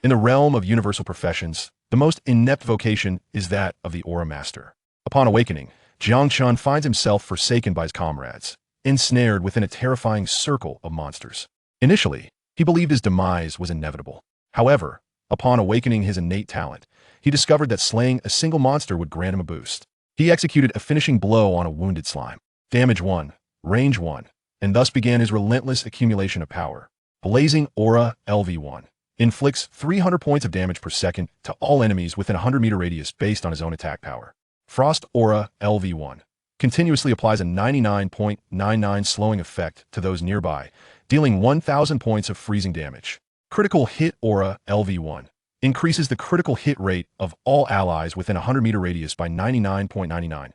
In the realm of universal professions, the most inept vocation is that of the Aura Master. Upon awakening, Jiang Chen finds himself forsaken by his comrades, ensnared within a terrifying circle of monsters. Initially, he believed his demise was inevitable. However, upon awakening his innate talent, he discovered that slaying a single monster would grant him a boost. He executed a finishing blow on a wounded slime. Damage 1, range 1, and thus began his relentless accumulation of power. Blazing Aura LV1 inflicts 300 points of damage per second to all enemies within a 100-meter radius based on his own attack power. Frost Aura LV1 continuously applies a 99.99 slowing effect to those nearby, dealing 1,000 points of freezing damage. Critical Hit Aura LV1 increases the critical hit rate of all allies within a 100-meter radius by 99.99.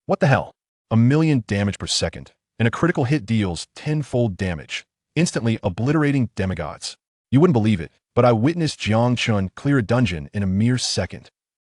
What the hell? 1,000,000 damage per second, and a critical hit deals 10-fold damage, instantly obliterating demigods. You wouldn't believe it, but I witnessed Jiang Chen clear a dungeon in a mere second.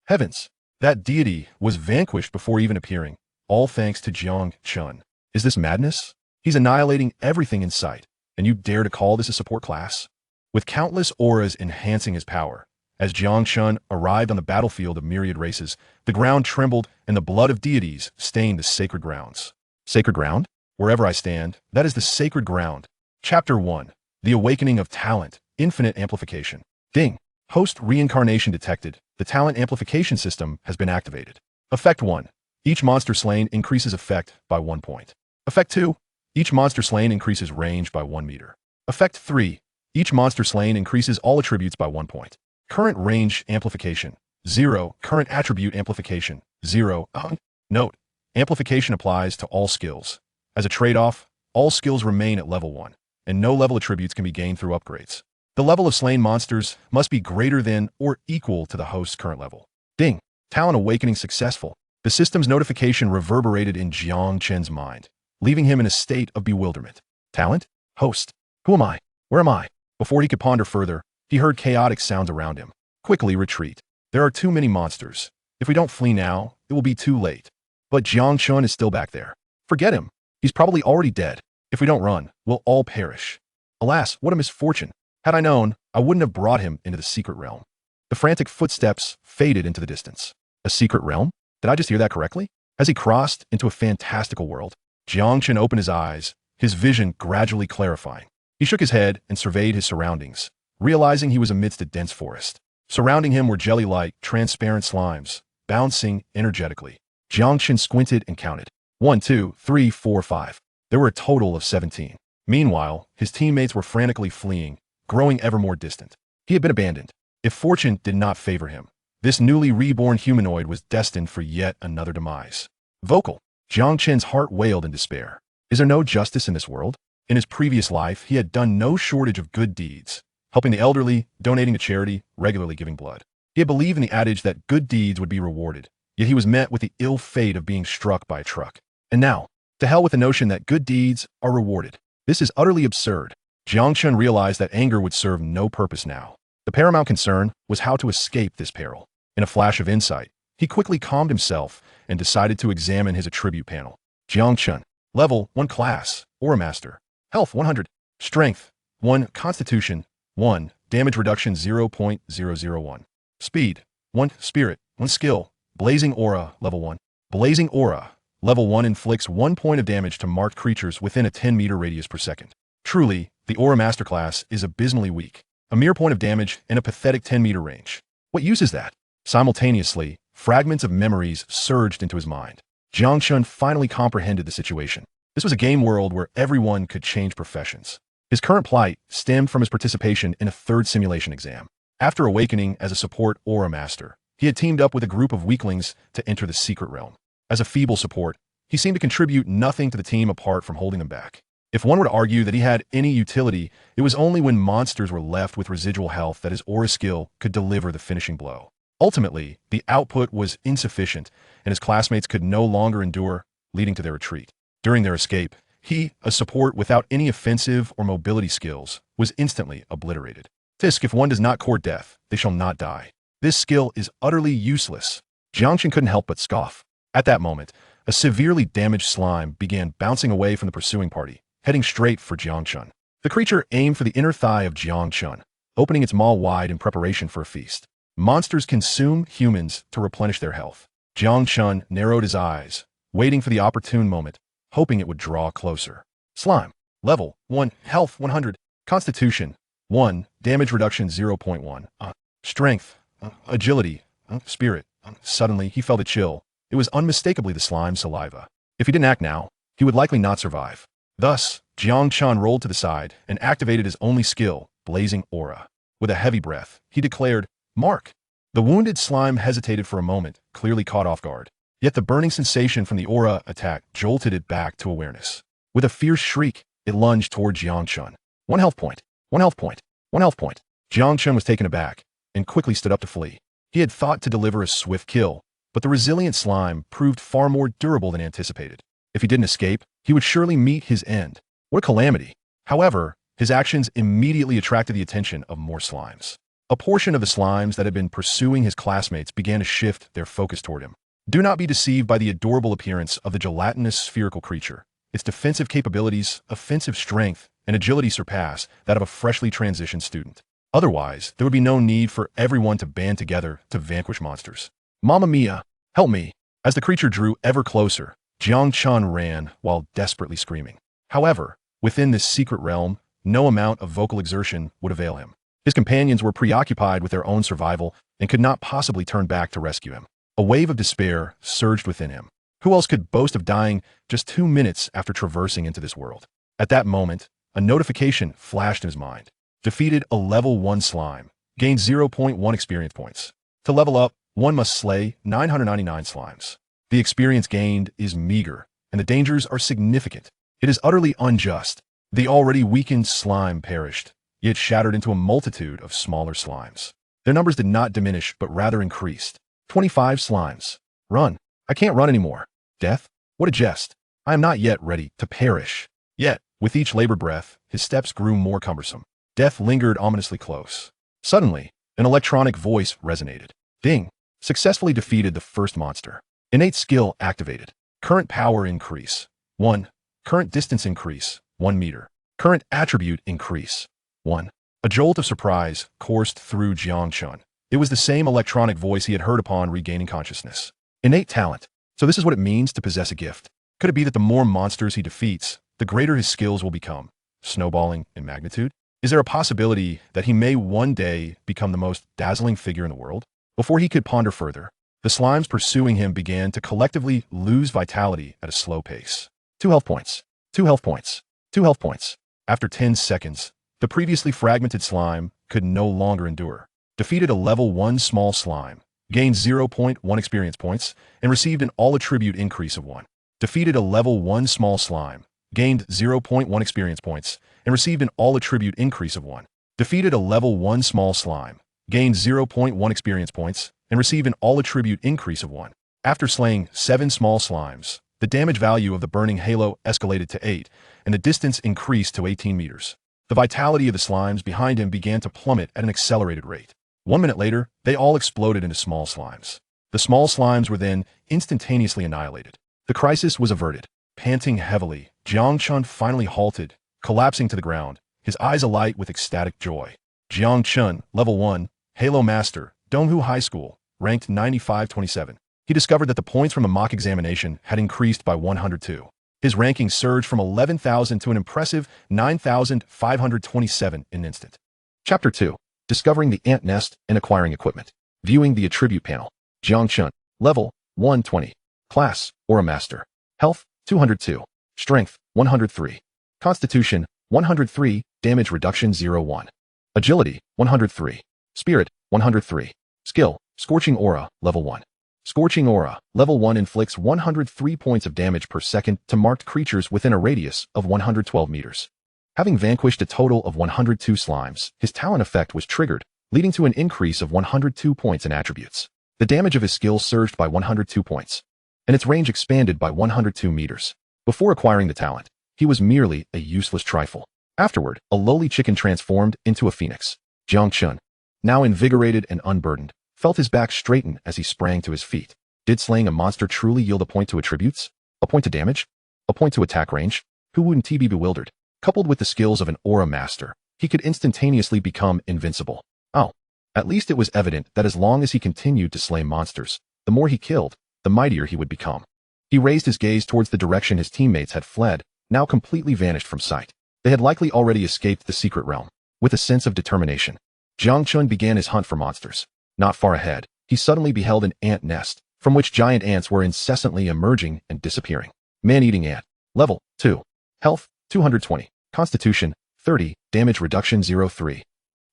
Heavens! That deity was vanquished before even appearing, all thanks to Jiang Chen. Is this madness? He's annihilating everything in sight, and you dare to call this a support class? With countless auras enhancing his power, as Jiang Chen arrived on the battlefield of myriad races, the ground trembled and the blood of deities stained the sacred grounds. Sacred ground? Wherever I stand, that is the sacred ground. Chapter 1. The Awakening of Talent. Infinite Amplification. Ding. Host reincarnation detected. The talent amplification system has been activated. Effect 1. Each monster slain increases effect by 1 point. Effect 2. Each monster slain increases range by 1 meter. Effect 3. Each monster slain increases all attributes by 1 point. Current range amplification, 0. Current attribute amplification, 0. Note, amplification applies to all skills. As a trade-off, all skills remain at level 1, and no level attributes can be gained through upgrades. The level of slain monsters must be greater than or equal to the host's current level. Ding! Talent awakening successful. The system's notification reverberated in Jiang Chen's mind, leaving him in a state of bewilderment. Talent? Host? Who am I? Where am I? Before he could ponder further, he heard chaotic sounds around him. Quickly retreat. There are too many monsters. If we don't flee now, it will be too late. But Jiang Chen is still back there. Forget him. He's probably already dead. If we don't run, we'll all perish. Alas, what a misfortune. Had I known, I wouldn't have brought him into the secret realm. The frantic footsteps faded into the distance. A secret realm? Did I just hear that correctly? As he crossed into a fantastical world, Jiang Chen opened his eyes, his vision gradually clarifying. He shook his head and surveyed his surroundings, realizing he was amidst a dense forest. Surrounding him were jelly-like, transparent slimes, bouncing energetically. Jiang Chen squinted and counted. 1, 2, 3, 4, 5. There were a total of 17. Meanwhile, his teammates were frantically fleeing, growing ever more distant. He had been abandoned. If fortune did not favor him, this newly reborn humanoid was destined for yet another demise. Vocal. Jiang Chen's heart wailed in despair. Is there no justice in this world? In his previous life, he had done no shortage of good deeds, helping the elderly, donating to charity, regularly giving blood. He had believed in the adage that good deeds would be rewarded, yet he was met with the ill fate of being struck by a truck. And now, to hell with the notion that good deeds are rewarded. This is utterly absurd. Jiang Chen realized that anger would serve no purpose now. The paramount concern was how to escape this peril. In a flash of insight, he quickly calmed himself and decided to examine his attribute panel. Jiang Chen. Level 1 class, Aura Master. Health 100. Strength 1. Constitution 1. Damage reduction 0.001. Speed 1. Spirit 1. Skill. Blazing Aura Level 1. Blazing Aura Level 1 inflicts 1 point of damage to marked creatures within a 10-meter radius per second. Truly, the Aura Masterclass is abysmally weak. A mere point of damage in a pathetic 10-meter range. What use is that? Simultaneously, fragments of memories surged into his mind. Jiang Chen finally comprehended the situation. This was a game world where everyone could change professions. His current plight stemmed from his participation in a 3rd simulation exam. After awakening as a support Aura Master, he had teamed up with a group of weaklings to enter the secret realm. As a feeble support, he seemed to contribute nothing to the team apart from holding them back. If one were to argue that he had any utility, it was only when monsters were left with residual health that his aura skill could deliver the finishing blow. Ultimately, the output was insufficient, and his classmates could no longer endure, leading to their retreat. During their escape, he, a support without any offensive or mobility skills, was instantly obliterated. Tisk, if one does not court death, they shall not die. This skill is utterly useless. Jiang Chen couldn't help but scoff. At that moment, a severely damaged slime began bouncing away from the pursuing party, heading straight for Jiang Chen. The creature aimed for the inner thigh of Jiang Chen. opening its maw wide in preparation for a feast. Monsters consume humans to replenish their health. Jiang Chen narrowed his eyes, waiting for the opportune moment, hoping it would draw closer. Slime. Level 1. Health 100. Constitution 1. Damage reduction 0.1. Strength. Agility. Spirit. Suddenly, he felt a chill. It was unmistakably the slime's saliva. If he didn't act now, he would likely not survive. Thus, Jiang Chen rolled to the side and activated his only skill, Blazing Aura. With a heavy breath, he declared, "Mark." The wounded slime hesitated for a moment, clearly caught off guard. Yet the burning sensation from the aura attack jolted it back to awareness. With a fierce shriek, it lunged toward Jiang Chen. 1 health point. 1 health point. 1 health point. Jiang Chen was taken aback and quickly stood up to flee. He had thought to deliver a swift kill, but the resilient slime proved far more durable than anticipated. If he didn't escape, he would surely meet his end. What a calamity. However, his actions immediately attracted the attention of more slimes. A portion of the slimes that had been pursuing his classmates began to shift their focus toward him. Do not be deceived by the adorable appearance of the gelatinous spherical creature. Its defensive capabilities, offensive strength, and agility surpass that of a freshly transitioned student. Otherwise, there would be no need for everyone to band together to vanquish monsters. Mamma mia, help me! As the creature drew ever closer, Jiang Chen ran while desperately screaming. However, within this secret realm, no amount of vocal exertion would avail him. His companions were preoccupied with their own survival and could not possibly turn back to rescue him. A wave of despair surged within him. Who else could boast of dying just 2 minutes after traversing into this world? At that moment, a notification flashed in his mind. Defeated a level 1 slime. Gained 0.1 experience points. To level up, one must slay 999 slimes. The experience gained is meager, and the dangers are significant. It is utterly unjust. The already weakened slime perished, yet shattered into a multitude of smaller slimes. Their numbers did not diminish, but rather increased. 25 slimes. Run. I can't run anymore. Death? What a jest. I am not yet ready to perish. Yet, with each labored breath, his steps grew more cumbersome. Death lingered ominously close. Suddenly, an electronic voice resonated. Ding. Successfully defeated the first monster. Innate skill activated. Current power increase. 1. Current distance increase. 1 meter. Current attribute increase. 1. A jolt of surprise coursed through Jiang Chen. It was the same electronic voice he had heard upon regaining consciousness. Innate talent. So this is what it means to possess a gift. Could it be that the more monsters he defeats, the greater his skills will become? Snowballing in magnitude? Is there a possibility that he may one day become the most dazzling figure in the world? Before he could ponder further, the slimes pursuing him began to collectively lose vitality at a slow pace. 2 health points. 2 health points. 2 health points. After 10 seconds, the previously fragmented slime could no longer endure. Defeated a level 1 small slime. Gained 0.1 experience points and received an all-attribute increase of 1. Defeated a level 1 small slime. Gained 0.1 experience points and received an all-attribute increase of 1. Defeated a level 1 small slime. Gained 0.1 experience points and received an all-attribute increase of 1. After slaying 7 small slimes, the damage value of the burning halo escalated to 8, and the distance increased to 18 meters. The vitality of the slimes behind him began to plummet at an accelerated rate. 1 minute later, they all exploded into small slimes. The small slimes were then instantaneously annihilated. The crisis was averted. Panting heavily, Jiang Chen finally halted, collapsing to the ground, his eyes alight with ecstatic joy. Jiang Chen, level 1, Halo Master, Donghu High School, ranked 9527. He discovered that the points from the mock examination had increased by 102. His ranking surged from 11,000 to an impressive 9,527 in an instant. Chapter 2. Discovering the ant nest and acquiring equipment. Viewing the attribute panel. Jiang Chen, level 120. Class, Aura Master. Health, 202. Strength, 103. Constitution, 103. Damage reduction 01. Agility, 103. Spirit, 103. Skill, Scorching Aura, level 1. Scorching Aura, level 1 inflicts 103 points of damage per second to marked creatures within a radius of 112 meters. Having vanquished a total of 102 slimes, his talent effect was triggered, leading to an increase of 102 points in attributes. The damage of his skill surged by 102 points, and its range expanded by 102 meters. Before acquiring the talent, he was merely a useless trifle. Afterward, a lowly chicken transformed into a phoenix. Jiang Chen, now invigorated and unburdened, felt his back straighten as he sprang to his feet. Did slaying a monster truly yield a point to attributes? A point to damage? A point to attack range? Who wouldn't he be bewildered? Coupled with the skills of an Aura Master, he could instantaneously become invincible. Oh, at least it was evident that as long as he continued to slay monsters, the more he killed, the mightier he would become. He raised his gaze towards the direction his teammates had fled, now completely vanished from sight. They had likely already escaped the secret realm. With a sense of determination, Jiang Chen began his hunt for monsters. Not far ahead, he suddenly beheld an ant nest, from which giant ants were incessantly emerging and disappearing. Man-eating ant. Level 2. Health 220. Constitution 30. Damage reduction 03.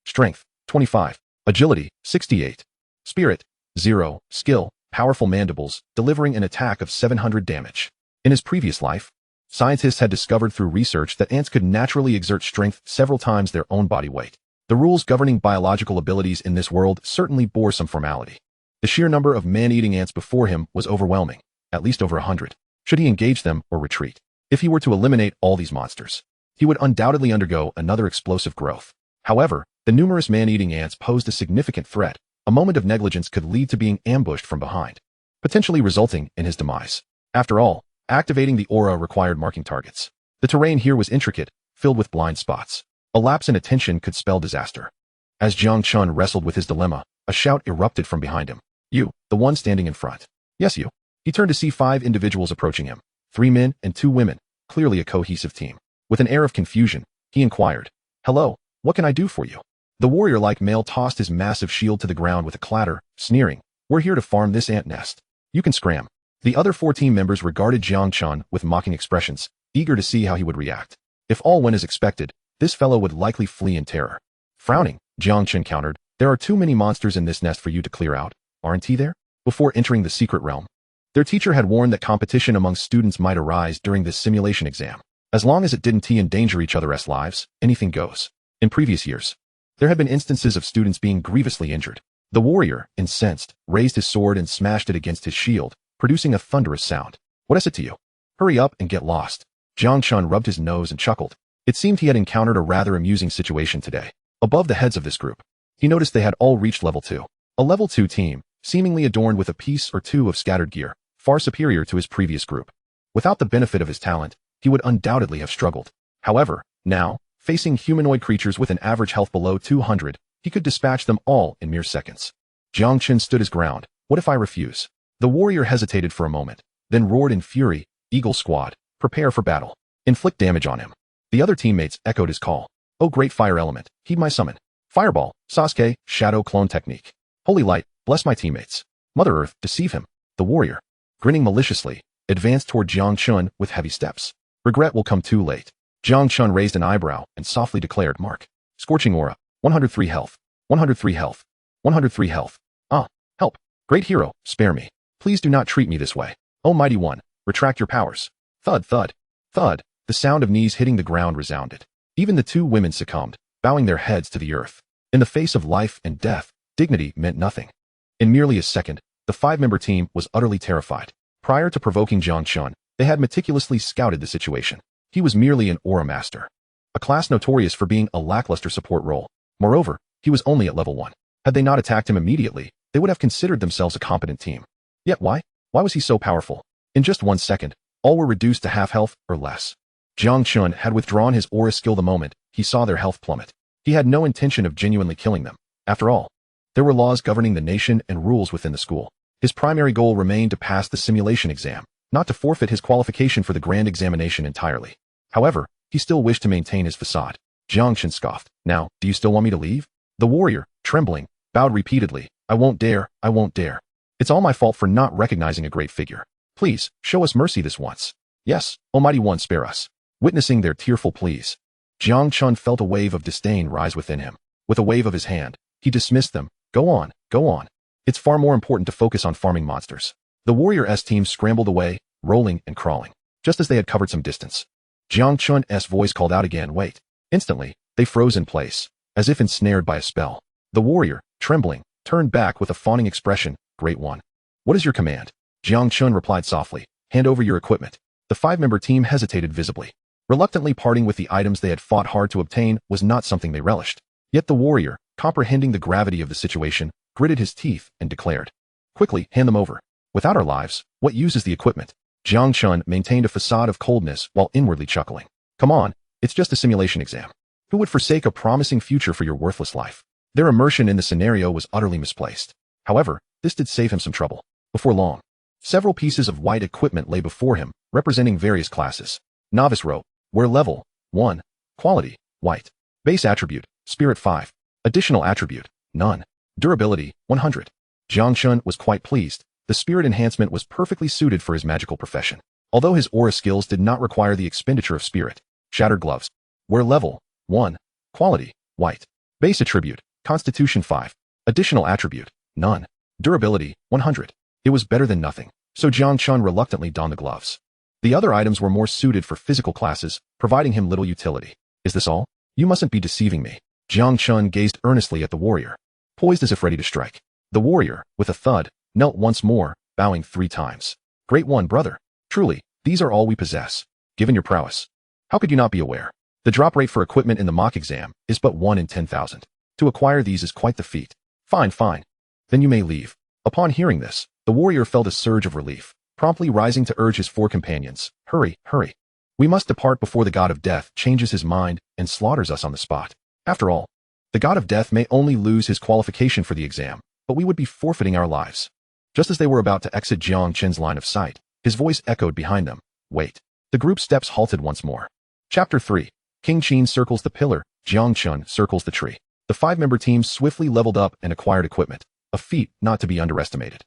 Strength 25. Agility 68. Spirit 0. Skill powerful mandibles, delivering an attack of 700 damage. In his previous life, scientists had discovered through research that ants could naturally exert strength several times their own body weight. The rules governing biological abilities in this world certainly bore some formality. The sheer number of man-eating ants before him was overwhelming, at least over 100. Should he engage them or retreat? If he were to eliminate all these monsters, he would undoubtedly undergo another explosive growth. However, the numerous man-eating ants posed a significant threat. A moment of negligence could lead to being ambushed from behind, potentially resulting in his demise. After all, activating the aura required marking targets. The terrain here was intricate, filled with blind spots. A lapse in attention could spell disaster. As Jiang Chen wrestled with his dilemma, a shout erupted from behind him. You, the one standing in front. Yes, you. He turned to see 5 individuals approaching him. 3 men and 2 women, clearly a cohesive team. With an air of confusion, he inquired, "Hello, what can I do for you?" The warrior-like male tossed his massive shield to the ground with a clatter, sneering, "We're here to farm this ant nest. You can scram." The other 4 team members regarded Jiang Chen with mocking expressions, eager to see how he would react. If all went as expected, this fellow would likely flee in terror. Frowning, Jiang Chen countered, "There are too many monsters in this nest for you to clear out, aren't there?" Before entering the secret realm, their teacher had warned that competition among students might arise during this simulation exam. As long as it didn't endanger each other's lives, anything goes. In previous years, there had been instances of students being grievously injured. The warrior, incensed, raised his sword and smashed it against his shield, producing a thunderous sound. "What is it to you? Hurry up and get lost." Jiang Chen rubbed his nose and chuckled. It seemed he had encountered a rather amusing situation today. Above the heads of this group, he noticed they had all reached level 2. A level 2 team, seemingly adorned with a piece or 2 of scattered gear, far superior to his previous group. Without the benefit of his talent, he would undoubtedly have struggled. However, now, facing humanoid creatures with an average health below 200, he could dispatch them all in mere seconds. Jiang Chen stood his ground. "What if I refuse?" The warrior hesitated for a moment, then roared in fury, "Eagle Squad, prepare for battle. Inflict damage on him." The other teammates echoed his call. "Oh great fire element, heed my summon. Fireball, Sasuke, shadow clone technique. Holy light, bless my teammates. Mother Earth, deceive him." The warrior, grinning maliciously, advanced toward Jiang Chen with heavy steps. Regret will come too late. Jiang Chen raised an eyebrow and softly declared, "Mark. Scorching aura, 103 health, 103 health, 103 health. Ah, help. Great hero, spare me. Please do not treat me this way. Oh mighty one, retract your powers." Thud, thud, thud. The sound of knees hitting the ground resounded. Even the 2 women succumbed, bowing their heads to the earth. In the face of life and death, dignity meant nothing. In merely a second, the 5-member team was utterly terrified. Prior to provoking Jiang Chen, they had meticulously scouted the situation. He was merely an aura master, a class notorious for being a lackluster support role. Moreover, he was only at level 1. Had they not attacked him immediately, they would have considered themselves a competent team. Yet why? Why was he so powerful? In just 1 second, all were reduced to half health or less. Jiang Chen had withdrawn his aura skill the moment he saw their health plummet. He had no intention of genuinely killing them. After all, there were laws governing the nation and rules within the school. His primary goal remained to pass the simulation exam, not to forfeit his qualification for the grand examination entirely. However, he still wished to maintain his facade. Jiang Chen scoffed. "Now, do you still want me to leave?" The warrior, trembling, bowed repeatedly. "I won't dare, I won't dare. It's all my fault for not recognizing a great figure. Please, show us mercy this once. Yes, Almighty One, spare us." Witnessing their tearful pleas, Jiang Chen felt a wave of disdain rise within him. With a wave of his hand, he dismissed them. Go on, go on. It's far more important to focus on farming monsters." The warrior's team scrambled away, rolling and crawling. Just as they had covered some distance, Jiang Chen's voice called out again, "Wait." Instantly, they froze in place, as if ensnared by a spell. The warrior, trembling, turned back with a fawning expression. "Great one. What is your command?" Jiang Chen replied softly, "Hand over your equipment." The 5-member team hesitated visibly. Reluctantly parting with the items they had fought hard to obtain was not something they relished. Yet the warrior, comprehending the gravity of the situation, gritted his teeth and declared, "Quickly, hand them over. Without our lives, what use is the equipment?" Jiang Chen maintained a facade of coldness while inwardly chuckling. "Come on, it's just a simulation exam. Who would forsake a promising future for your worthless life? Their immersion in the scenario was utterly misplaced. However, this did save him some trouble. Before long, several pieces of white equipment lay before him, representing various classes. Novice rope, wear level 1, quality, white. Base attribute, spirit 5. Additional attribute, none. Durability, 100. Jiang Chen was quite pleased. The spirit enhancement was perfectly suited for his magical profession. Although his aura skills did not require the expenditure of spirit. Shattered gloves, wear level 1, quality, white. Base attribute, constitution 5. Additional attribute, none. Durability, 100. It was better than nothing, so Jiang Chen reluctantly donned the gloves. The other items were more suited for physical classes, providing him little utility. Is this all? You mustn't be deceiving me. Jiang Chen gazed earnestly at the warrior, poised as if ready to strike. The warrior, with a thud, knelt once more, bowing 3 times. Great one, brother. Truly, these are all we possess. Given your prowess, how could you not be aware? The drop rate for equipment in the mock exam is but 1 in 10,000. To acquire these is quite the feat. Fine, fine. Then you may leave. Upon hearing this, the warrior felt a surge of relief, promptly rising to urge his 4 companions. Hurry, hurry. We must depart before the god of death changes his mind and slaughters us on the spot. After all, the god of death may only lose his qualification for the exam, but we would be forfeiting our lives. Just as they were about to exit Jiang Chen's line of sight, his voice echoed behind them. Wait. The group's steps halted once more. Chapter 3. King Qin circles the pillar, Jiang Chen circles the tree. The 5-member team swiftly leveled up and acquired equipment, a feat not to be underestimated.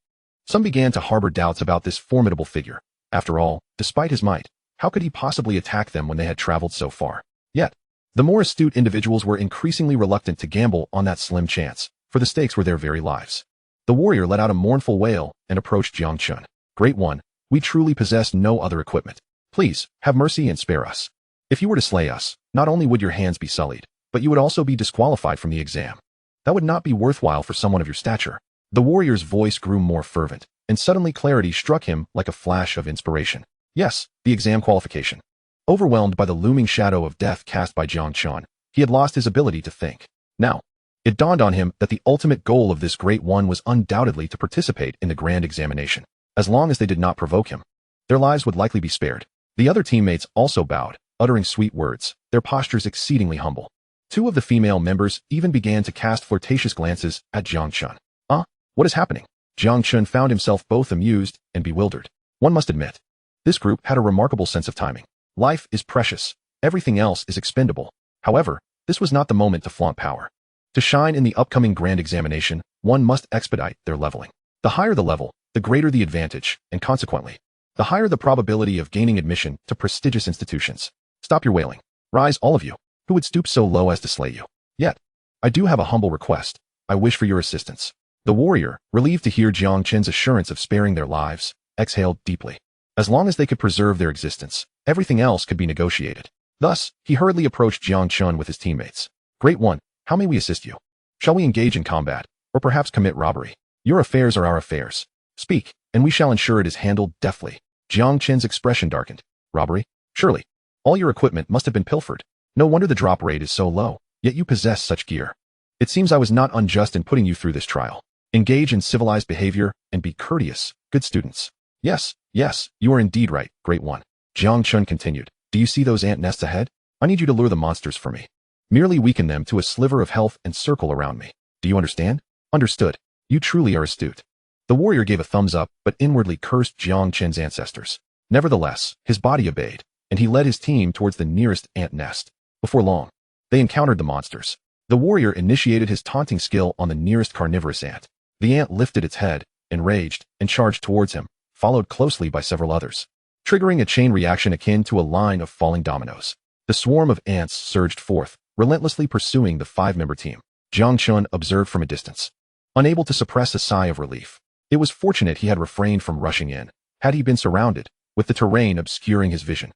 Some began to harbor doubts about this formidable figure. After all, despite his might, how could he possibly attack them when they had traveled so far? Yet, the more astute individuals were increasingly reluctant to gamble on that slim chance, for the stakes were their very lives. The warrior let out a mournful wail and approached Jiang Chen. Great one, we truly possess no other equipment. Please, have mercy and spare us. If you were to slay us, not only would your hands be sullied, but you would also be disqualified from the exam. That would not be worthwhile for someone of your stature. The warrior's voice grew more fervent, and suddenly clarity struck him like a flash of inspiration. Yes, the exam qualification. Overwhelmed by the looming shadow of death cast by Jiang Chen, he had lost his ability to think. Now, it dawned on him that the ultimate goal of this great one was undoubtedly to participate in the grand examination. As long as they did not provoke him, their lives would likely be spared. The other teammates also bowed, uttering sweet words, their postures exceedingly humble. 2 of the female members even began to cast flirtatious glances at Jiang Chen. What is happening? Jiang Chen found himself both amused and bewildered. One must admit, this group had a remarkable sense of timing. Life is precious. Everything else is expendable. However, this was not the moment to flaunt power. To shine in the upcoming grand examination, one must expedite their leveling. The higher the level, the greater the advantage, and consequently, the higher the probability of gaining admission to prestigious institutions. Stop your wailing. Rise, all of you. Who would stoop so low as to slay you? Yet, I do have a humble request. I wish for your assistance. The warrior, relieved to hear Jiang Chen's assurance of sparing their lives, exhaled deeply. As long as they could preserve their existence, everything else could be negotiated. Thus, he hurriedly approached Jiang Chen with his teammates. Great one, how may we assist you? Shall we engage in combat, or perhaps commit robbery? Your affairs are our affairs. Speak, and we shall ensure it is handled deftly. Jiang Chen's expression darkened. Robbery? Surely. All your equipment must have been pilfered. No wonder the drop rate is so low, yet you possess such gear. It seems I was not unjust in putting you through this trial. Engage in civilized behavior and be courteous, good students. Yes, you are indeed right, great one. Jiang Chen continued. Do you see those ant nests ahead? I need you to lure the monsters for me. Merely weaken them to a sliver of health and circle around me. Do you understand? Understood. You truly are astute. The warrior gave a thumbs up, but inwardly cursed Jiang Chen's ancestors. Nevertheless, his body obeyed, and he led his team towards the nearest ant nest. Before long, they encountered the monsters. The warrior initiated his taunting skill on the nearest carnivorous ant. The ant lifted its head, enraged, and charged towards him, followed closely by several others, triggering a chain reaction akin to a line of falling dominoes. The swarm of ants surged forth, relentlessly pursuing the 5-member team. Jiang Chen observed from a distance, unable to suppress a sigh of relief. It was fortunate he had refrained from rushing in. Had he been surrounded, with the terrain obscuring his vision,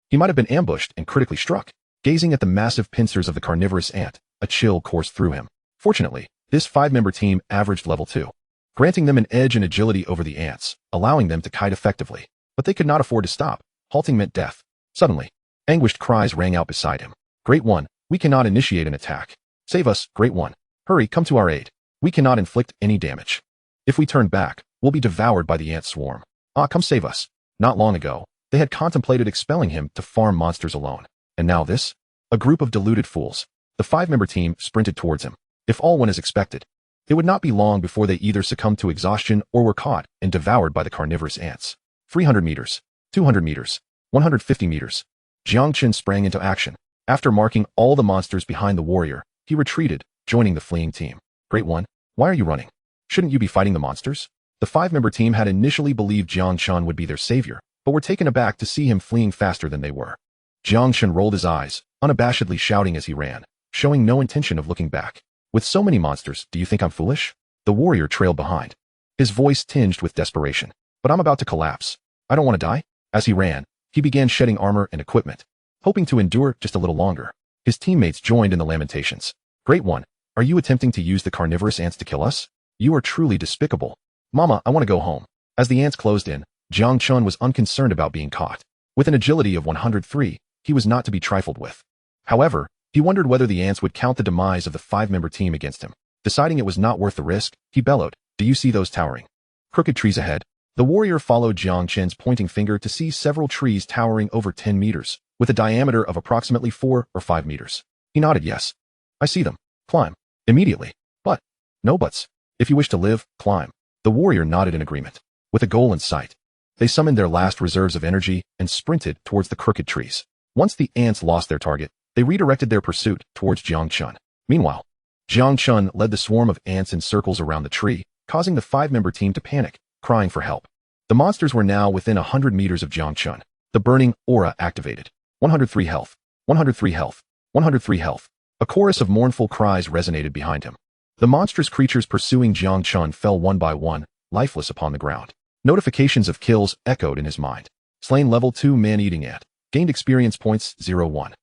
he might have been ambushed and critically struck. Gazing at the massive pincers of the carnivorous ant, a chill coursed through him. Fortunately, this 5-member team averaged level 2, granting them an edge in agility over the ants, allowing them to kite effectively. But they could not afford to stop. Halting meant death. Suddenly, anguished cries rang out beside him. Great one, we cannot initiate an attack. Save us, Great one. Hurry, come to our aid. We cannot inflict any damage. If we turn back, we'll be devoured by the ant swarm. Come save us. Not long ago, they had contemplated expelling him to farm monsters alone. And now this? A group of deluded fools. The five-member team sprinted towards him. If all went as expected, it would not be long before they either succumbed to exhaustion or were caught and devoured by the carnivorous ants. 300 meters, 200 meters, 150 meters. Jiang Chen sprang into action. After marking all the monsters behind the warrior, he retreated, joining the fleeing team. Great One, why are you running? Shouldn't you be fighting the monsters? The five-member team had initially believed Jiang Chen would be their savior, but were taken aback to see him fleeing faster than they were. Jiang Chen rolled his eyes, unabashedly shouting as he ran, showing no intention of looking back. With so many monsters, do you think I'm foolish? The warrior trailed behind, his voice tinged with desperation. But I'm about to collapse. I don't want to die. As he ran, he began shedding armor and equipment, hoping to endure just a little longer. His teammates joined in the lamentations. Great One, are you attempting to use the carnivorous ants to kill us? You are truly despicable. Mama, I want to go home. As the ants closed in, Jiang Chen was unconcerned about being caught. With an agility of 103, he was not to be trifled with. However, he wondered whether the ants would count the demise of the five-member team against him. Deciding it was not worth the risk, he bellowed, "Do you see those towering, crooked trees ahead?" The warrior followed Jiang Chen's pointing finger to see several trees towering over 10 meters, with a diameter of approximately 4 or 5 meters. He nodded yes. "I see them. Climb. Immediately. But. No buts. If you wish to live, climb." The warrior nodded in agreement. With a goal in sight, they summoned their last reserves of energy and sprinted towards the crooked trees. Once the ants lost their target, they redirected their pursuit towards Jiang Chen. Meanwhile, Jiang Chen led the swarm of ants in circles around the tree, causing the five-member team to panic, crying for help. The monsters were now within 100 meters of Jiang Chen. The burning aura activated. 103 health, 103 health, 103 health. A chorus of mournful cries resonated behind him. The monstrous creatures pursuing Jiang Chen fell one by one, lifeless upon the ground. Notifications of kills echoed in his mind. Slain level 2 man-eating ant. Gained experience points 0-1.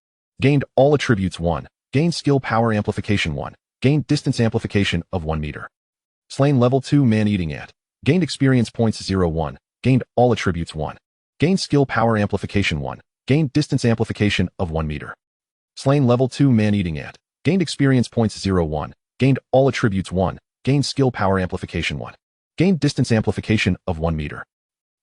Gained all attributes 1. Gained skill power amplification 1. Gained distance amplification of 1 meter. Slain level 2 man-eating ant. Gained experience points 0-1. Gained all attributes 1. Gained skill power amplification 1. Gained distance amplification of 1 meter. Slain level 2 man-eating ant. Gained experience points 0-1. Gained all attributes 1. Gained skill power amplification 1. Gained distance amplification of 1 meter.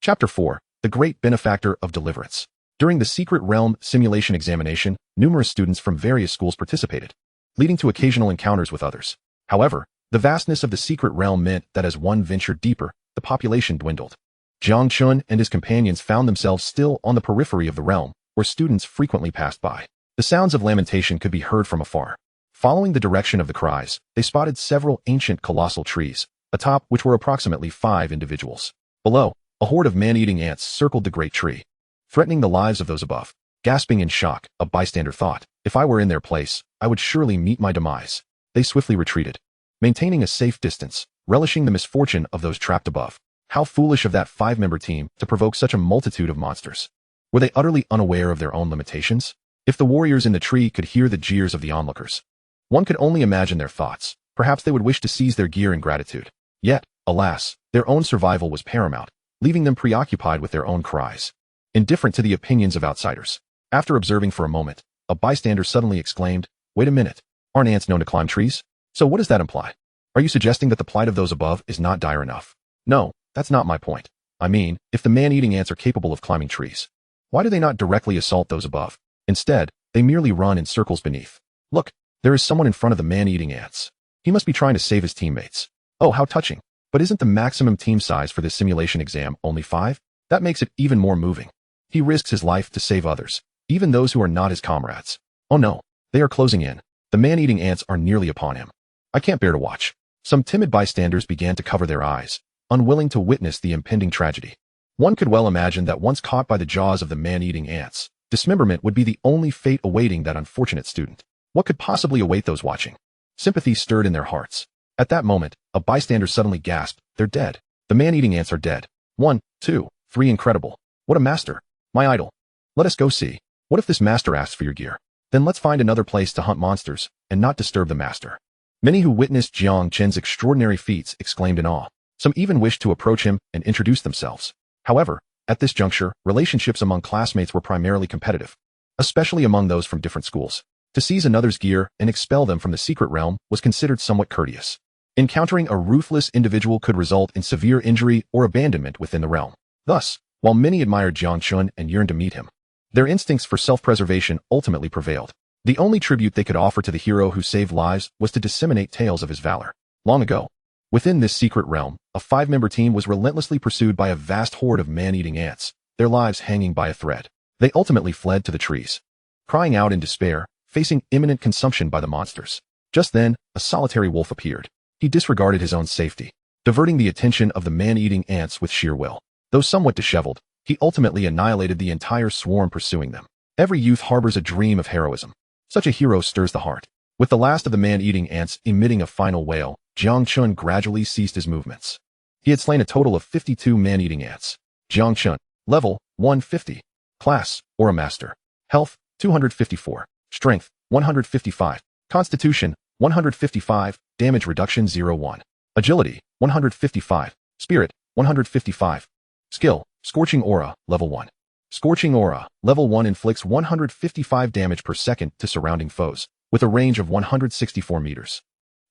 Chapter 4. The Great Benefactor of Deliverance. During the Secret Realm simulation examination, numerous students from various schools participated, leading to occasional encounters with others. However, the vastness of the Secret Realm meant that as one ventured deeper, the population dwindled. Jiang Chen and his companions found themselves still on the periphery of the realm, where students frequently passed by. The sounds of lamentation could be heard from afar. Following the direction of the cries, they spotted several ancient colossal trees, atop which were approximately 5 individuals. Below, a horde of man-eating ants circled the great tree, threatening the lives of those above. Gasping in shock, a bystander thought, "If I were in their place, I would surely meet my demise." They swiftly retreated, maintaining a safe distance, relishing the misfortune of those trapped above. How foolish of that five-member team to provoke such a multitude of monsters. Were they utterly unaware of their own limitations? If the warriors in the tree could hear the jeers of the onlookers, one could only imagine their thoughts. Perhaps they would wish to seize their gear in gratitude. Yet, alas, their own survival was paramount, leaving them preoccupied with their own cries, indifferent to the opinions of outsiders. After observing for a moment, a bystander suddenly exclaimed, "Wait a minute, aren't ants known to climb trees? So what does that imply? Are you suggesting that the plight of those above is not dire enough?" "No, that's not my point. I mean, if the man-eating ants are capable of climbing trees, why do they not directly assault those above? Instead, they merely run in circles beneath. Look, there is someone in front of the man-eating ants. He must be trying to save his teammates. Oh, how touching. But isn't the maximum team size for this simulation exam only 5? That makes it even more moving. He risks his life to save others, even those who are not his comrades. Oh no, they are closing in. The man-eating ants are nearly upon him. I can't bear to watch." Some timid bystanders began to cover their eyes, unwilling to witness the impending tragedy. One could well imagine that once caught by the jaws of the man-eating ants, dismemberment would be the only fate awaiting that unfortunate student. What could possibly await those watching? Sympathy stirred in their hearts. At that moment, a bystander suddenly gasped, "They're dead. The man-eating ants are dead. 1, 2, 3 incredible. What a master. My idol. Let us go see. What if this master asks for your gear? Then let's find another place to hunt monsters, and not disturb the master." Many who witnessed Jiang Chen's extraordinary feats exclaimed in awe. Some even wished to approach him and introduce themselves. However, at this juncture, relationships among classmates were primarily competitive, especially among those from different schools. To seize another's gear and expel them from the secret realm was considered somewhat courteous. Encountering a ruthless individual could result in severe injury or abandonment within the realm. Thus, while many admired Jiang Chen and yearned to meet him, their instincts for self-preservation ultimately prevailed. The only tribute they could offer to the hero who saved lives was to disseminate tales of his valor. Long ago, within this secret realm, a 5-member team was relentlessly pursued by a vast horde of man-eating ants, their lives hanging by a thread. They ultimately fled to the trees, crying out in despair, facing imminent consumption by the monsters. Just then, a solitary wolf appeared. He disregarded his own safety, diverting the attention of the man-eating ants with sheer will. Though somewhat disheveled, he ultimately annihilated the entire swarm pursuing them. Every youth harbors a dream of heroism. Such a hero stirs the heart. With the last of the man-eating ants emitting a final wail, Jiang Chen gradually ceased his movements. He had slain a total of 52 man-eating ants. Jiang Chen, level 150. Class, Aura Master. Health, 254. Strength, 155. Constitution, 155. Damage reduction 01. Agility, 155. Spirit, 155. Skill, Scorching Aura, level 1. Scorching Aura, level 1 inflicts 155 damage per second to surrounding foes, with a range of 164 meters.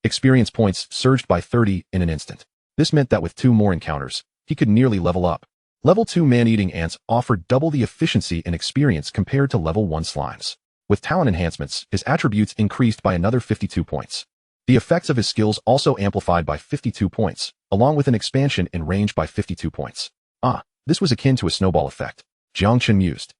Experience points surged by 30 in an instant. This meant that with 2 more encounters, he could nearly level up. Level 2 man-eating ants offered double the efficiency and experience compared to level 1 slimes. With talent enhancements, his attributes increased by another 52 points. The effects of his skills also amplified by 52 points, along with an expansion in range by 52 points. This was akin to a snowball effect. Jiang Chen mused.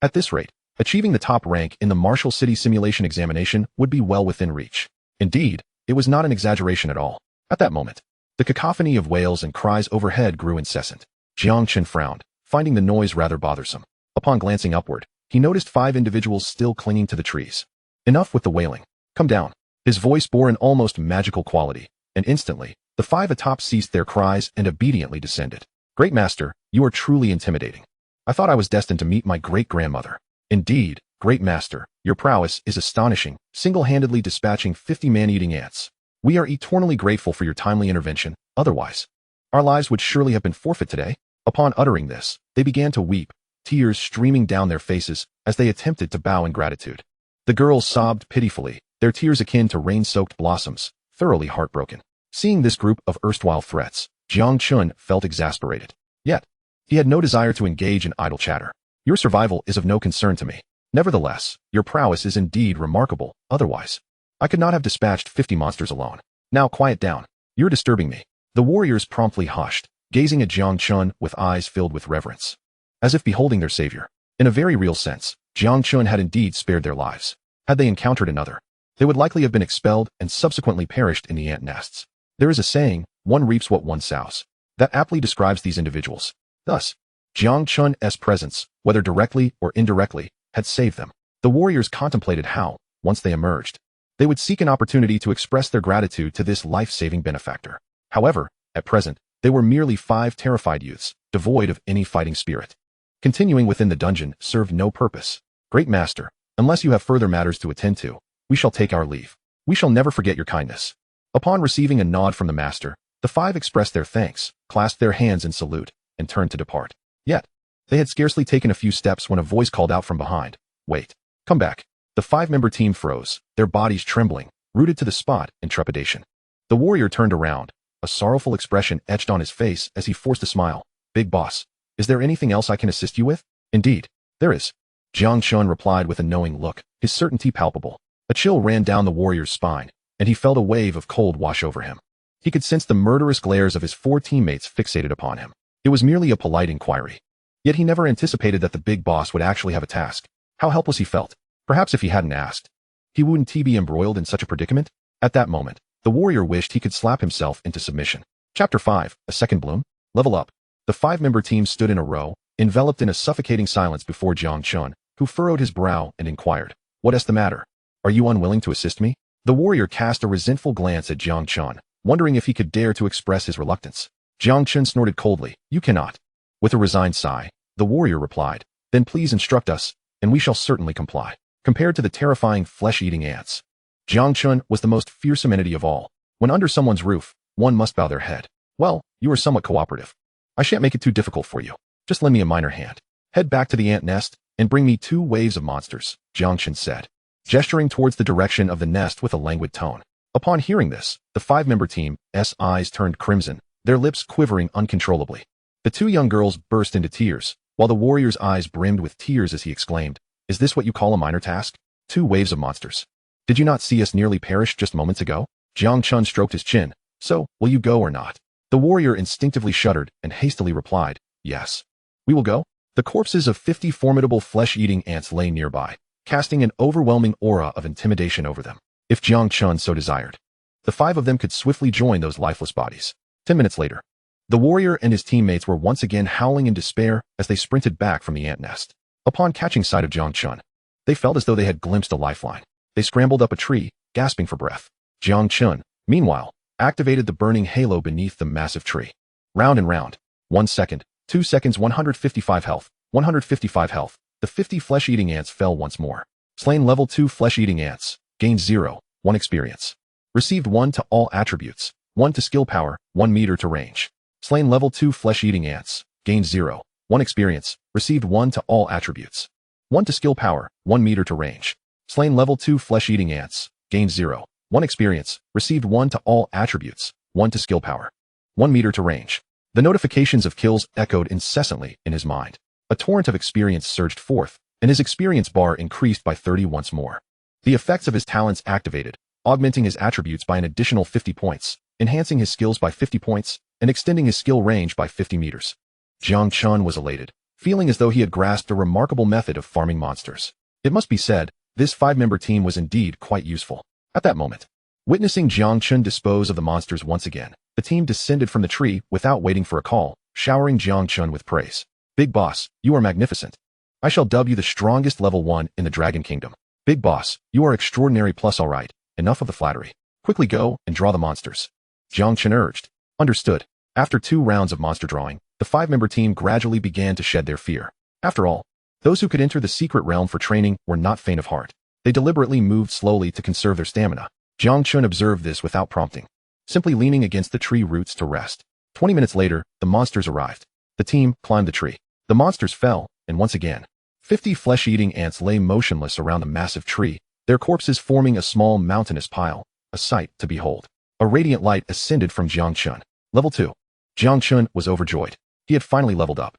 At this rate, achieving the top rank in the Martial City Simulation examination would be well within reach. Indeed, it was not an exaggeration at all. At that moment, the cacophony of wails and cries overhead grew incessant. Jiang Chen frowned, finding the noise rather bothersome. Upon glancing upward, he noticed 5 individuals still clinging to the trees. Enough with the wailing. Come down. His voice bore an almost magical quality, and instantly, the 5 atop ceased their cries and obediently descended. Great Master, you are truly intimidating. I thought I was destined to meet my great-grandmother. Indeed, Great Master, your prowess is astonishing, single-handedly dispatching 50 man-eating ants. We are eternally grateful for your timely intervention, otherwise, our lives would surely have been forfeit today. Upon uttering this, they began to weep, tears streaming down their faces as they attempted to bow in gratitude. The girls sobbed pitifully, their tears akin to rain-soaked blossoms, thoroughly heartbroken. Seeing this group of erstwhile threats, Jiang Chen felt exasperated. Yet, he had no desire to engage in idle chatter. Your survival is of no concern to me. Nevertheless, your prowess is indeed remarkable, otherwise, I could not have dispatched 50 monsters alone. Now quiet down. You're disturbing me. The warriors promptly hushed, gazing at Jiang Chen with eyes filled with reverence, as if beholding their savior. In a very real sense, Jiang Chen had indeed spared their lives. Had they encountered another, they would likely have been expelled and subsequently perished in the ant nests. There is a saying, one reaps what one sows, that aptly describes these individuals. Thus, Jiang Chen's presence, whether directly or indirectly, had saved them. The warriors contemplated how, once they emerged, they would seek an opportunity to express their gratitude to this life-saving benefactor. However, at present, they were merely 5 terrified youths, devoid of any fighting spirit. Continuing within the dungeon served no purpose. Great Master, unless you have further matters to attend to, we shall take our leave. We shall never forget your kindness. Upon receiving a nod from the master, the 5 expressed their thanks, clasped their hands in salute, and turned to depart. Yet, they had scarcely taken a few steps when a voice called out from behind. Wait. Come back. The 5-member team froze, their bodies trembling, rooted to the spot in trepidation. The warrior turned around, a sorrowful expression etched on his face as he forced a smile. Big boss, is there anything else I can assist you with? Indeed, there is. Jiang Chen replied with a knowing look, his certainty palpable. A chill ran down the warrior's spine, and he felt a wave of cold wash over him. He could sense the murderous glares of his 4 teammates fixated upon him. It was merely a polite inquiry. Yet he never anticipated that the big boss would actually have a task. How helpless he felt. Perhaps if he hadn't asked, he wouldn't be embroiled in such a predicament? At that moment, the warrior wished he could slap himself into submission. Chapter 5, A Second Bloom? Level Up. The 5-member team stood in a row, enveloped in a suffocating silence before Jiang Chen, who furrowed his brow and inquired, What is the matter? Are you unwilling to assist me? The warrior cast a resentful glance at Jiang Chen, wondering if he could dare to express his reluctance. Jiang Chen snorted coldly, You cannot. With a resigned sigh, the warrior replied, Then please instruct us, and we shall certainly comply. Compared to the terrifying flesh-eating ants, Jiang Chen was the most fearsome entity of all. When under someone's roof, one must bow their head. Well, you are somewhat cooperative. I shan't make it too difficult for you. Just lend me a minor hand. Head back to the ant nest, and bring me 2 waves of monsters, Jiang Chen said, gesturing towards the direction of the nest with a languid tone. Upon hearing this, the 5-member team's eyes turned crimson, their lips quivering uncontrollably. The 2 young girls burst into tears, while the warrior's eyes brimmed with tears as he exclaimed, Is this what you call a minor task? Two waves of monsters. Did you not see us nearly perish just moments ago? Jiang Chen stroked his chin. So, will you go or not? The warrior instinctively shuddered and hastily replied, yes. We will go? The corpses of 50 formidable flesh-eating ants lay nearby, casting an overwhelming aura of intimidation over them. If Jiang Chen so desired, the 5 of them could swiftly join those lifeless bodies. 10 minutes later, the warrior and his teammates were once again howling in despair as they sprinted back from the ant nest. Upon catching sight of Jiang Chen, they felt as though they had glimpsed a lifeline. They scrambled up a tree, gasping for breath. Jiang Chen, meanwhile, activated the burning halo beneath the massive tree. Round and round. 1 second, 2 seconds, 155 health, 155 health. The 50 flesh-eating ants fell once more. Slain level 2 flesh-eating ants. Gained 0, 1 experience. Received 1 to all attributes, 1 to skill power, 1 meter to range. Slain level 2 flesh-eating ants. Gained 0, 1 experience. Received 1 to all attributes, 1 to skill power, 1 meter to range. Slain level 2 flesh-eating ants. Gained 0, 1 experience. Received 1 to all attributes, 1 to skill power, 1 meter to range. The notifications of kills echoed incessantly in his mind. A torrent of experience surged forth, and his experience bar increased by 30 once more. The effects of his talents activated, augmenting his attributes by an additional 50 points, enhancing his skills by 50 points, and extending his skill range by 50 meters. Jiang Chen was elated, feeling as though he had grasped a remarkable method of farming monsters. It must be said, this 5-member team was indeed quite useful. At that moment, witnessing Jiang Chen dispose of the monsters once again, the team descended from the tree without waiting for a call, showering Jiang Chen with praise. Big boss, you are magnificent. I shall dub you the strongest level 1 in the Dragon Kingdom. Big boss, you are extraordinary. Plus all right, enough of the flattery. Quickly go and draw the monsters. Jiang Chen urged. Understood. After 2 rounds of monster drawing, the 5-member team gradually began to shed their fear. After all, those who could enter the secret realm for training were not faint of heart. They deliberately moved slowly to conserve their stamina. Jiang Chen observed this without prompting, simply leaning against the tree roots to rest. 20 minutes later, the monsters arrived. The team climbed the tree. The monsters fell, and once again, 50 flesh-eating ants lay motionless around the massive tree, their corpses forming a small mountainous pile, a sight to behold. A radiant light ascended from Jiang Chen. Level 2. Jiang Chen was overjoyed. He had finally leveled up.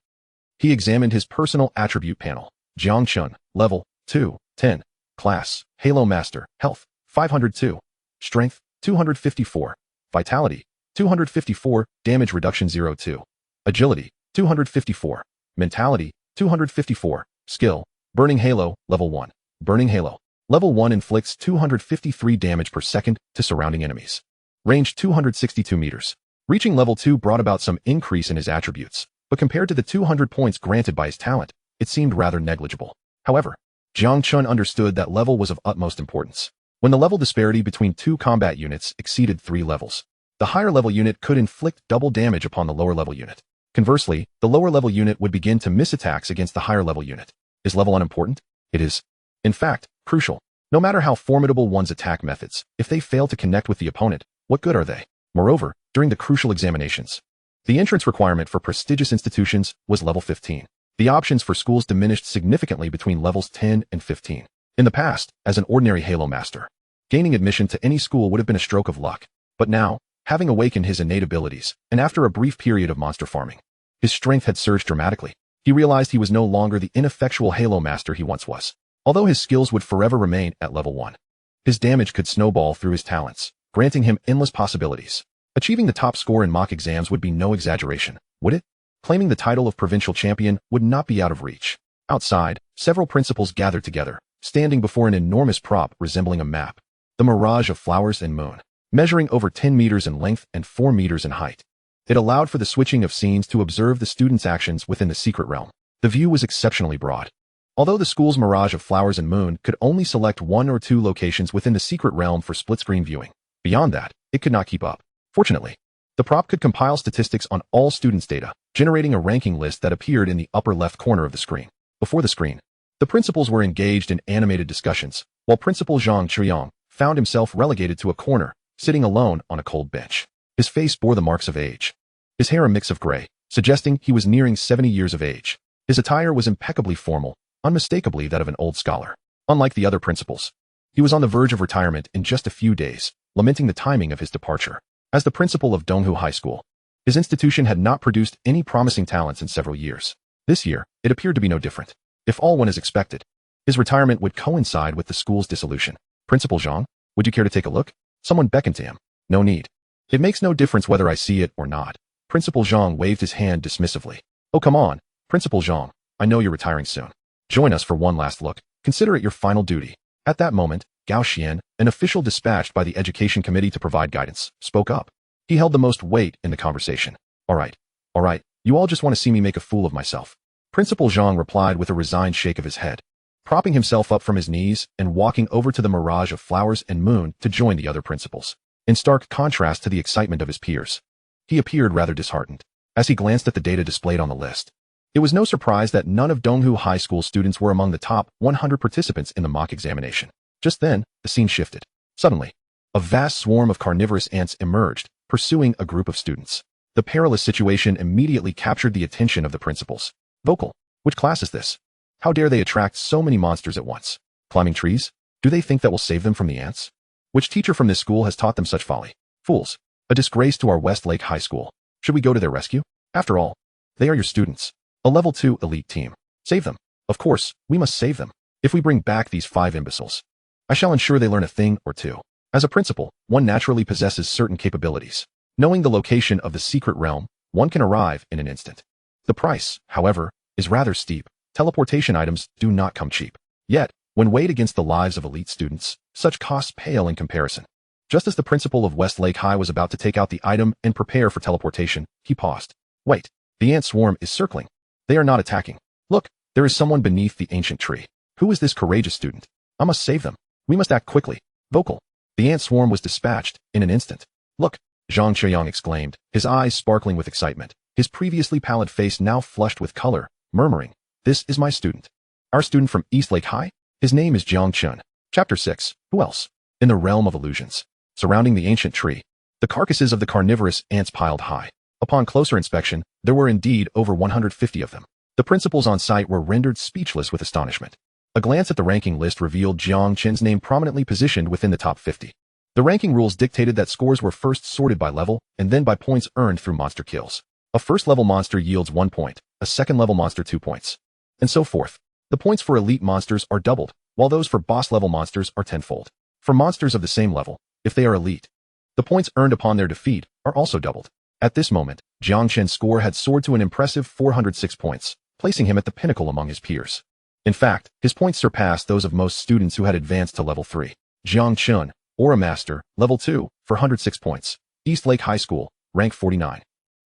He examined his personal attribute panel. Jiang Chen, level 2, 10. Class, Halo Master, Health, 502. Strength, 254. Vitality, 254. Damage reduction 02. Agility, 254. Mentality, 254. Skill, Burning Halo, level 1. Burning Halo. Level 1 inflicts 253 damage per second to surrounding enemies. Range 262 meters. Reaching level 2 brought about some increase in his attributes, but compared to the 200 points granted by his talent, it seemed rather negligible. However, Jiang Chen understood that level was of utmost importance. When the level disparity between 2 combat units exceeded 3 levels, the higher level unit could inflict double damage upon the lower level unit. Conversely, the lower level unit would begin to miss attacks against the higher level unit. Is level unimportant? It is, in fact, crucial. No matter how formidable one's attack methods, if they fail to connect with the opponent, what good are they? Moreover, during the crucial examinations, the entrance requirement for prestigious institutions was level 15. The options for schools diminished significantly between levels 10 and 15. In the past, as an ordinary Halo Master, gaining admission to any school would have been a stroke of luck. But now, having awakened his innate abilities, and after a brief period of monster farming, his strength had surged dramatically. He realized he was no longer the ineffectual Halo Master he once was. Although his skills would forever remain at level 1, his damage could snowball through his talents, granting him endless possibilities. Achieving the top score in mock exams would be no exaggeration, would it? Claiming the title of provincial champion would not be out of reach. Outside, several principals gathered together, standing before an enormous prop resembling a map. The mirage of flowers and moon, measuring over 10 meters in length and 4 meters in height. It allowed for the switching of scenes to observe the students' actions within the secret realm. The view was exceptionally broad. Although the school's mirage of flowers and moon could only select 1 or 2 locations within the secret realm for split-screen viewing, beyond that, it could not keep up. Fortunately, the prop could compile statistics on all students' data, generating a ranking list that appeared in the upper left corner of the screen. Before the screen, the principals were engaged in animated discussions, while Principal Jiang Chen found himself relegated to a corner, sitting alone on a cold bench. His face bore the marks of age. His hair a mix of gray, suggesting he was nearing 70 years of age. His attire was impeccably formal, unmistakably that of an old scholar. Unlike the other principals, he was on the verge of retirement in just a few days, lamenting the timing of his departure. As the principal of Donghu High School, his institution had not produced any promising talents in several years. This year, it appeared to be no different. If all went as expected, His retirement would coincide with the school's dissolution. Principal Jiang, would you care to take a look? Someone beckoned to him. No need. It makes no difference whether I see it or not. Principal Jiang waved his hand dismissively. Oh, come on, Principal Jiang. I know you're retiring soon. Join us for one last look. Consider it your final duty. At that moment, Gao Xian, an official dispatched by the Education Committee to provide guidance, spoke up. He held the most weight in the conversation. All right, you all just want to see me make a fool of myself. Principal Jiang replied with a resigned shake of his head, propping himself up from his knees and walking over to the mirage of flowers and moon to join the other principals. In stark contrast to the excitement of his peers, he appeared rather disheartened as he glanced at the data displayed on the list. It was no surprise that none of Donghu High School students were among the top 100 participants in the mock examination. Just then, the scene shifted. Suddenly, a vast swarm of carnivorous ants emerged, pursuing a group of students. The perilous situation immediately captured the attention of the principals. Vocal, which class is this? How dare they attract so many monsters at once? Climbing trees? Do they think that will save them from the ants? Which teacher from this school has taught them such folly? Fools! A disgrace to our Westlake High School. Should we go to their rescue? After all, they are your students. A level 2 elite team. Save them. Of course, we must save them. If we bring back these 5 imbeciles, I shall ensure they learn a thing or two. As a principal, one naturally possesses certain capabilities. Knowing the location of the secret realm, one can arrive in an instant. The price, however, is rather steep. Teleportation items do not come cheap. Yet, when weighed against the lives of elite students, such costs pale in comparison. Just as the principal of Westlake High was about to take out the item and prepare for teleportation, he paused. Wait, the ant swarm is circling. They are not attacking. Look, there is someone beneath the ancient tree. Who is this courageous student? I must save them. We must act quickly. Vocal. The ant swarm was dispatched in an instant. Look, Jiang Chen exclaimed, his eyes sparkling with excitement, his previously pallid face now flushed with color, murmuring, This is my student. Our student from Eastlake High? His name is Jiang Chen. Chapter 6. Who else? In the realm of illusions. Surrounding the ancient tree, the carcasses of the carnivorous ants piled high. Upon closer inspection, there were indeed over 150 of them. The principals on site were rendered speechless with astonishment. A glance at the ranking list revealed Jiang Chen's name prominently positioned within the top 50. The ranking rules dictated that scores were first sorted by level and then by points earned through monster kills. A first-level monster yields 1 point, a second-level monster 2 points, and so forth. The points for elite monsters are doubled, while those for boss-level monsters are tenfold. For monsters of the same level, if they are elite, the points earned upon their defeat are also doubled. At this moment, Jiang Chen's score had soared to an impressive 406 points, placing him at the pinnacle among his peers. In fact, his points surpassed those of most students who had advanced to level 3. Jiang Chen, Aura Master, level 2, for 106 points. Eastlake High School, rank 49.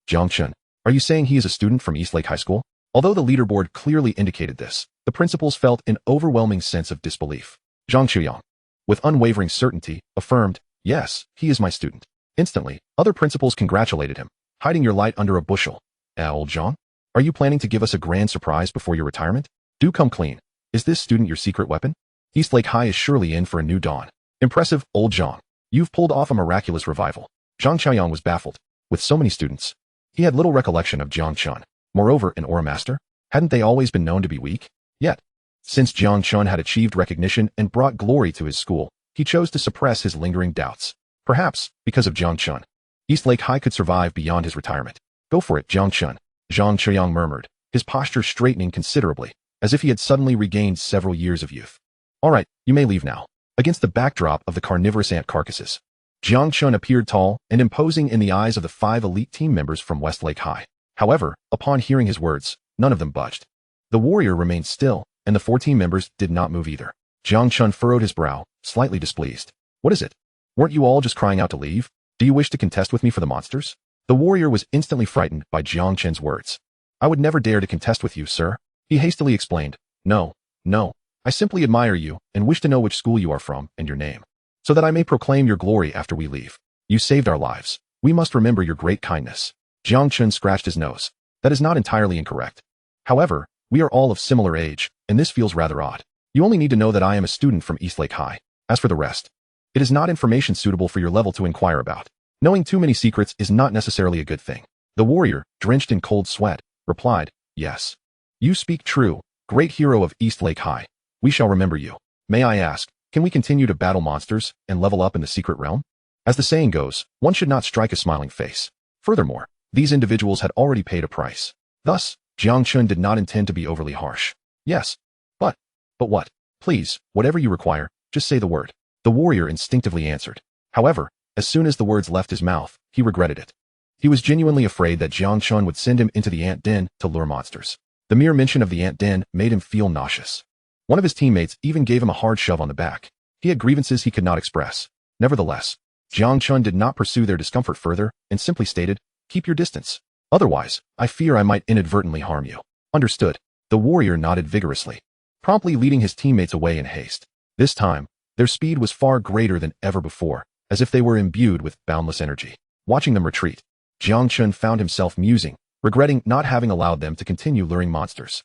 Jiang Chen, are you saying he is a student from Eastlake High School? Although the leaderboard clearly indicated this, the principals felt an overwhelming sense of disbelief. Jiang Chen, with unwavering certainty, affirmed, Yes, he is my student. Instantly, other principals congratulated him, hiding your light under a bushel. Old Jiang, are you planning to give us a grand surprise before your retirement? Do come clean. Is this student your secret weapon? Eastlake High is surely in for a new dawn. Impressive, old Jiang. You've pulled off a miraculous revival. Jiang Qiaoyang was baffled. With so many students, he had little recollection of Jiang Chen. Moreover, an Aura Master, hadn't they always been known to be weak? Yet, since Jiang Chen had achieved recognition and brought glory to his school, he chose to suppress his lingering doubts. Perhaps, because of Jiang Chen, Eastlake High could survive beyond his retirement. Go for it, Jiang Chen, Jiang Qiaoyang murmured, his posture straightening considerably, as if he had suddenly regained several years of youth. All right, you may leave now. Against the backdrop of the carnivorous ant carcasses, Jiang Chen appeared tall and imposing in the eyes of the 5 elite team members from Westlake High. However, upon hearing his words, none of them budged. The warrior remained still, and the 4 team members did not move either. Jiang Chen furrowed his brow, slightly displeased. What is it? Weren't you all just crying out to leave? Do you wish to contest with me for the monsters? The warrior was instantly frightened by Jiang Chen's words. I would never dare to contest with you, sir. He hastily explained. No. I simply admire you and wish to know which school you are from and your name, so that I may proclaim your glory after we leave. You saved our lives. We must remember your great kindness. Jiang Chen scratched his nose. That is not entirely incorrect. However, we are all of similar age, and this feels rather odd. You only need to know that I am a student from Eastlake High. As for the rest, it is not information suitable for your level to inquire about. Knowing too many secrets is not necessarily a good thing. The warrior, drenched in cold sweat, replied, Yes. You speak true, great hero of Eastlake High. We shall remember you. May I ask, can we continue to battle monsters and level up in the secret realm? As the saying goes, one should not strike a smiling face. Furthermore, these individuals had already paid a price. Thus, Jiang Chen did not intend to be overly harsh. Yes. But what? Please, whatever you require, just say the word. The warrior instinctively answered. However, as soon as the words left his mouth, he regretted it. He was genuinely afraid that Jiang Chen would send him into the ant den to lure monsters. The mere mention of the ant den made him feel nauseous. One of his teammates even gave him a hard shove on the back. He had grievances he could not express. Nevertheless, Jiang Chen did not pursue their discomfort further and simply stated, "Keep your distance. Otherwise, I fear I might inadvertently harm you." Understood. The warrior nodded vigorously, promptly leading his teammates away in haste. This time, their speed was far greater than ever before, as if they were imbued with boundless energy. Watching them retreat, Jiang Chen found himself musing, regretting not having allowed them to continue luring monsters.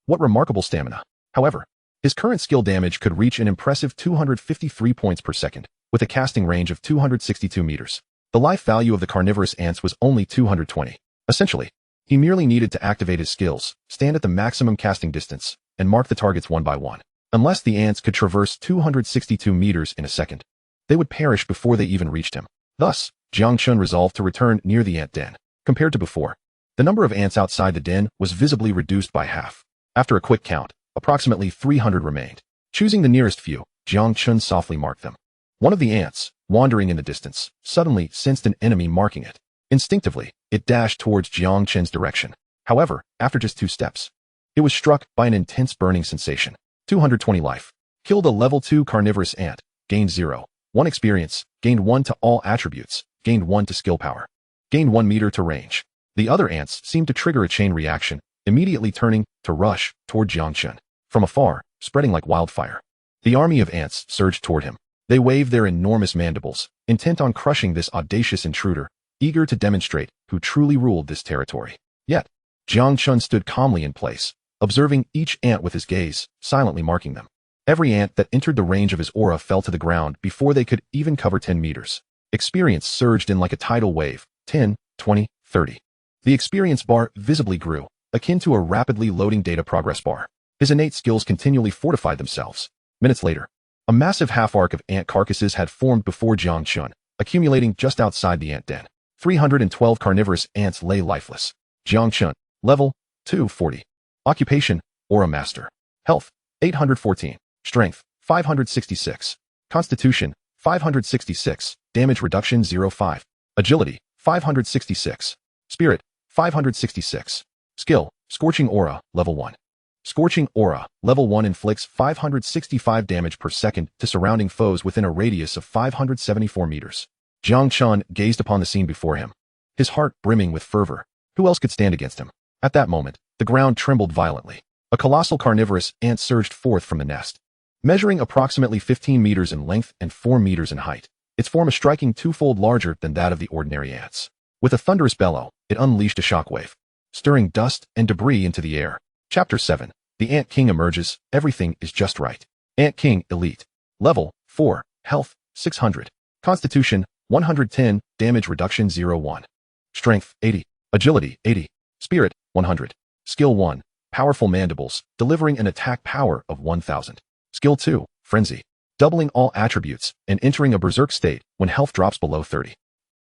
What remarkable stamina. However, his current skill damage could reach an impressive 253 points per second, with a casting range of 262 meters. The life value of the carnivorous ants was only 220. Essentially, he merely needed to activate his skills, stand at the maximum casting distance, and mark the targets one by one. Unless the ants could traverse 262 meters in a second, they would perish before they even reached him. Thus, Jiang Chen resolved to return near the ant den. Compared to before, the number of ants outside the den was visibly reduced by half. After a quick count, approximately 300 remained. Choosing the nearest few, Jiang Chen softly marked them. One of the ants, wandering in the distance, suddenly sensed an enemy marking it. Instinctively, it dashed towards Jiang Chen's direction. However, after just 2 steps, it was struck by an intense burning sensation. 220 life. Killed a level 2 carnivorous ant. Gained 0. 1 experience. Gained 1 to all attributes. Gained 1 to skill power. Gained 1 meter to range. The other ants seemed to trigger a chain reaction, immediately turning to rush toward Jiang Chen. From afar, spreading like wildfire, the army of ants surged toward him. They waved their enormous mandibles, intent on crushing this audacious intruder, eager to demonstrate who truly ruled this territory. Yet, Jiang Chen stood calmly in place, observing each ant with his gaze, silently marking them. Every ant that entered the range of his aura fell to the ground before they could even cover 10 meters. Experience surged in like a tidal wave. 10, 20, 30. The experience bar visibly grew, akin to a rapidly loading data progress bar. His innate skills continually fortified themselves. Minutes later, a massive half-arc of ant carcasses had formed before Jiang Chen, accumulating just outside the ant den. 312 carnivorous ants lay lifeless. Jiang Chen, level 240. Occupation, Aura Master. Health, 814. Strength, 566. Constitution, 566. Damage reduction 0.5. Agility, 566. Spirit, 566. Skill, Scorching Aura, level 1. Scorching Aura, level 1 inflicts 565 damage per second to surrounding foes within a radius of 574 meters. Jiang Chen gazed upon the scene before him, his heart brimming with fervor. Who else could stand against him? At that moment, the ground trembled violently. A colossal carnivorous ant surged forth from the nest. Measuring approximately 15 meters in length and 4 meters in height, its form a striking 2-fold larger than that of the ordinary ants. With a thunderous bellow, it unleashed a shockwave, stirring dust and debris into the air. Chapter 7. The Ant King emerges. Everything is just right. Ant King Elite. Level 4. Health 600. Constitution 110. Damage reduction 0.1. Strength 80. Agility 80. Spirit 100. Skill 1. Powerful Mandibles, delivering an attack power of 1000. Skill 2. Frenzy, doubling all attributes and entering a berserk state when health drops below 30.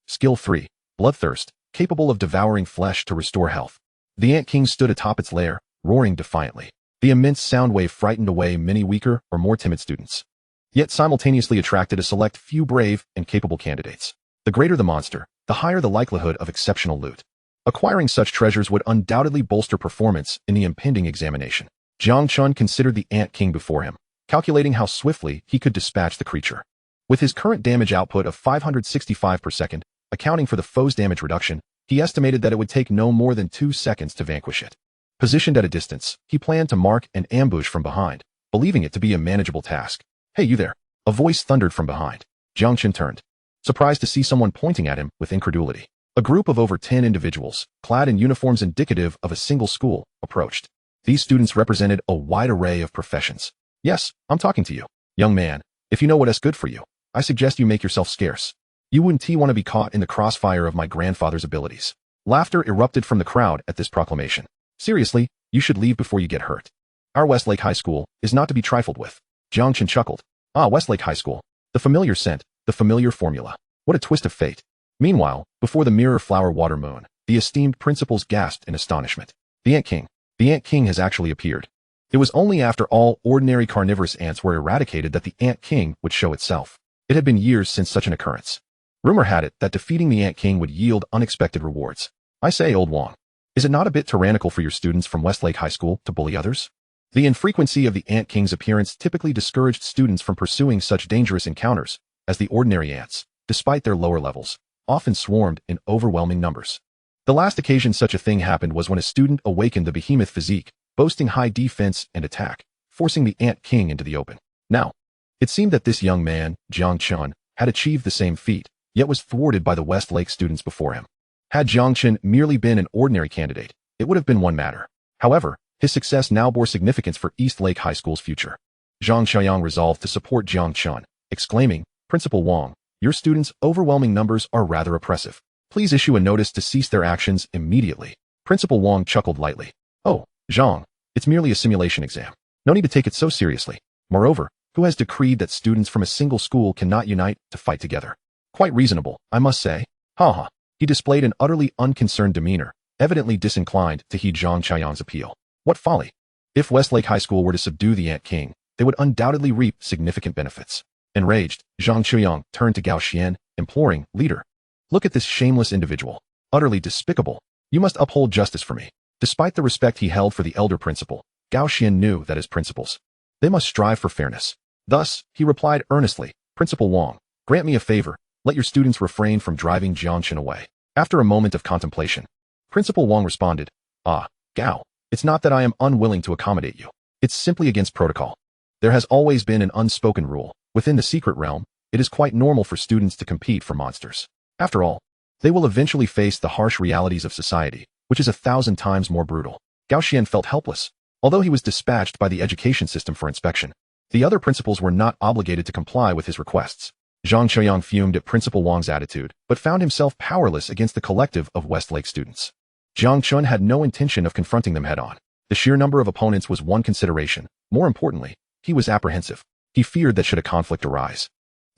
Skill 3. Bloodthirst, capable of devouring flesh to restore health. The Ant King stood atop its lair, roaring defiantly. The immense sound wave frightened away many weaker or more timid students, yet simultaneously attracted a select few brave and capable candidates. The greater the monster, the higher the likelihood of exceptional loot. Acquiring such treasures would undoubtedly bolster performance in the impending examination. Jiang Chen considered the Ant King before him, calculating how swiftly he could dispatch the creature. With his current damage output of 565 per second, accounting for the foe's damage reduction, he estimated that it would take no more than 2 seconds to vanquish it. Positioned at a distance, he planned to mark and ambush from behind, believing it to be a manageable task. "Hey, you there!" A voice thundered from behind. Jiang Chen turned, surprised to see someone pointing at him with incredulity. A group of over 10 individuals, clad in uniforms indicative of a single school, approached. These students represented a wide array of professions. "Yes, I'm talking to you. Young man, if you know what is good for you, I suggest you make yourself scarce. You wouldn't want to be caught in the crossfire of my grandfather's abilities." Laughter erupted from the crowd at this proclamation. "Seriously, you should leave before you get hurt. Our Westlake High School is not to be trifled with." Jiang Chen chuckled. "Ah, Westlake High School. The familiar scent, the familiar formula. What a twist of fate." Meanwhile, before the mirror flower water moon, the esteemed principals gasped in astonishment. The Ant King has actually appeared. It was only after all ordinary carnivorous ants were eradicated that the Ant King would show itself. It had been years since such an occurrence. Rumor had it that defeating the Ant King would yield unexpected rewards. I say, old Wong, is it not a bit tyrannical for your students from Westlake High School to bully others? The infrequency of the Ant King's appearance typically discouraged students from pursuing such dangerous encounters, as the ordinary ants, despite their lower levels, often swarmed in overwhelming numbers. The last occasion such a thing happened was when a student awakened the behemoth physique, boasting high defense and attack, forcing the Ant King into the open. Now, it seemed that this young man, Jiang Chen, had achieved the same feat, yet was thwarted by the Westlake students before him. Had Jiang Chen merely been an ordinary candidate, it would have been one matter. However, his success now bore significance for Eastlake High School's future. Zhang Xiaoyang resolved to support Jiang Chen, exclaiming, "Principal Wang, your students' overwhelming numbers are rather oppressive. Please issue a notice to cease their actions immediately." Principal Wang chuckled lightly. "Oh, Zhang, it's merely a simulation exam. No need to take it so seriously. Moreover, who has decreed that students from a single school cannot unite to fight together? Quite reasonable, I must say." Ha. He displayed an utterly unconcerned demeanor, evidently disinclined to heed Zhang Xiaoyang's appeal. What folly! If Westlake High School were to subdue the Ant King, they would undoubtedly reap significant benefits. Enraged, Zhang Xiaoyang turned to Gao Xian, imploring, "Leader, look at this shameless individual. Utterly despicable. You must uphold justice for me." Despite the respect he held for the elder principal, Gao Xian knew that as principals, they must strive for fairness. Thus, he replied earnestly, "Principal Wang, grant me a favor. Let your students refrain from driving Jiang Chen away." After a moment of contemplation, Principal Wang responded, "Gao, it's not that I am unwilling to accommodate you. It's simply against protocol. There has always been an unspoken rule. Within the secret realm, it is quite normal for students to compete for monsters. After all, they will eventually face the harsh realities of society, which is 1,000 times more brutal." Gao Xian felt helpless. Although he was dispatched by the education system for inspection, the other principals were not obligated to comply with his requests. Zhang Xiaoyang fumed at Principal Wang's attitude, but found himself powerless against the collective of Westlake students. Jiang Chen had no intention of confronting them head-on. The sheer number of opponents was one consideration. More importantly, he was apprehensive. He feared that should a conflict arise,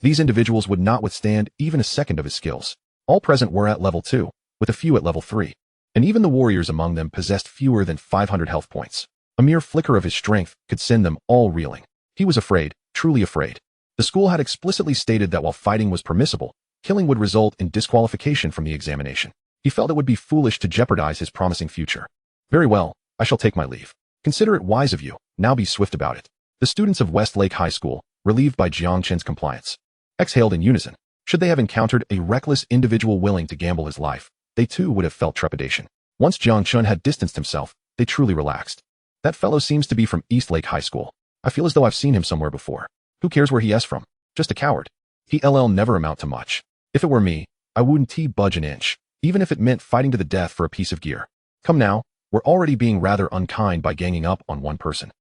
these individuals would not withstand even a second of his skills. All present were at level 2, with a few at level 3. And even the warriors among them possessed fewer than 500 health points. A mere flicker of his strength could send them all reeling. He was afraid, truly afraid. The school had explicitly stated that while fighting was permissible, killing would result in disqualification from the examination. He felt it would be foolish to jeopardize his promising future. "Very well, I shall take my leave. Consider it wise of you, now be swift about it." The students of Westlake High School, relieved by Jiang Chen's compliance, exhaled in unison. Should they have encountered a reckless individual willing to gamble his life, they too would have felt trepidation. Once Jiang Chen had distanced himself, they truly relaxed. "That fellow seems to be from Eastlake High School. I feel as though I've seen him somewhere before. Who cares where he is from? Just a coward. He'll never amount to much. If it were me, I wouldn't budge an inch, even if it meant fighting to the death for a piece of gear. Come now, we're already being rather unkind by ganging up on one person.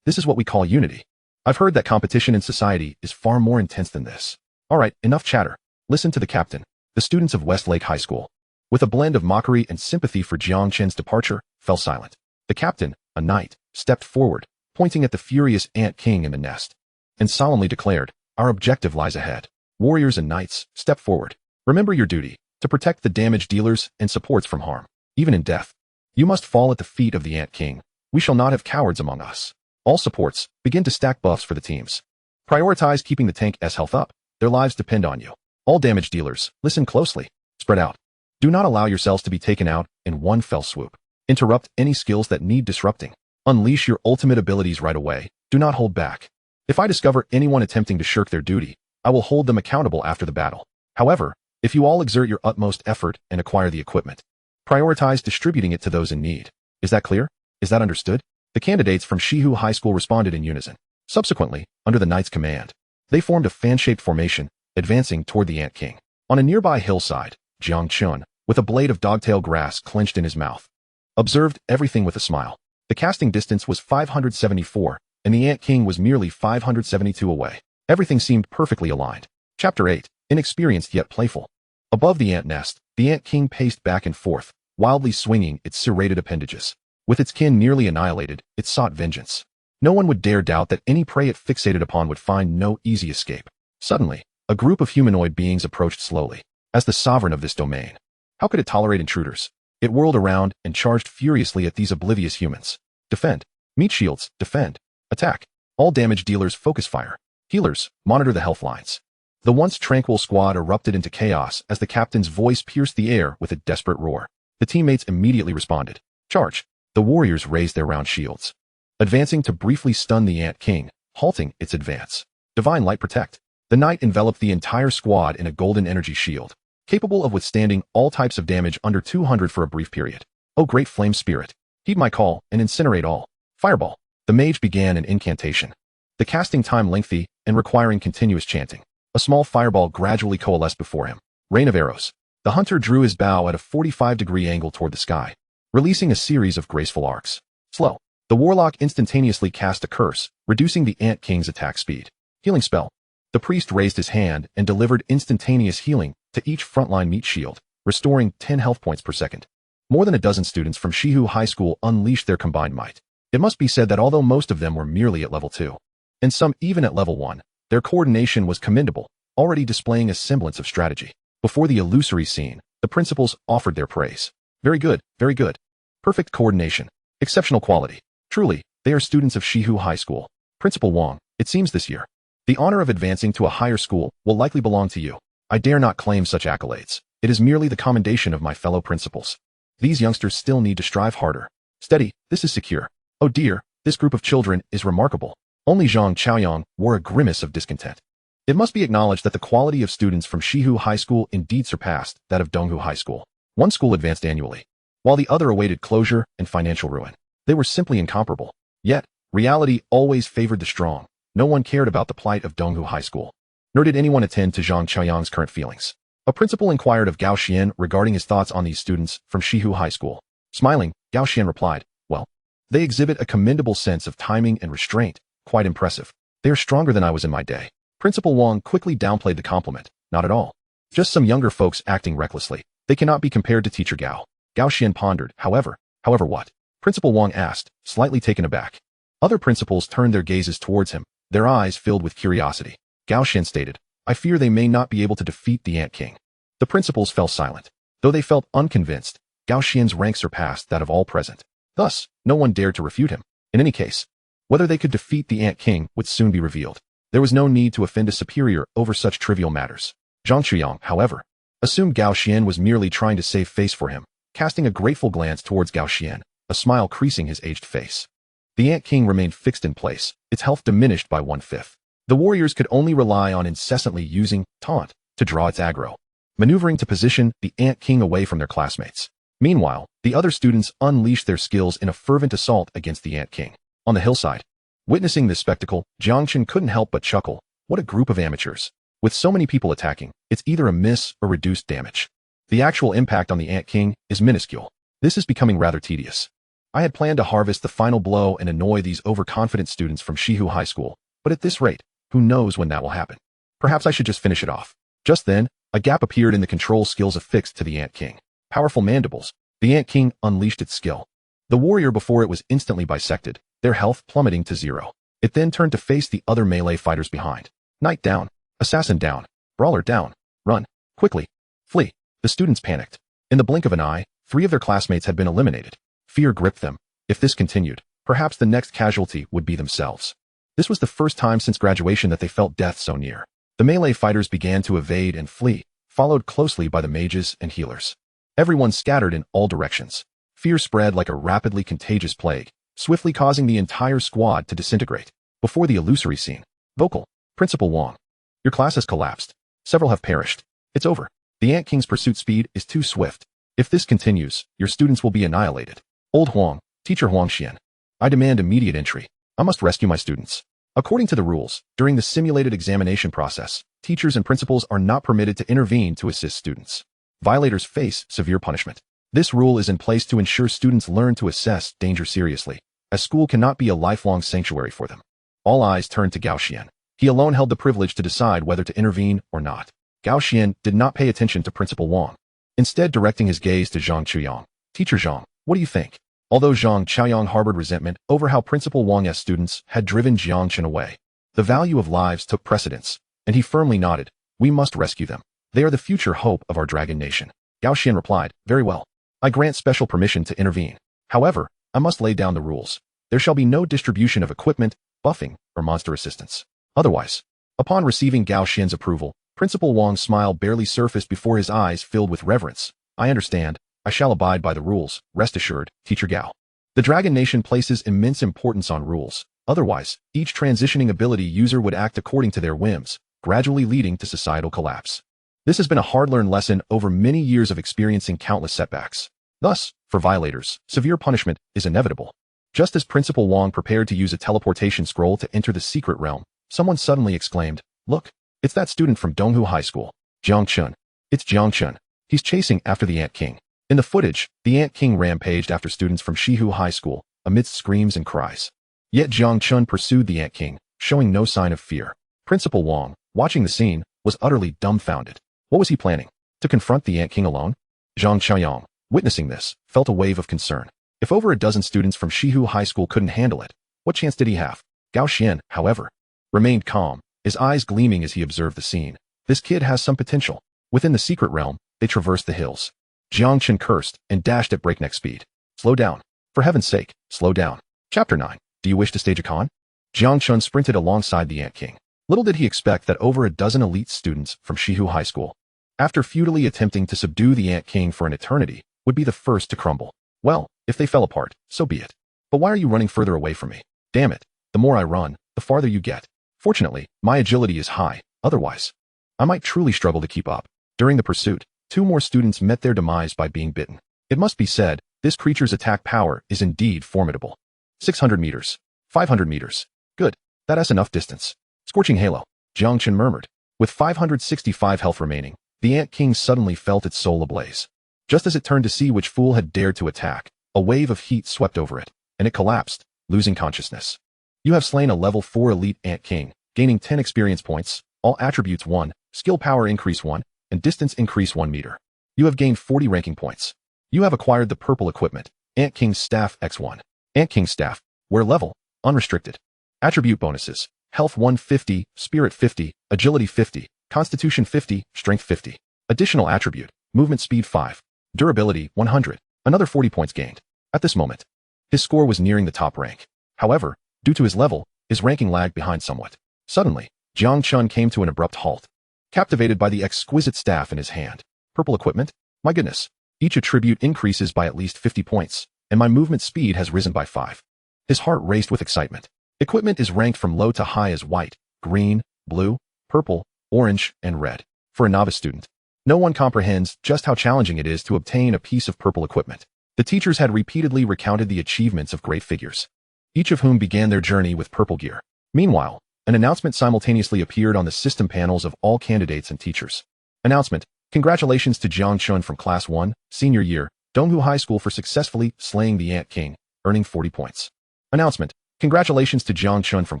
This is what we call unity. I've heard that competition in society is far more intense than this. All right, enough chatter. Listen to the captain." The students of Westlake High School, with a blend of mockery and sympathy for Jiang Chen's departure, fell silent. The captain, a knight, stepped forward, pointing at the furious Ant King in the nest, and solemnly declared, "Our objective lies ahead. Warriors and knights, step forward. Remember your duty, to protect the damage dealers and supports from harm, even in death. You must fall at the feet of the Ant King. We shall not have cowards among us. All supports, begin to stack buffs for the teams. Prioritize keeping the tank's health up. Their lives depend on you. All damage dealers, listen closely. Spread out. Do not allow yourselves to be taken out in one fell swoop. Interrupt any skills that need disrupting. Unleash your ultimate abilities right away. Do not hold back. If I discover anyone attempting to shirk their duty, I will hold them accountable after the battle. However, if you all exert your utmost effort and acquire the equipment, prioritize distributing it to those in need. Is that clear? Is that understood?" The candidates from Shihu High School responded in unison. Subsequently, under the knight's command, they formed a fan-shaped formation, advancing toward the Ant King. On a nearby hillside, Jiang Chen, with a blade of dogtail grass clenched in his mouth, observed everything with a smile. The casting distance was 574, and the Ant King was merely 572 away. Everything seemed perfectly aligned. Chapter 8, Inexperienced yet playful. Above the ant nest, the Ant King paced back and forth, wildly swinging its serrated appendages. With its kin nearly annihilated, it sought vengeance. No one would dare doubt that any prey it fixated upon would find no easy escape. Suddenly, a group of humanoid beings approached slowly. As the sovereign of this domain, how could it tolerate intruders? It whirled around and charged furiously at these oblivious humans. "Defend! Meat shields, defend. Attack. All damage dealers focus fire. Healers, monitor the health lines. The once tranquil squad erupted into chaos as the captain's voice pierced the air with a desperate roar. The teammates immediately responded. Charge. The warriors raised their round shields, advancing to briefly stun the Ant King, halting its advance. Divine Light Protect. The knight enveloped the entire squad in a golden energy shield, capable of withstanding all types of damage under 200 for a brief period. O great flame spirit, heed my call and incinerate all. Fireball. The mage began an incantation, the casting time lengthy and requiring continuous chanting. A small fireball gradually coalesced before him. Rain of arrows. The hunter drew his bow at a 45-degree angle toward the sky, releasing a series of graceful arcs. Slow. The warlock instantaneously cast a curse, reducing the Ant King's attack speed. Healing spell. The priest raised his hand and delivered instantaneous healing to each frontline meat shield, restoring 10 health points per second. More than a dozen students from Shihu High School unleashed their combined might. It must be said that although most of them were merely at level 2, and some even at level 1, their coordination was commendable, already displaying a semblance of strategy. Before the illusory scene, the principals offered their praise. Very good, very good. Perfect coordination. Exceptional quality. Truly, they are students of Shihu High School. Principal Wang, it seems this year, the honor of advancing to a higher school will likely belong to you. I dare not claim such accolades. It is merely the commendation of my fellow principals. These youngsters still need to strive harder. Steady, this is secure. Oh dear, this group of children is remarkable. Only Zhang Chaoyang wore a grimace of discontent. It must be acknowledged that the quality of students from Shihu High School indeed surpassed that of Donghu High School. One school advanced annually, while the other awaited closure and financial ruin. They were simply incomparable. Yet, reality always favored the strong. No one cared about the plight of Donghu High School, nor did anyone attend to Zhang Chaoyang's current feelings. A principal inquired of Gao Xian regarding his thoughts on these students from Shihu High School. Smiling, Gao Xian replied, well, they exhibit a commendable sense of timing and restraint, quite impressive. They are stronger than I was in my day. Principal Wang quickly downplayed the compliment. Not at all. Just some younger folks acting recklessly. They cannot be compared to Teacher Gao. Gao Xian pondered, however what? Principal Wang asked, slightly taken aback. Other principals turned their gazes towards him, their eyes filled with curiosity. Gao Xian stated, I fear they may not be able to defeat the Ant King. The principals fell silent. Though they felt unconvinced, Gao Xian's rank surpassed that of all present. Thus, no one dared to refute him. In any case, whether they could defeat the Ant King would soon be revealed. There was no need to offend a superior over such trivial matters. Zhang Chuyang, however, assumed Gao Xian was merely trying to save face for him, casting a grateful glance towards Gao Xian, a smile creasing his aged face. The Ant King remained fixed in place, its health diminished by 1/5. The warriors could only rely on incessantly using taunt to draw its aggro, maneuvering to position the Ant King away from their classmates. Meanwhile, the other students unleashed their skills in a fervent assault against the Ant King. On the hillside, witnessing this spectacle, Jiang Chen couldn't help but chuckle. What a group of amateurs. With so many people attacking, it's either a miss or reduced damage. The actual impact on the Ant King is minuscule. This is becoming rather tedious. I had planned to harvest the final blow and annoy these overconfident students from Shihu High School, but at this rate, who knows when that will happen? Perhaps I should just finish it off. Just then, a gap appeared in the control skills affixed to the Ant King. Powerful mandibles. The Ant King unleashed its skill. The warrior before it was instantly bisected, their health plummeting to 0. It then turned to face the other melee fighters behind. Knight down. Assassin down. Brawler down. Run. Quickly. Flee. The students panicked. In the blink of an eye, 3 of their classmates had been eliminated. Fear gripped them. If this continued, perhaps the next casualty would be themselves. This was the first time since graduation that they felt death so near. The melee fighters began to evade and flee, followed closely by the mages and healers. Everyone scattered in all directions. Fear spread like a rapidly contagious plague, swiftly causing the entire squad to disintegrate. Before the illusory scene, vocal, Principal Wang. Your class has collapsed. Several have perished. It's over. The Ant King's pursuit speed is too swift. If this continues, your students will be annihilated. Old Huang, Teacher Huang Xian. I demand immediate entry. I must rescue my students. According to the rules, during the simulated examination process, teachers and principals are not permitted to intervene to assist students. Violators face severe punishment. This rule is in place to ensure students learn to assess danger seriously, as school cannot be a lifelong sanctuary for them. All eyes turned to Gao Xian. He alone held the privilege to decide whether to intervene or not. Gao Xian did not pay attention to Principal Wang, instead directing his gaze to Zhang Chuyang. Teacher Zhang, what do you think? Although Zhang Chaoyang harbored resentment over how Principal Wang's students had driven Jiang Chen away, the value of lives took precedence, and he firmly nodded. We must rescue them. They are the future hope of our dragon nation. Gao Xian replied, very well. I grant special permission to intervene. However, I must lay down the rules. There shall be no distribution of equipment, buffing, or monster assistance. Otherwise, upon receiving Gao Xian's approval, Principal Wang's smile barely surfaced before his eyes filled with reverence. I understand. I shall abide by the rules, rest assured, Teacher Gao. The Dragon Nation places immense importance on rules. Otherwise, each transitioning ability user would act according to their whims, gradually leading to societal collapse. This has been a hard-learned lesson over many years of experiencing countless setbacks. Thus, for violators, severe punishment is inevitable. Just as Principal Wang prepared to use a teleportation scroll to enter the secret realm, someone suddenly exclaimed, "Look, it's that student from Donghu High School, Jiang Chen. It's Jiang Chen. He's chasing after the Ant King." In the footage, the Ant King rampaged after students from Shihu High School, amidst screams and cries. Yet Jiang Chen pursued the Ant King, showing no sign of fear. Principal Wang, watching the scene, was utterly dumbfounded. What was he planning? To confront the Ant King alone? Zhang Qiaoyang, witnessing this, felt a wave of concern. If over a dozen students from Shihu High School couldn't handle it, what chance did he have? Gao Xian, however, remained calm, his eyes gleaming as he observed the scene. This kid has some potential. Within the secret realm, they traversed the hills. Jiang Chen cursed and dashed at breakneck speed. Slow down. For heaven's sake, slow down. Chapter 9. Do you wish to stage a con? Jiang Chen sprinted alongside the Ant King. Little did he expect that over a dozen elite students from Shihu High School, after futilely attempting to subdue the Ant King for an eternity, would be the first to crumble. Well, if they fell apart, so be it. But why are you running further away from me? Damn it. The more I run, the farther you get. Fortunately, my agility is high. Otherwise, I might truly struggle to keep up. During the pursuit, 2 more students met their demise by being bitten. It must be said, this creature's attack power is indeed formidable. 600 meters. 500 meters. Good. That's enough distance. Scorching halo, Jiang Chen murmured. With 565 health remaining, the Ant King suddenly felt its soul ablaze. Just as it turned to see which fool had dared to attack, a wave of heat swept over it, and it collapsed, losing consciousness. You have slain a level 4 elite Ant King, gaining 10 experience points, all attributes 1, skill power increase 1, and distance increase 1 meter. You have gained 40 ranking points. You have acquired the purple equipment, Ant King's Staff X1. Ant King's Staff, wear level, unrestricted. Attribute bonuses, health 150, spirit 50, agility 50, constitution 50, strength 50. Additional attribute, movement speed 5, durability 100, another 40 points gained. At this moment, his score was nearing the top rank. However, due to his level, his ranking lagged behind somewhat. Suddenly, Jiang Chen came to an abrupt halt, captivated by the exquisite staff in his hand. Purple equipment? My goodness. Each attribute increases by at least 50 points, and my movement speed has risen by 5. His heart raced with excitement. Equipment is ranked from low to high as white, green, blue, purple, orange, and red. For a novice student, no one comprehends just how challenging it is to obtain a piece of purple equipment. The teachers had repeatedly recounted the achievements of great figures, each of whom began their journey with purple gear. Meanwhile, an announcement simultaneously appeared on the system panels of all candidates and teachers. Announcement: congratulations to Jiang Chen from Class 1, Senior Year, Donghu High School for successfully slaying the Ant King, earning 40 points. Announcement: congratulations to Jiang Chen from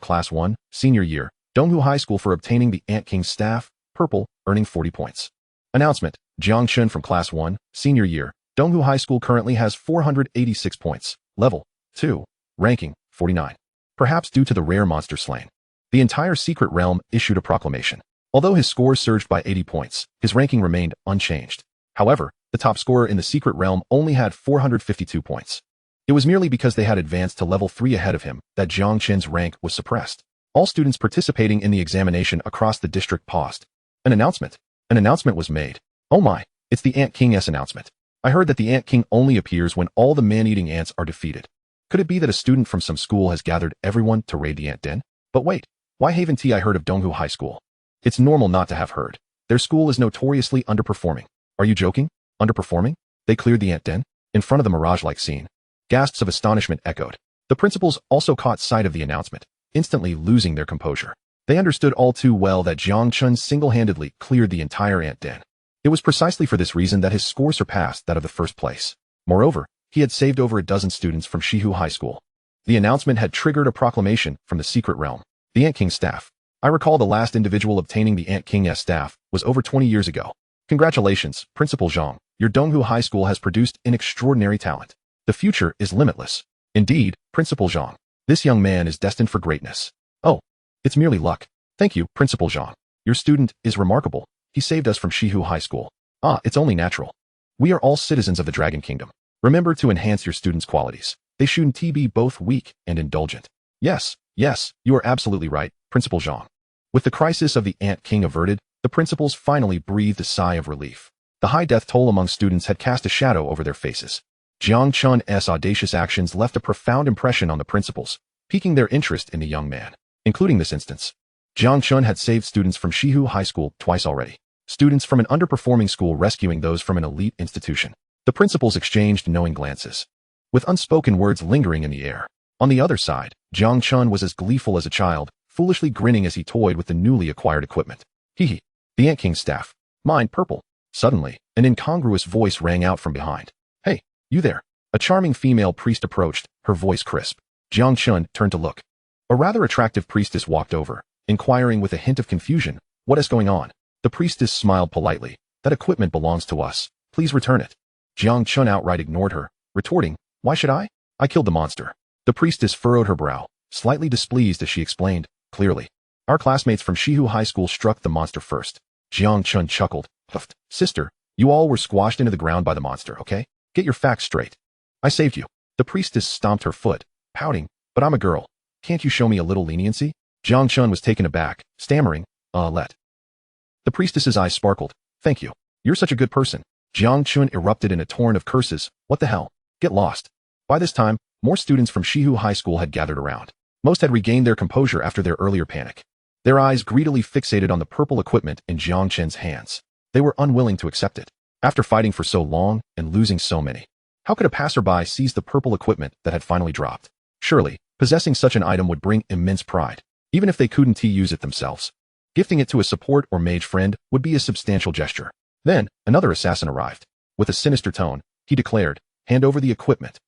Class 1, Senior Year, Donghu High School for obtaining the Ant King's Staff, Purple, earning 40 points. Announcement: Jiang Chen from Class 1, Senior Year, Donghu High School currently has 486 points, level 2, ranking 49. Perhaps due to the rare monster slain, the entire secret realm issued a proclamation. Although his score surged by 80 points, his ranking remained unchanged. However, the top scorer in the secret realm only had 452 points. It was merely because they had advanced to level 3 ahead of him that Jiang Chen's rank was suppressed. All students participating in the examination across the district paused. An announcement was made. Oh my, it's the Ant King's announcement. I heard that the Ant King only appears when all the man-eating ants are defeated. Could it be that a student from some school has gathered everyone to raid the ant den? But wait, why haven't I heard of Donghu High School? It's normal not to have heard. Their school is notoriously underperforming. Are you joking? Underperforming? They cleared the ant den? In front of the mirage-like scene. Gasps of astonishment echoed. The principals also caught sight of the announcement, instantly losing their composure. They understood all too well that Jiang Chen single-handedly cleared the entire ant den. It was precisely for this reason that his score surpassed that of the first place. Moreover, he had saved over a dozen students from Shihu High School. The announcement had triggered a proclamation from the secret realm. The Ant King's staff. I recall the last individual obtaining the Ant King's staff was over 20 years ago. Congratulations, Principal Zhang. Your Donghu High School has produced an extraordinary talent. The future is limitless. Indeed, Principal Zhang. This young man is destined for greatness. Oh, it's merely luck. Thank you, Principal Zhang. Your student is remarkable. He saved us from Shihu High School. It's only natural. We are all citizens of the Dragon Kingdom. Remember to enhance your students' qualities. They shouldn't be both weak and indulgent. Yes, you are absolutely right, Principal Jiang. With the crisis of the Ant King averted, the principals finally breathed a sigh of relief. The high death toll among students had cast a shadow over their faces. Jiang Chen's audacious actions left a profound impression on the principals, piquing their interest in the young man. Including this instance, Jiang Chen had saved students from Shihu High School twice already. Students from an underperforming school rescuing those from an elite institution. The principals exchanged knowing glances, with unspoken words lingering in the air. On the other side, Jiang Chen was as gleeful as a child, foolishly grinning as he toyed with the newly acquired equipment. Hee. The Ant King's staff. Mine purple. Suddenly, an incongruous voice rang out from behind. Hey, you there. A charming female priest approached, her voice crisp. Jiang Chen turned to look. A rather attractive priestess walked over, inquiring with a hint of confusion, what is going on? The priestess smiled politely. That equipment belongs to us. Please return it. Jiang Chen outright ignored her, retorting, why should I? I killed the monster. The priestess furrowed her brow, slightly displeased as she explained, clearly. Our classmates from Shihu High School struck the monster first. Jiang Chen chuckled, huffed. Sister, you all were squashed into the ground by the monster, okay? Get your facts straight. I saved you. The priestess stomped her foot, pouting, but I'm a girl. Can't you show me a little leniency? Jiang Chen was taken aback, stammering, let. The priestess's eyes sparkled. Thank you. You're such a good person. Jiang Chen erupted in a torrent of curses. What the hell? Get lost. By this time, more students from Shihu High School had gathered around. Most had regained their composure after their earlier panic. Their eyes greedily fixated on the purple equipment in Jiang Chen's hands. They were unwilling to accept it. After fighting for so long and losing so many, how could a passerby seize the purple equipment that had finally dropped? Surely, possessing such an item would bring immense pride, even if they couldn't use it themselves. Gifting it to a support or mage friend would be a substantial gesture. Then, another assassin arrived. With a sinister tone, he declared, hand over the equipment.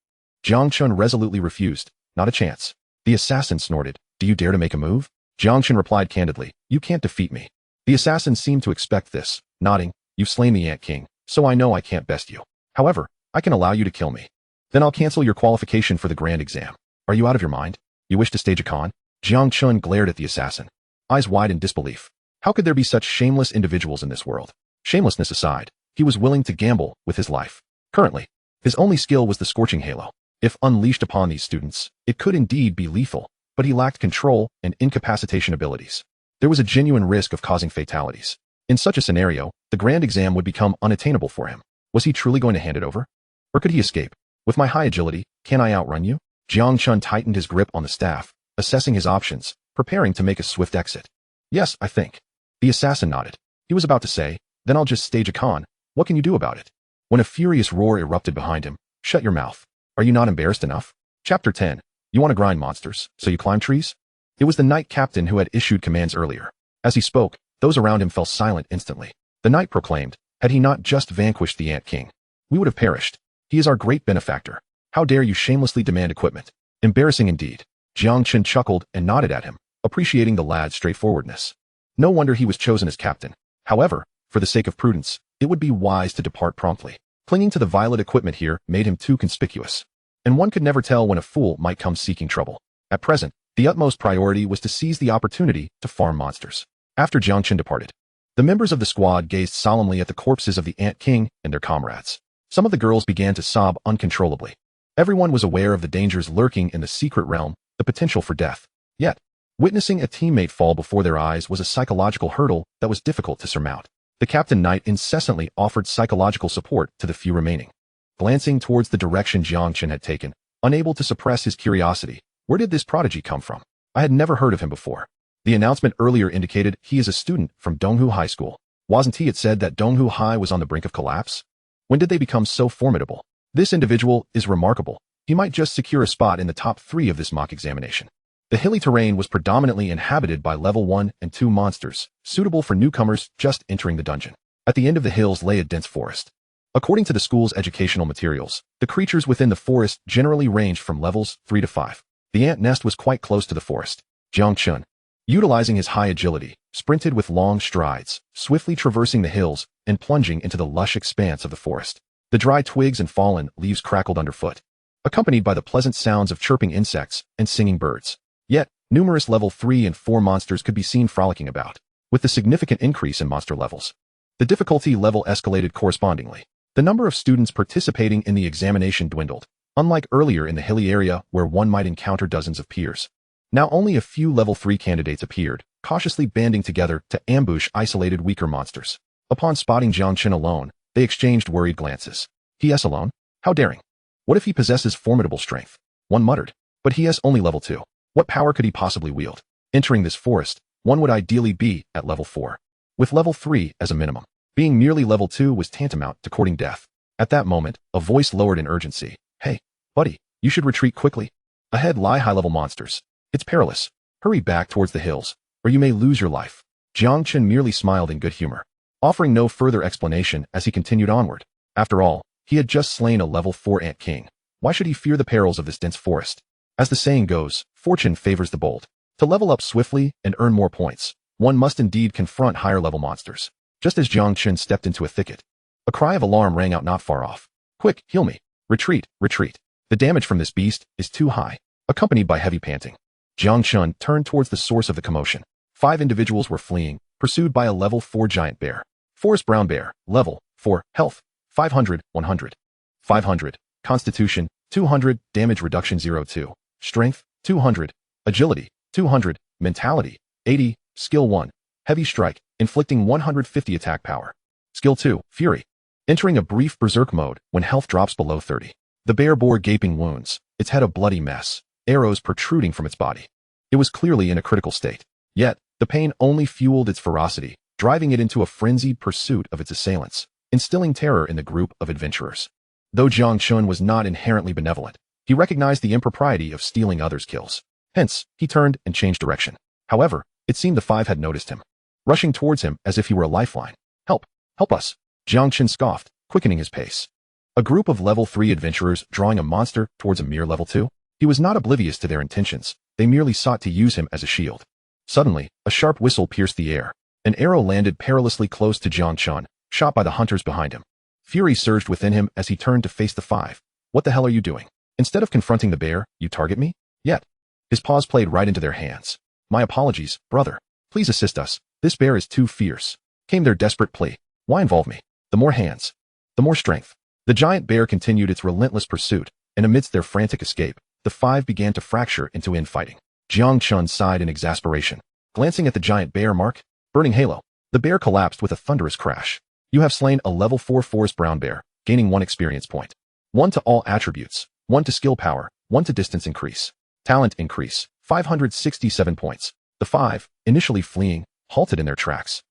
Jiang Chen resolutely refused. Not a chance. The assassin snorted. Do you dare to make a move? Jiang Chen replied candidly, you can't defeat me. The assassin seemed to expect this, nodding, you've slain the Ant King, so I know I can't best you. However, I can allow you to kill me. Then I'll cancel your qualification for the grand exam. Are you out of your mind? You wish to stage a con? Jiang Chen glared at the assassin, eyes wide in disbelief. How could there be such shameless individuals in this world? Shamelessness aside, he was willing to gamble with his life. Currently, his only skill was the scorching halo. If unleashed upon these students, it could indeed be lethal, but he lacked control and incapacitation abilities. There was a genuine risk of causing fatalities. In such a scenario, the grand exam would become unattainable for him. Was he truly going to hand it over? Or could he escape? With my high agility, can I outrun you? Jiang Chen tightened his grip on the staff, assessing his options, preparing to make a swift exit. Yes, I think. The assassin nodded. He was about to say, then I'll just stage a con. What can you do about it? When a furious roar erupted behind him. Shut your mouth. Are you not embarrassed enough? Chapter 10. You want to grind monsters, so you climb trees? It was the knight captain who had issued commands earlier. As he spoke, those around him fell silent instantly. The knight proclaimed, had he not just vanquished the Ant King, we would have perished. He is our great benefactor. How dare you shamelessly demand equipment? Embarrassing indeed. Jiang Chen chuckled and nodded at him, appreciating the lad's straightforwardness. No wonder he was chosen as captain. However, for the sake of prudence, it would be wise to depart promptly. Clinging to the violet equipment here made him too conspicuous. And one could never tell when a fool might come seeking trouble. At present, the utmost priority was to seize the opportunity to farm monsters. After Jiang Chen departed, the members of the squad gazed solemnly at the corpses of the Ant King and their comrades. Some of the girls began to sob uncontrollably. Everyone was aware of the dangers lurking in the secret realm, the potential for death. Yet, witnessing a teammate fall before their eyes was a psychological hurdle that was difficult to surmount. The captain knight incessantly offered psychological support to the few remaining. Glancing towards the direction Jiang Chen had taken, unable to suppress his curiosity, where did this prodigy come from? I had never heard of him before. The announcement earlier indicated he is a student from Donghu High School. Wasn't it said that Donghu High was on the brink of collapse? When did they become so formidable? This individual is remarkable. He might just secure a spot in the top 3 of this mock examination. The hilly terrain was predominantly inhabited by level 1 and 2 monsters, suitable for newcomers just entering the dungeon. At the end of the hills lay a dense forest. According to the school's educational materials, the creatures within the forest generally ranged from levels 3 to 5. The ant nest was quite close to the forest. Jiang Chen, utilizing his high agility, sprinted with long strides, swiftly traversing the hills and plunging into the lush expanse of the forest. The dry twigs and fallen leaves crackled underfoot, accompanied by the pleasant sounds of chirping insects and singing birds. Yet, numerous level 3 and 4 monsters could be seen frolicking about. With the significant increase in monster levels, the difficulty level escalated correspondingly. The number of students participating in the examination dwindled, Unlike earlier in the hilly area where one might encounter dozens of peers, now only a few level 3 candidates appeared, cautiously banding together to ambush isolated weaker monsters. Upon spotting Jiang Chen alone, they exchanged worried glances. He is alone? How daring. What if he possesses formidable strength? One muttered. But he is only level 2. What power could he possibly wield? Entering this forest, one would ideally be at level 4. With level 3 as a minimum. Being merely level 2 was tantamount to courting death. At that moment, a voice lowered in urgency. Hey, buddy, you should retreat quickly. Ahead lie high-level monsters. It's perilous. Hurry back towards the hills, or you may lose your life. Jiang Chen merely smiled in good humor, offering no further explanation as he continued onward. After all, he had just slain a level 4 ant king. Why should he fear the perils of this dense forest? As the saying goes, fortune favors the bold. To level up swiftly and earn more points, one must indeed confront higher-level monsters. Just as Jiang Chen stepped into a thicket, a cry of alarm rang out not far off. Quick, heal me. Retreat, retreat. The damage from this beast is too high, accompanied by heavy panting. Jiang Chen turned towards the source of the commotion. 5 individuals were fleeing, pursued by a level 4 giant bear. Forest brown bear, level 4, health, 500, 100. 500, constitution, 200, damage reduction 02, strength, 200, agility, 200, mentality, 80, skill 1, heavy strike, inflicting 150 attack power. Skill 2, fury. Entering a brief berserk mode when health drops below 30. The bear bore gaping wounds, its head a bloody mess, arrows protruding from its body. It was clearly in a critical state. Yet, the pain only fueled its ferocity, driving it into a frenzied pursuit of its assailants, instilling terror in the group of adventurers. Though Jiang Chen was not inherently benevolent, he recognized the impropriety of stealing others' kills. Hence, he turned and changed direction. However, it seemed the 5 had noticed him, rushing towards him as if he were a lifeline. Help! Help us! Jiang Chen scoffed, quickening his pace. A group of level 3 adventurers drawing a monster towards a mere level 2? He was not oblivious to their intentions, they merely sought to use him as a shield. Suddenly, a sharp whistle pierced the air. An arrow landed perilously close to Jiang Chen, shot by the hunters behind him. Fury surged within him as he turned to face the 5. What the hell are you doing? Instead of confronting the bear, you target me? Yet. His paws played right into their hands. My apologies, brother. Please assist us. This bear is too fierce. Came their desperate plea. Why involve me? The more hands, the more strength. The giant bear continued its relentless pursuit, and amidst their frantic escape, the 5 began to fracture into infighting. Jiang Chen sighed in exasperation. Glancing at the giant bear mark, burning halo, the bear collapsed with a thunderous crash. You have slain a level 4 forest brown bear, gaining 1 experience point. 1 to all attributes, 1 to skill power, 1 to distance increase. Talent increase, 567 points. The 5, initially fleeing, halted in their tracks,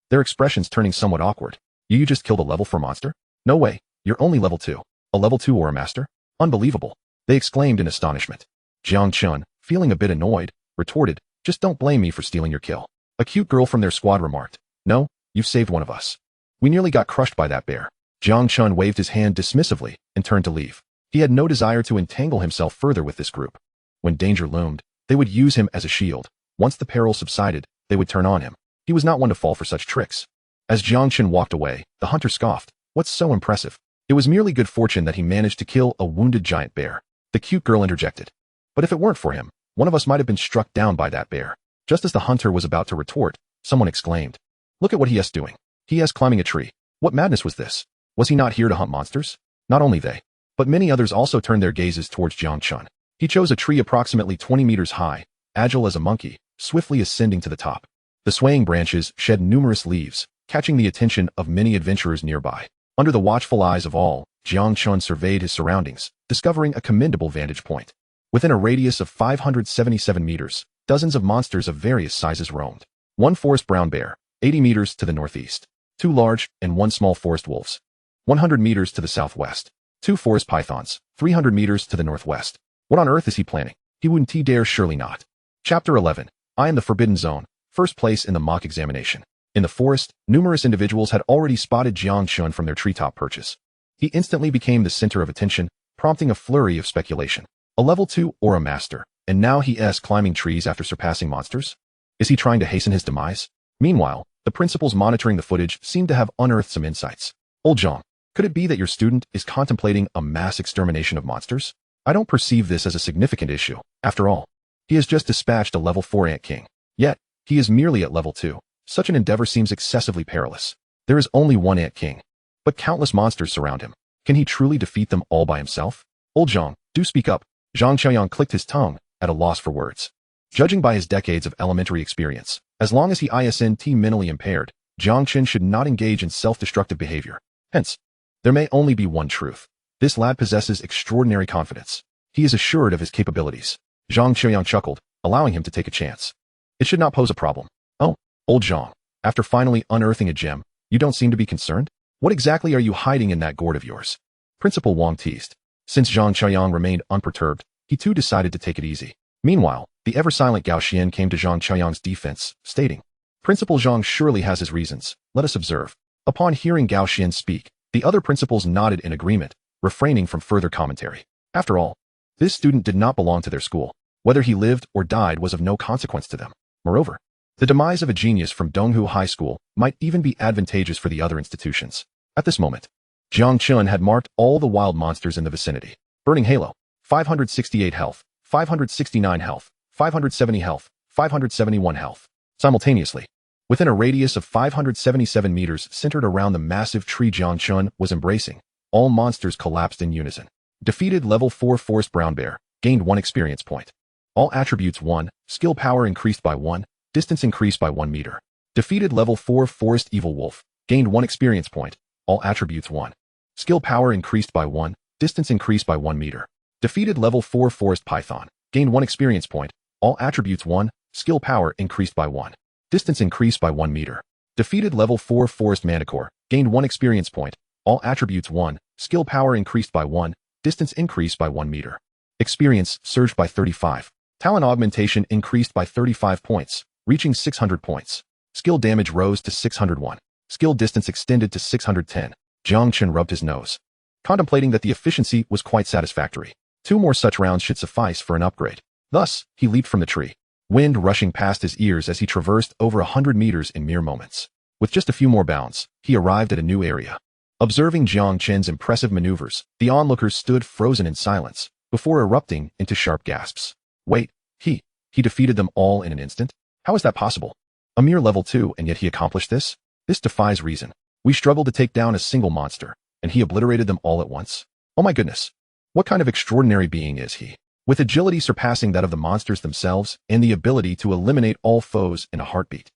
their expressions turning somewhat awkward. You just killed a level 4 monster? No way, you're only level 2. A level 2 aura master? Unbelievable. They exclaimed in astonishment. Jiang Chen, feeling a bit annoyed, retorted, just don't blame me for stealing your kill. A cute girl from their squad remarked, no, you've saved one of us. We nearly got crushed by that bear. Jiang Chen waved his hand dismissively and turned to leave. He had no desire to entangle himself further with this group. When danger loomed, they would use him as a shield. Once the peril subsided, they would turn on him. He was not one to fall for such tricks. As Jiang Chen walked away, the hunter scoffed. What's so impressive? It was merely good fortune that he managed to kill a wounded giant bear. The cute girl interjected. But if it weren't for him, one of us might have been struck down by that bear. Just as the hunter was about to retort, someone exclaimed, look at what he is doing. He is climbing a tree. What madness was this? Was he not here to hunt monsters? Not only they, but many others also turned their gazes towards Jiang Chen. He chose a tree approximately 20 meters high, agile as a monkey, swiftly ascending to the top. The swaying branches shed numerous leaves, catching the attention of many adventurers nearby. Under the watchful eyes of all, Jiang Chen surveyed his surroundings, discovering a commendable vantage point. Within a radius of 577 meters, dozens of monsters of various sizes roamed. 1 forest brown bear, 80 meters to the northeast. 2 large and 1 small forest wolves. 100 meters to the southwest. 2 forest pythons, 300 meters to the northwest. What on earth is he planning? He wouldn't dare surely not. Chapter 11. I am the Forbidden Zone, first place in the mock examination. In the forest, numerous individuals had already spotted Jiang Chen from their treetop perches. He instantly became the center of attention, prompting a flurry of speculation. A level 2 aura master, and now he is climbing trees after surpassing monsters? Is he trying to hasten his demise? Meanwhile, the principals monitoring the footage seemed to have unearthed some insights. Old Jiang, could it be that your student is contemplating a mass extermination of monsters? I don't perceive this as a significant issue. After all, he has just dispatched a level 4 ant king. Yet, he is merely at level 2. Such an endeavor seems excessively perilous. There is only 1 ant king, but countless monsters surround him. Can he truly defeat them all by himself? Old Jiang, Do speak up. Jiang Chen clicked his tongue, at a loss for words. Judging by his decades of elementary experience, as long as he isn't mentally impaired, Jiang Chen should not engage in self-destructive behavior. Hence, there may only be one truth. This lad possesses extraordinary confidence. He is assured of his capabilities. Jiang Chen chuckled, allowing him to take a chance. It should not pose a problem. Oh, old Jiang, after finally unearthing a gem, you don't seem to be concerned? What exactly are you hiding in that gourd of yours? Principal Wang teased. Since Jiang Chen remained unperturbed, he too decided to take it easy. Meanwhile, the ever-silent Gao Xian came to Jiang Chen's defense, stating, Principal Jiang surely has his reasons, let us observe. Upon hearing Gao Xian speak, the other principals nodded in agreement, refraining from further commentary. After all, this student did not belong to their school. Whether he lived or died was of no consequence to them. Moreover, the demise of a genius from Donghu High School might even be advantageous for the other institutions. At this moment, Jiang Chen had marked all the wild monsters in the vicinity. Burning Halo, 568 health, 569 health, 570 health, 571 health. Simultaneously, within a radius of 577 meters centered around the massive tree Jiang Chen was embracing, all monsters collapsed in unison. Defeated level 4 Forest Brown Bear, gained 1 experience point. All attributes 1, skill power increased by 1, distance increased by 1 meter. Defeated level 4 Forest Evil Wolf, gained 1 experience point, all attributes 1. Skill power increased by 1, distance increased by 1 meter. Defeated level 4 Forest Python, gained 1 experience point, all attributes 1, skill power increased by 1. Distance increased by 1 meter. Defeated level 4 Forest Manticore, gained 1 experience point, all attributes 1, skill power increased by 1, distance increased by 1 meter. Experience surged by 35. Talent augmentation increased by 35 points, reaching 600 points. Skill damage rose to 601. Skill distance extended to 610. Jiang Chen rubbed his nose, contemplating that the efficiency was quite satisfactory. 2 more such rounds should suffice for an upgrade. Thus, he leaped from the tree, wind rushing past his ears as he traversed over 100 meters in mere moments. With just a few more bounds, he arrived at a new area. Observing Jiang Chen's impressive maneuvers, the onlookers stood frozen in silence, before erupting into sharp gasps. Wait, he defeated them all in an instant? How is that possible? A mere level 2, and yet he accomplished this? This defies reason. We struggled to take down a single monster, and he obliterated them all at once. Oh my goodness. What kind of extraordinary being is he? With agility surpassing that of the monsters themselves, and the ability to eliminate all foes in a heartbeat.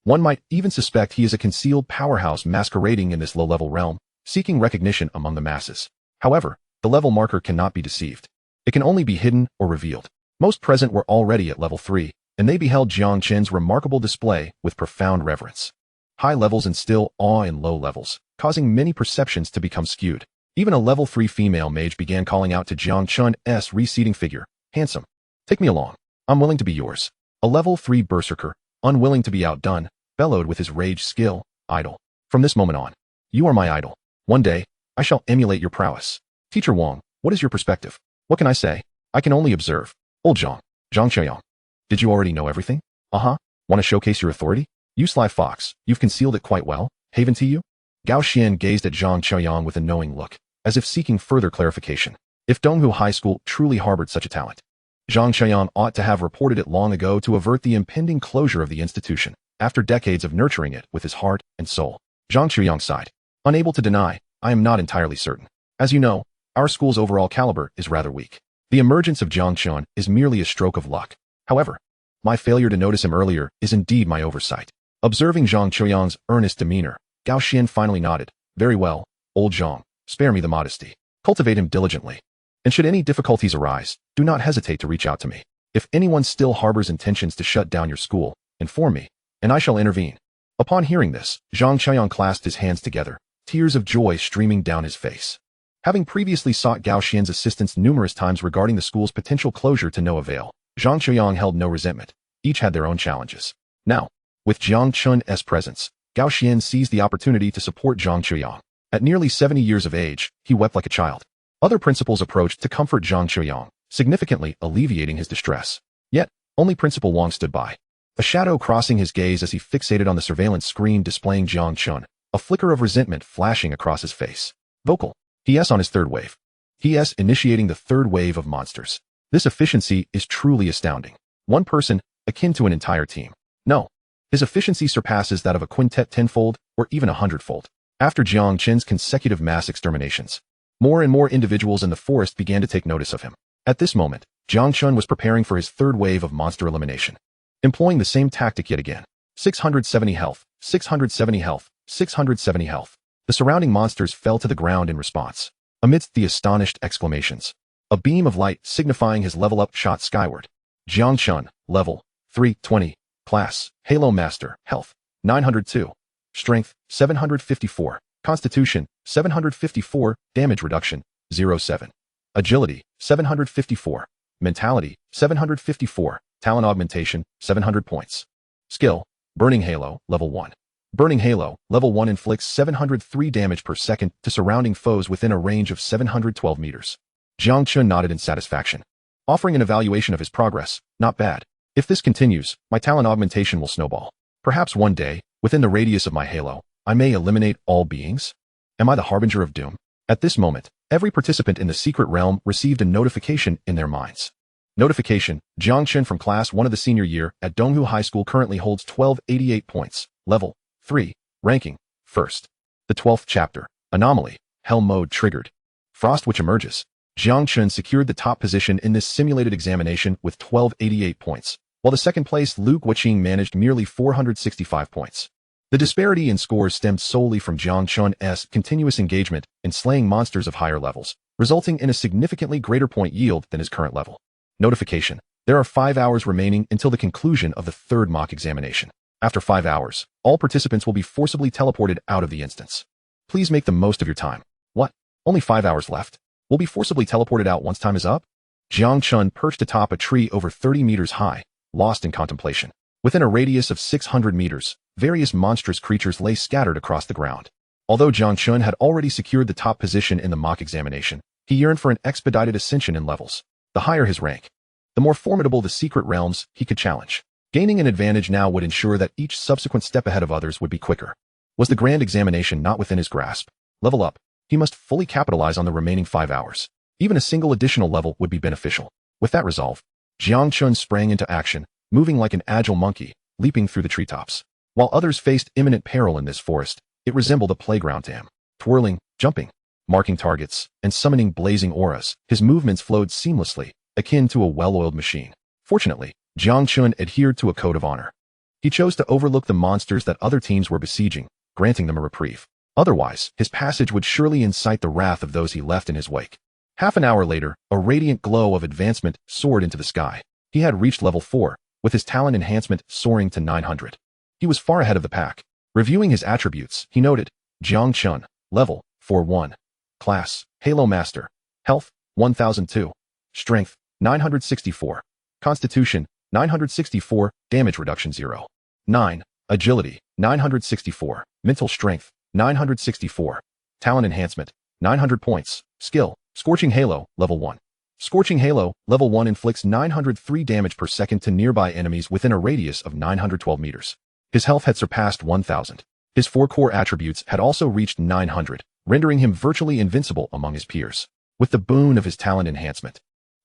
One might even suspect he is a concealed powerhouse masquerading in this low-level realm, seeking recognition among the masses. However, the level marker cannot be deceived. It can only be hidden or revealed. Most present were already at level 3, and they beheld Jiang Chen's remarkable display with profound reverence. High levels instill awe in low levels, causing many perceptions to become skewed. Even a level 3 female mage began calling out to Jiang Chen's receding figure, "Handsome, take me along. I'm willing to be yours." A level 3 berserker, unwilling to be outdone, bellowed with his rage skill, "Idol. From this moment on, you are my idol. One day, I shall emulate your prowess." Teacher Wang, what is your perspective? What can I say? I can only observe. Old Jiang Chen. Did you already know everything? Want to showcase your authority? You sly fox, you've concealed it quite well, haven't you? Gao Xian gazed at Jiang Chen with a knowing look, as if seeking further clarification. If Donghu High School truly harbored such a talent, Jiang Chen ought to have reported it long ago to avert the impending closure of the institution, after decades of nurturing it with his heart and soul. Jiang Chen sighed. Unable to deny, I am not entirely certain. As you know, our school's overall caliber is rather weak. The emergence of Jiang Chen is merely a stroke of luck. However, my failure to notice him earlier is indeed my oversight. Observing Jiang Chen's earnest demeanor, Gao Xian finally nodded. Very well, old Jiang, spare me the modesty. Cultivate him diligently. And should any difficulties arise, do not hesitate to reach out to me. If anyone still harbors intentions to shut down your school, inform me, and I shall intervene. Upon hearing this, Jiang Chen clasped his hands together, tears of joy streaming down his face. Having previously sought Gao Xian's assistance numerous times regarding the school's potential closure to no avail, Jiang Chen held no resentment. Each had their own challenges. Now, with Jiang Chen's presence, Gao Xian seized the opportunity to support Jiang Chen. At nearly 70 years of age, he wept like a child. Other principals approached to comfort Jiang Chen, significantly alleviating his distress. Yet, only Principal Wang stood by, a shadow crossing his gaze as he fixated on the surveillance screen displaying Jiang Chen, a flicker of resentment flashing across his face. Vocal. He on his third wave. He initiating the third wave of monsters. This efficiency is truly astounding. One person, akin to an entire team. No, his efficiency surpasses that of a quintet tenfold or even 100-fold. After Jiang Chen's consecutive mass exterminations, more and more individuals in the forest began to take notice of him. At this moment, Jiang Chen was preparing for his third wave of monster elimination. Employing the same tactic yet again. 670 health, 670 health, 670 health. The surrounding monsters fell to the ground in response. Amidst the astonished exclamations, a beam of light signifying his level up shot skyward. Jiang Chen, level 320, class, Halo Master, health, 902, strength, 754, constitution, 754, damage reduction, 07, agility, 754, mentality, 754, talent augmentation, 700 points. Skill, Burning Halo, level 1. Burning Halo, level 1 inflicts 703 damage per second to surrounding foes within a range of 712 meters. Jiang Chen nodded in satisfaction, offering an evaluation of his progress. Not bad. If this continues, my talent augmentation will snowball. Perhaps one day, within the radius of my halo, I may eliminate all beings? Am I the harbinger of doom? At this moment, every participant in the secret realm received a notification in their minds. Notification, Jiang Chen from Class 1 of the senior year at Donghu High School currently holds 1288 points, level 3, ranking, first. The 12th chapter, Anomaly, Hell Mode triggered. Frost Witch emerges. Jiang Chen secured the top position in this simulated examination with 1288 points, while the second place Luke Wuqing managed merely 465 points. The disparity in scores stemmed solely from Jiang Chen's continuous engagement in slaying monsters of higher levels, resulting in a significantly greater point yield than his current level. Notification. There are 5 hours remaining until the conclusion of the third mock examination. After 5 hours, all participants will be forcibly teleported out of the instance. Please make the most of your time. What? Only 5 hours left? We'll be forcibly teleported out once time is up? Jiang Chen perched atop a tree over 30 meters high, lost in contemplation. Within a radius of 600 meters, various monstrous creatures lay scattered across the ground. Although Jiang Chen had already secured the top position in the mock examination, he yearned for an expedited ascension in levels. The higher his rank, the more formidable the secret realms he could challenge. Gaining an advantage now would ensure that each subsequent step ahead of others would be quicker. Was the grand examination not within his grasp? Level up. He must fully capitalize on the remaining 5 hours. Even a single additional level would be beneficial. With that resolve, Jiang Chen sprang into action, moving like an agile monkey, leaping through the treetops. While others faced imminent peril in this forest, it resembled a playground to him. Twirling, jumping, marking targets, and summoning blazing auras, his movements flowed seamlessly, akin to a well-oiled machine. Fortunately, Jiang Chen adhered to a code of honor. He chose to overlook the monsters that other teams were besieging, granting them a reprieve. Otherwise, his passage would surely incite the wrath of those he left in his wake. Half an hour later, a radiant glow of advancement soared into the sky. He had reached level 4, with his talent enhancement soaring to 900. He was far ahead of the pack. Reviewing his attributes, he noted, Jiang Chen, level 41, class, Halo Master, health, 1002, strength, 964, constitution, 964, damage reduction 0. 9, agility, 964, mental strength, 964, talent enhancement, 900 points, skill, Scorching Halo, level 1. Scorching Halo, level 1 inflicts 903 damage per second to nearby enemies within a radius of 912 meters. His health had surpassed 1,000. His 4 core attributes had also reached 900, rendering him virtually invincible among his peers. With the boon of his talent enhancement,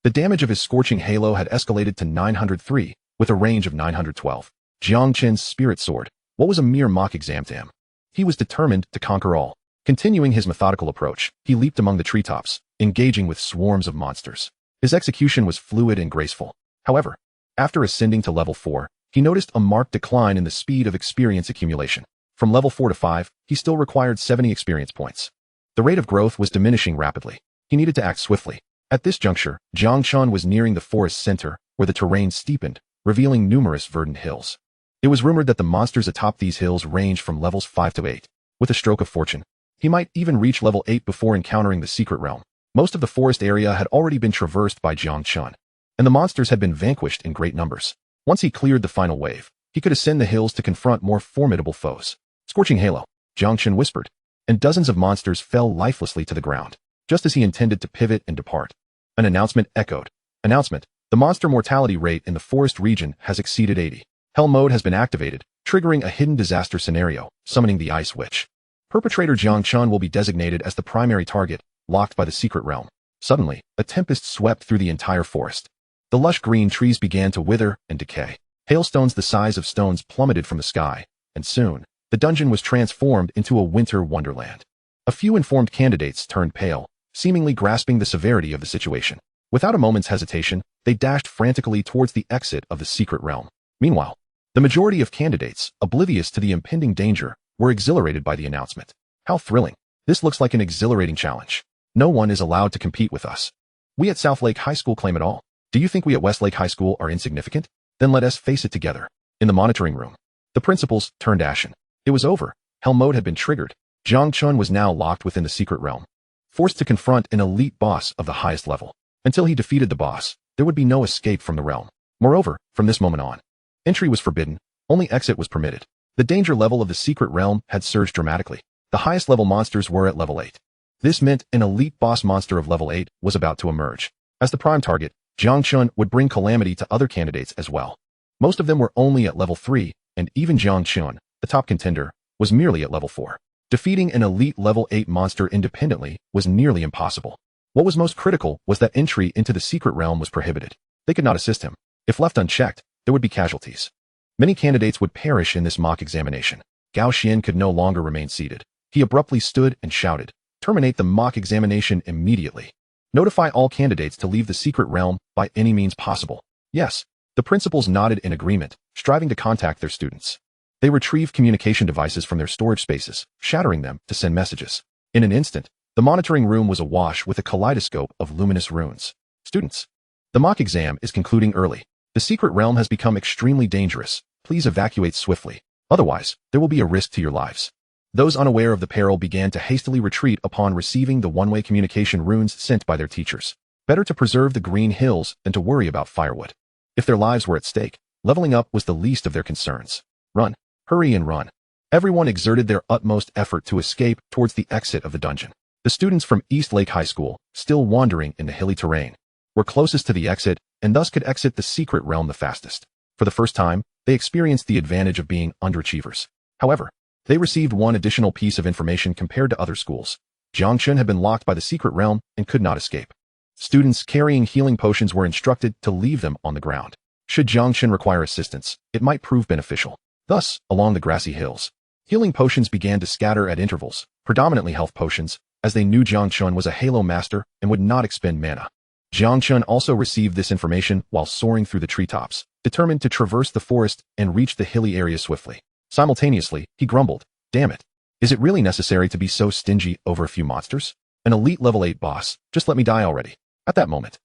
the damage of his Scorching Halo had escalated to 903, with a range of 912. Jiang Chen's spirit sword, what was a mere mock exam to him? He was determined to conquer all. Continuing his methodical approach, he leaped among the treetops, engaging with swarms of monsters. His execution was fluid and graceful. However, after ascending to level 4, he noticed a marked decline in the speed of experience accumulation. From level 4 to 5, he still required 70 experience points. The rate of growth was diminishing rapidly. He needed to act swiftly. At this juncture, Jiang Chen was nearing the forest center, where the terrain steepened, revealing numerous verdant hills. It was rumored that the monsters atop these hills ranged from levels 5 to 8. With a stroke of fortune, he might even reach level 8 before encountering the secret realm. Most of the forest area had already been traversed by Jiang Chen, and the monsters had been vanquished in great numbers. Once he cleared the final wave, he could ascend the hills to confront more formidable foes. Scorching Halo, Jiang Chen whispered, and dozens of monsters fell lifelessly to the ground, just as he intended to pivot and depart. An announcement echoed. Announcement, the monster mortality rate in the forest region has exceeded 80. Hell mode has been activated, triggering a hidden disaster scenario, summoning the Ice Witch. Perpetrator Jiang Chen will be designated as the primary target, locked by the secret realm. Suddenly, a tempest swept through the entire forest. The lush green trees began to wither and decay. Hailstones the size of stones plummeted from the sky, and soon, the dungeon was transformed into a winter wonderland. A few informed candidates turned pale, seemingly grasping the severity of the situation. Without a moment's hesitation, they dashed frantically towards the exit of the secret realm. Meanwhile, the majority of candidates, oblivious to the impending danger, were exhilarated by the announcement. How thrilling. This looks like an exhilarating challenge. No one is allowed to compete with us. We at South Lake High School claim it all. Do you think we at Westlake High School are insignificant? Then let us face it together. In the monitoring room, the principals turned ashen. It was over. Hell mode had been triggered. Jiang Chen was now locked within the secret realm, forced to confront an elite boss of the highest level. Until he defeated the boss, there would be no escape from the realm. Moreover, from this moment on, entry was forbidden, only exit was permitted. The danger level of the secret realm had surged dramatically. The highest level monsters were at level 8. This meant an elite boss monster of level 8 was about to emerge. As the prime target, Jiang Chen would bring calamity to other candidates as well. Most of them were only at level 3, and even Jiang Chen, the top contender, was merely at level 4. Defeating an elite level 8 monster independently was nearly impossible. What was most critical was that entry into the secret realm was prohibited. They could not assist him. If left unchecked, there would be casualties. Many candidates would perish in this mock examination. Gao Xian could no longer remain seated. He abruptly stood and shouted, "Terminate the mock examination immediately. Notify all candidates to leave the secret realm by any means possible." Yes, the principals nodded in agreement, striving to contact their students. They retrieved communication devices from their storage spaces, shattering them to send messages. In an instant, the monitoring room was awash with a kaleidoscope of luminous runes. Students, the mock exam is concluding early. The secret realm has become extremely dangerous. Please evacuate swiftly. Otherwise, there will be a risk to your lives. Those unaware of the peril began to hastily retreat upon receiving the one-way communication runes sent by their teachers. Better to preserve the green hills than to worry about firewood. If their lives were at stake, leveling up was the least of their concerns. Run, hurry and run. Everyone exerted their utmost effort to escape towards the exit of the dungeon. The students from East Lake High School, still wandering in the hilly terrain, were closest to the exit and thus could exit the secret realm the fastest. For the first time, they experienced the advantage of being underachievers. However, they received one additional piece of information compared to other schools. Jiang Chen had been locked by the secret realm and could not escape. Students carrying healing potions were instructed to leave them on the ground. Should Jiang Chen require assistance, it might prove beneficial. Thus, along the grassy hills, healing potions began to scatter at intervals, predominantly health potions, as they knew Jiang Chen was a Halo master and would not expend mana. Jiang Chen also received this information while soaring through the treetops, determined to traverse the forest and reach the hilly area swiftly. Simultaneously, he grumbled, "Damn it. Is it really necessary to be so stingy over a few monsters? An elite level 8 boss, just let me die already." At that moment,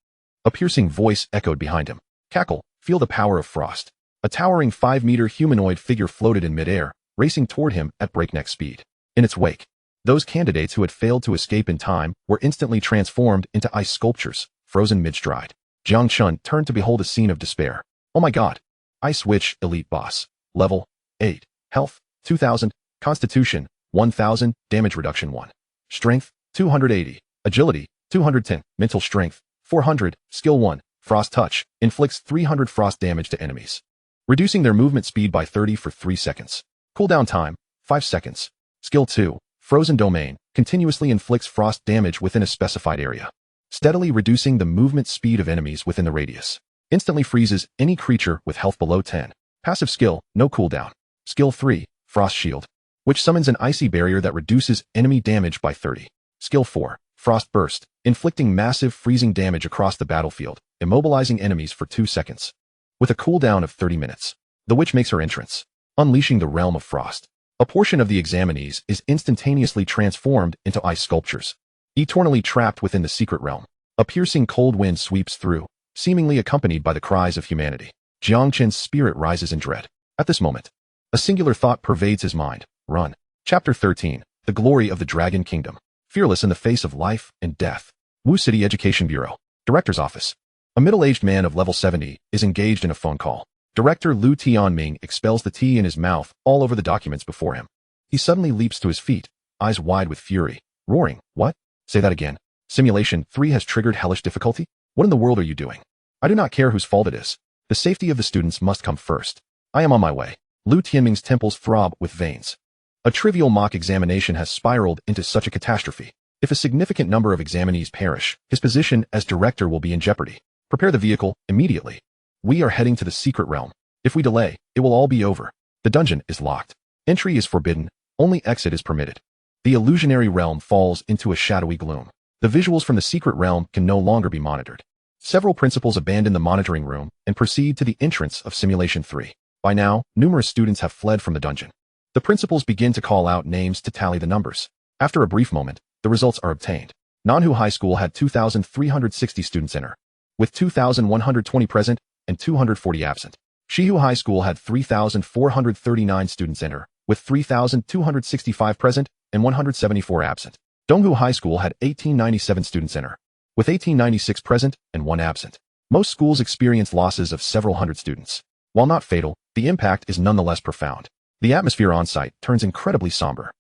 a piercing voice echoed behind him. "Cackle, feel the power of frost." A towering 5-meter humanoid figure floated in midair, racing toward him at breakneck speed. In its wake, those candidates who had failed to escape in time were instantly transformed into ice sculptures, frozen mid-stride. Jiang Chen turned to behold a scene of despair. Oh my god! Ice Witch Elite Boss. Level 8. Health, 2000. Constitution, 1000. Damage reduction 1. Strength, 280. Agility, 210. Mental strength, 400. Skill 1. Frost Touch. Inflicts 300 frost damage to enemies, reducing their movement speed by 30 for 3 seconds. Cooldown time, 5 seconds. Skill 2. Frozen Domain. Continuously inflicts frost damage within a specified area, steadily reducing the movement speed of enemies within the radius. Instantly freezes any creature with health below 10. Passive skill, no cooldown. Skill 3. Frost Shield, which summons an icy barrier that reduces enemy damage by 30. Skill 4. Frost Burst, inflicting massive freezing damage across the battlefield, immobilizing enemies for 2 seconds. With a cooldown of 30 minutes, the witch makes her entrance, unleashing the realm of frost. A portion of the examinees is instantaneously transformed into ice sculptures, eternally trapped within the secret realm. A piercing cold wind sweeps through, seemingly accompanied by the cries of humanity. Jiang Chen's spirit rises in dread. At this moment, a singular thought pervades his mind. Run. Chapter 13. The Glory of the Dragon Kingdom. Fearless in the face of life and death. Wu City Education Bureau. Director's Office. A middle-aged man of level 70 is engaged in a phone call. Director Lu Tianming expels the tea in his mouth all over the documents before him. He suddenly leaps to his feet, eyes wide with fury, roaring, "What? Say that again. Simulation 3 has triggered hellish difficulty? What in the world are you doing? I do not care whose fault it is. The safety of the students must come first. I am on my way." Lu Tianming's temples throb with veins. A trivial mock examination has spiraled into such a catastrophe. If a significant number of examinees perish, his position as director will be in jeopardy. Prepare the vehicle immediately. We are heading to the secret realm. If we delay, it will all be over. The dungeon is locked. Entry is forbidden. Only exit is permitted. The illusionary realm falls into a shadowy gloom. The visuals from the secret realm can no longer be monitored. Several principals abandon the monitoring room and proceed to the entrance of Simulation 3. By now, numerous students have fled from the dungeon. The principals begin to call out names to tally the numbers. After a brief moment, the results are obtained. Nanhu High School had 2,360 students enter, with 2,120 present and 240 absent. Shihu High School had 3,439 students enter, with 3,265 present and 174 absent. Donghu High School had 1,897 students enter, with 1,896 present and 1 absent. Most schools experience losses of several hundred students. While not fatal, the impact is nonetheless profound. The atmosphere on-site turns incredibly somber.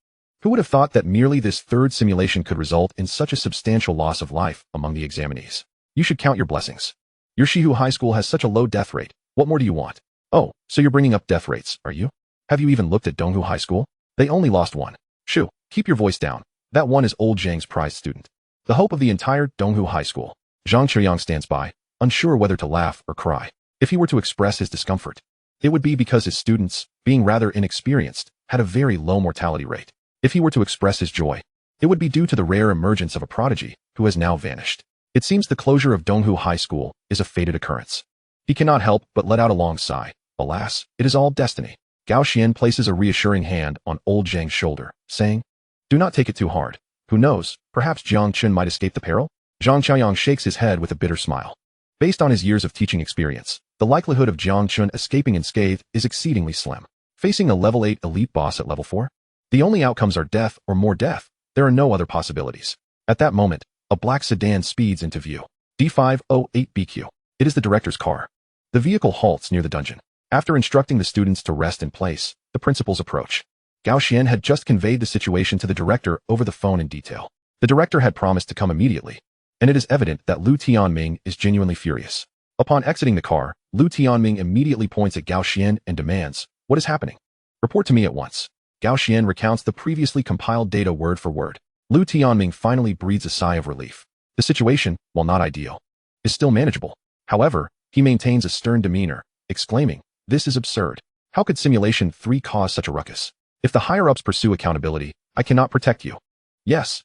Who would have thought that merely this third simulation could result in such a substantial loss of life among the examinees? You should count your blessings. Your Shihu High School has such a low death rate. What more do you want? Oh, so you're bringing up death rates, are you? Have you even looked at Donghu High School? They only lost one. Shoo, keep your voice down. That one is old Zhang's prized student. The hope of the entire Donghu High School. Jiang Chen stands by, unsure whether to laugh or cry. If he were to express his discomfort, it would be because his students, being rather inexperienced, had a very low mortality rate. If he were to express his joy, it would be due to the rare emergence of a prodigy who has now vanished. It seems the closure of Donghu High School is a fated occurrence. He cannot help but let out a long sigh. Alas, it is all destiny. Gao Xian places a reassuring hand on old Zhang's shoulder, saying, "Do not take it too hard. Who knows, perhaps Jiang Chen might escape the peril?" Zhang Qiaoyang shakes his head with a bitter smile. Based on his years of teaching experience, the likelihood of Jiang Chen escaping unscathed is exceedingly slim. Facing a level 8 elite boss at level 4? The only outcomes are death or more death. There are no other possibilities. At that moment, a black sedan speeds into view. D508BQ. It is the director's car. The vehicle halts near the dungeon. After instructing the students to rest in place, the principals approach. Gao Xian had just conveyed the situation to the director over the phone in detail. The director had promised to come immediately, and it is evident that Lu Tianming is genuinely furious. Upon exiting the car, Lu Tianming immediately points at Gao Xian and demands, "What is happening? Report to me at once." Gao Xian recounts the previously compiled data word for word. Lu Tianming finally breathes a sigh of relief. The situation, while not ideal, is still manageable. However, he maintains a stern demeanor, exclaiming, "This is absurd. How could Simulation 3 cause such a ruckus? If the higher-ups pursue accountability, I cannot protect you." Yes,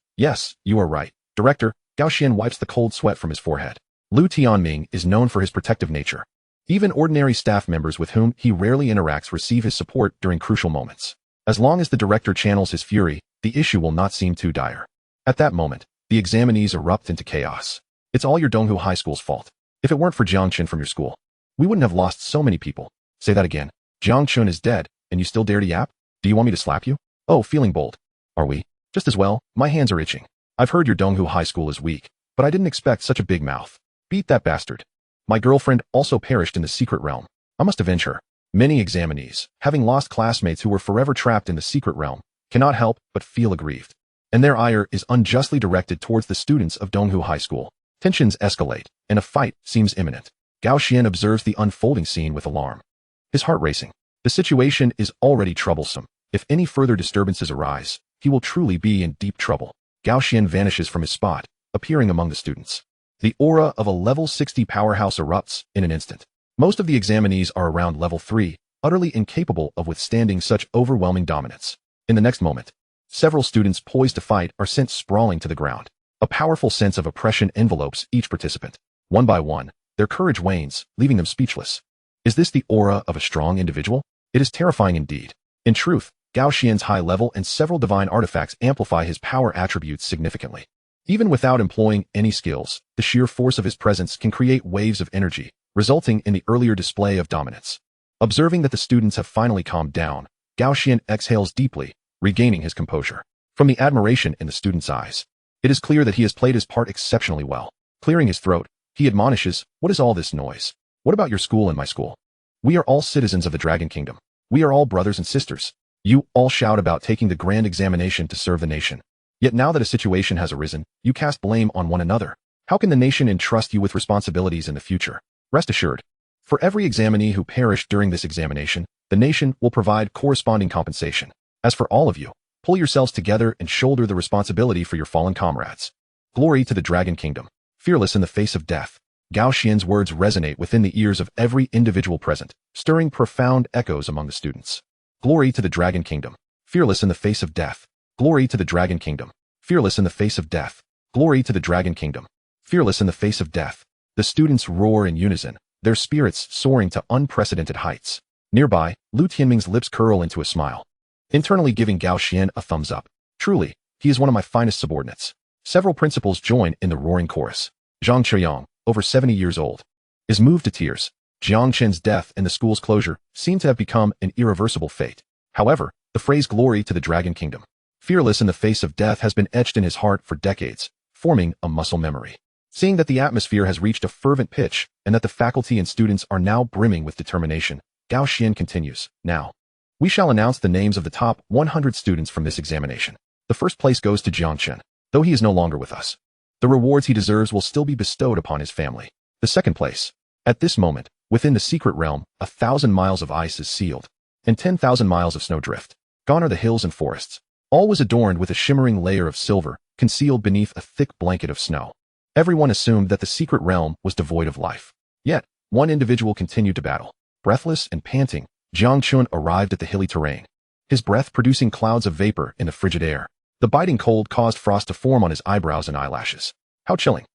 you are right, Director. Gao Xian wipes the cold sweat from his forehead. Lu Tianming is known for his protective nature. Even ordinary staff members with whom he rarely interacts receive his support during crucial moments. As long as the director channels his fury, the issue will not seem too dire. At that moment, the examinees erupt into chaos. "It's all your Donghu High School's fault. If it weren't for Jiang Chen from your school, we wouldn't have lost so many people." Say that again. Jiang Chen is dead, and you still dare to yap? Do you want me to slap you? Oh, feeling bold. Are we? Just as well, my hands are itching. I've heard your Donghu High School is weak, but I didn't expect such a big mouth. Beat that bastard. My girlfriend also perished in the secret realm. I must avenge her. Many examinees, having lost classmates who were forever trapped in the secret realm, cannot help but feel aggrieved. And their ire is unjustly directed towards the students of Donghu High School. Tensions escalate, and a fight seems imminent. Gao Xian observes the unfolding scene with alarm. His heart racing. The situation is already troublesome. If any further disturbances arise, he will truly be in deep trouble. Gao Xian vanishes from his spot, appearing among the students. The aura of a level 60 powerhouse erupts in an instant. Most of the examinees are around level 3, utterly incapable of withstanding such overwhelming dominance. In the next moment, several students poised to fight are sent sprawling to the ground. A powerful sense of oppression envelopes each participant. One by one, their courage wanes, leaving them speechless. Is this the aura of a strong individual? It is terrifying indeed. In truth, Gao Xian's high level and several divine artifacts amplify his power attributes significantly. Even without employing any skills, the sheer force of his presence can create waves of energy, resulting in the earlier display of dominance. Observing that the students have finally calmed down, Gao Xian exhales deeply, regaining his composure. From the admiration in the students' eyes, it is clear that he has played his part exceptionally well. Clearing his throat, he admonishes, "What is all this noise? What about your school and my school? We are all citizens of the Dragon Kingdom. We are all brothers and sisters. You all shout about taking the grand examination to serve the nation. Yet now that a situation has arisen, you cast blame on one another. How can the nation entrust you with responsibilities in the future? Rest assured, for every examinee who perished during this examination, the nation will provide corresponding compensation. As for all of you, pull yourselves together and shoulder the responsibility for your fallen comrades. Glory to the Dragon Kingdom. Fearless in the face of death." Gao Xian's words resonate within the ears of every individual present, stirring profound echoes among the students. Glory to the Dragon Kingdom. Fearless in the face of death. Glory to the Dragon Kingdom. Fearless in the face of death. Glory to the Dragon Kingdom. Fearless in the face of death. The students roar in unison, their spirits soaring to unprecedented heights. Nearby, Lu Tianming's lips curl into a smile, internally giving Gao Xian a thumbs up. Truly, he is one of my finest subordinates. Several principals join in the roaring chorus. Zhang Qiuyang, over 70 years old, is moved to tears. Jiang Chen's death and the school's closure seem to have become an irreversible fate. However, the phrase glory to the Dragon Kingdom, fearless in the face of death, has been etched in his heart for decades, forming a muscle memory. Seeing that the atmosphere has reached a fervent pitch and that the faculty and students are now brimming with determination, Gao Xian continues. Now, we shall announce the names of the top 100 students from this examination. The first place goes to Jiang Chen, though he is no longer with us. The rewards he deserves will still be bestowed upon his family. The second place. At this moment, within the secret realm, 1,000 miles of ice is sealed, and 10,000 miles of snowdrift. Gone are the hills and forests. All was adorned with a shimmering layer of silver, concealed beneath a thick blanket of snow. Everyone assumed that the secret realm was devoid of life. Yet, one individual continued to battle. Breathless and panting, Jiang Chen arrived at the hilly terrain, his breath producing clouds of vapor in the frigid air. The biting cold caused frost to form on his eyebrows and eyelashes. How chilling.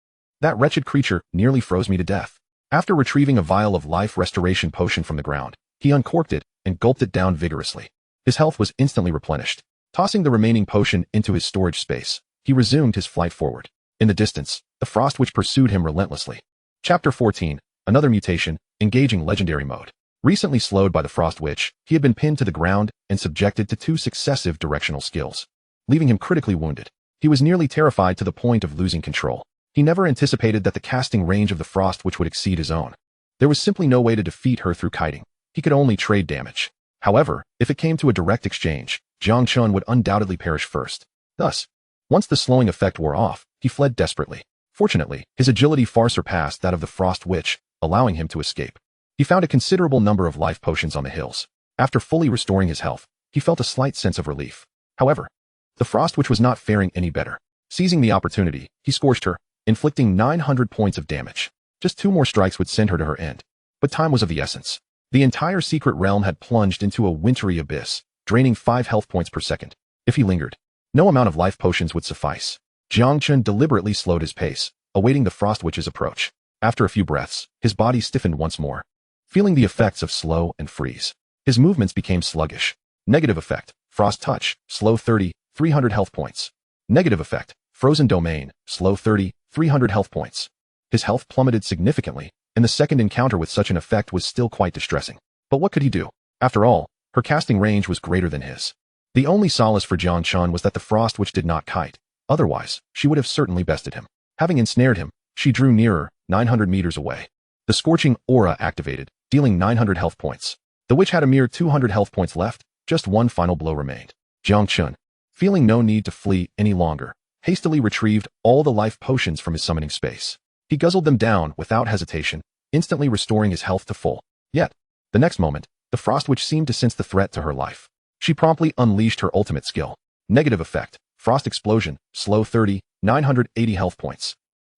That wretched creature nearly froze me to death. After retrieving a vial of life restoration potion from the ground, he uncorked it and gulped it down vigorously. His health was instantly replenished. Tossing the remaining potion into his storage space, he resumed his flight forward. In the distance, the frost witch pursued him relentlessly. Chapter 14. Another mutation, engaging legendary mode. Recently slowed by the frost witch, he had been pinned to the ground and subjected to 2 successive directional skills, leaving him critically wounded. He was nearly terrified to the point of losing control. He never anticipated that the casting range of the frost witch would exceed his own. There was simply no way to defeat her through kiting. He could only trade damage. However, if it came to a direct exchange, Jiang Chen would undoubtedly perish first. Thus, once the slowing effect wore off, he fled desperately. Fortunately, his agility far surpassed that of the frost witch, allowing him to escape. He found a considerable number of life potions on the hills. After fully restoring his health, he felt a slight sense of relief. However, the frost witch was not faring any better. Seizing the opportunity, he scorched her, inflicting 900 points of damage. Just 2 more strikes would send her to her end. But time was of the essence. The entire secret realm had plunged into a wintry abyss, draining 5 health points per second. If he lingered, no amount of life potions would suffice. Jiang Chen deliberately slowed his pace, awaiting the frost witch's approach. After a few breaths, his body stiffened once more, feeling the effects of slow and freeze. His movements became sluggish. Negative effect, frost touch, slow 30, 300 health points. Negative effect, frozen domain, slow 30, 300 health points. His health plummeted significantly, and the second encounter with such an effect was still quite distressing. But what could he do? After all, her casting range was greater than his. The only solace for Jiang Chen was that the frost witch did not kite. Otherwise, she would have certainly bested him. Having ensnared him, she drew nearer, 900 meters away. The scorching aura activated, dealing 900 health points. The witch had a mere 200 health points left, just one final blow remained. Jiang Chen, feeling no need to flee any longer, hastily retrieved all the life potions from his summoning space. He guzzled them down without hesitation, instantly restoring his health to full. Yet, the next moment, the frost witch seemed to sense the threat to her life. She promptly unleashed her ultimate skill. Negative effect, frost explosion, slow 30, 980 health points.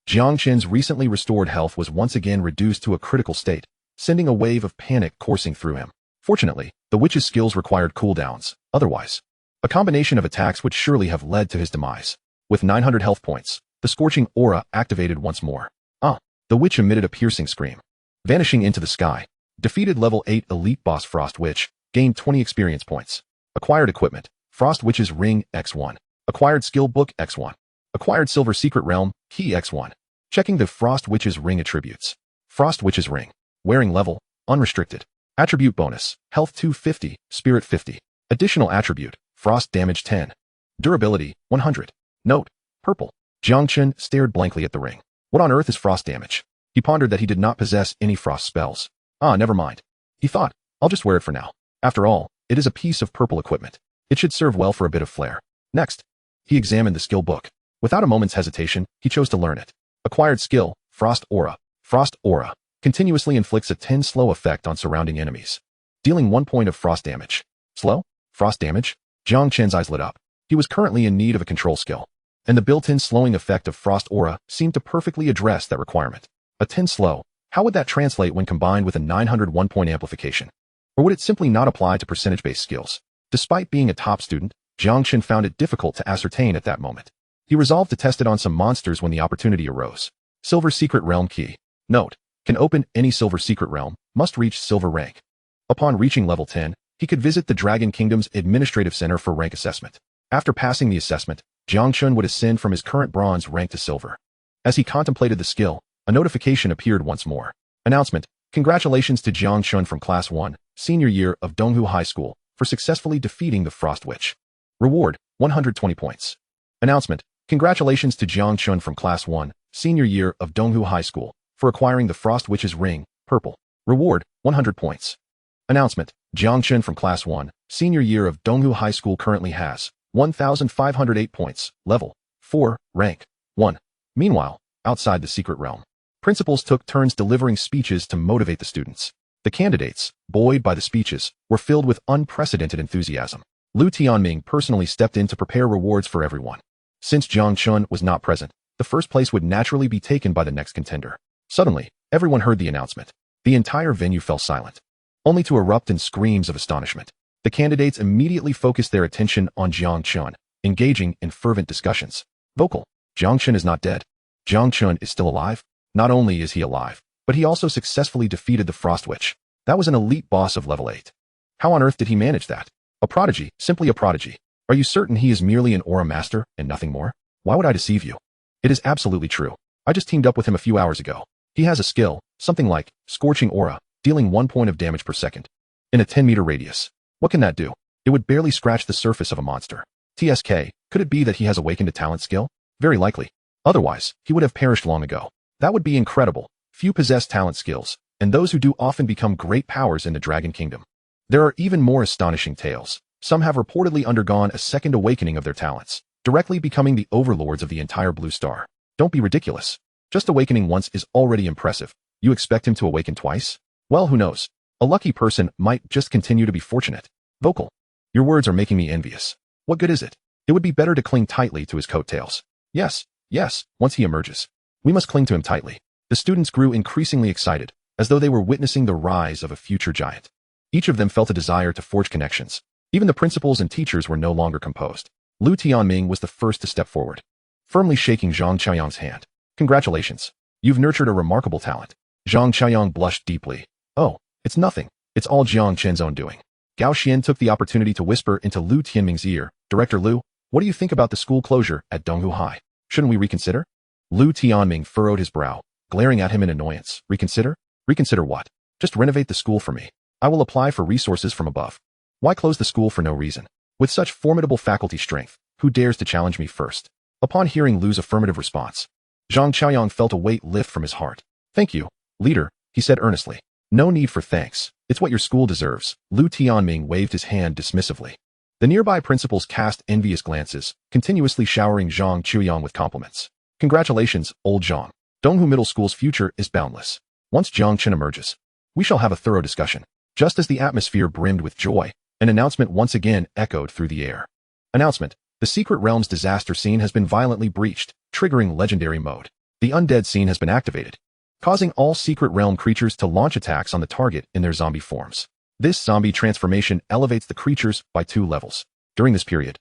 Jiang Chen's recently restored health was once again reduced to a critical state, sending a wave of panic coursing through him. Fortunately, the witch's skills required cooldowns. Otherwise, a combination of attacks would surely have led to his demise. With 900 health points, the scorching aura activated once more. The witch emitted a piercing scream, vanishing into the sky. Defeated level 8 elite boss Frost Witch, gained 20 experience points. Acquired equipment, Frost Witch's Ring X1. Acquired skill book X1. Acquired Silver Secret Realm, Key X1. Checking the Frost Witch's Ring attributes. Frost Witch's Ring. Wearing level, unrestricted. Attribute bonus, health 250, spirit 50. Additional attribute, frost damage 10. Durability, 100. Note, purple. Jiang Chen stared blankly at the ring. What on earth is frost damage? He pondered that he did not possess any frost spells. Never mind. He thought, I'll just wear it for now. After all, it is a piece of purple equipment. It should serve well for a bit of flair. Next, he examined the skill book. Without a moment's hesitation, he chose to learn it. Acquired skill, Frost Aura. Frost Aura continuously inflicts a 10 slow effect on surrounding enemies, dealing 1 point of frost damage. Slow? Frost damage? Jiang Chen's eyes lit up. He was currently in need of a control skill, and the built-in slowing effect of Frost Aura seemed to perfectly address that requirement. A 10 slow, how would that translate when combined with a 901 point amplification? Or would it simply not apply to percentage-based skills? Despite being a top student, Jiang Chen found it difficult to ascertain at that moment. He resolved to test it on some monsters when the opportunity arose. Silver Secret Realm Key. Note: can open any silver secret realm, must reach silver rank. Upon reaching level 10, he could visit the Dragon Kingdom's Administrative Center for rank assessment. After passing the assessment, Jiang Chen would ascend from his current bronze rank to silver. As he contemplated the skill, a notification appeared once more. Announcement: congratulations to Jiang Chen from Class 1, Senior Year of Donghu High School, for successfully defeating the Frost Witch. Reward: 120 points. Announcement: congratulations to Jiang Chen from Class 1, Senior Year of Donghu High School, for acquiring the Frost Witch's ring, purple. Reward: 100 points. Announcement: Jiang Chen from Class 1, Senior Year of Donghu High School currently has 1,508 points, level 4, rank 1. Meanwhile, outside the secret realm, principals took turns delivering speeches to motivate the students. The candidates, buoyed by the speeches, were filled with unprecedented enthusiasm. Lu Tianming personally stepped in to prepare rewards for everyone. Since Jiang Chen was not present, the first place would naturally be taken by the next contender. Suddenly, everyone heard the announcement. The entire venue fell silent, only to erupt in screams of astonishment. The candidates immediately focused their attention on Jiang Chen, engaging in fervent discussions. Vocal: Jiang Chen is not dead. Jiang Chen is still alive. Not only is he alive, but he also successfully defeated the Frost Witch. That was an elite boss of level 8. How on earth did he manage that? A prodigy, simply a prodigy. Are you certain he is merely an aura master and nothing more? Why would I deceive you? It is absolutely true. I just teamed up with him a few hours ago. He has a skill, something like Scorching Aura, dealing 1 point of damage per second. In a 10-meter radius. What can that do? It would barely scratch the surface of a monster. TSK, could it be that he has awakened a talent skill? Very likely. Otherwise, he would have perished long ago. That would be incredible. Few possess talent skills, and those who do often become great powers in the Dragon Kingdom. There are even more astonishing tales. Some have reportedly undergone a second awakening of their talents, directly becoming the overlords of the entire Blue Star. Don't be ridiculous. Just awakening once is already impressive. You expect him to awaken twice? Well, who knows? A lucky person might just continue to be fortunate. Vocal: your words are making me envious. What good is it? It would be better to cling tightly to his coattails. Yes, once he emerges. We must cling to him tightly. The students grew increasingly excited, as though they were witnessing the rise of a future giant. Each of them felt a desire to forge connections. Even the principals and teachers were no longer composed. Lu Tianming was the first to step forward, firmly shaking Zhang Qiaoyang's hand. Congratulations. You've nurtured a remarkable talent. Zhang Qiaoyang blushed deeply. Oh, it's nothing. It's all Jiang Chen's own doing. Gao Xian took the opportunity to whisper into Lu Tianming's ear. Director Lu, what do you think about the school closure at Donghu High? Shouldn't we reconsider? Lu Tianming furrowed his brow, glaring at him in annoyance. Reconsider? Reconsider what? Just renovate the school for me. I will apply for resources from above. Why close the school for no reason? With such formidable faculty strength, who dares to challenge me first? Upon hearing Lu's affirmative response, Zhang Qiaoyang felt a weight lift from his heart. Thank you, leader, he said earnestly. No need for thanks. It's what your school deserves. Lu Tianming waved his hand dismissively. The nearby principals cast envious glances, continuously showering Zhang Qiaoyang with compliments. Congratulations, old Zhang. Donghu Middle School's future is boundless. Once Jiang Chen emerges, we shall have a thorough discussion. Just as the atmosphere brimmed with joy, an announcement once again echoed through the air. Announcement: the Secret Realm's disaster scene has been violently breached, triggering legendary mode. The undead scene has been activated, causing all Secret Realm creatures to launch attacks on the target in their zombie forms. This zombie transformation elevates the creatures by 2 levels. During this period,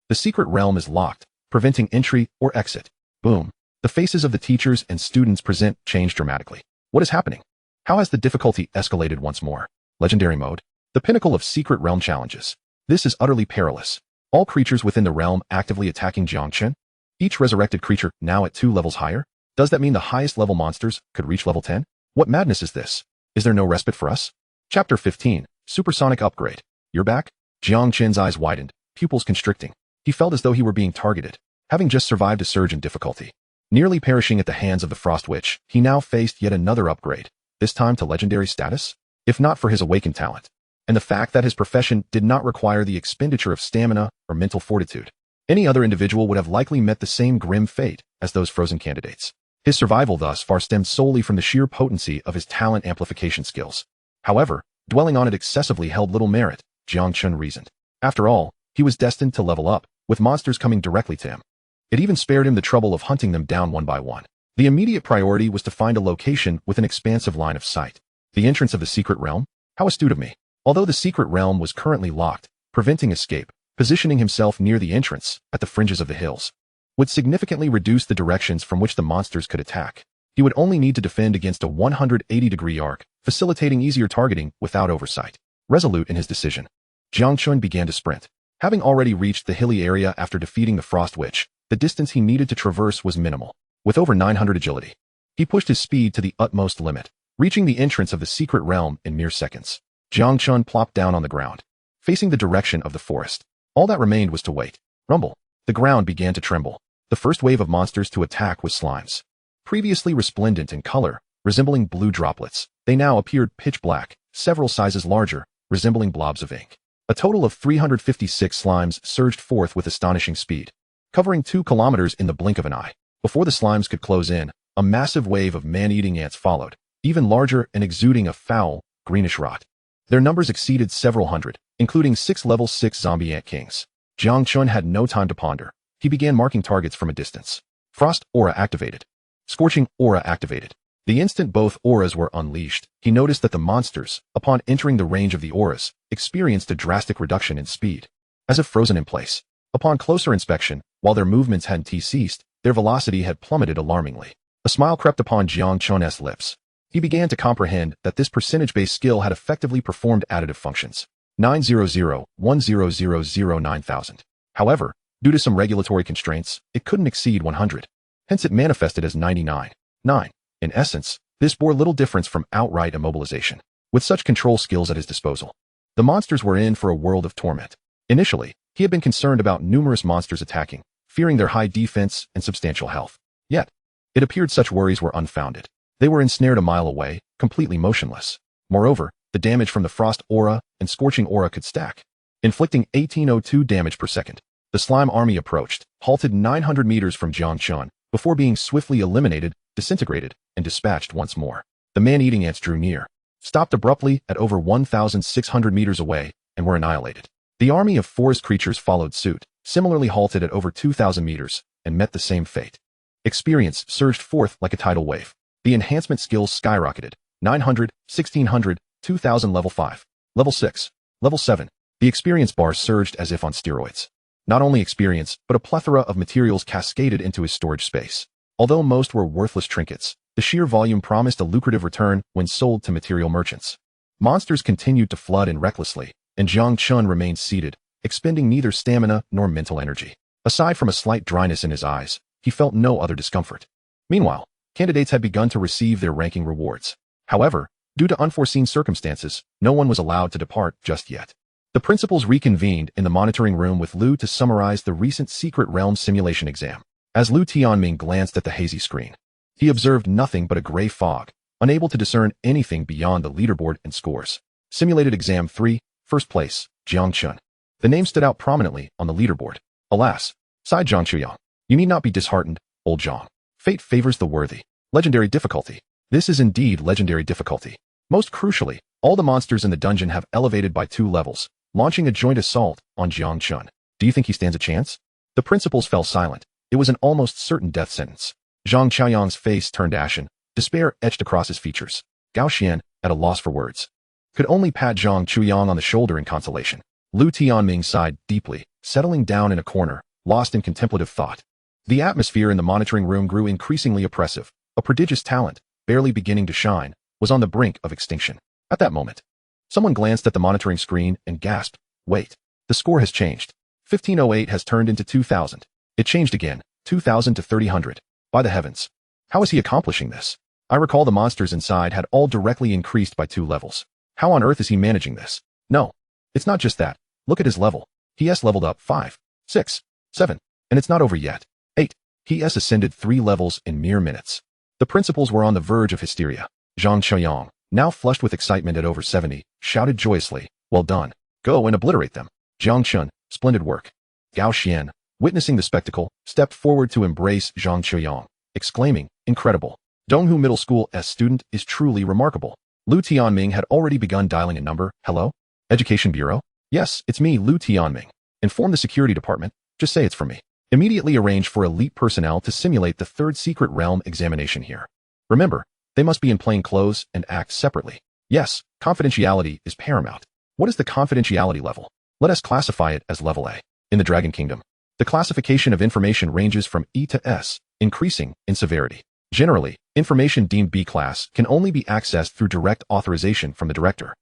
the Secret Realm is locked, preventing entry or exit. Boom. The faces of the teachers and students present change dramatically. What is happening? How has the difficulty escalated once more? Legendary mode? The pinnacle of Secret Realm challenges. This is utterly perilous. All creatures within the realm actively attacking Jiang Chen? Each resurrected creature now at 2 levels higher? Does that mean the highest level monsters could reach level 10? What madness is this? Is there no respite for us? Chapter 15, Supersonic Upgrade. You're back? Jiang Chen's eyes widened, pupils constricting. He felt as though he were being targeted. Having just survived a surge in difficulty, nearly perishing at the hands of the Frost Witch, he now faced yet another upgrade, this time to legendary status? If not for his awakened talent, and the fact that his profession did not require the expenditure of stamina or mental fortitude, any other individual would have likely met the same grim fate as those frozen candidates. His survival thus far stemmed solely from the sheer potency of his talent amplification skills. However, dwelling on it excessively held little merit, Jiang Chen reasoned. After all, he was destined to level up, with monsters coming directly to him. It even spared him the trouble of hunting them down one by one. The immediate priority was to find a location with an expansive line of sight. The entrance of the Secret Realm? How astute of me. Although the Secret Realm was currently locked, preventing escape, positioning himself near the entrance, at the fringes of the hills, would significantly reduce the directions from which the monsters could attack. He would only need to defend against a 180-degree arc, facilitating easier targeting without oversight. Resolute in his decision, Jiang Chen began to sprint. Having already reached the hilly area after defeating the Frost Witch, the distance he needed to traverse was minimal. With over 900 agility, he pushed his speed to the utmost limit, reaching the entrance of the secret realm in mere seconds. Jiang Chen plopped down on the ground, facing the direction of the forest. All that remained was to wait. Rumble. The ground began to tremble. The first wave of monsters to attack was slimes. Previously resplendent in color, resembling blue droplets, they now appeared pitch black, several sizes larger, resembling blobs of ink. A total of 356 slimes surged forth with astonishing speed, covering 2 kilometers in the blink of an eye. Before the slimes could close in, a massive wave of man-eating ants followed, even larger and exuding a foul, greenish rot. Their numbers exceeded several hundred, including 6 level 6 zombie ant kings. Jiang Chen had no time to ponder. He began marking targets from a distance. Frost Aura activated. Scorching Aura activated. The instant both auras were unleashed, he noticed that the monsters, upon entering the range of the auras, experienced a drastic reduction in speed, as if frozen in place. Upon closer inspection, while their movements hadn't ceased, their velocity had plummeted alarmingly. A smile crept upon Jiang Chen's lips. He began to comprehend that this percentage-based skill had effectively performed additive functions. 900-1000-9000. However, due to some regulatory constraints, it couldn't exceed 100. Hence it manifested as 99.9. In essence, this bore little difference from outright immobilization. With such control skills at his disposal, the monsters were in for a world of torment. Initially, he had been concerned about numerous monsters attacking, fearing their high defense and substantial health. Yet, it appeared such worries were unfounded. They were ensnared a mile away, completely motionless. Moreover, the damage from the Frost Aura and Scorching Aura could stack, inflicting 1802 damage per second. The slime army approached, halted 900 meters from Jiang Chen, before being swiftly eliminated, disintegrated, and dispatched once more. The man-eating ants drew near, stopped abruptly at over 1,600 meters away, and were annihilated. The army of forest creatures followed suit, similarly halted at over 2,000 meters, and met the same fate. Experience surged forth like a tidal wave. The enhancement skills skyrocketed. 900, 1,600, 2,000 level 5, level 6, level 7. The experience bar surged as if on steroids. Not only experience, but a plethora of materials cascaded into his storage space. Although most were worthless trinkets, the sheer volume promised a lucrative return when sold to material merchants. Monsters continued to flood in recklessly, and Jiang Chen remained seated, expending neither stamina nor mental energy. Aside from a slight dryness in his eyes, he felt no other discomfort. Meanwhile, candidates had begun to receive their ranking rewards. However, due to unforeseen circumstances, no one was allowed to depart just yet. The principals reconvened in the monitoring room with Lu to summarize the recent Secret Realm simulation exam. As Lu Tianming glanced at the hazy screen, he observed nothing but a gray fog, unable to discern anything beyond the leaderboard and scores. Simulated Exam 3, First Place, Jiang Chen. The name stood out prominently on the leaderboard. Alas, sighed Zhang Chuyang, you need not be disheartened, old Zhang. Fate favors the worthy. Legendary difficulty. This is indeed legendary difficulty. Most crucially, all the monsters in the dungeon have elevated by 2 levels, launching a joint assault on Jiang Chen. Do you think he stands a chance? The principals fell silent. It was an almost certain death sentence. Zhang Qiaoyang's face turned ashen. Despair etched across his features. Gao Xian, at a loss for words, could only pat Zhang Chuyang on the shoulder in consolation. Lu Tianming sighed deeply, settling down in a corner, lost in contemplative thought. The atmosphere in the monitoring room grew increasingly oppressive. A prodigious talent, barely beginning to shine, was on the brink of extinction. At that moment, someone glanced at the monitoring screen and gasped, wait, the score has changed. 1508 has turned into 2000. It changed again, 2000 to 3000. By the heavens. How is he accomplishing this? I recall the monsters inside had all directly increased by 2 levels. How on earth is he managing this? No, it's not just that. Look at his level. He has leveled up 5, 6, 7, and it's not over yet. 8. He has ascended 3 levels in mere minutes. The principals were on the verge of hysteria. Zhang Qiaoyang, now flushed with excitement at over 70, shouted joyously, well done. Go and obliterate them. Jiang Chen, splendid work. Gao Xian, witnessing the spectacle, stepped forward to embrace Zhang Qiaoyang, exclaiming, incredible. Donghu Middle School's student is truly remarkable. Lu Tianming had already begun dialing a number. Hello? Education Bureau? Yes, it's me, Lu Tianming. Inform the security department. Just say it's for me. Immediately arrange for elite personnel to simulate the 3rd Secret Realm examination here. Remember, they must be in plain clothes and act separately. Yes, confidentiality is paramount. What is the confidentiality level? Let us classify it as level A. In the Dragon Kingdom, the classification of information ranges from E to S, increasing in severity. Generally, Information deemed B-class can only be accessed through direct authorization from the director.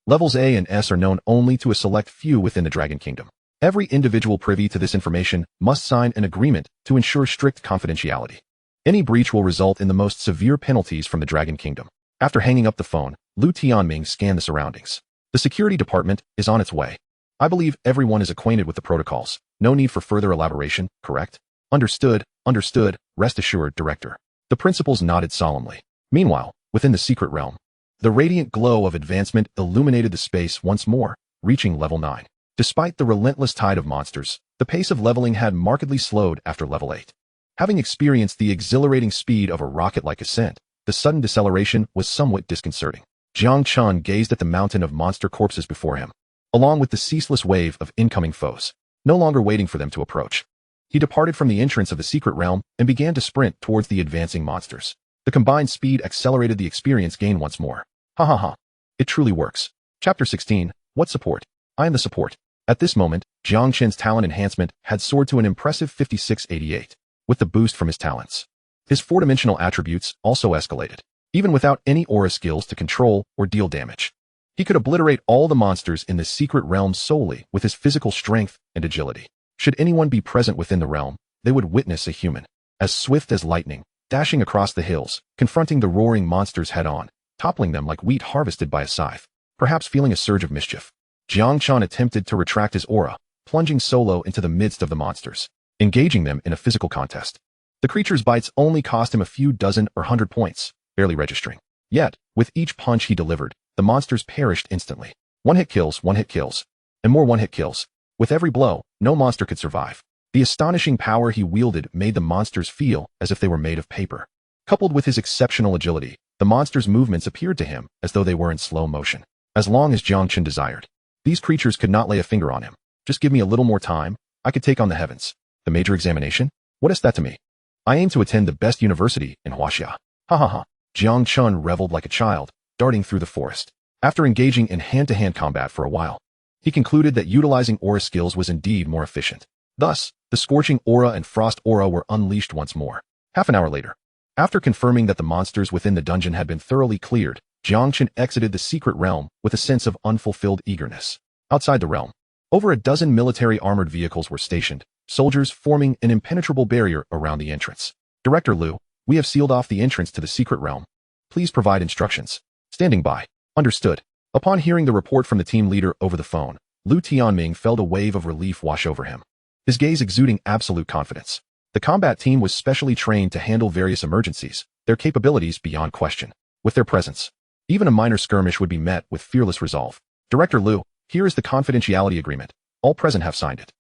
Levels A and S are known only to a select few within the Dragon Kingdom. Every individual privy to this information must sign an agreement to ensure strict confidentiality. Any breach will result in the most severe penalties from the Dragon Kingdom. After hanging up the phone, Lu Tianming scanned the surroundings. The security department is on its way. I believe everyone is acquainted with the protocols. No need for further elaboration, correct? Understood, understood, rest assured, Director. The principals nodded solemnly. Meanwhile, within the secret realm, the radiant glow of advancement illuminated the space once more, reaching level 9. Despite the relentless tide of monsters, the pace of leveling had markedly slowed after level 8. Having experienced the exhilarating speed of a rocket-like ascent, the sudden deceleration was somewhat disconcerting. Jiang Chen gazed at the mountain of monster corpses before him, along with the ceaseless wave of incoming foes, no longer waiting for them to approach. He departed from the entrance of the secret realm and began to sprint towards the advancing monsters. The combined speed accelerated the experience gain once more. Ha ha ha. It truly works. Chapter 16. What support? I am the support. At this moment, Jiang Chen's talent enhancement had soared to an impressive 5688, with the boost from his talents. His four-dimensional attributes also escalated. Even without any aura skills to control or deal damage, he could obliterate all the monsters in the secret realm solely with his physical strength and agility. Should anyone be present within the realm, they would witness a human, as swift as lightning, dashing across the hills, confronting the roaring monsters head-on, toppling them like wheat harvested by a scythe. Perhaps feeling a surge of mischief, Jiang Chen attempted to retract his aura, plunging solo into the midst of the monsters, engaging them in a physical contest. The creature's bites only cost him a few dozen or 100 points, barely registering. Yet, with each punch he delivered, the monsters perished instantly. One-hit kills, and more one-hit kills. With every blow, no monster could survive. The astonishing power he wielded made the monsters feel as if they were made of paper. Coupled with his exceptional agility, the monsters' movements appeared to him as though they were in slow motion. As long as Jiang Chen desired, these creatures could not lay a finger on him. Just give me a little more time, I could take on the heavens. The major examination? What is that to me? I aim to attend the best university in Huaxia. Ha ha ha. Jiang Chen reveled like a child, darting through the forest. After engaging in hand-to-hand combat for a while, he concluded that utilizing aura skills was indeed more efficient. Thus, the scorching aura and frost aura were unleashed once more. Half an hour later, after confirming that the monsters within the dungeon had been thoroughly cleared, Jiang Chen exited the secret realm with a sense of unfulfilled eagerness. Outside the realm, over a dozen military armored vehicles were stationed, soldiers forming an impenetrable barrier around the entrance. Director Lu, we have sealed off the entrance to the secret realm. Please provide instructions. Standing by. Understood. Upon hearing the report from the team leader over the phone, Lu Tianming felt a wave of relief wash over him, his gaze exuding absolute confidence. The combat team was specially trained to handle various emergencies, their capabilities beyond question. With their presence, even a minor skirmish would be met with fearless resolve. Director Lu, here is the confidentiality agreement. All present have signed it.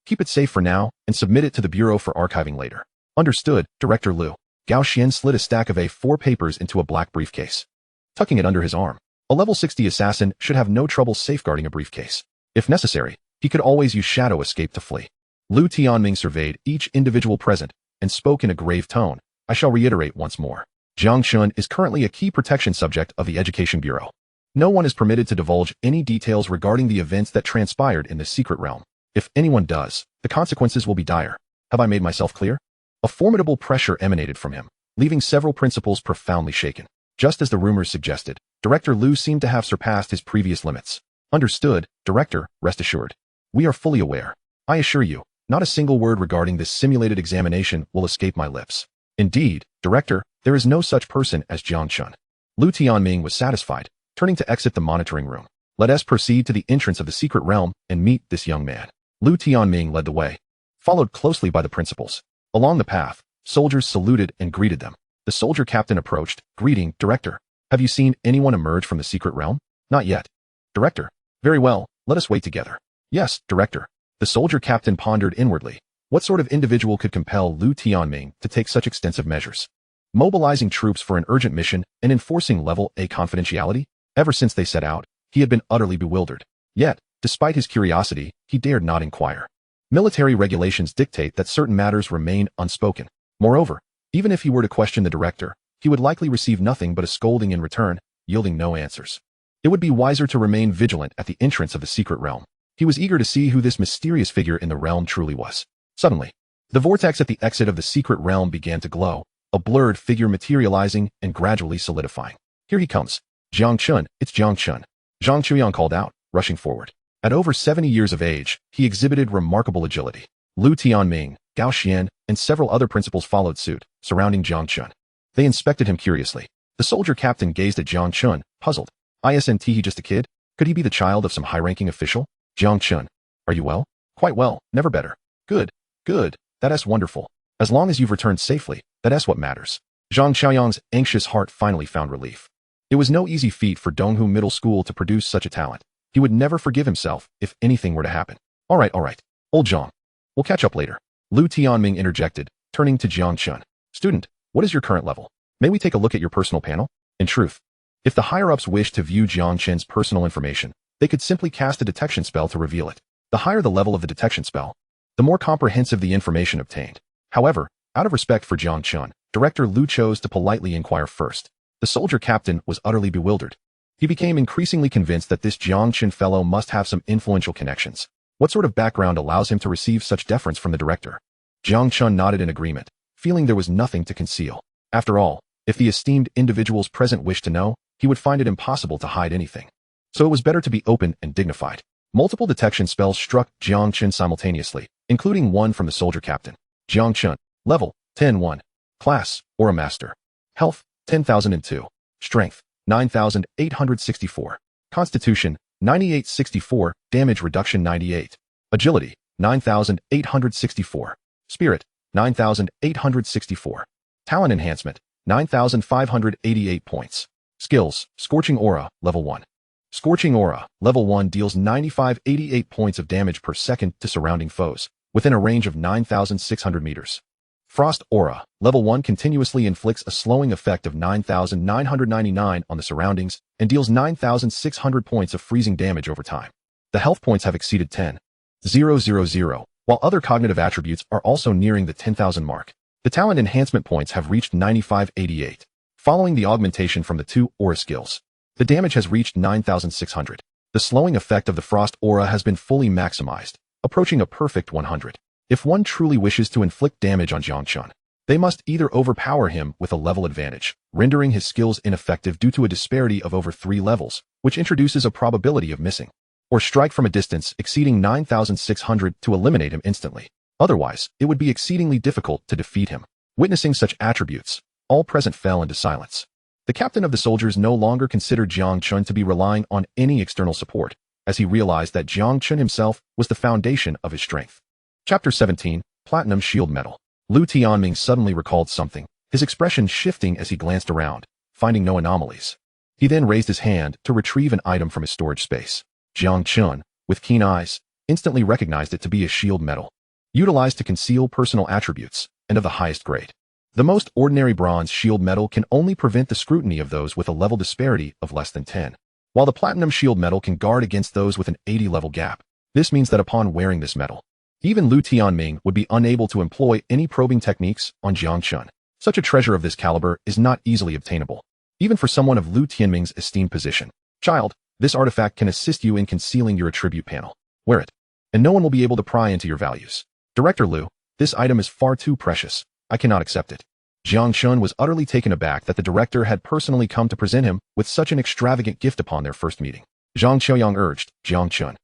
Keep it safe for now and submit it to the Bureau for archiving later. Understood, Director Lu. Gao Xian slid a stack of A4 papers into a black briefcase, tucking it under his arm. A level 60 assassin should have no trouble safeguarding a briefcase. If necessary, he could always use shadow escape to flee. Lu Tianming surveyed each individual present and spoke in a grave tone. I shall reiterate once more. Jiang Chen is currently a key protection subject of the Education Bureau. No one is permitted to divulge any details regarding the events that transpired in the secret realm. If anyone does, the consequences will be dire. Have I made myself clear? A formidable pressure emanated from him, leaving several principals profoundly shaken. Just as the rumors suggested, Director Lu seemed to have surpassed his previous limits. Understood, Director, rest assured. We are fully aware. I assure you, not a single word regarding this simulated examination will escape my lips. Indeed, Director, there is no such person as Jiang Chen. Lu Tianming was satisfied, turning to exit the monitoring room. Let us proceed to the entrance of the secret realm and meet this young man. Lu Tianming led the way, followed closely by the principals. Along the path, soldiers saluted and greeted them. The soldier captain approached, greeting, Director. Have you seen anyone emerge from the secret realm? Not yet. Director. Very well, let us wait together. Yes, Director. The soldier captain pondered inwardly. What sort of individual could compel Lu Tianming to take such extensive measures? Mobilizing troops for an urgent mission and enforcing level A confidentiality? Ever since they set out, he had been utterly bewildered. Yet, despite his curiosity, he dared not inquire. Military regulations dictate that certain matters remain unspoken. Moreover, even if he were to question the director, he would likely receive nothing but a scolding in return, yielding no answers. It would be wiser to remain vigilant at the entrance of the secret realm. He was eager to see who this mysterious figure in the realm truly was. Suddenly, the vortex at the exit of the secret realm began to glow, a blurred figure materializing and gradually solidifying. Here he comes. Jiang Chen, it's Jiang Chen. Zhang Chuyang called out, rushing forward. At over 70 years of age, he exhibited remarkable agility. Lu Tianming, Gao Xian, and several other principals followed suit, surrounding Jiang Chen. They inspected him curiously. The soldier captain gazed at Jiang Chen, puzzled. Isn't he just a kid? Could he be the child of some high-ranking official? Jiang Chen. Are you well? Quite well, never better. Good, good, that's wonderful. As long as you've returned safely, that's what matters. Zhang Xiaoyang's anxious heart finally found relief. It was no easy feat for Donghu Middle School to produce such a talent. He would never forgive himself if anything were to happen. All right, old Zhang. We'll catch up later. Lu Tianming interjected, turning to Jiang Chen. Student, what is your current level? May we take a look at your personal panel? In truth, if the higher-ups wished to view Jiang Chen's personal information, they could simply cast a detection spell to reveal it. The higher the level of the detection spell, the more comprehensive the information obtained. However, out of respect for Jiang Chen, Director Lu chose to politely inquire first. The soldier captain was utterly bewildered. He became increasingly convinced that this Jiang Chen fellow must have some influential connections. What sort of background allows him to receive such deference from the director? Jiang Chen nodded in agreement, feeling there was nothing to conceal. After all, if the esteemed individuals present wished to know, he would find it impossible to hide anything. So it was better to be open and dignified. Multiple detection spells struck Jiang Chen simultaneously, including one from the soldier captain. Jiang Chen, level 10-1. Class, Aura Master. Health, 10,002. Strength, 9,864. Constitution, 9864. Damage reduction 98. Agility, 9,864. Spirit, 9,864. Talent enhancement, 9,588 points. Skills, Scorching Aura, level 1. Scorching Aura, level 1 deals 9588 points of damage per second to surrounding foes, within a range of 9,600 meters. Frost Aura, level 1 continuously inflicts a slowing effect of 9,999 on the surroundings and deals 9,600 points of freezing damage over time. The health points have exceeded 10,000, while other cognitive attributes are also nearing the 10,000 mark. The talent enhancement points have reached 9588. Following the augmentation from the two aura skills, the damage has reached 9,600. The slowing effect of the Frost Aura has been fully maximized, approaching a perfect 100. If one truly wishes to inflict damage on Jiang Chen, they must either overpower him with a level advantage, rendering his skills ineffective due to a disparity of over 3 levels, which introduces a probability of missing, or strike from a distance exceeding 9,600 to eliminate him instantly. Otherwise, it would be exceedingly difficult to defeat him. Witnessing such attributes, all present fell into silence. The captain of the soldiers no longer considered Jiang Chen to be relying on any external support, as he realized that Jiang Chen himself was the foundation of his strength. Chapter 17, Platinum Shield Medal. Lu Tianming suddenly recalled something, his expression shifting as he glanced around, finding no anomalies. He then raised his hand to retrieve an item from his storage space. Jiang Chen, with keen eyes, instantly recognized it to be a shield medal, utilized to conceal personal attributes, and of the highest grade. The most ordinary bronze shield medal can only prevent the scrutiny of those with a level disparity of less than 10, while the platinum shield medal can guard against those with an 80 level gap. This means that upon wearing this medal, even Lu Tianming would be unable to employ any probing techniques on Jiang Chen. Such a treasure of this caliber is not easily obtainable, even for someone of Lu Tianming's esteemed position. Child, this artifact can assist you in concealing your attribute panel. Wear it, and no one will be able to pry into your values. Director Lu, this item is far too precious. I cannot accept it. Jiang Chen was utterly taken aback that the director had personally come to present him with such an extravagant gift upon their first meeting. Zhang Qiuyang urged, Jiang Chen,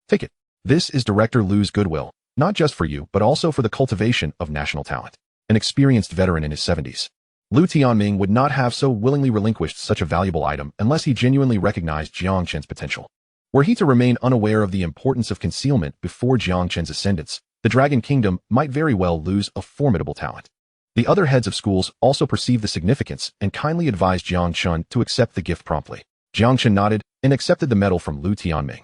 take it. This is Director Lu's goodwill, not just for you, but also for the cultivation of national talent. An experienced veteran in his 70s. Lu Tianming would not have so willingly relinquished such a valuable item unless he genuinely recognized Jiang Chen's potential. Were he to remain unaware of the importance of concealment before Jiang Chen's ascendance, the Dragon Kingdom might very well lose a formidable talent. The other heads of schools also perceived the significance and kindly advised Jiang Chen to accept the gift promptly. Jiang Chen nodded and accepted the medal from Lu Tianming.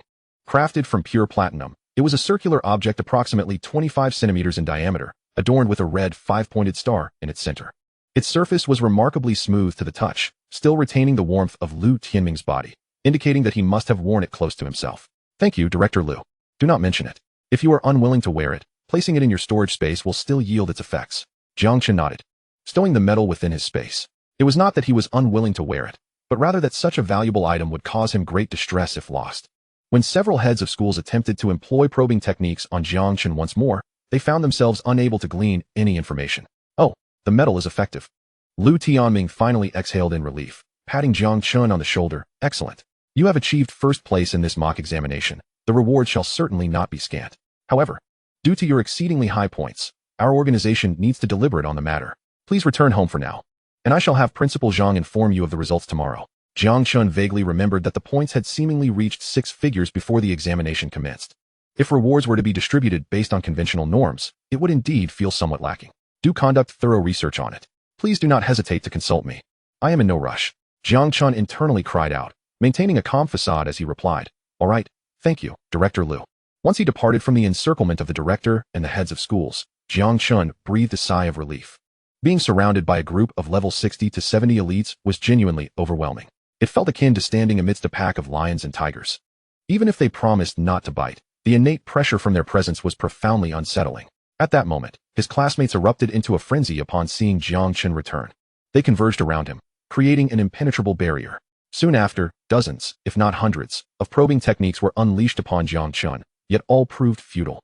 Crafted from pure platinum, it was a circular object approximately 25 centimeters in diameter, adorned with a red 5-pointed star in its center. Its surface was remarkably smooth to the touch, still retaining the warmth of Lu Tianming's body, indicating that he must have worn it close to himself. Thank you, Director Lu. Do not mention it. If you are unwilling to wear it, placing it in your storage space will still yield its effects. Jiang Chen nodded, stowing the medal within his space. It was not that he was unwilling to wear it, but rather that such a valuable item would cause him great distress if lost. When several heads of schools attempted to employ probing techniques on Jiang Chen once more, they found themselves unable to glean any information. Oh, the medal is effective. Lu Tianming finally exhaled in relief, patting Jiang Chen on the shoulder. Excellent. You have achieved first place in this mock examination. The reward shall certainly not be scant. However, due to your exceedingly high points, our organization needs to deliberate on the matter. Please return home for now, and I shall have Principal Zhang inform you of the results tomorrow. Jiang Chen vaguely remembered that the points had seemingly reached 6 figures before the examination commenced. If rewards were to be distributed based on conventional norms, it would indeed feel somewhat lacking. Do conduct thorough research on it. Please do not hesitate to consult me. I am in no rush. Jiang Chen internally cried out, maintaining a calm facade as he replied, All right, thank you, Director Liu. Once he departed from the encirclement of the director and the heads of schools, Jiang Chen breathed a sigh of relief. Being surrounded by a group of level 60 to 70 elites was genuinely overwhelming. It felt akin to standing amidst a pack of lions and tigers. Even if they promised not to bite, the innate pressure from their presence was profoundly unsettling. At that moment, his classmates erupted into a frenzy upon seeing Jiang Chen return. They converged around him, creating an impenetrable barrier. Soon after, dozens, if not hundreds, of probing techniques were unleashed upon Jiang Chen, yet all proved futile.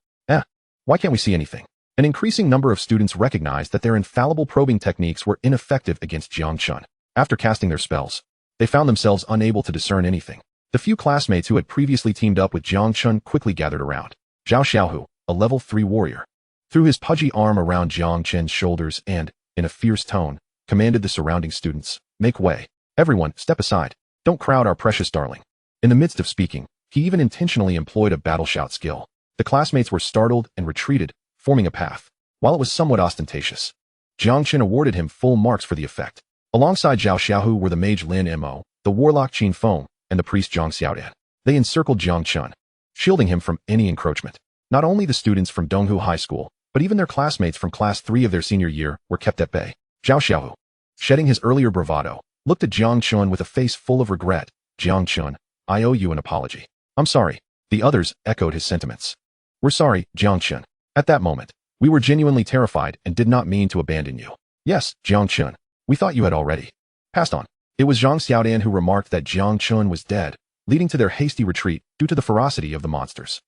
Why can't we see anything? An increasing number of students recognized that their infallible probing techniques were ineffective against Jiang Chen. After casting their spells, they found themselves unable to discern anything. The few classmates who had previously teamed up with Jiang Chen quickly gathered around. Zhao Xiaohu, a level 3 warrior, threw his pudgy arm around Jiang Chen's shoulders and, in a fierce tone, commanded the surrounding students, Make way. Everyone, step aside. Don't crowd our precious darling. In the midst of speaking, he even intentionally employed a battle shout skill. The classmates were startled and retreated, forming a path. While it was somewhat ostentatious, Jiang Chen awarded him full marks for the effect. Alongside Zhao Xiaohu were the mage Lin Mo, the warlock Qin Feng, and the priest Zhang Xiaodan. They encircled Jiang Chen, shielding him from any encroachment. Not only the students from Donghu High School, but even their classmates from Class 3 of their senior year were kept at bay. Zhao Xiaohu, shedding his earlier bravado, looked at Jiang Chen with a face full of regret. Jiang Chen, I owe you an apology. I'm sorry. The others echoed his sentiments. We're sorry, Jiang Chen. At that moment, we were genuinely terrified and did not mean to abandon you. Yes, Jiang Chen, we thought you had already passed on. It was Zhang Xiaodan who remarked that Jiang Chen was dead, leading to their hasty retreat due to the ferocity of the monsters.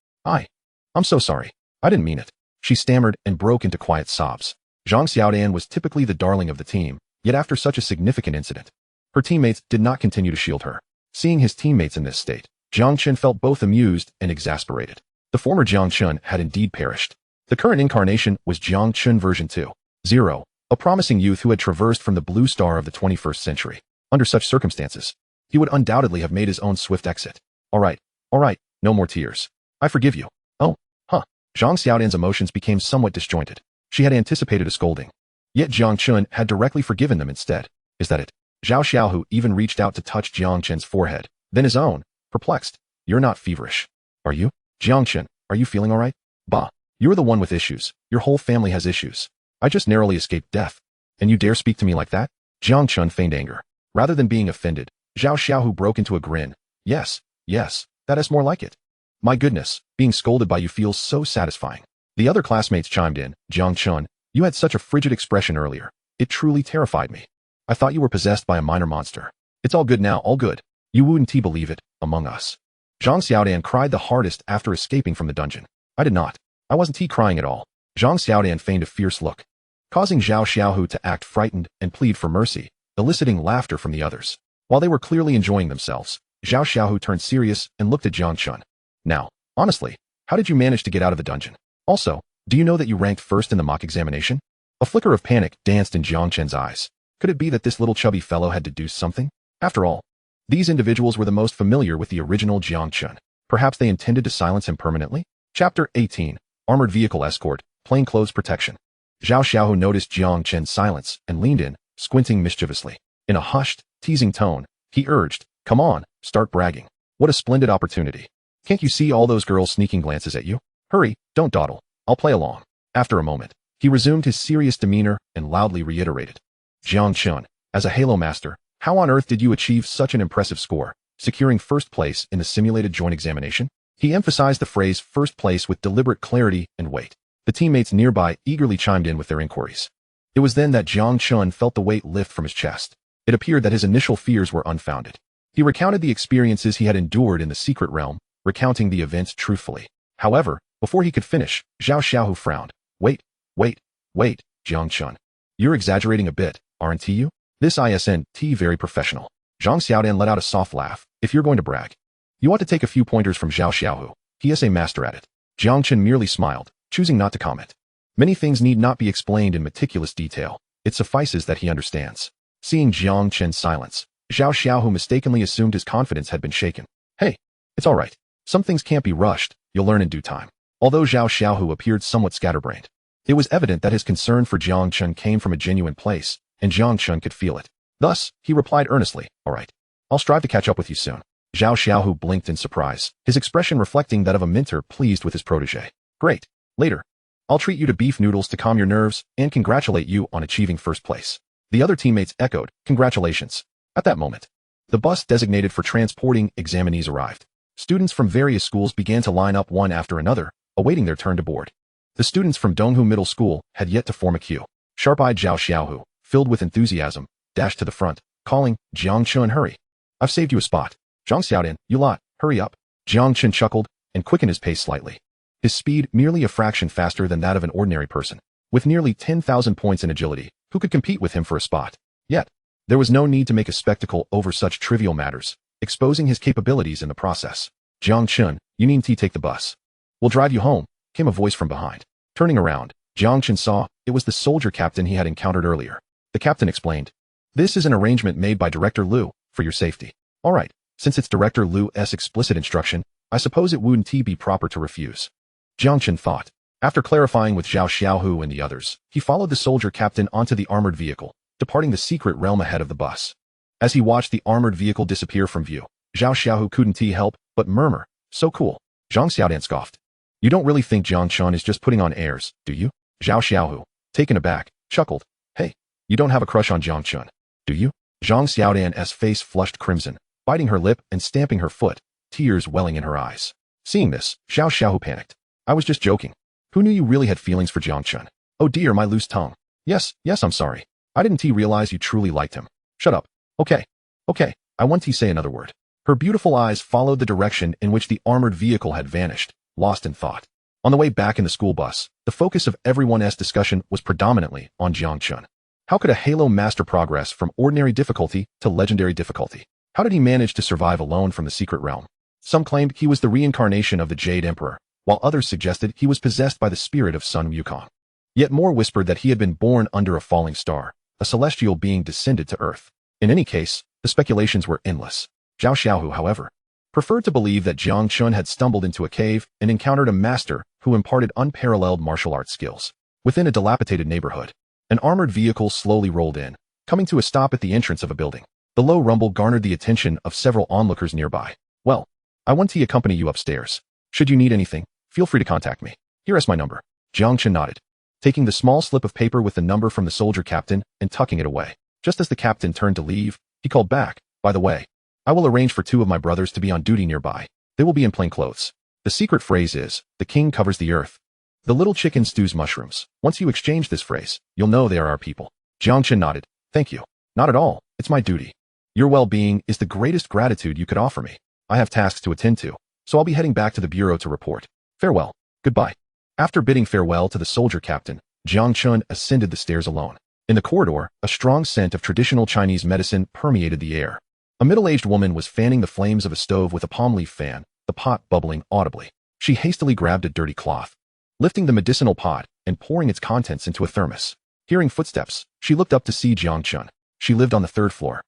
I'm so sorry. I didn't mean it. She stammered and broke into quiet sobs. Zhang Xiaodan was typically the darling of the team, yet after such a significant incident, her teammates did not continue to shield her. Seeing his teammates in this state, Jiang Chen felt both amused and exasperated. The former Jiang Chen had indeed perished. The current incarnation was Jiang Chen version 2.0, a promising youth who had traversed from the blue star of the 21st century. Under such circumstances, he would undoubtedly have made his own swift exit. All right, no more tears. I forgive you. Zhang Xiaodan's emotions became somewhat disjointed. She had anticipated a scolding. Yet Jiang Chen had directly forgiven them instead. Is that it? Zhao Xiaohu even reached out to touch Jiang Chen's forehead, then his own, perplexed. You're not feverish. Are you? Jiang Chen, are you feeling all right? Bah, you're the one with issues. Your whole family has issues. I just narrowly escaped death. And you dare speak to me like that? Jiang Chen feigned anger. Rather than being offended, Zhao Xiaohu broke into a grin. Yes, that is more like it. My goodness, being scolded by you feels so satisfying. The other classmates chimed in. Jiang Chen, you had such a frigid expression earlier. It truly terrified me. I thought you were possessed by a minor monster. It's all good now, all good. You wouldn't believe it, among us. Zhang Xiaodan cried the hardest after escaping from the dungeon. I did not. I wasn't crying at all. Zhang Xiaodan feigned a fierce look, causing Zhao Xiaohu to act frightened and plead for mercy, eliciting laughter from the others. While they were clearly enjoying themselves, Zhao Xiaohu turned serious and looked at Jiang Chen. Now, honestly, how did you manage to get out of the dungeon? Also, do you know that you ranked first in the mock examination? A flicker of panic danced in Jiang Chen's eyes. Could it be that this little chubby fellow had deduced something? After all, these individuals were the most familiar with the original Jiang Chen. Perhaps they intended to silence him permanently? Chapter 18, Armored Vehicle Escort, Plainclothes Protection. Zhao Xiaohu noticed Jiang Chen's silence and leaned in, squinting mischievously. In a hushed, teasing tone, he urged, Come on, start bragging. What a splendid opportunity. Can't you see all those girls sneaking glances at you? Hurry, don't dawdle. I'll play along. After a moment, he resumed his serious demeanor and loudly reiterated. Jiang Chen, as a Halo Master, how on earth did you achieve such an impressive score, securing first place in the simulated joint examination? He emphasized the phrase first place with deliberate clarity and weight. The teammates nearby eagerly chimed in with their inquiries. It was then that Jiang Chen felt the weight lift from his chest. It appeared that his initial fears were unfounded. He recounted the experiences he had endured in the secret realm, recounting the events truthfully. However, before he could finish, Zhao Xiaohu frowned. Wait, Jiang Chen. You're exaggerating a bit, aren't you? This isn't very professional. Zhang Xiaodan let out a soft laugh. If you're going to brag, you ought to take a few pointers from Zhao Xiaohu. He is a master at it. Jiang Chen merely smiled, choosing not to comment. Many things need not be explained in meticulous detail. It suffices that he understands. Seeing Jiang Chen's silence, Zhao Xiaohu mistakenly assumed his confidence had been shaken. Hey, it's all right. Some things can't be rushed. You'll learn in due time. Although Zhao Xiaohu appeared somewhat scatterbrained, it was evident that his concern for Jiang Chen came from a genuine place, and Jiang Chen could feel it. Thus, he replied earnestly, all right. I'll strive to catch up with you soon. Zhao Xiaohu blinked in surprise, his expression reflecting that of a mentor pleased with his protege. Great. Later. I'll treat you to beef noodles to calm your nerves and congratulate you on achieving first place. The other teammates echoed, congratulations. At that moment, the bus designated for transporting examinees arrived. Students from various schools began to line up one after another, awaiting their turn to board. The students from Donghu Middle School had yet to form a queue. Sharp-eyed Zhao Xiaohu, filled with enthusiasm, dashed to the front, calling, Jiang Chen, hurry. I've saved you a spot. Zhang Xiaodan, you lot, hurry up. Jiang Chen chuckled and quickened his pace slightly. His speed merely a fraction faster than that of an ordinary person. With nearly 10,000 points in agility, who could compete with him for a spot? Yet, there was no need to make a spectacle over such trivial matters, exposing his capabilities in the process. Jiang Chen, you needn't take the bus. We'll drive you home, came a voice from behind. Turning around, Jiang Chen saw it was the soldier captain he had encountered earlier. The captain explained, this is an arrangement made by Director Liu, for your safety. All right, since it's Director Liu's explicit instruction, I suppose it wouldn't be proper to refuse. Jiang Chen thought. After clarifying with Zhao Xiaohu and the others, he followed the soldier captain onto the armored vehicle, departing the secret realm ahead of the bus. As he watched the armored vehicle disappear from view, Zhao Xiaohu couldn't help but murmur, so cool. Zhang Xiaodan scoffed. You don't really think Jiang Chen is just putting on airs, do you? Zhao Xiaohu, taken aback, chuckled. Hey, you don't have a crush on Jiang Chen, do you? Zhang Xiaodan's face flushed crimson, biting her lip and stamping her foot, tears welling in her eyes. Seeing this, Zhao Xiaohu panicked. I was just joking. Who knew you really had feelings for Jiang Chen? Oh dear, my loose tongue. Yes, I'm sorry. I didn't realize you truly liked him. Shut up. Okay, I want to say another word. Her beautiful eyes followed the direction in which the armored vehicle had vanished, lost in thought. On the way back in the school bus, the focus of everyone's discussion was predominantly on Jiang Chen. How could a Halo master progress from ordinary difficulty to legendary difficulty? How did he manage to survive alone from the secret realm? Some claimed he was the reincarnation of the Jade Emperor, while others suggested he was possessed by the spirit of Sun Wukong. Yet more whispered that he had been born under a falling star, a celestial being descended to Earth. In any case, the speculations were endless. Zhao Xiaohu, however, preferred to believe that Jiang Chen had stumbled into a cave and encountered a master who imparted unparalleled martial arts skills. Within a dilapidated neighborhood, an armored vehicle slowly rolled in, coming to a stop at the entrance of a building. The low rumble garnered the attention of several onlookers nearby. Well, I want to accompany you upstairs. Should you need anything, feel free to contact me. Here is my number. Jiang Chen nodded, taking the small slip of paper with the number from the soldier captain and tucking it away. Just as the captain turned to leave, he called back, by the way, I will arrange for 2 of my brothers to be on duty nearby. They will be in plain clothes. The secret phrase is, the king covers the earth. The little chicken stews mushrooms. Once you exchange this phrase, you'll know they are our people. Jiang Chen nodded. Thank you. Not at all. It's my duty. Your well-being is the greatest gratitude you could offer me. I have tasks to attend to, so I'll be heading back to the bureau to report. Farewell. Goodbye. After bidding farewell to the soldier captain, Jiang Chen ascended the stairs alone. In the corridor, a strong scent of traditional Chinese medicine permeated the air. A middle-aged woman was fanning the flames of a stove with a palm leaf fan, the pot bubbling audibly. She hastily grabbed a dirty cloth, lifting the medicinal pot and pouring its contents into a thermos. Hearing footsteps, she looked up to see Jiang Chen. She lived on the 3rd floor,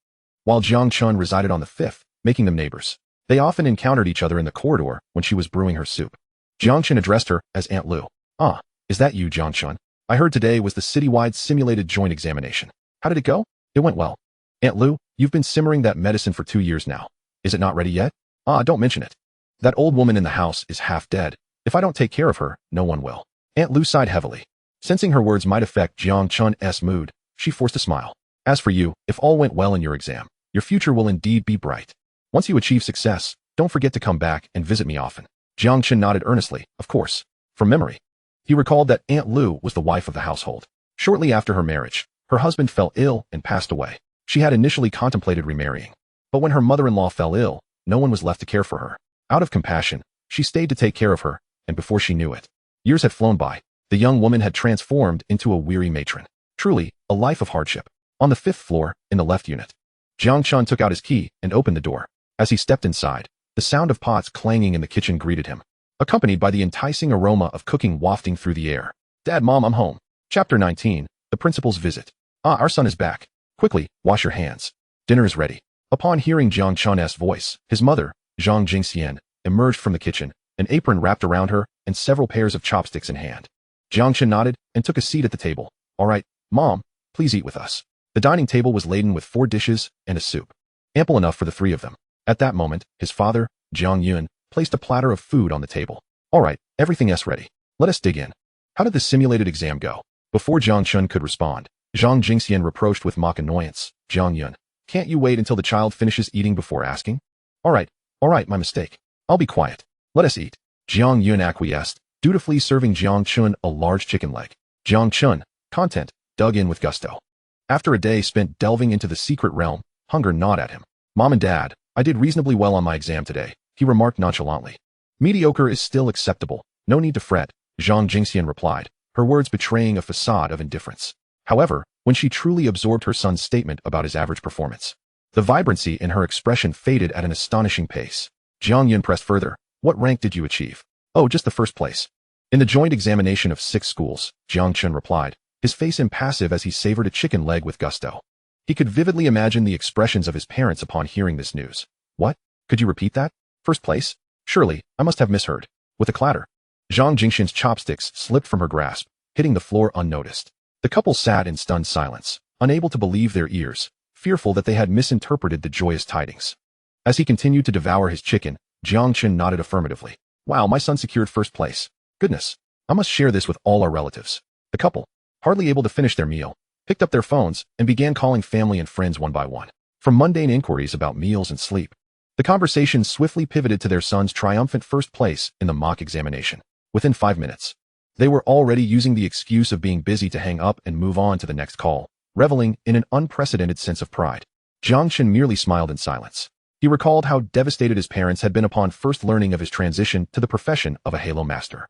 while Jiang Chen resided on the 5th, making them neighbors. They often encountered each other in the corridor when she was brewing her soup. Jiang Chen addressed her as Aunt Lu. Ah, is that you, Jiang Chen? I heard today was the citywide simulated joint examination. How did it go? It went well. Aunt Lu, you've been simmering that medicine for 2 years now. Is it not ready yet? Ah, don't mention it. That old woman in the house is half dead. If I don't take care of her, no one will. Aunt Lu sighed heavily. Sensing her words might affect Jiang Chen's mood, she forced a smile. As for you, if all went well in your exam, your future will indeed be bright. Once you achieve success, don't forget to come back and visit me often. Jiang Chen nodded earnestly, of course. From memory, he recalled that Aunt Lu was the wife of the household. Shortly after her marriage, her husband fell ill and passed away. She had initially contemplated remarrying, but when her mother-in-law fell ill, no one was left to care for her. Out of compassion, she stayed to take care of her, and before she knew it, years had flown by. The young woman had transformed into a weary matron. Truly, a life of hardship. On the 5th floor, in the left unit. Jiang Chen took out his key and opened the door. As he stepped inside, the sound of pots clanging in the kitchen greeted him, accompanied by the enticing aroma of cooking wafting through the air. Dad, Mom, I'm home. Chapter 19, The Principal's Visit. Ah, our son is back. Quickly, wash your hands. Dinner is ready. Upon hearing Jiang Chen's voice, his mother, Zhang Jingxian, emerged from the kitchen, an apron wrapped around her and several pairs of chopsticks in hand. Jiang Chen nodded and took a seat at the table. All right, Mom, please eat with us. The dining table was laden with 4 dishes and a soup, ample enough for the 3 of them. At that moment, his father, Jiang Yun, placed a platter of food on the table. All right, everything's ready. Let us dig in. How did the simulated exam go? Before Jiang Chen could respond, Zhang Jingxian reproached with mock annoyance. Jiang Yun, can't you wait until the child finishes eating before asking? All right, my mistake. I'll be quiet. Let us eat. Jiang Yun acquiesced, dutifully serving Jiang Chen a large chicken leg. Jiang Chen, content, dug in with gusto. After a day spent delving into the secret realm, hunger gnawed at him. Mom and Dad, I did reasonably well on my exam today, he remarked nonchalantly. Mediocre is still acceptable. No need to fret, Zhang Jingxian replied, her words betraying a facade of indifference. However, when she truly absorbed her son's statement about his average performance, the vibrancy in her expression faded at an astonishing pace. Jiang Yun pressed further. What rank did you achieve? Oh, just the 1st place. In the joint examination of 6 schools, Jiang Chen replied, his face impassive as he savored a chicken leg with gusto. He could vividly imagine the expressions of his parents upon hearing this news. What? Could you repeat that? 1st place? Surely, I must have misheard. With a clatter, Zhang Jingxian's chopsticks slipped from her grasp, hitting the floor unnoticed. The couple sat in stunned silence, unable to believe their ears, fearful that they had misinterpreted the joyous tidings. As he continued to devour his chicken, Jiang Chen nodded affirmatively. Wow, my son secured 1st place. Goodness, I must share this with all our relatives. The couple, hardly able to finish their meal, picked up their phones and began calling family and friends one by one. From mundane inquiries about meals and sleep, the conversation swiftly pivoted to their son's triumphant 1st place in the mock examination. Within 5 minutes, they were already using the excuse of being busy to hang up and move on to the next call, reveling in an unprecedented sense of pride. Jiang Chen merely smiled in silence. He recalled how devastated his parents had been upon first learning of his transition to the profession of a Halo master.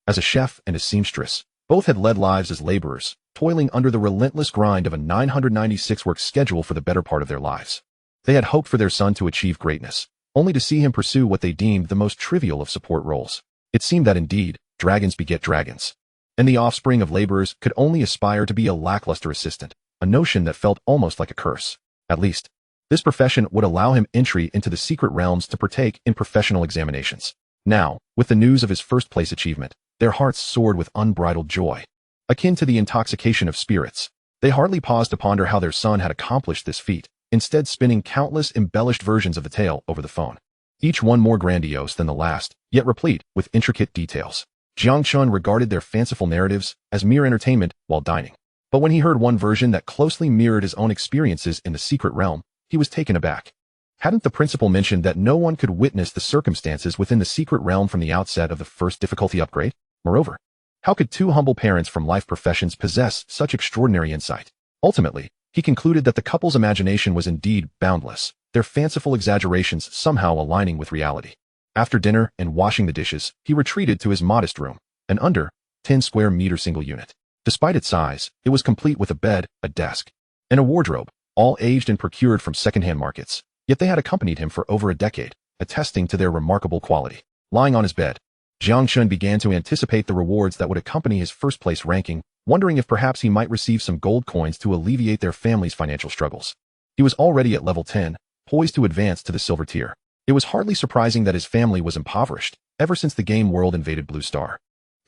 As a chef and a seamstress, both had led lives as laborers, toiling under the relentless grind of a 996-work schedule for the better part of their lives. They had hoped for their son to achieve greatness, only to see him pursue what they deemed the most trivial of support roles. It seemed that indeed, dragons beget dragons, and the offspring of laborers could only aspire to be a lackluster assistant, a notion that felt almost like a curse. At least, this profession would allow him entry into the secret realms to partake in professional examinations. Now, with the news of his 1st place achievement, their hearts soared with unbridled joy. Akin to the intoxication of spirits, they hardly paused to ponder how their son had accomplished this feat, instead spinning countless embellished versions of the tale over the phone, each one more grandiose than the last, yet replete with intricate details. Jiang Chen regarded their fanciful narratives as mere entertainment while dining. But when he heard one version that closely mirrored his own experiences in the secret realm, he was taken aback. Hadn't the principal mentioned that no one could witness the circumstances within the secret realm from the outset of the 1st difficulty upgrade? Moreover, how could 2 humble parents from life professions possess such extraordinary insight? Ultimately, he concluded that the couple's imagination was indeed boundless, their fanciful exaggerations somehow aligning with reality. After dinner and washing the dishes, he retreated to his modest room, an under 10 square meter single unit. Despite its size, it was complete with a bed, a desk, and a wardrobe, all aged and procured from second-hand markets. Yet they had accompanied him for over a decade, attesting to their remarkable quality. Lying on his bed, Jiang Chen began to anticipate the rewards that would accompany his 1st place ranking, wondering if perhaps he might receive some gold coins to alleviate their family's financial struggles. He was already at level 10, poised to advance to the silver tier. It was hardly surprising that his family was impoverished, ever since the game world invaded Blue Star.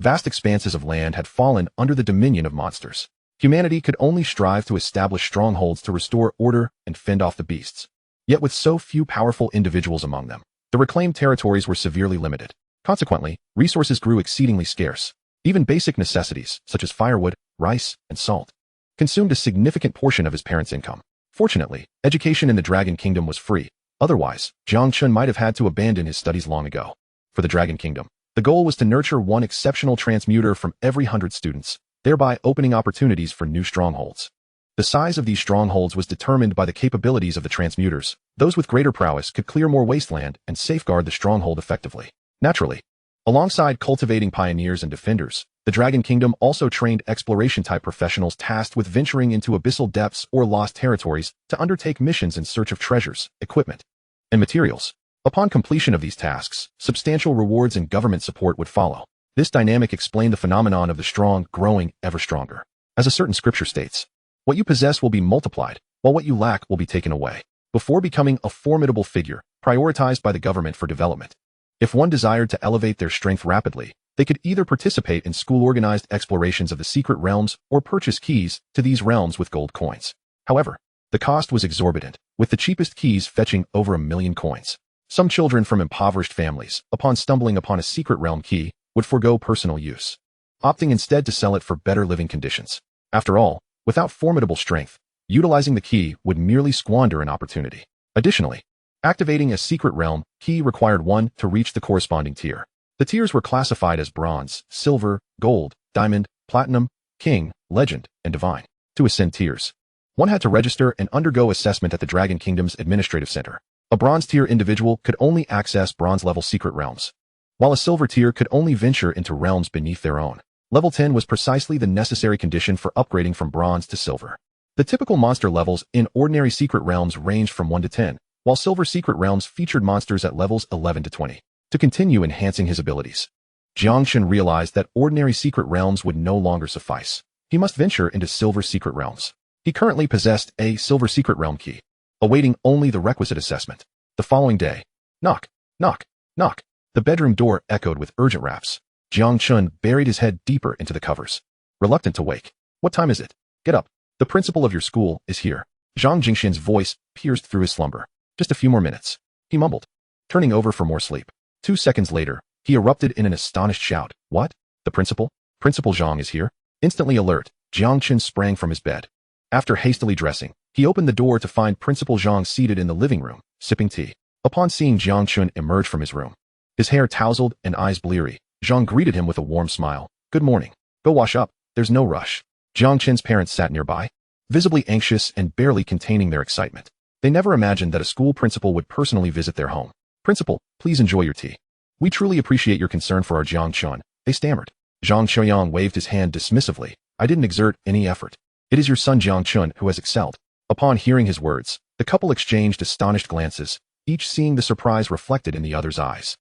Vast expanses of land had fallen under the dominion of monsters. Humanity could only strive to establish strongholds to restore order and fend off the beasts. Yet with so few powerful individuals among them, the reclaimed territories were severely limited. Consequently, resources grew exceedingly scarce. Even basic necessities, such as firewood, rice, and salt, consumed a significant portion of his parents' income. Fortunately, education in the Dragon Kingdom was free. Otherwise, Jiang Chen might have had to abandon his studies long ago. For the Dragon Kingdom, the goal was to nurture one exceptional transmuter from every 100 students, thereby opening opportunities for new strongholds. The size of these strongholds was determined by the capabilities of the transmuters. Those with greater prowess could clear more wasteland and safeguard the stronghold effectively. Naturally, alongside cultivating pioneers and defenders, The Dragon Kingdom also trained exploration-type professionals tasked with venturing into abyssal depths or lost territories to undertake missions in search of treasures, equipment, and materials. Upon completion of these tasks, substantial rewards and government support would follow. This dynamic explained the phenomenon of the strong growing ever stronger. As a certain scripture states, what you possess will be multiplied, while what you lack will be taken away. Before becoming a formidable figure, prioritized by the government for development. If one desired to elevate their strength rapidly, they could either participate in school-organized explorations of the secret realms or purchase keys to these realms with gold coins. However, the cost was exorbitant, with the cheapest keys fetching over 1 million coins. Some children from impoverished families, upon stumbling upon a secret realm key, would forego personal use, opting instead to sell it for better living conditions. After all, without formidable strength, utilizing the key would merely squander an opportunity. Additionally, activating a secret realm key required one to reach the corresponding tier. The tiers were classified as bronze, silver, gold, diamond, platinum, king, legend, and divine. To ascend tiers, one had to register and undergo assessment at the Dragon Kingdom's administrative center. A bronze tier individual could only access bronze-level secret realms, while a silver tier could only venture into realms beneath their own. Level 10 was precisely the necessary condition for upgrading from bronze to silver. The typical monster levels in ordinary secret realms ranged from 1 to 10, while silver secret realms featured monsters at levels 11 to 20. To continue enhancing his abilities, Jiang Chen realized that ordinary secret realms would no longer suffice. He must venture into silver secret realms. He currently possessed a silver secret realm key, awaiting only the requisite assessment. The following day, knock, knock, knock. The bedroom door echoed with urgent raps. Jiang Chen buried his head deeper into the covers, reluctant to wake. What time is it? Get up. The principal of your school is here. Zhang Jingxian's voice pierced through his slumber. Just a few more minutes, he mumbled, turning over for more sleep. 2 seconds later, he erupted in an astonished shout. What? The principal? Principal Zhang is here? Instantly alert, Jiang Chen sprang from his bed. After hastily dressing, he opened the door to find Principal Zhang seated in the living room, sipping tea. Upon seeing Jiang Chen emerge from his room, his hair tousled and eyes bleary, Zhang greeted him with a warm smile. Good morning. Go wash up, there's no rush. Jiang Chen's parents sat nearby, visibly anxious and barely containing their excitement. They never imagined that a school principal would personally visit their home. Principal, please enjoy your tea. We truly appreciate your concern for our Jiang Chen, they stammered. Zhang Qiuyang waved his hand dismissively. I didn't exert any effort. It is your son Jiang Chen who has excelled. Upon hearing his words, the couple exchanged astonished glances, each seeing the surprise reflected in the other's eyes.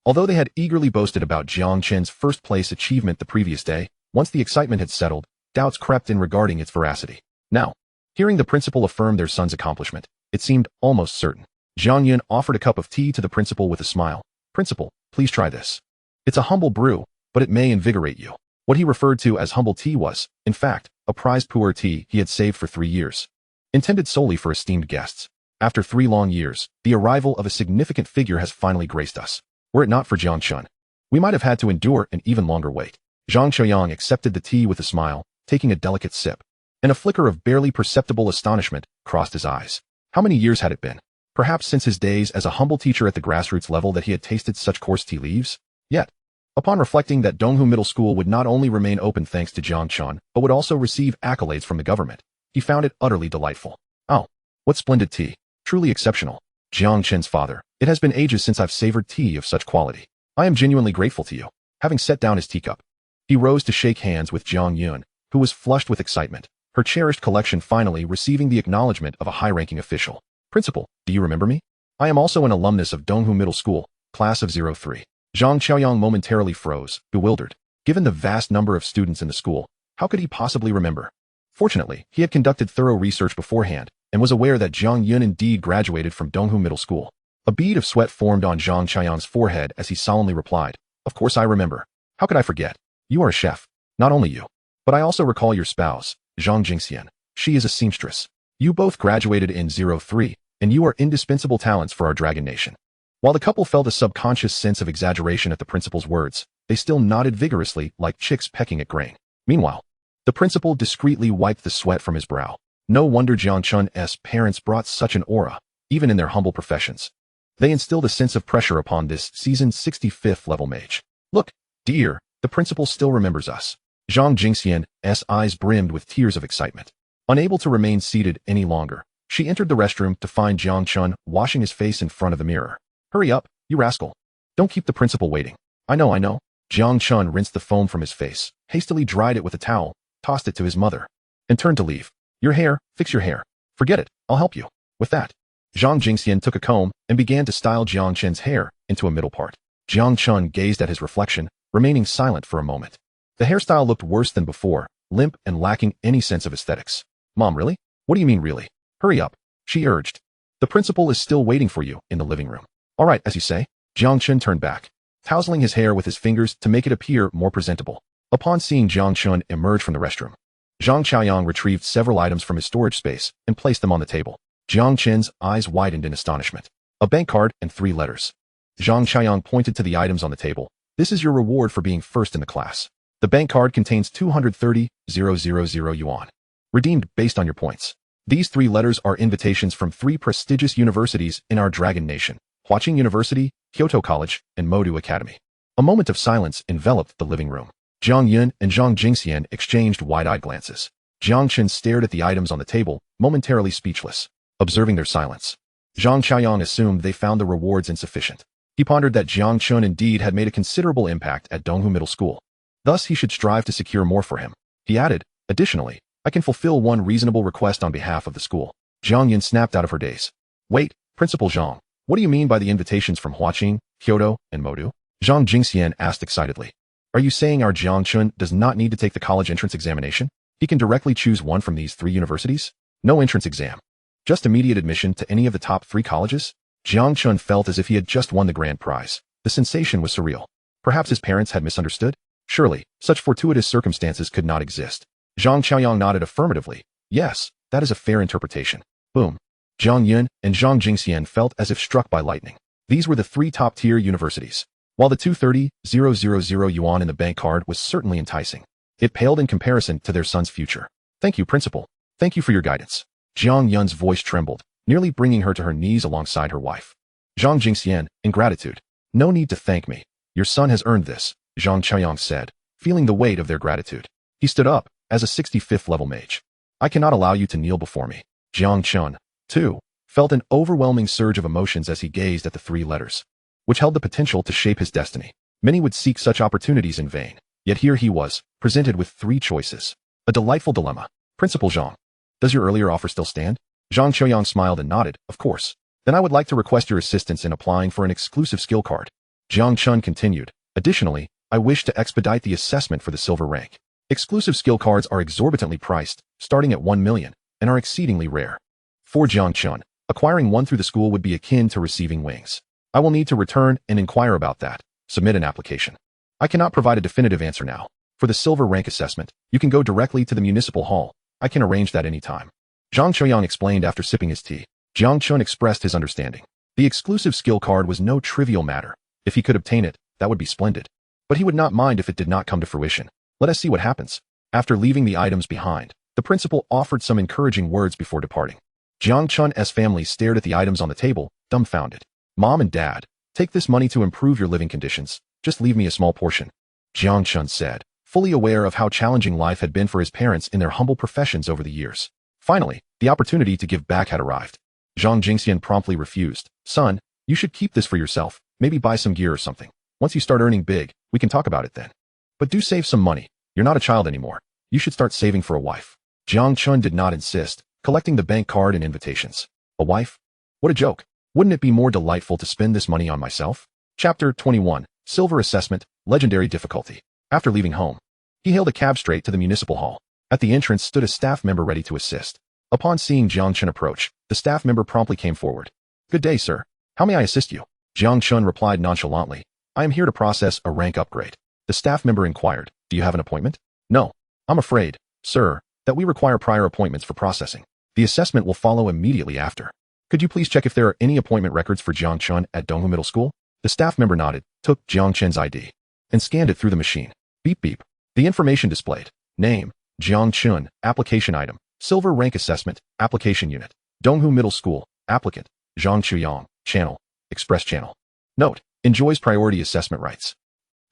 Although they had eagerly boasted about Jiang Chen's first-place achievement the previous day, once the excitement had settled, doubts crept in regarding its veracity. Now, hearing the principal affirm their son's accomplishment, it seemed almost certain. Jiang Yun offered a cup of tea to the principal with a smile. Principal, please try this. It's a humble brew, but it may invigorate you. What he referred to as humble tea was, in fact, a prized pu'er tea he had saved for 3 years, intended solely for esteemed guests. After 3 long years, the arrival of a significant figure has finally graced us. Were it not for Jiang Chen, we might have had to endure an even longer wait. Zhang Qiuyang accepted the tea with a smile, taking a delicate sip, and a flicker of barely perceptible astonishment crossed his eyes. How many years had it been? Perhaps since his days as a humble teacher at the grassroots level that he had tasted such coarse tea leaves? Yet, upon reflecting that Donghu Middle School would not only remain open thanks to Jiang Chen, but would also receive accolades from the government, he found it utterly delightful. Oh, what splendid tea. Truly exceptional. Jiang Chen's father, it has been ages since I've savored tea of such quality. I am genuinely grateful to you. Having set down his teacup, he rose to shake hands with Jiang Yun, who was flushed with excitement, her cherished collection finally receiving the acknowledgement of a high-ranking official. Principal, do you remember me? I am also an alumnus of Donghu Middle School, class of 03. Zhang Qiuyang momentarily froze, bewildered. Given the vast number of students in the school, how could he possibly remember? Fortunately, he had conducted thorough research beforehand and was aware that Jiang Yun indeed graduated from Donghu Middle School. A bead of sweat formed on Zhang Qiuyang's forehead as he solemnly replied, Of course I remember. How could I forget? You are a chef. Not only you, but I also recall your spouse, Zhang Jingxian. She is a seamstress. You both graduated in 03, and you are indispensable talents for our Dragon Nation. While the couple felt a subconscious sense of exaggeration at the principal's words, they still nodded vigorously like chicks pecking at grain. Meanwhile, the principal discreetly wiped the sweat from his brow. No wonder Jiang Chen's parents brought such an aura, even in their humble professions. They instilled a sense of pressure upon this seasoned 65th level mage. Look, dear, the principal still remembers us. Zhang Jingxian's eyes brimmed with tears of excitement. Unable to remain seated any longer, she entered the restroom to find Jiang Chen washing his face in front of the mirror. Hurry up, you rascal. Don't keep the principal waiting. I know. Jiang Chen rinsed the foam from his face, hastily dried it with a towel, tossed it to his mother, and turned to leave. Your hair, fix your hair. Forget it, I'll help you. With that, Zhang Jingxian took a comb and began to style Jiang Chen's hair into a middle part. Jiang Chen gazed at his reflection, remaining silent for a moment. The hairstyle looked worse than before, limp and lacking any sense of aesthetics. Mom, really? What do you mean really? Hurry up, she urged. The principal is still waiting for you in the living room. All right, as you say. Jiang Chen turned back, tousling his hair with his fingers to make it appear more presentable. Upon seeing Jiang Chen emerge from the restroom, Zhang Qiaoyang retrieved several items from his storage space and placed them on the table. Jiang Chen's eyes widened in astonishment. A bank card and 3 letters. Zhang Qiaoyang pointed to the items on the table. This is your reward for being first in the class. The bank card contains 230,000 yuan. Redeemed based on your points. These 3 letters are invitations from 3 prestigious universities in our Dragon Nation: Huaqing University, Kyoto College, and Modu Academy. A moment of silence enveloped the living room. Jiang Yun and Zhang Jingxian exchanged wide-eyed glances. Jiang Chen stared at the items on the table, momentarily speechless. Observing their silence, Zhang Qiaoyang assumed they found the rewards insufficient. He pondered that Jiang Chen indeed had made a considerable impact at Donghu Middle School. Thus, he should strive to secure more for him. He added, additionally, I can fulfill one reasonable request on behalf of the school. Jiang Yun snapped out of her daze. Wait, Principal Zhang, what do you mean by the invitations from Huaqing, Kyoto, and Modu? Zhang Jingxian asked excitedly. Are you saying our Jiang Chen does not need to take the college entrance examination? He can directly choose one from these 3 universities? No entrance exam. Just immediate admission to any of the top 3 colleges? Jiang Chen felt as if he had just won the grand prize. The sensation was surreal. Perhaps his parents had misunderstood? Surely, such fortuitous circumstances could not exist. Zhang Qiaoyang nodded affirmatively. Yes, that is a fair interpretation. Boom. Jiang Yun and Zhang Jingxian felt as if struck by lightning. These were the 3 top-tier universities. While the 230,000 yuan in the bank card was certainly enticing, it paled in comparison to their son's future. Thank you, Principal. Thank you for your guidance. Jiang Yun's voice trembled, nearly bringing her to her knees alongside her wife. Zhang Jingxian, in gratitude. No need to thank me. Your son has earned this, Zhang Qiaoyang said, feeling the weight of their gratitude. He stood up, as a 65th level mage. I cannot allow you to kneel before me. Jiang Chen, too, felt an overwhelming surge of emotions as he gazed at the 3 letters, which held the potential to shape his destiny. Many would seek such opportunities in vain, yet here he was, presented with 3 choices. A delightful dilemma. Principal Zhang, does your earlier offer still stand? Zhang Qiaoyang smiled and nodded, of course. Then I would like to request your assistance in applying for an exclusive skill card. Jiang Chen continued. Additionally, I wish to expedite the assessment for the silver rank. Exclusive skill cards are exorbitantly priced, starting at 1 million, and are exceedingly rare. For Jiang Chen, acquiring one through the school would be akin to receiving wings. I will need to return and inquire about that. Submit an application. I cannot provide a definitive answer now. For the silver rank assessment, you can go directly to the municipal hall. I can arrange that any time. Zhang Qiaoyang explained after sipping his tea. Jiang Chen expressed his understanding. The exclusive skill card was no trivial matter. If he could obtain it, that would be splendid. But he would not mind if it did not come to fruition. Let us see what happens. After leaving the items behind, the principal offered some encouraging words before departing. Jiang Chen's family stared at the items on the table, dumbfounded. Mom and Dad, take this money to improve your living conditions. Just leave me a small portion. Jiang Chen said, fully aware of how challenging life had been for his parents in their humble professions over the years. Finally, the opportunity to give back had arrived. Zhang Jingxian promptly refused. Son, you should keep this for yourself. Maybe buy some gear or something. Once you start earning big, we can talk about it then. But do save some money. You're not a child anymore. You should start saving for a wife. Jiang Chen did not insist, collecting the bank card and invitations. A wife? What a joke. Wouldn't it be more delightful to spend this money on myself? Chapter 21, Silver Assessment, Legendary Difficulty. After leaving home, he hailed a cab straight to the municipal hall. At the entrance stood a staff member ready to assist. Upon seeing Jiang Chen approach, the staff member promptly came forward. Good day, sir. How may I assist you? Jiang Chen replied nonchalantly. I am here to process a rank upgrade. The staff member inquired, do you have an appointment? No. I'm afraid, sir, that we require prior appointments for processing. The assessment will follow immediately after. Could you please check if there are any appointment records for Jiang Chen at Donghu Middle School? The staff member nodded, took Jiang Chen's ID, and scanned it through the machine. Beep beep. The information displayed. Name, Jiang Chen, application item, silver rank assessment, application unit, Donghu Middle School, applicant, Zhang Chuyang, channel, express channel. Note, enjoys priority assessment rights.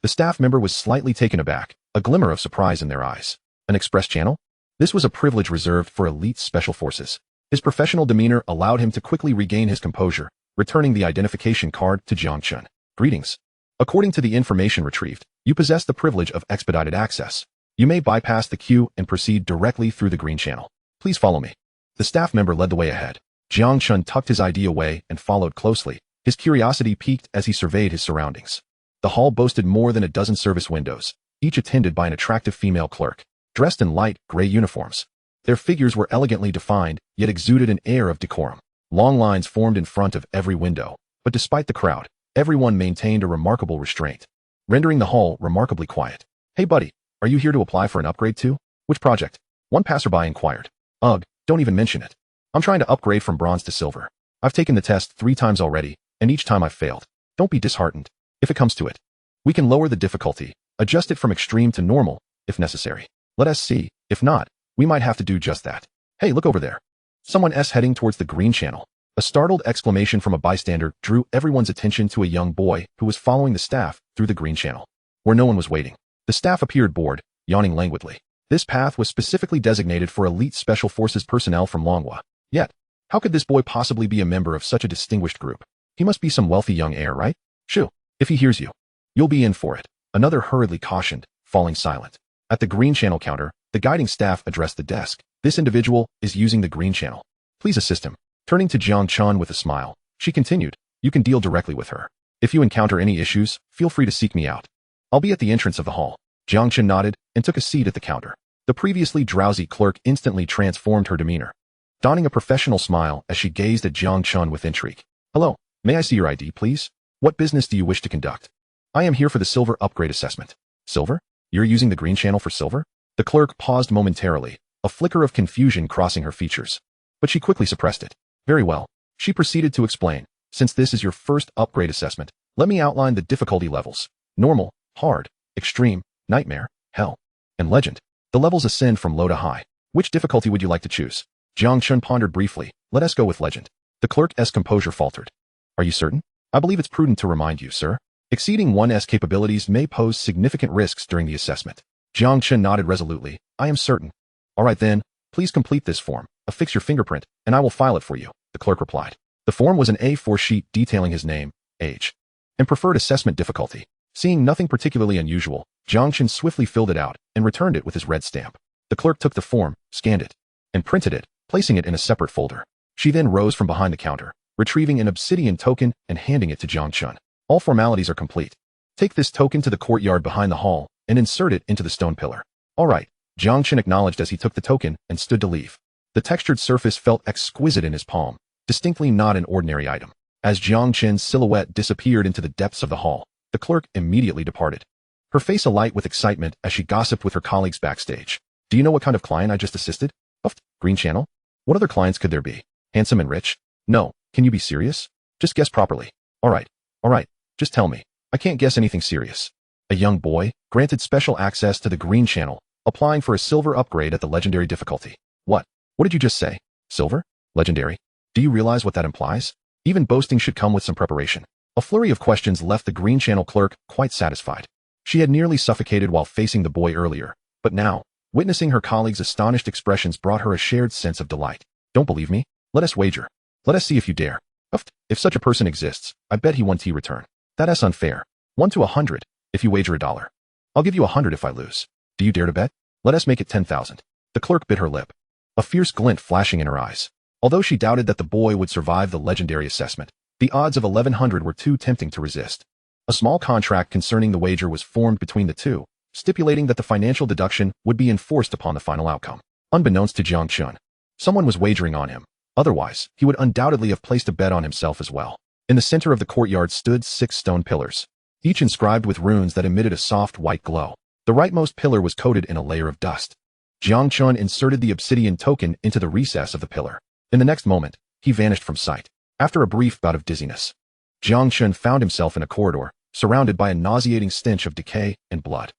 The staff member was slightly taken aback, a glimmer of surprise in their eyes. An express channel? This was a privilege reserved for elite special forces. His professional demeanor allowed him to quickly regain his composure, returning the identification card to Jiang Chen. Greetings. According to the information retrieved, you possess the privilege of expedited access. You may bypass the queue and proceed directly through the green channel. Please follow me. The staff member led the way ahead. Jiang Chen tucked his ID away and followed closely. His curiosity piqued as he surveyed his surroundings. The hall boasted more than a dozen service windows, each attended by an attractive female clerk, dressed in light gray uniforms. Their figures were elegantly defined, yet exuded an air of decorum. Long lines formed in front of every window, but despite the crowd, everyone maintained a remarkable restraint, rendering the hall remarkably quiet. Hey buddy, are you here to apply for an upgrade too? Which project? One passerby inquired. Ugh, don't even mention it. I'm trying to upgrade from bronze to silver. I've taken the test 3 times already, and each time I've failed. Don't be disheartened. If it comes to it, we can lower the difficulty, adjust it from extreme to normal, if necessary. Let us see. If not, we might have to do just that. Hey, look over there. Someone's heading towards the green channel. A startled exclamation from a bystander drew everyone's attention to a young boy who was following the staff through the green channel, where no one was waiting. The staff appeared bored, yawning languidly. This path was specifically designated for elite special forces personnel from Manhwa. Yet, how could this boy possibly be a member of such a distinguished group? He must be some wealthy young heir, right? Shoo, if he hears you, you'll be in for it. Another hurriedly cautioned, falling silent. At the green channel counter, the guiding staff addressed the desk. This individual is using the green channel. Please assist him. Turning to Jiang Chen with a smile, she continued, you can deal directly with her. If you encounter any issues, feel free to seek me out. I'll be at the entrance of the hall. Jiang Chen nodded and took a seat at the counter. The previously drowsy clerk instantly transformed her demeanor, donning a professional smile as she gazed at Jiang Chen with intrigue. Hello, may I see your ID, please? What business do you wish to conduct? I am here for the silver upgrade assessment. Silver? You're using the green channel for silver? The clerk paused momentarily, a flicker of confusion crossing her features. But she quickly suppressed it. Very well. She proceeded to explain. Since this is your first upgrade assessment, let me outline the difficulty levels. Normal, hard, extreme, nightmare, hell, and legend. The levels ascend from low to high. Which difficulty would you like to choose? Jiang Chen pondered briefly. Let us go with legend. The clerk's composure faltered. Are you certain? I believe it's prudent to remind you, sir. Exceeding one's capabilities may pose significant risks during the assessment. Jiang Chen nodded resolutely. I am certain. All right then, please complete this form, affix your fingerprint, and I will file it for you, the clerk replied. The form was an A4 sheet detailing his name, age, and preferred assessment difficulty. Seeing nothing particularly unusual, Jiang Chen swiftly filled it out and returned it with his red stamp. The clerk took the form, scanned it, and printed it, placing it in a separate folder. She then rose from behind the counter, retrieving an obsidian token and handing it to Jiang Chen. All formalities are complete. Take this token to the courtyard behind the hall and insert it into the stone pillar. All right, Jiang Chen acknowledged as he took the token and stood to leave. The textured surface felt exquisite in his palm, distinctly not an ordinary item. As Jiang Chen's silhouette disappeared into the depths of the hall, the clerk immediately departed, her face alight with excitement as she gossiped with her colleagues backstage. Do you know what kind of client I just assisted? Green channel? What other clients could there be? Handsome and rich? No, can you be serious? Just guess properly. All right, just tell me. I can't guess anything serious. A young boy, granted special access to the green channel, applying for a silver upgrade at the legendary difficulty. What did you just say? Silver? Legendary? Do you realize what that implies? Even boasting should come with some preparation. A flurry of questions left the green channel clerk quite satisfied. She had nearly suffocated while facing the boy earlier, but now, witnessing her colleagues' astonished expressions brought her a shared sense of delight. Don't believe me? Let us wager. Let us see if you dare. If such a person exists, I bet he won T return. That's unfair. 1 to 100, if you wager $1. I'll give you 100 if I lose. Do you dare to bet? Let us make it 10,000. The clerk bit her lip, a fierce glint flashing in her eyes. Although she doubted that the boy would survive the legendary assessment, the odds of 1100 were too tempting to resist. A small contract concerning the wager was formed between the two, stipulating that the financial deduction would be enforced upon the final outcome. Unbeknownst to Jiang Chen, someone was wagering on him. Otherwise, he would undoubtedly have placed a bet on himself as well. In the center of the courtyard stood 6 stone pillars, each inscribed with runes that emitted a soft white glow. The rightmost pillar was coated in a layer of dust. Jiang Chen inserted the obsidian token into the recess of the pillar. In the next moment, he vanished from sight. After a brief bout of dizziness, Jiang Chen found himself in a corridor, surrounded by a nauseating stench of decay and blood.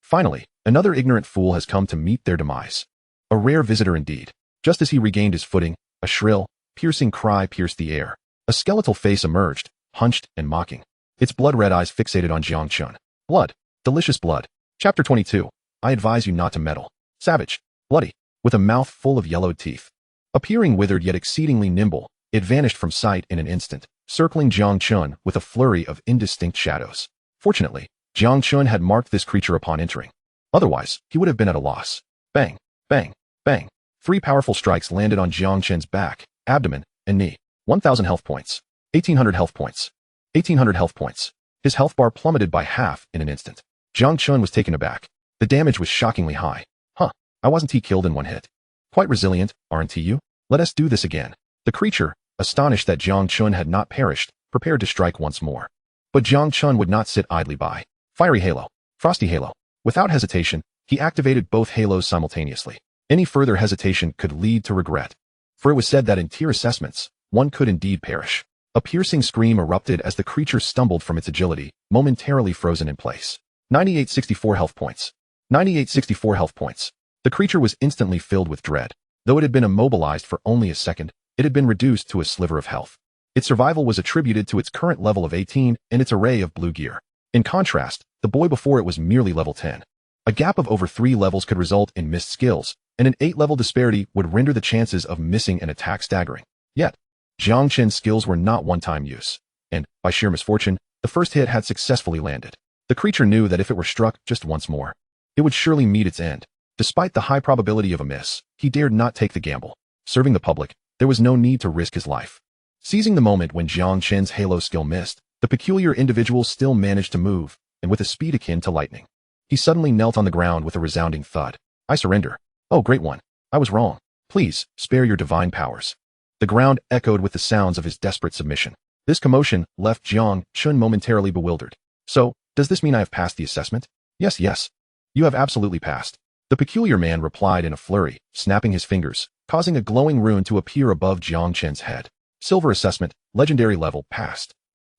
Finally, another ignorant fool has come to meet their demise. A rare visitor indeed. Just as he regained his footing, a shrill, piercing cry pierced the air. A skeletal face emerged, hunched and mocking, its blood-red eyes fixated on Jiang Chen. Blood. Delicious blood. Chapter 22. I advise you not to meddle. Savage. Bloody. With a mouth full of yellowed teeth. Appearing withered yet exceedingly nimble, it vanished from sight in an instant, circling Jiang Chen with a flurry of indistinct shadows. Fortunately, Jiang Chen had marked this creature upon entering. Otherwise, he would have been at a loss. Bang, bang, bang. 3 powerful strikes landed on Jiang Chen's back, abdomen, and knee. 1,000 health points. 1,800 health points. 1,800 health points. His health bar plummeted by half in an instant. Jiang Chen was taken aback. The damage was shockingly high. Huh, I wasn't he killed in one hit? Quite resilient, aren't you? Let us do this again. The creature, astonished that Jiang Chen had not perished, prepared to strike once more. But Jiang Chen would not sit idly by. Fiery Halo. Frosty Halo. Without hesitation, he activated both halos simultaneously. Any further hesitation could lead to regret. For it was said that in tier assessments, one could indeed perish. A piercing scream erupted as the creature stumbled from its agility, momentarily frozen in place. 9864 health points. 9864 health points. The creature was instantly filled with dread. Though it had been immobilized for only a second, it had been reduced to a sliver of health. Its survival was attributed to its current level of 18 and its array of blue gear. In contrast, the boy before it was merely level 10. A gap of over 3 levels could result in missed skills, and an 8-level disparity would render the chances of missing an attack staggering. Yet, Jiang Chen's skills were not one-time use, and, by sheer misfortune, the first hit had successfully landed. The creature knew that if it were struck just once more, it would surely meet its end. Despite the high probability of a miss, he dared not take the gamble. Serving the public, there was no need to risk his life. Seizing the moment when Jiang Chen's halo skill missed, the peculiar individual still managed to move, and with a speed akin to lightning. He suddenly knelt on the ground with a resounding thud. I surrender. Oh, great one. I was wrong. Please, spare your divine powers. The ground echoed with the sounds of his desperate submission. This commotion left Jiang Chen momentarily bewildered. So, does this mean I have passed the assessment? Yes, yes. You have absolutely passed. The peculiar man replied in a flurry, snapping his fingers, causing a glowing rune to appear above Jiang Chen's head. Silver assessment, legendary level, passed.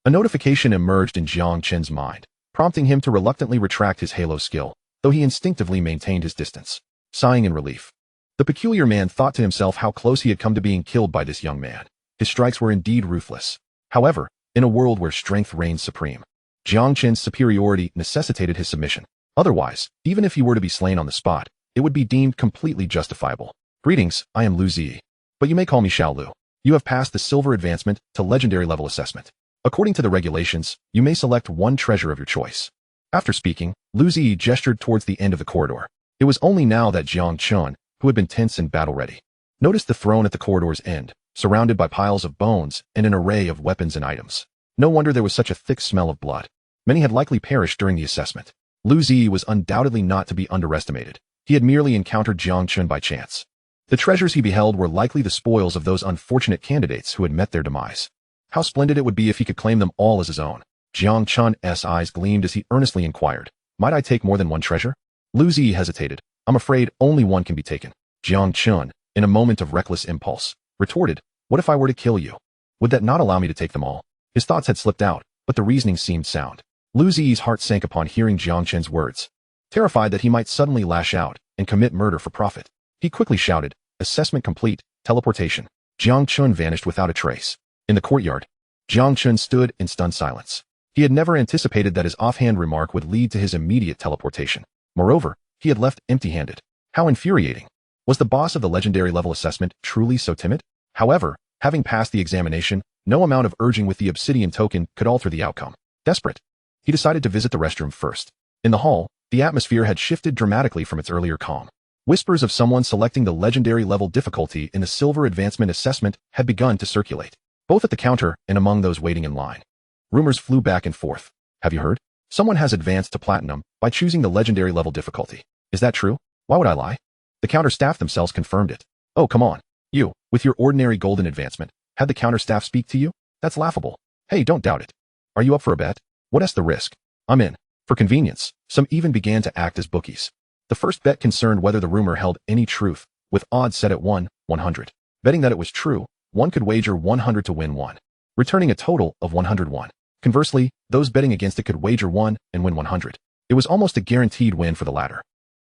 A notification emerged in Jiang Chen's mind, prompting him to reluctantly retract his halo skill, though he instinctively maintained his distance. Sighing in relief, the peculiar man thought to himself how close he had come to being killed by this young man. His strikes were indeed ruthless. However, in a world where strength reigns supreme, Jiang Chen's superiority necessitated his submission. Otherwise, even if he were to be slain on the spot, it would be deemed completely justifiable. Greetings, I am Lu Zi. But you may call me Xiao Lu. You have passed the silver advancement to legendary level assessment. According to the regulations, you may select one treasure of your choice. After speaking, Lu Zi gestured towards the end of the corridor. It was only now that Jiang Chen, who had been tense and battle-ready, noticed the throne at the corridor's end, surrounded by piles of bones and an array of weapons and items. No wonder there was such a thick smell of blood. Many had likely perished during the assessment. Lu Zi was undoubtedly not to be underestimated. He had merely encountered Jiang Chen by chance. The treasures he beheld were likely the spoils of those unfortunate candidates who had met their demise. How splendid it would be if he could claim them all as his own. Jiang Chen's eyes gleamed as he earnestly inquired, might I take more than one treasure? Lu Zi hesitated. I'm afraid only one can be taken. Jiang Chen, in a moment of reckless impulse, retorted, what if I were to kill you? Would that not allow me to take them all? His thoughts had slipped out, but the reasoning seemed sound. Lu Zi's heart sank upon hearing Jiang Chen's words. Terrified that he might suddenly lash out and commit murder for profit, he quickly shouted, assessment complete, teleportation. Jiang Chen vanished without a trace. In the courtyard, Jiang Chen stood in stunned silence. He had never anticipated that his offhand remark would lead to his immediate teleportation. Moreover, he had left empty-handed. How infuriating. Was the boss of the legendary level assessment truly so timid? However, having passed the examination, no amount of urging with the obsidian token could alter the outcome. Desperate, he decided to visit the restroom first. In the hall, the atmosphere had shifted dramatically from its earlier calm. Whispers of someone selecting the legendary level difficulty in the silver advancement assessment had begun to circulate, both at the counter and among those waiting in line. Rumors flew back and forth. Have you heard? Someone has advanced to platinum by choosing the legendary level difficulty. Is that true? Why would I lie? The counter staff themselves confirmed it. Oh, come on. You, with your ordinary golden advancement, had the counter staff speak to you? That's laughable. Hey, don't doubt it. Are you up for a bet? What's the risk? I'm in. For convenience, some even began to act as bookies. The first bet concerned whether the rumor held any truth, with odds set at 100. Betting that it was true, one could wager 100 to win 1, returning a total of 101. Conversely, those betting against it could wager 1 and win 100. It was almost a guaranteed win for the latter.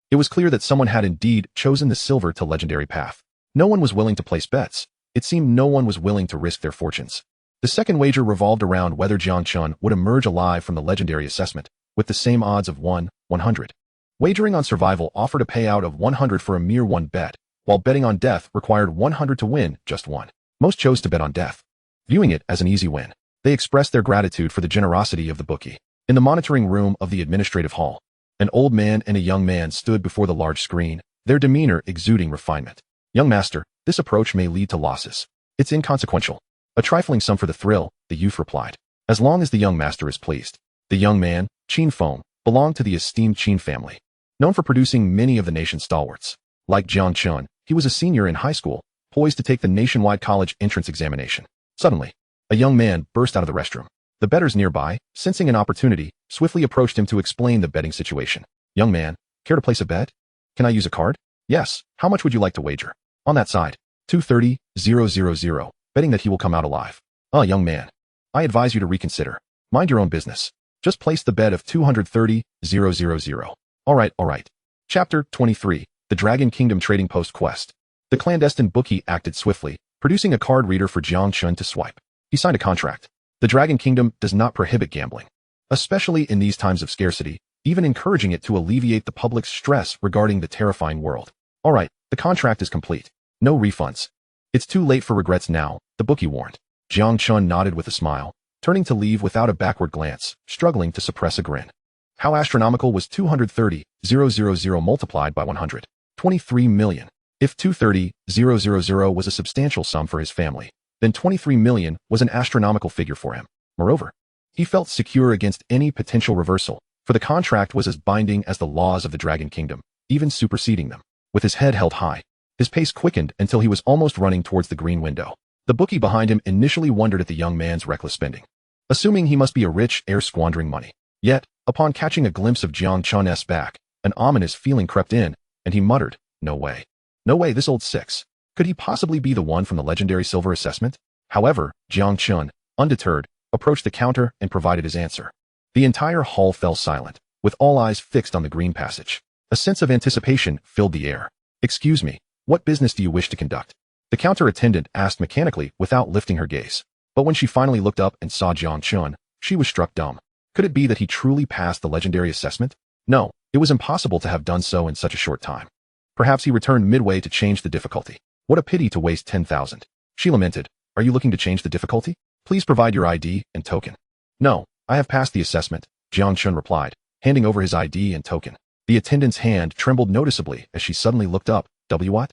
It was clear that someone had indeed chosen the silver to legendary path. No one was willing to place bets. It seemed no one was willing to risk their fortunes. The second wager revolved around whether Jiang Chen would emerge alive from the legendary assessment, with the same odds of 100. Wagering on survival offered a payout of 100 for a mere 1 bet, while betting on death required 100 to win just 1. Most chose to bet on death, viewing it as an easy win. They expressed their gratitude for the generosity of the bookie. In the monitoring room of the administrative hall, an old man and a young man stood before the large screen, their demeanor exuding refinement. Young master, this approach may lead to losses. It's inconsequential. A trifling sum for the thrill, the youth replied. As long as the young master is pleased. The young man, Qin Feng, belonged to the esteemed Qin family, known for producing many of the nation's stalwarts. Like Jiang Chen, he was a senior in high school, poised to take the nationwide college entrance examination. Suddenly, a young man burst out of the restroom. The bettors nearby, sensing an opportunity, swiftly approached him to explain the betting situation. Young man, care to place a bet? Can I use a card? Yes. How much would you like to wager? On that side. 230,000, betting that he will come out alive. Young man. I advise you to reconsider. Mind your own business. Just place the bet of 230,000. All right. Chapter 23. The Dragon Kingdom Trading Post Quest. The clandestine bookie acted swiftly, producing a card reader for Jiang Chen to swipe. He signed a contract. The Dragon Kingdom does not prohibit gambling, especially in these times of scarcity, even encouraging it to alleviate the public's stress regarding the terrifying world. All right, the contract is complete. No refunds. It's too late for regrets now, the bookie warned. Jiang Chen nodded with a smile, turning to leave without a backward glance, struggling to suppress a grin. How astronomical was 230,000 multiplied by 100? 23 million. If 230,000 was a substantial sum for his family, then 23 million was an astronomical figure for him. Moreover, he felt secure against any potential reversal, for the contract was as binding as the laws of the Dragon Kingdom, even superseding them. With his head held high, his pace quickened until he was almost running towards the green window. The bookie behind him initially wondered at the young man's reckless spending, assuming he must be a rich heir squandering money. Yet, upon catching a glimpse of Jiang Chen's back, an ominous feeling crept in, and he muttered, No way, this old six. Could he possibly be the one from the legendary silver assessment? However, Jiang Chen, undeterred, approached the counter and provided his answer. The entire hall fell silent, with all eyes fixed on the green passage. A sense of anticipation filled the air. Excuse me, what business do you wish to conduct? The counter attendant asked mechanically without lifting her gaze. But when she finally looked up and saw Jiang Chen, she was struck dumb. Could it be that he truly passed the legendary assessment? No, it was impossible to have done so in such a short time. Perhaps he returned midway to change the difficulty. What a pity to waste 10,000. She lamented. Are you looking to change the difficulty? Please provide your ID and token. No, I have passed the assessment, Jiang Chen replied, handing over his ID and token. The attendant's hand trembled noticeably as she suddenly looked up. What?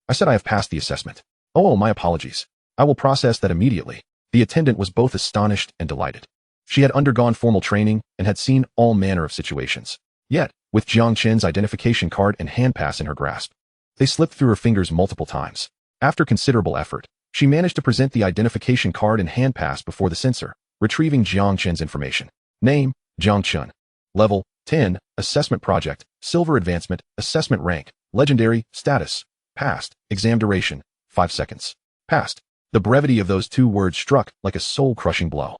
I said I have passed the assessment. Oh, my apologies. I will process that immediately. The attendant was both astonished and delighted. She had undergone formal training and had seen all manner of situations. Yet, with Jiang Chen's identification card and hand pass in her grasp, they slipped through her fingers multiple times. After considerable effort, she managed to present the identification card and hand pass before the censor, retrieving Jiang Chen's information. Name, Jiang Chen. Level, 10, Assessment Project, Silver Advancement, Assessment Rank, Legendary, Status, Passed, Exam Duration, 5 seconds. Passed. The brevity of those two words struck like a soul-crushing blow.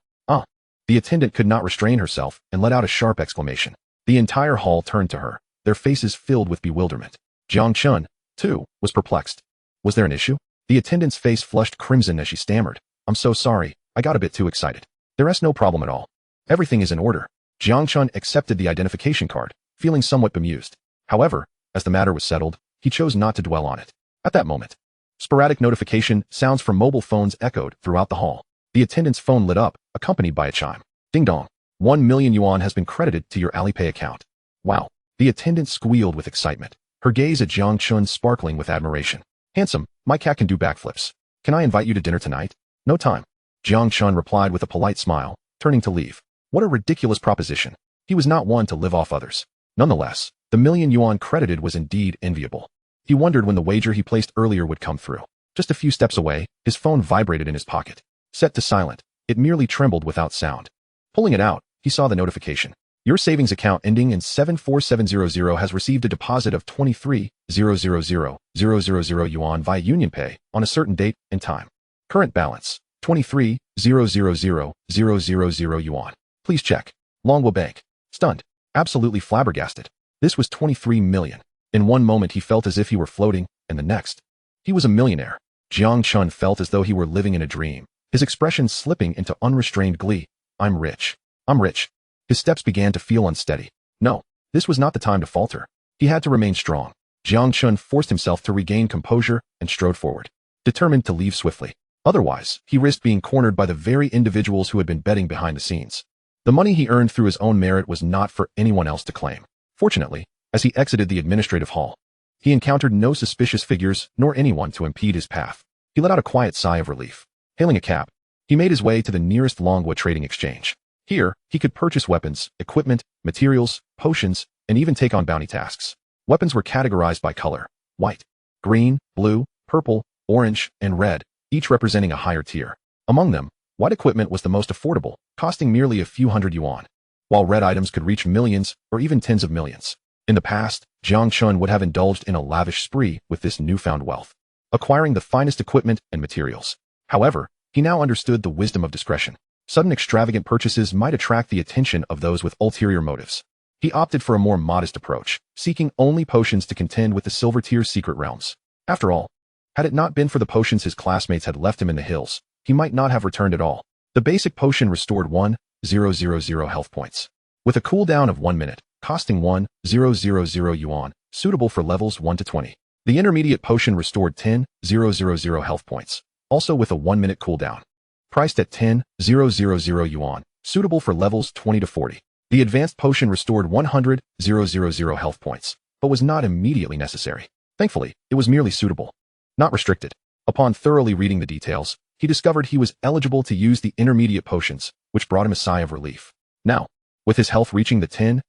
The attendant could not restrain herself and let out a sharp exclamation. The entire hall turned to her, their faces filled with bewilderment. Jiang Chen, too, was perplexed. Was there an issue? The attendant's face flushed crimson as she stammered. I'm so sorry, I got a bit too excited. There's no problem at all. Everything is in order. Jiang Chen accepted the identification card, feeling somewhat bemused. However, as the matter was settled, he chose not to dwell on it. At that moment, sporadic notification sounds from mobile phones echoed throughout the hall. The attendant's phone lit up, accompanied by a chime. Ding dong. 1 million yuan has been credited to your Alipay account. Wow. The attendant squealed with excitement, her gaze at Jiang Chen sparkling with admiration. Handsome, my cat can do backflips. Can I invite you to dinner tonight? No time. Jiang Chen replied with a polite smile, turning to leave. What a ridiculous proposition. He was not one to live off others. Nonetheless, the million yuan credited was indeed enviable. He wondered when the wager he placed earlier would come through. Just a few steps away, his phone vibrated in his pocket. Set to silent, it merely trembled without sound. Pulling it out, he saw the notification. Your savings account ending in 74700 has received a deposit of 23,000,000 yuan via UnionPay on a certain date and time. Current balance, 23,000,000 yuan. Please check. Longwo Bank. Stunned. Absolutely flabbergasted. This was 23 million. In one moment he felt as if he were floating, and the next, he was a millionaire. Jiang Chen felt as though he were living in a dream, his expression slipping into unrestrained glee. I'm rich. His steps began to feel unsteady. No, this was not the time to falter. He had to remain strong. Jiang Chen forced himself to regain composure and strode forward, determined to leave swiftly. Otherwise, he risked being cornered by the very individuals who had been betting behind the scenes. The money he earned through his own merit was not for anyone else to claim. Fortunately, as he exited the administrative hall, he encountered no suspicious figures nor anyone to impede his path. He let out a quiet sigh of relief. Hailing a cab, he made his way to the nearest Longwa trading exchange. Here, he could purchase weapons, equipment, materials, potions, and even take on bounty tasks. Weapons were categorized by color: white, green, blue, purple, orange, and red, each representing a higher tier. Among them, white equipment was the most affordable, costing merely a few hundred yuan, while red items could reach millions or even tens of millions. In the past, Jiang Chen would have indulged in a lavish spree with this newfound wealth, acquiring the finest equipment and materials. However, he now understood the wisdom of discretion. Sudden extravagant purchases might attract the attention of those with ulterior motives. He opted for a more modest approach, seeking only potions to contend with the silver tier's secret realms. After all, had it not been for the potions his classmates had left him in the hills, he might not have returned at all. The basic potion restored 1,000 health points, with a cooldown of 1 minute, costing 1,000 yuan, suitable for levels 1 to 20. The intermediate potion restored 10,000 health points, also with a 1-minute cooldown, priced at 10,000 yuan, suitable for levels 20 to 40. The advanced potion restored 100,000 health points, but was not immediately necessary. Thankfully, it was merely suitable, not restricted. Upon thoroughly reading the details, he discovered he was eligible to use the intermediate potions, which brought him a sigh of relief. Now, with his health reaching the 10,000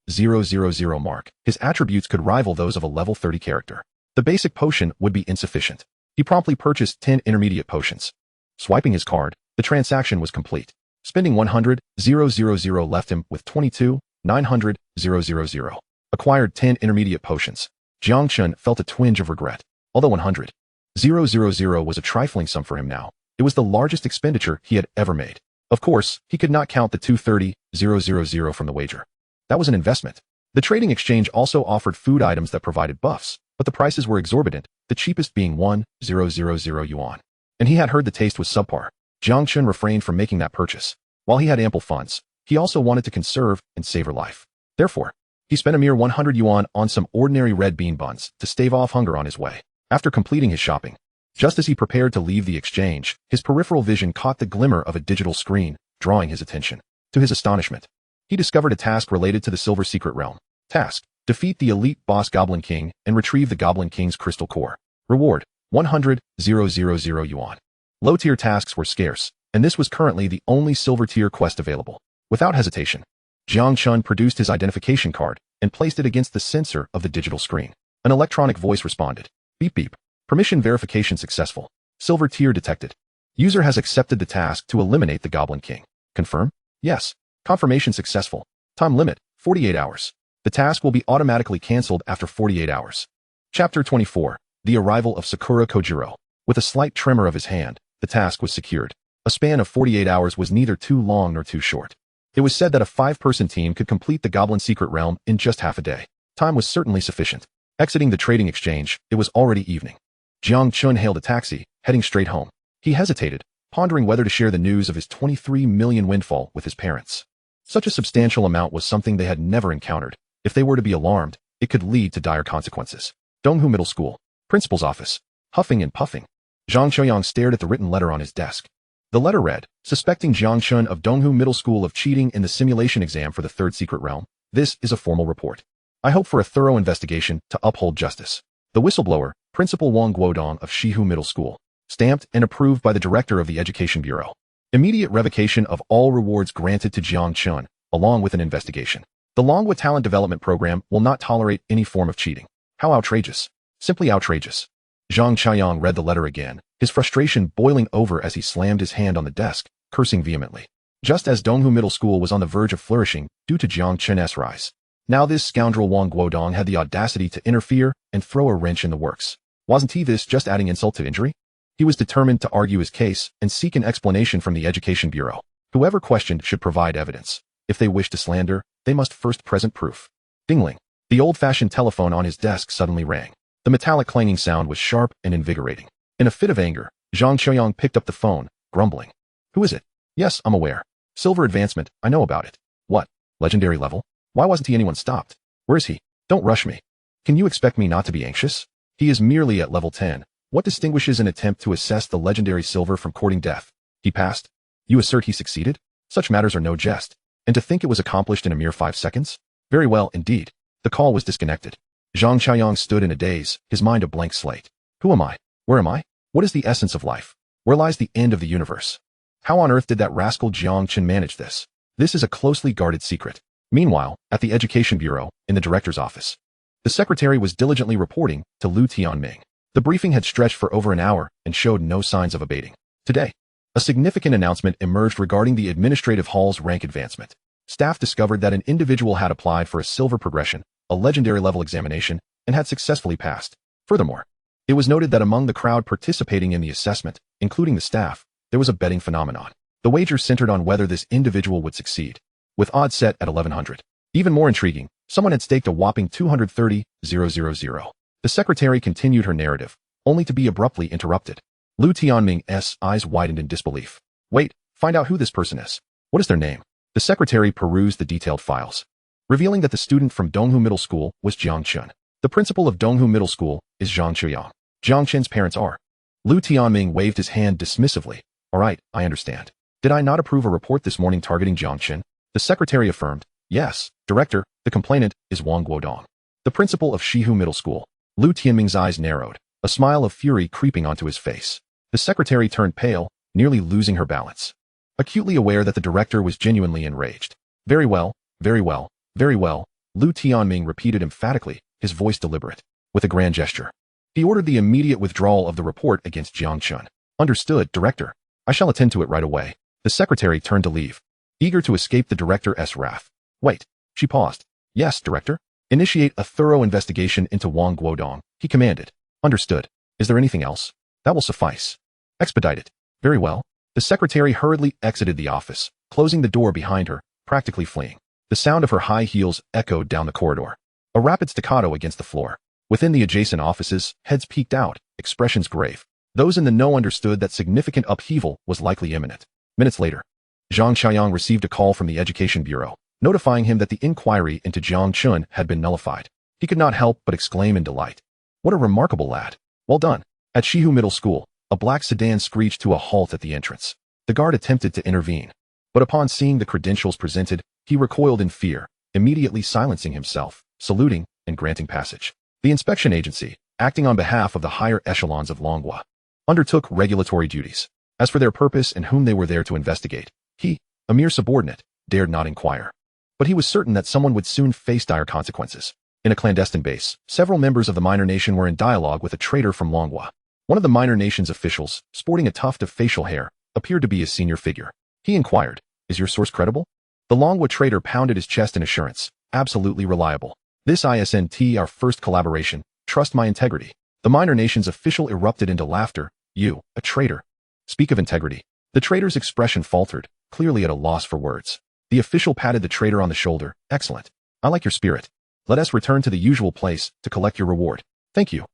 mark, his attributes could rival those of a level 30 character. The basic potion would be insufficient. He promptly purchased 10 intermediate potions. Swiping his card, the transaction was complete. Spending 100,000 left him with 22,900,000. Acquired 10 intermediate potions. Jiang Chen felt a twinge of regret. Although 100,000 was a trifling sum for him now, it was the largest expenditure he had ever made. Of course, he could not count the 230,000 from the wager. That was an investment. The trading exchange also offered food items that provided buffs, but the prices were exorbitant, the cheapest being 1,000 yuan. And he had heard the taste was subpar. Jiang Chen refrained from making that purchase. While he had ample funds, he also wanted to conserve and savor life. Therefore, he spent a mere 100 yuan on some ordinary red bean buns to stave off hunger on his way. After completing his shopping, just as he prepared to leave the exchange, his peripheral vision caught the glimmer of a digital screen, drawing his attention. To his astonishment, he discovered a task related to the Silver Secret Realm. Task: defeat the elite boss Goblin King and retrieve the Goblin King's crystal core. Reward: 100,000 yuan. Low-tier tasks were scarce, and this was currently the only silver-tier quest available. Without hesitation, Jiang Chen produced his identification card and placed it against the sensor of the digital screen. An electronic voice responded. Beep beep. Permission verification successful. Silver tier detected. User has accepted the task to eliminate the Goblin King. Confirm? Yes. Confirmation successful. Time limit: 48 hours. The task will be automatically cancelled after 48 hours. Chapter 24. The arrival of Sakura Kojiro. With a slight tremor of his hand, the task was secured. A span of 48 hours was neither too long nor too short. It was said that a 5-person team could complete the Goblin Secret Realm in just half a day. Time was certainly sufficient. Exiting the trading exchange, it was already evening. Jiang Chen hailed a taxi, heading straight home. He hesitated, pondering whether to share the news of his 23 million windfall with his parents. Such a substantial amount was something they had never encountered. If they were to be alarmed, it could lead to dire consequences. Donghu Middle School. Principal's office. Huffing and puffing, Zhang Qiuyang stared at the written letter on his desk. The letter read: suspecting Jiang Chen of Donghu Middle School of cheating in the simulation exam for the Third Secret Realm, this is a formal report. I hope for a thorough investigation to uphold justice. The whistleblower, Principal Wang Guodong of Shihu Middle School. Stamped and approved by the Director of the Education Bureau. Immediate revocation of all rewards granted to Jiang Chen, along with an investigation. The Longwa Talent Development Program will not tolerate any form of cheating. How outrageous. Simply outrageous. Zhang Qiuyang read the letter again, his frustration boiling over as he slammed his hand on the desk, cursing vehemently. Just as Donghu Middle School was on the verge of flourishing due to Jiang Chen's rise. Now this scoundrel Wang Guodong had the audacity to interfere and throw a wrench in the works. Wasn't he this just adding insult to injury? He was determined to argue his case and seek an explanation from the Education Bureau. Whoever questioned should provide evidence. If they wish to slander, they must first present proof. Dingling. The old-fashioned telephone on his desk suddenly rang. The metallic clanging sound was sharp and invigorating. In a fit of anger, Zhang Qiuyang picked up the phone, grumbling. Who is it? Yes, I'm aware. Silver advancement, I know about it. What? Legendary level? Why wasn't anyone stopped? Where is he? Don't rush me. Can you expect me not to be anxious? He is merely at level 10. What distinguishes an attempt to assess the legendary silver from courting death? He passed. You assert he succeeded? Such matters are no jest. And to think it was accomplished in a mere 5 seconds? Very well, indeed. The call was disconnected. Jiang Chen stood in a daze, his mind a blank slate. Who am I? Where am I? What is the essence of life? Where lies the end of the universe? How on earth did that rascal Jiang Chen manage this? This is a closely guarded secret. Meanwhile, at the Education Bureau, in the director's office, the secretary was diligently reporting to Lu Tianming. The briefing had stretched for over an hour and showed no signs of abating. Today, a significant announcement emerged regarding the administrative hall's rank advancement. Staff discovered that an individual had applied for a silver progression, a legendary level examination, and had successfully passed. Furthermore, it was noted that among the crowd participating in the assessment, including the staff, there was a betting phenomenon. The wager centered on whether this individual would succeed, with odds set at 1100. Even more intriguing, someone had staked a whopping 230,000. The secretary continued her narrative, only to be abruptly interrupted. Lu Tianming's eyes widened in disbelief. Wait, find out who this person is. What is their name? The secretary perused the detailed files, revealing that the student from Donghu Middle School was Jiang Chen. The principal of Donghu Middle School is Jiang Chen. Jiang Chen's parents are. Lu Tianming waved his hand dismissively. All right, I understand. Did I not approve a report this morning targeting Jiang Chen? The secretary affirmed. Yes, director, the complainant is Wang Guodong, the principal of Shihu Middle School. Lu Tianming's eyes narrowed, a smile of fury creeping onto his face. The secretary turned pale, nearly losing her balance, acutely aware that the director was genuinely enraged. Very well, very well, very well, Lu Tianming repeated emphatically, his voice deliberate. With a grand gesture, he ordered the immediate withdrawal of the report against Jiang Chen. Understood, director. I shall attend to it right away. The secretary turned to leave, eager to escape the director's wrath. Wait, she paused. Yes, director. Initiate a thorough investigation into Wang Guodong, he commanded. Understood. Is there anything else? That will suffice. Expedite it. Very well. The secretary hurriedly exited the office, closing the door behind her, practically fleeing. The sound of her high heels echoed down the corridor, a rapid staccato against the floor. Within the adjacent offices, heads peeked out, expressions grave. Those in the know understood that significant upheaval was likely imminent. Minutes later, Jiang Chen received a call from the Education Bureau, notifying him that the inquiry into Jiang Chen had been nullified. He could not help but exclaim in delight. What a remarkable lad. Well done. At Shihu Middle School, a black sedan screeched to a halt at the entrance. The guard attempted to intervene, but upon seeing the credentials presented, he recoiled in fear, immediately silencing himself, saluting, and granting passage. The inspection agency, acting on behalf of the higher echelons of Longhua, undertook regulatory duties. As for their purpose and whom they were there to investigate, he, a mere subordinate, dared not inquire. But he was certain that someone would soon face dire consequences. In a clandestine base, several members of the minor nation were in dialogue with a traitor from Longhua. One of the minor nation's officials, sporting a tuft of facial hair, appeared to be a senior figure. He inquired, "Is your source credible?" The Longhua traitor pounded his chest in assurance. "Absolutely reliable. This isn't our first collaboration. Trust my integrity." The minor nation's official erupted into laughter. "You, a traitor? Speak of integrity." The traitor's expression faltered, clearly at a loss for words. The official patted the traitor on the shoulder. "Excellent. I like your spirit. Let us return to the usual place to collect your reward." Thank you,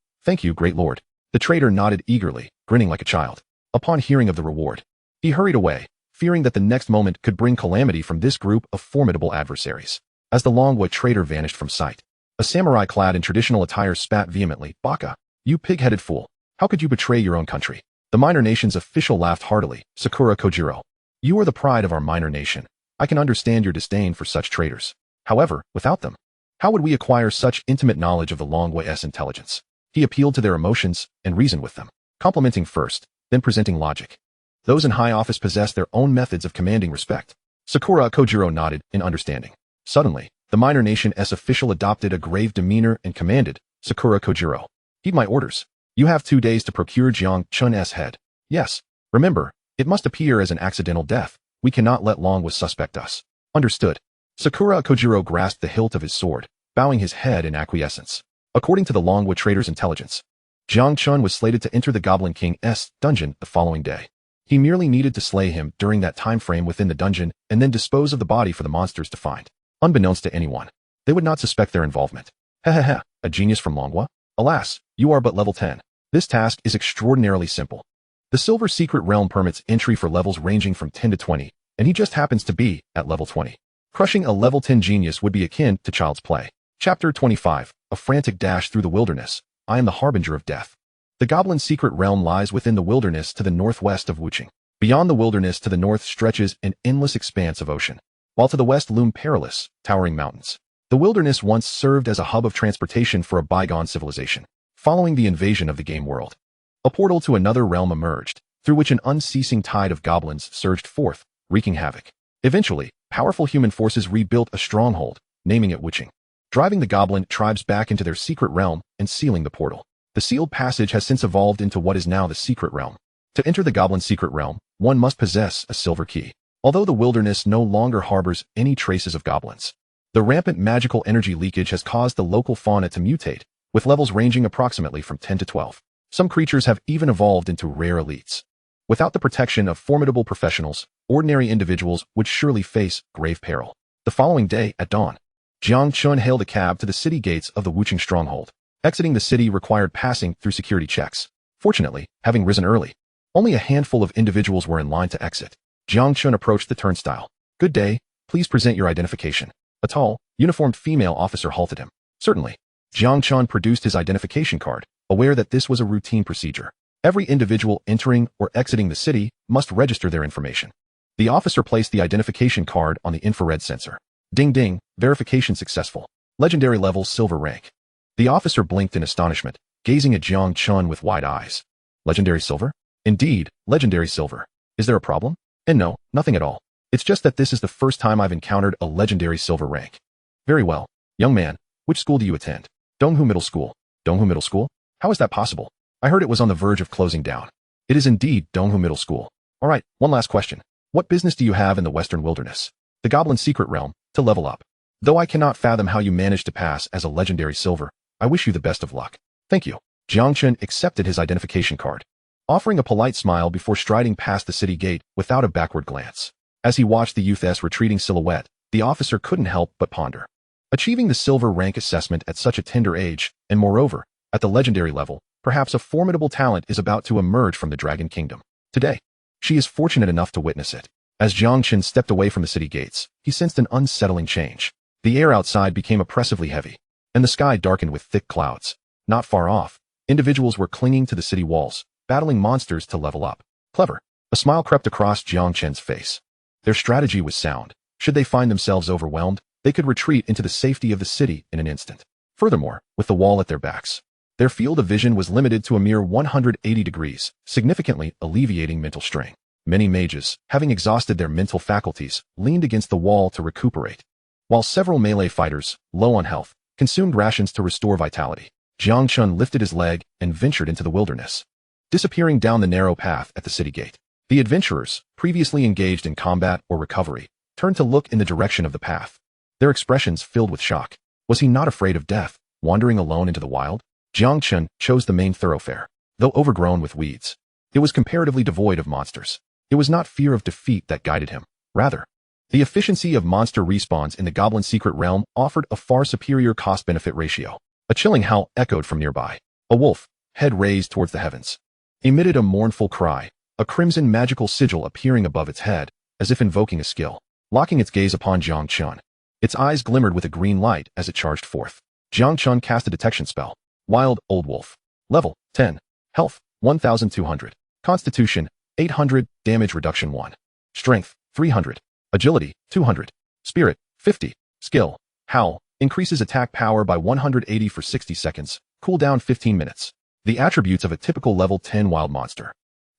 great lord." The traitor nodded eagerly, grinning like a child. Upon hearing of the reward, he hurried away, fearing that the next moment could bring calamity from this group of formidable adversaries. As the Longhua traitor vanished from sight, a samurai clad in traditional attire spat vehemently. "Baka, you pig-headed fool. How could you betray your own country?" The minor nation's official laughed heartily. "Sakura Kojiro, you are the pride of our minor nation. I can understand your disdain for such traitors. However, without them, how would we acquire such intimate knowledge of the Longhua's intelligence?" He appealed to their emotions and reasoned with them, complimenting first, then presenting logic. Those in high office possess their own methods of commanding respect. Sakura Kojiro nodded in understanding. Suddenly, the minor nation's official adopted a grave demeanor and commanded, "Sakura Kojiro, heed my orders. You have 2 days to procure Jiang Chen's head. Yes, remember, it must appear as an accidental death. We cannot let Longhua suspect us." Understood. Sakura Kojiro grasped the hilt of his sword, bowing his head in acquiescence. According to the Longhua trader's intelligence, Jiang Chen was slated to enter the Goblin King's dungeon the following day. He merely needed to slay him during that time frame within the dungeon and then dispose of the body for the monsters to find. Unbeknownst to anyone, they would not suspect their involvement. Hehehe, a genius from Longhua? Alas, you are but level 10. This task is extraordinarily simple. The Silver Secret Realm permits entry for levels ranging from 10 to 20, and he just happens to be at level 20. Crushing a level 10 genius would be akin to child's play. Chapter 25, A Frantic Dash Through the Wilderness. I am the harbinger of death. The goblin's secret realm lies within the wilderness to the northwest of Wuching. Beyond the wilderness to the north stretches an endless expanse of ocean, while to the west loom perilous, towering mountains. The wilderness once served as a hub of transportation for a bygone civilization. Following the invasion of the game world, a portal to another realm emerged, through which an unceasing tide of goblins surged forth, wreaking havoc. Eventually, powerful human forces rebuilt a stronghold, naming it Wuching, driving the goblin tribes back into their secret realm and sealing the portal. The sealed passage has since evolved into what is now the secret realm. To enter the goblin's secret realm, one must possess a silver key. Although the wilderness no longer harbors any traces of goblins, the rampant magical energy leakage has caused the local fauna to mutate, with levels ranging approximately from 10 to 12. Some creatures have even evolved into rare elites. Without the protection of formidable professionals, ordinary individuals would surely face grave peril. The following day, at dawn, Jiang Chen hailed a cab to the city gates of the Wuching stronghold. Exiting the city required passing through security checks. Fortunately, having risen early, only a handful of individuals were in line to exit. Jiang Chen approached the turnstile. "Good day, please present your identification." A tall, uniformed female officer halted him. "Certainly." Jiang Chen produced his identification card, aware that this was a routine procedure. Every individual entering or exiting the city must register their information. The officer placed the identification card on the infrared sensor. Ding ding, verification successful. Legendary level silver rank. The officer blinked in astonishment, gazing at Jiang Chen with wide eyes. Legendary silver? Indeed, legendary silver. Is there a problem? And no, nothing at all. It's just that this is the first time I've encountered a legendary silver rank. Very well. Young man, which school do you attend? Donghu Middle School. Donghu Middle School? How is that possible? I heard it was on the verge of closing down. It is indeed Donghu Middle School. All right, one last question. What business do you have in the Western Wilderness? The Goblin's secret realm, to level up. Though I cannot fathom how you managed to pass as a legendary silver, I wish you the best of luck. Thank you. Jiang Chen accepted his identification card, offering a polite smile before striding past the city gate without a backward glance. As he watched the youth's retreating silhouette, the officer couldn't help but ponder. Achieving the silver rank assessment at such a tender age, and moreover, at the legendary level, perhaps a formidable talent is about to emerge from the Dragon Kingdom. Today, she is fortunate enough to witness it. As Jiang Chen stepped away from the city gates, he sensed an unsettling change. The air outside became oppressively heavy, and the sky darkened with thick clouds. Not far off, individuals were clinging to the city walls, battling monsters to level up. Clever. A smile crept across Jiang Chen's face. Their strategy was sound. Should they find themselves overwhelmed, they could retreat into the safety of the city in an instant. Furthermore, with the wall at their backs, their field of vision was limited to a mere 180 degrees, significantly alleviating mental strain. Many mages, having exhausted their mental faculties, leaned against the wall to recuperate, while several melee fighters, low on health, consumed rations to restore vitality. Jiang Chen lifted his leg and ventured into the wilderness, disappearing down the narrow path at the city gate. The adventurers, previously engaged in combat or recovery, turned to look in the direction of the path, their expressions filled with shock. Was he not afraid of death, wandering alone into the wild? Jiang Chen chose the main thoroughfare. Though overgrown with weeds, it was comparatively devoid of monsters. It was not fear of defeat that guided him. Rather, the efficiency of monster respawns in the Goblin Secret Realm offered a far superior cost-benefit ratio. A chilling howl echoed from nearby. A wolf, head raised towards the heavens, emitted a mournful cry, a crimson magical sigil appearing above its head, as if invoking a skill. Locking its gaze upon Jiang Chen, its eyes glimmered with a green light as it charged forth. Jiang Chen cast a detection spell. Wild Old Wolf. Level 10. Health 1200. Constitution 800. Damage reduction 1. Strength 300. Agility 200. Spirit 50. Skill Howl increases attack power by 180 for 60 seconds. Cooldown 15 minutes. The attributes of a typical level 10 wild monster,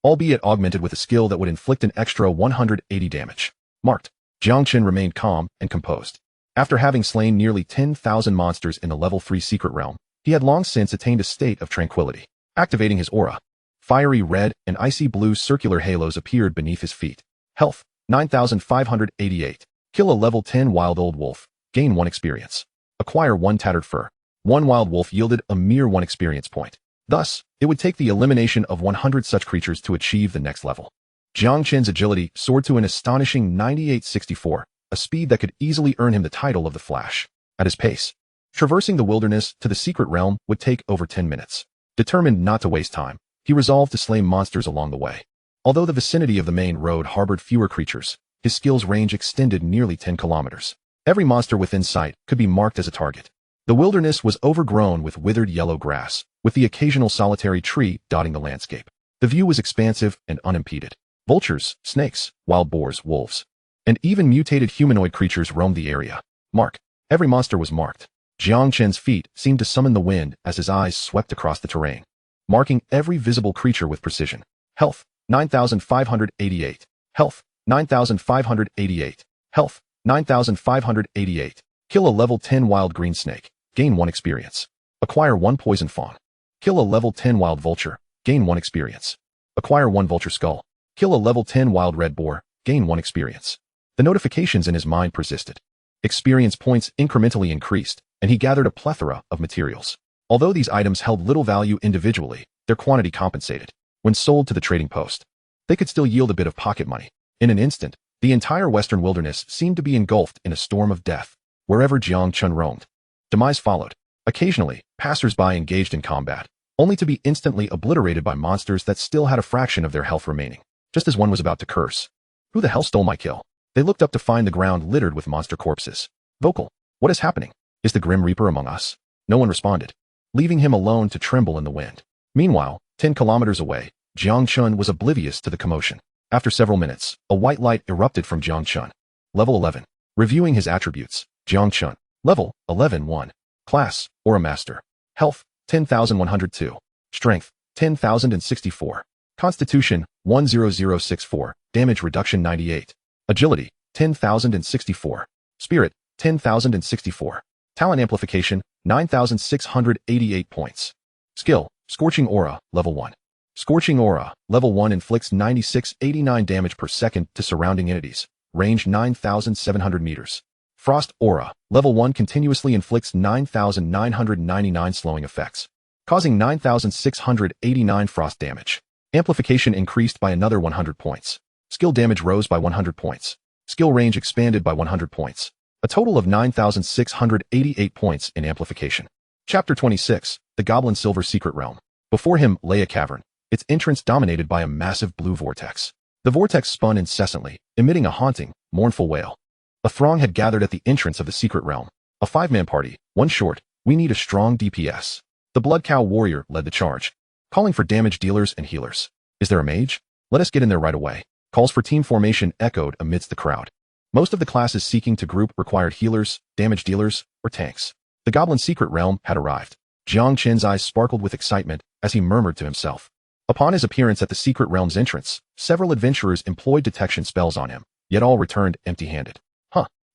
albeit augmented with a skill that would inflict an extra 180 damage. Marked. Jiang Chen remained calm and composed. After having slain nearly 10,000 monsters in the level 3 secret realm, he had long since attained a state of tranquility. Activating his aura, fiery red and icy blue circular halos appeared beneath his feet. Health 9,588. Kill a level 10 wild old wolf. Gain 1 experience. Acquire 1 tattered fur. 1 wild wolf yielded a mere 1 experience point. Thus, it would take the elimination of 100 such creatures to achieve the next level. Jiang Chen's agility soared to an astonishing 9864, a speed that could easily earn him the title of the Flash. At his pace, traversing the wilderness to the secret realm would take over 10 minutes. Determined not to waste time, he resolved to slay monsters along the way. Although the vicinity of the main road harbored fewer creatures, his skill's range extended nearly 10 kilometers. Every monster within sight could be marked as a target. The wilderness was overgrown with withered yellow grass, with the occasional solitary tree dotting the landscape. The view was expansive and unimpeded. Vultures, snakes, wild boars, wolves, and even mutated humanoid creatures roamed the area. Mark. Every monster was marked. Jiang Chen's feet seemed to summon the wind as his eyes swept across the terrain, marking every visible creature with precision. Health, 9,588. Health, 9,588. Health, 9,588. Kill a level 10 wild green snake. Gain 1 experience. Acquire 1 poison fawn. Kill a level 10 wild vulture. Gain 1 experience. Acquire 1 vulture skull. Kill a level 10 wild red boar. Gain 1 experience. The notifications in his mind persisted. Experience points incrementally increased, and he gathered a plethora of materials. Although these items held little value individually, their quantity compensated. When sold to the trading post, they could still yield a bit of pocket money. In an instant, the entire western wilderness seemed to be engulfed in a storm of death. Wherever Jiang Chen roamed, demise followed. Occasionally, passers-by engaged in combat, only to be instantly obliterated by monsters that still had a fraction of their health remaining. Just as one was about to curse, "Who the hell stole my kill?" they looked up to find the ground littered with monster corpses. Vocal. What is happening? Is the Grim Reaper among us? No one responded, leaving him alone to tremble in the wind. Meanwhile, 10 kilometers away, Jiang Chen was oblivious to the commotion. After several minutes, a white light erupted from Jiang Chen. Level 11. Reviewing his attributes, Jiang Chen. Level 11-1. Class, Aura Master. Health, 10,102. Strength, 10,064. Constitution, 10064. Damage reduction 98. Agility, 10,064. Spirit, 10,064. Talent amplification, 9,688 points. Skill, Scorching Aura, Level 1. Scorching Aura, Level 1 inflicts 9689 damage per second to surrounding entities. Range 9,700 meters. Frost Aura, Level 1 continuously inflicts 9,999 slowing effects, causing 9,689 frost damage. Amplification increased by another 100 points. Skill damage rose by 100 points. Skill range expanded by 100 points. A total of 9,688 points in amplification. Chapter 26, The Goblin Silver Secret Realm. Before him lay a cavern, its entrance dominated by a massive blue vortex. The vortex spun incessantly, emitting a haunting, mournful wail. A throng had gathered at the entrance of the secret realm. A 5-man party, 1 short. We need a strong DPS. The Blood Cow warrior led the charge, calling for damage dealers and healers. Is there a mage? Let us get in there right away. Calls for team formation echoed amidst the crowd. Most of the classes seeking to group required healers, damage dealers, or tanks. The Goblin Secret Realm had arrived. Jiang Chen's eyes sparkled with excitement as he murmured to himself. Upon his appearance at the Secret Realm's entrance, several adventurers employed detection spells on him, yet all returned empty-handed.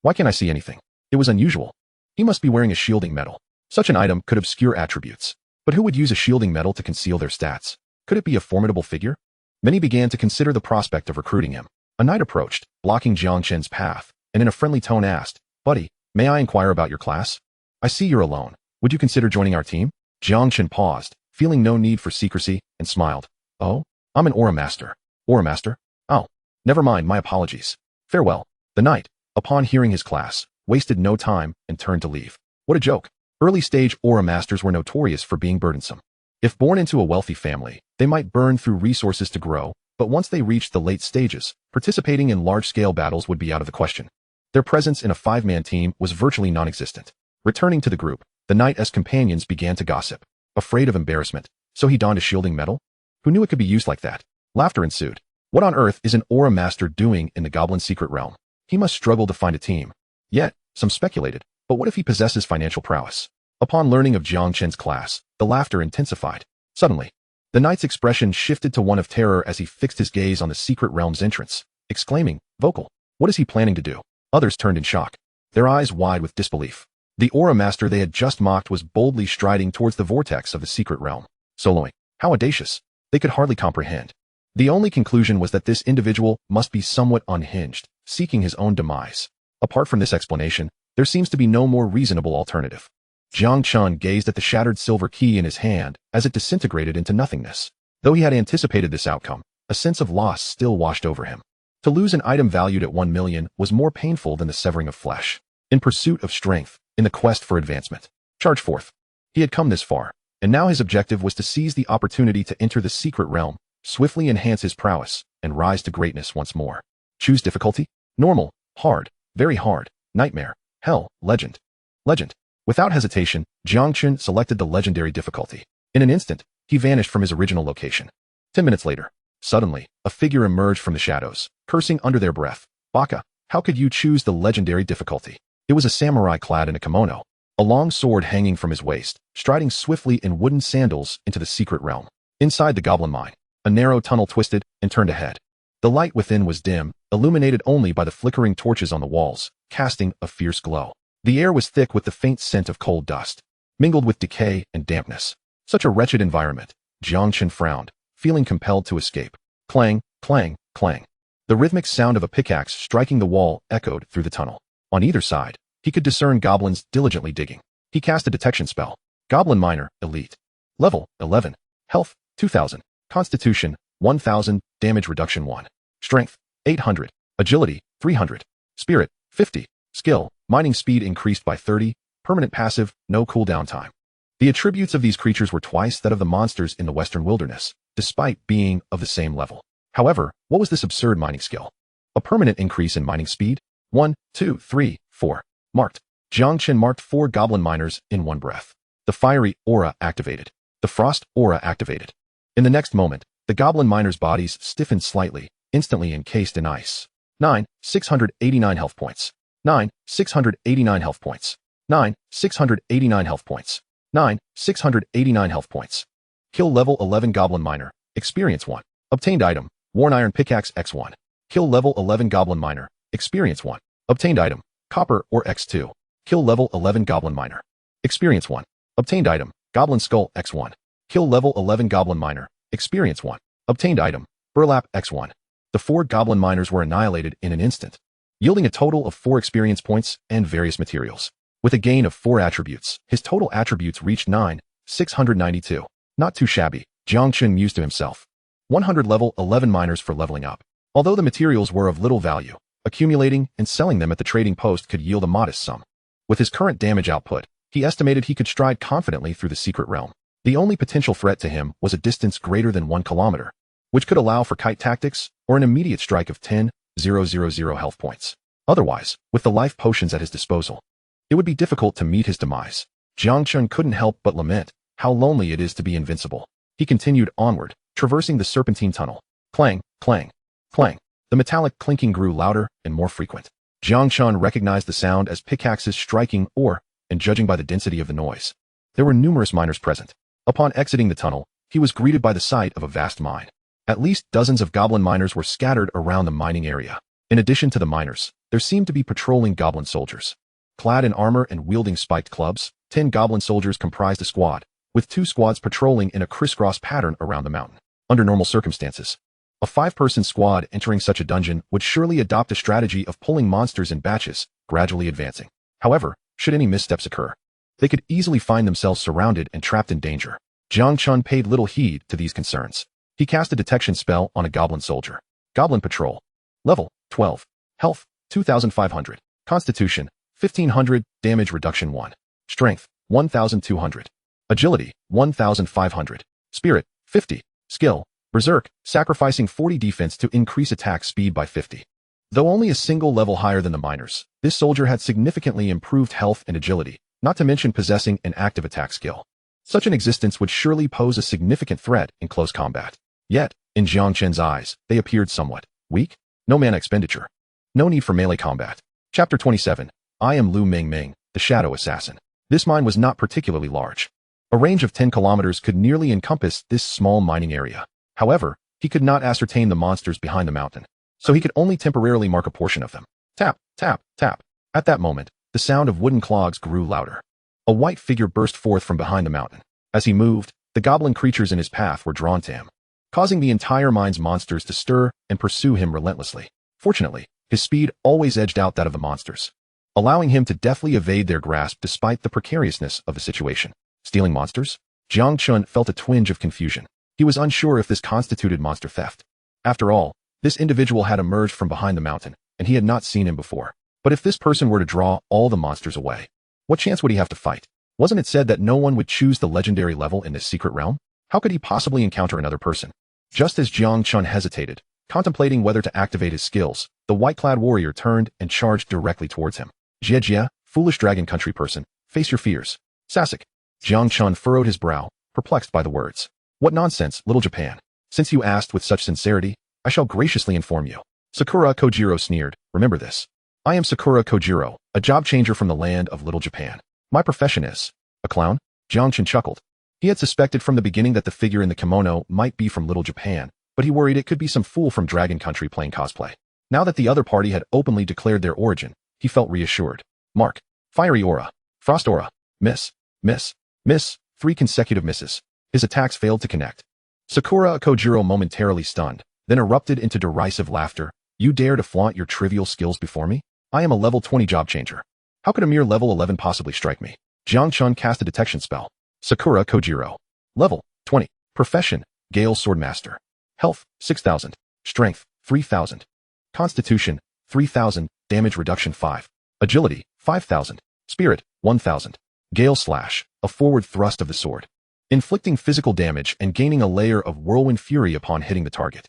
Why can't I see anything? It was unusual. He must be wearing a shielding medal. Such an item could obscure attributes. But who would use a shielding medal to conceal their stats? Could it be a formidable figure? Many began to consider the prospect of recruiting him. A knight approached, blocking Jiang Chen's path, and in a friendly tone asked, "Buddy, may I inquire about your class? I see you're alone. Would you consider joining our team?" Jiang Chen paused, feeling no need for secrecy, and smiled. "Oh, I'm an Aura Master." "Aura Master? Oh, never mind, my apologies. Farewell." The knight, upon hearing his class, wasted no time and turned to leave. What a joke. Early-stage Aura Masters were notorious for being burdensome. If born into a wealthy family, they might burn through resources to grow, but once they reached the late stages, participating in large-scale battles would be out of the question. Their presence in a 5-man team was virtually non-existent. Returning to the group, the knight's companions began to gossip. Afraid of embarrassment, so he donned a shielding medal? Who knew it could be used like that? Laughter ensued. What on earth is an Aura Master doing in the Goblin Secret Realm? He must struggle to find a team. Yet, some speculated, but what if he possesses financial prowess? Upon learning of Jiang Chen's class, the laughter intensified. Suddenly, the knight's expression shifted to one of terror as he fixed his gaze on the secret realm's entrance, exclaiming, "Vocal, what is he planning to do?" Others turned in shock, their eyes wide with disbelief. The Aura Master they had just mocked was boldly striding towards the vortex of the secret realm, soloing. How audacious! They could hardly comprehend. The only conclusion was that this individual must be somewhat unhinged, seeking his own demise. Apart from this explanation, there seems to be no more reasonable alternative. Jiang Chen gazed at the shattered silver key in his hand as it disintegrated into nothingness. Though he had anticipated this outcome, a sense of loss still washed over him. To lose an item valued at 1 million was more painful than the severing of flesh. In pursuit of strength, in the quest for advancement, charge forth. He had come this far, and now his objective was to seize the opportunity to enter the secret realm, swiftly enhance his prowess, and rise to greatness once more. Choose difficulty? Normal, hard, very hard, nightmare, hell, legend. Legend. Without hesitation, Jiang Chen selected the legendary difficulty. In an instant, he vanished from his original location. 10 minutes later, suddenly, a figure emerged from the shadows, cursing under their breath. Baka, how could you choose the legendary difficulty? It was a samurai clad in a kimono, a long sword hanging from his waist, striding swiftly in wooden sandals into the secret realm. Inside the goblin mine, a narrow tunnel twisted and turned ahead. The light within was dim, illuminated only by the flickering torches on the walls, casting a fierce glow. The air was thick with the faint scent of cold dust, mingled with decay and dampness. Such a wretched environment. Jiang Chen frowned, feeling compelled to escape. Clang, clang, clang. The rhythmic sound of a pickaxe striking the wall echoed through the tunnel. On either side, he could discern goblins diligently digging. He cast a detection spell. Goblin Miner, Elite. Level, 11. Health, 2000. Constitution, 1000. Damage reduction 1. Strength, 800. Agility, 300. Spirit, 50. Skill, mining speed increased by 30. Permanent passive, no cooldown time. The attributes of these creatures were twice that of the monsters in the Western Wilderness, despite being of the same level. However, what was this absurd mining skill? A permanent increase in mining speed? 1, 2, 3, 4. Marked. Jiang Chen marked 4 goblin miners in one breath. The fiery aura activated. The frost aura activated. In the next moment, the goblin miners' bodies stiffened slightly, instantly encased in ice. 9, 689 health points. 9, 689 health points. 9, 689 health points. 9, 689 health points. Kill level 11 goblin miner. Experience 1. Obtained item, worn iron pickaxe X1. Kill level 11 goblin miner. Experience 1. Obtained item, copper or X2. Kill level 11 goblin miner. Experience 1. Obtained item, goblin skull X1. Kill level 11 goblin miner. Experience 1. Obtained item, burlap X1. The 4 goblin miners were annihilated in an instant, yielding a total of 4 experience points and various materials. With a gain of 4 attributes, his total attributes reached 9, 692. Not too shabby, Jiang Chen mused to himself. 100 level 11 miners for leveling up. Although the materials were of little value, accumulating and selling them at the trading post could yield a modest sum. With his current damage output, he estimated he could stride confidently through the secret realm. The only potential threat to him was a distance greater than 1 kilometer, which could allow for kite tactics or an immediate strike of 10,000 health points. Otherwise, with the life potions at his disposal, it would be difficult to meet his demise. Jiang Chen couldn't help but lament how lonely it is to be invincible. He continued onward, traversing the serpentine tunnel. Clang, clang, clang. The metallic clinking grew louder and more frequent. Jiang Chen recognized the sound as pickaxes striking ore, and judging by the density of the noise, there were numerous miners present. Upon exiting the tunnel, he was greeted by the sight of a vast mine. At least dozens of goblin miners were scattered around the mining area. In addition to the miners, there seemed to be patrolling goblin soldiers. Clad in armor and wielding spiked clubs, 10 goblin soldiers comprised a squad, with 2 squads patrolling in a crisscross pattern around the mountain. Under normal circumstances, a 5-person squad entering such a dungeon would surely adopt a strategy of pulling monsters in batches, gradually advancing. However, should any missteps occur, they could easily find themselves surrounded and trapped in danger. Jiang Chen paid little heed to these concerns. He cast a detection spell on a goblin soldier. Goblin Patrol. Level, 12. Health, 2,500. Constitution, 1,500. Damage reduction 1. Strength, 1,200. Agility, 1,500. Spirit, 50. Skill, Berserk, sacrificing 40 defense to increase attack speed by 50. Though only a single level higher than the miners, this soldier had significantly improved health and agility, not to mention possessing an active attack skill. Such an existence would surely pose a significant threat in close combat. Yet, in Jiang Chen's eyes, they appeared somewhat weak. No mana expenditure. No need for melee combat. Chapter 27. I am Lu Ming, the Shadow Assassin. This mine was not particularly large. A range of 10 kilometers could nearly encompass this small mining area. However, he could not ascertain the monsters behind the mountain, so he could only temporarily mark a portion of them. Tap, tap, tap. At that moment, the sound of wooden clogs grew louder. A white figure burst forth from behind the mountain. As he moved, the goblin creatures in his path were drawn to him, causing the entire mine's monsters to stir and pursue him relentlessly. Fortunately, his speed always edged out that of the monsters, allowing him to deftly evade their grasp despite the precariousness of the situation. Stealing monsters? Jiang Chen felt a twinge of confusion. He was unsure if this constituted monster theft. After all, this individual had emerged from behind the mountain, and he had not seen him before. But if this person were to draw all the monsters away, what chance would he have to fight? Wasn't it said that no one would choose the legendary level in this secret realm? How could he possibly encounter another person? Just as Jiang Chen hesitated, contemplating whether to activate his skills, the white-clad warrior turned and charged directly towards him. Jie, foolish dragon country person, face your fears. Sasek. Jiang Chen furrowed his brow, perplexed by the words. What nonsense, little Japan. Since you asked with such sincerity, I shall graciously inform you. Sakura Kojiro sneered. Remember this. I am Sakura Kojiro, a job changer from the land of Little Japan. My profession is a clown? Jiang Chen chuckled. He had suspected from the beginning that the figure in the kimono might be from Little Japan, but he worried it could be some fool from Dragon Country playing cosplay. Now that the other party had openly declared their origin, he felt reassured. Mark. Fiery aura. Frost aura. Miss. Miss. Miss. 3 consecutive misses. His attacks failed to connect. Sakura Kojiro momentarily stunned, then erupted into derisive laughter. You dare to flaunt your trivial skills before me? I am a level 20 job changer. How could a mere level 11 possibly strike me? Jiang Chen cast a detection spell. Sakura Kojiro. Level 20. Profession, Gale Swordmaster. Health, 6,000. Strength, 3,000. Constitution, 3,000. Damage reduction 5. Agility, 5,000. Spirit, 1,000. Gale Slash, a forward thrust of the sword. Inflicting physical damage and gaining a layer of whirlwind fury upon hitting the target.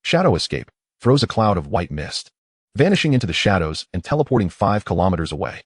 Shadow Escape, throws a cloud of white mist, vanishing into the shadows and teleporting 5 kilometers away.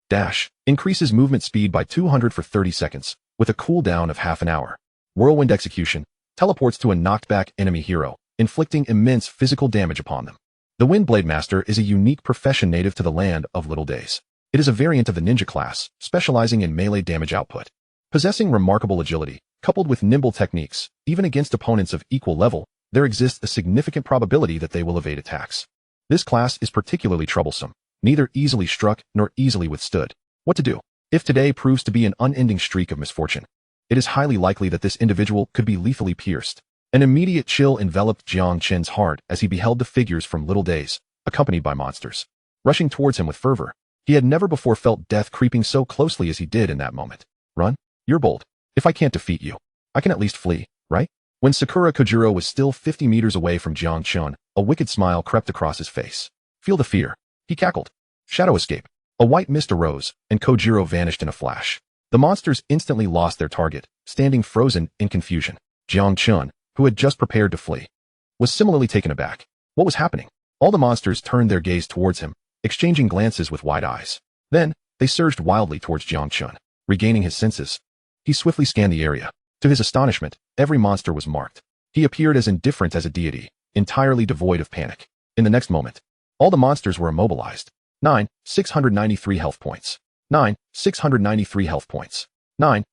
Dash, increases movement speed by 200 for 30 seconds, with a cooldown of half an hour. Whirlwind Execution, teleports to a knocked back enemy hero, inflicting immense physical damage upon them. The Windblade Master is a unique profession native to the land of Little Days. It is a variant of the ninja class, specializing in melee damage output. Possessing remarkable agility, coupled with nimble techniques, even against opponents of equal level, there exists a significant probability that they will evade attacks. This class is particularly troublesome, neither easily struck nor easily withstood. What to do? If today proves to be an unending streak of misfortune, it is highly likely that this individual could be lethally pierced. An immediate chill enveloped Jiang Chen's heart as he beheld the figures from Little Days, accompanied by monsters, rushing towards him with fervor. He had never before felt death creeping so closely as he did in that moment. Run? You're bold. If I can't defeat you, I can at least flee, right? When Sakura Kojiro was still 50 meters away from Jiang Chen, a wicked smile crept across his face. Feel the fear. He cackled. Shadow Escape. A white mist arose, and Kojiro vanished in a flash. The monsters instantly lost their target, standing frozen in confusion. Jiang Chen, who had just prepared to flee, was similarly taken aback. What was happening? All the monsters turned their gaze towards him, exchanging glances with wide eyes. Then, they surged wildly towards Jiang Chen. Regaining his senses, he swiftly scanned the area. To his astonishment, every monster was marked. He appeared as indifferent as a deity, entirely devoid of panic. In the next moment, all the monsters were immobilized. 693 health points. 693 health points.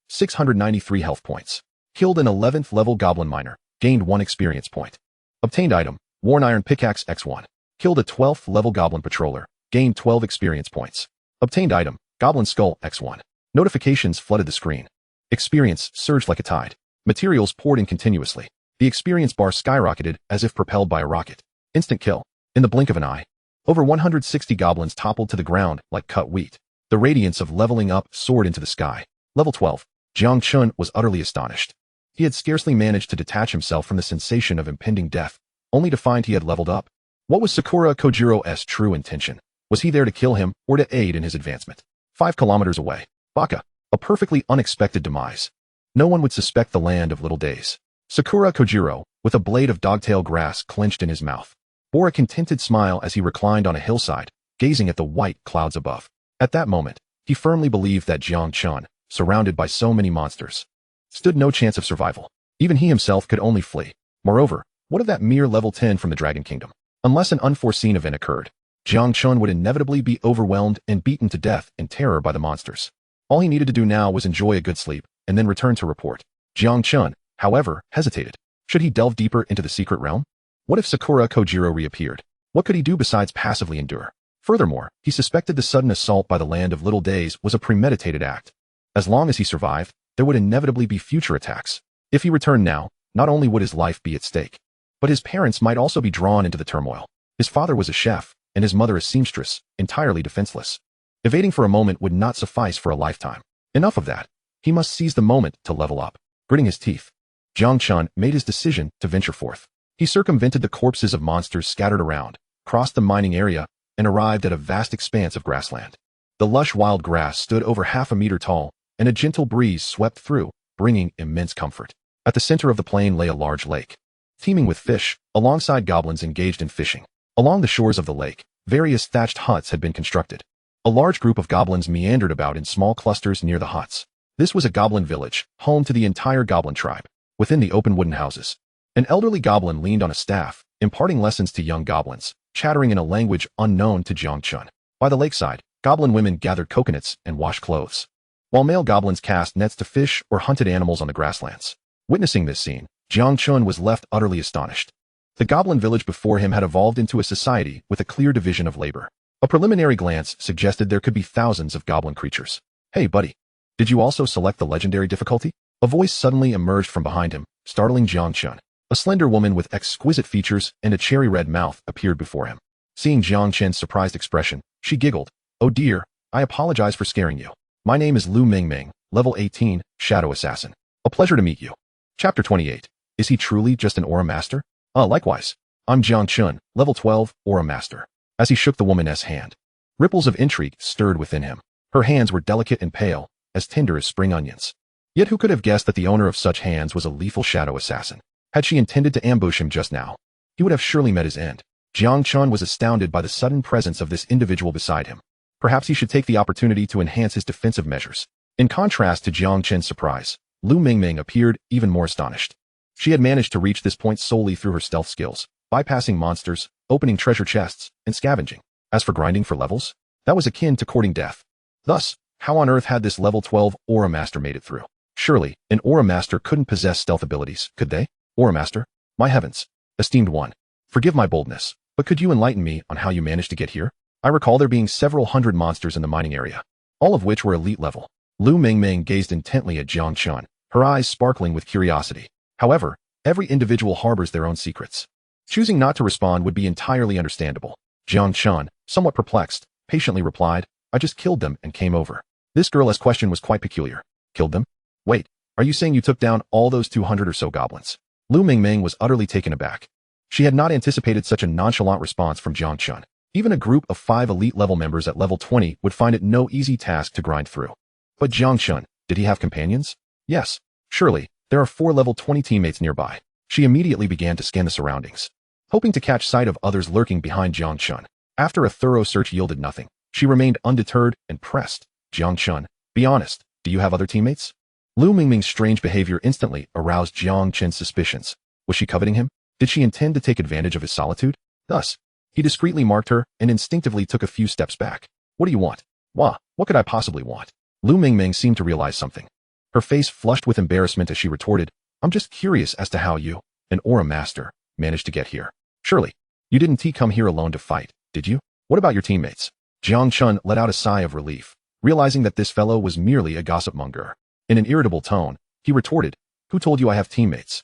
693 health points. Killed an 11th level goblin miner. Gained 1 experience point. Obtained item, Worn Iron Pickaxe X1. Killed a 12th level goblin patroller. Gained 12 experience points. Obtained item, Goblin Skull X1. Notifications flooded the screen. Experience surged like a tide. Materials poured in continuously. The experience bar skyrocketed as if propelled by a rocket. Instant kill. In the blink of an eye, over 160 goblins toppled to the ground like cut wheat. The radiance of leveling up soared into the sky. Level 12. Jiang Chen was utterly astonished. He had scarcely managed to detach himself from the sensation of impending death, only to find he had leveled up. What was Sakura Kojiro's true intention? Was he there to kill him or to aid in his advancement? 5 kilometers away. Baka. A perfectly unexpected demise. No one would suspect the land of Little Days. Sakura Kojiro, with a blade of dogtail grass clenched in his mouth, bore a contented smile as he reclined on a hillside, gazing at the white clouds above. At that moment, he firmly believed that Jiang Chen, surrounded by so many monsters, stood no chance of survival. Even he himself could only flee. Moreover, what of that mere level 10 from the Dragon Kingdom? Unless an unforeseen event occurred, Jiang Chen would inevitably be overwhelmed and beaten to death in terror by the monsters. All he needed to do now was enjoy a good sleep, and then return to report. Jiang Chen, however, hesitated. Should he delve deeper into the secret realm? What if Sakura Kojiro reappeared? What could he do besides passively endure? Furthermore, he suspected the sudden assault by the land of Little Days was a premeditated act. As long as he survived, there would inevitably be future attacks. If he returned now, not only would his life be at stake, but his parents might also be drawn into the turmoil. His father was a chef, and his mother a seamstress, entirely defenseless. Evading for a moment would not suffice for a lifetime. Enough of that. He must seize the moment to level up. Gritting his teeth, Jiang Chen made his decision to venture forth. He circumvented the corpses of monsters scattered around, crossed the mining area, and arrived at a vast expanse of grassland. The lush wild grass stood over half a meter tall, and a gentle breeze swept through, bringing immense comfort. At the center of the plain lay a large lake, teeming with fish, alongside goblins engaged in fishing. Along the shores of the lake, various thatched huts had been constructed. A large group of goblins meandered about in small clusters near the huts. This was a goblin village, home to the entire goblin tribe. Within the open wooden houses, an elderly goblin leaned on a staff, imparting lessons to young goblins, chattering in a language unknown to Jiang Chen. By the lakeside, goblin women gathered coconuts and washed clothes, while male goblins cast nets to fish or hunted animals on the grasslands. Witnessing this scene, Jiang Chen was left utterly astonished. The goblin village before him had evolved into a society with a clear division of labor. A preliminary glance suggested there could be thousands of goblin creatures. Hey, buddy. Did you also select the legendary difficulty? A voice suddenly emerged from behind him, startling Jiang Chen. A slender woman with exquisite features and a cherry-red mouth appeared before him. Seeing Jiang Chen's surprised expression, she giggled. Oh dear, I apologize for scaring you. My name is Lu Mingming, level 18, Shadow Assassin. A pleasure to meet you. Chapter 28. Is he truly just an aura master? Likewise. I'm Jiang Chen, level 12, aura master. As he shook the woman's hand, ripples of intrigue stirred within him. Her hands were delicate and pale, as tender as spring onions. Yet who could have guessed that the owner of such hands was a lethal shadow assassin? Had she intended to ambush him just now, he would have surely met his end. Jiang Chen was astounded by the sudden presence of this individual beside him. Perhaps he should take the opportunity to enhance his defensive measures. In contrast to Jiang Chen's surprise, Lu Mingming appeared even more astonished. She had managed to reach this point solely through her stealth skills, bypassing monsters, opening treasure chests, and scavenging. As for grinding for levels, that was akin to courting death. Thus, how on earth had this level 12 aura master made it through? Surely, an aura master couldn't possess stealth abilities, could they? Aura master? My heavens. Esteemed one. Forgive my boldness, but could you enlighten me on how you managed to get here? I recall there being several hundred monsters in the mining area, all of which were elite level. Lu Mingming gazed intently at Jiang Chen, her eyes sparkling with curiosity. However, every individual harbors their own secrets. Choosing not to respond would be entirely understandable. Jiang Chen, somewhat perplexed, patiently replied, I just killed them and came over. This girl's question was quite peculiar. Killed them? Wait, are you saying you took down all those 200 or so goblins? Lu Mingming was utterly taken aback. She had not anticipated such a nonchalant response from Jiang Chen. Even a group of 5 elite-level members at level 20 would find it no easy task to grind through. But Jiang Chen, did he have companions? Yes, surely, there are 4 level 20 teammates nearby. She immediately began to scan the surroundings, hoping to catch sight of others lurking behind Jiang Chen. After a thorough search yielded nothing, she remained undeterred and pressed. Jiang Chen, be honest, do you have other teammates? Lu Mingming's strange behavior instantly aroused Jiang Chen's suspicions. Was she coveting him? Did she intend to take advantage of his solitude? Thus, he discreetly marked her and instinctively took a few steps back. What do you want? What could I possibly want? Lu Mingming seemed to realize something. Her face flushed with embarrassment as she retorted, I'm just curious as to how you, an aura master, managed to get here. Surely, you didn't come here alone to fight, did you? What about your teammates? Jiang Chen let out a sigh of relief, realizing that this fellow was merely a gossip monger. In an irritable tone, he retorted, who told you I have teammates?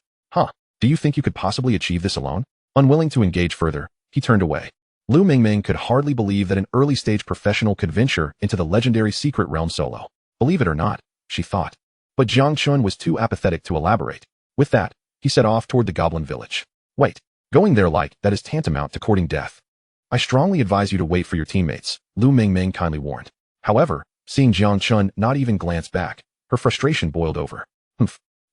Do you think you could possibly achieve this alone? Unwilling to engage further, he turned away. Lu Mingming could hardly believe that an early-stage professional could venture into the legendary secret realm solo. Believe it or not, she thought. But Jiang Chen was too apathetic to elaborate. With that, he set off toward the goblin village. Wait, going there like that is tantamount to courting death. I strongly advise you to wait for your teammates, Lu Mingming kindly warned. However, seeing Jiang Chen not even glance back, her frustration boiled over.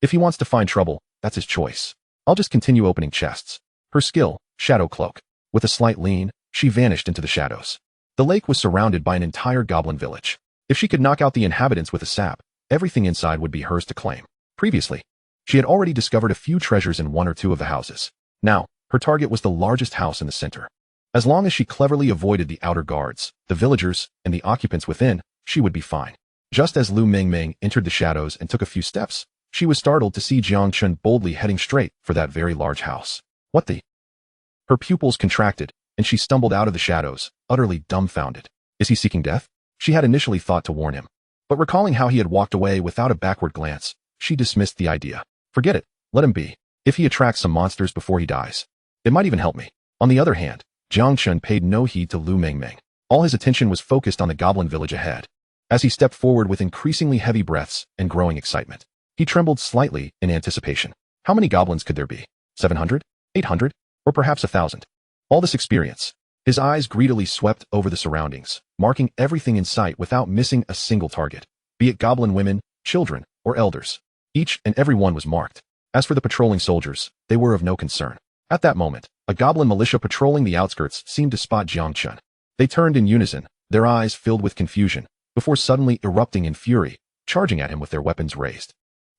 If he wants to find trouble, that's his choice. I'll just continue opening chests. Her skill, Shadow Cloak. With a slight lean, she vanished into the shadows. The lake was surrounded by an entire goblin village. If she could knock out the inhabitants with a sap, everything inside would be hers to claim. Previously, she had already discovered a few treasures in 1 or 2 of the houses. Now, her target was the largest house in the center. As long as she cleverly avoided the outer guards, the villagers, and the occupants within, she would be fine. Just as Lu Mingming entered the shadows and took a few steps, she was startled to see Jiang Chen boldly heading straight for that very large house. What the? Her pupils contracted, and she stumbled out of the shadows, utterly dumbfounded. Is he seeking death? She had initially thought to warn him. But recalling how he had walked away without a backward glance, she dismissed the idea. Forget it, let him be. If he attracts some monsters before he dies, it might even help me. On the other hand, Jiang Chen paid no heed to Lu Mingming. All his attention was focused on the goblin village ahead. As he stepped forward with increasingly heavy breaths and growing excitement, he trembled slightly in anticipation. How many goblins could there be? 700? 800? Or perhaps 1,000? All this experience. His eyes greedily swept over the surroundings, marking everything in sight without missing a single target, be it goblin women, children, or elders. Each and every one was marked. As for the patrolling soldiers, they were of no concern. At that moment, a goblin militia patrolling the outskirts seemed to spot Jiang Chen. They turned in unison, their eyes filled with confusion, before suddenly erupting in fury, charging at him with their weapons raised.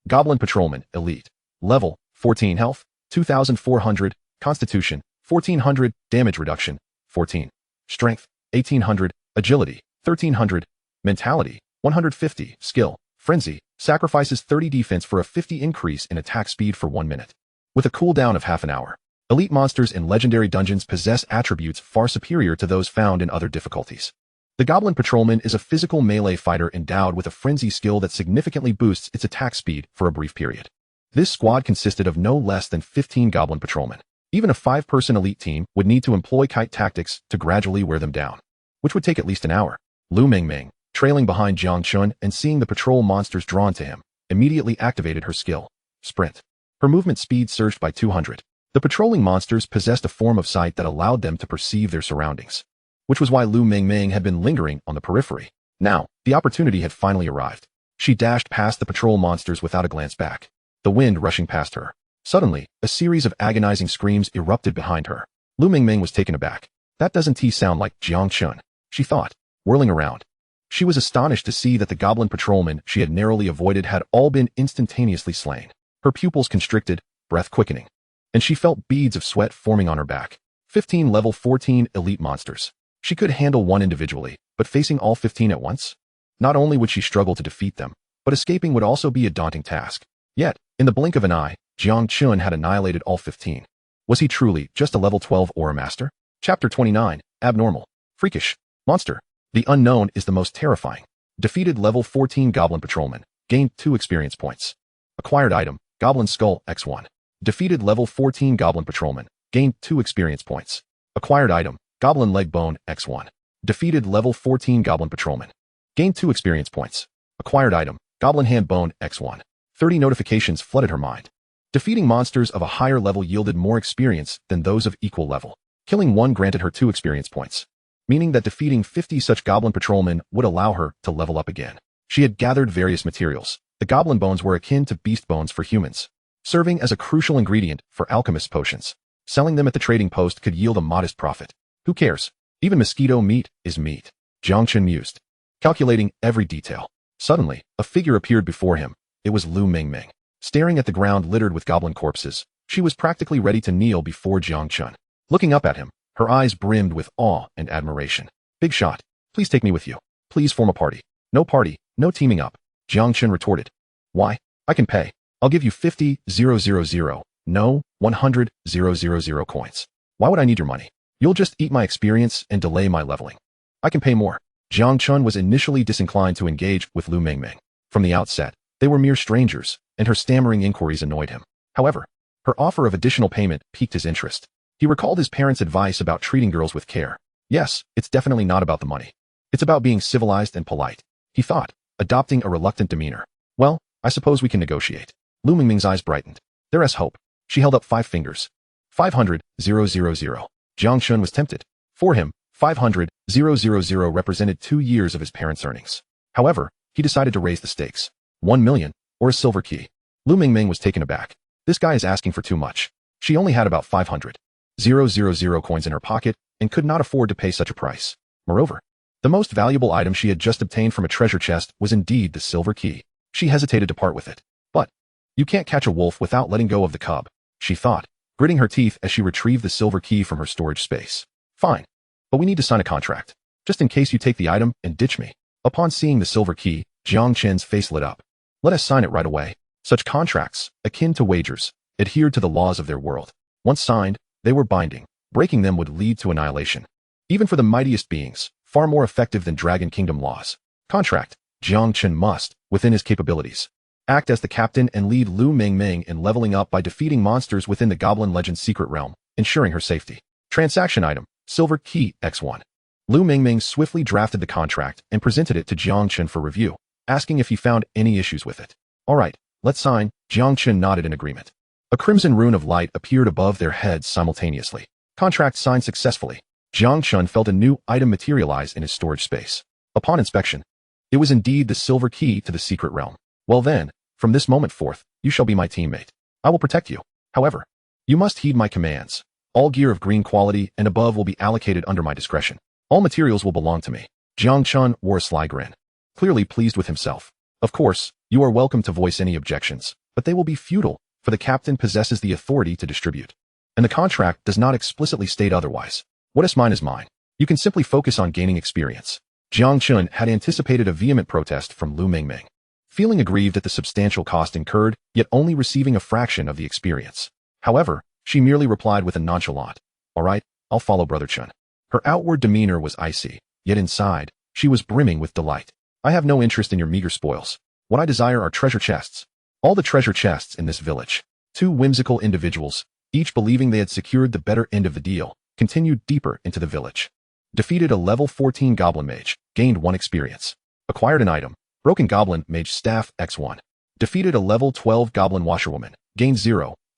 Goblin Patrolman, Elite. Level, 14 health, 2,400, Constitution, 1,400, damage reduction, 14. Strength, 1,800, agility, 1,300, mentality, 150, skill, frenzy, sacrifices 30 defense for a 50 increase in attack speed for 1 minute. With a cooldown of half an hour. Elite monsters in legendary dungeons possess attributes far superior to those found in other difficulties. The Goblin Patrolman is a physical melee fighter endowed with a frenzy skill that significantly boosts its attack speed for a brief period. This squad consisted of no less than 15 Goblin Patrolmen. Even a 5-person elite team would need to employ kite tactics to gradually wear them down, which would take at least an hour. Lu Mengmeng, trailing behind Jiang Chen and seeing the patrol monsters drawn to him, immediately activated her skill, Sprint. Her movement speed surged by 200. The patrolling monsters possessed a form of sight that allowed them to perceive their surroundings, which was why Lu Mengmeng had been lingering on the periphery. Now, the opportunity had finally arrived. She dashed past the patrol monsters without a glance back, the wind rushing past her. Suddenly, a series of agonizing screams erupted behind her. Lu Mengmeng was taken aback. That doesn't sound like Jiang Chen, she thought, whirling around. She was astonished to see that the Goblin Patrolmen she had narrowly avoided had all been instantaneously slain. Her pupils constricted, breath quickening, and she felt beads of sweat forming on her back. 15 level 14 elite monsters. She could handle one individually, but facing all 15 at once? Not only would she struggle to defeat them, but escaping would also be a daunting task. Yet, in the blink of an eye, Jiang Chen had annihilated all 15. Was he truly just a level 12 Aura Master? Chapter 29, Abnormal. Freakish. Monster. The unknown is the most terrifying. Defeated level 14 Goblin Patrolman. Gained 2 experience points. Acquired item, Goblin Skull X1. Defeated level 14 Goblin Patrolman. Gained 2 experience points. Acquired item, Goblin Leg Bone X1. Defeated level 14 Goblin Patrolman. Gained 2 experience points. Acquired item, Goblin Hand Bone X1. 30 notifications flooded her mind. Defeating monsters of a higher level yielded more experience than those of equal level. Killing one granted her 2 experience points, meaning that defeating 50 such Goblin Patrolmen would allow her to level up again. She had gathered various materials. The Goblin Bones were akin to beast bones for humans, serving as a crucial ingredient for alchemist potions. Selling them at the trading post could yield a modest profit. Who cares? Even mosquito meat is meat. Jiang Chen mused, calculating every detail. Suddenly, a figure appeared before him. It was Lu Mengmeng. Staring at the ground littered with goblin corpses, she was practically ready to kneel before Jiang Chen. Looking up at him, her eyes brimmed with awe and admiration. Big shot. Please take me with you. Please form a party. No party, no teaming up. Jiang Chen retorted. Why? I can pay. I'll give you 50,000, no, 100,000 coins. Why would I need your money? You'll just eat my experience and delay my leveling. I can pay more. Jiang Chen was initially disinclined to engage with Lu Mengmeng. From the outset, they were mere strangers, and her stammering inquiries annoyed him. However, her offer of additional payment piqued his interest. He recalled his parents' advice about treating girls with care. Yes, it's definitely not about the money. It's about being civilized and polite, he thought, adopting a reluctant demeanor. Well, I suppose we can negotiate. Lu Mengmeng's eyes brightened. There is hope. She held up 5 fingers. 500,000. Jiang Chen was tempted. For him, 500,000 represented 2 years of his parents' earnings. However, he decided to raise the stakes. 1 million, or a silver key. Lu Mengmeng was taken aback. This guy is asking for too much. She only had about 500,000 coins in her pocket and could not afford to pay such a price. Moreover, the most valuable item she had just obtained from a treasure chest was indeed the silver key. She hesitated to part with it. But, you can't catch a wolf without letting go of the cub, she thought, gritting her teeth as she retrieved the silver key from her storage space. Fine. But we need to sign a contract, just in case you take the item and ditch me. Upon seeing the silver key, Jiang Chen's face lit up. Let us sign it right away. Such contracts, akin to wagers, adhered to the laws of their world. Once signed, they were binding. Breaking them would lead to annihilation. Even for the mightiest beings, far more effective than Dragon Kingdom laws. Contract. Jiang Chen must, within his capabilities, act as the captain and lead Lu Mengmeng in leveling up by defeating monsters within the Goblin Legend's secret realm, ensuring her safety. Transaction item, Silver Key X1. Lu Mengmeng swiftly drafted the contract and presented it to Jiang Chen for review, asking if he found any issues with it. All right, let's sign. Jiang Chen nodded in agreement. A crimson rune of light appeared above their heads simultaneously. Contract signed successfully. Jiang Chen felt a new item materialize in his storage space. Upon inspection, it was indeed the silver key to the secret realm. Well then, from this moment forth, you shall be my teammate. I will protect you. However, you must heed my commands. All gear of green quality and above will be allocated under my discretion. All materials will belong to me. Jiang Chen wore a sly grin, clearly pleased with himself. Of course, you are welcome to voice any objections, but they will be futile, for the captain possesses the authority to distribute. And the contract does not explicitly state otherwise. What is mine is mine. You can simply focus on gaining experience. Jiang Chen had anticipated a vehement protest from Lu Mingming. Feeling aggrieved at the substantial cost incurred, yet only receiving a fraction of the experience. However, she merely replied with a nonchalant, "All right, I'll follow Brother Chen." Her outward demeanor was icy, yet inside, she was brimming with delight. "I have no interest in your meager spoils. What I desire are treasure chests." All the treasure chests in this village. Two whimsical individuals, each believing they had secured the better end of the deal, continued deeper into the village. Defeated a level 14 goblin mage, gained 1 experience. Acquired an item, broken goblin mage staff x1. Defeated a level 12 goblin washerwoman, gained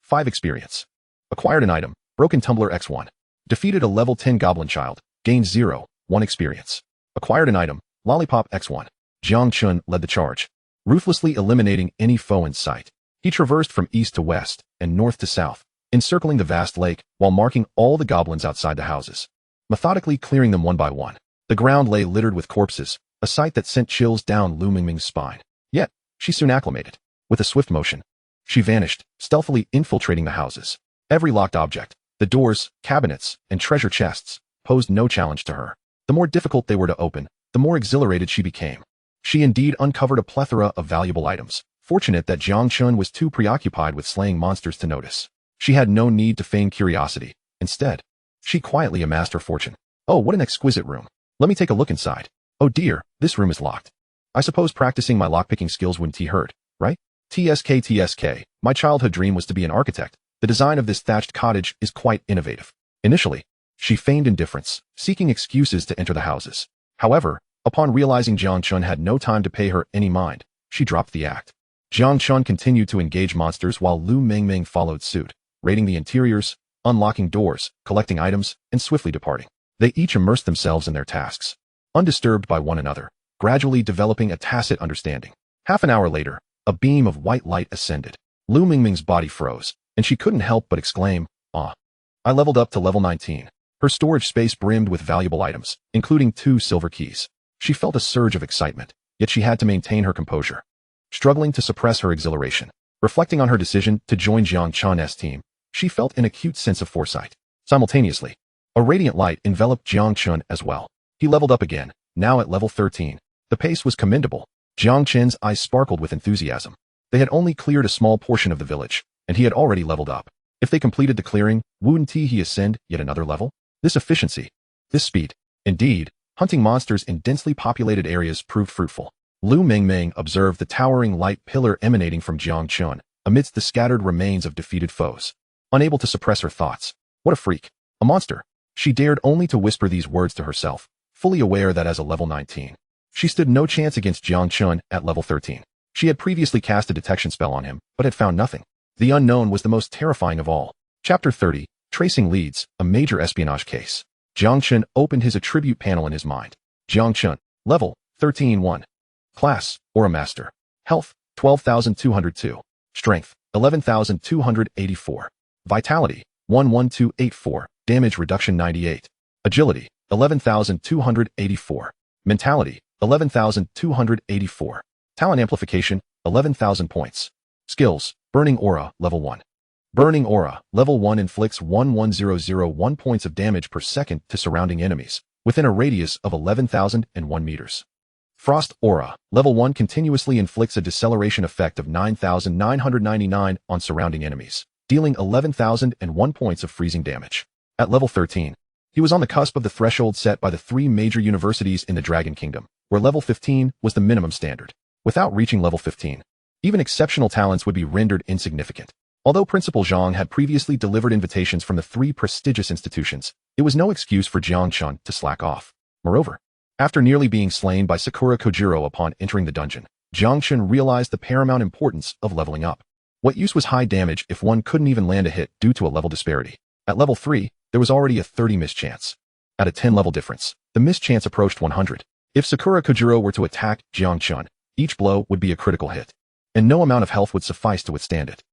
5 experience. Acquired an item, broken tumbler x1. Defeated a level 10 goblin child, gained 1 experience. Acquired an item, lollipop x1. Jiang Chen led the charge, ruthlessly eliminating any foe in sight. He traversed from east to west and north to south, encircling the vast lake while marking all the goblins outside the houses, methodically clearing them one by one. The ground lay littered with corpses, a sight that sent chills down Lu Mingming's spine. Yet, she soon acclimated. With a swift motion, she vanished, stealthily infiltrating the houses. Every locked object, the doors, cabinets, and treasure chests, posed no challenge to her. The more difficult they were to open, the more exhilarated she became. She indeed uncovered a plethora of valuable items, fortunate that Jiang Chen was too preoccupied with slaying monsters to notice. She had no need to feign curiosity. Instead, she quietly amassed her fortune. "Oh, what an exquisite room. Let me take a look inside. Oh dear, this room is locked. I suppose practicing my lockpicking skills wouldn't hurt, right? TSK, my childhood dream was to be an architect. The design of this thatched cottage is quite innovative." Initially, she feigned indifference, seeking excuses to enter the houses. However, upon realizing Jiang Chen had no time to pay her any mind, she dropped the act. Jiang Chen continued to engage monsters while Lu Mingming followed suit, raiding the interiors, unlocking doors, collecting items, and swiftly departing. They each immersed themselves in their tasks, undisturbed by one another, gradually developing a tacit understanding. Half an hour later, a beam of white light ascended. Lu Mingming's body froze, and she couldn't help but exclaim, "Ah." I leveled up to level 19. Her storage space brimmed with valuable items, including 2 silver keys. She felt a surge of excitement, yet she had to maintain her composure, struggling to suppress her exhilaration. Reflecting on her decision to join Jiang Chen's team, she felt an acute sense of foresight. Simultaneously, a radiant light enveloped Jiang Chen as well. He leveled up again, now at level 13. The pace was commendable. Jiang Chen's eyes sparkled with enthusiasm. They had only cleared a small portion of the village, and he had already leveled up. If they completed the clearing, wouldn't he ascend yet another level? This efficiency, this speed. Indeed, hunting monsters in densely populated areas proved fruitful. Lu Mingming observed the towering light pillar emanating from Jiang Chen amidst the scattered remains of defeated foes. Unable to suppress her thoughts. What a freak. A monster. She dared only to whisper these words to herself, fully aware that as a level 19, she stood no chance against Jiang Chen at level 13. She had previously cast a detection spell on him, but had found nothing. The unknown was the most terrifying of all. Chapter 30, Tracing Leads, a Major Espionage Case. Jiang Chen opened his attribute panel in his mind. Jiang Chen, level 13-1. Class, Aura Master. Health, 12,202. Strength, 11,284. Vitality, 11284. Damage reduction 98. Agility, 11,284. Mentality, 11,284. Talent amplification, 11,000 points. Skills, Burning Aura, level 1. Burning Aura, level 1 inflicts 11,001 points of damage per second to surrounding enemies, within a radius of 11,001 meters. Frost Aura, level 1 continuously inflicts a deceleration effect of 9,999 on surrounding enemies, dealing 11,001 points of freezing damage. At level 13, he was on the cusp of the threshold set by the 3 major universities in the Dragon Kingdom, where level 15 was the minimum standard. Without reaching level 15, even exceptional talents would be rendered insignificant. Although Principal Zhang had previously delivered invitations from the 3 prestigious institutions, it was no excuse for Jiang Chen to slack off. Moreover, after nearly being slain by Sakura Kojiro upon entering the dungeon, Jiang Chen realized the paramount importance of leveling up. What use was high damage if one couldn't even land a hit due to a level disparity? At level 3, there was already a 30 miss chance. At a 10-level difference, the miss chance approached 100. If Sakura Kojiro were to attack Jiang Chen, each blow would be a critical hit, and no amount of health would suffice to withstand it.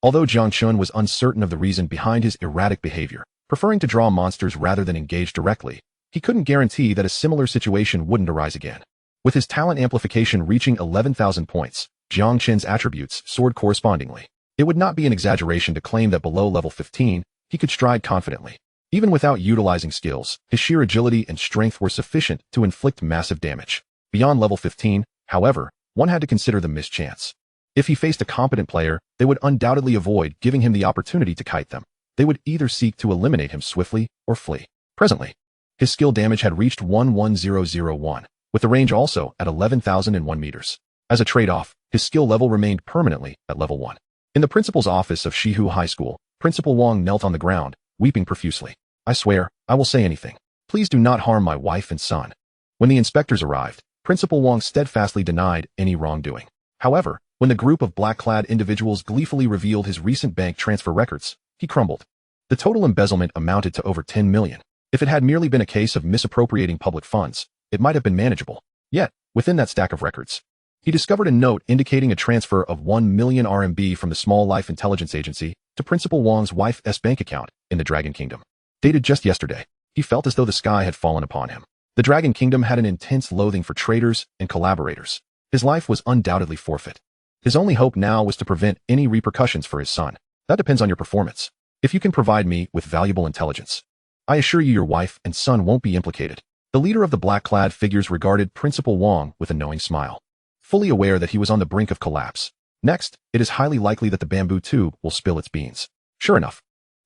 Although Jiang Chen was uncertain of the reason behind his erratic behavior, preferring to draw monsters rather than engage directly, he couldn't guarantee that a similar situation wouldn't arise again. With his talent amplification reaching 11,000 points, Jiang Chen's attributes soared correspondingly. It would not be an exaggeration to claim that below level 15, he could stride confidently. Even without utilizing skills, his sheer agility and strength were sufficient to inflict massive damage. Beyond level 15, however, one had to consider the mischance. If he faced a competent player, they would undoubtedly avoid giving him the opportunity to kite them. They would either seek to eliminate him swiftly or flee. Presently, his skill damage had reached 11001, with the range also at 11,001 meters. As a trade-off, his skill level remained permanently at level 1. In the principal's office of Shihu High School, Principal Wang knelt on the ground, weeping profusely. I swear, I will say anything. Please do not harm my wife and son. When the inspectors arrived, Principal Wang steadfastly denied any wrongdoing. However, when the group of black-clad individuals gleefully revealed his recent bank transfer records, he crumbled. The total embezzlement amounted to over 10 million. If it had merely been a case of misappropriating public funds, it might have been manageable. Yet, within that stack of records, he discovered a note indicating a transfer of 1 million RMB from the Small Life Intelligence Agency to Principal Wang's wife's bank account in the Dragon Kingdom. Dated just yesterday, he felt as though the sky had fallen upon him. The Dragon Kingdom had an intense loathing for traitors and collaborators. His life was undoubtedly forfeit. His only hope now was to prevent any repercussions for his son. That depends on your performance. If you can provide me with valuable intelligence, I assure you your wife and son won't be implicated. The leader of the black-clad figures regarded Principal Wang with a knowing smile, fully aware that he was on the brink of collapse. Next, it is highly likely that the bamboo tube will spill its beans. Sure enough,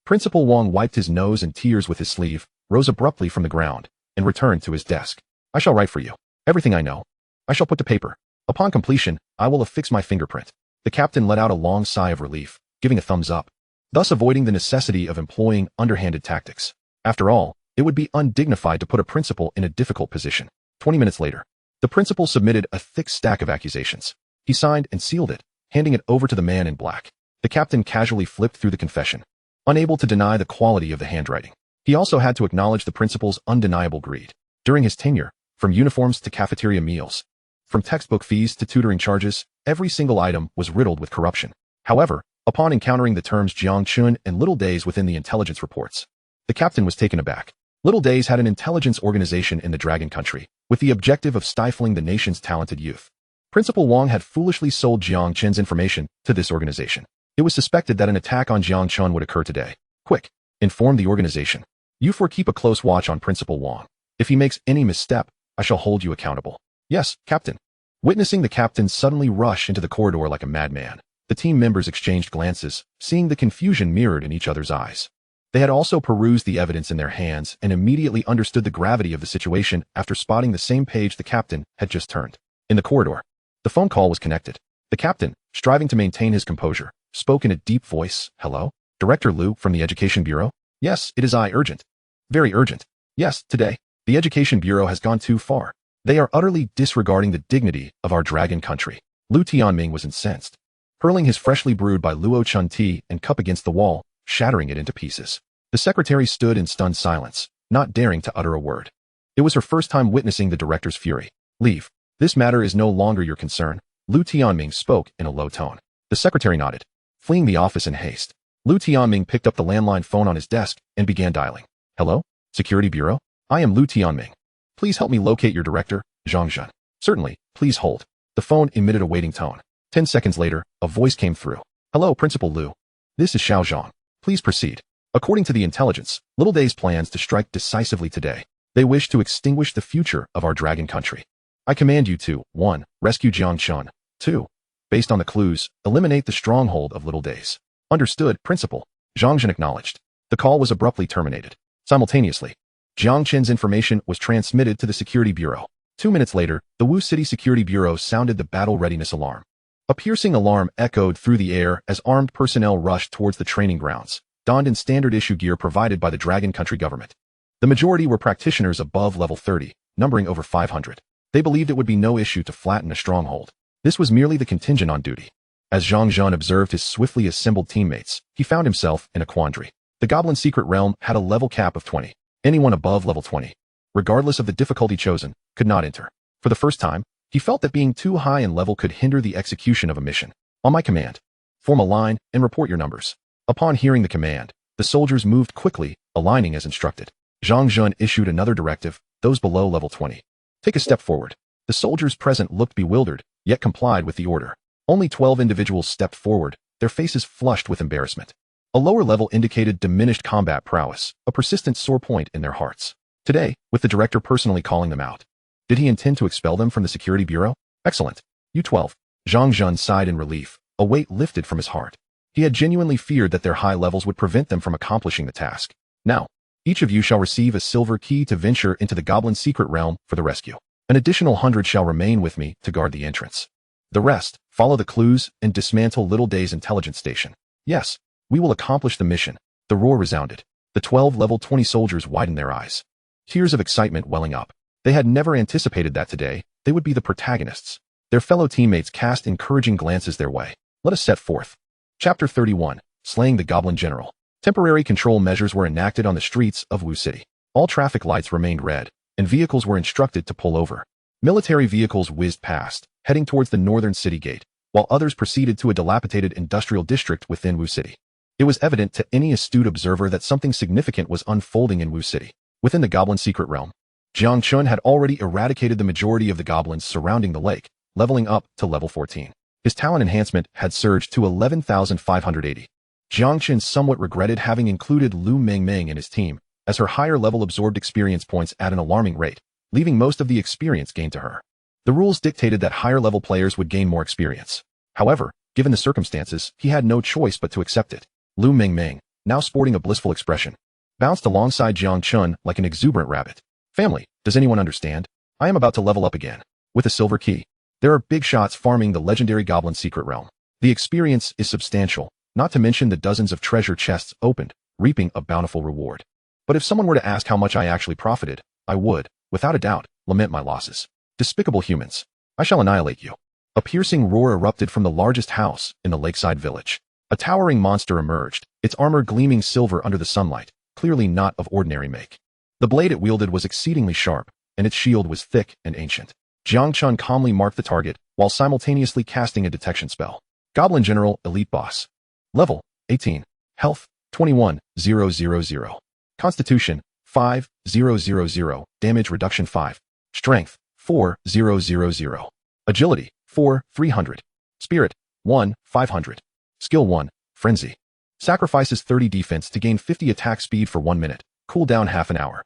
Principal Wang wiped his nose and tears with his sleeve, rose abruptly from the ground, and returned to his desk. I shall write for you. Everything I know. I shall put to paper. Upon completion, I will affix my fingerprint. The captain let out a long sigh of relief, giving a thumbs up, thus avoiding the necessity of employing underhanded tactics. After all, it would be undignified to put a principal in a difficult position. 20 minutes later, the principal submitted a thick stack of accusations. He signed and sealed it, handing it over to the man in black. The captain casually flipped through the confession, unable to deny the quality of the handwriting. He also had to acknowledge the principal's undeniable greed. During his tenure, from uniforms to cafeteria meals, from textbook fees to tutoring charges, every single item was riddled with corruption. However, upon encountering the terms Jiang Chen and Little Days within the intelligence reports, the captain was taken aback. Little Days had an intelligence organization in the Dragon Country, with the objective of stifling the nation's talented youth. Principal Wang had foolishly sold Jiang Chen's information to this organization. It was suspected that an attack on Jiang Chen would occur today. Quick, inform the organization. You four keep a close watch on Principal Wang. If he makes any misstep, I shall hold you accountable. Yes, Captain. Witnessing the captain suddenly rush into the corridor like a madman, the team members exchanged glances, seeing the confusion mirrored in each other's eyes. They had also perused the evidence in their hands and immediately understood the gravity of the situation after spotting the same page the captain had just turned. In the corridor, the phone call was connected. The captain, striving to maintain his composure, spoke in a deep voice. Hello? Director Liu from the Education Bureau? Yes, it is I. Urgent. Very urgent. Yes, today. The Education Bureau has gone too far. They are utterly disregarding the dignity of our dragon country. Lu Tianming was incensed, hurling his freshly brewed by Luo Chun tea and cup against the wall, shattering it into pieces. The secretary stood in stunned silence, not daring to utter a word. It was her first time witnessing the director's fury. Leave. This matter is no longer your concern. Lu Tianming spoke in a low tone. The secretary nodded, fleeing the office in haste. Lu Tianming picked up the landline phone on his desk and began dialing. Hello? Security Bureau? I am Lu Tianming. Please help me locate your director, Jiang Chen. Certainly, please hold. The phone emitted a waiting tone. 10 seconds later, a voice came through. Hello, Principal Liu. This is Xiao Zhang. Please proceed. According to the intelligence, Little Days plans to strike decisively today. They wish to extinguish the future of our dragon country. I command you to 1. Rescue Jiang Chen. 2. Based on the clues, eliminate the stronghold of Little Days. Understood, Principal. Jiang Chen acknowledged. The call was abruptly terminated. Simultaneously, Jiang Chen's information was transmitted to the Security Bureau. 2 minutes later, the Wu City Security Bureau sounded the battle readiness alarm. A piercing alarm echoed through the air as armed personnel rushed towards the training grounds, donned in standard issue gear provided by the Dragon Country government. The majority were practitioners above level 30, numbering over 500. They believed it would be no issue to flatten a stronghold. This was merely the contingent on duty. As Zhang Zhan observed his swiftly assembled teammates, he found himself in a quandary. The Goblin Secret Realm had a level cap of 20. Anyone above level 20, regardless of the difficulty chosen, could not enter. For the first time, he felt that being too high in level could hinder the execution of a mission. On my command, form a line and report your numbers. Upon hearing the command, the soldiers moved quickly, aligning as instructed. Zhang Zhan issued another directive, those below level 20. Take a step forward. The soldiers present looked bewildered, yet complied with the order. Only 12 individuals stepped forward, their faces flushed with embarrassment. A lower level indicated diminished combat prowess, a persistent sore point in their hearts. Today, with the director personally calling them out. Did he intend to expel them from the security bureau? Excellent. U-12. Jiang Chen sighed in relief, a weight lifted from his heart. He had genuinely feared that their high levels would prevent them from accomplishing the task. Now, each of you shall receive a silver key to venture into the goblin secret realm for the rescue. An additional 100 shall remain with me to guard the entrance. The rest, follow the clues and dismantle Little Day's intelligence station. Yes, we will accomplish the mission. The roar resounded. The 12 level 20 soldiers widened their eyes. Tears of excitement welling up. They had never anticipated that today they would be the protagonists. Their fellow teammates cast encouraging glances their way. Let us set forth. Chapter 31. Slaying the Goblin General. Temporary control measures were enacted on the streets of Wu City. All traffic lights remained red, and vehicles were instructed to pull over. Military vehicles whizzed past, heading towards the northern city gate, while others proceeded to a dilapidated industrial district within Wu City. It was evident to any astute observer that something significant was unfolding in Wu City. Within the goblin secret realm, Jiang Chen had already eradicated the majority of the goblins surrounding the lake, leveling up to level 14. His talent enhancement had surged to 11,580. Jiang Chen somewhat regretted having included Lu Mengmeng in his team, as her higher level absorbed experience points at an alarming rate, leaving most of the experience gained to her. The rules dictated that higher level players would gain more experience. However, given the circumstances, he had no choice but to accept it. Lu Mengmeng, now sporting a blissful expression, bounced alongside Jiang Chen like an exuberant rabbit. Family, does anyone understand? I am about to level up again. With a silver key. There are big shots farming the legendary goblin secret realm. The experience is substantial, not to mention the dozens of treasure chests opened, reaping a bountiful reward. But if someone were to ask how much I actually profited, I would, without a doubt, lament my losses. Despicable humans. I shall annihilate you. A piercing roar erupted from the largest house in the lakeside village. A towering monster emerged, its armor gleaming silver under the sunlight, clearly not of ordinary make. The blade it wielded was exceedingly sharp, and its shield was thick and ancient. Jiang Chen calmly marked the target, while simultaneously casting a detection spell. Goblin General Elite Boss. Level, 18. Health, 21,000. Constitution, 5,000. Damage reduction 5. Strength, 4,000. Agility, 4,300. Spirit, 1,500. Skill 1, Frenzy. Sacrifices 30 defense to gain 50 attack speed for 1 minute, cooldown half an hour.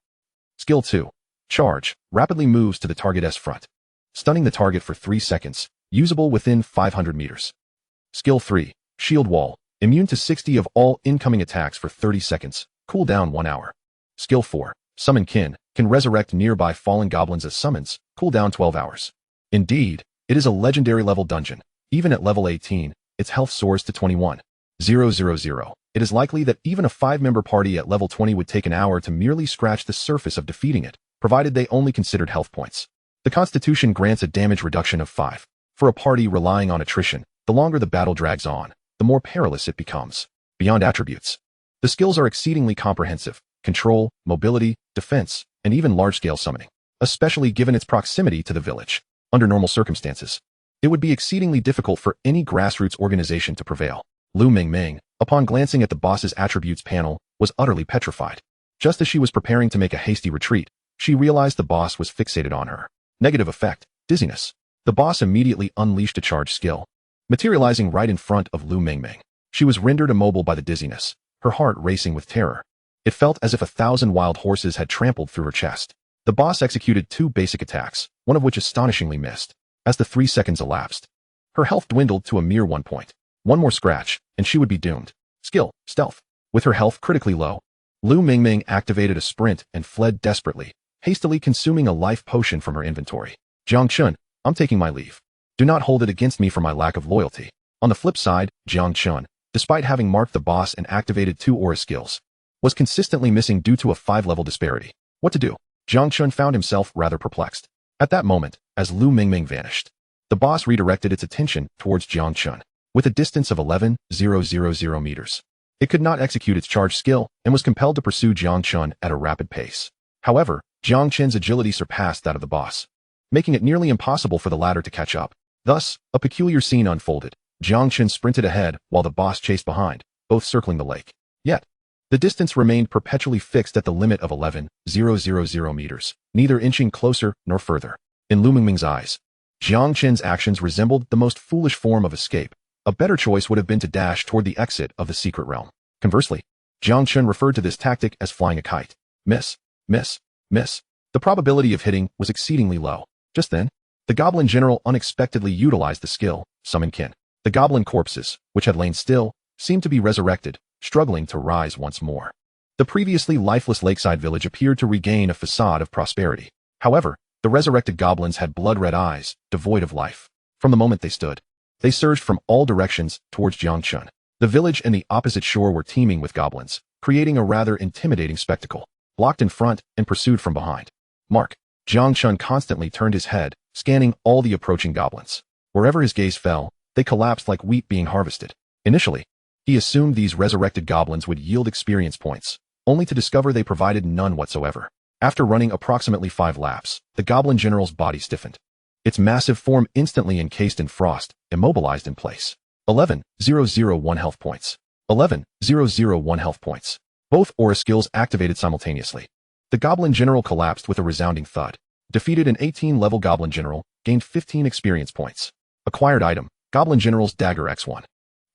Skill 2, Charge, rapidly moves to the target's front, stunning the target for 3 seconds, usable within 500 meters. Skill 3, Shield Wall, immune to 60 of all incoming attacks for 30 seconds, cooldown 1 hour. Skill 4, Summon Kin, can resurrect nearby fallen goblins as summons, cooldown 12 hours. Indeed, it is a legendary level dungeon. Even at level 18, its health soars to 21,000. It is likely that even a 5-member party at level 20 would take an hour to merely scratch the surface of defeating it, provided they only considered health points. The Constitution grants a damage reduction of 5. For a party relying on attrition, the longer the battle drags on, the more perilous it becomes. Beyond attributes, the skills are exceedingly comprehensive: control, mobility, defense, and even large-scale summoning, especially given its proximity to the village. Under normal circumstances, it would be exceedingly difficult for any grassroots organization to prevail. Lu Mengmeng, upon glancing at the boss's attributes panel, was utterly petrified. Just as she was preparing to make a hasty retreat, she realized the boss was fixated on her. Negative effect, dizziness. The boss immediately unleashed a charge skill, materializing right in front of Lu Mengmeng. She was rendered immobile by the dizziness, her heart racing with terror. It felt as if 1,000 wild horses had trampled through her chest. The boss executed 2 basic attacks, one of which astonishingly missed. As the 3 seconds elapsed, her health dwindled to a mere 1 point. One more scratch, and she would be doomed. Skill, Stealth. With her health critically low, Lu Mengmeng activated a sprint and fled desperately, hastily consuming a life potion from her inventory. Jiang Chen, I'm taking my leave. Do not hold it against me for my lack of loyalty. On the flip side, Jiang Chen, despite having marked the boss and activated 2 aura skills, was consistently missing due to a 5-level disparity. What to do? Jiang Chen found himself rather perplexed. At that moment, as Lu Mengmeng vanished, the boss redirected its attention towards Jiang Chen. With a distance of 11,000 meters, it could not execute its charge skill and was compelled to pursue Jiang Chen at a rapid pace. However, Jiang Chen's agility surpassed that of the boss, making it nearly impossible for the latter to catch up. Thus, a peculiar scene unfolded. Jiang Chen sprinted ahead while the boss chased behind, both circling the lake. Yet, the distance remained perpetually fixed at the limit of 11,000 meters, neither inching closer nor further. In Lu Mengming's eyes, Jiang Chen's actions resembled the most foolish form of escape. A better choice would have been to dash toward the exit of the secret realm. Conversely, Jiang Chen referred to this tactic as flying a kite. Miss, miss, miss. The probability of hitting was exceedingly low. Just then, the goblin general unexpectedly utilized the skill, summon kin. The goblin corpses, which had lain still, seemed to be resurrected, struggling to rise once more. The previously lifeless lakeside village appeared to regain a facade of prosperity. However, the resurrected goblins had blood-red eyes, devoid of life. From the moment they stood, they surged from all directions towards Jiang Chen. The village and the opposite shore were teeming with goblins, creating a rather intimidating spectacle. Blocked in front and pursued from behind. Mark. Jiang Chen constantly turned his head, scanning all the approaching goblins. Wherever his gaze fell, they collapsed like wheat being harvested. Initially, he assumed these resurrected goblins would yield experience points, only to discover they provided none whatsoever. After running approximately 5 laps, the goblin general's body stiffened. Its massive form instantly encased in frost, immobilized in place. 11,001 health points. 11,001 health points. Both aura skills activated simultaneously. The goblin general collapsed with a resounding thud. Defeated an 18-level goblin general, gained 15 experience points. Acquired item, Goblin General's Dagger X1.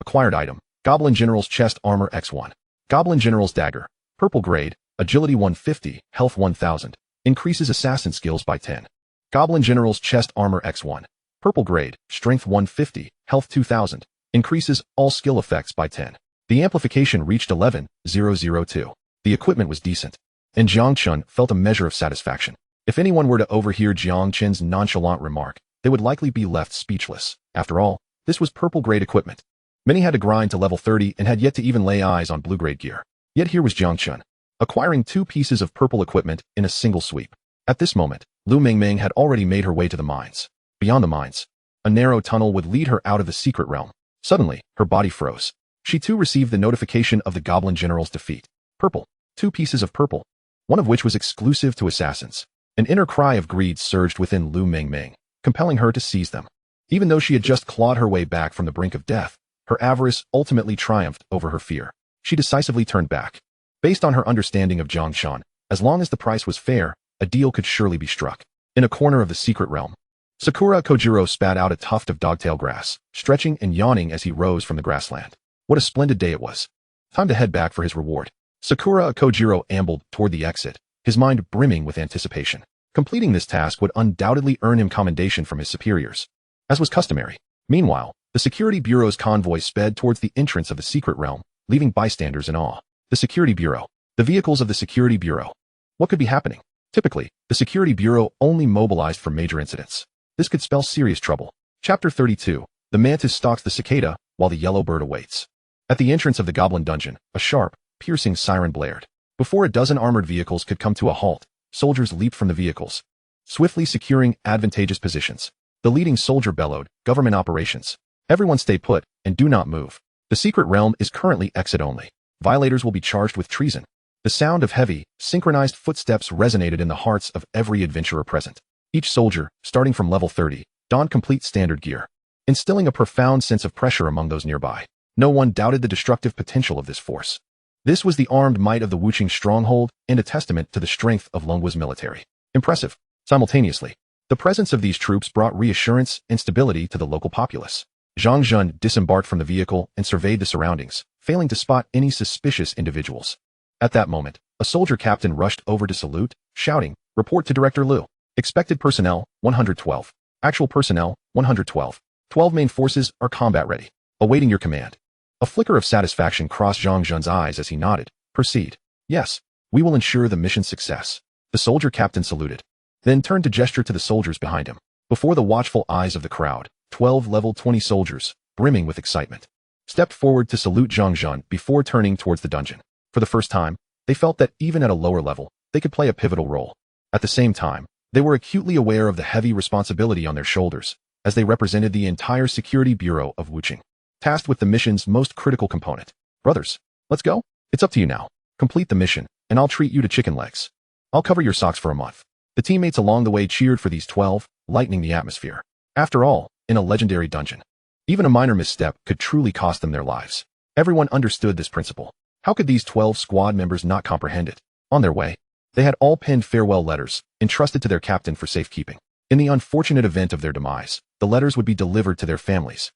Acquired item, Goblin General's Chest Armor X1. Goblin General's Dagger, Purple Grade, Agility 150, Health 1000, increases assassin skills by 10. Goblin General's Chest Armor X1. Purple Grade, Strength 150, Health 2000, increases all skill effects by 10. The amplification reached 11,002. The equipment was decent, and Jiang Chen felt a measure of satisfaction. If anyone were to overhear Jiang Chen's nonchalant remark, they would likely be left speechless. After all, this was purple-grade equipment. Many had to grind to level 30 and had yet to even lay eyes on blue-grade gear. Yet here was Jiang Chen, acquiring 2 pieces of purple equipment in a single sweep. At this moment, Lu Mengming had already made her way to the mines. Beyond the mines, a narrow tunnel would lead her out of the secret realm. Suddenly, her body froze. She too received the notification of the Goblin General's defeat. Purple. 2 pieces of purple, one of which was exclusive to assassins. An inner cry of greed surged within Lu Mengming, compelling her to seize them. Even though she had just clawed her way back from the brink of death, her avarice ultimately triumphed over her fear. She decisively turned back. Based on her understanding of Jiang Chen, as long as the price was fair, a deal could surely be struck. In a corner of the secret realm, Sakura Kojiro spat out a tuft of dogtail grass, stretching and yawning as he rose from the grassland. What a splendid day it was. Time to head back for his reward. Sakura Kojiro ambled toward the exit, his mind brimming with anticipation. Completing this task would undoubtedly earn him commendation from his superiors, as was customary. Meanwhile, the Security Bureau's convoy sped towards the entrance of the secret realm, leaving bystanders in awe. The Security Bureau. The vehicles of the Security Bureau. What could be happening? Typically, the Security Bureau only mobilized for major incidents. This could spell serious trouble. Chapter 32. The mantis stalks the cicada, while the yellow bird awaits. At the entrance of the goblin dungeon, a sharp, piercing siren blared. Before a dozen armored vehicles could come to a halt, soldiers leaped from the vehicles, swiftly securing advantageous positions. The leading soldier bellowed, "Government operations. Everyone stay put, and do not move. The secret realm is currently exit only. Violators will be charged with treason." The sound of heavy, synchronized footsteps resonated in the hearts of every adventurer present. Each soldier, starting from level 30, donned complete standard gear, instilling a profound sense of pressure among those nearby. No one doubted the destructive potential of this force. This was the armed might of the Wuqing stronghold and a testament to the strength of Longhua's military. Impressive. Simultaneously, the presence of these troops brought reassurance and stability to the local populace. Jiang Chen disembarked from the vehicle and surveyed the surroundings, failing to spot any suspicious individuals. At that moment, a soldier captain rushed over to salute, shouting, "Report to Director Liu. Expected personnel, 112. Actual personnel, 112. 12 main forces are combat ready. Awaiting your command." A flicker of satisfaction crossed Jiang Zhen's eyes as he nodded. "Proceed." "Yes, we will ensure the mission's success." The soldier captain saluted, then turned to gesture to the soldiers behind him. Before the watchful eyes of the crowd, 12 level 20 soldiers, brimming with excitement, stepped forward to salute Jiang Zhen before turning towards the dungeon. For the first time, they felt that even at a lower level, they could play a pivotal role. At the same time, they were acutely aware of the heavy responsibility on their shoulders, as they represented the entire Security Bureau of Wuqing, tasked with the mission's most critical component. "Brothers, let's go? It's up to you now. Complete the mission, and I'll treat you to chicken legs. I'll cover your socks for a month." The teammates along the way cheered for these 12, lightening the atmosphere. After all, in a legendary dungeon, even a minor misstep could truly cost them their lives. Everyone understood this principle. How could these 12 squad members not comprehend it? On their way, they had all penned farewell letters, entrusted to their captain for safekeeping. In the unfortunate event of their demise, the letters would be delivered to their families,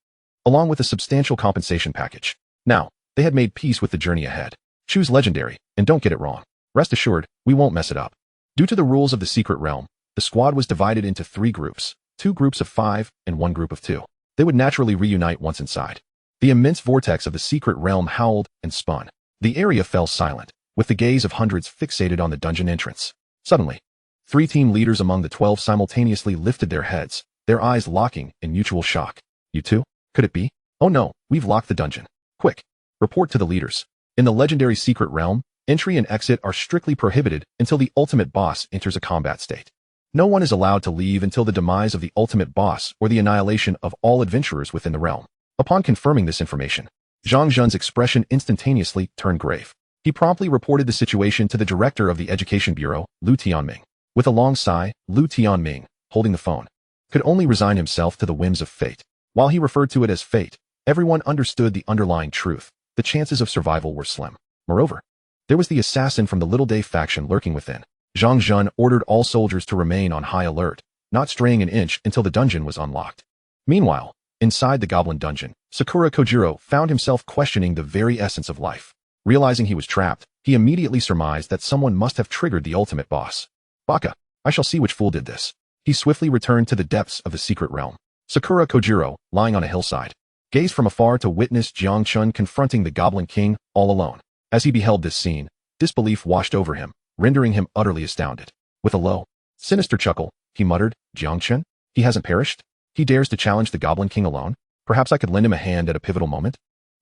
along with a substantial compensation package. Now, they had made peace with the journey ahead. Choose legendary, and don't get it wrong. Rest assured, we won't mess it up. Due to the rules of the secret realm, the squad was divided into 3 groups, 2 groups of 5 and 1 group of 2. They would naturally reunite once inside. The immense vortex of the secret realm howled and spun. The area fell silent, with the gaze of hundreds fixated on the dungeon entrance. Suddenly, 3 team leaders among the 12 simultaneously lifted their heads, their eyes locking in mutual shock. You two? Could it be? Oh no, we've locked the dungeon. Quick, report to the leaders. In the legendary secret realm, entry and exit are strictly prohibited until the ultimate boss enters a combat state. No one is allowed to leave until the demise of the ultimate boss or the annihilation of all adventurers within the realm. Upon confirming this information, Jiang Chen's expression instantaneously turned grave. He promptly reported the situation to the director of the Education Bureau, Lu Tianming. With a long sigh, Lu Tianming, holding the phone, could only resign himself to the whims of fate. While he referred to it as fate, everyone understood the underlying truth. The chances of survival were slim. Moreover, there was the assassin from the Little Day faction lurking within. Jiang Chen ordered all soldiers to remain on high alert, not straying an inch until the dungeon was unlocked. Meanwhile, inside the goblin dungeon, Sakura Kojiro found himself questioning the very essence of life. Realizing he was trapped, he immediately surmised that someone must have triggered the ultimate boss. Baka, I shall see which fool did this. He swiftly returned to the depths of the secret realm. Sakura Kojiro, lying on a hillside, gazed from afar to witness Jiang Chen confronting the Goblin King all alone. As he beheld this scene, disbelief washed over him, rendering him utterly astounded. With a low, sinister chuckle, he muttered, Jiang Chen? He hasn't perished? He dares to challenge the Goblin King alone? Perhaps I could lend him a hand at a pivotal moment?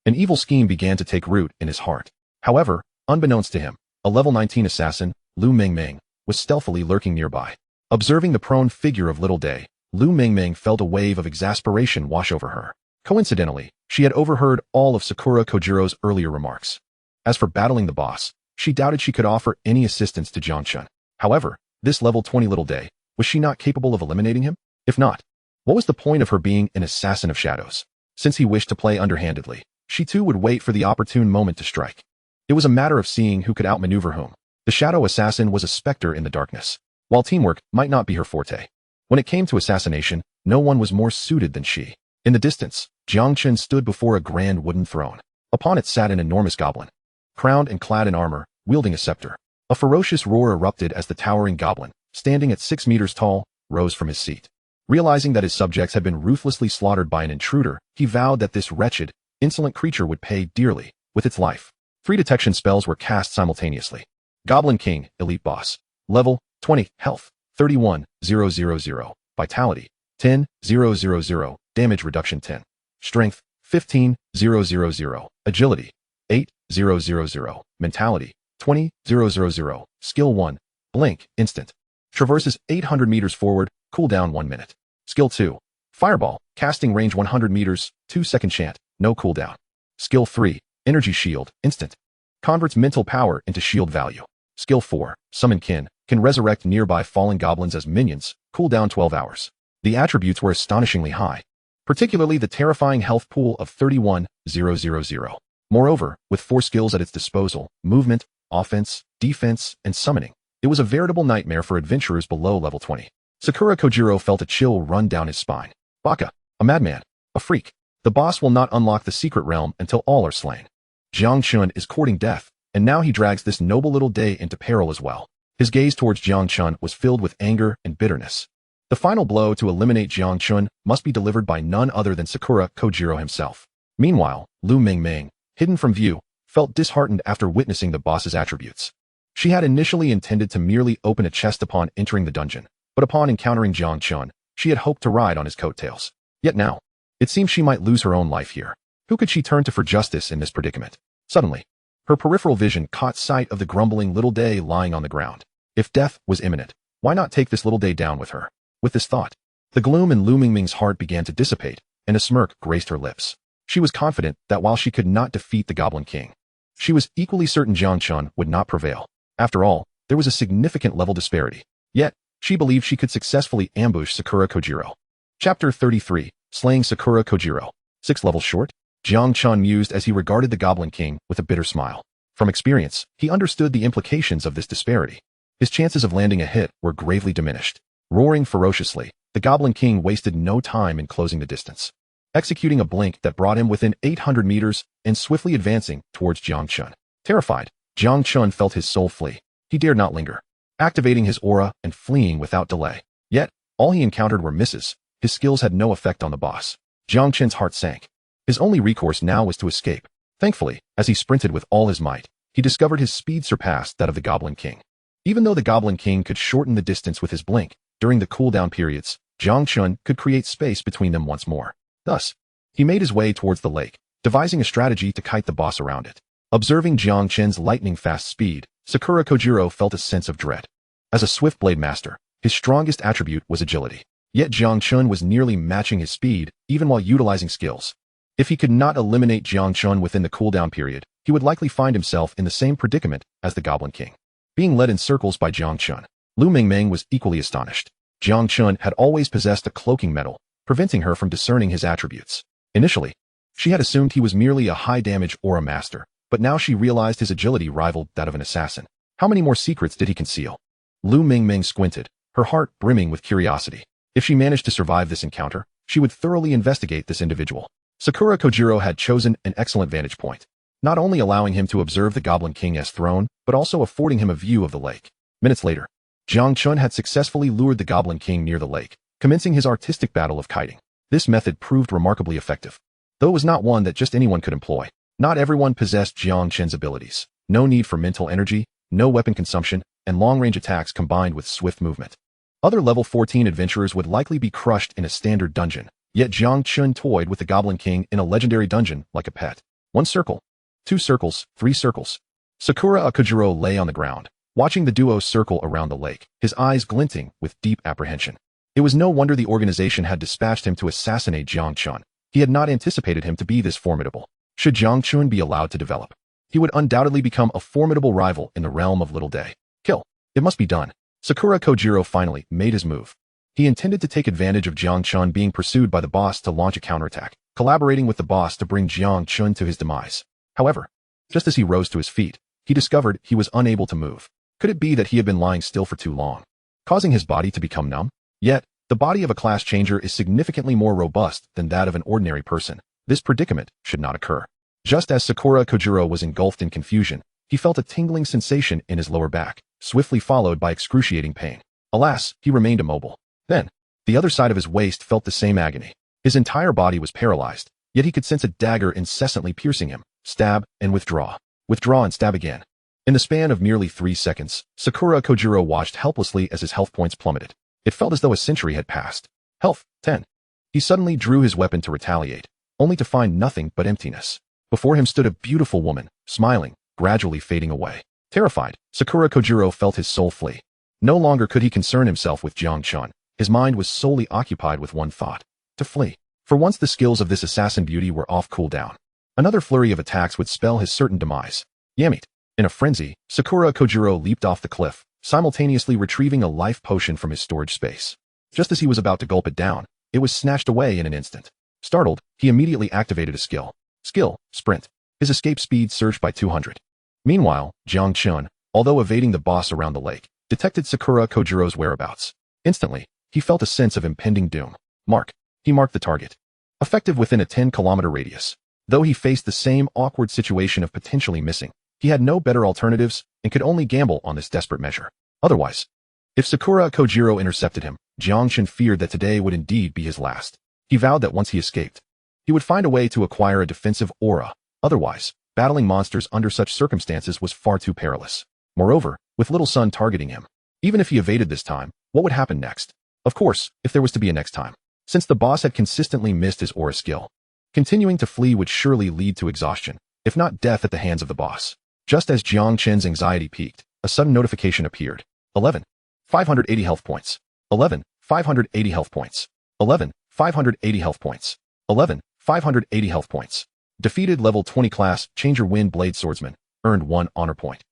An evil scheme began to take root in his heart. However, unbeknownst to him, a level 19 assassin, Lu Mingming, was stealthily lurking nearby. Observing the prone figure of Little Day, Lu Mingming felt a wave of exasperation wash over her. Coincidentally, she had overheard all of Sakura Kojiro's earlier remarks. As for battling the boss, she doubted she could offer any assistance to Jiang Chen. However, this level 20 Little Day, was she not capable of eliminating him? If not, what was the point of her being an assassin of shadows? Since he wished to play underhandedly, she too would wait for the opportune moment to strike. It was a matter of seeing who could outmaneuver whom. The shadow assassin was a specter in the darkness, while teamwork might not be her forte. When it came to assassination, no one was more suited than she. In the distance, Jiang Chen stood before a grand wooden throne. Upon it sat an enormous goblin, crowned and clad in armor, wielding a scepter. A ferocious roar erupted as the towering goblin, standing at 6 meters tall, rose from his seat. Realizing that his subjects had been ruthlessly slaughtered by an intruder, he vowed that this wretched, insolent creature would pay dearly with its life. 3 detection spells were cast simultaneously. Goblin King, Elite Boss. Level, 20, Health, 31,000, Vitality, 10,000, Damage Reduction 10. Strength, 15,000, Agility, 8,000, Mentality, 20,000, Skill 1, Blink, Instant. Traverses 800 meters forward, cooldown 1 minute. Skill 2, Fireball, casting range 100 meters, 2-second chant, no cooldown. Skill 3, Energy Shield, instant. Converts mental power into shield value. Skill 4, Summon Kin, can resurrect nearby fallen goblins as minions, cooldown 12 hours. The attributes were astonishingly high, particularly the terrifying health pool of 31,000. Moreover, with 4 skills at its disposal, movement, offense, defense, and summoning, it was a veritable nightmare for adventurers below level 20. Sakura Kojiro felt a chill run down his spine. Baka, a madman, a freak. The boss will not unlock the secret realm until all are slain. Jiang Chen is courting death, and now he drags this noble Little Day into peril as well. His gaze towards Jiang Chen was filled with anger and bitterness. The final blow to eliminate Jiang Chen must be delivered by none other than Sakura Kojiro himself. Meanwhile, Lu Mingming, hidden from view, felt disheartened after witnessing the boss's attributes. She had initially intended to merely open a chest upon entering the dungeon, but upon encountering Jiang Chen, she had hoped to ride on his coattails. Yet now, it seemed she might lose her own life here. Who could she turn to for justice in this predicament? Suddenly, her peripheral vision caught sight of the grumbling Little Day lying on the ground. If death was imminent, why not take this Little Day down with her? With this thought, the gloom in Lu Mingming's heart began to dissipate, and a smirk graced her lips. She was confident that while she could not defeat the Goblin King, she was equally certain Jiang Chen would not prevail. After all, there was a significant level disparity. Yet, she believed she could successfully ambush Sakura Kojiro. Chapter 33, Slaying Sakura Kojiro. 6 levels short? Jiang Chen mused as he regarded the Goblin King with a bitter smile. From experience, he understood the implications of this disparity. His chances of landing a hit were gravely diminished. Roaring ferociously, the Goblin King wasted no time in closing the distance, executing a blink that brought him within 800 meters and swiftly advancing towards Jiang Chen. Terrified, Jiang Chen felt his soul flee. He dared not linger, activating his aura and fleeing without delay. Yet, all he encountered were misses. His skills had no effect on the boss. Jiang Chen's heart sank. His only recourse now was to escape. Thankfully, as he sprinted with all his might, he discovered his speed surpassed that of the Goblin King. Even though the Goblin King could shorten the distance with his blink, during the cooldown periods, Jiang Chen could create space between them once more. Thus, he made his way towards the lake, devising a strategy to kite the boss around it. Observing Jiang Chen's lightning-fast speed, Sakura Kojiro felt a sense of dread. As a swift blade master, his strongest attribute was agility. Yet Jiang Chen was nearly matching his speed, even while utilizing skills. If he could not eliminate Jiang Chen within the cooldown period, he would likely find himself in the same predicament as the Goblin King. Being led in circles by Jiang Chen, Lu Mingming was equally astonished. Jiang Chen had always possessed a cloaking metal, preventing her from discerning his attributes. Initially, she had assumed he was merely a high-damage aura master, but now she realized his agility rivaled that of an assassin. How many more secrets did he conceal? Lu Mingming squinted, her heart brimming with curiosity. If she managed to survive this encounter, she would thoroughly investigate this individual. Sakura Kojiro had chosen an excellent vantage point, not only allowing him to observe the Goblin King's throne, but also affording him a view of the lake. Minutes later, Jiang Chen had successfully lured the Goblin King near the lake, commencing his artistic battle of kiting. This method proved remarkably effective, though it was not one that just anyone could employ. Not everyone possessed Jiang Chen's abilities. No need for mental energy, no weapon consumption, and long-range attacks combined with swift movement. Other level 14 adventurers would likely be crushed in a standard dungeon, yet Jiang Chen toyed with the Goblin King in a legendary dungeon like a pet. 1 circle, 2 circles, 3 circles. Sakura Kojiro lay on the ground, watching the duo circle around the lake, his eyes glinting with deep apprehension. It was no wonder the organization had dispatched him to assassinate Jiang Chen. He had not anticipated him to be this formidable. Should Jiang Chen be allowed to develop, he would undoubtedly become a formidable rival in the realm of Little Day. Kill. It must be done. Sakura Kojiro finally made his move. He intended to take advantage of Jiang Chen being pursued by the boss to launch a counterattack, collaborating with the boss to bring Jiang Chen to his demise. However, just as he rose to his feet, he discovered he was unable to move. Could it be that he had been lying still for too long, causing his body to become numb? Yet, the body of a class changer is significantly more robust than that of an ordinary person. This predicament should not occur. Just as Sakura Kojiro was engulfed in confusion, he felt a tingling sensation in his lower back, swiftly followed by excruciating pain. Alas, he remained immobile. Then, the other side of his waist felt the same agony. His entire body was paralyzed, yet he could sense a dagger incessantly piercing him. Stab and withdraw. Withdraw and stab again. In the span of nearly 3 seconds, Sakura Kojiro watched helplessly as his health points plummeted. It felt as though a century had passed. Health, 10. He suddenly drew his weapon to retaliate, only to find nothing but emptiness. Before him stood a beautiful woman, smiling, gradually fading away. Terrified, Sakura Kojiro felt his soul flee. No longer could he concern himself with Jiang Chen. His mind was solely occupied with one thought: to flee. For once the skills of this assassin beauty were off cooldown, another flurry of attacks would spell his certain demise. Yamit. In a frenzy, Sakura Kojiro leaped off the cliff, simultaneously retrieving a life potion from his storage space. Just as he was about to gulp it down, it was snatched away in an instant. Startled, he immediately activated a skill. Skill, Sprint. His escape speed surged by 200. Meanwhile, Jiang Chen, although evading the boss around the lake, detected Sakura Kojiro's whereabouts. Instantly, he felt a sense of impending doom. Mark. He marked the target. Effective within a 10-kilometer radius. Though he faced the same awkward situation of potentially missing, he had no better alternatives and could only gamble on this desperate measure. Otherwise, if Sakura Kojiro intercepted him, Jiang Chen feared that today would indeed be his last. He vowed that once he escaped, he would find a way to acquire a defensive aura. Otherwise, battling monsters under such circumstances was far too perilous. Moreover, with Little Sun targeting him, even if he evaded this time, what would happen next? Of course, if there was to be a next time. Since the boss had consistently missed his aura skill, continuing to flee would surely lead to exhaustion, if not death at the hands of the boss. Just as Jiang Chen's anxiety peaked, a sudden notification appeared. 11. 580 health points. 11. 580 health points. 11. 580 health points. 11. 580 health points. Defeated level 20 class Changer Wind Blade Swordsman. Earned 1 honor point.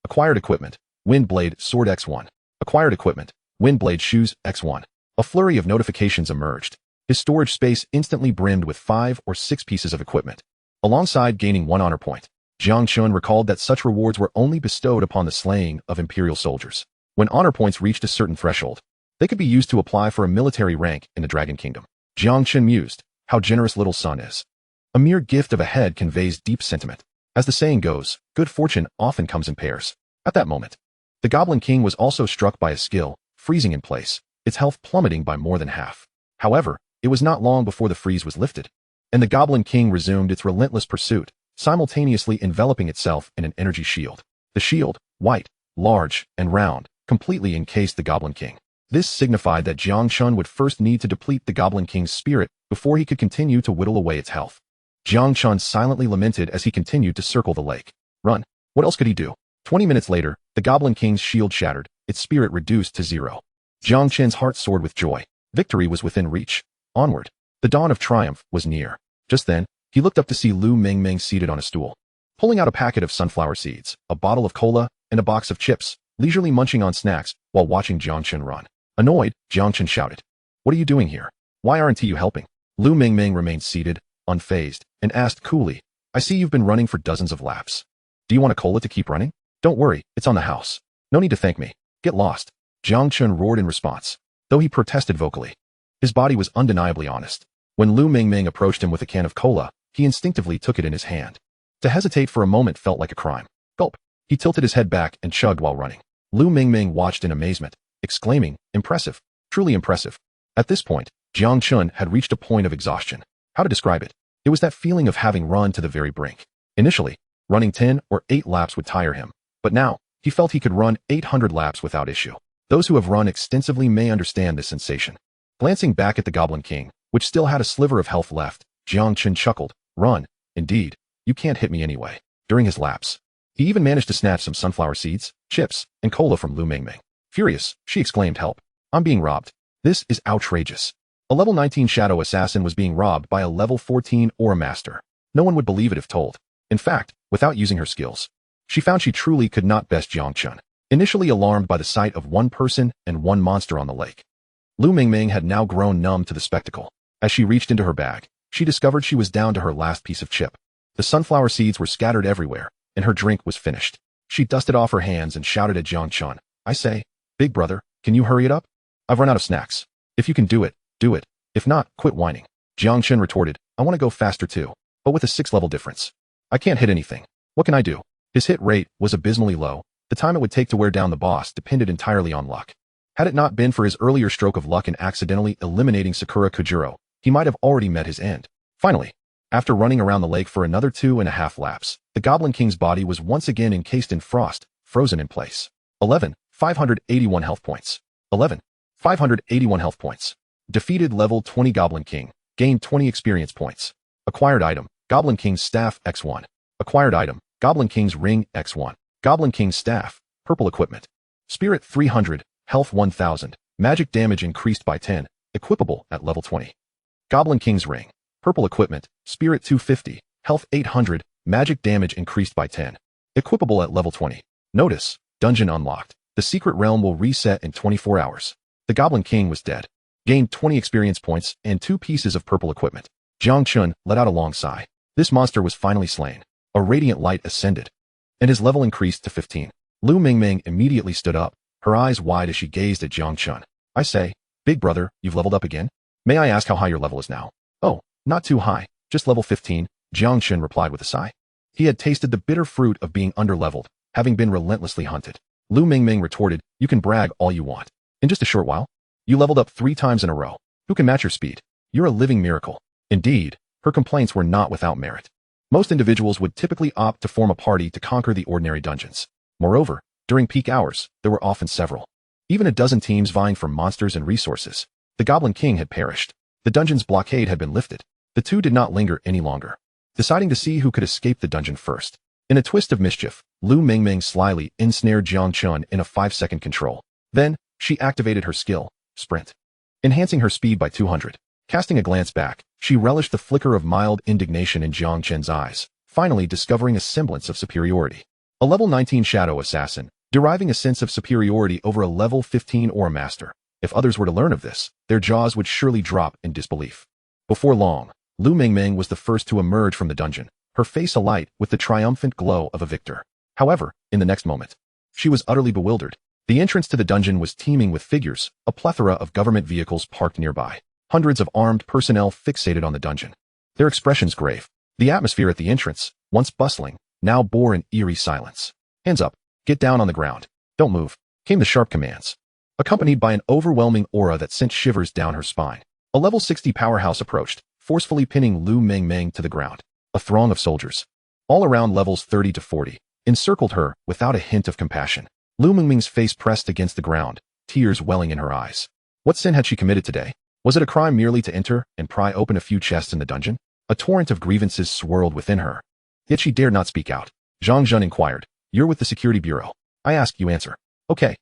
Acquired equipment. Wind Blade Sword X1. Acquired equipment. Wind Blade Shoes X1. A flurry of notifications emerged. His storage space instantly brimmed with 5 or 6 pieces of equipment. Alongside gaining 1 honor point, Jiang Chen recalled that such rewards were only bestowed upon the slaying of Imperial soldiers. When honor points reached a certain threshold, They could be used to apply for a military rank in the Dragon Kingdom. Jiang Chen mused, how generous little son is. A mere gift of a head conveys deep sentiment. As the saying goes, good fortune often comes in pairs. At that moment, the Goblin King was also struck by a skill, freezing in place, its health plummeting by more than half. However, it was not long before the freeze was lifted, and the Goblin King resumed its relentless pursuit, simultaneously enveloping itself in an energy shield. The shield, white, large, and round, completely encased the Goblin King. This signified that Jiang Chen would first need to deplete the Goblin King's spirit before he could continue to whittle away its health. Jiang Chen silently lamented as he continued to circle the lake. Run. What else could he do? 20 minutes later, the Goblin King's shield shattered, its spirit reduced to 0. Jiang Chen's heart soared with joy. Victory was within reach. Onward. The dawn of triumph was near. Just then, he looked up to see Lu Mengmeng seated on a stool, pulling out a packet of sunflower seeds, a bottle of cola, and a box of chips, leisurely munching on snacks while watching Jiang Chen run. Annoyed, Jiang Chen shouted, "What are you doing here? Why aren't you helping?" Lu Mengmeng remained seated, unfazed, and asked coolly, "I see you've been running for dozens of laps. Do you want a cola to keep running? Don't worry, it's on the house. No need to thank me. Get lost." Jiang Chen roared in response, though he protested vocally. His body was undeniably honest. When Lu Mengmeng approached him with a can of cola, he instinctively took it in his hand. To hesitate for a moment felt like a crime. Gulp. He tilted his head back and chugged while running. Lu Mengmeng watched in amazement, exclaiming, "Impressive. Truly impressive." At this point, Jiang Chen had reached a point of exhaustion. How to describe it? It was that feeling of having run to the very brink. Initially, running 10 or 8 laps would tire him, but now, he felt he could run 800 laps without issue. Those who have run extensively may understand this sensation. Glancing back at the Goblin King, which still had a sliver of health left, Jiang Chen chuckled, "Run, indeed. You can't hit me anyway." During his laps, he even managed to snatch some sunflower seeds, chips, and cola from Lu Mengmeng. Furious, she exclaimed, "Help. I'm being robbed. This is outrageous." A level 19 shadow assassin was being robbed by a level 14 aura master. No one would believe it if told. In fact, without using her skills, she found she truly could not best Jiang Chen. Initially alarmed by the sight of one person and one monster on the lake, Lu Mengmeng had now grown numb to the spectacle. As she reached into her bag, she discovered she was down to her last piece of chip. The sunflower seeds were scattered everywhere, and her drink was finished. She dusted off her hands and shouted at Jiang Chen, "I say, big brother, can you hurry it up? I've run out of snacks. If you can do it, do it. If not, quit whining." Jiang Chen retorted, "I want to go faster too, but with a 6-level difference. I can't hit anything. What can I do?" His hit rate was abysmally low. The time it would take to wear down the boss depended entirely on luck. Had it not been for his earlier stroke of luck in accidentally eliminating Sakura Kujiro, he might have already met his end. Finally, after running around the lake for another 2.5 laps, the Goblin King's body was once again encased in frost, frozen in place. 581 health points. 581 health points. Defeated level 20 Goblin King. Gained 20 experience points. Acquired item, Goblin King's Staff X1. Acquired item, Goblin King's Ring X1. Goblin King's Staff, Purple Equipment. Spirit 300, Health 1000, Magic damage increased by 10, equipable at level 20. Goblin King's Ring, Purple Equipment, Spirit 250, Health 800, Magic damage increased by 10, equipable at level 20. Notice, dungeon unlocked. The secret realm will reset in 24 hours. The Goblin King was dead. Gained 20 experience points and 2 pieces of purple equipment. Jiang Chen let out a long sigh. This monster was finally slain. A radiant light ascended, and his level increased to 15. Lu Mengmeng immediately stood up, her eyes wide as she gazed at Jiang Chen. "I say, big brother, you've leveled up again? May I ask how high your level is now?" "Oh, not too high, just level 15, Jiang Chen replied with a sigh. He had tasted the bitter fruit of being underleveled, having been relentlessly hunted. Lu Mengmeng retorted, "You can brag all you want. In just a short while, you leveled up 3 times in a row. Who can match your speed? You're a living miracle." Indeed, her complaints were not without merit. Most individuals would typically opt to form a party to conquer the ordinary dungeons. Moreover, during peak hours, there were often several. Even a dozen teams vying for monsters and resources. The Goblin King had perished. The dungeon's blockade had been lifted. The two did not linger any longer, deciding to see who could escape the dungeon first. In a twist of mischief, Lu Mengmeng slyly ensnared Jiang Chen in a 5-second control. Then, she activated her skill, Sprint, enhancing her speed by 200. Casting a glance back, she relished the flicker of mild indignation in Jiang Chen's eyes, finally discovering a semblance of superiority. A level 19 shadow assassin, deriving a sense of superiority over a level 15 aura master. If others were to learn of this, their jaws would surely drop in disbelief. Before long, Lu Mengmeng was the first to emerge from the dungeon, her face alight with the triumphant glow of a victor. However, in the next moment, she was utterly bewildered. The entrance to the dungeon was teeming with figures, a plethora of government vehicles parked nearby, hundreds of armed personnel fixated on the dungeon, their expressions grave. The atmosphere at the entrance, once bustling, now bore an eerie silence. Hands up, get down on the ground, don't move, came the sharp commands, accompanied by an overwhelming aura that sent shivers down her spine. A level 60 powerhouse approached, forcefully pinning Lu Mengmeng to the ground. A throng of soldiers, all around levels 30 to 40, encircled her without a hint of compassion. Lu Mengmeng's face pressed against the ground, tears welling in her eyes. What sin had she committed today? Was it a crime merely to enter and pry open a few chests in the dungeon? A torrent of grievances swirled within her. Yet she dared not speak out. Jiang Chen inquired, "You're with the security bureau. I ask, you answer." Okay,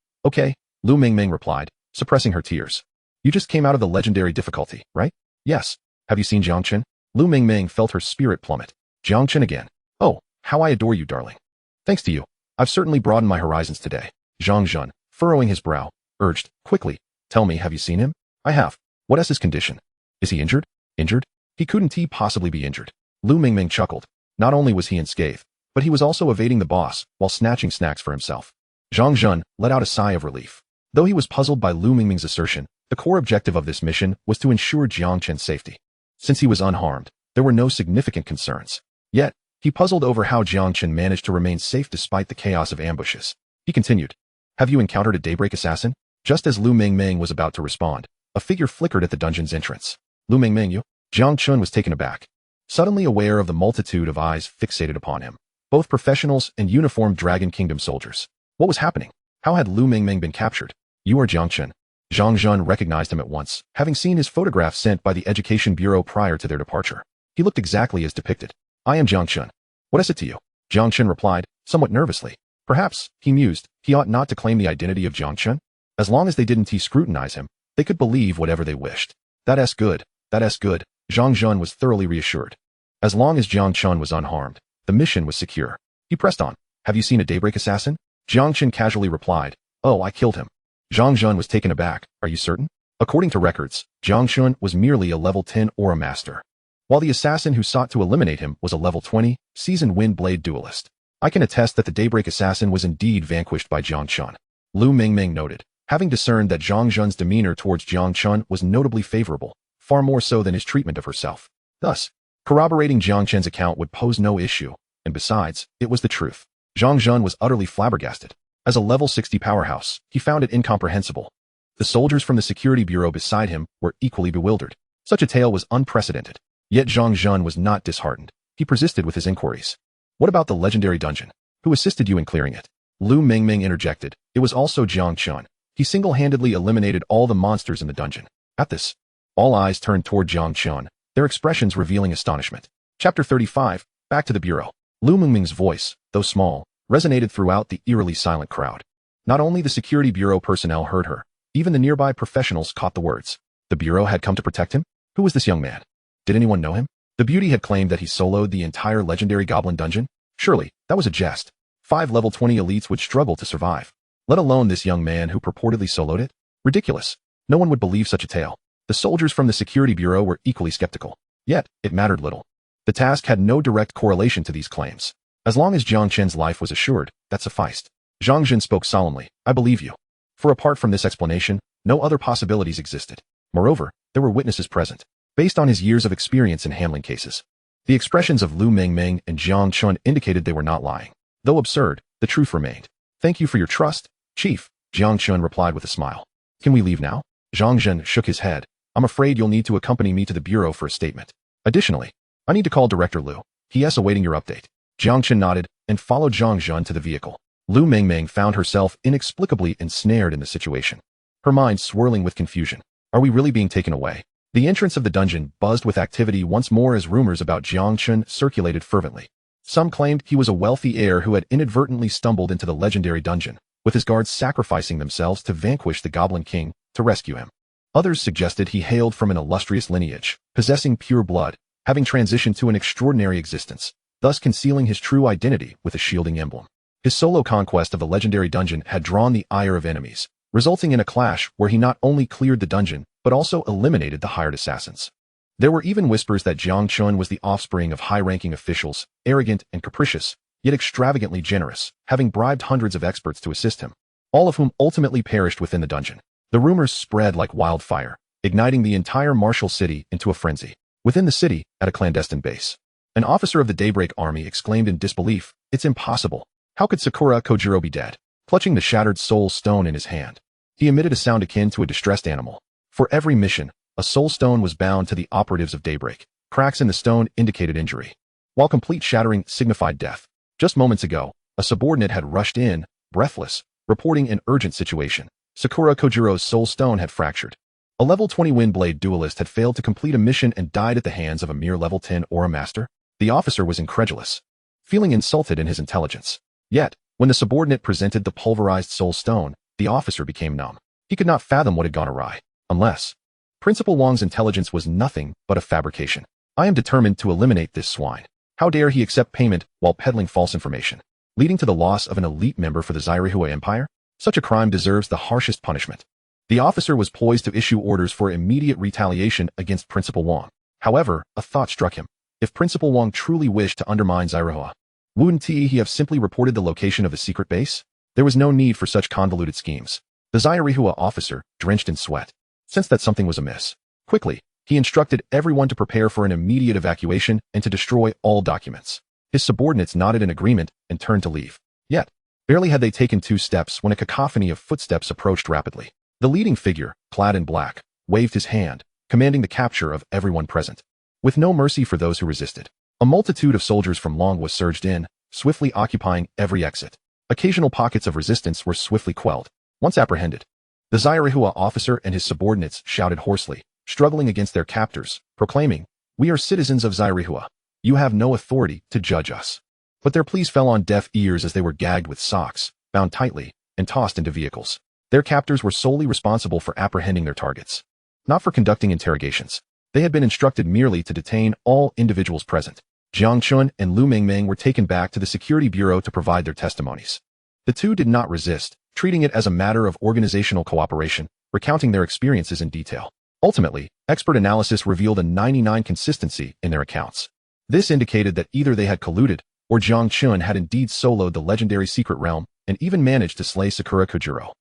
Lu Mengmeng replied, suppressing her tears. "You just came out of the legendary difficulty, right?" "Yes. Have you seen Jiang Chen?" Lu Mengmeng felt her spirit plummet. "Jiang Chen again. Oh, how I adore you, darling. Thanks to you, I've certainly broadened my horizons today." Jiang Chen, furrowing his brow, urged, "Quickly, tell me, have you seen him?" "I have. What is his condition? Is he injured?" "Injured? He couldn't possibly be injured." Lu Mengmeng chuckled. Not only was he unscathed, but he was also evading the boss while snatching snacks for himself. Jiang Chen let out a sigh of relief. Though he was puzzled by Lu Mengmeng's assertion, the core objective of this mission was to ensure Jiang Chen's safety. Since he was unharmed, there were no significant concerns. Yet, he puzzled over how Jiang Chen managed to remain safe despite the chaos of ambushes. He continued, "Have you encountered a daybreak assassin?" Just as Lu Mengmeng was about to respond, a figure flickered at the dungeon's entrance. "Lu Mengmeng, you?" Jiang Chen was taken aback, suddenly aware of the multitude of eyes fixated upon him, both professionals and uniformed Dragon Kingdom soldiers. What was happening? How had Lu Mengmeng been captured? "You are Jiang Chen." Jiang Chen recognized him at once, having seen his photograph sent by the Education Bureau prior to their departure. He looked exactly as depicted. "I am Jiang Chen. What is it to you?" Jiang Chen replied, somewhat nervously. Perhaps, he mused, he ought not to claim the identity of Jiang Chen. As long as they didn't scrutinize him, they could believe whatever they wished. That's good. Jiang Chen was thoroughly reassured. As long as Jiang Chen was unharmed, the mission was secure. He pressed on. "Have you seen a daybreak assassin?" Jiang Chen casually replied, "Oh, I killed him." Jiang Chen was taken aback. "Are you certain?" According to records, Jiang Chen was merely a level 10 aura master, while the assassin who sought to eliminate him was a level 20, seasoned wind blade duelist. "I can attest that the daybreak assassin was indeed vanquished by Jiang Chen." Lu Mengmeng noted, having discerned that Jiang Chen's demeanor towards Jiang Chen was notably favorable, far more so than his treatment of herself. Thus, corroborating Jiang Chen's account would pose no issue, and besides, it was the truth. Jiang Chen was utterly flabbergasted. As a level 60 powerhouse, he found it incomprehensible. The soldiers from the security bureau beside him were equally bewildered. Such a tale was unprecedented. Yet Jiang Chen was not disheartened. He persisted with his inquiries. "What about the legendary dungeon? Who assisted you in clearing it?" Lu Mengmeng interjected. It was also Jiang Chen. He single-handedly eliminated all the monsters in the dungeon. At this, all eyes turned toward Jiang Chen, their expressions revealing astonishment. Chapter 35, Back to the Bureau. Lu Mengmeng's voice, though small, resonated throughout the eerily silent crowd. Not only the security bureau personnel heard her, even the nearby professionals caught the words. The bureau had come to protect him? Who was this young man? Did anyone know him? The beauty had claimed that he soloed the entire legendary goblin dungeon? Surely, that was a jest. 5 level 20 elites would struggle to survive, let alone this young man who purportedly soloed it. Ridiculous. No one would believe such a tale. The soldiers from the security bureau were equally skeptical. Yet, it mattered little. The task had no direct correlation to these claims. As long as Jiang Chen's life was assured, that sufficed. Jiang Chen spoke solemnly. "I believe you." For apart from this explanation, no other possibilities existed. Moreover, there were witnesses present. Based on his years of experience in handling cases, the expressions of Lu Mengmeng and Jiang Chen indicated they were not lying. Though absurd, the truth remained. "Thank you for your trust, Chief," Jiang Chen replied with a smile. "Can we leave now?" Jiang Chen shook his head. "I'm afraid you'll need to accompany me to the bureau for a statement. Additionally, I need to call Director Lu. He is awaiting your update." Jiang Chen nodded and followed Jiang Chen to the vehicle. Lu Mengmeng found herself inexplicably ensnared in the situation, her mind swirling with confusion. Are we really being taken away? The entrance of the dungeon buzzed with activity once more as rumors about Jiang Chen circulated fervently. Some claimed he was a wealthy heir who had inadvertently stumbled into the legendary dungeon, with his guards sacrificing themselves to vanquish the Goblin King to rescue him. Others suggested he hailed from an illustrious lineage, possessing pure blood, having transitioned to an extraordinary existence, thus concealing his true identity with a shielding emblem. His solo conquest of the legendary dungeon had drawn the ire of enemies, resulting in a clash where he not only cleared the dungeon, but also eliminated the hired assassins. There were even whispers that Jiang Chen was the offspring of high-ranking officials, arrogant and capricious, yet extravagantly generous, having bribed hundreds of experts to assist him. all of whom ultimately perished within the dungeon. The rumors spread like wildfire, igniting the entire martial city into a frenzy. Within the city, at a clandestine base, an officer of the Daybreak Army exclaimed in disbelief, "It's impossible. How could Sakura Kojiro be dead?" Clutching the shattered soul stone in his hand, he emitted a sound akin to a distressed animal. For every mission, a soul stone was bound to the operatives of Daybreak. Cracks in the stone indicated injury, while complete shattering signified death. Just moments ago, a subordinate had rushed in, breathless, reporting an urgent situation. Sakura Kojiro's soul stone had fractured. A level 20 wind blade duelist had failed to complete a mission and died at the hands of a mere level 10 aura master. The officer was incredulous, feeling insulted in his intelligence. Yet, when the subordinate presented the pulverized soul stone, the officer became numb. He could not fathom what had gone awry, unless Principal Wang's intelligence was nothing but a fabrication. I am determined to eliminate this swine. How dare he accept payment while peddling false information, leading to the loss of an elite member for the Zairihua Empire? Such a crime deserves the harshest punishment. The officer was poised to issue orders for immediate retaliation against Principal Wang. However, a thought struck him. If Principal Wang truly wished to undermine Zairihua, wouldn't he have simply reported the location of his secret base? There was no need for such convoluted schemes. The Zairihua officer, drenched in sweat, sensed that something was amiss. Quickly, he instructed everyone to prepare for an immediate evacuation and to destroy all documents. His subordinates nodded in agreement and turned to leave. Yet, barely had they taken 2 steps when a cacophony of footsteps approached rapidly. The leading figure, clad in black, waved his hand, commanding the capture of everyone present. With no mercy for those who resisted, a multitude of soldiers from Longwa surged in, swiftly occupying every exit. Occasional pockets of resistance were swiftly quelled. Once apprehended, the Zairihua officer and his subordinates shouted hoarsely, struggling against their captors, proclaiming, "We are citizens of Zairihua. You have no authority to judge us." But their pleas fell on deaf ears as they were gagged with socks, bound tightly, and tossed into vehicles. Their captors were solely responsible for apprehending their targets, not for conducting interrogations. They had been instructed merely to detain all individuals present. Jiang Chen and Lu Mingming were taken back to the Security Bureau to provide their testimonies. The two did not resist, treating it as a matter of organizational cooperation, recounting their experiences in detail. Ultimately, expert analysis revealed a 99% consistency in their accounts. This indicated that either they had colluded, or Jiang Chen had indeed soloed the legendary secret realm and even managed to slay Sakura Kojiro.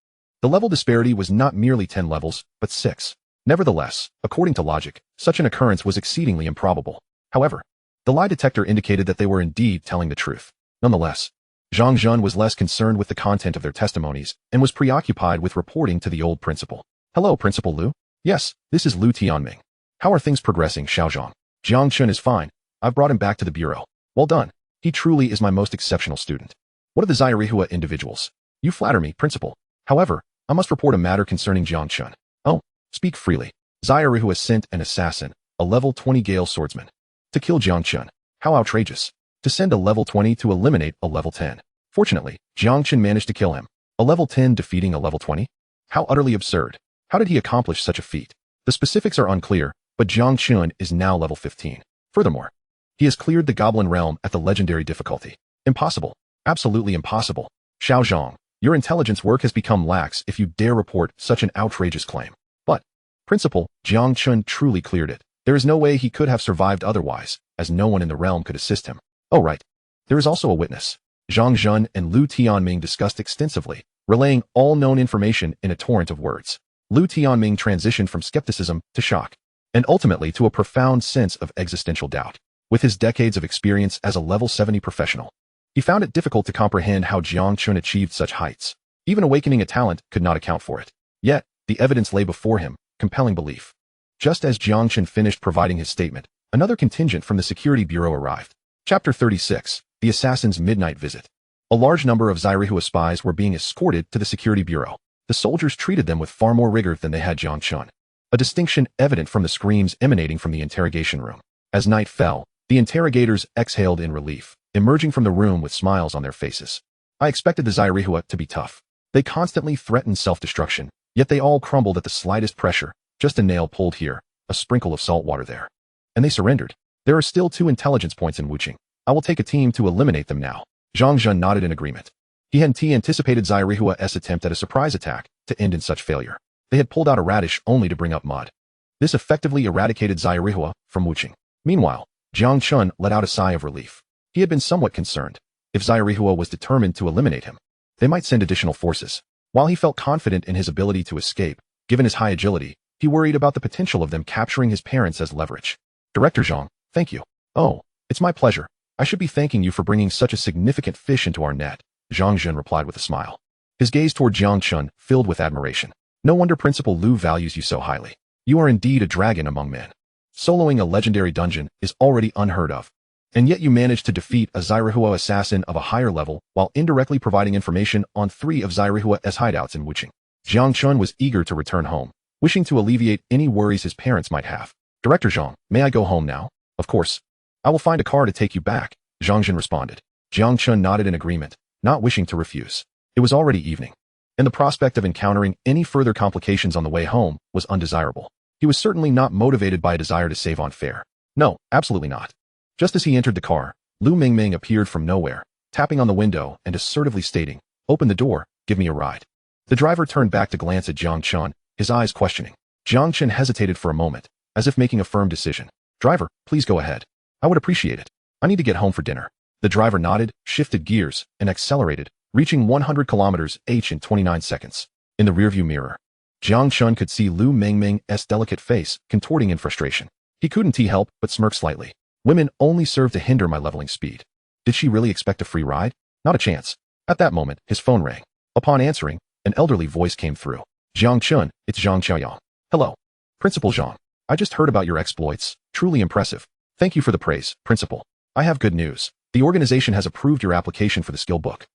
The level disparity was not merely 10 levels, but 6. Nevertheless, according to logic, such an occurrence was exceedingly improbable. However, the lie detector indicated that they were indeed telling the truth. Nonetheless, Jiang Chen was less concerned with the content of their testimonies and was preoccupied with reporting to the old principal. "Hello, Principal Lu. Yes, this is Lu Tianming. How are things progressing, Xiaozhang?" "Jiang Chen is fine. I've brought him back to the bureau." "Well done. He truly is my most exceptional student." "What are the Zairihua individuals?" "You flatter me, Principal. However, I must report a matter concerning Jiang Chen." "Oh, speak freely." "Zairihua sent an assassin, a level 20 Gale swordsman, to kill Jiang Chen." "How outrageous. To send a level 20 to eliminate a level 10. Fortunately, Jiang Chen managed to kill him. A level 10 defeating a level 20? How utterly absurd. How did he accomplish such a feat?" "The specifics are unclear, but Jiang Chen is now level 15. Furthermore, he has cleared the Goblin Realm at the legendary difficulty." "Impossible. Absolutely impossible. Xiaozhang, your intelligence work has become lax if you dare report such an outrageous claim." "But, Principal, Jiang Chen truly cleared it. There is no way he could have survived otherwise, as no one in the realm could assist him." "Oh right. There is also a witness." Jiang Chen and Lu Tianming discussed extensively, relaying all known information in a torrent of words. Lu Tianming transitioned from skepticism to shock, and ultimately to a profound sense of existential doubt. With his decades of experience as a level 70 professional, he found it difficult to comprehend how Jiang Chen achieved such heights. Even awakening a talent could not account for it. Yet, the evidence lay before him, compelling belief. Just as Jiang Chen finished providing his statement, another contingent from the Security Bureau arrived. Chapter 36, The Assassin's Midnight Visit. A large number of Zairihua spies were being escorted to the Security Bureau. The soldiers treated them with far more rigor than they had Jiang Chen, a distinction evident from the screams emanating from the interrogation room. As night fell, the interrogators exhaled in relief, emerging from the room with smiles on their faces. "I expected the Zairihua to be tough. They constantly threatened self-destruction, yet they all crumbled at the slightest pressure, just a nail pulled here, a sprinkle of salt water there. And they surrendered. There are still 2 intelligence points in Wuqing. I will take a team to eliminate them now." Jiang Chen nodded in agreement. He hadn't anticipated Zairihua's attempt at a surprise attack to end in such failure. They had pulled out a radish only to bring up mud. This effectively eradicated Zairihua from Wuqing. Meanwhile, Jiang Chen let out a sigh of relief. He had been somewhat concerned. If Zairihua was determined to eliminate him, they might send additional forces. While he felt confident in his ability to escape, given his high agility, he worried about the potential of them capturing his parents as leverage. Director Jiang, thank you. Oh, it's my pleasure. I should be thanking you for bringing such a significant fish into our net, Jiang Chen replied with a smile. His gaze toward Jiang Chen filled with admiration. No wonder Principal Lu values you so highly. You are indeed a dragon among men. Soloing a legendary dungeon is already unheard of. And yet you managed to defeat a Zirihua assassin of a higher level while indirectly providing information on 3 of Zirihua's hideouts in Wuching. Jiang Chen was eager to return home, wishing to alleviate any worries his parents might have. Director Jiang, may I go home now? Of course. I will find a car to take you back, Jiang Chen responded. Jiang Chen nodded in agreement, not wishing to refuse. It was already evening, and the prospect of encountering any further complications on the way home was undesirable. He was certainly not motivated by a desire to save on fare. No, absolutely not. Just as he entered the car, Lu Mingming appeared from nowhere, tapping on the window and assertively stating, "Open the door, give me a ride." The driver turned back to glance at Jiang Chen, his eyes questioning. Jiang Chen hesitated for a moment, as if making a firm decision. "Driver, please go ahead. I would appreciate it. I need to get home for dinner." The driver nodded, shifted gears, and accelerated, reaching 100 km/h in 29 seconds. In the rearview mirror, Jiang Chen could see Lu Mingming's delicate face contorting in frustration. He couldn't help but smirk slightly. Women only serve to hinder my leveling speed. Did she really expect a free ride? Not a chance. At that moment, his phone rang. Upon answering, an elderly voice came through. "Jiang Chen, it's Zhang Xiaoyang." "Hello. Principal Zhang. I just heard about your exploits. Truly impressive. Thank you for the praise, Principal. I have good news. The organization has approved your application for the skill book."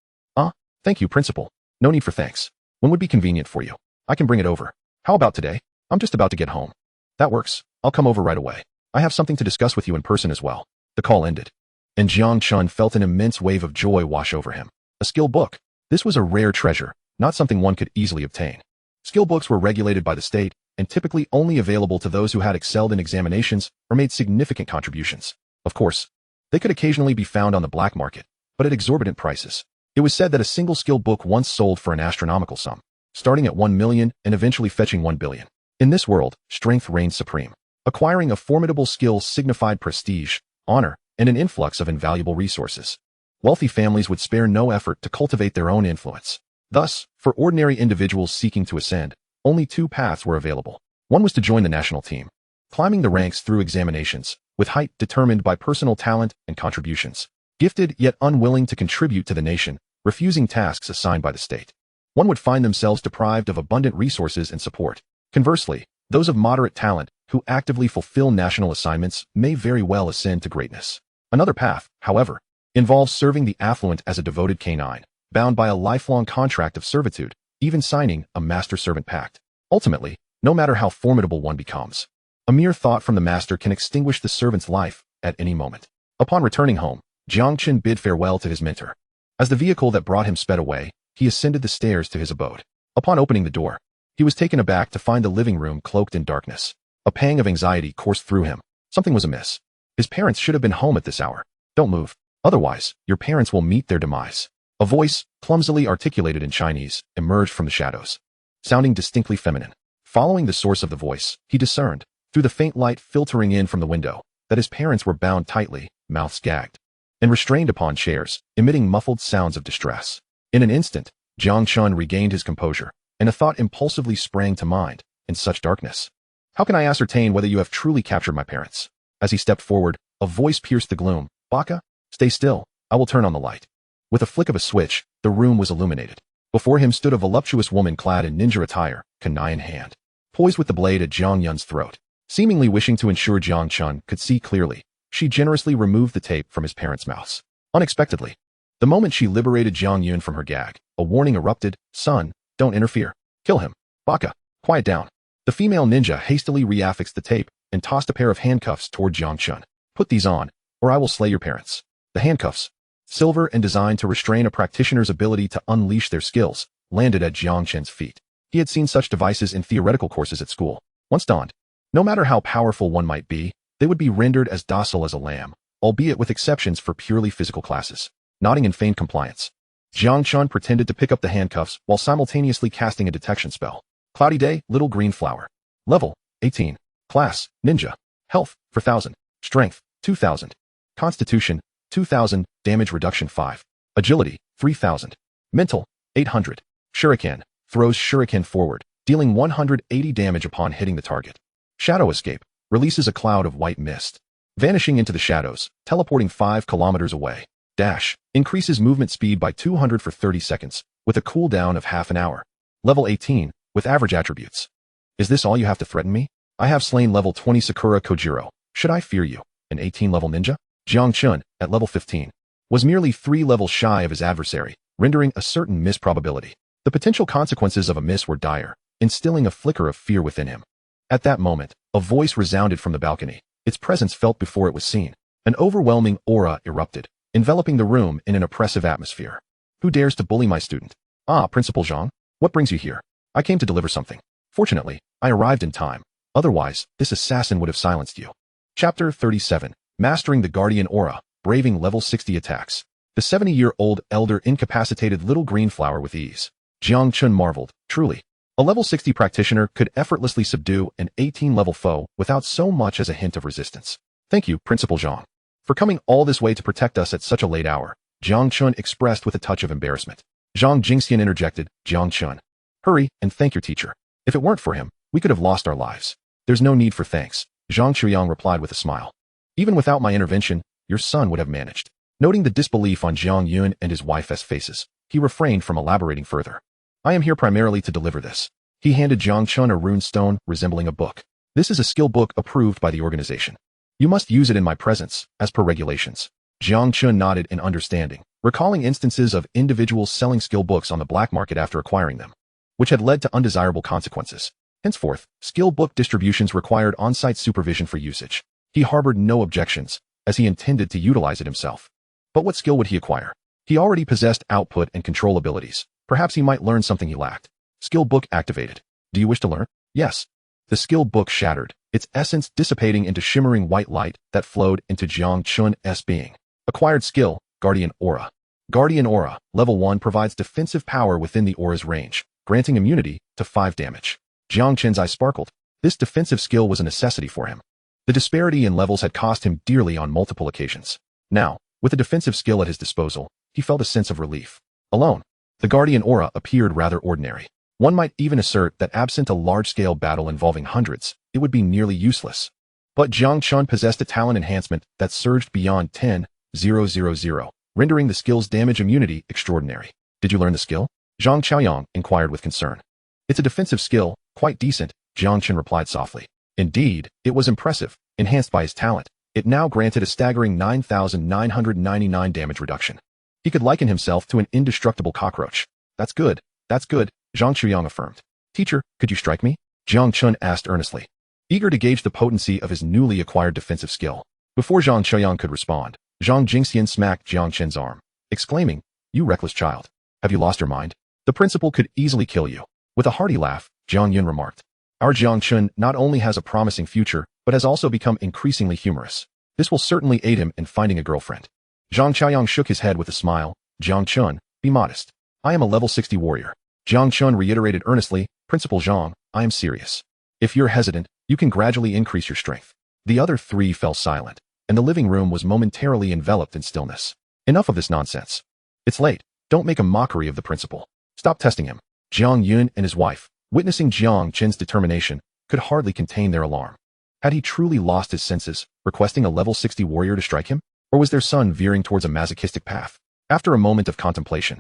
Thank you, Principal. No need for thanks. When would be convenient for you? I can bring it over. How about today? I'm just about to get home." "That works. I'll come over right away. I have something to discuss with you in person as well." The call ended, and Jiang Chen felt an immense wave of joy wash over him. A skill book. This was a rare treasure, not something one could easily obtain. Skill books were regulated by the state, and typically only available to those who had excelled in examinations or made significant contributions. Of course, they could occasionally be found on the black market, but at exorbitant prices. It was said that a single skill book once sold for an astronomical sum, starting at 1 million and eventually fetching 1 billion. In this world, strength reigned supreme. Acquiring a formidable skill signified prestige, honor, and an influx of invaluable resources. Wealthy families would spare no effort to cultivate their own influence. Thus, for ordinary individuals seeking to ascend, only 2 paths were available. One was to join the national team, climbing the ranks through examinations, with height determined by personal talent and contributions. Gifted yet unwilling to contribute to the nation, refusing tasks assigned by the state. One would find themselves deprived of abundant resources and support. Conversely, those of moderate talent, who actively fulfill national assignments, may very well ascend to greatness. Another path, however, involves serving the affluent as a devoted canine, bound by a lifelong contract of servitude, even signing a master-servant pact. Ultimately, no matter how formidable one becomes, a mere thought from the master can extinguish the servant's life at any moment. Upon returning home, Jiang Chen bid farewell to his mentor. As the vehicle that brought him sped away, he ascended the stairs to his abode. Upon opening the door, he was taken aback to find the living room cloaked in darkness. A pang of anxiety coursed through him. Something was amiss. His parents should have been home at this hour. "Don't move. Otherwise, your parents will meet their demise." A voice, clumsily articulated in Chinese, emerged from the shadows, sounding distinctly feminine. Following the source of the voice, he discerned, through the faint light filtering in from the window, that his parents were bound tightly, mouths gagged, and restrained upon chairs, emitting muffled sounds of distress. In an instant, Jiang Chen regained his composure, and a thought impulsively sprang to mind. In such darkness, how can I ascertain whether you have truly captured my parents? As he stepped forward, a voice pierced the gloom. "Baka, stay still. I will turn on the light." With a flick of a switch, the room was illuminated. Before him stood a voluptuous woman clad in ninja attire, kunai in hand, poised with the blade at Jiang Yun's throat. Seemingly wishing to ensure Jiang Chen could see clearly, she generously removed the tape from his parents' mouths. Unexpectedly, the moment she liberated Jiang Yun from her gag, a warning erupted. "Son, don't interfere. Kill him. Baka, quiet down." The female ninja hastily reaffixed the tape and tossed a pair of handcuffs toward Jiang Chen. "Put these on, or I will slay your parents." The handcuffs, silver and designed to restrain a practitioner's ability to unleash their skills, landed at Jiang Chen's feet. He had seen such devices in theoretical courses at school. Once donned, no matter how powerful one might be, they would be rendered as docile as a lamb, albeit with exceptions for purely physical classes. Nodding in feigned compliance, Jiang Chen pretended to pick up the handcuffs while simultaneously casting a detection spell. Cloudy day, little green flower. Level, 18. Class, ninja. Health, 4000. Strength, 2000. Constitution, 2000. Damage reduction 5. Agility, 3000. Mental, 800. Shuriken, throws shuriken forward, dealing 180 damage upon hitting the target. Shadow escape, releases a cloud of white mist, vanishing into the shadows, teleporting 5 kilometers away. Dash, increases movement speed by 200 for 30 seconds, with a cooldown of half an hour. Level 18, with average attributes. Is this all you have to threaten me? I have slain level 20 Sakura Kojiro. Should I fear you? An 18-level ninja? Jiang Chen, at level 15, was merely 3 levels shy of his adversary, rendering a certain miss probability. The potential consequences of a miss were dire, instilling a flicker of fear within him. At that moment, a voice resounded from the balcony, its presence felt before it was seen. An overwhelming aura erupted, enveloping the room in an oppressive atmosphere. Who dares to bully my student? Ah, Principal Jiang, what brings you here? I came to deliver something. Fortunately, I arrived in time. Otherwise, this assassin would have silenced you. Chapter 37, Mastering the Guardian Aura, Braving Level 60 Attacks. The 70-year-old elder incapacitated little green flower with ease. Jiang Chen marveled, truly. A level 60 practitioner could effortlessly subdue an 18-level foe without so much as a hint of resistance. Thank you, Principal Jiang, for coming all this way to protect us at such a late hour, Jiang Chen expressed with a touch of embarrassment. Zhang Jingxian interjected, Jiang Chen, hurry and thank your teacher. If it weren't for him, we could have lost our lives. There's no need for thanks, Zhang Chuyang replied with a smile. Even without my intervention, your son would have managed. Noting the disbelief on Jiang Yun and his wife's faces, he refrained from elaborating further. I am here primarily to deliver this. He handed Jiang Chen a rune stone resembling a book. This is a skill book approved by the organization. You must use it in my presence, as per regulations. Jiang Chen nodded in understanding, recalling instances of individuals selling skill books on the black market after acquiring them, which had led to undesirable consequences. Henceforth, skill book distributions required on-site supervision for usage. He harbored no objections, as he intended to utilize it himself. But what skill would he acquire? He already possessed output and control abilities. Perhaps he might learn something he lacked. Skill book activated. Do you wish to learn? Yes. The skill book shattered, its essence dissipating into shimmering white light that flowed into Jiang Chun's being. Acquired skill, Guardian Aura. Guardian Aura, level 1 provides defensive power within the aura's range, granting immunity to 5 damage. Jiang Chen's eyes sparkled. This defensive skill was a necessity for him. The disparity in levels had cost him dearly on multiple occasions. Now, with a defensive skill at his disposal, he felt a sense of relief. Alone, the Guardian Aura appeared rather ordinary. One might even assert that absent a large-scale battle involving hundreds, it would be nearly useless. But Jiang Chen possessed a talent enhancement that surged beyond 10,000, rendering the skill's damage immunity extraordinary. Did you learn the skill? Zhang Qiaoyang inquired with concern. It's a defensive skill, quite decent, Jiang Chen replied softly. Indeed, it was impressive, enhanced by his talent. It now granted a staggering 9,999 damage reduction. He could liken himself to an indestructible cockroach. That's good, Zhang Chuyang affirmed. Teacher, could you strike me? Jiang Chen asked earnestly, eager to gauge the potency of his newly acquired defensive skill. Before Zhang Chuyang could respond, Zhang Jingxian smacked Jiang Chen's arm, exclaiming, You reckless child. Have you lost your mind? The principal could easily kill you. With a hearty laugh, Jiang Yun remarked, Our Jiang Chen not only has a promising future, but has also become increasingly humorous. This will certainly aid him in finding a girlfriend. Zhang Qiaoyang shook his head with a smile. Jiang Chen, be modest. I am a level 60 warrior. Jiang Chen reiterated earnestly, Principal Zhang, I am serious. If you're hesitant, you can gradually increase your strength. The other 3 fell silent, and the living room was momentarily enveloped in stillness. Enough of this nonsense. It's late. Don't make a mockery of the principal. Stop testing him. Jiang Yun and his wife, witnessing Jiang Chen's determination, could hardly contain their alarm. Had he truly lost his senses, requesting a level 60 warrior to strike him? Or was their son veering towards a masochistic path? After a moment of contemplation,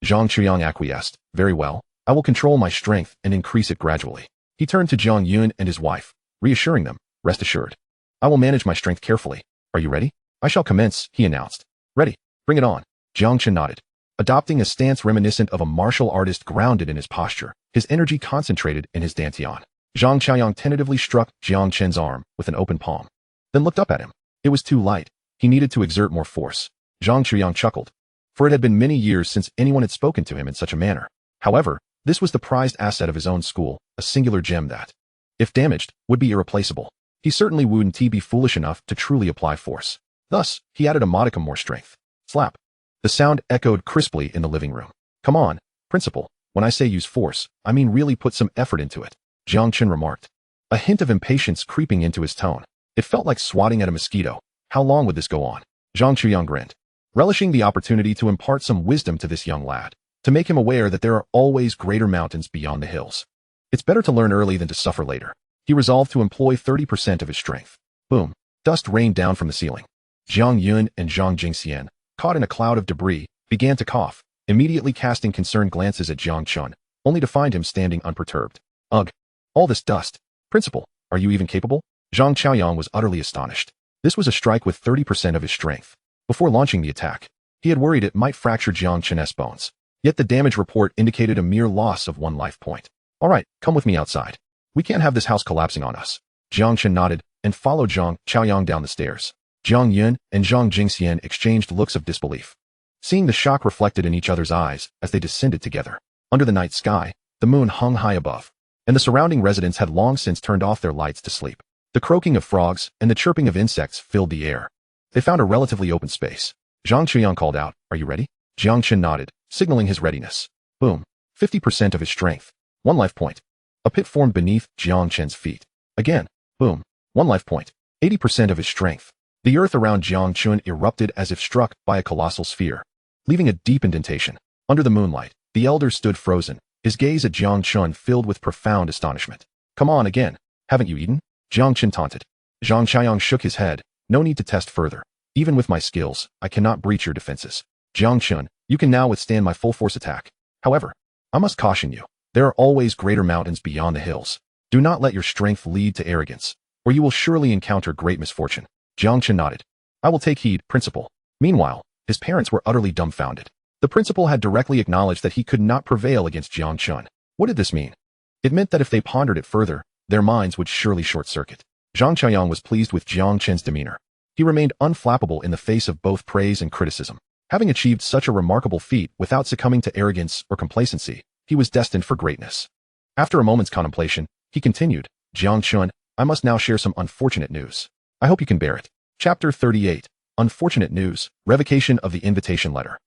Zhang Chuyang acquiesced. Very well, I will control my strength and increase it gradually. He turned to Jiang Yun and his wife, reassuring them, rest assured. I will manage my strength carefully. Are you ready? I shall commence, he announced. Ready. Bring it on. Jiang Chen nodded. Adopting a stance reminiscent of a martial artist grounded in his posture, his energy concentrated in his dantian. Zhang Qiaoyang tentatively struck Jiang Chen's arm with an open palm, then looked up at him. It was too light. He needed to exert more force. Zhang Chuyang chuckled, for it had been many years since anyone had spoken to him in such a manner. However, this was the prized asset of his own school, a singular gem that, if damaged, would be irreplaceable. He certainly wouldn't be foolish enough to truly apply force. Thus, he added a modicum more strength. Slap. The sound echoed crisply in the living room. Come on, Principal. When I say use force, I mean really put some effort into it, Jiang Chen remarked, a hint of impatience creeping into his tone. It felt like swatting at a mosquito. How long would this go on? Zhang Chuyang grinned, relishing the opportunity to impart some wisdom to this young lad. to make him aware that there are always greater mountains beyond the hills. It's better to learn early than to suffer later. He resolved to employ 30% of his strength. Boom. Dust rained down from the ceiling. Jiang Yun and Zhang Jingxian, caught in a cloud of debris, began to cough, immediately casting concerned glances at Jiang Chen, only to find him standing unperturbed. Ugh. All this dust. Principal, are you even capable? Zhang Qiaoyang was utterly astonished. This was a strike with 30% of his strength. Before launching the attack, he had worried it might fracture Jiang Chen's bones. Yet the damage report indicated a mere loss of 1 life point. All right, come with me outside. We can't have this house collapsing on us. Jiang Chen nodded and followed Zhang Qiaoyang down the stairs. Jiang Yun and Zhang Jingxian exchanged looks of disbelief, seeing the shock reflected in each other's eyes as they descended together. Under the night sky, the moon hung high above, and the surrounding residents had long since turned off their lights to sleep. The croaking of frogs and the chirping of insects filled the air. They found a relatively open space. Zhang Qiaoyang called out, "Are you ready?" Jiang Chen nodded, signaling his readiness. Boom. 50% of his strength. 1 life point. A pit formed beneath Jiang Chen's feet. Again. Boom. 1 life point. 80% of his strength. The earth around Jiang Chen erupted as if struck by a colossal sphere, leaving a deep indentation. Under the moonlight, the elder stood frozen, his gaze at Jiang Chen filled with profound astonishment. "Come on again. Haven't you eaten?" Jiang Chen taunted. Zhang Qiaoyang shook his head. "No need to test further. Even with my skills, I cannot breach your defenses. Jiang Chen, you can now withstand my full force attack. However, I must caution you. There are always greater mountains beyond the hills. Do not let your strength lead to arrogance, or you will surely encounter great misfortune." Jiang Chen nodded. "I will take heed, Principal." Meanwhile, his parents were utterly dumbfounded. The principal had directly acknowledged that he could not prevail against Jiang Chen. What did this mean? It meant that if they pondered it further, their minds would surely short-circuit. Zhang Qiaoyang was pleased with Jiang Chen's demeanor. He remained unflappable in the face of both praise and criticism. Having achieved such a remarkable feat without succumbing to arrogance or complacency, he was destined for greatness. After a moment's contemplation, he continued, "Jiang Chen, I must now share some unfortunate news. I hope you can bear it." Chapter 38. Unfortunate News. Revocation of the Invitation Letter.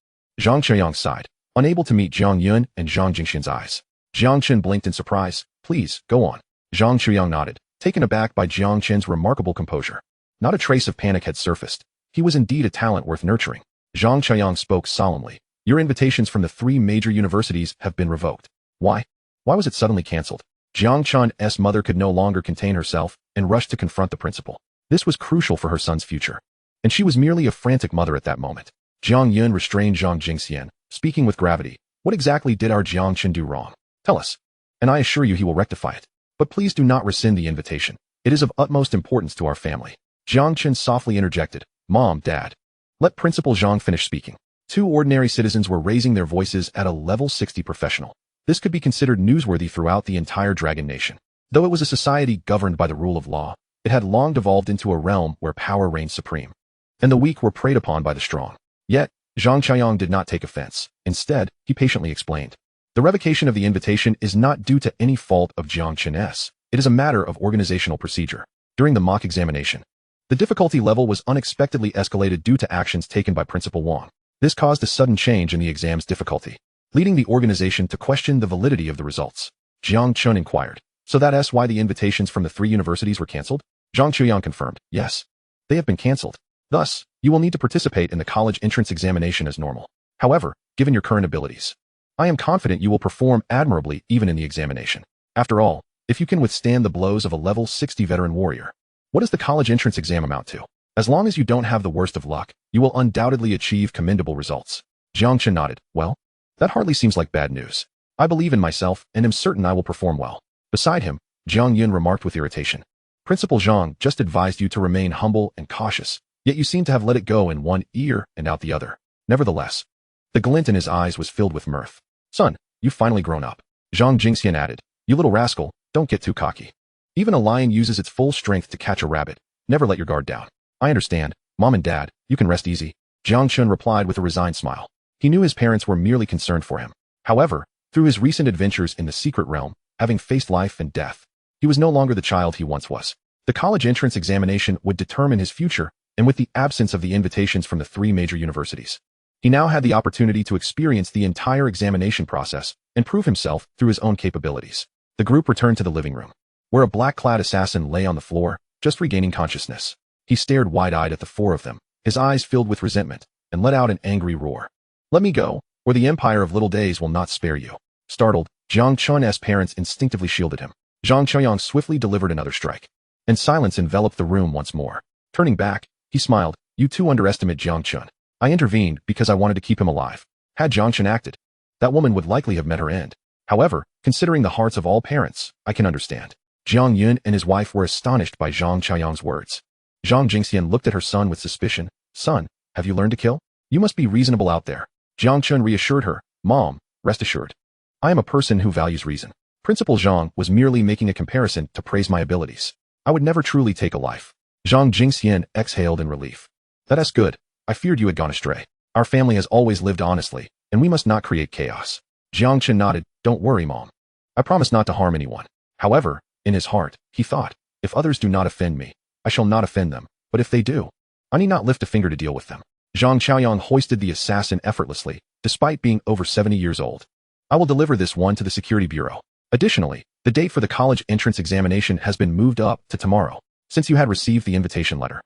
Zhang Qiaoyang sighed, unable to meet Jiang Yun and Zhang Jingxian's eyes. Jiang Chen blinked in surprise. "Please, go on." Zhang Qiaoyang nodded, taken aback by Jiang Chen's remarkable composure. Not a trace of panic had surfaced. He was indeed a talent worth nurturing. Zhang Qiaoyang spoke solemnly. "Your invitations from the 3 major universities have been revoked." "Why? Why was it suddenly cancelled?" Jiang Chen's mother could no longer contain herself and rushed to confront the principal. This was crucial for her son's future, and she was merely a frantic mother at that moment. Jiang Yun restrained Zhang Jingxian, speaking with gravity. "What exactly did our Jiang Chen do wrong? Tell us, and I assure you he will rectify it. But please do not rescind the invitation. It is of utmost importance to our family." Jiang Chen softly interjected, "Mom, Dad. Let Principal Zhang finish speaking." 2 ordinary citizens were raising their voices at a level 60 professional. This could be considered newsworthy throughout the entire Dragon Nation. Though it was a society governed by the rule of law, it had long devolved into a realm where power reigned supreme, and the weak were preyed upon by the strong. Yet, Zhang Qiaoyang did not take offense. Instead, he patiently explained. "The revocation of the invitation is not due to any fault of Jiang Chen's. It is a matter of organizational procedure. During the mock examination, the difficulty level was unexpectedly escalated due to actions taken by Principal Wang. This caused a sudden change in the exam's difficulty, leading the organization to question the validity of the results." Jiang Chen inquired. "So that's why the invitations from the 3 universities were cancelled?" Zhang Qiaoyang confirmed. "Yes. They have been cancelled. Thus, you will need to participate in the college entrance examination as normal. However, given your current abilities, I am confident you will perform admirably even in the examination. After all, if you can withstand the blows of a level 60 veteran warrior, what does the college entrance exam amount to? As long as you don't have the worst of luck, you will undoubtedly achieve commendable results." Jiang Chen nodded. "Well, that hardly seems like bad news. I believe in myself and am certain I will perform well." Beside him, Jiang Yun remarked with irritation. "Principal Zhang just advised you to remain humble and cautious, yet you seem to have let it go in one ear and out the other." Nevertheless, the glint in his eyes was filled with mirth. "Son, you've finally grown up." Zhang Jingxian added, "You little rascal, don't get too cocky. Even a lion uses its full strength to catch a rabbit. Never let your guard down." "I understand. Mom and Dad, you can rest easy." Jiang Chen replied with a resigned smile. He knew his parents were merely concerned for him. However, through his recent adventures in the secret realm, having faced life and death, he was no longer the child he once was. The college entrance examination would determine his future, and with the absence of the invitations from the 3 major universities, he now had the opportunity to experience the entire examination process and prove himself through his own capabilities. The group returned to the living room, where a black-clad assassin lay on the floor, just regaining consciousness. He stared wide-eyed at the 4 of them, his eyes filled with resentment, and let out an angry roar. "Let me go. or the empire of little days will not spare you. Startled, Jiang Chen's parents instinctively shielded him. Jiang Chen swiftly delivered another strike. And silence enveloped the room once more. Turning back, he smiled. You too underestimate Jiang Chen. I intervened because I wanted to keep him alive. Had Jiang Chen acted, that woman would likely have met her end. However, considering the hearts of all parents, I can understand. Jiang Yun and his wife were astonished by Jiang Chen's words. Jiang Jingxian looked at her son with suspicion. Son, have you learned to kill? You must be reasonable out there. Jiang Chen reassured her. Mom, rest assured. I am a person who values reason. Principal Jiang was merely making a comparison to praise my abilities. I would never truly take a life. Jiang Jingxian exhaled in relief. That's good. I feared you had gone astray. Our family has always lived honestly, and we must not create chaos. Jiang Chen nodded. Don't worry, Mom. I promise not to harm anyone. However, in his heart, he thought, if others do not offend me, I shall not offend them, but if they do, I need not lift a finger to deal with them. Zhang Qiaoyang hoisted the assassin effortlessly, despite being over 70 years old. I will deliver this one to the Security Bureau. Additionally, the date for the college entrance examination has been moved up to tomorrow, since you had received the invitation letter.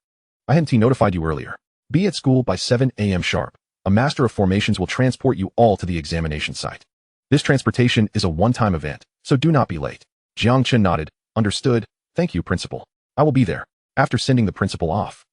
I hadn't notified you earlier. Be at school by 7 a.m. sharp. A master of formations will transport you all to the examination site. This transportation is a one-time event, so do not be late. Jiang Chen nodded. Understood. Thank you, Principal. I will be there. After sending the principal off.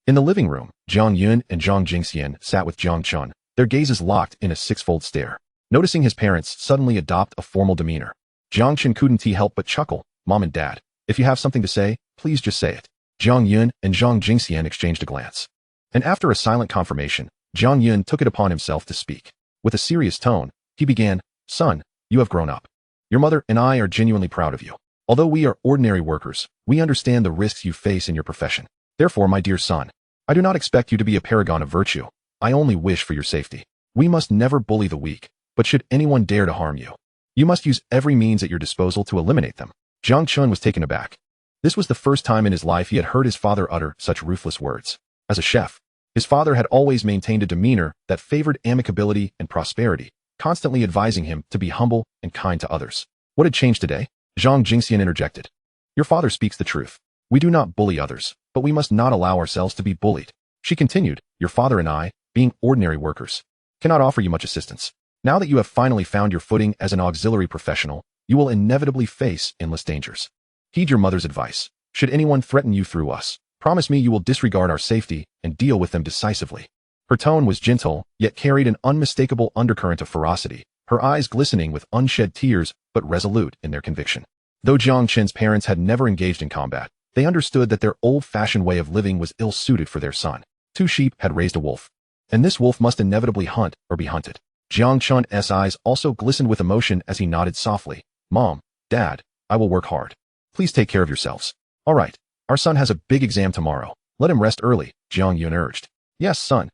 In the living room, Jiang Yun and Jiang Jingxian sat with Jiang Chen, their gazes locked in a six-fold stare. Noticing his parents suddenly adopt a formal demeanor, Jiang Chen couldn't help but chuckle. Mom and Dad, if you have something to say, please just say it. Jiang Yun and Jiang Jingxian exchanged a glance. And after a silent confirmation, Jiang Yun took it upon himself to speak. With a serious tone, he began, Son, you have grown up. Your mother and I are genuinely proud of you. Although we are ordinary workers, we understand the risks you face in your profession. Therefore, my dear son, I do not expect you to be a paragon of virtue. I only wish for your safety. We must never bully the weak, but should anyone dare to harm you, you must use every means at your disposal to eliminate them. Jiang Chen was taken aback. This was the first time in his life he had heard his father utter such ruthless words. As a chef, his father had always maintained a demeanor that favored amicability and prosperity, constantly advising him to be humble and kind to others. What had changed today? Jiang Jingxian interjected. Your father speaks the truth. We do not bully others, but we must not allow ourselves to be bullied. She continued, your father and I, being ordinary workers, cannot offer you much assistance. Now that you have finally found your footing as an auxiliary professional, you will inevitably face endless dangers. Heed your mother's advice. Should anyone threaten you through us, promise me you will disregard our safety and deal with them decisively. Her tone was gentle, yet carried an unmistakable undercurrent of ferocity, her eyes glistening with unshed tears, but resolute in their conviction. Though Jiang Chen's parents had never engaged in combat, they understood that their old-fashioned way of living was ill-suited for their son. Two sheep had raised a wolf, and this wolf must inevitably hunt or be hunted. Jiang Chen's eyes also glistened with emotion as he nodded softly. Mom, Dad, I will work hard. Please take care of yourselves. All right, our son has a big exam tomorrow. Let him rest early, Jiang Yun urged. Yes, son.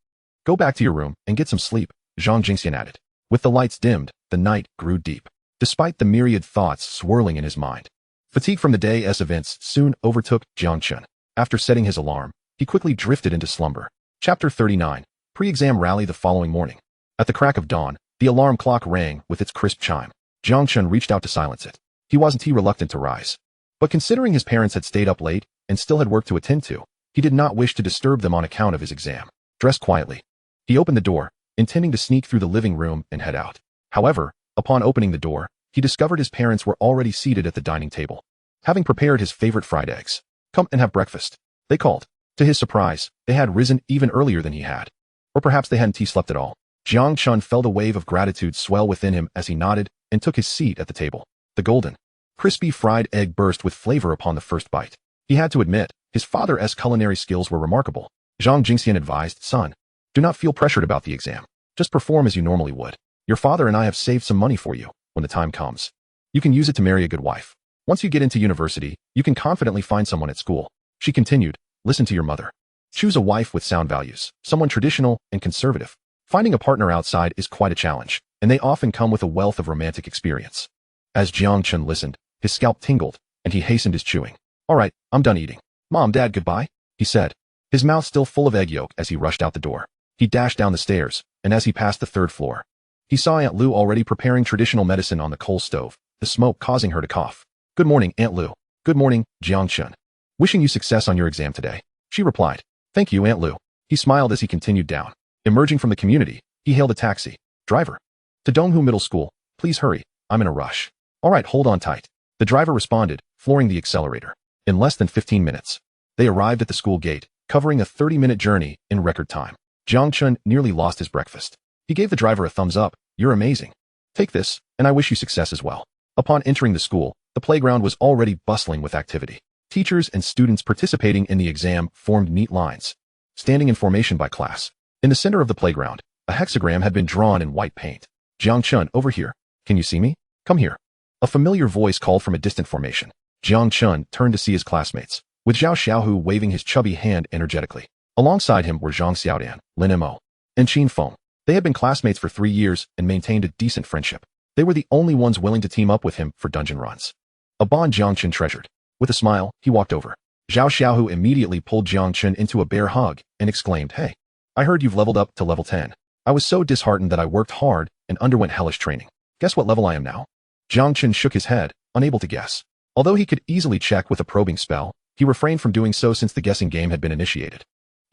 Go back to your room and get some sleep, Jiang Jingxian added. With the lights dimmed, the night grew deep. Despite the myriad thoughts swirling in his mind, fatigue from the day's events soon overtook Jiang Chen. After setting his alarm, he quickly drifted into slumber. Chapter 39. Pre-exam rally the following morning. At the crack of dawn, the alarm clock rang with its crisp chime. Jiang Chen reached out to silence it. He wasn't reluctant to rise. But considering his parents had stayed up late and still had work to attend to, he did not wish to disturb them on account of his exam. Dressed quietly, he opened the door, intending to sneak through the living room and head out. However, upon opening the door, he discovered his parents were already seated at the dining table, having prepared his favorite fried eggs. Come and have breakfast, they called. To his surprise, they had risen even earlier than he had. Or perhaps they hadn't slept at all. Jiang Chen felt a wave of gratitude swell within him as he nodded and took his seat at the table. The golden, crispy fried egg burst with flavor upon the first bite. He had to admit, his father's culinary skills were remarkable. Jiang Jingxian advised, Son, do not feel pressured about the exam. Just perform as you normally would. Your father and I have saved some money for you. When the time comes, you can use it to marry a good wife. Once you get into university, you can confidently find someone at school. She continued, listen to your mother. Choose a wife with sound values, someone traditional and conservative. Finding a partner outside is quite a challenge, and they often come with a wealth of romantic experience. As Jiang Chen listened, his scalp tingled, and he hastened his chewing. All right, I'm done eating. Mom, Dad, goodbye, he said, his mouth still full of egg yolk as he rushed out the door. He dashed down the stairs, and as he passed the third floor, he saw Aunt Lu already preparing traditional medicine on the coal stove, the smoke causing her to cough. Good morning, Aunt Lu. Good morning, Jiang Chen. Wishing you success on your exam today, she replied. Thank you, Aunt Lu. He smiled as he continued down. Emerging from the community, he hailed a taxi. Driver, To Donghu Middle School. Please hurry. I'm in a rush. All right, hold on tight. The driver responded, flooring the accelerator. In less than 15 minutes, they arrived at the school gate, covering a 30-minute journey in record time. Jiang Chen nearly lost his breakfast. He gave the driver a thumbs up. You're amazing. Take this, and I wish you success as well. Upon entering the school, the playground was already bustling with activity. Teachers and students participating in the exam formed neat lines, standing in formation by class. In the center of the playground, a hexagram had been drawn in white paint. Jiang Chen, over here. Can you see me? Come here. A familiar voice called from a distant formation. Jiang Chen turned to see his classmates, with Zhao Xiaohu waving his chubby hand energetically. Alongside him were Zhang Xiaodan, Lin Mo, and Qin Feng. They had been classmates for 3 years and maintained a decent friendship. They were the only ones willing to team up with him for dungeon runs. A bond Jiang Chen treasured. With a smile, he walked over. Zhao Xiaohu immediately pulled Jiang Chen into a bear hug and exclaimed, Hey, I heard you've leveled up to level 10. I was so disheartened that I worked hard and underwent hellish training. Guess what level I am now? Jiang Chen shook his head, unable to guess. Although he could easily check with a probing spell, he refrained from doing so since the guessing game had been initiated.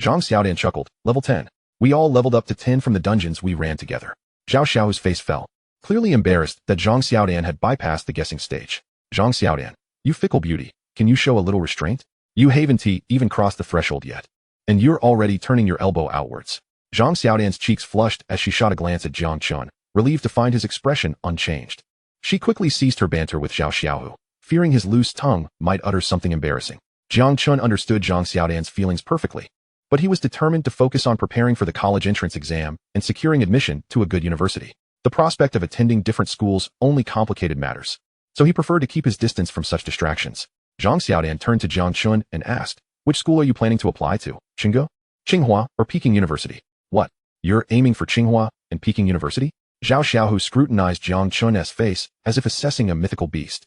Zhang Xiaodan chuckled, level 10. We all leveled up to 10 from the dungeons we ran together. Zhao Xiaohu's face fell, clearly embarrassed that Zhang Xiaodan had bypassed the guessing stage. Zhang Xiaodan, you fickle beauty, can you show a little restraint? You haven't even crossed the threshold yet. And you're already turning your elbow outwards. Zhang Xiaodan's cheeks flushed as she shot a glance at Jiang Chen, relieved to find his expression unchanged. She quickly ceased her banter with Zhao Xiaohu, fearing his loose tongue might utter something embarrassing. Jiang Chen understood Zhang Xiaodan's feelings perfectly, but he was determined to focus on preparing for the college entrance exam and securing admission to a good university. The prospect of attending different schools only complicated matters, so he preferred to keep his distance from such distractions. Zhang Xiaodan turned to Jiang Chen and asked, which school are you planning to apply to, Tsinghua, Tsinghua, or Peking University? What? You're aiming for Tsinghua and Peking University? Zhao Xiaohu scrutinized Jiang Chen's face as if assessing a mythical beast,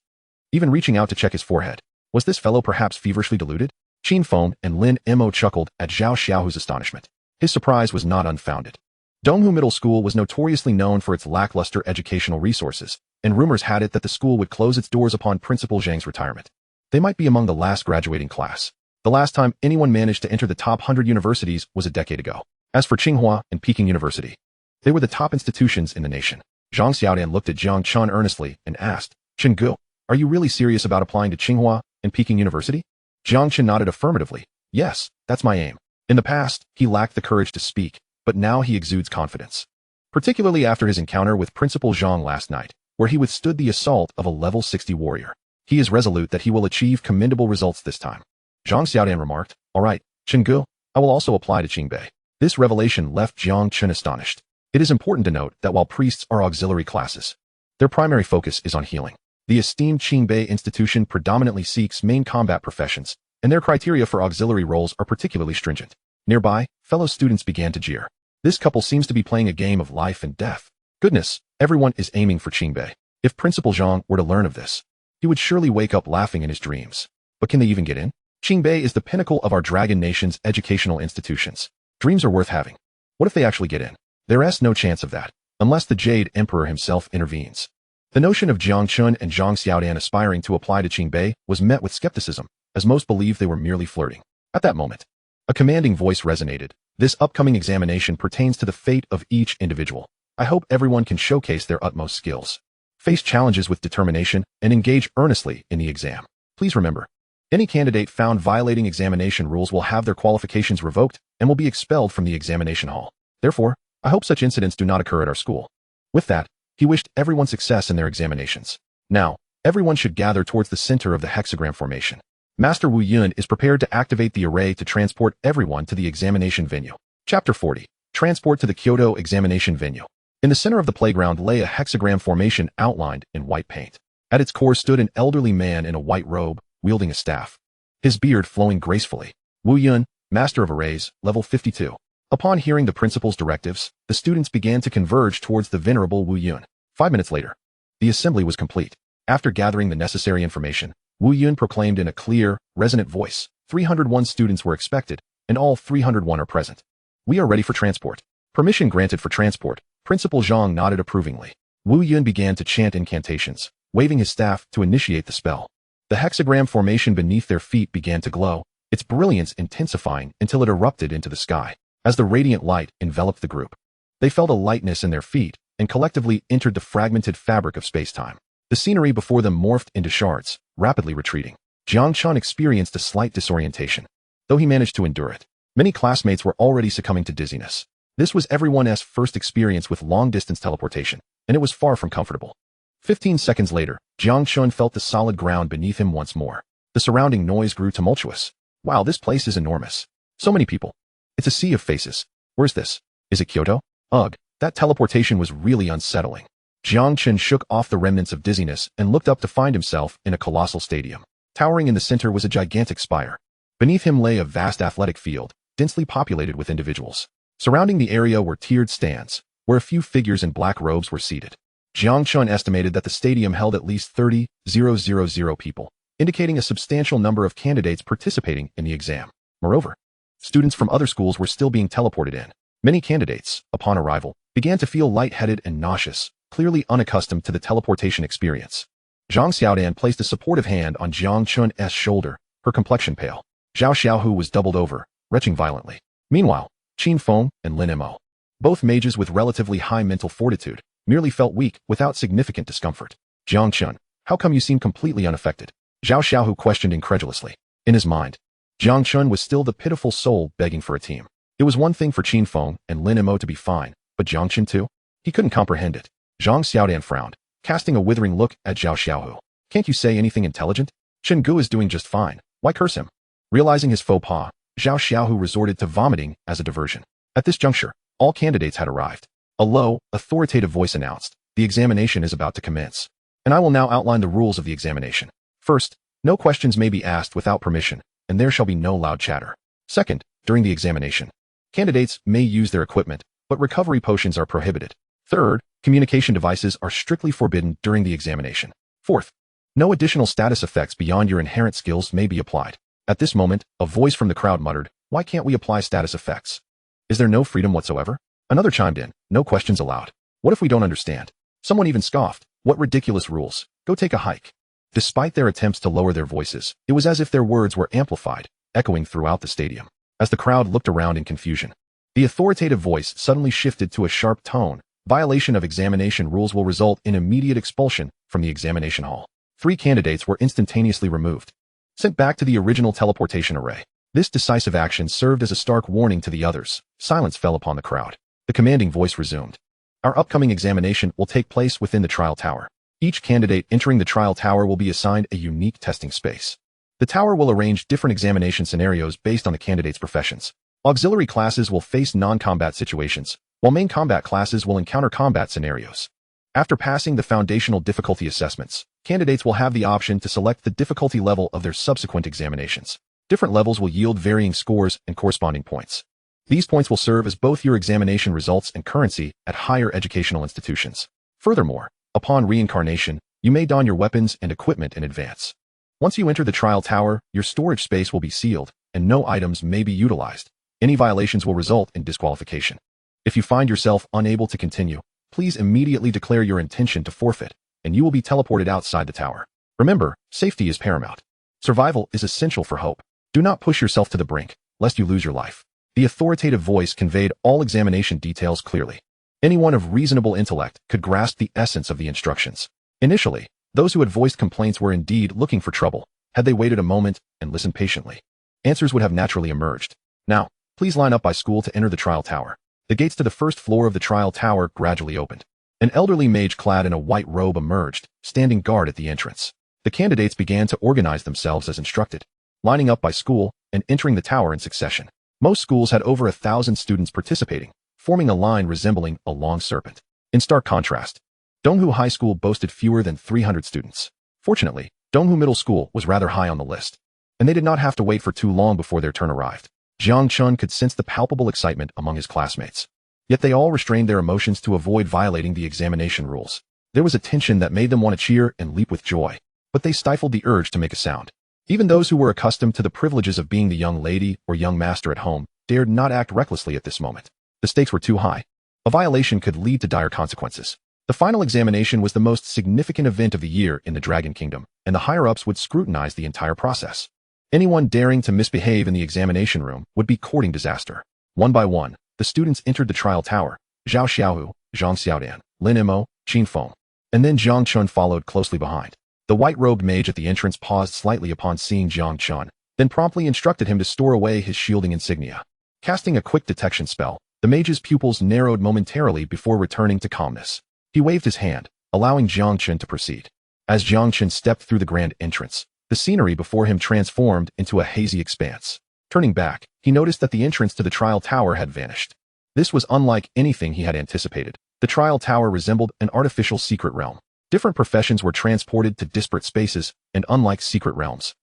even reaching out to check his forehead. Was this fellow perhaps feverishly deluded? Qin Feng and Lin Mo chuckled at Zhao Xiaohu's astonishment. His surprise was not unfounded. Donghu Middle School was notoriously known for its lackluster educational resources, and rumors had it that the school would close its doors upon Principal Zhang's retirement. They might be among the last graduating class. The last time anyone managed to enter the top 100 universities was a decade ago. As for Tsinghua and Peking University, they were the top institutions in the nation. Zhang Xiaodan looked at Jiang Chen earnestly and asked, Chengu, are you really serious about applying to Tsinghua and Peking University? Jiang Chen nodded affirmatively. Yes, that's my aim. In the past, he lacked the courage to speak, but now he exudes confidence. Particularly after his encounter with Principal Zhang last night, where he withstood the assault of a level 60 warrior. He is resolute that he will achieve commendable results this time. Zhang Xiaodan remarked, all right, Chengu, I will also apply to Qingbei. This revelation left Jiang Chen astonished. It is important to note that while priests are auxiliary classes, their primary focus is on healing. The esteemed Qingbei institution predominantly seeks main combat professions, and their criteria for auxiliary roles are particularly stringent. Nearby, fellow students began to jeer. This couple seems to be playing a game of life and death. Goodness, everyone is aiming for Qingbei. If Principal Zhang were to learn of this, he would surely wake up laughing in his dreams. But can they even get in? Qingbei is the pinnacle of our Dragon Nation's educational institutions. Dreams are worth having. What if they actually get in? There's no chance of that, unless the Jade Emperor himself intervenes. The notion of Jiang Chen and Zhang Xiaodan aspiring to apply to Qingbei was met with skepticism, as most believed they were merely flirting. At that moment, a commanding voice resonated. This upcoming examination pertains to the fate of each individual. I hope everyone can showcase their utmost skills, face challenges with determination, and engage earnestly in the exam. Please remember, any candidate found violating examination rules will have their qualifications revoked and will be expelled from the examination hall. Therefore, I hope such incidents do not occur at our school. With that, he wished everyone success in their examinations. Now, everyone should gather towards the center of the hexagram formation. Master Wu Yun is prepared to activate the array to transport everyone to the examination venue. Chapter 40. Transport to the Kyoto examination venue. In the center of the playground lay a hexagram formation outlined in white paint. At its core stood an elderly man in a white robe, wielding a staff, his beard flowing gracefully. Wu Yun, Master of Arrays, level 52. Upon hearing the principal's directives, the students began to converge towards the venerable Wu Yun. 5 minutes later, the assembly was complete. After gathering the necessary information, Wu Yun proclaimed in a clear, resonant voice, 301 students were expected, and all 301 are present. We are ready for transport. Permission granted for transport. Principal Zhang nodded approvingly. Wu Yun began to chant incantations, waving his staff to initiate the spell. The hexagram formation beneath their feet began to glow, its brilliance intensifying until it erupted into the sky. As the radiant light enveloped the group, they felt a lightness in their feet, and collectively entered the fragmented fabric of space-time. The scenery before them morphed into shards, rapidly retreating. Jiang Chen experienced a slight disorientation, though he managed to endure it. Many classmates were already succumbing to dizziness. This was everyone's first experience with long-distance teleportation, and it was far from comfortable. 15 seconds later, Jiang Chen felt the solid ground beneath him once more. The surrounding noise grew tumultuous. Wow, this place is enormous. So many people. It's a sea of faces. Where's this? Is it Kyoto? Ugh, that teleportation was really unsettling. Jiang Chen shook off the remnants of dizziness and looked up to find himself in a colossal stadium. Towering in the center was a gigantic spire. Beneath him lay a vast athletic field, densely populated with individuals. Surrounding the area were tiered stands, where a few figures in black robes were seated. Jiang Chen estimated that the stadium held at least 30,000 people, indicating a substantial number of candidates participating in the exam. Moreover, students from other schools were still being teleported in. Many candidates, upon arrival, began to feel lightheaded and nauseous, clearly unaccustomed to the teleportation experience. Zhang Xiaodan placed a supportive hand on Jiang Chen's shoulder, her complexion pale. Zhao Xiaohu was doubled over, retching violently. Meanwhile, Qin Feng and Lin Mo, both mages with relatively high mental fortitude, merely felt weak without significant discomfort. Jiang Chen, how come you seem completely unaffected? Zhao Xiaohu questioned incredulously. In his mind, Jiang Chen was still the pitiful soul begging for a team. It was one thing for Qin Feng and Lin Mo to be fine, but Jiang Chen too? He couldn't comprehend it. Zhang Xiaodan frowned, casting a withering look at Zhao Xiaohu. Can't you say anything intelligent? Chen Gu is doing just fine. Why curse him? Realizing his faux pas, Zhao Xiaohu resorted to vomiting as a diversion. At this juncture, all candidates had arrived. A low, authoritative voice announced, "The examination is about to commence. And I will now outline the rules of the examination. First, no questions may be asked without permission, and there shall be no loud chatter. Second, during the examination, candidates may use their equipment, but recovery potions are prohibited. Third, communication devices are strictly forbidden during the examination. Fourth, no additional status effects beyond your inherent skills may be applied." At this moment, a voice from the crowd muttered, "Why can't we apply status effects? Is there no freedom whatsoever?" Another chimed in, "No questions allowed. What if we don't understand?" Someone even scoffed, "What ridiculous rules. Go take a hike." Despite their attempts to lower their voices, it was as if their words were amplified, echoing throughout the stadium. As the crowd looked around in confusion, the authoritative voice suddenly shifted to a sharp tone. Violation of examination rules will result in immediate expulsion from the examination hall. 3 candidates were instantaneously removed, sent back to the original teleportation array. This decisive action served as a stark warning to the others. Silence fell upon the crowd. The commanding voice resumed. "Our upcoming examination will take place within the trial tower. Each candidate entering the trial tower will be assigned a unique testing space. The tower will arrange different examination scenarios based on the candidate's professions. Auxiliary classes will face non-combat situations, while main combat classes will encounter combat scenarios. After passing the foundational difficulty assessments, candidates will have the option to select the difficulty level of their subsequent examinations. Different levels will yield varying scores and corresponding points. These points will serve as both your examination results and currency at higher educational institutions. Furthermore, upon reincarnation, you may don your weapons and equipment in advance. Once you enter the trial tower, your storage space will be sealed, and no items may be utilized. Any violations will result in disqualification. If you find yourself unable to continue, please immediately declare your intention to forfeit, and you will be teleported outside the tower. Remember, safety is paramount. Survival is essential for hope. Do not push yourself to the brink, lest you lose your life." The authoritative voice conveyed all examination details clearly. Anyone of reasonable intellect could grasp the essence of the instructions. Initially, those who had voiced complaints were indeed looking for trouble. Had they waited a moment and listened patiently, answers would have naturally emerged. Now, please line up by school to enter the trial tower. The gates to the first floor of the trial tower gradually opened. An elderly mage clad in a white robe emerged, standing guard at the entrance. The candidates began to organize themselves as instructed, lining up by school and entering the tower in succession. Most schools had over 1,000 students participating, forming a line resembling a long serpent. In stark contrast, Donghu High School boasted fewer than 300 students. Fortunately, Donghu Middle School was rather high on the list, and they did not have to wait for too long before their turn arrived. Jiang Chen could sense the palpable excitement among his classmates. Yet they all restrained their emotions to avoid violating the examination rules. There was a tension that made them want to cheer and leap with joy, but they stifled the urge to make a sound. Even those who were accustomed to the privileges of being the young lady or young master at home dared not act recklessly at this moment. The stakes were too high. A violation could lead to dire consequences. The final examination was the most significant event of the year in the Dragon Kingdom, and the higher-ups would scrutinize the entire process. Anyone daring to misbehave in the examination room would be courting disaster. One by one, the students entered the trial tower. Zhao Xiaohu, Zhang Xiaodan, Lin Mo, Qin Feng. And then Jiang Chen followed closely behind. The white-robed mage at the entrance paused slightly upon seeing Jiang Chen, then promptly instructed him to store away his shielding insignia. Casting a quick detection spell, the mage's pupils narrowed momentarily before returning to calmness. He waved his hand, allowing Jiang Chen to proceed. As Jiang Chen stepped through the grand entrance, the scenery before him transformed into a hazy expanse. Turning back, he noticed that the entrance to the trial tower had vanished. This was unlike anything he had anticipated. The trial tower resembled an artificial secret realm. Different professions were transported to disparate spaces, and unlike secret realms,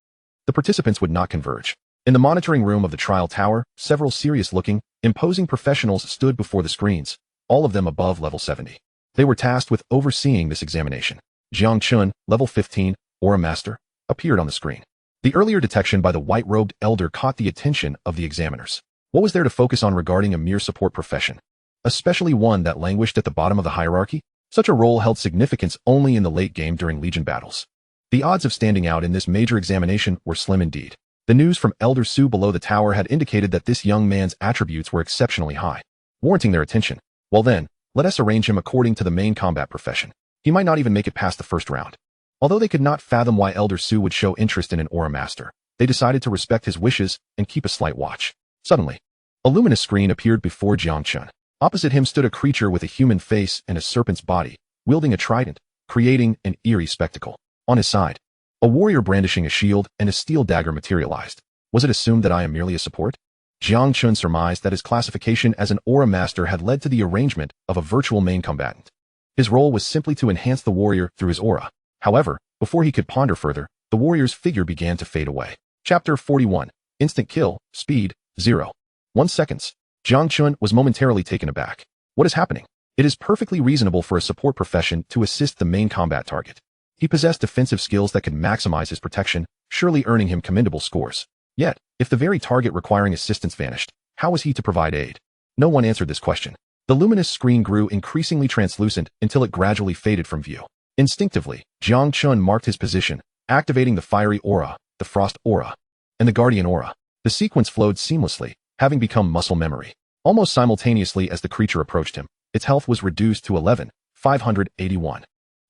the participants would not converge. In the monitoring room of the trial tower, several serious-looking, imposing professionals stood before the screens, all of them above level 70. They were tasked with overseeing this examination. Jiang Chen, level 15, Aura Master, appeared on the screen. The earlier detection by the white-robed elder caught the attention of the examiners. What was there to focus on regarding a mere support profession, especially one that languished at the bottom of the hierarchy? Such a role held significance only in the late game during Legion battles. The odds of standing out in this major examination were slim indeed. The news from Elder Su below the tower had indicated that this young man's attributes were exceptionally high, warranting their attention. Well then, let us arrange him according to the main combat profession. He might not even make it past the first round. Although they could not fathom why Elder Su would show interest in an Aura Master, they decided to respect his wishes and keep a slight watch. Suddenly, a luminous screen appeared before Jiang Chen. Opposite him stood a creature with a human face and a serpent's body, wielding a trident, creating an eerie spectacle. On his side, a warrior brandishing a shield and a steel dagger materialized. Was it assumed that I am merely a support? Jiang Chen surmised that his classification as an Aura Master had led to the arrangement of a virtual main combatant. His role was simply to enhance the warrior through his aura. However, before he could ponder further, the warrior's figure began to fade away. Chapter 41. Instant Kill, Speed, 0.1 seconds. Jiang Chen was momentarily taken aback. What is happening? It is perfectly reasonable for a support profession to assist the main combat target. He possessed defensive skills that could maximize his protection, surely earning him commendable scores. Yet, if the very target requiring assistance vanished, how was he to provide aid? No one answered this question. The luminous screen grew increasingly translucent until it gradually faded from view. Instinctively, Jiang Chen marked his position, activating the fiery aura, the frost aura, and the guardian aura. The sequence flowed seamlessly, having become muscle memory. Almost simultaneously as the creature approached him, its health was reduced to 11,581.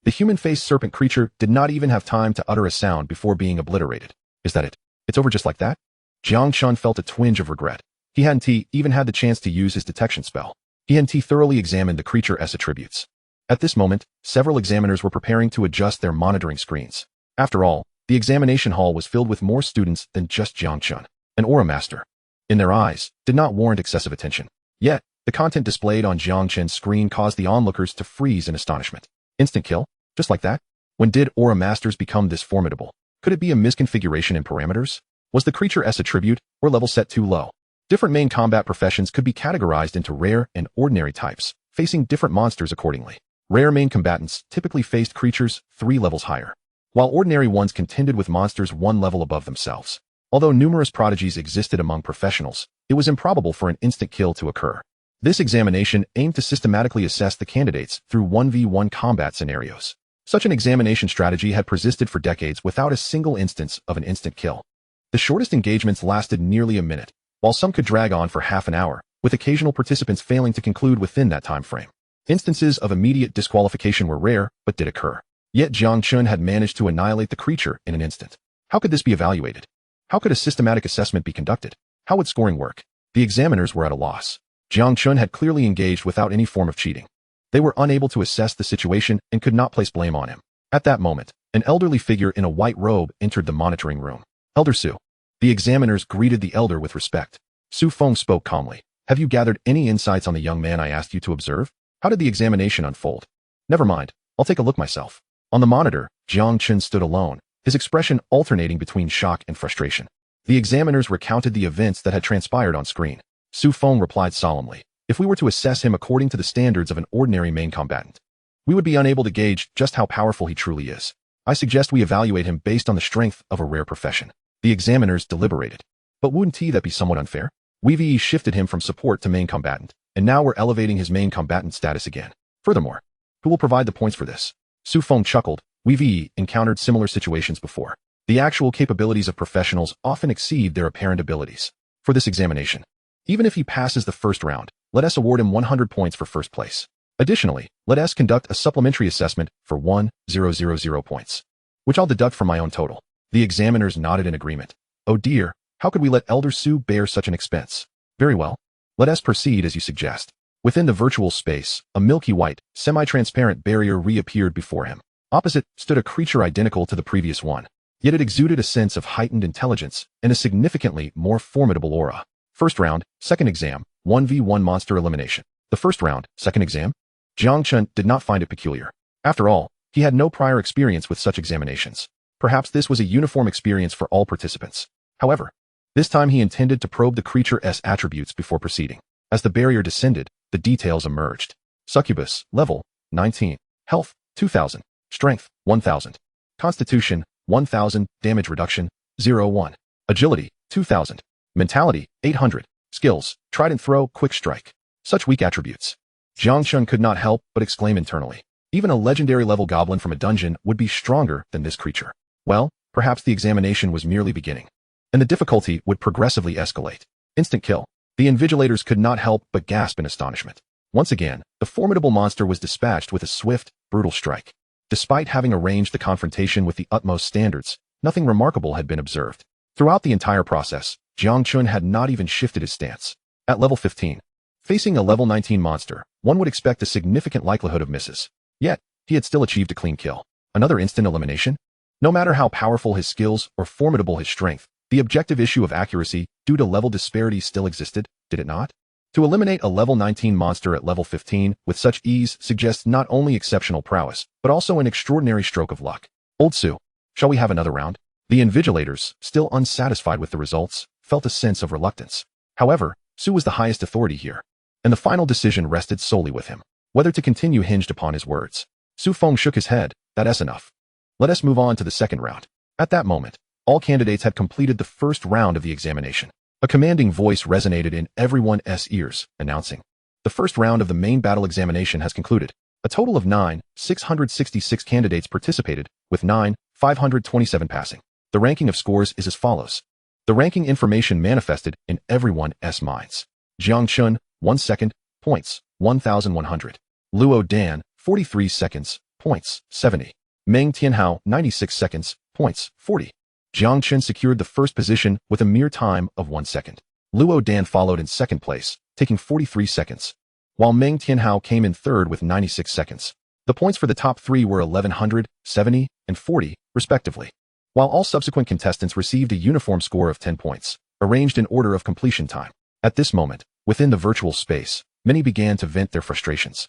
The human-faced serpent creature did not even have time to utter a sound before being obliterated. Is that it? It's over just like that? Jiang Chen felt a twinge of regret. He hadn't even had the chance to use his detection spell. He hadn't thoroughly examined the creature's attributes. At this moment, several examiners were preparing to adjust their monitoring screens. After all, the examination hall was filled with more students than just Jiang Chen. An Aura Master, in their eyes, did not warrant excessive attention. Yet, the content displayed on Jiang Chen's screen caused the onlookers to freeze in astonishment. Instant kill? Just like that? When did Aura Masters become this formidable? Could it be a misconfiguration in parameters? Was the creature's attribute or level set too low? Different main combat professions could be categorized into rare and ordinary types, facing different monsters accordingly. Rare main combatants typically faced creatures 3 levels higher, while ordinary ones contended with monsters 1 level above themselves. Although numerous prodigies existed among professionals, it was improbable for an instant kill to occur. This examination aimed to systematically assess the candidates through 1v1 combat scenarios. Such an examination strategy had persisted for decades without a single instance of an instant kill. The shortest engagements lasted nearly a minute, while some could drag on for half an hour, with occasional participants failing to conclude within that time frame. Instances of immediate disqualification were rare, but did occur. Yet Jiang Chen had managed to annihilate the creature in an instant. How could this be evaluated? How could a systematic assessment be conducted? How would scoring work? The examiners were at a loss. Jiang Chen had clearly engaged without any form of cheating. They were unable to assess the situation and could not place blame on him. At that moment, an elderly figure in a white robe entered the monitoring room. Elder Su. The examiners greeted the elder with respect. Su Feng spoke calmly. Have you gathered any insights on the young man I asked you to observe? How did the examination unfold? Never mind, I'll take a look myself. On the monitor, Jiang Chen stood alone, his expression alternating between shock and frustration. The examiners recounted the events that had transpired on screen. Su Feng replied solemnly. If we were to assess him according to the standards of an ordinary main combatant, we would be unable to gauge just how powerful he truly is. I suggest we evaluate him based on the strength of a rare profession. The examiners deliberated. But wouldn't that be somewhat unfair? We've shifted him from support to main combatant, and now we're elevating his main combatant status again. Furthermore, who will provide the points for this? Su Feng chuckled. We've encountered similar situations before. The actual capabilities of professionals often exceed their apparent abilities. For this examination, even if he passes the first round, let us award him 100 points for first place. Additionally, let us conduct a supplementary assessment for 1,000 points, which I'll deduct from my own total. The examiners nodded in agreement. Oh dear, how could we let Elder Sue bear such an expense? Very well. Let us proceed as you suggest. Within the virtual space, a milky white, semi-transparent barrier reappeared before him. Opposite stood a creature identical to the previous one, yet it exuded a sense of heightened intelligence and a significantly more formidable aura. First round, second exam, 1v1 monster elimination. The first round, second exam? Jiang Chen did not find it peculiar. After all, he had no prior experience with such examinations. Perhaps this was a uniform experience for all participants. However, this time he intended to probe the creature's attributes before proceeding. As the barrier descended, the details emerged. Succubus, level 19, health 2000, strength 1000, constitution 1000, damage reduction 0-1, agility 2000, mentality 800, skills trident throw, quick strike. Such weak attributes. Jiang Chen could not help but exclaim internally. Even a legendary level goblin from a dungeon would be stronger than this creature. Well, perhaps the examination was merely beginning, and the difficulty would progressively escalate. Instant kill. The invigilators could not help but gasp in astonishment. Once again, the formidable monster was dispatched with a swift, brutal strike. Despite having arranged the confrontation with the utmost standards, nothing remarkable had been observed. Throughout the entire process, Jiang Chen had not even shifted his stance. At level 15, facing a level 19 monster, one would expect a significant likelihood of misses. Yet, he had still achieved a clean kill. Another instant elimination? No matter how powerful his skills or formidable his strength, the objective issue of accuracy due to level disparity still existed, did it not? To eliminate a level 19 monster at level 15 with such ease suggests not only exceptional prowess, but also an extraordinary stroke of luck. Old Sue, shall we have another round? The invigilators, still unsatisfied with the results, felt a sense of reluctance. However, Sue was the highest authority here, and the final decision rested solely with him. Whether to continue hinged upon his words. Su Feng shook his head. That's enough. Let us move on to the second round. At that moment, all candidates had completed the first round of the examination. A commanding voice resonated in everyone's ears, announcing, "The first round of the main battle examination has concluded. A total of 9,666 candidates participated, with 9,527 passing. The ranking of scores is as follows." The ranking information manifested in everyone's minds. Jiang Chen, 1 second, points, 1,100. Luo Dan, 43 seconds, points, 70. Meng Tianhao, 96 seconds, points, 40. Jiang Chen secured the first position with a mere time of 1 second. Luo Dan followed in second place, taking 43 seconds, while Meng Tianhao came in third with 96 seconds. The points for the top three were 1,100, 70, and 40, respectively, while all subsequent contestants received a uniform score of 10 points, arranged in order of completion time. At this moment, within the virtual space, many began to vent their frustrations.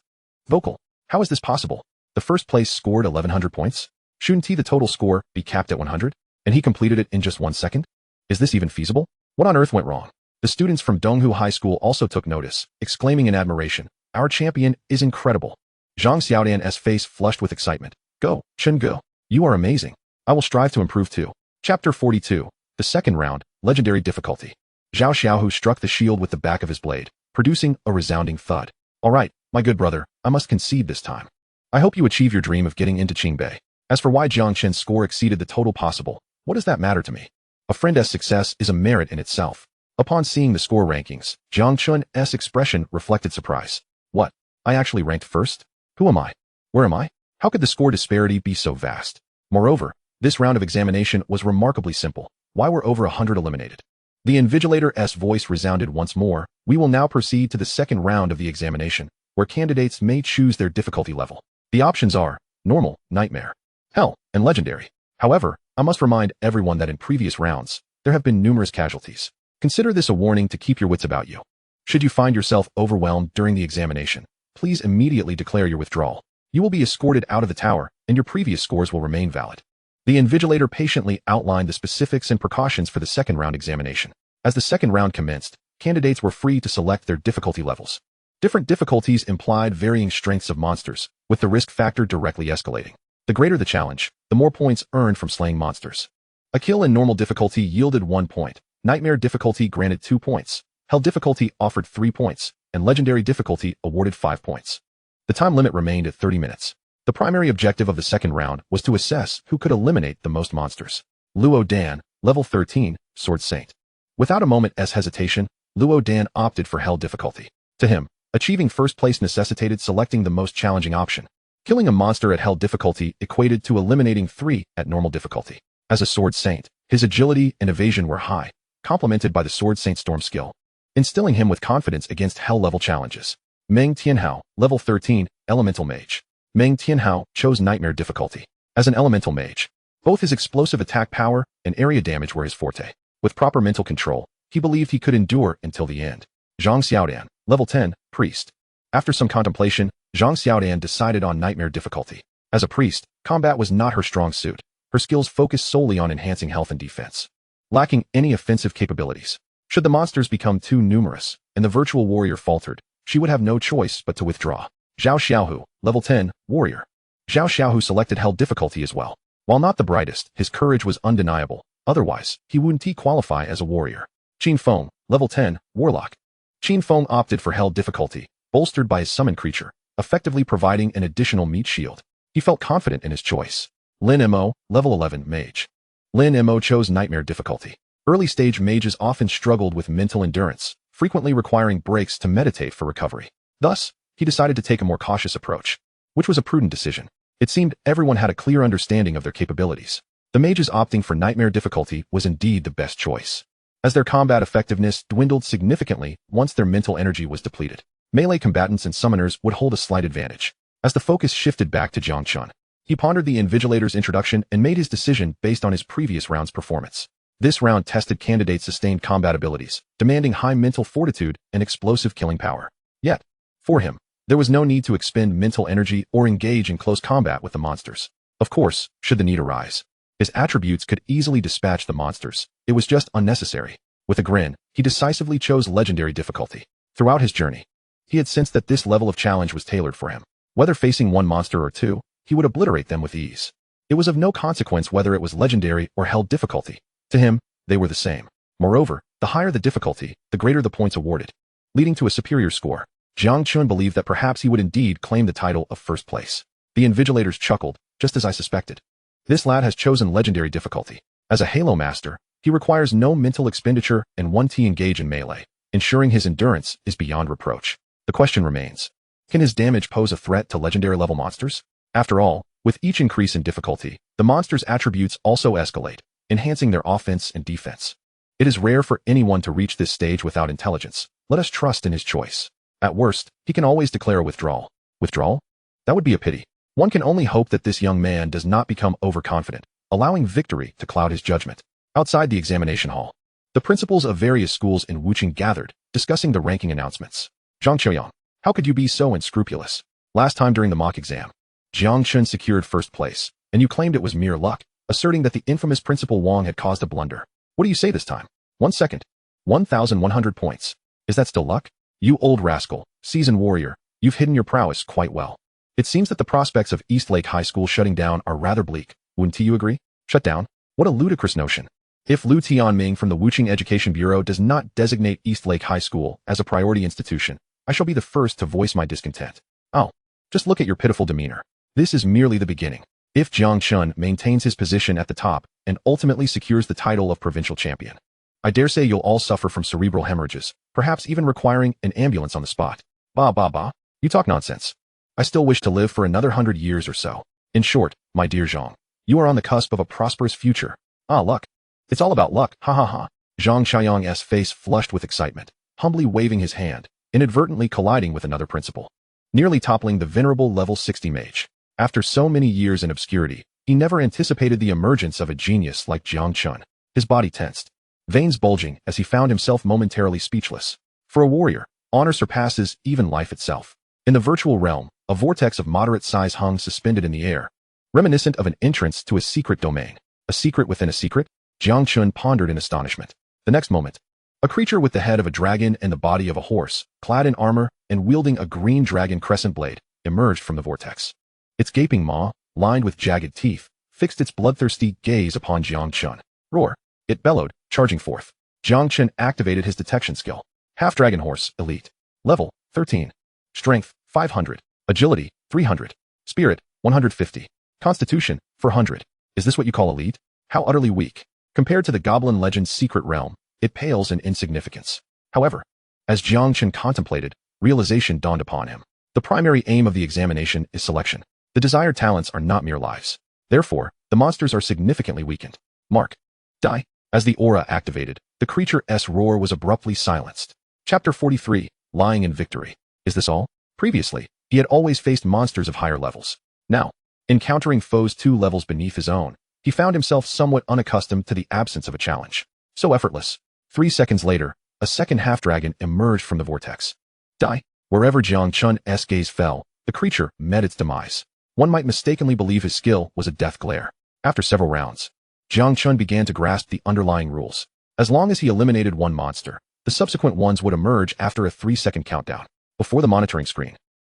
Vocal, how is this possible? The first place scored 1,100 points? Shouldn't the total score be capped at 100? And he completed it in just 1 second? Is this even feasible? What on earth went wrong? The students from Donghu High School also took notice, exclaiming in admiration, "Our champion is incredible." Zhang Xiaodian's face flushed with excitement. "Go, Chen Go. You are amazing. I will strive to improve too." Chapter 42. The second round, legendary difficulty. Zhao Xiaohu struck the shield with the back of his blade, producing a resounding thud. "All right, my good brother, I must concede this time. I hope you achieve your dream of getting into Qingbei. As for why Jiang Chen's score exceeded the total possible, what does that matter to me? A friend's success is a merit in itself." Upon seeing the score rankings, Jiang Chen's expression reflected surprise. "What? I actually ranked first? Who am I? Where am I? How could the score disparity be so vast? Moreover, this round of examination was remarkably simple. Why were over 100 eliminated?" The invigilator's voice resounded once more. "We will now proceed to the second round of the examination, where candidates may choose their difficulty level. The options are normal, nightmare, hell, and legendary. However, I must remind everyone that in previous rounds, there have been numerous casualties. Consider this a warning to keep your wits about you. Should you find yourself overwhelmed during the examination, please immediately declare your withdrawal. You will be escorted out of the tower, and your previous scores will remain valid." The invigilator patiently outlined the specifics and precautions for the second round examination. As the second round commenced, candidates were free to select their difficulty levels. Different difficulties implied varying strengths of monsters, with the risk factor directly escalating. The greater the challenge, the more points earned from slaying monsters. A kill in normal difficulty yielded 1 point, nightmare difficulty granted 2 points, hell difficulty offered 3 points, and legendary difficulty awarded 5 points. The time limit remained at 30 minutes. The primary objective of the second round was to assess who could eliminate the most monsters. Luo Dan, level 13, Sword Saint. Without a moment's hesitation, Luo Dan opted for hell difficulty. To him, Achieving first place necessitated selecting the most challenging option. Killing a monster at hell difficulty equated to eliminating 3 at normal difficulty. As a sword saint, his agility and evasion were high, complemented by the sword saint storm skill, instilling him with confidence against hell-level challenges. Meng Tianhao, level 13, elemental mage. Meng Tianhao chose nightmare difficulty. As an elemental mage, both his explosive attack power and area damage were his forte. With proper mental control, he believed he could endure until the end. Zhang Xiaodan, level 10, priest. After some contemplation, Zhang Xiaodan decided on nightmare difficulty. As a priest, combat was not her strong suit. Her skills focused solely on enhancing health and defense, lacking any offensive capabilities. Should the monsters become too numerous, and the virtual warrior faltered, she would have no choice but to withdraw. Zhao Xiaohu, level 10, warrior. Zhao Xiaohu selected hell difficulty as well. While not the brightest, his courage was undeniable. Otherwise, he wouldn't qualify as a warrior. Qin Feng, level 10, warlock. Qin Feng opted for hell difficulty, bolstered by his summon creature, effectively providing an additional meat shield. He felt confident in his choice. Lin Mo, level 11, mage. Lin Mo chose nightmare difficulty. Early-stage mages often struggled with mental endurance, frequently requiring breaks to meditate for recovery. Thus, he decided to take a more cautious approach, which was a prudent decision. It seemed everyone had a clear understanding of their capabilities. The mages opting for nightmare difficulty was indeed the best choice, as their combat effectiveness dwindled significantly once their mental energy was depleted. Melee combatants and summoners would hold a slight advantage. As the focus shifted back to Jiang Chen, he pondered the Invigilator's introduction and made his decision based on his previous round's performance. This round tested candidates' sustained combat abilities, demanding high mental fortitude and explosive killing power. Yet, for him, there was no need to expend mental energy or engage in close combat with the monsters. Of course, should the need arise, his attributes could easily dispatch the monsters. It was just unnecessary. With a grin, he decisively chose legendary difficulty. Throughout his journey, he had sensed that this level of challenge was tailored for him. Whether facing one monster or two, he would obliterate them with ease. It was of no consequence whether it was legendary or hell difficulty. To him, they were the same. Moreover, the higher the difficulty, the greater the points awarded, leading to a superior score. Jiang Chen believed that perhaps he would indeed claim the title of first place. The Invigilators chuckled, just as I suspected. This lad has chosen legendary difficulty. As a Halo master, he requires no mental expenditure and 1T engage in melee, ensuring his endurance is beyond reproach. The question remains, can his damage pose a threat to legendary level monsters? After all, with each increase in difficulty, the monster's attributes also escalate, enhancing their offense and defense. It is rare for anyone to reach this stage without intelligence. Let us trust in his choice. At worst, he can always declare a withdrawal. Withdrawal? That would be a pity. One can only hope that this young man does not become overconfident, allowing victory to cloud his judgment. Outside the examination hall, the principals of various schools in Wuching gathered, discussing the ranking announcements. Zhang Qiuyang, how could you be so unscrupulous? Last time during the mock exam, Jiang Chen secured first place, and you claimed it was mere luck, asserting that the infamous Principal Wang had caused a blunder. What do you say this time? 1 second. 1,100 points. Is that still luck? You old rascal, seasoned warrior, you've hidden your prowess quite well. It seems that the prospects of Eastlake High School shutting down are rather bleak. Wouldn't you agree? Shut down? What a ludicrous notion. If Lu Tianming from the Wuching Education Bureau does not designate Eastlake High School as a priority institution, I shall be the first to voice my discontent. Oh, just look at your pitiful demeanor. This is merely the beginning. If Jiang Chen maintains his position at the top and ultimately secures the title of provincial champion, I dare say you'll all suffer from cerebral hemorrhages, perhaps even requiring an ambulance on the spot. Bah, you talk nonsense. I still wish to live for another 100 years or so. In short, my dear Zhang, you are on the cusp of a prosperous future. Ah, luck. It's all about luck, ha ha ha. Zhang Qiuyang's face flushed with excitement, humbly waving his hand, inadvertently colliding with another principal, nearly toppling the venerable level 60 mage. After so many years in obscurity, he never anticipated the emergence of a genius like Jiang Chen. His body tensed, veins bulging as he found himself momentarily speechless. For a warrior, honor surpasses even life itself. In the virtual realm, a vortex of moderate size hung suspended in the air, reminiscent of an entrance to a secret domain. A secret within a secret? Jiang Chen pondered in astonishment. The next moment, a creature with the head of a dragon and the body of a horse, clad in armor and wielding a green dragon crescent blade, emerged from the vortex. Its gaping maw, lined with jagged teeth, fixed its bloodthirsty gaze upon Jiang Chen. Roar! It bellowed, charging forth. Jiang Chen activated his detection skill. Half-Dragon Horse, Elite. Level, 13. Strength, 500. Agility, 300. Spirit, 150. Constitution, 400. Is this what you call elite? How utterly weak. Compared to the Goblin Legend's secret realm, it pales in insignificance. However, as Jiang Chen contemplated, realization dawned upon him. The primary aim of the examination is selection. The desired talents are not mere lives. Therefore, the monsters are significantly weakened. Mark. Die. As the aura activated, the creature's roar was abruptly silenced. Chapter 43, Lying in Victory. Is this all? Previously, he had always faced monsters of higher levels. Now, encountering foes 2 levels beneath his own, he found himself somewhat unaccustomed to the absence of a challenge. So effortless. 3 seconds later, a second half-dragon emerged from the vortex. Die. Wherever Jiang Chen's gaze fell, the creature met its demise. One might mistakenly believe his skill was a death glare. After several rounds, Jiang Chen began to grasp the underlying rules. As long as he eliminated one monster, the subsequent ones would emerge after a 3-second countdown. Before the monitoring screen,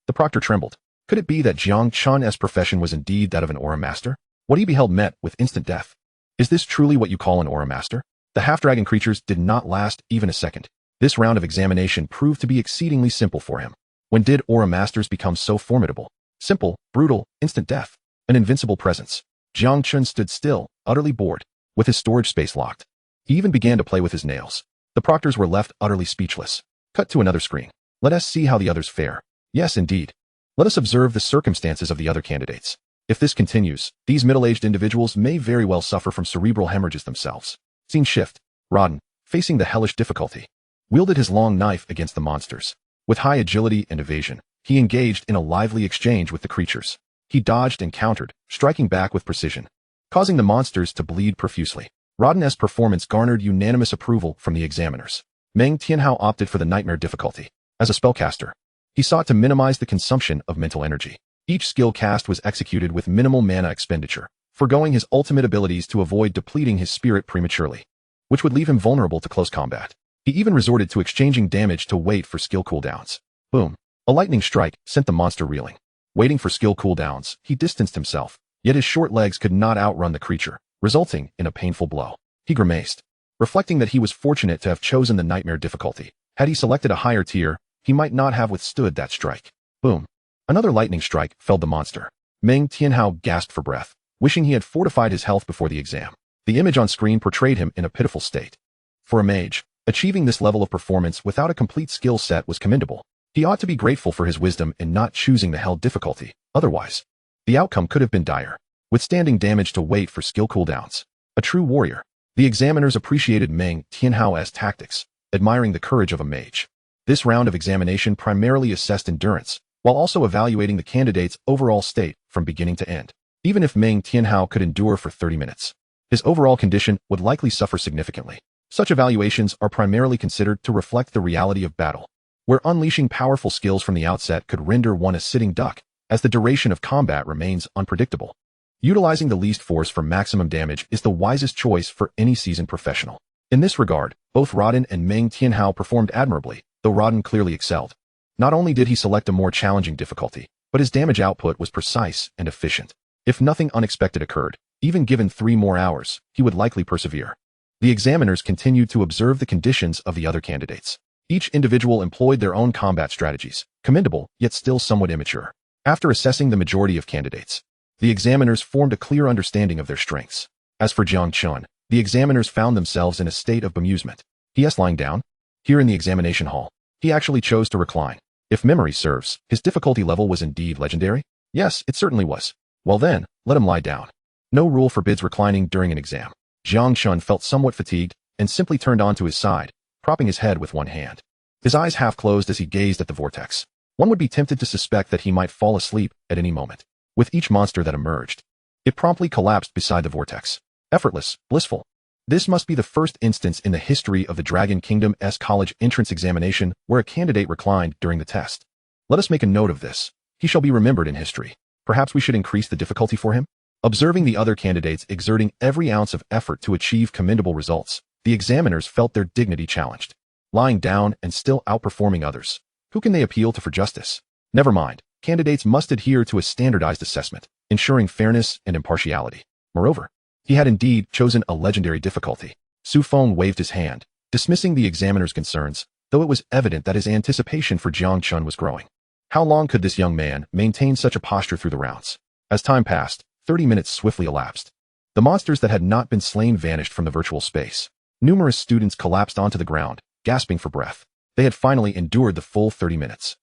the proctor trembled. Could it be that Jiang Chen's profession was indeed that of an aura master? What he beheld met with instant death. Is this truly what you call an aura master? The half-dragon creatures did not last even a second. This round of examination proved to be exceedingly simple for him. When did aura masters become so formidable? Simple, brutal, instant death. An invincible presence. Jiang Chen stood still, utterly bored, with his storage space locked. He even began to play with his nails. The proctors were left utterly speechless. Cut to another screen. Let us see how the others fare. Yes, indeed. Let us observe the circumstances of the other candidates. If this continues, these middle-aged individuals may very well suffer from cerebral hemorrhages themselves. Scene shift. Rodden, facing the hellish difficulty, wielded his long knife against the monsters. With high agility and evasion, he engaged in a lively exchange with the creatures. He dodged and countered, striking back with precision, causing the monsters to bleed profusely. Rodden's performance garnered unanimous approval from the examiners. Meng Tianhao opted for the nightmare difficulty. As a spellcaster, he sought to minimize the consumption of mental energy. Each skill cast was executed with minimal mana expenditure, foregoing his ultimate abilities to avoid depleting his spirit prematurely, which would leave him vulnerable to close combat. He even resorted to exchanging damage to wait for skill cooldowns. Boom. A lightning strike sent the monster reeling. Waiting for skill cooldowns, he distanced himself, yet his short legs could not outrun the creature, resulting in a painful blow. He grimaced, reflecting that he was fortunate to have chosen the nightmare difficulty. Had he selected a higher tier, he might not have withstood that strike. Boom. Another lightning strike felled the monster. Meng Tianhao gasped for breath, wishing he had fortified his health before the exam. The image on screen portrayed him in a pitiful state. For a mage, achieving this level of performance without a complete skill set was commendable. He ought to be grateful for his wisdom in not choosing the hell difficulty. Otherwise, the outcome could have been dire, withstanding damage to wait for skill cooldowns. A true warrior. The examiners appreciated Meng Tianhao's tactics, admiring the courage of a mage. This round of examination primarily assessed endurance, while also evaluating the candidate's overall state from beginning to end. Even if Meng Tianhao could endure for 30 minutes, his overall condition would likely suffer significantly. Such evaluations are primarily considered to reflect the reality of battle, where unleashing powerful skills from the outset could render one a sitting duck, as the duration of combat remains unpredictable. Utilizing the least force for maximum damage is the wisest choice for any seasoned professional. In this regard, both Rodden and Meng Tianhao performed admirably, though Rodden clearly excelled. Not only did he select a more challenging difficulty, but his damage output was precise and efficient. If nothing unexpected occurred, even given 3 more hours, he would likely persevere. The examiners continued to observe the conditions of the other candidates. Each individual employed their own combat strategies, commendable, yet still somewhat immature. After assessing the majority of candidates, the examiners formed a clear understanding of their strengths. As for Jiang Chen, the examiners found themselves in a state of bemusement. He lying down? Here in the examination hall, he actually chose to recline. If memory serves, his difficulty level was indeed legendary? Yes, it certainly was. Well then, let him lie down. No rule forbids reclining during an exam. Jiang Chen felt somewhat fatigued and simply turned onto his side, propping his head with one hand. His eyes half closed as he gazed at the vortex. One would be tempted to suspect that he might fall asleep at any moment. With each monster that emerged, it promptly collapsed beside the vortex. Effortless, blissful. This must be the first instance in the history of the Dragon Kingdom's college entrance examination where a candidate reclined during the test. Let us make a note of this. He shall be remembered in history. Perhaps we should increase the difficulty for him? Observing the other candidates exerting every ounce of effort to achieve commendable results, the examiners felt their dignity challenged. Lying down and still outperforming others, who can they appeal to for justice? Never mind, candidates must adhere to a standardized assessment, ensuring fairness and impartiality. Moreover, he had indeed chosen a legendary difficulty. Su Feng waved his hand, dismissing the examiner's concerns, though it was evident that his anticipation for Jiang Chen was growing. How long could this young man maintain such a posture through the rounds? As time passed, 30 minutes swiftly elapsed. The monsters that had not been slain vanished from the virtual space. Numerous students collapsed onto the ground, gasping for breath. They had finally endured the full 30 minutes.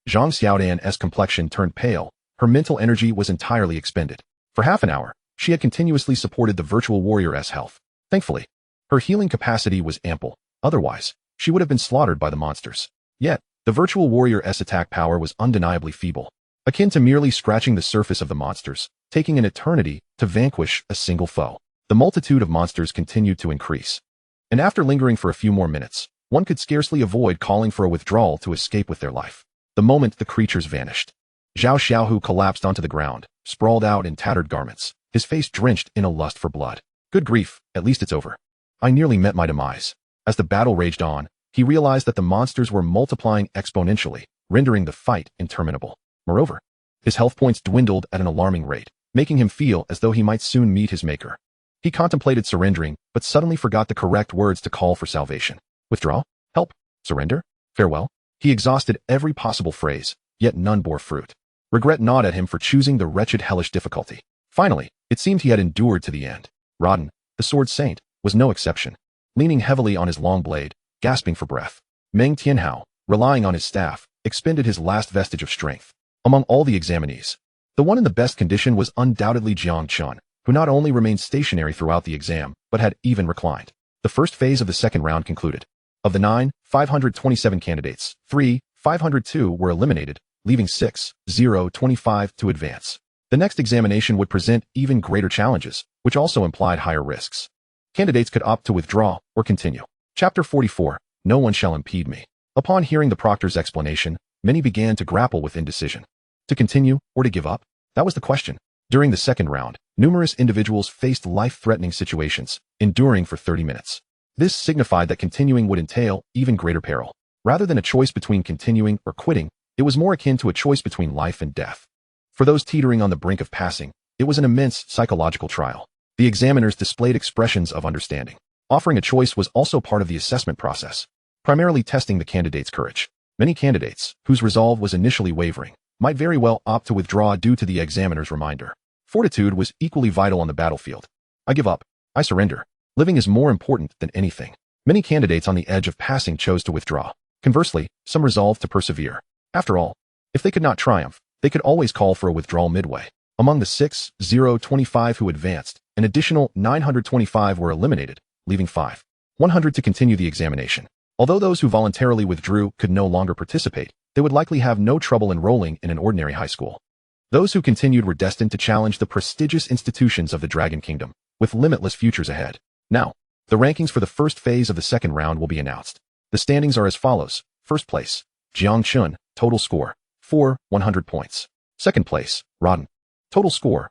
Zhang Xiaodan's complexion turned pale. Her mental energy was entirely expended. For half an hour, she had continuously supported the virtual warrior's health. Thankfully, her healing capacity was ample. Otherwise, she would have been slaughtered by the monsters. Yet, the virtual warrior's attack power was undeniably feeble, akin to merely scratching the surface of the monsters, taking an eternity to vanquish a single foe. The multitude of monsters continued to increase. And after lingering for a few more minutes, one could scarcely avoid calling for a withdrawal to escape with their life. The moment the creatures vanished, Zhao Xiaohu collapsed onto the ground, sprawled out in tattered garments, his face drenched in a lust for blood. Good grief, at least it's over. I nearly met my demise. As the battle raged on, he realized that the monsters were multiplying exponentially, rendering the fight interminable. Moreover, his health points dwindled at an alarming rate, making him feel as though he might soon meet his maker. He contemplated surrendering, but suddenly forgot the correct words to call for salvation. Withdraw? Help? Surrender? Farewell? He exhausted every possible phrase, yet none bore fruit. Regret gnawed at him for choosing the wretched hellish difficulty. Finally, it seemed he had endured to the end. Rodden, the sword saint, was no exception. Leaning heavily on his long blade, gasping for breath, Meng Tianhao, relying on his staff, expended his last vestige of strength. Among all the examinees, the one in the best condition was undoubtedly Jiang Chen, who not only remained stationary throughout the exam, but had even reclined. The first phase of the second round concluded. Of the 527 candidates, 502 were eliminated, leaving 25 to advance. The next examination would present even greater challenges, which also implied higher risks. Candidates could opt to withdraw or continue. Chapter 44, No One Shall Impede Me. Upon hearing the proctor's explanation, many began to grapple with indecision. To continue or to give up? That was the question. During the second round, numerous individuals faced life-threatening situations, enduring for 30 minutes. This signified that continuing would entail even greater peril. Rather than a choice between continuing or quitting, it was more akin to a choice between life and death. For those teetering on the brink of passing, it was an immense psychological trial. The examiners displayed expressions of understanding. Offering a choice was also part of the assessment process, primarily testing the candidate's courage. Many candidates, whose resolve was initially wavering, might very well opt to withdraw due to the examiner's reminder. Fortitude was equally vital on the battlefield. I give up. I surrender. Living is more important than anything. Many candidates on the edge of passing chose to withdraw. Conversely, some resolved to persevere. After all, if they could not triumph, they could always call for a withdrawal midway. Among the 6,025 who advanced, an additional 925 were eliminated, leaving 100 to continue the examination. Although those who voluntarily withdrew could no longer participate, they would likely have no trouble enrolling in an ordinary high school. Those who continued were destined to challenge the prestigious institutions of the Dragon Kingdom, with limitless futures ahead. Now, the rankings for the first phase of the second round will be announced. The standings are as follows. First place, Jiang Chen, total score, 100 points. Second place, Rodden, total score,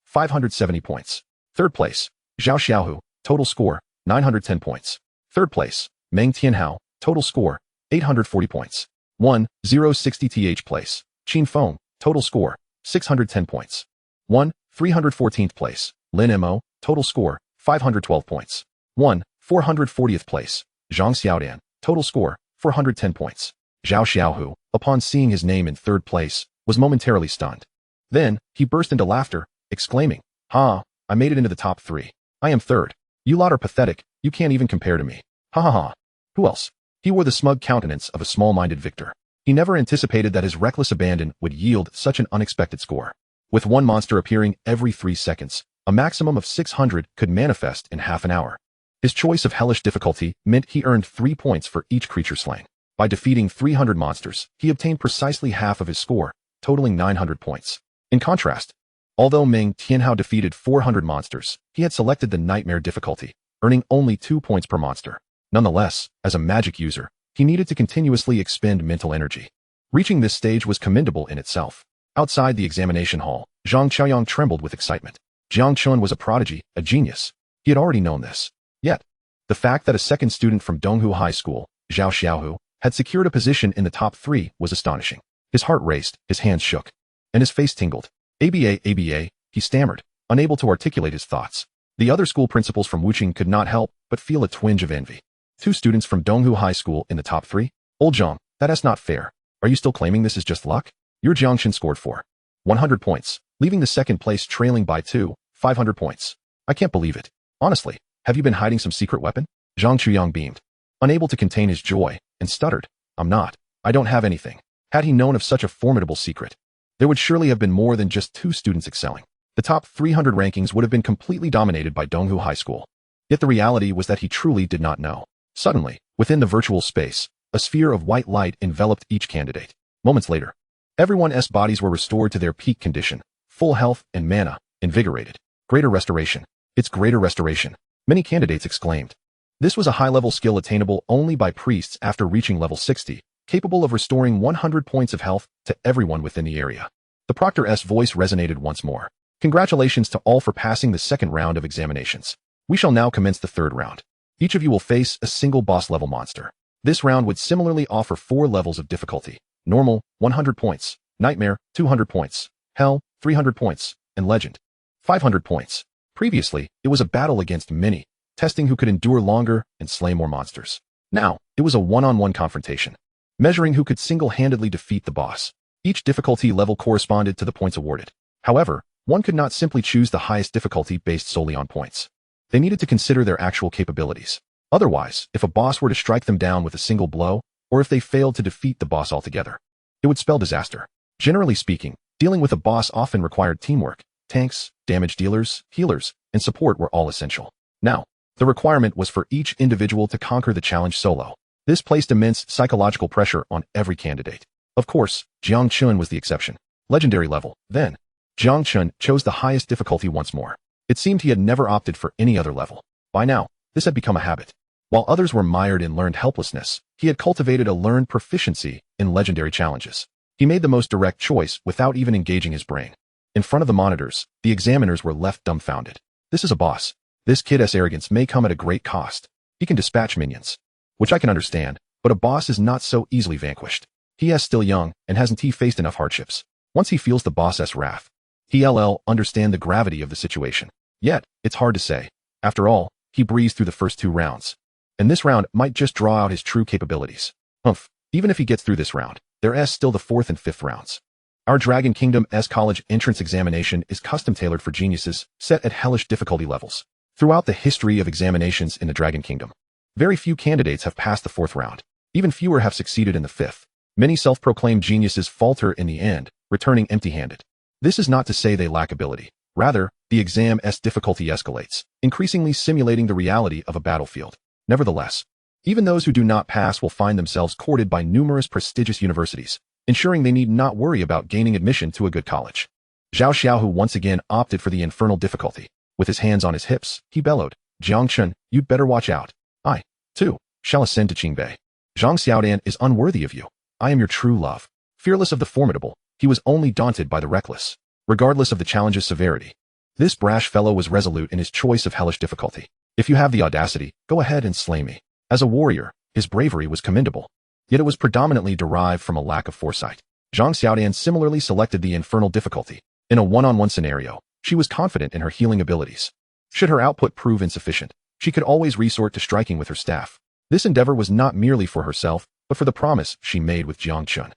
570 points. Third place, Zhao Xiaohu, total score, 910 points. Third place, Meng Tianhao, total score, 840 points. 1060th place, Qin Feng, total score, 610 points. 314th place, Lin Mo, total score, 512 points. 440th place, Zhang Xiaodan, total score, 410 points. Zhao Xiaohu, upon seeing his name in third place, was momentarily stunned. Then, he burst into laughter, exclaiming, "Ha, I made it into the top 3. I am third. You lot are pathetic, you can't even compare to me. Ha ha ha. Who else?" He wore the smug countenance of a small-minded victor. He never anticipated that his reckless abandon would yield such an unexpected score. With one monster appearing every 3 seconds, a maximum of 600 could manifest in half an hour. His choice of hellish difficulty meant he earned 3 points for each creature slain. By defeating 300 monsters, he obtained precisely half of his score, totaling 900 points. In contrast, although Meng Tianhao defeated 400 monsters, he had selected the nightmare difficulty, earning only 2 points per monster. Nonetheless, as a magic user, he needed to continuously expend mental energy. Reaching this stage was commendable in itself. Outside the examination hall, Zhang Qiaoyang trembled with excitement. Jiang Chen was a prodigy, a genius. He had already known this. Yet, the fact that a second student from Donghu High School, Zhao Xiaohu, had secured a position in the top 3 was astonishing. His heart raced, his hands shook, and his face tingled. ABA, he stammered, unable to articulate his thoughts. The other school principals from Wuqing could not help but feel a twinge of envy. 2 students from Donghu High School in the top 3? Old Zhang, that is not fair. Are you still claiming this is just luck? Your Jiang Chen scored 100 points, leaving the second place trailing by 500 points. I can't believe it. Honestly, have you been hiding some secret weapon? Zhang Chuyang beamed. Unable to contain his joy, and stuttered, I don't have anything. Had he known of such a formidable secret, there would surely have been more than just 2 students excelling. The top 300 rankings would have been completely dominated by Donghu High School. Yet the reality was that he truly did not know. Suddenly, within the virtual space, a sphere of white light enveloped each candidate. Moments later, everyone's bodies were restored to their peak condition, full health and mana, invigorated. Greater restoration. It's greater restoration. Many candidates exclaimed. This was a high-level skill attainable only by priests after reaching level 60, capable of restoring 100 points of health to everyone within the area. The proctor's voice resonated once more. Congratulations to all for passing the second round of examinations. We shall now commence the third round. Each of you will face a single boss-level monster. This round would similarly offer 4 levels of difficulty. Normal, 100 points. Nightmare, 200 points. Hell, 300 points. And Legend, 500 points. Previously, it was a battle against many, testing who could endure longer and slay more monsters. Now, it was a one-on-one confrontation, measuring who could single-handedly defeat the boss. Each difficulty level corresponded to the points awarded. However, one could not simply choose the highest difficulty based solely on points. They needed to consider their actual capabilities. Otherwise, if a boss were to strike them down with a single blow, or if they failed to defeat the boss altogether, it would spell disaster. Generally speaking, dealing with a boss often required teamwork. Tanks, damage dealers, healers, and support were all essential. Now, the requirement was for each individual to conquer the challenge solo. This placed immense psychological pressure on every candidate. Of course, Jiang Chen was the exception. Legendary level. Then, Jiang Chen chose the highest difficulty once more. It seemed he had never opted for any other level. By now, this had become a habit. While others were mired in learned helplessness, he had cultivated a learned proficiency in legendary challenges. He made the most direct choice without even engaging his brain. In front of the monitors, the examiners were left dumbfounded. This is a boss. This kid's arrogance may come at a great cost. He can dispatch minions, which I can understand, but a boss is not so easily vanquished. He is still young, and hasn't he faced enough hardships? Once he feels the boss's wrath, he'll understand the gravity of the situation. Yet, it's hard to say. After all, he breezed through the first 2 rounds. And this round might just draw out his true capabilities. Even if he gets through this round, there is still the 4th and 5th rounds. Our Dragon Kingdom's college entrance examination is custom-tailored for geniuses, set at hellish difficulty levels. Throughout the history of examinations in the Dragon Kingdom, very few candidates have passed the 4th round. Even fewer have succeeded in the 5th. Many self-proclaimed geniuses falter in the end, returning empty-handed. This is not to say they lack ability. Rather, the exam's difficulty escalates, increasingly simulating the reality of a battlefield. Nevertheless, even those who do not pass will find themselves courted by numerous prestigious universities, ensuring they need not worry about gaining admission to a good college. Zhao Xiaohu once again opted for the infernal difficulty. With his hands on his hips, he bellowed, Jiang Chen, you'd better watch out. I, too, shall ascend to Qingbei. Zhang Xiaodan is unworthy of you. I am your true love. Fearless of the formidable, he was only daunted by the reckless. Regardless of the challenge's severity, this brash fellow was resolute in his choice of hellish difficulty. If you have the audacity, go ahead and slay me. As a warrior, his bravery was commendable. Yet it was predominantly derived from a lack of foresight. Zhang Xiaodan similarly selected the infernal difficulty. In a one-on-one scenario, she was confident in her healing abilities. Should her output prove insufficient, she could always resort to striking with her staff. This endeavor was not merely for herself, but for the promise she made with Jiang Chen.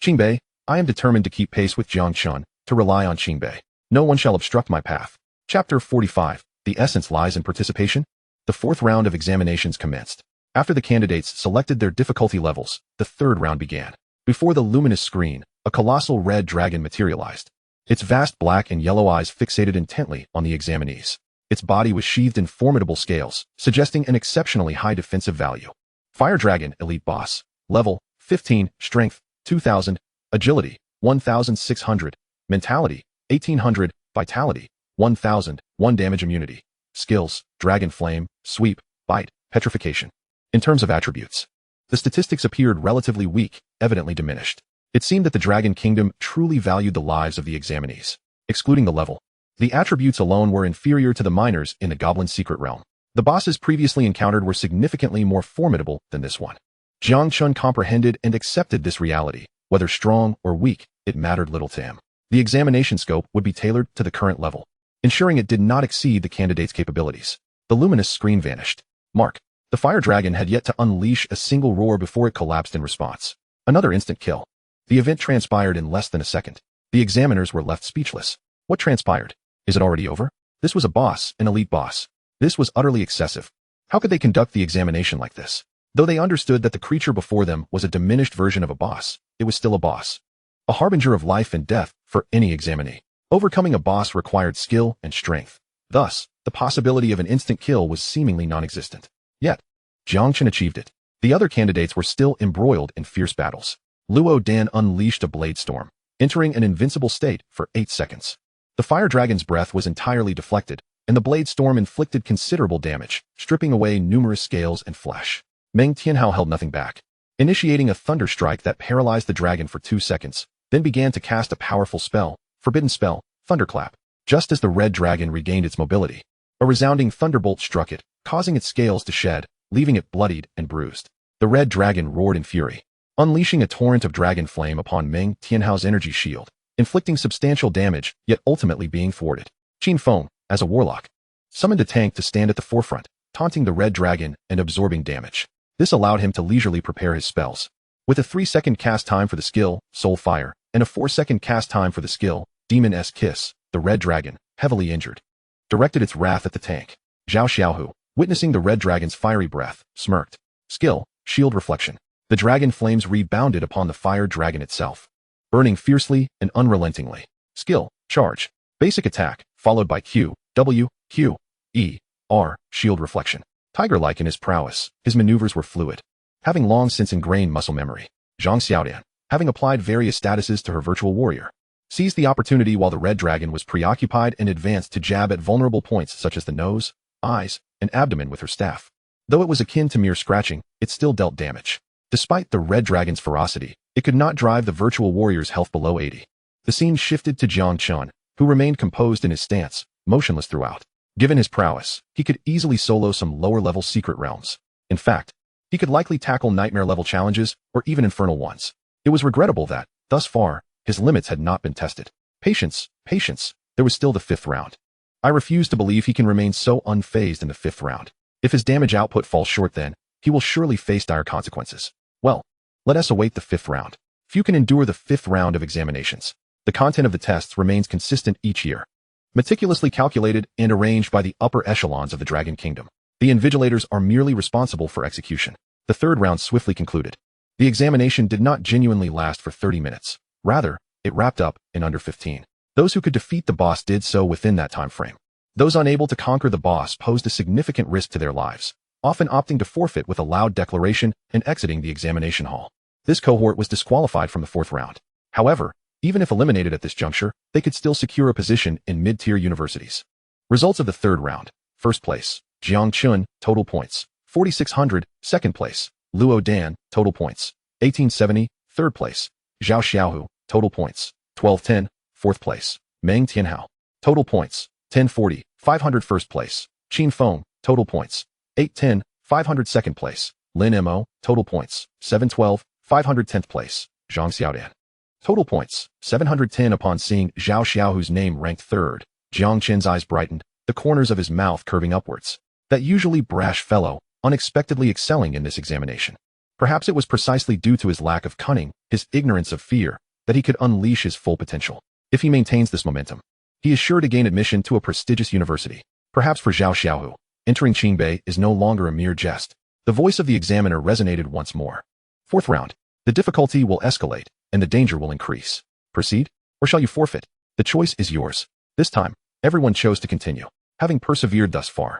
Qingbei, I am determined to keep pace with Jiang Chen, to rely on Qingbei. No one shall obstruct my path. Chapter 45. The essence lies in participation. The 4th round of examinations commenced. After the candidates selected their difficulty levels, the 3rd round began. Before the luminous screen, a colossal red dragon materialized. Its vast black and yellow eyes fixated intently on the examinees. Its body was sheathed in formidable scales, suggesting an exceptionally high defensive value. Fire Dragon Elite Boss. Level, 15, Strength, 2000, Agility, 1600, Mentality, 1800, Vitality, 1000, 1 damage immunity. Skills, Dragon Flame, Sweep, Bite, Petrification. In terms of attributes, the statistics appeared relatively weak, evidently diminished. It seemed that the Dragon Kingdom truly valued the lives of the examinees. Excluding the level, the attributes alone were inferior to the miners in the Goblin Secret Realm. The bosses previously encountered were significantly more formidable than this one. Jiang Chen comprehended and accepted this reality. Whether strong or weak, it mattered little to him. The examination scope would be tailored to the current level, ensuring it did not exceed the candidate's capabilities. The luminous screen vanished. Mark. The fire dragon had yet to unleash a single roar before it collapsed in response. Another instant kill. The event transpired in less than a second. The examiners were left speechless. What transpired? Is it already over? This was a boss, an elite boss. This was utterly excessive. How could they conduct the examination like this? Though they understood that the creature before them was a diminished version of a boss, it was still a boss. A harbinger of life and death for any examinee. Overcoming a boss required skill and strength. Thus, the possibility of an instant kill was seemingly non-existent. Yet, Jiang Chen achieved it. The other candidates were still embroiled in fierce battles. Luo Dan unleashed a blade storm, entering an invincible state for 8 seconds. The fire dragon's breath was entirely deflected, and the blade storm inflicted considerable damage, stripping away numerous scales and flesh. Meng Tianhao held nothing back, initiating a thunder strike that paralyzed the dragon for 2 seconds, then began to cast a powerful spell, forbidden spell, Thunderclap. Just as the red dragon regained its mobility, a resounding thunderbolt struck it, causing its scales to shed, leaving it bloodied and bruised. The red dragon roared in fury, unleashing a torrent of dragon flame upon Meng Tianhao's energy shield, inflicting substantial damage, yet ultimately being thwarted. Qin Feng, as a warlock, summoned a tank to stand at the forefront, taunting the red dragon and absorbing damage. This allowed him to leisurely prepare his spells. With a 3-second cast time for the skill, Soul Fire, and a 4-second cast time for the skill, Demon's Kiss, the red dragon, heavily injured, directed its wrath at the tank. Zhao Xiaohu, witnessing the red dragon's fiery breath, smirked. Skill, Shield Reflection. The dragon flames rebounded upon the fire dragon itself, burning fiercely and unrelentingly. Skill, Charge. Basic attack, followed by Q, W, Q, E, R, Shield Reflection. Tiger-like in his prowess, his maneuvers were fluid, having long since ingrained muscle memory. Zhang Xiaodian, having applied various statuses to her virtual warrior, seized the opportunity while the red dragon was preoccupied and advanced to jab at vulnerable points such as the nose, eyes, and abdomen with her staff. Though it was akin to mere scratching, it still dealt damage. Despite the red dragon's ferocity, it could not drive the virtual warrior's health below 80. The scene shifted to Jiang Chen, who remained composed in his stance, motionless throughout. Given his prowess, he could easily solo some lower-level secret realms. In fact, he could likely tackle nightmare-level challenges or even infernal ones. It was regrettable that, thus far, his limits had not been tested. Patience, patience, there was still the 5th round. I refuse to believe he can remain so unfazed in the 5th round. If his damage output falls short then, he will surely face dire consequences. Well, let us await the 5th round. Few can endure the 5th round of examinations. The content of the tests remains consistent each year, meticulously calculated and arranged by the upper echelons of the Dragon Kingdom. The invigilators are merely responsible for execution. The 3rd round swiftly concluded. The examination did not genuinely last for 30 minutes. Rather, it wrapped up in under 15. Those who could defeat the boss did so within that time frame. Those unable to conquer the boss posed a significant risk to their lives, often opting to forfeit with a loud declaration and exiting the examination hall. This cohort was disqualified from the 4th round. However, even if eliminated at this juncture, they could still secure a position in mid-tier universities. Results of the 3rd round. 1st place, Jiang Chen, total points, 4,600. 2nd place, Luo Dan, total points, 1870. 3rd place, Zhao Xiaohu, total points, 1210. 4th place, Meng Tianhao, total points, 1040. 500. 1st place, Qin Feng, total points, 810. 500. 2nd place, Lin Mo, total points, 712. 500. 10th place, Zhang Xiaodian, total points, 710. Upon seeing Zhao Xiaohu's name ranked 3rd, Jiang Chen's eyes brightened, the corners of his mouth curving upwards. That usually brash fellow, unexpectedly excelling in this examination. Perhaps it was precisely due to his lack of cunning, his ignorance of fear, that he could unleash his full potential. If he maintains this momentum, he is sure to gain admission to a prestigious university. Perhaps for Zhao Xiaohu, entering Qingbei is no longer a mere jest. The voice of the examiner resonated once more. 4th round. The difficulty will escalate, and the danger will increase. Proceed, or shall you forfeit? The choice is yours. This time, everyone chose to continue, having persevered thus far.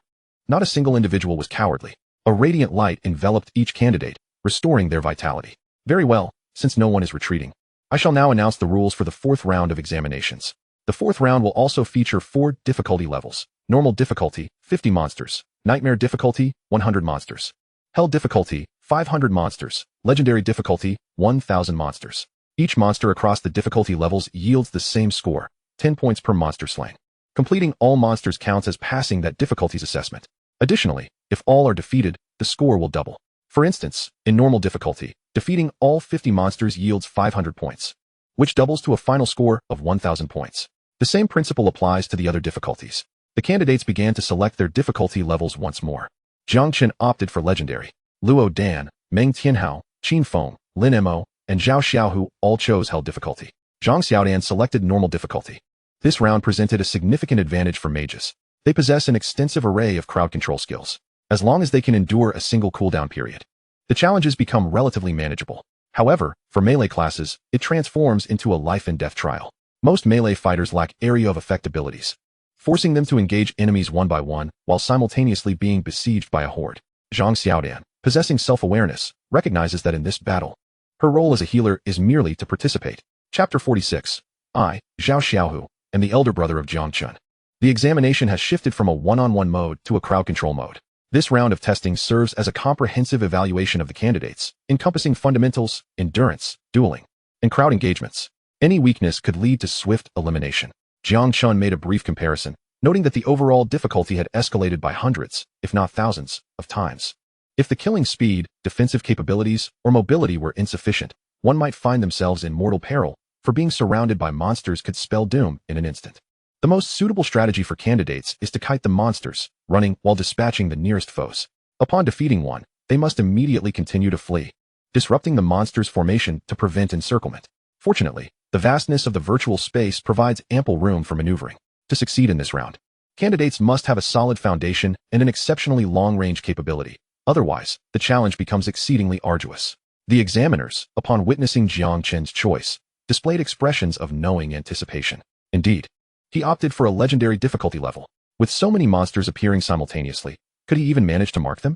Not a single individual was cowardly. A radiant light enveloped each candidate, restoring their vitality. Very well, since no one is retreating, I shall now announce the rules for the 4th round of examinations. The 4th round will also feature 4 difficulty levels. Normal difficulty, 50 monsters. Nightmare difficulty, 100 monsters. Hell difficulty, 500 monsters. Legendary difficulty, 1000 monsters. Each monster across the difficulty levels yields the same score, 10 points per monster slain. Completing all monsters counts as passing that difficulty's assessment. Additionally, if all are defeated, the score will double. For instance, in normal difficulty, defeating all 50 monsters yields 500 points, which doubles to a final score of 1000 points. The same principle applies to the other difficulties. The candidates began to select their difficulty levels once more. Jiang Chen opted for Legendary. Luo Dan, Meng Tianhao, Qin Feng, Lin Mo, and Zhao Xiaohu all chose Hell difficulty. Zhang Xiaodian selected Normal difficulty. This round presented a significant advantage for mages. They possess an extensive array of crowd control skills, as long as they can endure a single cooldown period. the challenges become relatively manageable. However, for melee classes, it transforms into a life-and-death trial. Most melee fighters lack area of effect abilities, forcing them to engage enemies one by one while simultaneously being besieged by a horde. Zhang Xiaodan, possessing self-awareness, recognizes that in this battle, her role as a healer is merely to participate. Chapter 46. I, Zhao Xiaohu, am the elder brother of Jiang Chen. The examination has shifted from a one-on-one mode to a crowd control mode. This round of testing serves as a comprehensive evaluation of the candidates, encompassing fundamentals, endurance, dueling, and crowd engagements. Any weakness could lead to swift elimination. Jiang Chen made a brief comparison, noting that the overall difficulty had escalated by hundreds, if not thousands, of times. If the killing speed, defensive capabilities, or mobility were insufficient, one might find themselves in mortal peril, for being surrounded by monsters could spell doom in an instant. The most suitable strategy for candidates is to kite the monsters, running while dispatching the nearest foes. Upon defeating one, they must immediately continue to flee, disrupting the monster's formation to prevent encirclement. Fortunately, the vastness of the virtual space provides ample room for maneuvering. To succeed in this round, candidates must have a solid foundation and an exceptionally long-range capability. Otherwise, the challenge becomes exceedingly arduous. The examiners, upon witnessing Jiang Chen's choice, displayed expressions of knowing anticipation. Indeed, he opted for a legendary difficulty level. With so many monsters appearing simultaneously, could he even manage to mark them?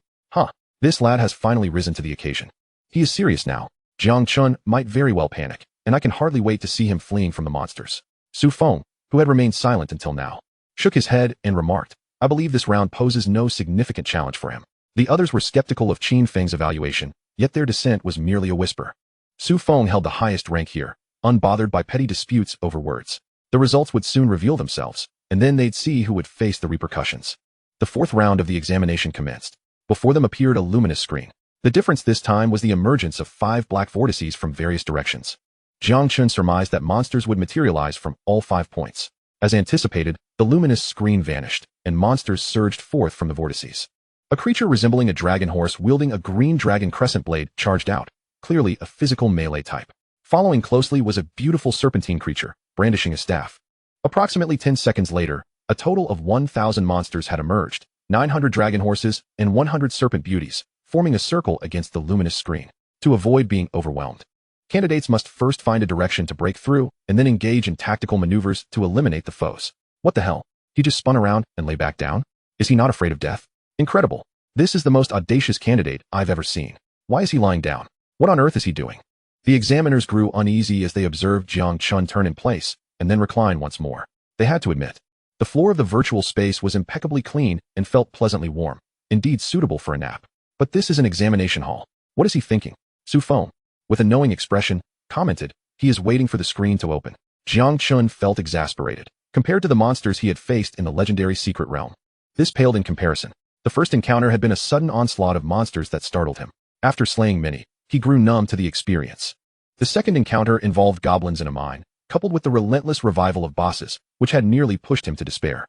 This lad has finally risen to the occasion. He is serious now. Jiang Chen might very well panic, and I can hardly wait to see him fleeing from the monsters. Su Feng, who had remained silent until now, shook his head and remarked, I believe this round poses no significant challenge for him. The others were skeptical of Qin Feng's evaluation, yet their dissent was merely a whisper. Su Feng held the highest rank here, unbothered by petty disputes over words. The results would soon reveal themselves, and then they'd see who would face the repercussions. The fourth round of the examination commenced. Before them appeared a luminous screen. The difference this time was the emergence of 5 black vortices from various directions. Jiang Chen surmised that monsters would materialize from all 5 points. As anticipated, the luminous screen vanished, and monsters surged forth from the vortices. A creature resembling a dragon horse wielding a green dragon crescent blade charged out, clearly a physical melee type. Following closely was a beautiful serpentine creature, brandishing a staff. Approximately 10 seconds later, a total of 1,000 monsters had emerged, 900 dragon horses and 100 serpent beauties, forming a circle against the luminous screen. To avoid being overwhelmed, candidates must first find a direction to break through and then engage in tactical maneuvers to eliminate the foes. What the hell? He just spun around and lay back down? Is he not afraid of death? Incredible. This is the most audacious candidate I've ever seen. Why is he lying down? What on earth is he doing? The examiners grew uneasy as they observed Jiang Chen turn in place and then recline once more. They had to admit, the floor of the virtual space was impeccably clean and felt pleasantly warm, indeed suitable for a nap. But this is an examination hall. What is he thinking? Su Feng, with a knowing expression, commented, he is waiting for the screen to open. Jiang Chen felt exasperated, compared to the monsters he had faced in the legendary secret realm. This paled in comparison. The first encounter had been a sudden onslaught of monsters that startled him. After slaying many, he grew numb to the experience. The second encounter involved goblins in a mine, coupled with the relentless revival of bosses, which had nearly pushed him to despair.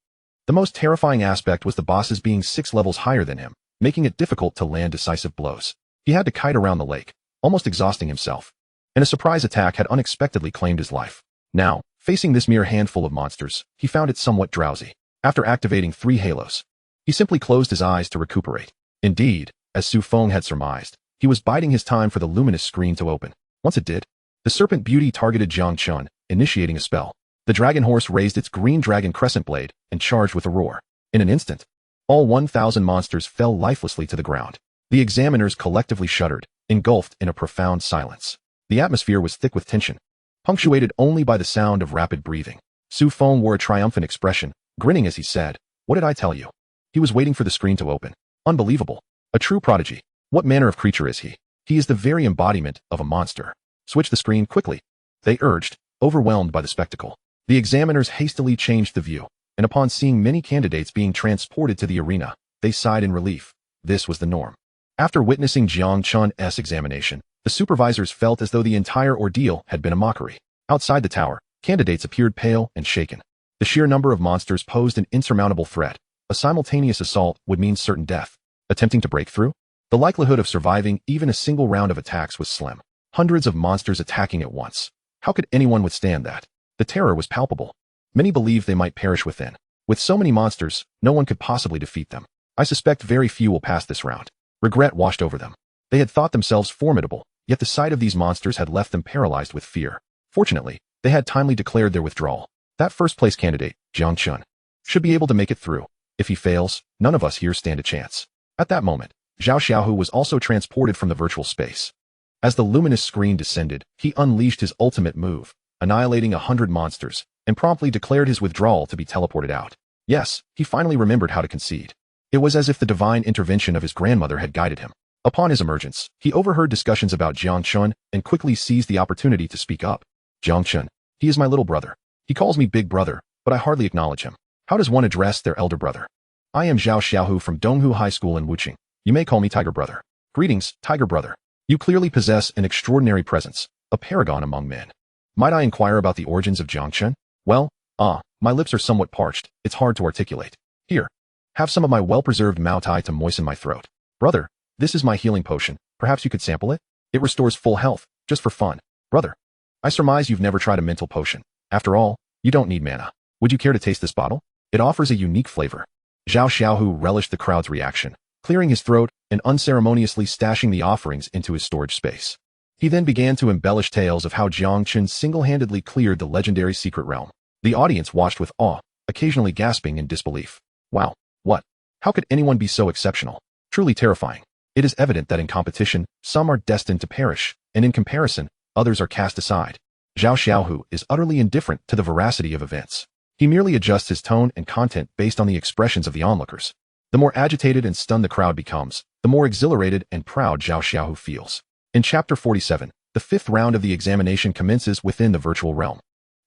The most terrifying aspect was the bosses being 6 levels higher than him, making it difficult to land decisive blows. He had to kite around the lake, almost exhausting himself. And a surprise attack had unexpectedly claimed his life. Now, facing this mere handful of monsters, he found it somewhat drowsy. After activating 3 halos, he simply closed his eyes to recuperate. Indeed, as Su Feng had surmised, he was biding his time for the luminous screen to open. Once it did, the serpent beauty targeted Jiang Chen, initiating a spell. The dragon horse raised its green dragon crescent blade and charged with a roar. In an instant, all 1,000 monsters fell lifelessly to the ground. The examiners collectively shuddered, engulfed in a profound silence. The atmosphere was thick with tension, punctuated only by the sound of rapid breathing. Su Feng wore a triumphant expression, grinning as he said, "What did I tell you?" He was waiting for the screen to open. Unbelievable. A true prodigy. What manner of creature is he? He is the very embodiment of a monster. Switch the screen quickly, they urged, overwhelmed by the spectacle. The examiners hastily changed the view, and upon seeing many candidates being transported to the arena, they sighed in relief. This was the norm. After witnessing Jiang Chen's examination, the supervisors felt as though the entire ordeal had been a mockery. Outside the tower, candidates appeared pale and shaken. The sheer number of monsters posed an insurmountable threat. A simultaneous assault would mean certain death. Attempting to break through? The likelihood of surviving even a single round of attacks was slim. Hundreds of monsters attacking at once. How could anyone withstand that? The terror was palpable. Many believed they might perish within. With so many monsters, no one could possibly defeat them. I suspect very few will pass this round. Regret washed over them. They had thought themselves formidable, yet the sight of these monsters had left them paralyzed with fear. Fortunately, they had timely declared their withdrawal. That first-place candidate, Jiang Chen, should be able to make it through. If he fails, none of us here stand a chance. At that moment, Zhao Xiaohu was also transported from the virtual space. As the luminous screen descended, he unleashed his ultimate move, annihilating 100 monsters, and promptly declared his withdrawal to be teleported out. Yes, he finally remembered how to concede. It was as if the divine intervention of his grandmother had guided him. Upon his emergence, he overheard discussions about Jiang Chen and quickly seized the opportunity to speak up. Jiang Chen, he is my little brother. He calls me big brother, but I hardly acknowledge him. How does one address their elder brother? I am Zhao Xiaohu from Donghu High School in Wuqing. You may call me Tiger Brother. Greetings, Tiger Brother. You clearly possess an extraordinary presence, a paragon among men. Might I inquire about the origins of Jiang Chen? Well, my lips are somewhat parched, it's hard to articulate. Here, have some of my well-preserved Mao Tai to moisten my throat. Brother, this is my healing potion, perhaps you could sample it? It restores full health, just for fun. Brother, I surmise you've never tried a mental potion. After all, you don't need mana. Would you care to taste this bottle? It offers a unique flavor. Zhao Xiaohu relished the crowd's reaction, clearing his throat and unceremoniously stashing the offerings into his storage space. He then began to embellish tales of how Jiang Chen single-handedly cleared the legendary secret realm. The audience watched with awe, occasionally gasping in disbelief. Wow, what? How could anyone be so exceptional? Truly terrifying. It is evident that in competition, some are destined to perish, and in comparison, others are cast aside. Zhao Xiaohu is utterly indifferent to the veracity of events. He merely adjusts his tone and content based on the expressions of the onlookers. The more agitated and stunned the crowd becomes, the more exhilarated and proud Zhao Xiaohu feels. In Chapter 47, the fifth round of the examination commences within the virtual realm.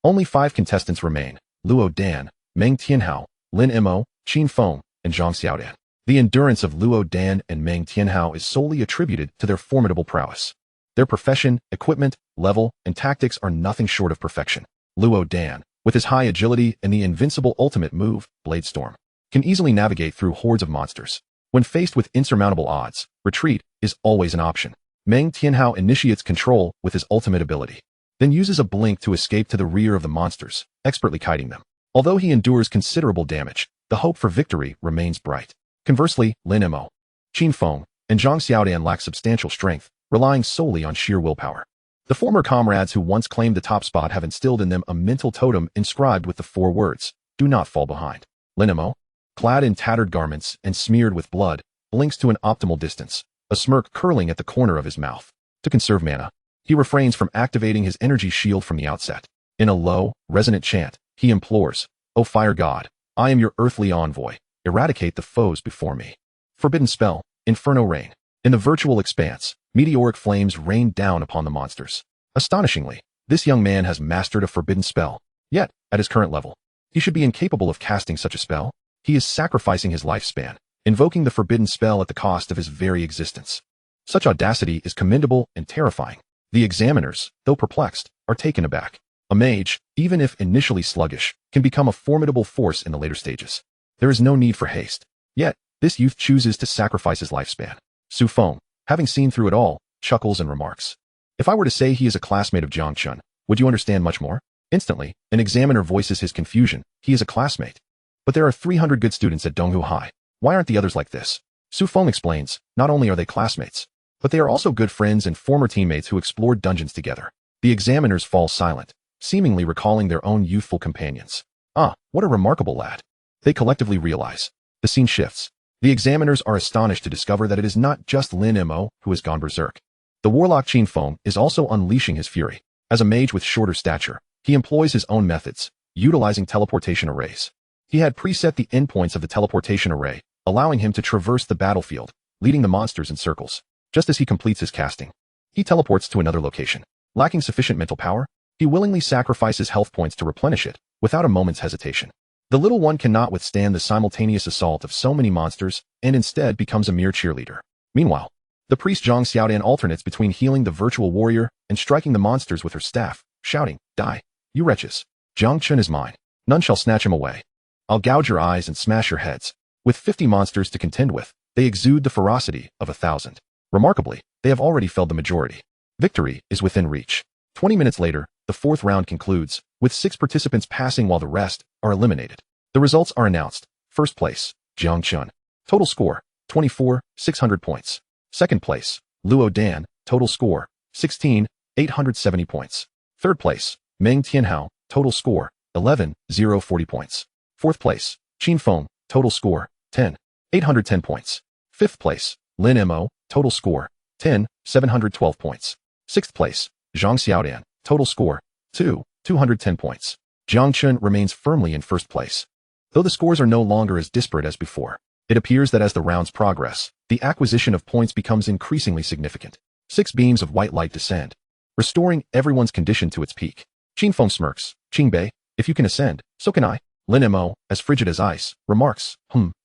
Only 5 contestants remain: Luo Dan, Meng Tianhao, Lin Mo, Qin Feng, and Zhang Xiaodan. The endurance of Luo Dan and Meng Tianhao is solely attributed to their formidable prowess. Their profession, equipment, level, and tactics are nothing short of perfection. Luo Dan, with his high agility and the invincible ultimate move, Blade Storm, can easily navigate through hordes of monsters. When faced with insurmountable odds, retreat is always an option. Meng Tianhao initiates control with his ultimate ability, then uses a blink to escape to the rear of the monsters, expertly kiting them. Although he endures considerable damage, the hope for victory remains bright. Conversely, Lin Mo, Qin Feng, and Zhang Xiaodan lack substantial strength, relying solely on sheer willpower. The former comrades who once claimed the top spot have instilled in them a mental totem inscribed with the 4 words, "Do not fall behind." Lin Mo, clad in tattered garments and smeared with blood, blinks to an optimal distance, a smirk curling at the corner of his mouth. To conserve mana, he refrains from activating his energy shield from the outset. In a low, resonant chant, he implores, "O fire god, I am your earthly envoy. Eradicate the foes before me." Forbidden spell, Inferno Rain. In the virtual expanse, meteoric flames rain down upon the monsters. Astonishingly, this young man has mastered a forbidden spell. Yet, at his current level, he should be incapable of casting such a spell. He is sacrificing his lifespan, invoking the forbidden spell at the cost of his very existence. Such audacity is commendable and terrifying. The examiners, though perplexed, are taken aback. A mage, even if initially sluggish, can become a formidable force in the later stages. There is no need for haste. Yet, this youth chooses to sacrifice his lifespan. Su Feng, having seen through it all, chuckles and remarks, "If I were to say he is a classmate of Jiang Chen, would you understand much more?" Instantly, an examiner voices his confusion. He is a classmate. But there are 300 good students at Donghu High. Why aren't the others like this? Su Feng explains, not only are they classmates, but they are also good friends and former teammates who explored dungeons together. The examiners fall silent, seemingly recalling their own youthful companions. Ah, what a remarkable lad. They collectively realize. The scene shifts. The examiners are astonished to discover that it is not just Lin Mo who has gone berserk. The warlock Qin Feng is also unleashing his fury. As a mage with shorter stature, he employs his own methods, utilizing teleportation arrays. He had preset the endpoints of the teleportation array, allowing him to traverse the battlefield, leading the monsters in circles. Just as he completes his casting, he teleports to another location. Lacking sufficient mental power, he willingly sacrifices health points to replenish it, without a moment's hesitation. The little one cannot withstand the simultaneous assault of so many monsters, and instead becomes a mere cheerleader. Meanwhile, the priest Zhang Xiaodan alternates between healing the virtual warrior and striking the monsters with her staff, shouting, "Die, you wretches! Jiang Chen is mine. None shall snatch him away. I'll gouge your eyes and smash your heads." With 50 monsters to contend with, they exude the ferocity of 1,000. Remarkably, they have already felled the majority. Victory is within reach. 20 minutes later, the 4th round concludes, with 6 participants passing while the rest are eliminated. The results are announced. First place, Jiang Chen. Total score, 24,600 points. Second place, Luo Dan, total score, 16,870 points. Third place, Meng Tianhao, total score, 11,040 points. Fourth place, Qin Feng, total score, 10,810 points. Fifth place, Lin Mo, total score, 10,712 points. Sixth place, Zhang Xiaodan, total score, 2,210 points. Jiang Chen remains firmly in first place. Though the scores are no longer as disparate as before, it appears that as the rounds progress, the acquisition of points becomes increasingly significant. 6 beams of white light descend, restoring everyone's condition to its peak. Qin Feng smirks. Qingbei, if you can ascend, so can I. Lin Mo, as frigid as ice, remarks,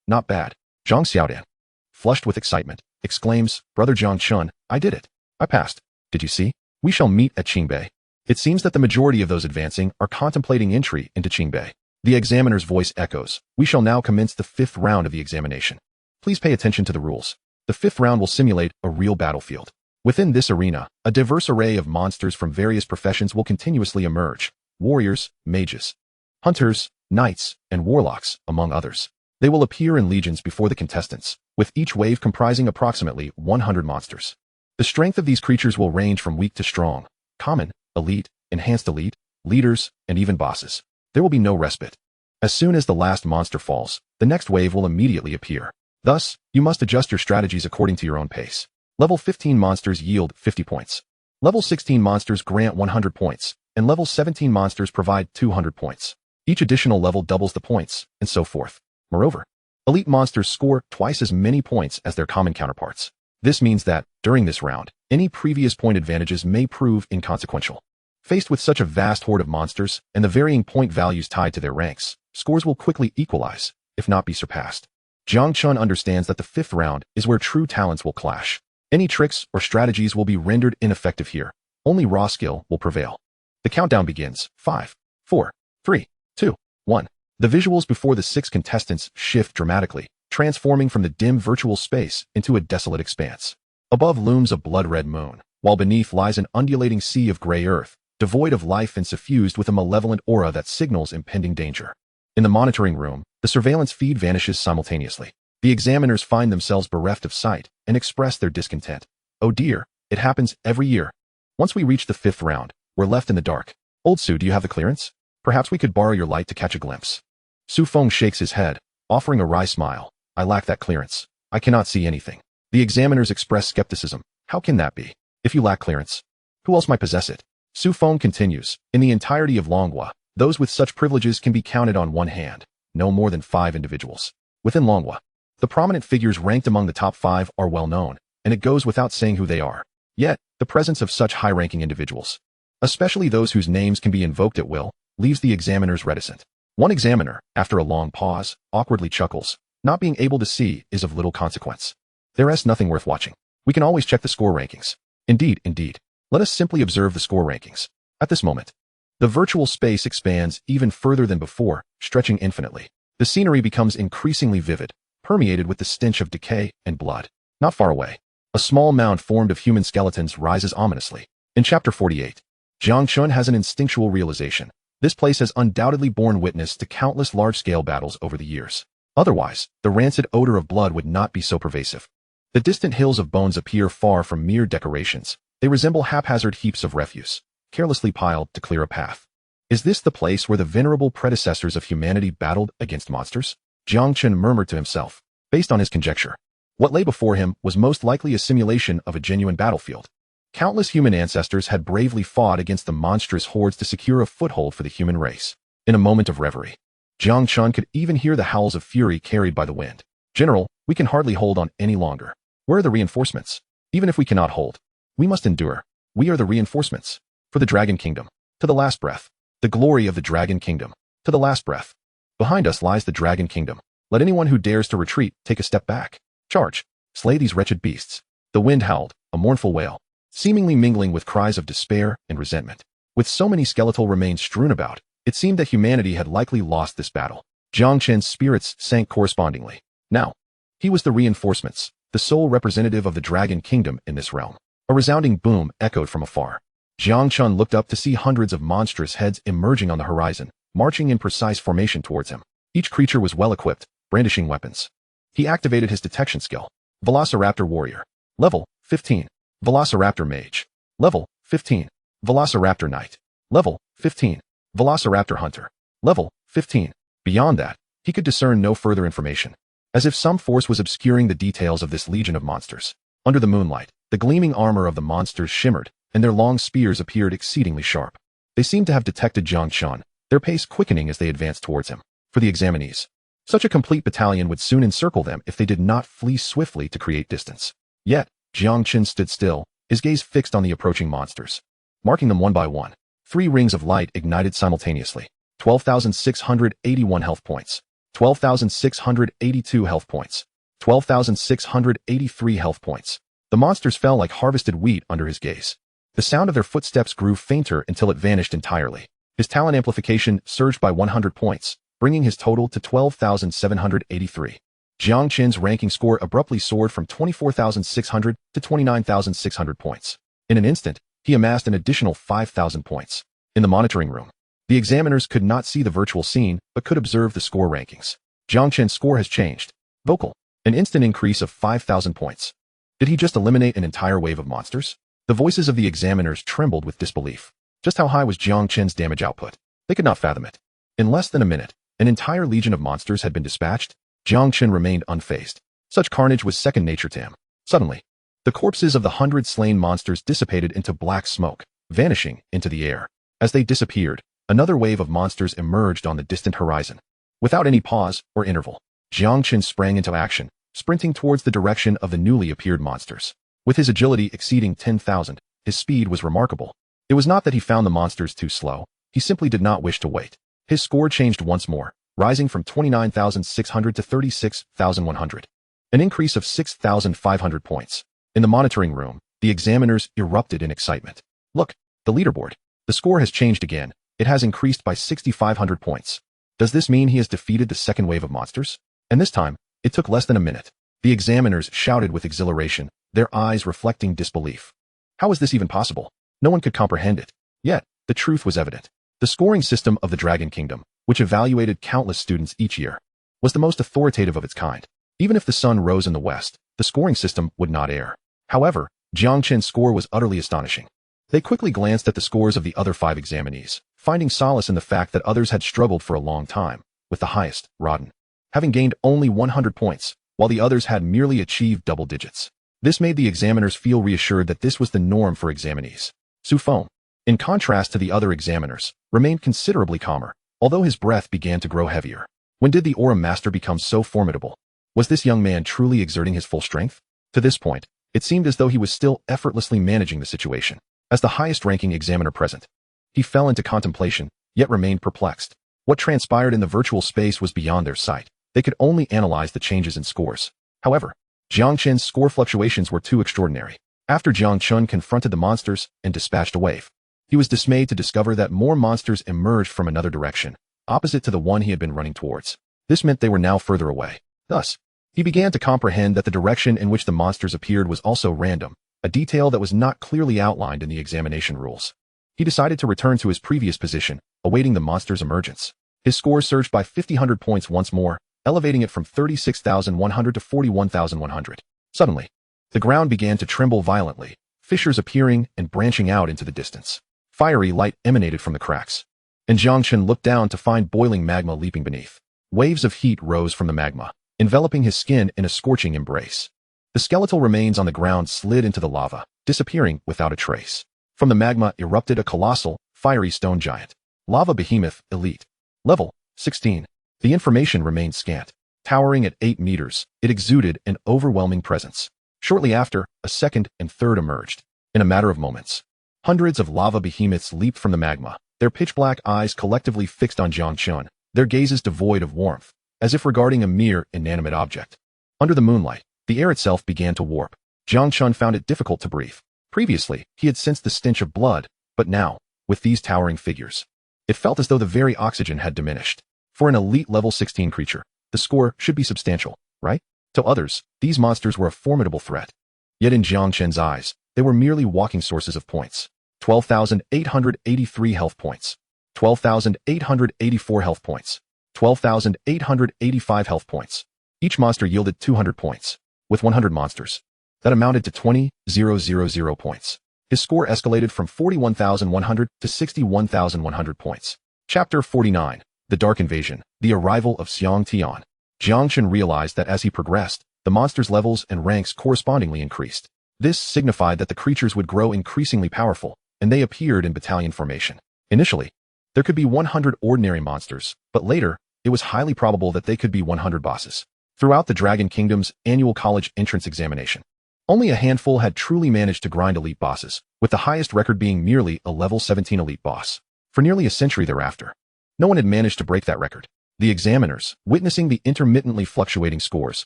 not bad. Zhang Xiaodan, flushed with excitement, exclaims, Brother Jiang Chen, I did it. I passed. Did you see? We shall meet at Qingbei. It seems that the majority of those advancing are contemplating entry into Qingbei. The examiner's voice echoes. We shall now commence the 5th round of the examination. Please pay attention to the rules. The 5th round will simulate a real battlefield. Within this arena, a diverse array of monsters from various professions will continuously emerge. Warriors, mages, hunters, knights, and warlocks, among others. They will appear in legions before the contestants, with each wave comprising approximately 100 monsters. The strength of these creatures will range from weak to strong, common, elite, enhanced elite, leaders, and even bosses. There will be no respite. As soon as the last monster falls, the next wave will immediately appear. Thus, you must adjust your strategies according to your own pace. Level 15 monsters yield 50 points. Level 16 monsters grant 100 points, and level 17 monsters provide 200 points. Each additional level doubles the points, and so forth. Moreover, elite monsters score twice as many points as their common counterparts. This means that, during this round, any previous point advantages may prove inconsequential. Faced with such a vast horde of monsters, and the varying point values tied to their ranks, scores will quickly equalize, if not be surpassed. Jiang Chen understands that the 5th round is where true talents will clash. Any tricks or strategies will be rendered ineffective here. Only raw skill will prevail. The countdown begins. 5, 4, 3, 2, 1. The visuals before the 6 contestants shift dramatically, transforming from the dim virtual space into a desolate expanse. Above looms a blood-red moon, while beneath lies an undulating sea of gray earth, devoid of life and suffused with a malevolent aura that signals impending danger. In the monitoring room, the surveillance feed vanishes simultaneously. The examiners find themselves bereft of sight and express their discontent. Oh dear, it happens every year. Once we reach the 5th round, we're left in the dark. Old Su, do you have the clearance? Perhaps we could borrow your light to catch a glimpse. Su Feng shakes his head, offering a wry smile. I lack that clearance. I cannot see anything. The examiners express skepticism. How can that be? If you lack clearance, who else might possess it? Su Feng continues, in the entirety of Longhua, those with such privileges can be counted on one hand, no more than 5 individuals. Within Longhua, the prominent figures ranked among the top 5 are well known, and it goes without saying who they are. Yet, the presence of such high-ranking individuals, especially those whose names can be invoked at will, leaves the examiners reticent. One examiner, after a long pause, awkwardly chuckles. Not being able to see is of little consequence. There is nothing worth watching. We can always check the score rankings. Indeed. Let us simply observe the score rankings. At this moment, the virtual space expands even further than before, stretching infinitely. The scenery becomes increasingly vivid, permeated with the stench of decay and blood. Not far away, a small mound formed of human skeletons rises ominously. In Chapter 48, Jiang Chen has an instinctual realization. This place has undoubtedly borne witness to countless large-scale battles over the years. Otherwise, the rancid odor of blood would not be so pervasive. The distant hills of bones appear far from mere decorations. They resemble haphazard heaps of refuse, carelessly piled to clear a path. Is this the place where the venerable predecessors of humanity battled against monsters? Jiang Chen murmured to himself. Based on his conjecture, what lay before him was most likely a simulation of a genuine battlefield. Countless human ancestors had bravely fought against the monstrous hordes to secure a foothold for the human race. In a moment of reverie, Jiang Chen could even hear the howls of fury carried by the wind. General, we can hardly hold on any longer. Where are the reinforcements? Even if we cannot hold, we must endure. We are the reinforcements. For the Dragon Kingdom. To the last breath. The glory of the Dragon Kingdom. To the last breath. Behind us lies the Dragon Kingdom. Let anyone who dares to retreat take a step back. Charge. Slay these wretched beasts. The wind howled, a mournful wail, seemingly mingling with cries of despair and resentment. With so many skeletal remains strewn about, it seemed that humanity had likely lost this battle. Jiang Chen's spirits sank correspondingly. Now, he was the reinforcements, the sole representative of the Dragon Kingdom in this realm. A resounding boom echoed from afar. Jiang Chen looked up to see hundreds of monstrous heads emerging on the horizon, marching in precise formation towards him. Each creature was well equipped, brandishing weapons. He activated his detection skill. Velociraptor Warrior. Level 15. Velociraptor Mage. Level 15. Velociraptor Knight. Level 15. Velociraptor Hunter. Level 15. Beyond that, he could discern no further information, as if some force was obscuring the details of this legion of monsters. Under the moonlight, the gleaming armor of the monsters shimmered, and their long spears appeared exceedingly sharp. They seemed to have detected Jiang Chen, their pace quickening as they advanced towards him. For the examinees, such a complete battalion would soon encircle them if they did not flee swiftly to create distance. Yet, Jiang Chen stood still, his gaze fixed on the approaching monsters, marking them one by one. 3 rings of light ignited simultaneously. 12,681 health points. 12,682 health points. 12,683 health points. The monsters fell like harvested wheat under his gaze. The sound of their footsteps grew fainter until it vanished entirely. His talent amplification surged by 100 points, bringing his total to 12,783. Jiang Chen's ranking score abruptly soared from 24,600 to 29,600 points. In an instant, he amassed an additional 5,000 points. In the monitoring room, the examiners could not see the virtual scene, but could observe the score rankings. Jiang Chen's score has changed. Vocal. An instant increase of 5,000 points. Did he just eliminate an entire wave of monsters? The voices of the examiners trembled with disbelief. Just how high was Jiang Chen's damage output? They could not fathom it. In less than a minute, an entire legion of monsters had been dispatched. Jiang Chen remained unfazed. Such carnage was second nature to him. Suddenly, the corpses of the 100 slain monsters dissipated into black smoke, vanishing into the air. As they disappeared, another wave of monsters emerged on the distant horizon. Without any pause or interval, Jiang Chen sprang into action, sprinting towards the direction of the newly appeared monsters. With his agility exceeding 10,000, his speed was remarkable. It was not that he found the monsters too slow, he simply did not wish to wait. His score changed once more, rising from 29,600 to 36,100. An increase of 6,500 points. In the monitoring room, the examiners erupted in excitement. Look, the leaderboard. The score has changed again. It has increased by 6,500 points. Does this mean he has defeated the second wave of monsters? And this time, it took less than a minute. The examiners shouted with exhilaration, their eyes reflecting disbelief. How was this even possible? No one could comprehend it. Yet, the truth was evident. The scoring system of the Dragon Kingdom, which evaluated countless students each year, was the most authoritative of its kind. Even if the sun rose in the west, the scoring system would not err. However, Jiang Chen's score was utterly astonishing. They quickly glanced at the scores of the other 5 examinees, finding solace in the fact that others had struggled for a long time, with the highest, Rodden, having gained only 100 points, while the others had merely achieved double digits. This made the examiners feel reassured that this was the norm for examinees. Su Feng, in contrast to the other examiners, remained considerably calmer, although his breath began to grow heavier. When did the Aura Master become so formidable? Was this young man truly exerting his full strength? To this point, it seemed as though he was still effortlessly managing the situation. As the highest-ranking examiner present, he fell into contemplation, yet remained perplexed. What transpired in the virtual space was beyond their sight. They could only analyze the changes in scores. However, Jiang Chen's score fluctuations were too extraordinary. After Jiang Chen confronted the monsters and dispatched a wave, he was dismayed to discover that more monsters emerged from another direction, opposite to the one he had been running towards. This meant they were now further away. Thus, he began to comprehend that the direction in which the monsters appeared was also random, a detail that was not clearly outlined in the examination rules. He decided to return to his previous position, awaiting the monster's emergence. His score surged by 5,000 points once more, elevating it from 36,100 to 41,100. Suddenly, the ground began to tremble violently, fissures appearing and branching out into the distance. Fiery light emanated from the cracks, and Jiang Chen looked down to find boiling magma leaping beneath. Waves of heat rose from the magma, enveloping his skin in a scorching embrace. The skeletal remains on the ground slid into the lava, disappearing without a trace. From the magma erupted a colossal, fiery stone giant. Lava Behemoth, Elite. Level 16. The information remained scant. Towering at 8 meters, it exuded an overwhelming presence. Shortly after, a second and third emerged. In a matter of moments, hundreds of lava behemoths leaped from the magma, their pitch-black eyes collectively fixed on Jiang Chen, their gazes devoid of warmth, as if regarding a mere inanimate object. Under the moonlight, the air itself began to warp. Jiang Chen found it difficult to breathe. Previously, he had sensed the stench of blood, but now, with these towering figures, it felt as though the very oxygen had diminished. For an elite level 16 creature, the score should be substantial, right? To others, these monsters were a formidable threat. Yet in Jiang Chen's eyes, they were merely walking sources of points. 12,883 health points. 12,884 health points. 12,885 health points. Each monster yielded 200 points. With 100 monsters, that amounted to 20,000 points. His score escalated from 41,100 to 61,100 points. Chapter 49. The Dark Invasion. The Arrival of Xiang Tian. Jiang Chen realized that as he progressed, the monsters' levels and ranks correspondingly increased. This signified that the creatures would grow increasingly powerful, and they appeared in battalion formation. Initially, there could be 100 ordinary monsters, but later, it was highly probable that they could be 100 bosses. Throughout the Dragon Kingdom's annual college entrance examination, only a handful had truly managed to grind elite bosses, with the highest record being merely a level 17 elite boss. For nearly a century thereafter, no one had managed to break that record. The examiners, witnessing the intermittently fluctuating scores,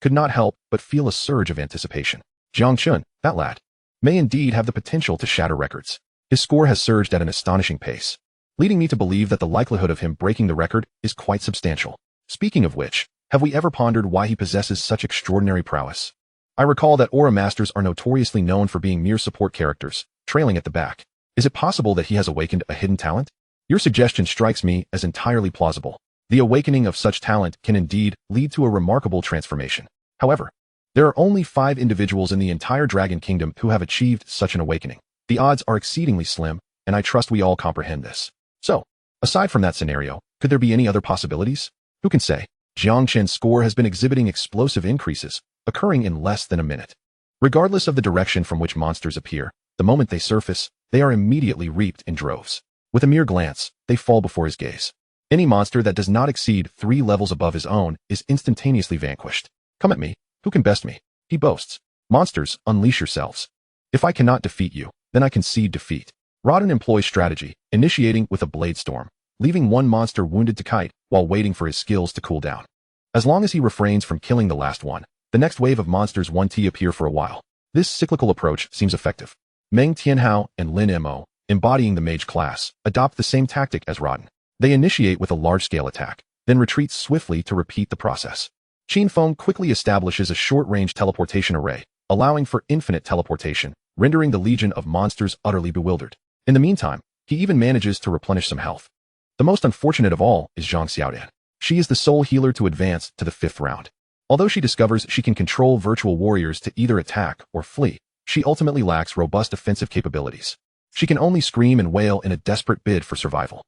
could not help but feel a surge of anticipation. Jiang Chen, that lad, may indeed have the potential to shatter records. His score has surged at an astonishing pace, leading me to believe that the likelihood of him breaking the record is quite substantial. Speaking of which, have we ever pondered why he possesses such extraordinary prowess? I recall that aura masters are notoriously known for being mere support characters, trailing at the back. Is it possible that he has awakened a hidden talent? Your suggestion strikes me as entirely plausible. The awakening of such talent can indeed lead to a remarkable transformation. However, there are only 5 individuals in the entire Dragon Kingdom who have achieved such an awakening. The odds are exceedingly slim, and I trust we all comprehend this. So, aside from that scenario, could there be any other possibilities? Who can say? Jiang Chen's score has been exhibiting explosive increases, occurring in less than a minute. Regardless of the direction from which monsters appear, the moment they surface, they are immediately reaped in droves. With a mere glance, they fall before his gaze. Any monster that does not exceed 3 levels above his own is instantaneously vanquished. Come at me, who can best me? He boasts. Monsters, unleash yourselves. If I cannot defeat you, then I concede defeat. Rodden employs strategy, initiating with a blade storm, leaving one monster wounded to kite while waiting for his skills to cool down. As long as he refrains from killing the last one, the next wave of monsters won't appear for a while. This cyclical approach seems effective. Meng Tianhao and Lin Mo, embodying the mage class, adopt the same tactic as Rodden. They initiate with a large-scale attack, then retreat swiftly to repeat the process. Qin Feng quickly establishes a short-range teleportation array, allowing for infinite teleportation, rendering the legion of monsters utterly bewildered. In the meantime, he even manages to replenish some health. The most unfortunate of all is Zhang Xiaodian. She is the sole healer to advance to the 5th round. Although she discovers she can control virtual warriors to either attack or flee, she ultimately lacks robust offensive capabilities. She can only scream and wail in a desperate bid for survival.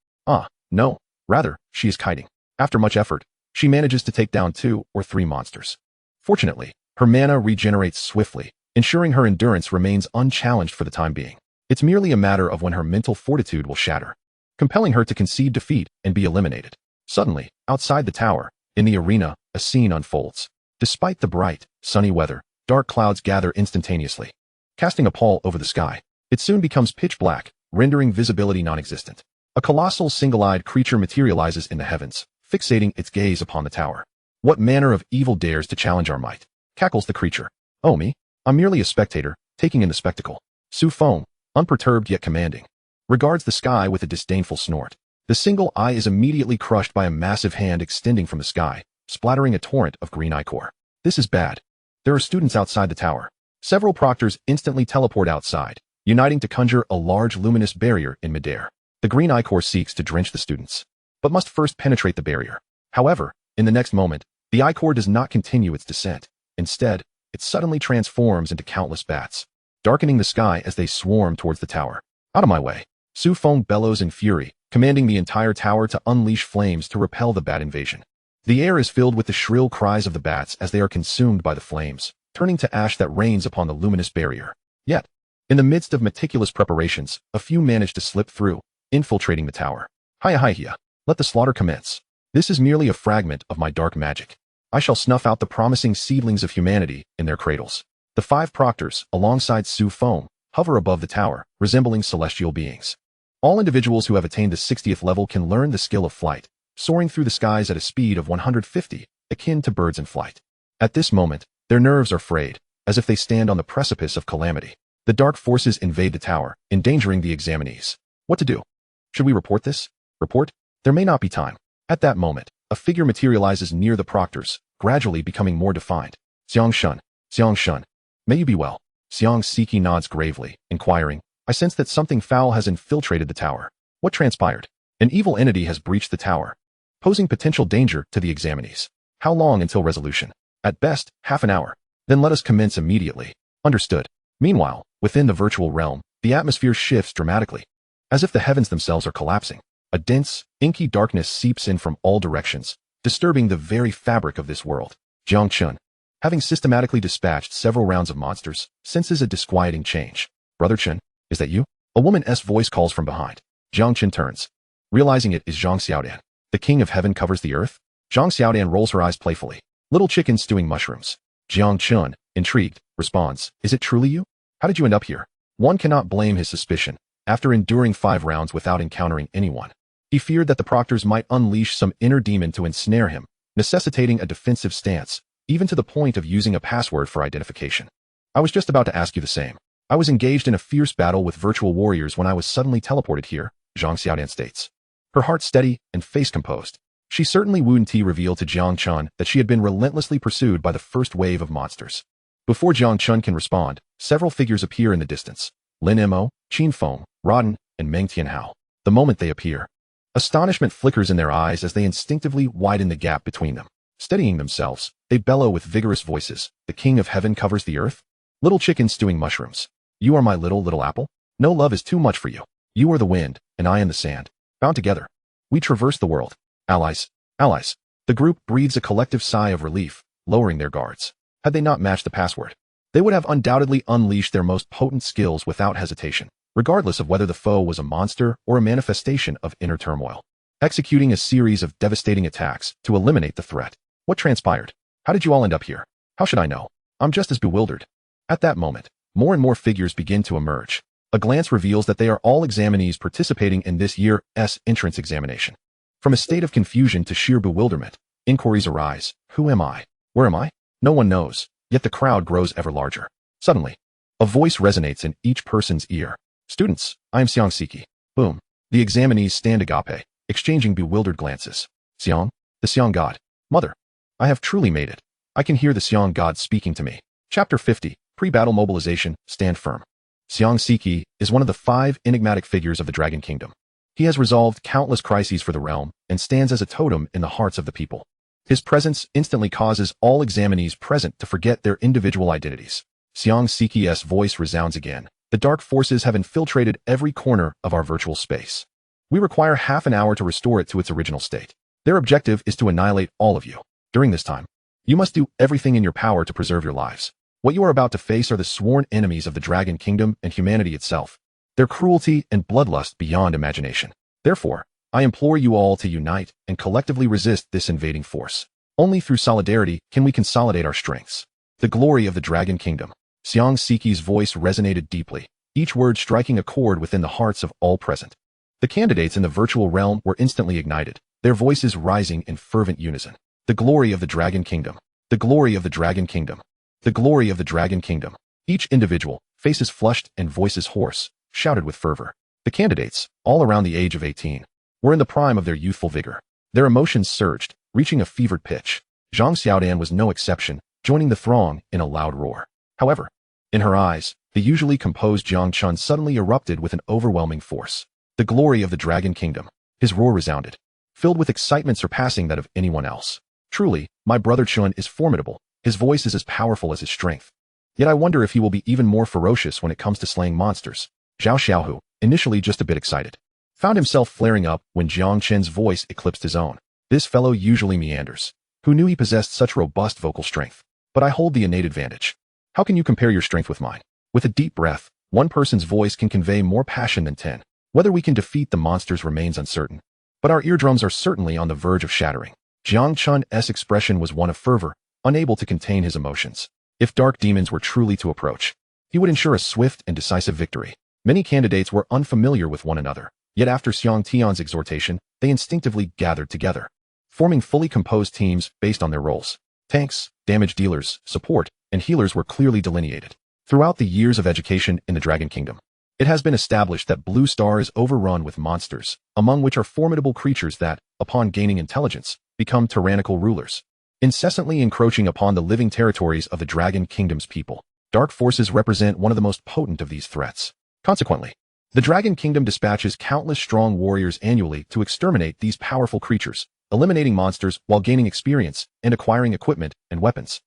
No, rather, she is kiting. After much effort, she manages to take down 2 or 3 monsters. Fortunately, her mana regenerates swiftly, ensuring her endurance remains unchallenged for the time being. It's merely a matter of when her mental fortitude will shatter, compelling her to concede defeat and be eliminated. Suddenly, outside the tower, in the arena, a scene unfolds. Despite the bright, sunny weather, dark clouds gather instantaneously, casting a pall over the sky. It soon becomes pitch black, rendering visibility non-existent. A colossal single-eyed creature materializes in the heavens, fixating its gaze upon the tower. What manner of evil dares to challenge our might? Cackles the creature. Oh me? I'm merely a spectator, taking in the spectacle. Su Feng, unperturbed yet commanding, regards the sky with a disdainful snort. The single eye is immediately crushed by a massive hand extending from the sky, splattering a torrent of green ichor. This is bad. There are students outside the tower. Several proctors instantly teleport outside, uniting to conjure a large luminous barrier in midair. The green ichor seeks to drench the students, but must first penetrate the barrier. However, in the next moment, the ichor does not continue its descent. Instead, it suddenly transforms into countless bats, darkening the sky as they swarm towards the tower. Out of my way! Su Feng bellows in fury, commanding the entire tower to unleash flames to repel the bat invasion. The air is filled with the shrill cries of the bats as they are consumed by the flames, turning to ash that rains upon the luminous barrier. Yet, in the midst of meticulous preparations, a few manage to slip through, infiltrating the tower. Hiya, let the slaughter commence. This is merely a fragment of my dark magic. I shall snuff out the promising seedlings of humanity in their cradles. The 5 proctors, alongside Su Feng, hover above the tower, resembling celestial beings. All individuals who have attained the 60th level can learn the skill of flight, soaring through the skies at a speed of 150, akin to birds in flight. At this moment, their nerves are frayed, as if they stand on the precipice of calamity. The dark forces invade the tower, endangering the examinees. What to do? Should we report this? Report? There may not be time. At that moment, a figure materializes near the proctors, gradually becoming more defined. Xiang Shun, may you be well. Xiang Siki nods gravely, inquiring, I sense that something foul has infiltrated the tower. What transpired? An evil entity has breached the tower, posing potential danger to the examinees. How long until resolution? At best, half an hour. Then let us commence immediately. Understood. Meanwhile, within the virtual realm, the atmosphere shifts dramatically. As if the heavens themselves are collapsing. A dense, inky darkness seeps in from all directions, disturbing the very fabric of this world. Jiang Chen, having systematically dispatched several rounds of monsters, senses a disquieting change. Brother Chen, is that you? A woman's voice calls from behind. Jiang Chen turns. Realizing it is Zhang Xiaodan. The king of heaven covers the earth? Zhang Xiaodan rolls her eyes playfully. Little chicken stewing mushrooms. Jiang Chen, intrigued, responds, is it truly you? How did you end up here? One cannot blame his suspicion. After enduring 5 rounds without encountering anyone, he feared that the proctors might unleash some inner demon to ensnare him, necessitating a defensive stance, even to the point of using a password for identification. I was just about to ask you the same. I was engaged in a fierce battle with virtual warriors when I was suddenly teleported here, Zhang Xiaodan states. Her heart steady and face composed. She certainly wouldn't reveal to Jiang Chen that she had been relentlessly pursued by the first wave of monsters. Before Jiang Chen can respond, several figures appear in the distance. Lin Mo, Qin Feng, Rodden, and Meng Tianhao. The moment they appear, astonishment flickers in their eyes as they instinctively widen the gap between them. Steadying themselves, they bellow with vigorous voices, the king of heaven covers the earth? Little chicken stewing mushrooms. You are my little apple? No love is too much for you. You are the wind, and I am the sand. Bound together, we traverse the world. Allies, allies. The group breathes a collective sigh of relief, lowering their guards. Had they not matched the password, they would have undoubtedly unleashed their most potent skills without hesitation, regardless of whether the foe was a monster or a manifestation of inner turmoil, executing a series of devastating attacks to eliminate the threat. What transpired? How did you all end up here? How should I know? I'm just as bewildered. At that moment, more and more figures begin to emerge. A glance reveals that they are all examinees participating in this year's entrance examination. From a state of confusion to sheer bewilderment, inquiries arise. Who am I? Where am I? No one knows, yet the crowd grows ever larger. Suddenly, a voice resonates in each person's ear. Students, I am Xiang Siki. Boom. The examinees stand agape, exchanging bewildered glances. Xiang, the Xiang god. Mother, I have truly made it. I can hear the Xiang god speaking to me. Chapter 50, Pre-Battle Mobilization, Stand Firm. Xiang Siki is one of the 5 enigmatic figures of the Dragon Kingdom. He has resolved countless crises for the realm and stands as a totem in the hearts of the people. His presence instantly causes all examinees present to forget their individual identities. Xiang Siki's voice resounds again. The dark forces have infiltrated every corner of our virtual space. We require half an hour to restore it to its original state. Their objective is to annihilate all of you. During this time, you must do everything in your power to preserve your lives. What you are about to face are the sworn enemies of the Dragon Kingdom and humanity itself. Their cruelty and bloodlust beyond imagination. Therefore, I implore you all to unite and collectively resist this invading force. Only through solidarity can we consolidate our strengths. The glory of the Dragon Kingdom. Xiang Siki's voice resonated deeply, each word striking a chord within the hearts of all present. The candidates in the virtual realm were instantly ignited, their voices rising in fervent unison. The glory of the Dragon Kingdom. The glory of the Dragon Kingdom. The glory of the Dragon Kingdom. Each individual, faces flushed and voices hoarse, shouted with fervor. The candidates, all around the age of 18, were in the prime of their youthful vigor. Their emotions surged, reaching a fevered pitch. Zhang Xiaodan was no exception, joining the throng in a loud roar. However, in her eyes, the usually composed Jiang Chen suddenly erupted with an overwhelming force. The glory of the Dragon Kingdom. His roar resounded, filled with excitement surpassing that of anyone else. Truly, my brother Chen is formidable. His voice is as powerful as his strength. Yet I wonder if he will be even more ferocious when it comes to slaying monsters. Zhao Xiaohu, initially just a bit excited, found himself flaring up when Jiang Chen's voice eclipsed his own. This fellow usually meanders. Who knew he possessed such robust vocal strength? But I hold the innate advantage. How can you compare your strength with mine? With a deep breath, one person's voice can convey more passion than 10. Whether we can defeat the monsters remains uncertain. But our eardrums are certainly on the verge of shattering. Jiang Chen's expression was one of fervor, unable to contain his emotions. If dark demons were truly to approach, he would ensure a swift and decisive victory. Many candidates were unfamiliar with one another, yet after Xiang Tian's exhortation, they instinctively gathered together, forming fully composed teams based on their roles. Tanks, damage dealers, support, and healers were clearly delineated. Throughout the years of education in the Dragon Kingdom, it has been established that Blue Star is overrun with monsters, among which are formidable creatures that, upon gaining intelligence, become tyrannical rulers, incessantly encroaching upon the living territories of the Dragon Kingdom's people. Dark forces represent one of the most potent of these threats. Consequently, the Dragon Kingdom dispatches countless strong warriors annually to exterminate these powerful creatures, eliminating monsters while gaining experience and acquiring equipment and weapons.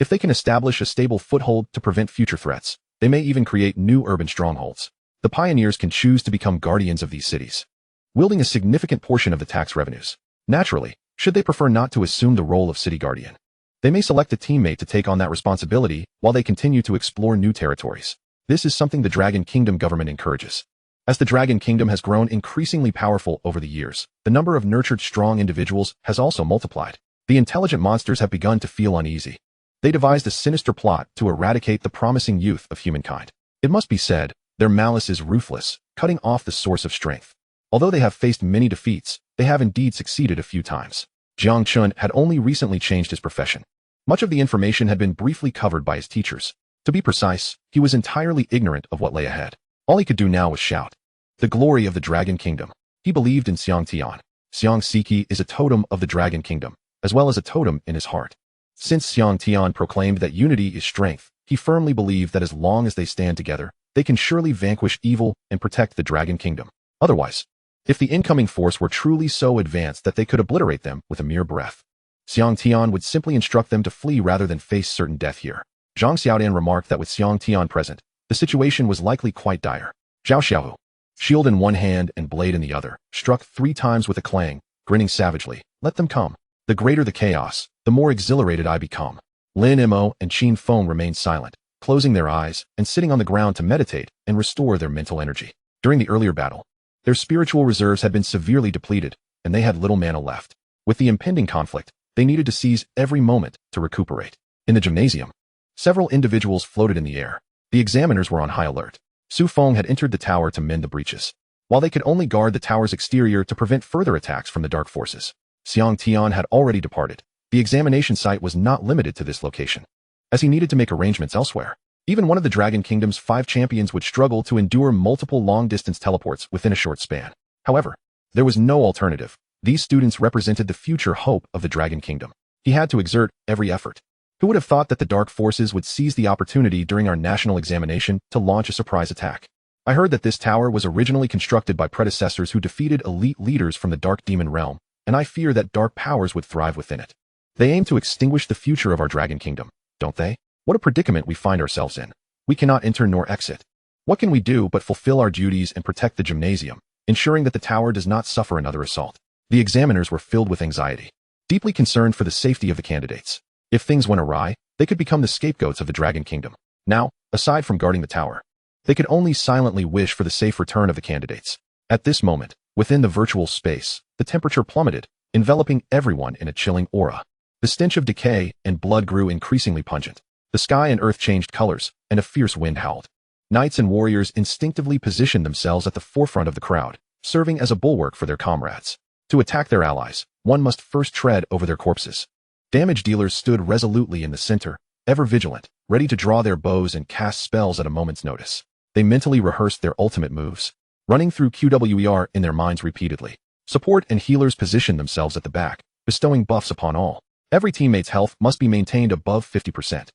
If they can establish a stable foothold to prevent future threats, they may even create new urban strongholds. The pioneers can choose to become guardians of these cities, wielding a significant portion of the tax revenues. Naturally, should they prefer not to assume the role of city guardian, they may select a teammate to take on that responsibility while they continue to explore new territories. This is something the Dragon Kingdom government encourages. As the Dragon Kingdom has grown increasingly powerful over the years, the number of nurtured strong individuals has also multiplied. The intelligent monsters have begun to feel uneasy. They devised a sinister plot to eradicate the promising youth of humankind. It must be said, their malice is ruthless, cutting off the source of strength. Although they have faced many defeats, they have indeed succeeded a few times. Jiang Chen had only recently changed his profession. Much of the information had been briefly covered by his teachers. To be precise, he was entirely ignorant of what lay ahead. All he could do now was shout the glory of the Dragon Kingdom. He believed in Xiang Tian. Xiang Siki is a totem of the Dragon Kingdom, as well as a totem in his heart. Since Xiang Tian proclaimed that unity is strength, he firmly believed that as long as they stand together, they can surely vanquish evil and protect the Dragon Kingdom. Otherwise, if the incoming force were truly so advanced that they could obliterate them with a mere breath, Xiang Tian would simply instruct them to flee rather than face certain death here. Zhang Xiaodan remarked that with Xiang Tian present, the situation was likely quite dire. Zhao Xiaohu, shield in one hand and blade in the other, struck 3 times with a clang, grinning savagely. Let them come. The greater the chaos, the more exhilarated I become. Lin Mo and Qin Feng remained silent, closing their eyes and sitting on the ground to meditate and restore their mental energy. During the earlier battle, their spiritual reserves had been severely depleted, and they had little mana left. With the impending conflict, they needed to seize every moment to recuperate. In the gymnasium, several individuals floated in the air. The examiners were on high alert. Su Feng had entered the tower to mend the breaches, while they could only guard the tower's exterior to prevent further attacks from the dark forces. Xiang Tian had already departed. The examination site was not limited to this location, as he needed to make arrangements elsewhere. Even one of the Dragon Kingdom's 5 champions would struggle to endure multiple long-distance teleports within a short span. However, there was no alternative. These students represented the future hope of the Dragon Kingdom. He had to exert every effort. Who would have thought that the dark forces would seize the opportunity during our national examination to launch a surprise attack? I heard that this tower was originally constructed by predecessors who defeated elite leaders from the Dark Demon realm, and I fear that dark powers would thrive within it. They aim to extinguish the future of our Dragon Kingdom, don't they? What a predicament we find ourselves in. We cannot enter nor exit. What can we do but fulfill our duties and protect the gymnasium, ensuring that the tower does not suffer another assault? The examiners were filled with anxiety, deeply concerned for the safety of the candidates. If things went awry, they could become the scapegoats of the Dragon Kingdom. Now, aside from guarding the tower, they could only silently wish for the safe return of the candidates. At this moment, within the virtual space, the temperature plummeted, enveloping everyone in a chilling aura. The stench of decay and blood grew increasingly pungent. The sky and earth changed colors, and a fierce wind howled. Knights and warriors instinctively positioned themselves at the forefront of the crowd, serving as a bulwark for their comrades. To attack their allies, one must first tread over their corpses. Damage dealers stood resolutely in the center, ever vigilant, ready to draw their bows and cast spells at a moment's notice. They mentally rehearsed their ultimate moves, running through QWER in their minds repeatedly. Support and healers positioned themselves at the back, bestowing buffs upon all. Every teammate's health must be maintained above 50%.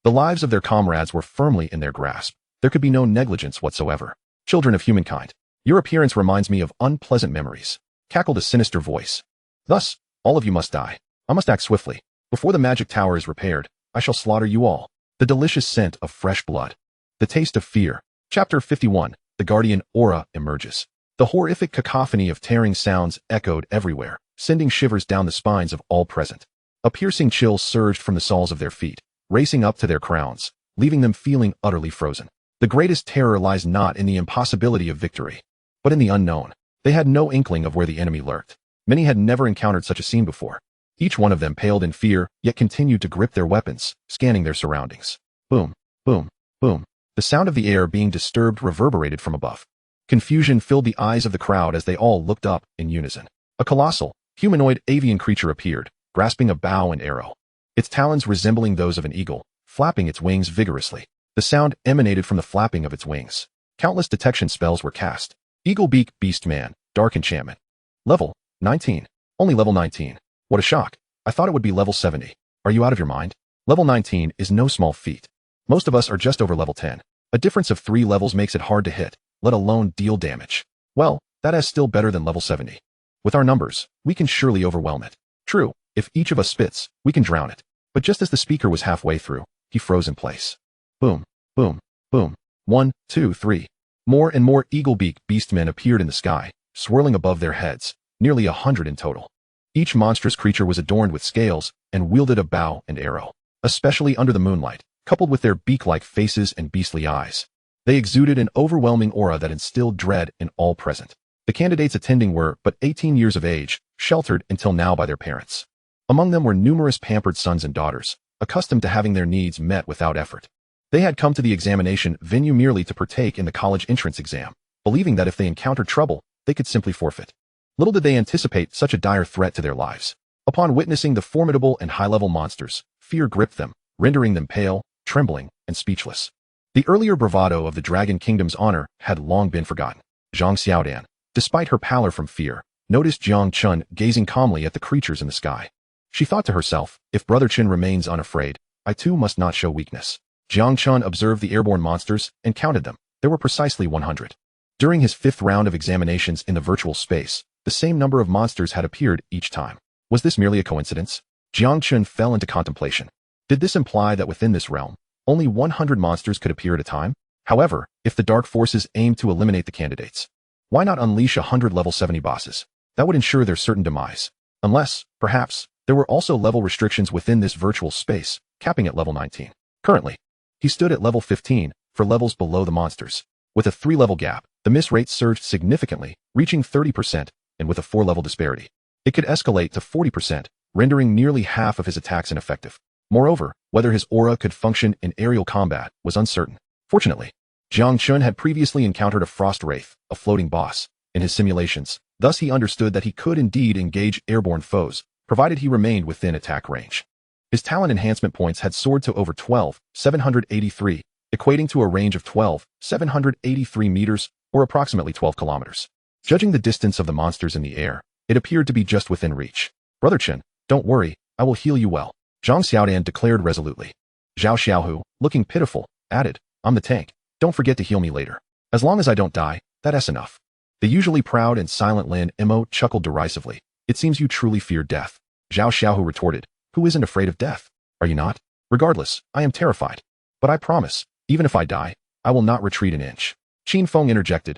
The lives of their comrades were firmly in their grasp. There could be no negligence whatsoever. Children of humankind, your appearance reminds me of unpleasant memories, cackled a sinister voice. Thus, all of you must die. I must act swiftly. Before the magic tower is repaired, I shall slaughter you all. The delicious scent of fresh blood. The taste of fear. Chapter 51. The Guardian Aura emerges. The horrific cacophony of tearing sounds echoed everywhere, sending shivers down the spines of all present. A piercing chill surged from the soles of their feet, racing up to their crowns, leaving them feeling utterly frozen. The greatest terror lies not in the impossibility of victory, but in the unknown. They had no inkling of where the enemy lurked. Many had never encountered such a scene before. Each one of them paled in fear, yet continued to grip their weapons, scanning their surroundings. Boom, boom, boom. The sound of the air being disturbed reverberated from above. Confusion filled the eyes of the crowd as they all looked up in unison. A colossal, humanoid avian creature appeared, grasping a bow and arrow. Its talons resembling those of an eagle, flapping its wings vigorously. The sound emanated from the flapping of its wings. Countless detection spells were cast. Eagle Beak Beast Man, Dark Enchantment. Level 19. Only level 19. What a shock. I thought it would be level 70. Are you out of your mind? Level 19 is no small feat. Most of us are just over level 10. A difference of 3 levels makes it hard to hit, let alone deal damage. Well, that is still better than level 70. With our numbers, we can surely overwhelm it. True, if each of us spits, we can drown it. But just as the speaker was halfway through, he froze in place. Boom, boom, boom. 1, 2, 3. More and more eagle-beak beastmen appeared in the sky, swirling above their heads, nearly 100 in total. Each monstrous creature was adorned with scales and wielded a bow and arrow, especially under the moonlight, coupled with their beak-like faces and beastly eyes. They exuded an overwhelming aura that instilled dread in all present. The candidates attending were but 18 years of age, sheltered until now by their parents. Among them were numerous pampered sons and daughters, accustomed to having their needs met without effort. They had come to the examination venue merely to partake in the college entrance exam, believing that if they encountered trouble, they could simply forfeit. Little did they anticipate such a dire threat to their lives. Upon witnessing the formidable and high-level monsters, fear gripped them, rendering them pale, trembling, and speechless. The earlier bravado of the Dragon Kingdom's honor had long been forgotten. Zhang Xiaodan, despite her pallor from fear, noticed Jiang Chen gazing calmly at the creatures in the sky. She thought to herself, if Brother Chen remains unafraid, I too must not show weakness. Jiang Chen observed the airborne monsters and counted them. There were precisely 100. During his 5th round of examinations in the virtual space, the same number of monsters had appeared each time. Was this merely a coincidence? Jiang Chen fell into contemplation. Did this imply that within this realm, only 100 monsters could appear at a time? However, if the dark forces aimed to eliminate the candidates, why not unleash 100 level 70 bosses? That would ensure their certain demise. Unless, perhaps, there were also level restrictions within this virtual space, capping at level 19. Currently, he stood at level 15 for levels below the monsters. With a 3-level gap, the miss rate surged significantly, reaching 30%, and with a 4-level disparity, it could escalate to 40%, rendering nearly half of his attacks ineffective. Moreover, whether his aura could function in aerial combat was uncertain. Fortunately, Jiang Chen had previously encountered a frost wraith, a floating boss, in his simulations. Thus he understood that he could indeed engage airborne foes, provided he remained within attack range. His talent enhancement points had soared to over 12,783, equating to a range of 12,783 meters, or approximately 12 kilometers. Judging the distance of the monsters in the air, it appeared to be just within reach. Brother Chen, don't worry, I will heal you well, Zhang Xiaodan declared resolutely. Zhao Xiaohu, looking pitiful, added, I'm the tank, don't forget to heal me later. As long as I don't die, that's enough. The usually proud and silent Lin Mo chuckled derisively. It seems you truly fear death. Zhao Xiaohu retorted, who isn't afraid of death? Are you not? Regardless, I am terrified. But I promise, even if I die, I will not retreat an inch. Qin Feng interjected,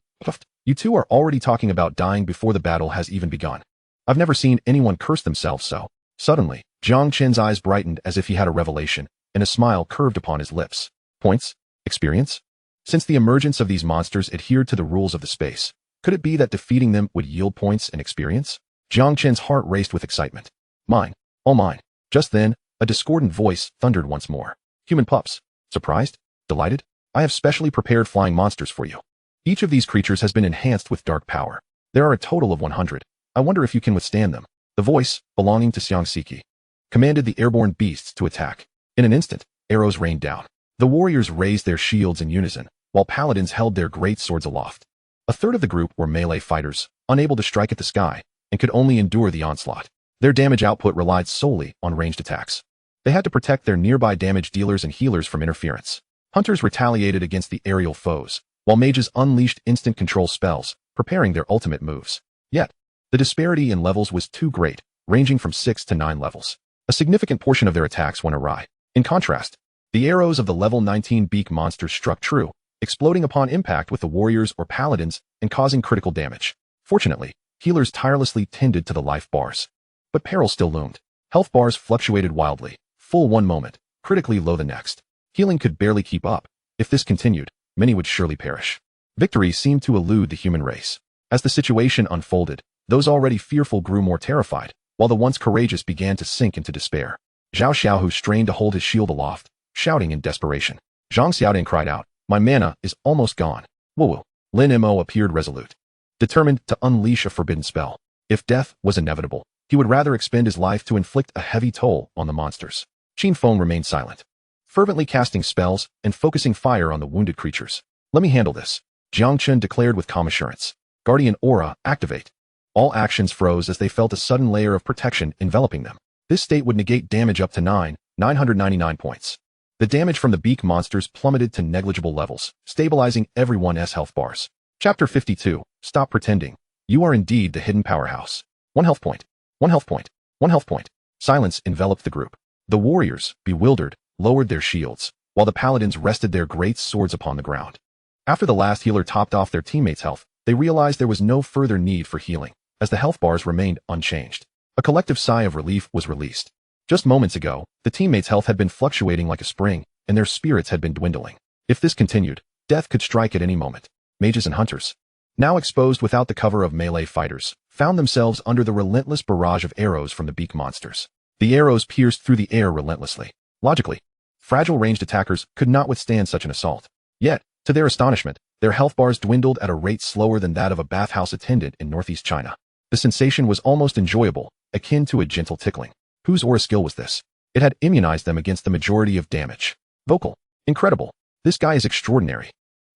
you two are already talking about dying before the battle has even begun. I've never seen anyone curse themselves so. Suddenly, Jiang Chen's eyes brightened as if he had a revelation, and a smile curved upon his lips. Points? Experience? Since the emergence of these monsters adhered to the rules of the space, could it be that defeating them would yield points and experience? Jiang Chen's heart raced with excitement. Mine. All mine. Just then, a discordant voice thundered once more. Human pups. Surprised? Delighted? I have specially prepared flying monsters for you. Each of these creatures has been enhanced with dark power. There are a total of 100. I wonder if you can withstand them. The voice, belonging to Xiang Siki, commanded the airborne beasts to attack. In an instant, arrows rained down. The warriors raised their shields in unison, while paladins held their great swords aloft. A third of the group were melee fighters, unable to strike at the sky, and could only endure the onslaught. Their damage output relied solely on ranged attacks. They had to protect their nearby damage dealers and healers from interference. Hunters retaliated against the aerial foes, while mages unleashed instant control spells, preparing their ultimate moves. Yet, the disparity in levels was too great, ranging from 6 to 9 levels. A significant portion of their attacks went awry. In contrast, the arrows of the level 19 beak monsters struck true, exploding upon impact with the warriors or paladins and causing critical damage. Fortunately, healers tirelessly tended to the life bars. But peril still loomed. Health bars fluctuated wildly, full one moment, critically low the next. Healing could barely keep up. If this continued, many would surely perish. Victory seemed to elude the human race. As the situation unfolded, those already fearful grew more terrified, while the once courageous began to sink into despair. Zhao Xiaohu strained to hold his shield aloft, shouting in desperation. Zhang Xiaodan cried out, my mana is almost gone. Woo-woo. Lin Mo appeared resolute, determined to unleash a forbidden spell. If death was inevitable, he would rather expend his life to inflict a heavy toll on the monsters. Qin Feng remained silent, fervently casting spells and focusing fire on the wounded creatures. Let me handle this, Jiang Chen declared with calm assurance. Guardian Aura, activate. All actions froze as they felt a sudden layer of protection enveloping them. This state would negate damage up to 999 points. The damage from the beak monsters plummeted to negligible levels, stabilizing everyone's health bars. Chapter 52, Stop Pretending. You are indeed the hidden powerhouse. 1 health point. 1 health point. 1 health point. Silence enveloped the group. The warriors, bewildered, lowered their shields, while the paladins rested their great swords upon the ground. After the last healer topped off their teammates' health, they realized there was no further need for healing, as the health bars remained unchanged. A collective sigh of relief was released. Just moments ago, the teammates' health had been fluctuating like a spring, and their spirits had been dwindling. If this continued, death could strike at any moment. Mages and hunters, now exposed without the cover of melee fighters, found themselves under the relentless barrage of arrows from the beak monsters. The arrows pierced through the air relentlessly. Logically, fragile ranged attackers could not withstand such an assault. Yet, to their astonishment, their health bars dwindled at a rate slower than that of a bathhouse attendant in northeast China. The sensation was almost enjoyable, akin to a gentle tickling. Whose aura skill was this? It had immunized them against the majority of damage. Vocal. Incredible. This guy is extraordinary.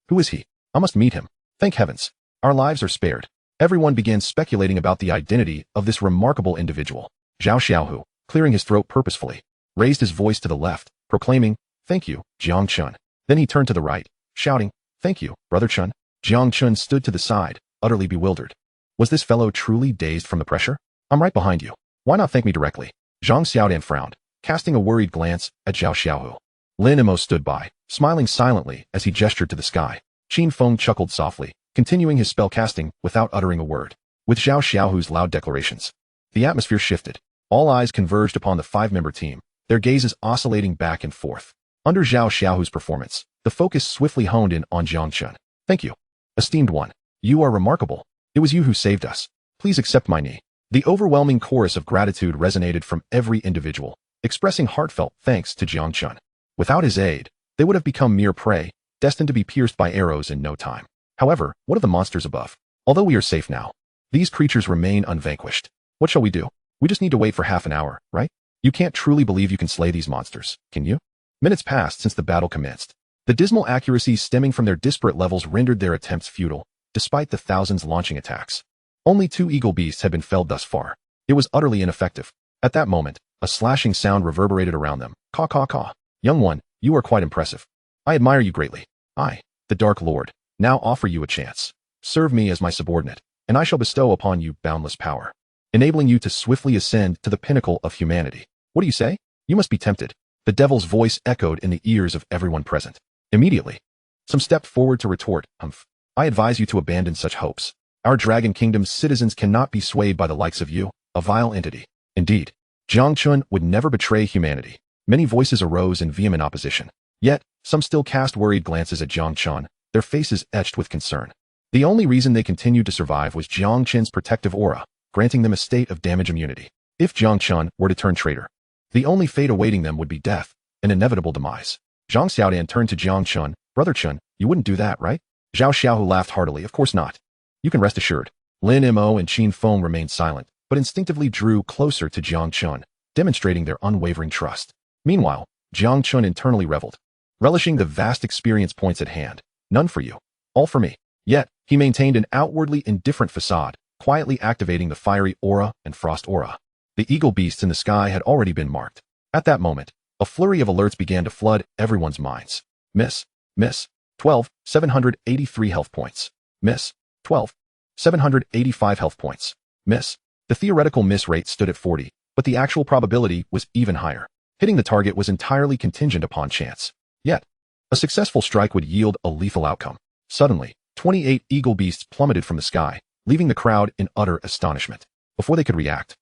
Who is he? I must meet him. Thank heavens. Our lives are spared. Everyone began speculating about the identity of this remarkable individual. Zhao Xiaohu, clearing his throat purposefully, raised his voice to the left, proclaiming, "Thank you, Jiang Chen." Then he turned to the right, shouting, "Thank you, Brother Chen." Jiang Chen stood to the side, utterly bewildered. Was this fellow truly dazed from the pressure? I'm right behind you. Why not thank me directly? Zhang Xiaodan frowned, casting a worried glance at Zhao Xiaohu. Lin Imo stood by, smiling silently as he gestured to the sky. Qin Feng chuckled softly, continuing his spell casting without uttering a word. With Zhao Xiaohu's loud declarations, the atmosphere shifted. All eyes converged upon the five-member team, their gazes oscillating back and forth. Under Zhao Xiaohu's performance, the focus swiftly honed in on Jiang Chen. Thank you. Esteemed one. You are remarkable. It was you who saved us. Please accept my knee. The overwhelming chorus of gratitude resonated from every individual, expressing heartfelt thanks to Jiang Chen. Without his aid, they would have become mere prey, destined to be pierced by arrows in no time. However, what of the monsters above? Although we are safe now, these creatures remain unvanquished. What shall we do? We just need to wait for half an hour, right? You can't truly believe you can slay these monsters, can you? Minutes passed since the battle commenced. The dismal accuracy stemming from their disparate levels rendered their attempts futile, despite the thousands launching attacks. Only 2 eagle beasts had been felled thus far. It was utterly ineffective. At that moment, a slashing sound reverberated around them. Caw caw caw. Young one, you are quite impressive. I admire you greatly. I, the Dark Lord, now offer you a chance. Serve me as my subordinate, and I shall bestow upon you boundless power, enabling you to swiftly ascend to the pinnacle of humanity. What do you say? You must be tempted. The devil's voice echoed in the ears of everyone present. Immediately, some stepped forward to retort, "Humph. I advise you to abandon such hopes. Our Dragon Kingdom's citizens cannot be swayed by the likes of you, a vile entity." Indeed, Jiang Chen would never betray humanity. Many voices arose in vehement opposition. Yet, some still cast worried glances at Jiang Chen, their faces etched with concern. The only reason they continued to survive was Jiang Chen's protective aura, granting them a state of damage immunity. If Jiang Chen were to turn traitor, the only fate awaiting them would be death, an inevitable demise. Zhang Xiaodan turned to Jiang Chen. "Brother Chen, you wouldn't do that, right?" Zhao Xiaohu laughed heartily. "Of course not. You can rest assured." Lin Mo and Qin Feng remained silent, but instinctively drew closer to Jiang Chen, demonstrating their unwavering trust. Meanwhile, Jiang Chen internally reveled, relishing the vast experience points at hand. None for you. All for me. Yet, he maintained an outwardly indifferent facade, quietly activating the fiery aura and frost aura. The eagle beasts in the sky had already been marked. At that moment, a flurry of alerts began to flood everyone's minds. Miss. 12, 783 health points. Miss. 12, 785 health points. Miss. The theoretical miss rate stood at 40, but the actual probability was even higher. Hitting the target was entirely contingent upon chance. Yet, a successful strike would yield a lethal outcome. Suddenly, 28 eagle beasts plummeted from the sky, leaving the crowd in utter astonishment. Before they could react,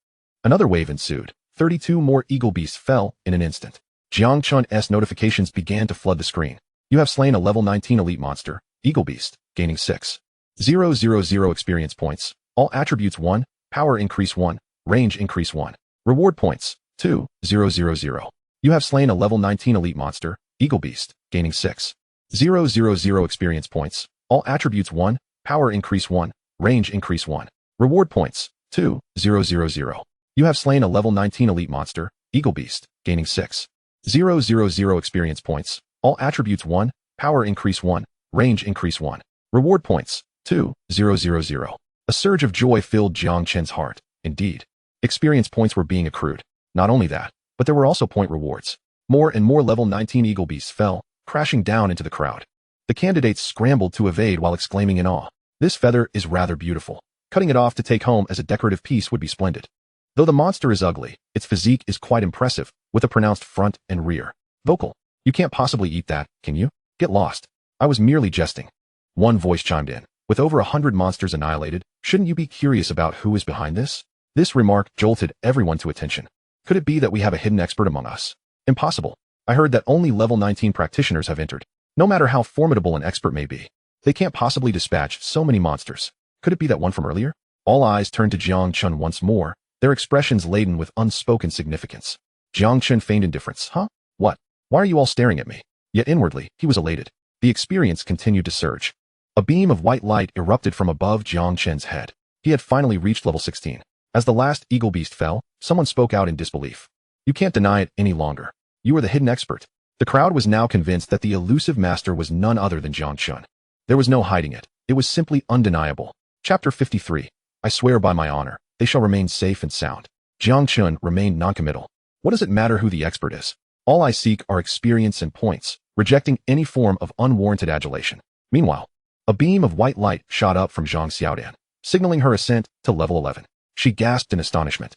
another wave ensued. 32 more eagle beasts fell in an instant. Jiang Chen's notifications began to flood the screen. You have slain a level 19 elite monster, Eagle Beast, gaining 6,000 experience points. All attributes 1, power increase 1, range increase 1. Reward points, 2,000. You have slain a level 19 elite monster, Eagle Beast, gaining 6,000 experience points. All attributes 1, power increase 1, range increase 1. Reward points, 2,000. You have slain a level 19 elite monster, Eagle Beast, gaining 6,000 experience points. All attributes 1, power increase 1, range increase 1. Reward points, 2,000. A surge of joy filled Jiang Chen's heart. Indeed, experience points were being accrued. Not only that, but there were also point rewards. More and more level 19 eagle beasts fell, crashing down into the crowd. The candidates scrambled to evade while exclaiming in awe, "This feather is rather beautiful. Cutting it off to take home as a decorative piece would be splendid." Though the monster is ugly, its physique is quite impressive, with a pronounced front and rear. Vocal. You can't possibly eat that, can you? Get lost. I was merely jesting. One voice chimed in. With over 100 monsters annihilated, shouldn't you be curious about who is behind this? This remark jolted everyone to attention. Could it be that we have a hidden expert among us? Impossible. I heard that only level 19 practitioners have entered. No matter how formidable an expert may be, they can't possibly dispatch so many monsters. Could it be that one from earlier? All eyes turned to Jiang Chen once more, their expressions laden with unspoken significance. Jiang Chen feigned indifference. Huh? What? Why are you all staring at me? Yet inwardly, he was elated. The experience continued to surge. A beam of white light erupted from above Jiang Chen's head. He had finally reached level 16. As the last eagle beast fell, someone spoke out in disbelief. You can't deny it any longer. You are the hidden expert. The crowd was now convinced that the elusive master was none other than Jiang Chen. There was no hiding it. It was simply undeniable. Chapter 53. I swear by my honor, they shall remain safe and sound. Jiang Chen remained noncommittal. What does it matter who the expert is? All I seek are experience and points, rejecting any form of unwarranted adulation. Meanwhile, a beam of white light shot up from Zhang Xiaodan, signaling her ascent to level 11. She gasped in astonishment,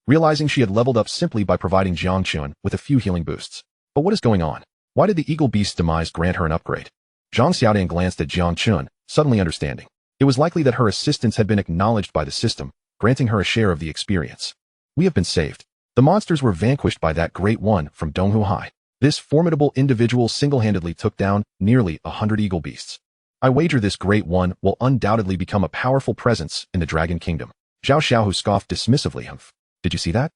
realizing she had leveled up simply by providing Jiang Chen with a few healing boosts. But what is going on? Why did the eagle beast's demise grant her an upgrade? Zhang Xiaodan glanced at Jiang Chen, suddenly understanding. It was likely that her assistance had been acknowledged by the system, granting her a share of the experience. We have been saved. The monsters were vanquished by that great one from Donghu High. This formidable individual single-handedly took down nearly 100 eagle beasts. I wager this great one will undoubtedly become a powerful presence in the Dragon Kingdom. Zhao Xiaohu scoffed dismissively. Humph. Did you see that?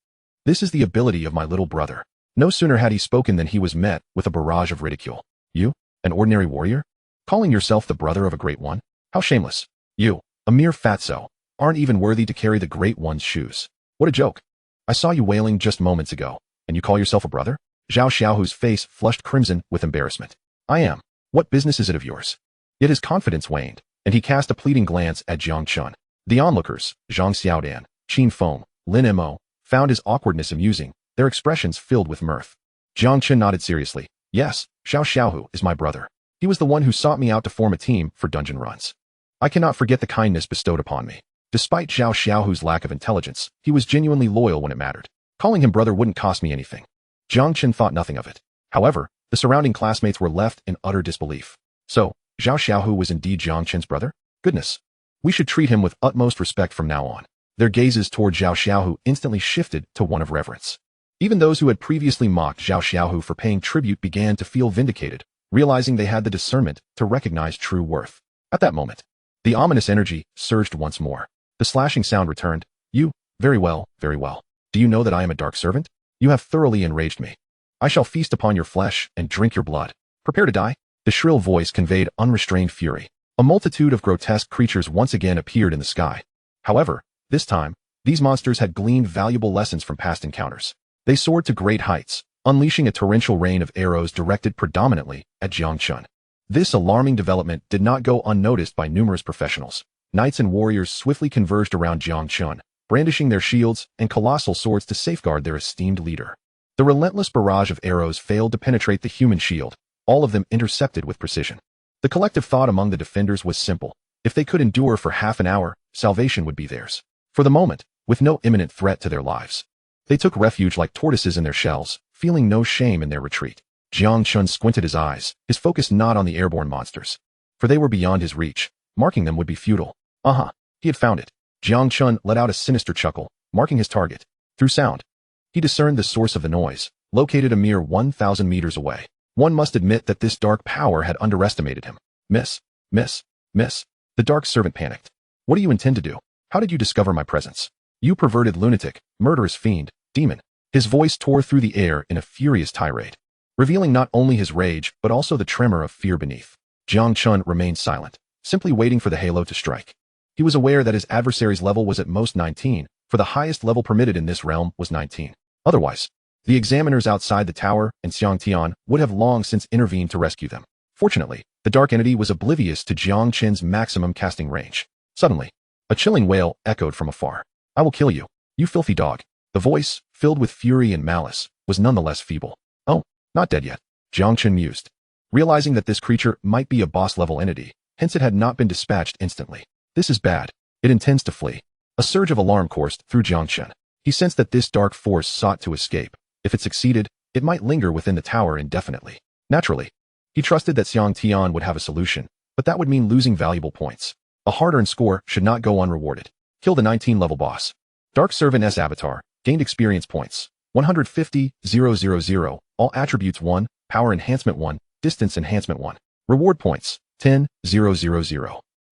This is the ability of my little brother. No sooner had he spoken than he was met with a barrage of ridicule. You? An ordinary warrior? Calling yourself the brother of a great one? How shameless. You, a mere fatso, aren't even worthy to carry the great one's shoes. What a joke. I saw you wailing just moments ago, and you call yourself a brother? Zhao Xiaohu's face flushed crimson with embarrassment. I am. What business is it of yours? Yet his confidence waned, and he cast a pleading glance at Jiang Chen. The onlookers, Zhang Xiaodan, Qin Feng, Lin Mo, found his awkwardness amusing, their expressions filled with mirth. Jiang Chen nodded seriously. Yes, Zhao Xiaohu is my brother. He was the one who sought me out to form a team for dungeon runs. I cannot forget the kindness bestowed upon me. Despite Zhao Xiaohu's lack of intelligence, he was genuinely loyal when it mattered. Calling him brother wouldn't cost me anything. Jiang Chen thought nothing of it. However, the surrounding classmates were left in utter disbelief. So, Zhao Xiaohu was indeed Jiang Chen's brother? Goodness. We should treat him with utmost respect from now on. Their gazes toward Zhao Xiaohu instantly shifted to one of reverence. Even those who had previously mocked Zhao Xiaohu for paying tribute began to feel vindicated, realizing they had the discernment to recognize true worth. At that moment, the ominous energy surged once more. The slashing sound returned. You, very well, very well. Do you know that I am a dark servant? You have thoroughly enraged me. I shall feast upon your flesh and drink your blood. Prepare to die. The shrill voice conveyed unrestrained fury. A multitude of grotesque creatures once again appeared in the sky. However, this time, these monsters had gleaned valuable lessons from past encounters. They soared to great heights, unleashing a torrential rain of arrows directed predominantly at Jiang Chen. This alarming development did not go unnoticed by numerous professionals. Knights and warriors swiftly converged around Jiang Chen, brandishing their shields and colossal swords to safeguard their esteemed leader. The relentless barrage of arrows failed to penetrate the human shield, all of them intercepted with precision. The collective thought among the defenders was simple. If they could endure for half an hour, salvation would be theirs. For the moment, with no imminent threat to their lives, they took refuge like tortoises in their shells, feeling no shame in their retreat. Jiang Chen squinted his eyes, his focus not on the airborne monsters, for they were beyond his reach. Marking them would be futile. He had found it. Jiang Chen let out a sinister chuckle, marking his target. Through sound, he discerned the source of the noise, located a mere 1,000 meters away. One must admit that this dark power had underestimated him. Miss. The dark servant panicked. What do you intend to do? How did you discover my presence? You perverted lunatic, murderous fiend, demon. His voice tore through the air in a furious tirade, revealing not only his rage, but also the tremor of fear beneath. Jiang Chen remained silent, simply waiting for the halo to strike. He was aware that his adversary's level was at most 19, for the highest level permitted in this realm was 19. Otherwise, the examiners outside the tower and Xiang Tian would have long since intervened to rescue them. Fortunately, the dark entity was oblivious to Jiang Chen's maximum casting range. Suddenly, a chilling wail echoed from afar. I will kill you, you filthy dog. The voice, filled with fury and malice, was nonetheless feeble. Oh, not dead yet, Jiang Chen mused, realizing that this creature might be a boss-level entity, hence it had not been dispatched instantly. This is bad. It intends to flee. A surge of alarm coursed through Jiang Chen. He sensed that this dark force sought to escape. If it succeeded, it might linger within the tower indefinitely. Naturally, he trusted that Jiang Chen would have a solution, but that would mean losing valuable points. A hard-earned score should not go unrewarded. Kill the 19-level boss. Dark Servant's avatar, gained experience points. 150,000, all attributes 1, power enhancement 1, distance enhancement 1. Reward points, 10,000.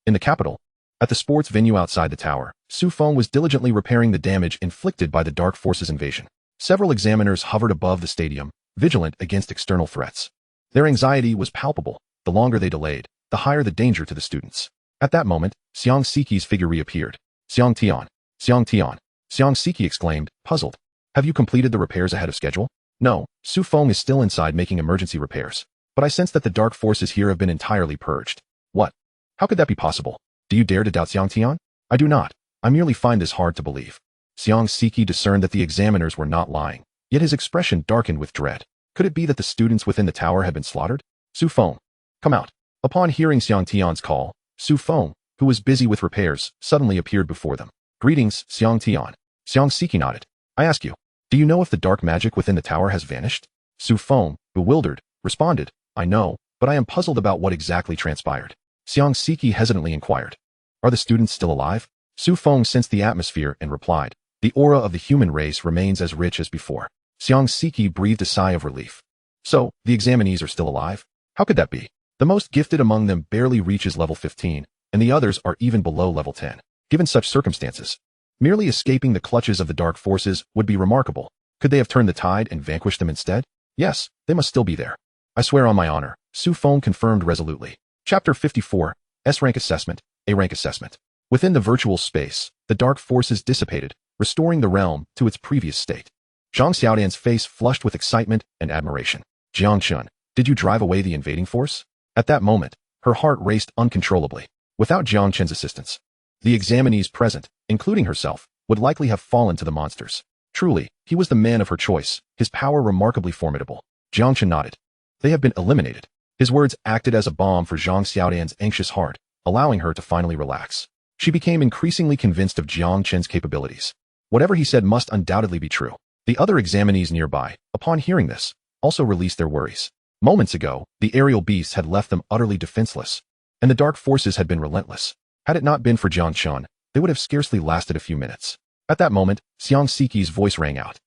In the capital, at the sports venue outside the tower, Su Feng was diligently repairing the damage inflicted by the Dark Force's invasion. Several examiners hovered above the stadium, vigilant against external threats. Their anxiety was palpable. The longer they delayed, the higher the danger to the students. At that moment, Xiang Siqi's figure reappeared. Xiang Tian. Xiang Tian. Xiang Siqi exclaimed, puzzled. Have you completed the repairs ahead of schedule? No, Su Feng is still inside making emergency repairs. But I sense that the dark forces here have been entirely purged. What? How could that be possible? Do you dare to doubt Xiang Tian? I do not. I merely find this hard to believe. Xiang Siqi discerned that the examiners were not lying, yet his expression darkened with dread. Could it be that the students within the tower had been slaughtered? Su Feng, come out. Upon hearing Xiang Tian's call, Su Feng, who was busy with repairs, suddenly appeared before them. Greetings, Xiang Tian. Xiang Siqi nodded. I ask you, do you know if the dark magic within the tower has vanished? Su Feng, bewildered, responded, I know, but I am puzzled about what exactly transpired. Xiang Siqi hesitantly inquired. Are the students still alive? Su Feng sensed the atmosphere and replied, the aura of the human race remains as rich as before. Xiang Siqi breathed a sigh of relief. So, the examinees are still alive? How could that be? The most gifted among them barely reaches level 15, and the others are even below level 10. Given such circumstances, merely escaping the clutches of the dark forces would be remarkable. Could they have turned the tide and vanquished them instead? Yes, they must still be there. I swear on my honor, Su Feng confirmed resolutely. Chapter 54, S-Rank Assessment, A-Rank Assessment. Within the virtual space, the dark forces dissipated, restoring the realm to its previous state. Zhang Xiaodian's face flushed with excitement and admiration. Jiang Chen, did you drive away the invading force? At that moment, her heart raced uncontrollably. Without Jiang Chen's assistance, the examinees present, including herself, would likely have fallen to the monsters. Truly, he was the man of her choice, his power remarkably formidable. Jiang Chen nodded. They have been eliminated. His words acted as a balm for Zhang Xiaodian's anxious heart, allowing her to finally relax. She became increasingly convinced of Jiang Chen's capabilities. Whatever he said must undoubtedly be true. The other examinees nearby, upon hearing this, also released their worries. Moments ago, the aerial beasts had left them utterly defenseless, and the dark forces had been relentless. Had it not been for Jiang Chen, they would have scarcely lasted a few minutes. At that moment, Xiang Siqi's voice rang out.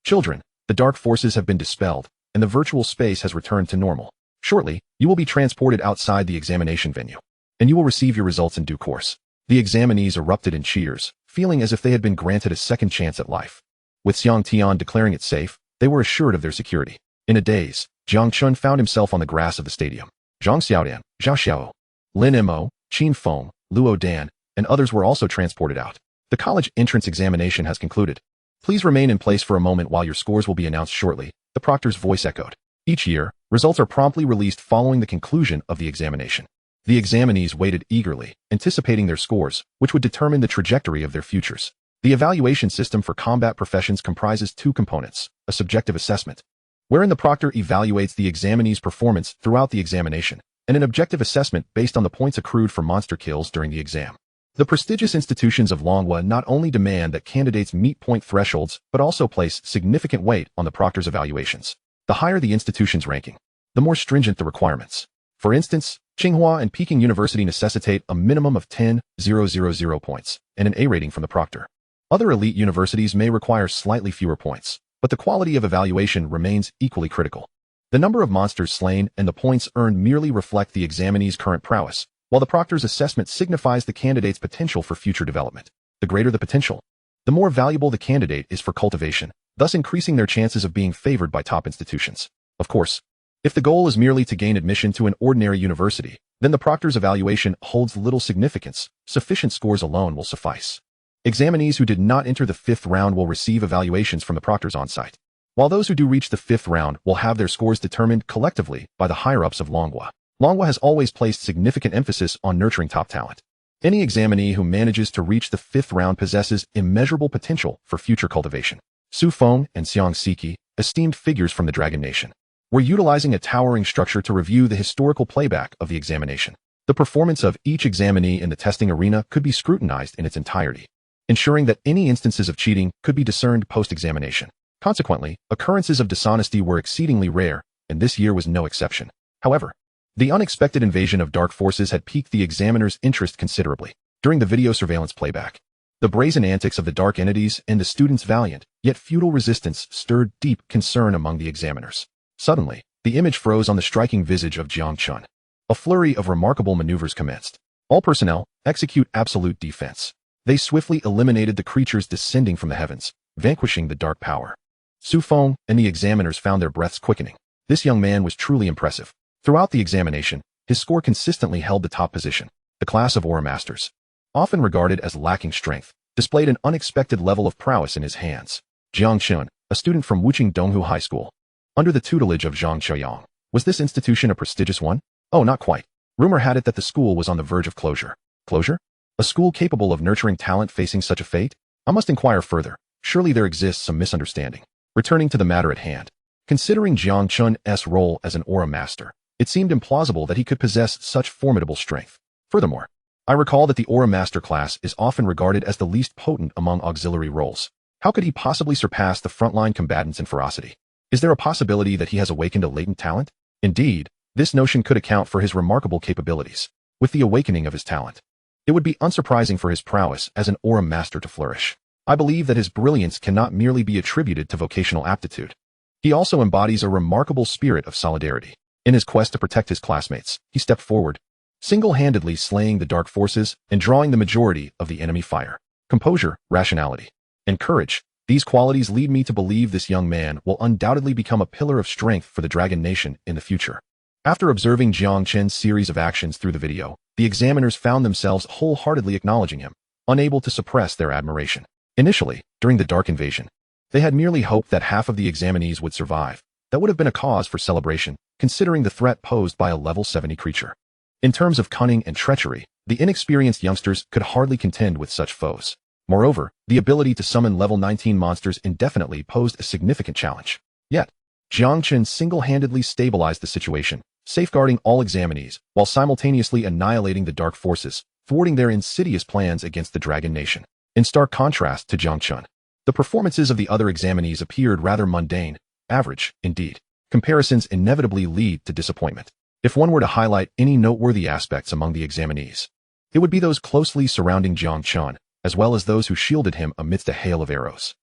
Children, the dark forces have been dispelled, and the virtual space has returned to normal. Shortly, you will be transported outside the examination venue, and you will receive your results in due course. The examinees erupted in cheers, feeling as if they had been granted a second chance at life. With Xiang Tian declaring it safe, they were assured of their security. In a daze, Jiang Chen found himself on the grass of the stadium. Zhang Xiaodian, Zhao Xiao, Lin Mo, Qin Feng, Luo Dan, and others were also transported out. The college entrance examination has concluded. Please remain in place for a moment while your scores will be announced shortly, the proctor's voice echoed. Each year, results are promptly released following the conclusion of the examination. The examinees waited eagerly, anticipating their scores, which would determine the trajectory of their futures. The evaluation system for combat professions comprises two components, a subjective assessment, wherein the proctor evaluates the examinee's performance throughout the examination, and an objective assessment based on the points accrued for monster kills during the exam. The prestigious institutions of Manhwa not only demand that candidates meet point thresholds, but also place significant weight on the proctor's evaluations. The higher the institution's ranking, the more stringent the requirements. For instance, Tsinghua and Peking University necessitate a minimum of 10,000 points and an A rating from the proctor. Other elite universities may require slightly fewer points, but the quality of evaluation remains equally critical. The number of monsters slain and the points earned merely reflect the examinee's current prowess, while the proctor's assessment signifies the candidate's potential for future development. The greater the potential, the more valuable the candidate is for cultivation, thus increasing their chances of being favored by top institutions. Of course, if the goal is merely to gain admission to an ordinary university, then the proctor's evaluation holds little significance. Sufficient scores alone will suffice. Examinees who did not enter the 5th round will receive evaluations from the proctors on site, while those who do reach the 5th round will have their scores determined collectively by the higher-ups of Manhwa. Manhwa has always placed significant emphasis on nurturing top talent. Any examinee who manages to reach the 5th round possesses immeasurable potential for future cultivation. Su Feng and Xiang Siqi, esteemed figures from the Dragon Nation, were utilizing a towering structure to review the historical playback of the examination. The performance of each examinee in the testing arena could be scrutinized in its entirety. ensuring that any instances of cheating could be discerned post-examination. Consequently, occurrences of dishonesty were exceedingly rare, and this year was no exception. However, the unexpected invasion of dark forces had piqued the examiner's interest considerably. During the video surveillance playback, the brazen antics of the dark entities and the students' valiant, yet futile resistance stirred deep concern among the examiners. Suddenly, the image froze on the striking visage of Jiang Chen. A flurry of remarkable maneuvers commenced. All personnel, execute absolute defense. They swiftly eliminated the creatures descending from the heavens, vanquishing the dark power. Su Feng and the examiners found their breaths quickening. This young man was truly impressive. Throughout the examination, his score consistently held the top position. The class of Aura Masters, often regarded as lacking strength, displayed an unexpected level of prowess in his hands. Jiang Chen, a student from Wuching Donghu High School, under the tutelage of Zhang Qiuyang. Was this institution a prestigious one? Oh, not quite. Rumor had it that the school was on the verge of closure. Closure? A school capable of nurturing talent facing such a fate? I must inquire further. Surely there exists some misunderstanding. Returning to the matter at hand. Considering Jiang Chen's role as an Aura Master, it seemed implausible that he could possess such formidable strength. Furthermore, I recall that the Aura Master class is often regarded as the least potent among auxiliary roles. How could he possibly surpass the frontline combatants in ferocity? Is there a possibility that he has awakened a latent talent? Indeed, this notion could account for his remarkable capabilities. With the awakening of his talent, it would be unsurprising for his prowess as an Aura Master to flourish. I believe that his brilliance cannot merely be attributed to vocational aptitude. He also embodies a remarkable spirit of solidarity. In his quest to protect his classmates, he stepped forward, single-handedly slaying the dark forces and drawing the majority of the enemy fire. Composure, rationality, and courage. These qualities lead me to believe this young man will undoubtedly become a pillar of strength for the Dragon Nation in the future. After observing Jiang Chen's series of actions through the video, the examiners found themselves wholeheartedly acknowledging him, unable to suppress their admiration. Initially, during the Dark Invasion, they had merely hoped that half of the examinees would survive. That would have been a cause for celebration, considering the threat posed by a level 70 creature. In terms of cunning and treachery, the inexperienced youngsters could hardly contend with such foes. Moreover, the ability to summon level 19 monsters indefinitely posed a significant challenge. Yet, Jiang Chen single-handedly stabilized the situation, safeguarding all examinees, while simultaneously annihilating the dark forces, thwarting their insidious plans against the Dragon Nation. In stark contrast to Jiang Chen, the performances of the other examinees appeared rather mundane, average, indeed. Comparisons inevitably lead to disappointment. If one were to highlight any noteworthy aspects among the examinees, it would be those closely surrounding Jiang Chen, as well as those who shielded him amidst a hail of arrows.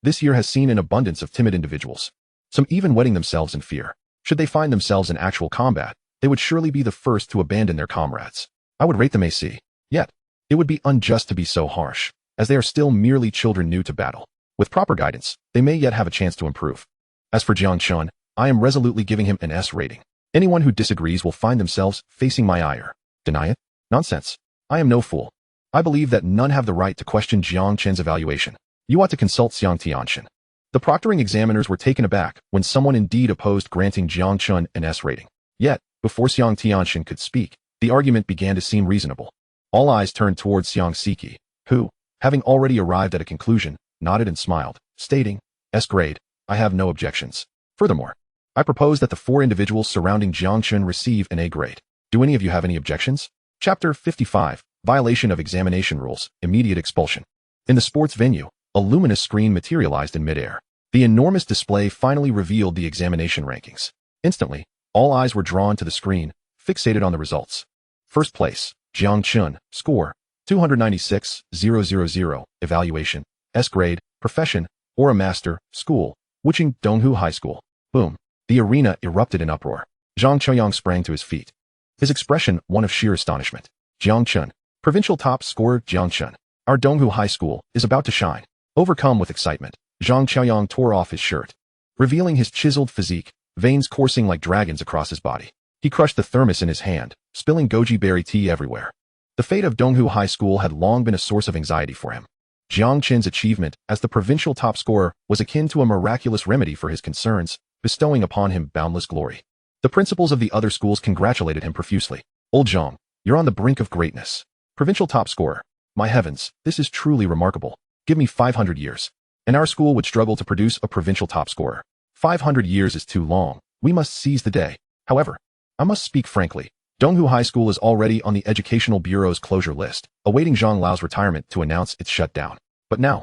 This year has seen an abundance of timid individuals, some even wetting themselves in fear. Should they find themselves in actual combat, they would surely be the first to abandon their comrades. I would rate them a C. Yet, it would be unjust to be so harsh, as they are still merely children new to battle. With proper guidance, they may yet have a chance to improve. As for Jiang Chen, I am resolutely giving him an S rating. Anyone who disagrees will find themselves facing my ire. Deny it? Nonsense. I am no fool. I believe that none have the right to question Jiang Chen's evaluation. You ought to consult Xiang Tianchen. The proctoring examiners were taken aback when someone indeed opposed granting Jiang Chen an S rating. Yet, before Xiang Tianchen could speak, the argument began to seem reasonable. All eyes turned towards Xiang Siki, who, having already arrived at a conclusion, nodded and smiled, stating, S grade, I have no objections. Furthermore, I propose that the 4 individuals surrounding Jiang Chen receive an A grade. Do any of you have any objections? Chapter 55, Violation of Examination Rules, Immediate Expulsion. In the sports venue, a luminous screen materialized in midair. The enormous display finally revealed the examination rankings. Instantly, all eyes were drawn to the screen, fixated on the results. First place, Jiang Chen, score, 296,000, evaluation, S grade, profession, Aura Master, school, Wuching Donghu High School. Boom. The arena erupted in uproar. Zhang Qiuyang sprang to his feet, his expression one of sheer astonishment. Jiang Chen, provincial top scorer Jiang Chen. Our Donghu High School is about to shine. Overcome with excitement, Zhang Qiuyang tore off his shirt, revealing his chiseled physique, veins coursing like dragons across his body. He crushed the thermos in his hand, spilling goji berry tea everywhere. The fate of Donghu High School had long been a source of anxiety for him. Jiang Chen's achievement as the provincial top scorer was akin to a miraculous remedy for his concerns, bestowing upon him boundless glory. The principals of the other schools congratulated him profusely. Old Zhang, you're on the brink of greatness. Provincial top scorer. My heavens, this is truly remarkable. Give me 500 years, and our school would struggle to produce a provincial top scorer. 500 years is too long. We must seize the day. However, I must speak frankly. Donghu High School is already on the Educational Bureau's closure list, awaiting Zhang Lao's retirement to announce its shutdown. But now,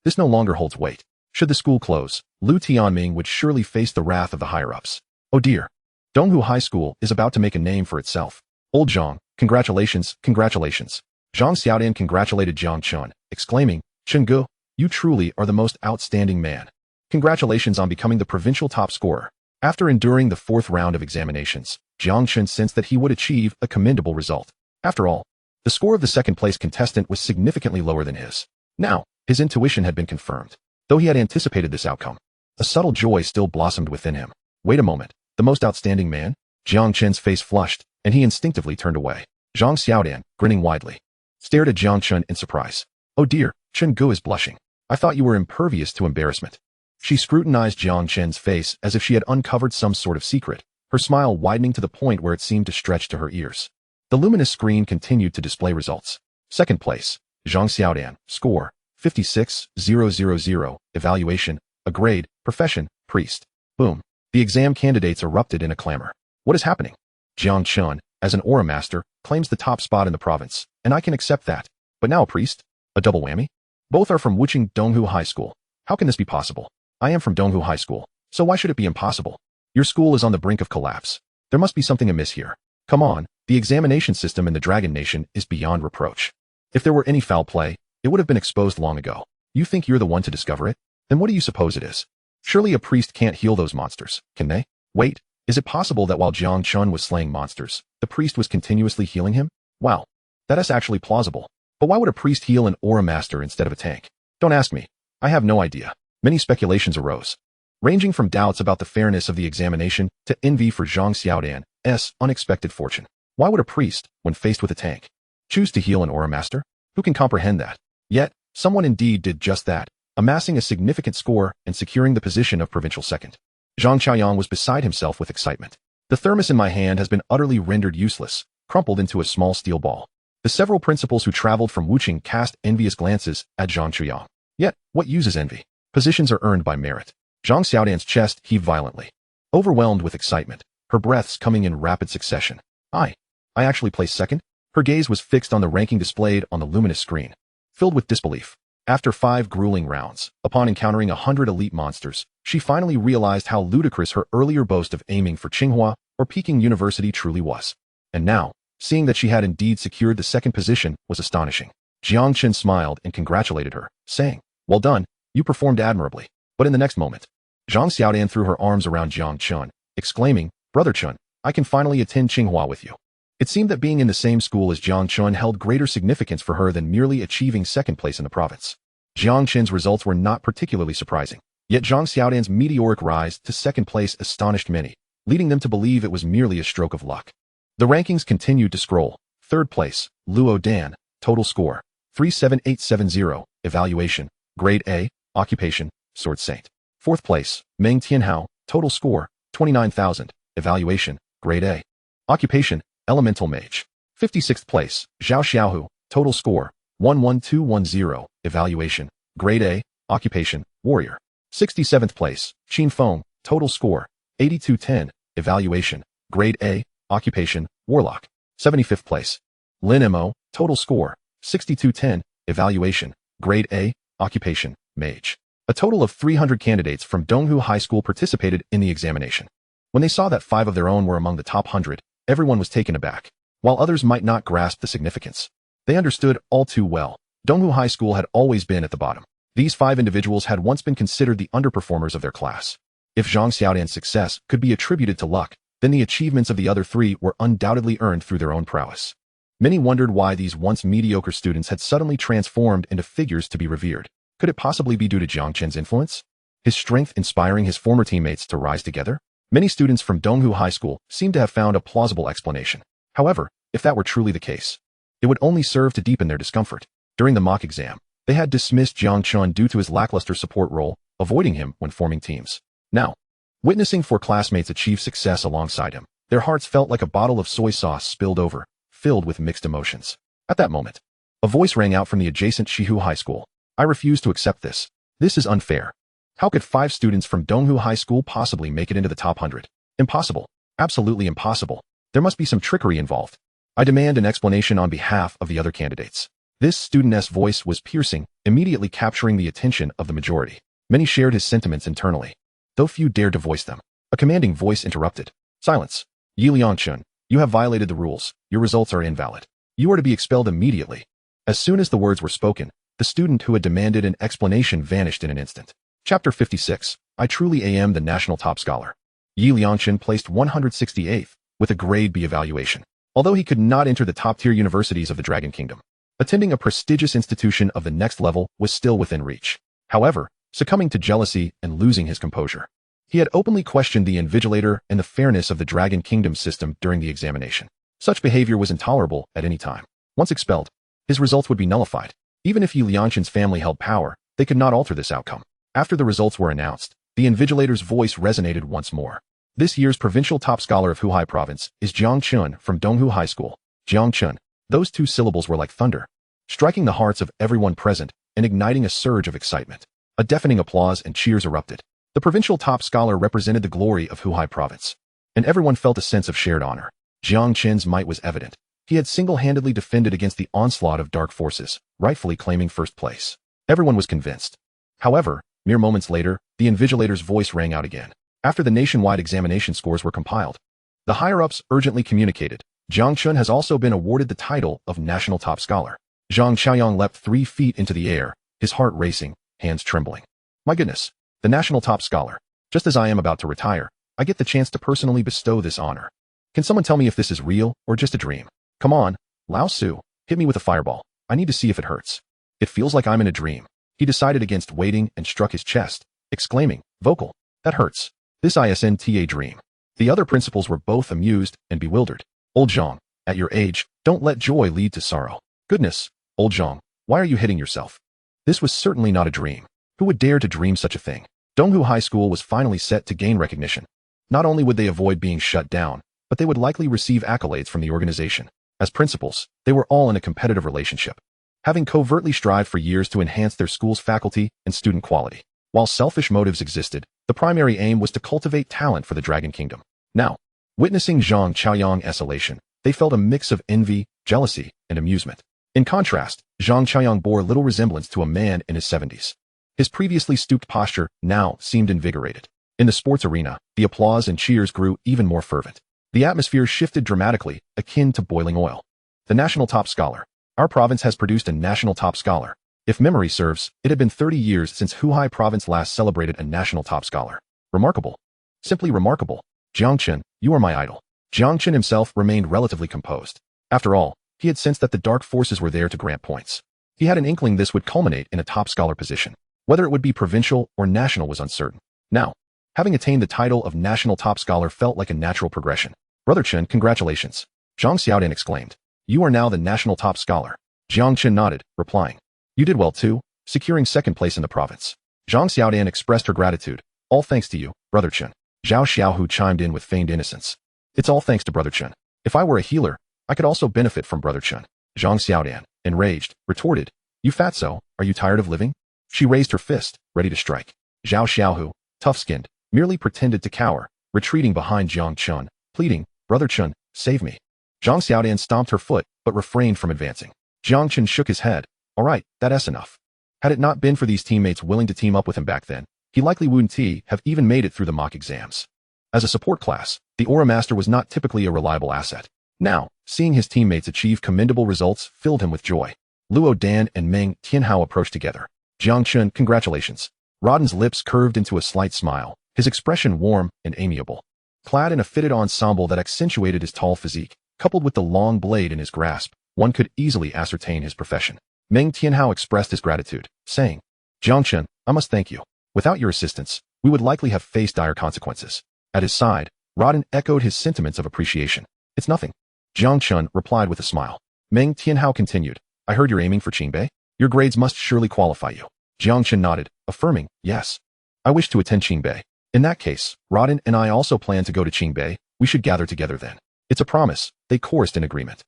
this no longer holds weight. Should the school close, Lu Tianming would surely face the wrath of the higher-ups. Oh dear. Donghu High School is about to make a name for itself. Old Zhang, congratulations, congratulations. Zhang Xiaodian congratulated Jiang Chen, exclaiming, Chenggu, you truly are the most outstanding man. Congratulations on becoming the provincial top scorer. After enduring the 4th round of examinations, Jiang Chen sensed that he would achieve a commendable result. After all, the score of the second-place contestant was significantly lower than his. Now, his intuition had been confirmed. Though he had anticipated this outcome, a subtle joy still blossomed within him. Wait a moment, the most outstanding man? Jiang Chen's face flushed, and he instinctively turned away. Zhang Xiaodian, grinning widely, stared at Jiang Chen in surprise. Oh dear, Chen Gu is blushing. I thought you were impervious to embarrassment. She scrutinized Jiang Chen's face as if she had uncovered some sort of secret, her smile widening to the point where it seemed to stretch to her ears. The luminous screen continued to display results. Second place, Zhang Xiaodian, score, 56,000, evaluation, a grade, profession, priest. Boom. The exam candidates erupted in a clamor. What is happening? Jiang Chen, as an aura master, claims the top spot in the province, and I can accept that. But now a priest? A double whammy? Both are from Wuching Donghu High School. How can this be possible? I am from Donghu High School, so why should it be impossible? Your school is on the brink of collapse. There must be something amiss here. Come on, the examination system in the Dragon Nation is beyond reproach. If there were any foul play, it would have been exposed long ago. You think you're the one to discover it? Then what do you suppose it is? Surely a priest can't heal those monsters, can they? Wait, is it possible that while Jiang Chen was slaying monsters, the priest was continuously healing him? Wow, that is actually plausible. But why would a priest heal an aura master instead of a tank? Don't ask me. I have no idea. Many speculations arose, ranging from doubts about the fairness of the examination to envy for Zhang Xiaodian's unexpected fortune. Why would a priest, when faced with a tank, choose to heal an aura master? Who can comprehend that? Yet, someone indeed did just that, amassing a significant score and securing the position of provincial second. Zhang Qiaoyang was beside himself with excitement. The thermos in my hand has been utterly rendered useless, crumpled into a small steel ball. The several principals who traveled from Wuching cast envious glances at Zhang Qiaoyang. Yet, what use is envy? Positions are earned by merit. Zhang Xiaodian's chest heaved violently. Overwhelmed with excitement, her breaths coming in rapid succession. I actually placed second? Her gaze was fixed on the ranking displayed on the luminous screen. Filled with disbelief, after 5 grueling rounds, upon encountering 100 elite monsters, she finally realized how ludicrous her earlier boast of aiming for Tsinghua or Peking University truly was. And now, seeing that she had indeed secured the second position was astonishing. Jiang Chen smiled and congratulated her, saying, well done, you performed admirably. But in the next moment, Zhang Xiaodian threw her arms around Jiang Chen, exclaiming, Brother Chen, I can finally attend Tsinghua with you. It seemed that being in the same school as Jiang Chen held greater significance for her than merely achieving second place in the province. Jiang Chen's results were not particularly surprising, yet Zhang Xiaodian's meteoric rise to second place astonished many, leading them to believe it was merely a stroke of luck. The rankings continued to scroll. Third place, Luo Dan, total score, 37870, evaluation, grade A, occupation, Sword Saint. Fourth place, Meng Tianhao, total score, 29,000, evaluation, grade A, occupation, Elemental Mage. 56th place, Zhao Xiaohu, total score, 11210, evaluation, grade A, occupation, Warrior. 67th place, Qin Feng, total score, 8210, evaluation, grade A, occupation, Warlock. 75th place, Lin Mo, total score, 6210, evaluation, grade A, occupation, Mage. A total of 300 candidates from Donghu High School participated in the examination. When they saw that 5 of their own were among the top 100, everyone was taken aback. While others might not grasp the significance, they understood all too well. Donghu High School had always been at the bottom. These 5 individuals had once been considered the underperformers of their class. If Zhang Xiaodian's success could be attributed to luck, then the achievements of the other 3 were undoubtedly earned through their own prowess. Many wondered why these once mediocre students had suddenly transformed into figures to be revered. Could it possibly be due to Jiang Chen's influence? His strength inspiring his former teammates to rise together? Many students from Donghu High School seem to have found a plausible explanation. However, if that were truly the case, it would only serve to deepen their discomfort. During the mock exam, they had dismissed Jiang Chen due to his lackluster support role, avoiding him when forming teams. Now, witnessing 4 classmates achieve success alongside him, their hearts felt like a bottle of soy sauce spilled over, filled with mixed emotions. At that moment, a voice rang out from the adjacent Shihu High School. I refuse to accept this. This is unfair. How could 5 students from Donghu High School possibly make it into the top 100? Impossible. Absolutely impossible. There must be some trickery involved. I demand an explanation on behalf of the other candidates. This studentess voice was piercing, immediately capturing the attention of the majority. Many shared his sentiments internally, though few dared to voice them. A commanding voice interrupted. Silence. Jiang Chen, you have violated the rules. Your results are invalid. You are to be expelled immediately. As soon as the words were spoken, the student who had demanded an explanation vanished in an instant. Chapter 56. I truly am the national top scholar. Jiang Chen placed 168th with a grade B evaluation. Although he could not enter the top-tier universities of the Dragon Kingdom, attending a prestigious institution of the next level was still within reach. However, succumbing to jealousy and losing his composure, he had openly questioned the invigilator and the fairness of the Dragon Kingdom system during the examination. Such behavior was intolerable at any time. Once expelled, his results would be nullified. Even if Jiang Chen's family held power, they could not alter this outcome. After the results were announced, the invigilator's voice resonated once more. This year's provincial top scholar of Huhai Province is Jiang Chen from Donghu High School. Jiang Chen. Those two syllables were like thunder, striking the hearts of everyone present and igniting a surge of excitement. A deafening applause and cheers erupted. The provincial top scholar represented the glory of Huhai Province, and everyone felt a sense of shared honor. Jiang Chen's might was evident. He had single-handedly defended against the onslaught of dark forces, rightfully claiming first place. Everyone was convinced. However, mere moments later, the invigilator's voice rang out again. After the nationwide examination scores were compiled, the higher-ups urgently communicated, Jiang Chen has also been awarded the title of National Top Scholar. Zhang Xiaoyang leapt 3 feet into the air, his heart racing, hands trembling. My goodness, the National Top Scholar. Just as I am about to retire, I get the chance to personally bestow this honor. Can someone tell me if this is real or just a dream? Come on, Lao Su, hit me with a fireball. I need to see if it hurts. It feels like I'm in a dream. He decided against waiting and struck his chest, exclaiming, vocal, that hurts. This isn't a dream. The other principals were both amused and bewildered. Old Zhang, at your age, don't let joy lead to sorrow. Goodness, old Zhang, why are you hitting yourself? This was certainly not a dream. Who would dare to dream such a thing? Donghu High School was finally set to gain recognition. Not only would they avoid being shut down, but they would likely receive accolades from the organization. As principals, they were all in a competitive relationship, having covertly strived for years to enhance their school's faculty and student quality. While selfish motives existed, the primary aim was to cultivate talent for the Dragon Kingdom. Now, witnessing Zhang Xiaoyang's elation, they felt a mix of envy, jealousy, and amusement. In contrast, Zhang Xiaoyang bore little resemblance to a man in his 70s. His previously stooped posture now seemed invigorated. In the sports arena, the applause and cheers grew even more fervent. The atmosphere shifted dramatically, akin to boiling oil. The National Top Scholar. Our province has produced a National Top Scholar. If memory serves, it had been 30 years since Huhai Province last celebrated a National Top Scholar. Remarkable. Simply remarkable. Jiang Chen, you are my idol. Jiang Chen himself remained relatively composed. After all, he had sensed that the dark forces were there to grant points. He had an inkling this would culminate in a top scholar position. Whether it would be provincial or national was uncertain. Now, having attained the title of National Top Scholar felt like a natural progression. Brother Chen, congratulations. Zhang Xiaodan exclaimed. You are now the National Top Scholar. Jiang Chen nodded, replying. You did well too, securing second place in the province. Zhang Xiaodan expressed her gratitude. All thanks to you, Brother Chen. Zhao Xiaohu chimed in with feigned innocence. It's all thanks to Brother Chen. If I were a healer, I could also benefit from Brother Chen. Zhang Xiaodan, enraged, retorted. You fatso, are you tired of living? She raised her fist, ready to strike. Zhao Xiaohu, tough-skinned, merely pretended to cower, retreating behind Jiang Chen, pleading, Brother Chen, save me. Zhang Xiaodan stomped her foot, but refrained from advancing. Jiang Chen shook his head. All right, that's enough. Had it not been for these teammates willing to team up with him back then, he likely wouldn't have even made it through the mock exams. As a support class, the Aura Master was not typically a reliable asset. Now, seeing his teammates achieve commendable results filled him with joy. Luo Dan and Meng Tianhao approached together. Jiang Chen, congratulations. Rodden's lips curved into a slight smile, his expression warm and amiable. Clad in a fitted ensemble that accentuated his tall physique, coupled with the long blade in his grasp, one could easily ascertain his profession. Meng Tianhao expressed his gratitude, saying, Jiang Chen, I must thank you. Without your assistance, we would likely have faced dire consequences. At his side, Rodden echoed his sentiments of appreciation. It's nothing. Jiang Chen replied with a smile. Meng Tianhao continued, I heard you're aiming for Qingbei. Your grades must surely qualify you. Jiang Chen nodded, affirming, yes. I wish to attend Qingbei. In that case, Rodden and I also plan to go to Qingbei. We should gather together then. It's a promise, they chorused in agreement.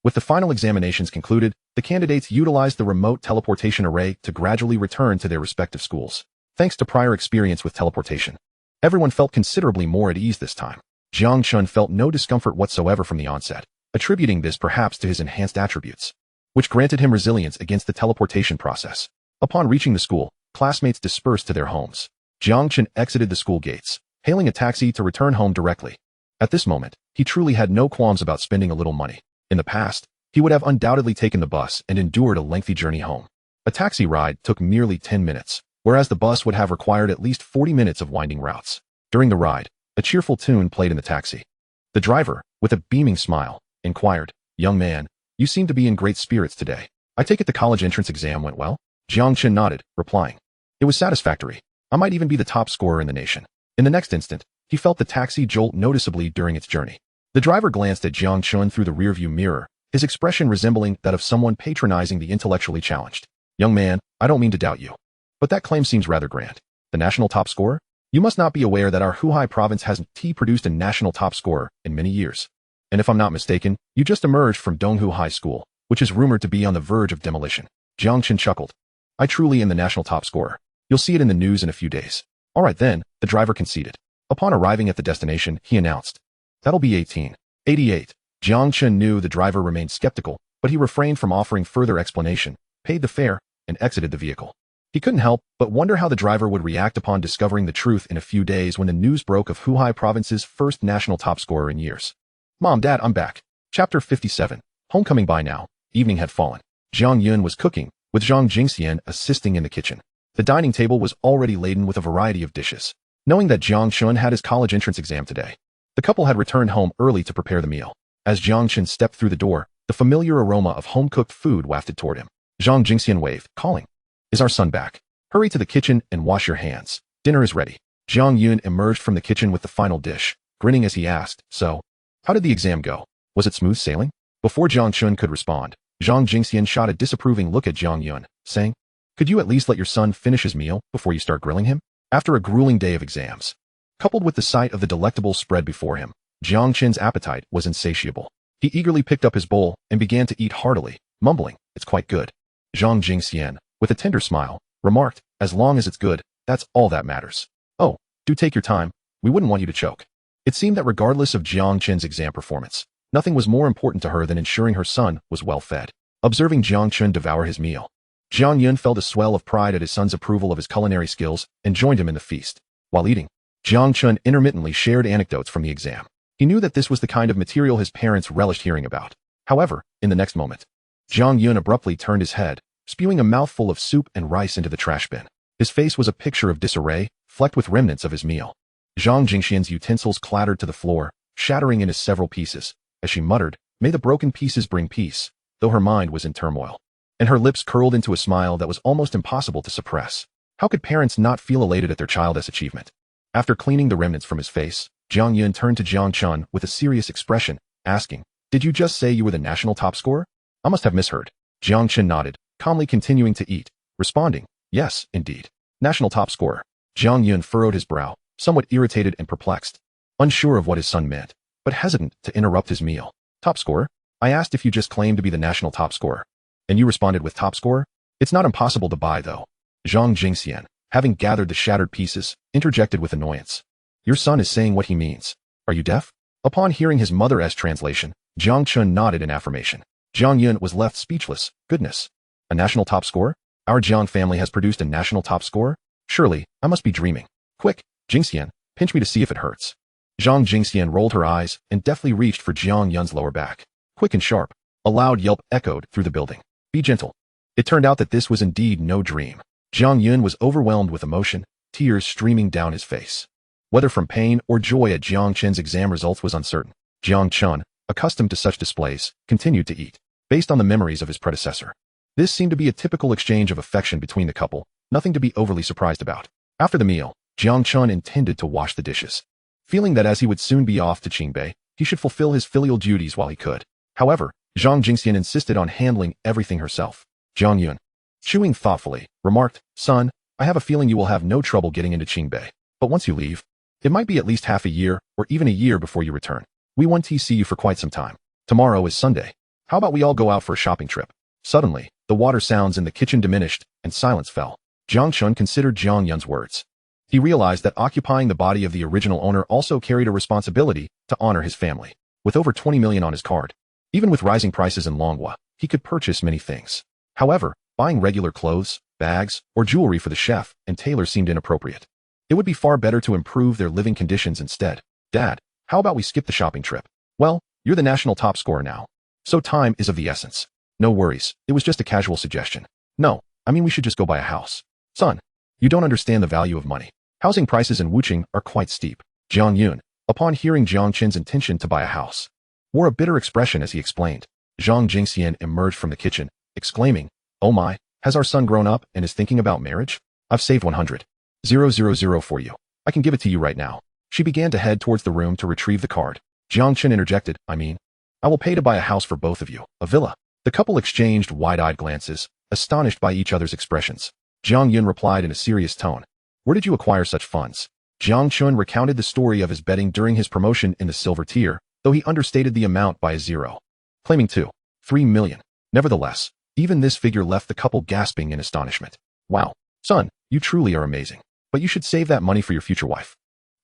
With the final examinations concluded, the candidates utilized the remote teleportation array to gradually return to their respective schools. Thanks to prior experience with teleportation, everyone felt considerably more at ease this time. Jiang Chen felt no discomfort whatsoever from the onset, attributing this perhaps to his enhanced attributes, which granted him resilience against the teleportation process. Upon reaching the school, classmates dispersed to their homes. Jiang Chen exited the school gates, hailing a taxi to return home directly. At this moment, he truly had no qualms about spending a little money. In the past, he would have undoubtedly taken the bus and endured a lengthy journey home. A taxi ride took merely 10 minutes, whereas the bus would have required at least 40 minutes of winding routes. During the ride, a cheerful tune played in the taxi. The driver, with a beaming smile, inquired, "Young man, you seem to be in great spirits today. I take it the college entrance exam went well?" Jiang Chen nodded, replying, "It was satisfactory. I might even be the top scorer in the nation." In the next instant, he felt the taxi jolt noticeably during its journey. The driver glanced at Jiang Chen through the rearview mirror, his expression resembling that of someone patronizing the intellectually challenged. "Young man, I don't mean to doubt you, but that claim seems rather grand. The national top scorer? You must not be aware that our Huai province hasn't produced a national top scorer in many years. And if I'm not mistaken, you just emerged from Donghu High School, which is rumored to be on the verge of demolition." Jiang Chen chuckled. "I truly am the national top scorer. You'll see it in the news in a few days." "All right then," the driver conceded. Upon arriving at the destination, he announced, "That'll be 1888. Jiang Chen knew the driver remained skeptical, but he refrained from offering further explanation, paid the fare, and exited the vehicle. He couldn't help but wonder how the driver would react upon discovering the truth in a few days when the news broke of Huai Province's first national top scorer in years. "Mom, Dad, I'm back." Chapter 57. Homecoming. By now, evening had fallen. Jiang Yun was cooking, with Zhang Jingxian assisting in the kitchen. The dining table was already laden with a variety of dishes. Knowing that Jiang Chen had his college entrance exam today, the couple had returned home early to prepare the meal. As Jiang Chen stepped through the door, the familiar aroma of home-cooked food wafted toward him. Zhang Jingxian waved, calling, "Is our son back? Hurry to the kitchen and wash your hands. Dinner is ready." Jiang Yun emerged from the kitchen with the final dish, grinning as he asked, "So, how did the exam go? Was it smooth sailing?" Before Jiang Chen could respond, Zhang Jingxian shot a disapproving look at Jiang Yun, saying, "Could you at least let your son finish his meal before you start grilling him?" After a grueling day of exams, coupled with the sight of the delectable spread before him, Jiang Chen's appetite was insatiable. He eagerly picked up his bowl and began to eat heartily, mumbling, "It's quite good." Zhang Jingxian, with a tender smile, remarked, "As long as it's good, that's all that matters. Oh, do take your time, we wouldn't want you to choke." It seemed that regardless of Jiang Chen's exam performance, nothing was more important to her than ensuring her son was well fed. Observing Jiang Chen devour his meal, Jiang Yun felt a swell of pride at his son's approval of his culinary skills and joined him in the feast. While eating, Jiang Chen intermittently shared anecdotes from the exam. He knew that this was the kind of material his parents relished hearing about. However, in the next moment, Jiang Yun abruptly turned his head, spewing a mouthful of soup and rice into the trash bin. His face was a picture of disarray, flecked with remnants of his meal. Zhang Jingxian's utensils clattered to the floor, shattering into several pieces. As she muttered, "May the broken pieces bring peace," though her mind was in turmoil, and her lips curled into a smile that was almost impossible to suppress. How could parents not feel elated at their child's achievement? After cleaning the remnants from his face, Jiang Yun turned to Jiang Chen with a serious expression, asking, "Did you just say you were the national top scorer?" "I must have misheard." Jiang Chen nodded, calmly continuing to eat, responding, "Yes, indeed. National top scorer." Jiang Yun furrowed his brow, somewhat irritated and perplexed, unsure of what his son meant, but hesitant to interrupt his meal. "Top scorer? I asked if you just claimed to be the national top scorer, and you responded with top scorer? It's not impossible to buy, though." Zhang Jingxian, having gathered the shattered pieces, interjected with annoyance, "Your son is saying what he means. Are you deaf?" Upon hearing his mother's translation, Jiang Chen nodded in affirmation. Jiang Yun was left speechless. Goodness. A national top scorer? Our Jiang family has produced a national top scorer? Surely, I must be dreaming. Quick, Jingxian, pinch me to see if it hurts. Zhang Jingxian rolled her eyes and deftly reached for Jiang Yun's lower back. Quick and sharp. A loud yelp echoed through the building. "Be gentle." It turned out that this was indeed no dream. Jiang Yun was overwhelmed with emotion, tears streaming down his face. Whether from pain or joy at Jiang Chen's exam results was uncertain. Jiang Chen, accustomed to such displays, continued to eat, based on the memories of his predecessor. This seemed to be a typical exchange of affection between the couple, nothing to be overly surprised about. After the meal, Jiang Chen intended to wash the dishes, feeling that as he would soon be off to Qingbei, he should fulfill his filial duties while he could. However, Zhang Jingxian insisted on handling everything herself. Jiang Yun, chewing thoughtfully, remarked, "Son, I have a feeling you will have no trouble getting into Qingbei. But once you leave, it might be at least half a year or even a year before you return. We won't see you for quite some time. Tomorrow is Sunday. How about we all go out for a shopping trip?" Suddenly, the water sounds in the kitchen diminished and silence fell. Jiang Chen considered Jiang Yun's words. He realized that occupying the body of the original owner also carried a responsibility to honor his family. With over 20 million on his card, even with rising prices in Manhwa, he could purchase many things. However, buying regular clothes, bags, or jewelry for the chef and tailor seemed inappropriate. It would be far better to improve their living conditions instead. Dad, how about we skip the shopping trip? Well, you're the national top scorer now, so time is of the essence. No worries, it was just a casual suggestion. No, I mean we should just go buy a house. Son, you don't understand the value of money. Housing prices in Wuchang are quite steep. Jiang Yun, upon hearing Jiang Chen's intention to buy a house, wore a bitter expression as he explained. Zhang Jingxian emerged from the kitchen, exclaiming, "Oh my, has our son grown up and is thinking about marriage? I've saved 100,000 for you. I can give it to you right now." She began to head towards the room to retrieve the card. Jiang Chen interjected, I will pay to buy a house for both of you, a villa." The couple exchanged wide-eyed glances, astonished by each other's expressions. Jiang Yun replied in a serious tone, "Where did you acquire such funds?" Jiang Chun recounted the story of his betting during his promotion in the silver tier, though he understated the amount by a zero, claiming 3 million. Nevertheless, even this figure left the couple gasping in astonishment. "Wow, son, you truly are amazing. But you should save that money for your future wife,"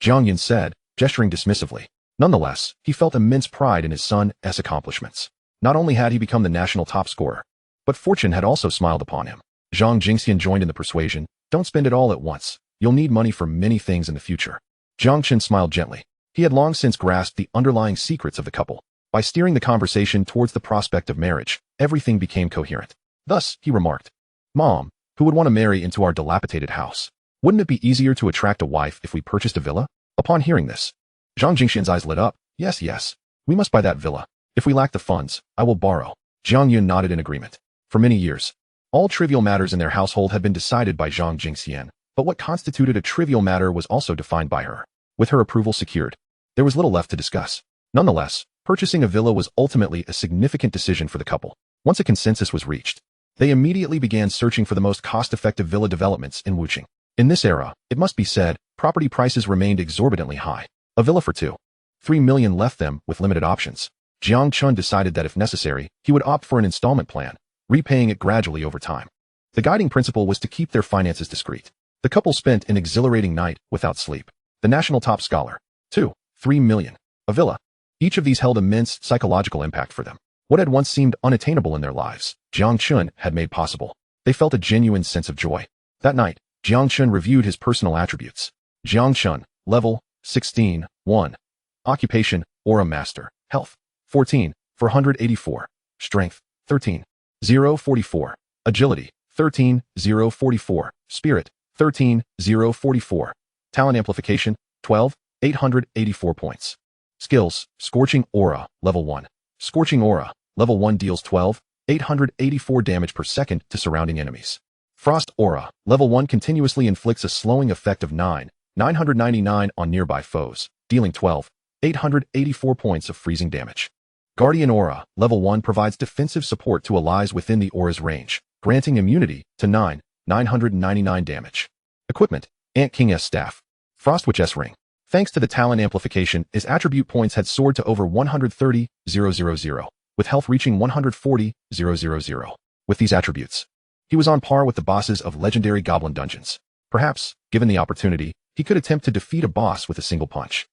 Jiang Yun said, gesturing dismissively. Nonetheless, he felt immense pride in his son's accomplishments. Not only had he become the national top scorer, but fortune had also smiled upon him. Zhang Jingxian joined in the persuasion, "Don't spend it all at once. You'll need money for many things in the future." Jiang Chen smiled gently. He had long since grasped the underlying secrets of the couple. By steering the conversation towards the prospect of marriage, everything became coherent. Thus, he remarked, "Mom, who would want to marry into our dilapidated house? Wouldn't it be easier to attract a wife if we purchased a villa?" Upon hearing this, Zhang Jingxian's eyes lit up. Yes, we must buy that villa. If we lack the funds, I will borrow." Jiang Yun nodded in agreement. For many years, all trivial matters in their household had been decided by Zhang Jingxian, but what constituted a trivial matter was also defined by her. With her approval secured, there was little left to discuss. Nonetheless, purchasing a villa was ultimately a significant decision for the couple. Once a consensus was reached, they immediately began searching for the most cost-effective villa developments in Wuchang. In this era, it must be said, property prices remained exorbitantly high. A villa for 3 million left them with limited options. Jiang Chun decided that if necessary, he would opt for an installment plan, repaying it gradually over time. The guiding principle was to keep their finances discreet. The couple spent an exhilarating night without sleep. The national top scholar, 3 million, a villa. Each of these held immense psychological impact for them. What had once seemed unattainable in their lives, Jiang Chun had made possible. They felt a genuine sense of joy. That night, Jiang Chun reviewed his personal attributes. Jiang Chun, level 16, 1. Occupation, Aura Master, Health, 14, 484. Strength, 13, 044. Agility, 13, 044. Spirit, 13, 044. Talent Amplification, 12, 884 points. Skills, Scorching Aura, level 1. Scorching Aura, level 1 deals 12, 884 damage per second to surrounding enemies. Frost Aura, level 1 continuously inflicts a slowing effect of 999 on nearby foes, dealing 12, 884 points of freezing damage. Guardian Aura, level 1 provides defensive support to allies within the aura's range, granting immunity to 999 damage. Equipment, Ant King's Staff. Frostwitch S Ring. Thanks to the talent amplification, his attribute points had soared to over 130,000, with health reaching 140,000. With these attributes, he was on par with the bosses of legendary goblin dungeons. Perhaps, given the opportunity, he could attempt to defeat a boss with a single punch.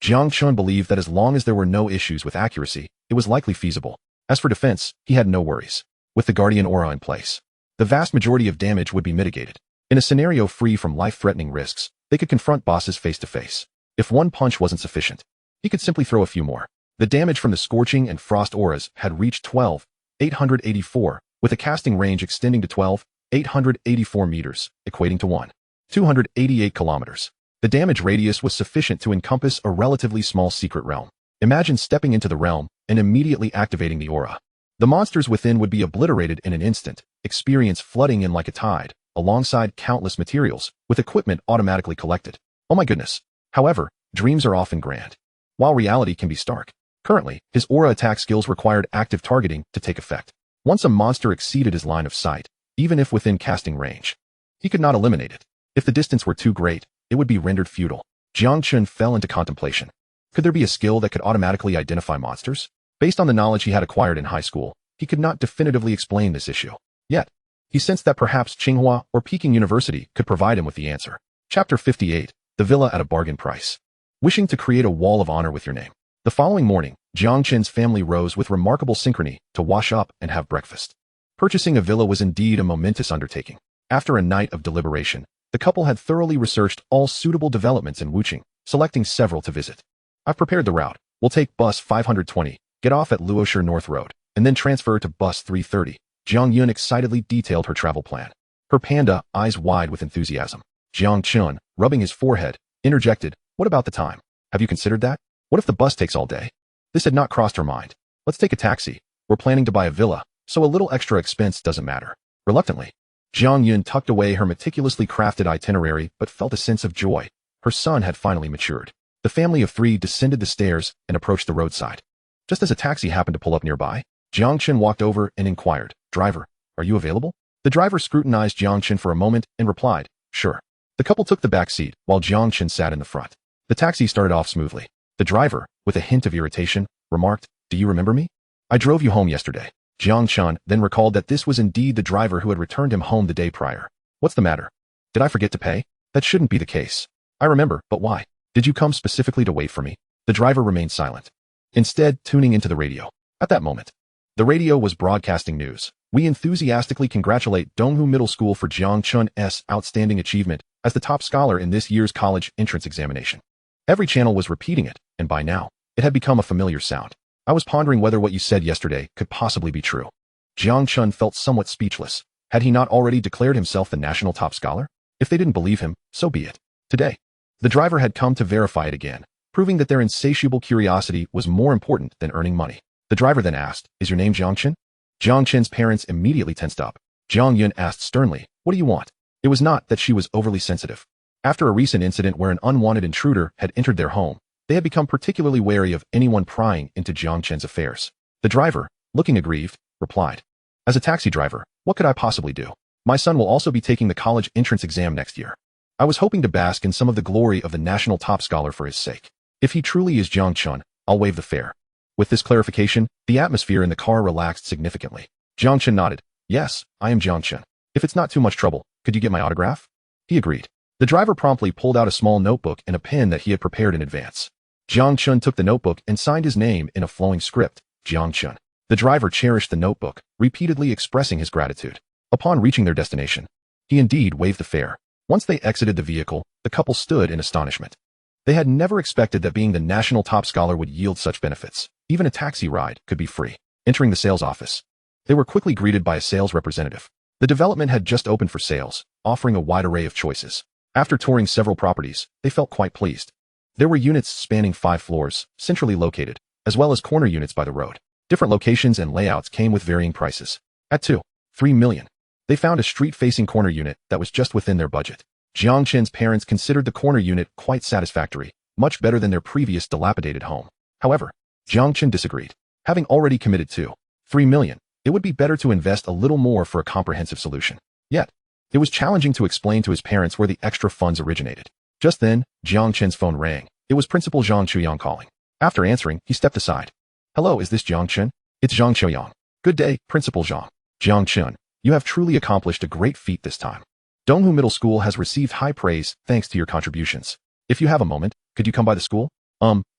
Jiang Chun believed that as long as there were no issues with accuracy, it was likely feasible. As for defense, he had no worries. With the Guardian Aura in place, the vast majority of damage would be mitigated. In a scenario free from life-threatening risks, they could confront bosses face to face. If one punch wasn't sufficient, he could simply throw a few more. The damage from the Scorching and Frost auras had reached 12,884, with a casting range extending to 12,884 meters, equating to 288 kilometers. The damage radius was sufficient to encompass a relatively small secret realm. Imagine stepping into the realm and immediately activating the aura. The monsters within would be obliterated in an instant, experience flooding in like a tide, alongside countless materials, with equipment automatically collected. Oh my goodness. However, dreams are often grand, while reality can be stark. Currently, his aura attack skills required active targeting to take effect. Once a monster exceeded his line of sight, even if within casting range, he could not eliminate it. If the distance were too great, it would be rendered futile. Jiang Chen fell into contemplation. Could there be a skill that could automatically identify monsters? Based on the knowledge he had acquired in high school, he could not definitively explain this issue. Yet, he sensed that perhaps Tsinghua or Peking University could provide him with the answer. Chapter 58. The Villa at a Bargain Price. Wishing to create a wall of honor with your name. The following morning, Jiang Chen's family rose with remarkable synchrony to wash up and have breakfast. Purchasing a villa was indeed a momentous undertaking. After a night of deliberation, the couple had thoroughly researched all suitable developments in Wuching, selecting several to visit. I've prepared the route. We'll take bus 520, get off at Luosher North Road, and then transfer to bus 330. Jiang Yun excitedly detailed her travel plan. Her panda, eyes wide with enthusiasm. Jiang Chen, rubbing his forehead, interjected, "What about the time? Have you considered that? What if the bus takes all day?" This had not crossed her mind. "Let's take a taxi. We're planning to buy a villa, so a little extra expense doesn't matter." Reluctantly, Jiang Yun tucked away her meticulously crafted itinerary but felt a sense of joy. Her son had finally matured. The family of three descended the stairs and approached the roadside. Just as a taxi happened to pull up nearby, Jiang Chen walked over and inquired, "Driver, are you available?" The driver scrutinized Jiang Chen for a moment and replied, "Sure." The couple took the back seat while Jiang Chen sat in the front. The taxi started off smoothly. The driver, with a hint of irritation, remarked, "Do you remember me? I drove you home yesterday." Jiang Chen then recalled that this was indeed the driver who had returned him home the day prior. "What's the matter? Did I forget to pay? That shouldn't be the case." "I remember, but why? Did you come specifically to wait for me?" The driver remained silent, instead tuning into the radio. At that moment, the radio was broadcasting news. "We enthusiastically congratulate Donghu Middle School for Jiang Chen's outstanding achievement as the top scholar in this year's college entrance examination." Every channel was repeating it, and by now, it had become a familiar sound. "I was pondering whether what you said yesterday could possibly be true." Jiang Chen felt somewhat speechless. Had he not already declared himself the national top scholar? If they didn't believe him, so be it. Today, the driver had come to verify it again, proving that their insatiable curiosity was more important than earning money. The driver then asked, "Is your name Jiang Chen?" Jiang Chen's parents immediately tensed up. Jiang Yun asked sternly, "What do you want?" It was not that she was overly sensitive. After a recent incident where an unwanted intruder had entered their home, they had become particularly wary of anyone prying into Jiang Chen's affairs. The driver, looking aggrieved, replied, "As a taxi driver, what could I possibly do? My son will also be taking the college entrance exam next year. I was hoping to bask in some of the glory of the national top scholar for his sake. If he truly is Jiang Chen, I'll waive the fare." With this clarification, the atmosphere in the car relaxed significantly. Jiang Chen nodded. "Yes, I am Jiang Chen. If it's not too much trouble, could you get my autograph?" He agreed. The driver promptly pulled out a small notebook and a pen that he had prepared in advance. Jiang Chen took the notebook and signed his name in a flowing script, Jiang Chen. The driver cherished the notebook, repeatedly expressing his gratitude. Upon reaching their destination, he indeed waived the fare. Once they exited the vehicle, the couple stood in astonishment. They had never expected that being the national top scholar would yield such benefits. Even a taxi ride could be free. Entering the sales office, they were quickly greeted by a sales representative. The development had just opened for sales, offering a wide array of choices. After touring several properties, they felt quite pleased. There were units spanning 5 floors, centrally located, as well as corner units by the road. Different locations and layouts came with varying prices. At 2.3 million, they found a street-facing corner unit that was just within their budget. Jiang Chen's parents considered the corner unit quite satisfactory, much better than their previous dilapidated home. However, Jiang Chen disagreed. Having already committed to 3 million, it would be better to invest a little more for a comprehensive solution. Yet, it was challenging to explain to his parents where the extra funds originated. Just then, Jiang Chen's phone rang. It was Principal Zhang Chuyang calling. After answering, he stepped aside. "Hello, is this Jiang Chen?" "It's Zhang Chuyang." "Good day, Principal Zhang." "Jiang Chen, you have truly accomplished a great feat this time. Donghu Middle School has received high praise thanks to your contributions. If you have a moment, could you come by the school?"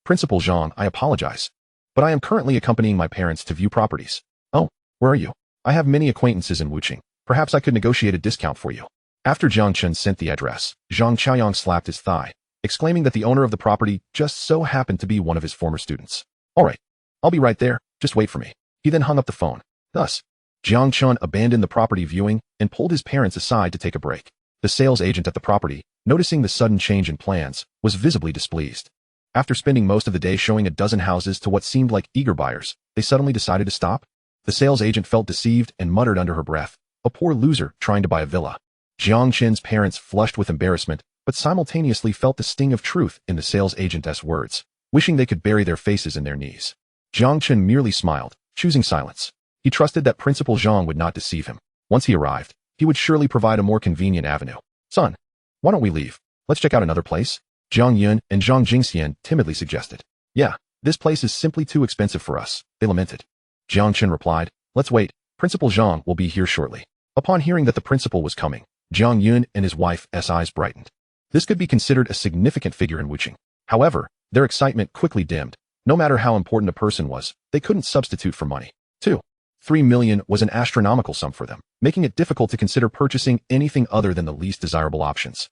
Principal Zhang, I apologize, but I am currently accompanying my parents to view properties." "Oh, where are you?" "I have many acquaintances in Wuching. Perhaps I could negotiate a discount for you." After Jiang Chen sent the address, Zhang Chaoyang slapped his thigh, exclaiming that the owner of the property just so happened to be one of his former students. "All right, I'll be right there, just wait for me." He then hung up the phone. Thus, Jiang Chen abandoned the property viewing and pulled his parents aside to take a break. The sales agent at the property, noticing the sudden change in plans, was visibly displeased. After spending most of the day showing a dozen houses to what seemed like eager buyers, they suddenly decided to stop. The sales agent felt deceived and muttered under her breath, "A poor loser trying to buy a villa." Jiang Chen's parents flushed with embarrassment, but simultaneously felt the sting of truth in the sales agent's words, wishing they could bury their faces in their knees. Jiang Chen merely smiled, choosing silence. He trusted that Principal Zhang would not deceive him. Once he arrived, he would surely provide a more convenient avenue. "Son, why don't we leave? Let's check out another place?" Jiang Yun and Zhang Jingxian timidly suggested. "Yeah, this place is simply too expensive for us," they lamented. Jiang Chen replied, "Let's wait. Principal Zhang will be here shortly." Upon hearing that the principal was coming, Jiang Yun and his wife's eyes brightened. This could be considered a significant figure in Wuching. However, their excitement quickly dimmed. No matter how important a person was, they couldn't substitute for money. 2. 3 million was an astronomical sum for them, making it difficult to consider purchasing anything other than the least desirable options.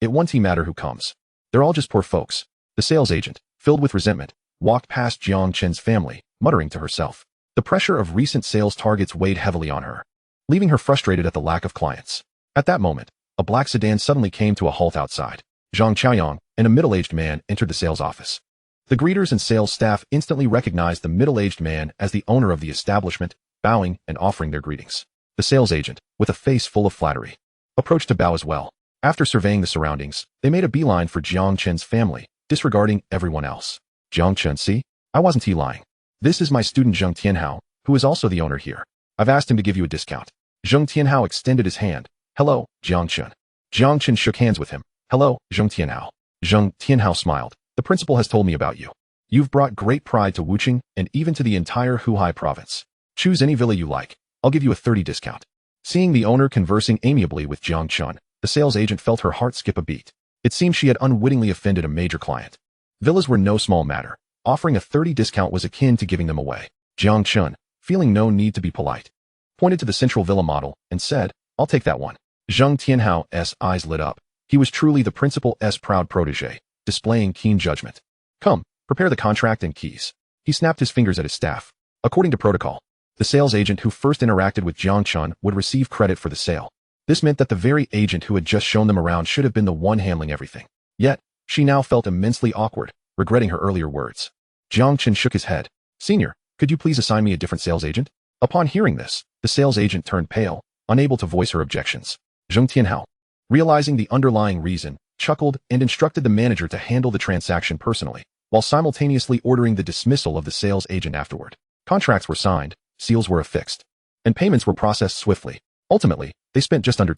It won't matter who comes. They're all just poor folks. The sales agent, filled with resentment, walked past Jiang Chen's family, muttering to herself. The pressure of recent sales targets weighed heavily on her, leaving her frustrated at the lack of clients. At that moment, a black sedan suddenly came to a halt outside. Zhang Qiaoyang and a middle-aged man entered the sales office. The greeters and sales staff instantly recognized the middle-aged man as the owner of the establishment, bowing and offering their greetings. The sales agent, with a face full of flattery, approached to bow as well. After surveying the surroundings, they made a beeline for Jiang Chen's family, disregarding everyone else. Jiang Chen, see? I wasn't lying. This is my student Zheng Tianhao, who is also the owner here. I've asked him to give you a discount. Zheng Tianhao extended his hand. Hello, Jiang Chen. Jiang Chen shook hands with him. Hello, Zheng Tianhao. Zheng Tianhao smiled. The principal has told me about you. You've brought great pride to Wuching and even to the entire Huhai province. Choose any villa you like. I'll give you a 30% discount. Seeing the owner conversing amiably with Jiang Chen, the sales agent felt her heart skip a beat. It seemed she had unwittingly offended a major client. Villas were no small matter. Offering a 30% discount was akin to giving them away. Jiang Chen, feeling no need to be polite, pointed to the central villa model and said, I'll take that one. Zheng Tianhao's eyes lit up. He was truly the principal's proud protege, displaying keen judgment. Come, prepare the contract and keys. He snapped his fingers at his staff. According to protocol, the sales agent who first interacted with Jiang Chen would receive credit for the sale. This meant that the very agent who had just shown them around should have been the one handling everything. Yet, she now felt immensely awkward, regretting her earlier words. Jiang Chen shook his head. Senior, could you please assign me a different sales agent? Upon hearing this, the sales agent turned pale, unable to voice her objections. Zheng Tianhao, realizing the underlying reason, chuckled and instructed the manager to handle the transaction personally, while simultaneously ordering the dismissal of the sales agent afterward. Contracts were signed, seals were affixed, and payments were processed swiftly. Ultimately, they spent just under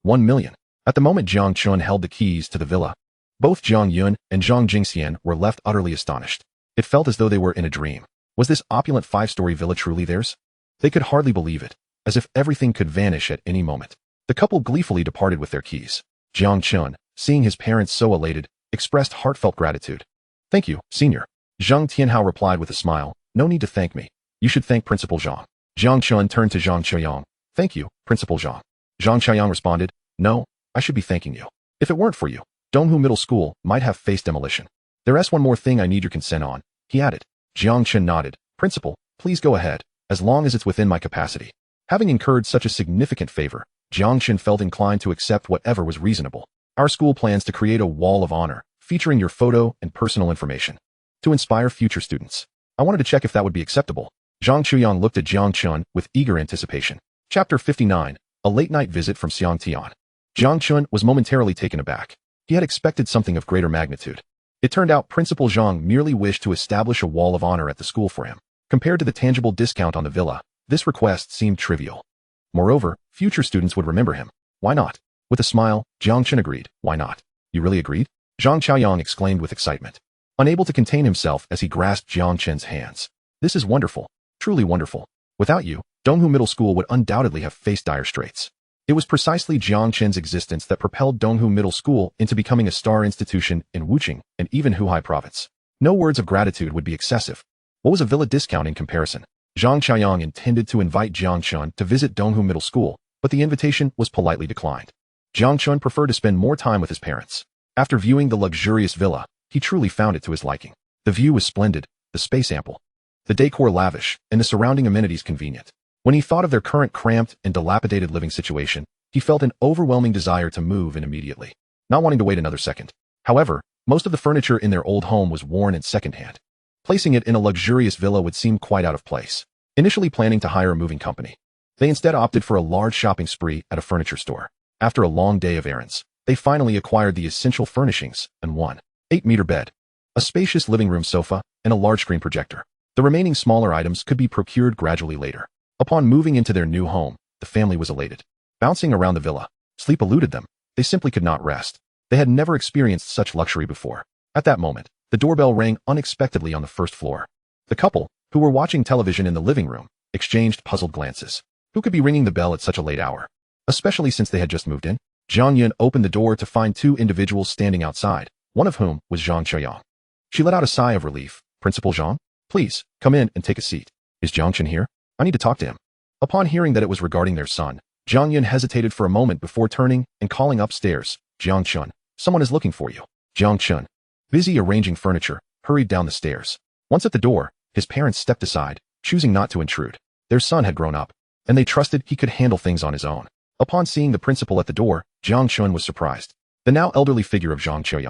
1 million. At the moment Jiang Chen held the keys to the villa, both Jiang Yun and Zhang Jingxian were left utterly astonished. It felt as though they were in a dream. Was this opulent 5-story villa truly theirs? They could hardly believe it, as if everything could vanish at any moment. The couple gleefully departed with their keys. Jiang Chen, seeing his parents so elated, expressed heartfelt gratitude. Thank you, senior. Zheng Tianhao replied with a smile. No need to thank me. You should thank Principal Zhang. Jiang Chen turned to Zhang Qiaoyang. Thank you, Principal Zhang. Zhang Qiaoyang responded. No, I should be thanking you. If it weren't for you, Donghu Middle School might have faced demolition. There's one more thing I need your consent on, he added. Jiang Chen nodded. Principal, please go ahead, as long as it's within my capacity. Having incurred such a significant favor, Jiang Chen felt inclined to accept whatever was reasonable. Our school plans to create a wall of honor, featuring your photo and personal information, to inspire future students. I wanted to check if that would be acceptable. Zhang Qiaoyang looked at Jiang Chen with eager anticipation. Chapter 59, A Late-Night Visit from Xiang Tian. Jiang Chen was momentarily taken aback. He had expected something of greater magnitude. It turned out Principal Zhang merely wished to establish a wall of honor at the school for him. Compared to the tangible discount on the villa, this request seemed trivial. Moreover, future students would remember him. Why not? With a smile, Jiang Chen agreed. Why not? You really agreed? Zhang Qiaoyang exclaimed with excitement, unable to contain himself as he grasped Jiang Chen's hands. This is wonderful. Truly wonderful. Without you, Donghu Middle School would undoubtedly have faced dire straits. It was precisely Jiang Chen's existence that propelled Donghu Middle School into becoming a star institution in Wuching and even Huhai province. No words of gratitude would be excessive. What was a villa discount in comparison? Zhang Qiaoyang intended to invite Jiang Chen to visit Donghu Middle School, but the invitation was politely declined. Jiang Chen preferred to spend more time with his parents. After viewing the luxurious villa, he truly found it to his liking. The view was splendid, the space ample, the decor lavish, and the surrounding amenities convenient. When he thought of their current cramped and dilapidated living situation, he felt an overwhelming desire to move in immediately, not wanting to wait another second. However, most of the furniture in their old home was worn and secondhand. Placing it in a luxurious villa would seem quite out of place. Initially planning to hire a moving company, they instead opted for a large shopping spree at a furniture store. After a long day of errands, they finally acquired the essential furnishings and one 8-meter bed, a spacious living room sofa, and a large screen projector. The remaining smaller items could be procured gradually later. Upon moving into their new home, the family was elated. Bouncing around the villa, sleep eluded them. They simply could not rest. They had never experienced such luxury before. At that moment, the doorbell rang unexpectedly on the first floor. The couple, who were watching television in the living room, exchanged puzzled glances. Who could be ringing the bell at such a late hour? Especially since they had just moved in? Jiang Chen opened the door to find two individuals standing outside, one of whom was Jiang Chen. She let out a sigh of relief. Principal Jiang, please, come in and take a seat. Is Jiang Chen here? I need to talk to him. Upon hearing that it was regarding their son, Jiang Chen hesitated for a moment before turning and calling upstairs. Jiang Chen, someone is looking for you. Jiang Chen, busy arranging furniture, hurried down the stairs. Once at the door, his parents stepped aside, choosing not to intrude. Their son had grown up, and they trusted he could handle things on his own. Upon seeing the principal at the door, Jiang Chen was surprised. The now elderly figure of Jiang Chen,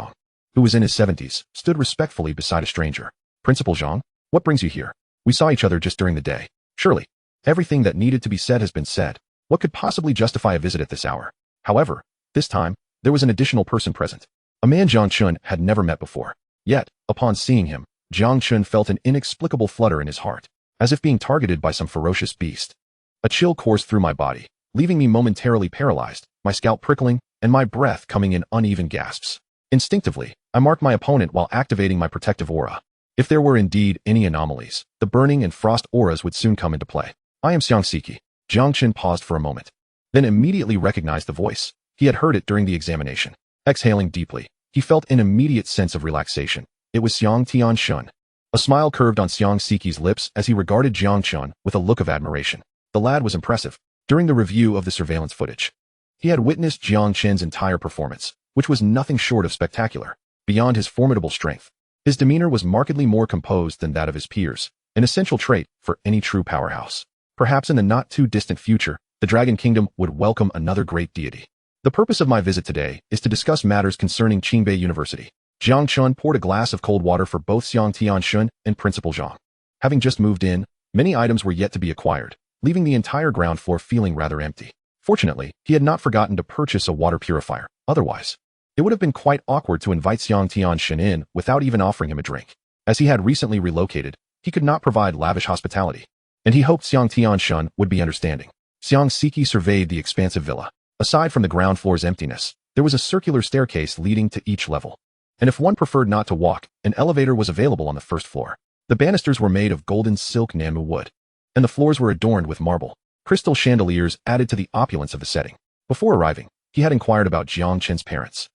who was in his 70s, stood respectfully beside a stranger. Principal Jiang, what brings you here? We saw each other just during the day. Surely, everything that needed to be said has been said. What could possibly justify a visit at this hour? However, this time, there was an additional person present. A man Jiang Chen had never met before. Yet, upon seeing him, Jiang Chen felt an inexplicable flutter in his heart, as if being targeted by some ferocious beast. A chill coursed through my body, leaving me momentarily paralyzed, my scalp prickling, and my breath coming in uneven gasps. Instinctively, I marked my opponent while activating my protective aura. If there were indeed any anomalies, the burning and frost auras would soon come into play. I am Xiang Siki. Jiang Chen paused for a moment, then immediately recognized the voice. He had heard it during the examination. Exhaling deeply, he felt an immediate sense of relaxation. It was Xiang Tianshun. A smile curved on Xiang Siki's lips as he regarded Jiang Chen with a look of admiration. The lad was impressive. During the review of the surveillance footage, he had witnessed Jiang Chen's entire performance, which was nothing short of spectacular. Beyond his formidable strength, his demeanor was markedly more composed than that of his peers, an essential trait for any true powerhouse. Perhaps in the not-too-distant future, the Dragon Kingdom would welcome another great deity. The purpose of my visit today is to discuss matters concerning Qingbei University. Jiang Chen poured a glass of cold water for both Xiang Tianshun and Principal Jiang. Having just moved in, many items were yet to be acquired, leaving the entire ground floor feeling rather empty. Fortunately, he had not forgotten to purchase a water purifier. Otherwise, it would have been quite awkward to invite Xiang Tianshun in without even offering him a drink. As he had recently relocated, he could not provide lavish hospitality, and he hoped Xiang Tianshun would be understanding. Xiang Siki surveyed the expansive villa. Aside from the ground floor's emptiness, there was a circular staircase leading to each level. And if one preferred not to walk, an elevator was available on the first floor. The banisters were made of golden silk Nanmu wood, and the floors were adorned with marble. Crystal chandeliers added to the opulence of the setting. Before arriving, he had inquired about Jiang Chen's parents,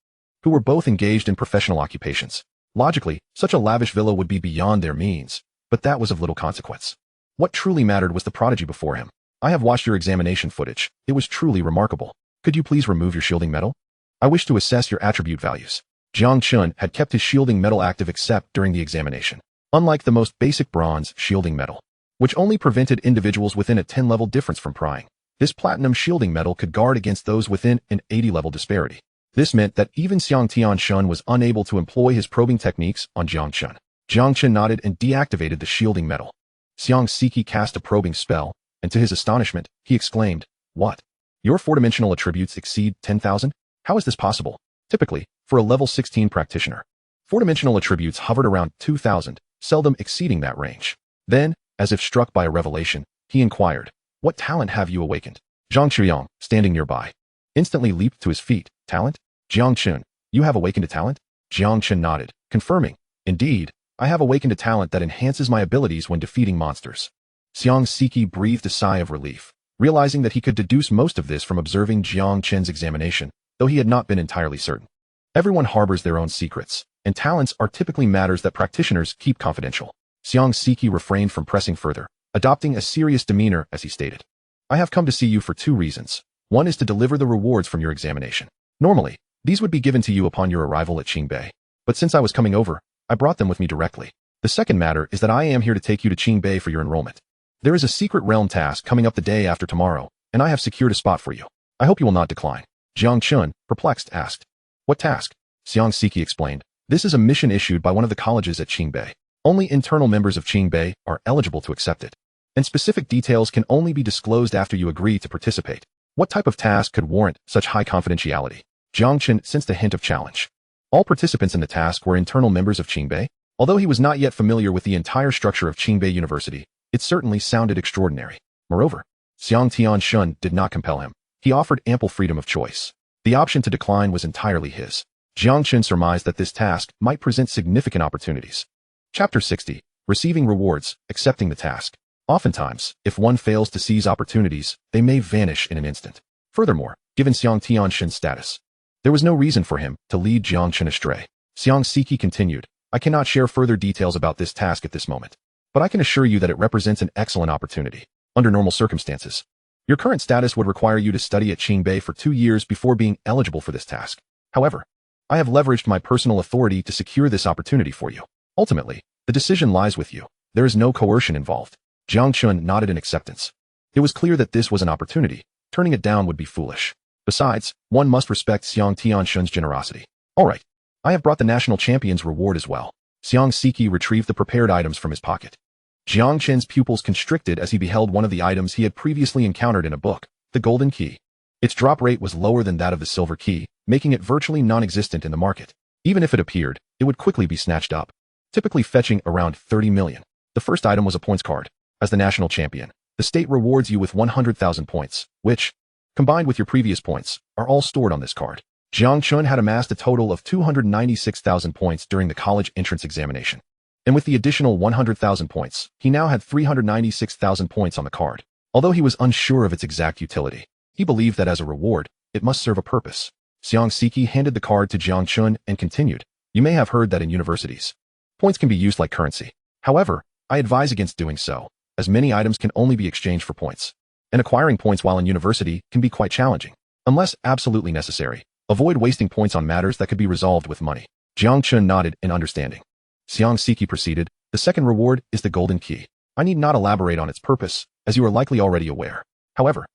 who were both engaged in professional occupations. Logically, such a lavish villa would be beyond their means, but that was of little consequence. What truly mattered was the prodigy before him. I have watched your examination footage. It was truly remarkable. Could you please remove your shielding metal? I wish to assess your attribute values. Jiang Chen had kept his shielding metal active except during the examination. Unlike the most basic bronze shielding metal, which only prevented individuals within a 10-level difference from prying, this platinum shielding metal could guard against those within an 80-level disparity. This meant that even Xiang Tianshun was unable to employ his probing techniques on Jiang Chen. Jiang Chen nodded and deactivated the shielding metal. Xiang Siki cast a probing spell, and to his astonishment, he exclaimed, "What? Your four-dimensional attributes exceed 10,000? How is this possible?" Typically, for a level 16 practitioner, four-dimensional attributes hovered around 2,000, seldom exceeding that range. Then, as if struck by a revelation, he inquired, "What talent have you awakened?" Zhang Chuyang, standing nearby, instantly leaped to his feet. "Talent? Jiang Chen, you have awakened a talent?" Jiang Chen nodded, confirming, "Indeed, I have awakened a talent that enhances my abilities when defeating monsters." Xiang Siki breathed a sigh of relief, realizing that he could deduce most of this from observing Jiang Chen's examination, though he had not been entirely certain. Everyone harbors their own secrets, and talents are typically matters that practitioners keep confidential. Xiang Siki refrained from pressing further, adopting a serious demeanor as he stated, "I have come to see you for two reasons. One is to deliver the rewards from your examination. Normally, these would be given to you upon your arrival at Qingbei, but since I was coming over, I brought them with me directly. The second matter is that I am here to take you to Qingbei for your enrollment. There is a secret realm task coming up the day after tomorrow, and I have secured a spot for you. I hope you will not decline." Jiang Chen, perplexed, asked, "What task?" Xiang Siki explained, "This is a mission issued by one of the colleges at Qingbei. Only internal members of Qingbei are eligible to accept it, and specific details can only be disclosed after you agree to participate. What type of task could warrant such high confidentiality?" Jiang Chen sensed a hint of challenge. All participants in the task were internal members of Qingbei. Although he was not yet familiar with the entire structure of Qingbei University, it certainly sounded extraordinary. Moreover, Xiang Tianshun did not compel him. He offered ample freedom of choice. The option to decline was entirely his. Jiang Chen surmised that this task might present significant opportunities. Chapter 60. Receiving rewards, accepting the task. Oftentimes, if one fails to seize opportunities, they may vanish in an instant. Furthermore, given Jiang Tianxin's status. There was no reason for him to lead Jiang Chen astray. Jiang Siki continued, I cannot share further details about this task at this moment, but I can assure you that it represents an excellent opportunity. Under normal circumstances, your current status would require you to study at Qingbei for 2 years before being eligible for this task. However, I have leveraged my personal authority to secure this opportunity for you. Ultimately, the decision lies with you. There is no coercion involved. Jiang Chen nodded in acceptance. It was clear that this was an opportunity. Turning it down would be foolish. Besides, one must respect Jiang Tianxin's generosity. All right. I have brought the national champion's reward as well. Jiang Siki retrieved the prepared items from his pocket. Jiang Chen's pupils constricted as he beheld one of the items he had previously encountered in a book, the golden key. Its drop rate was lower than that of the silver key, making it virtually non-existent in the market. Even if it appeared, it would quickly be snatched up, typically fetching around 30 million. The first item was a points card. As the national champion, the state rewards you with 100,000 points, which, combined with your previous points, are all stored on this card. Jiang Chen had amassed a total of 296,000 points during the college entrance examination. And with the additional 100,000 points, he now had 396,000 points on the card. Although he was unsure of its exact utility, he believed that as a reward, it must serve a purpose. Jiang Siki handed the card to Jiang Chen and continued, You may have heard that in universities, points can be used like currency. However, I advise against doing so, as many items can only be exchanged for points. And acquiring points while in university can be quite challenging. Unless absolutely necessary, avoid wasting points on matters that could be resolved with money. Jiang Chen nodded in understanding. Jiang Siki proceeded, The second reward is the golden key. I need not elaborate on its purpose, as you are likely already aware. However,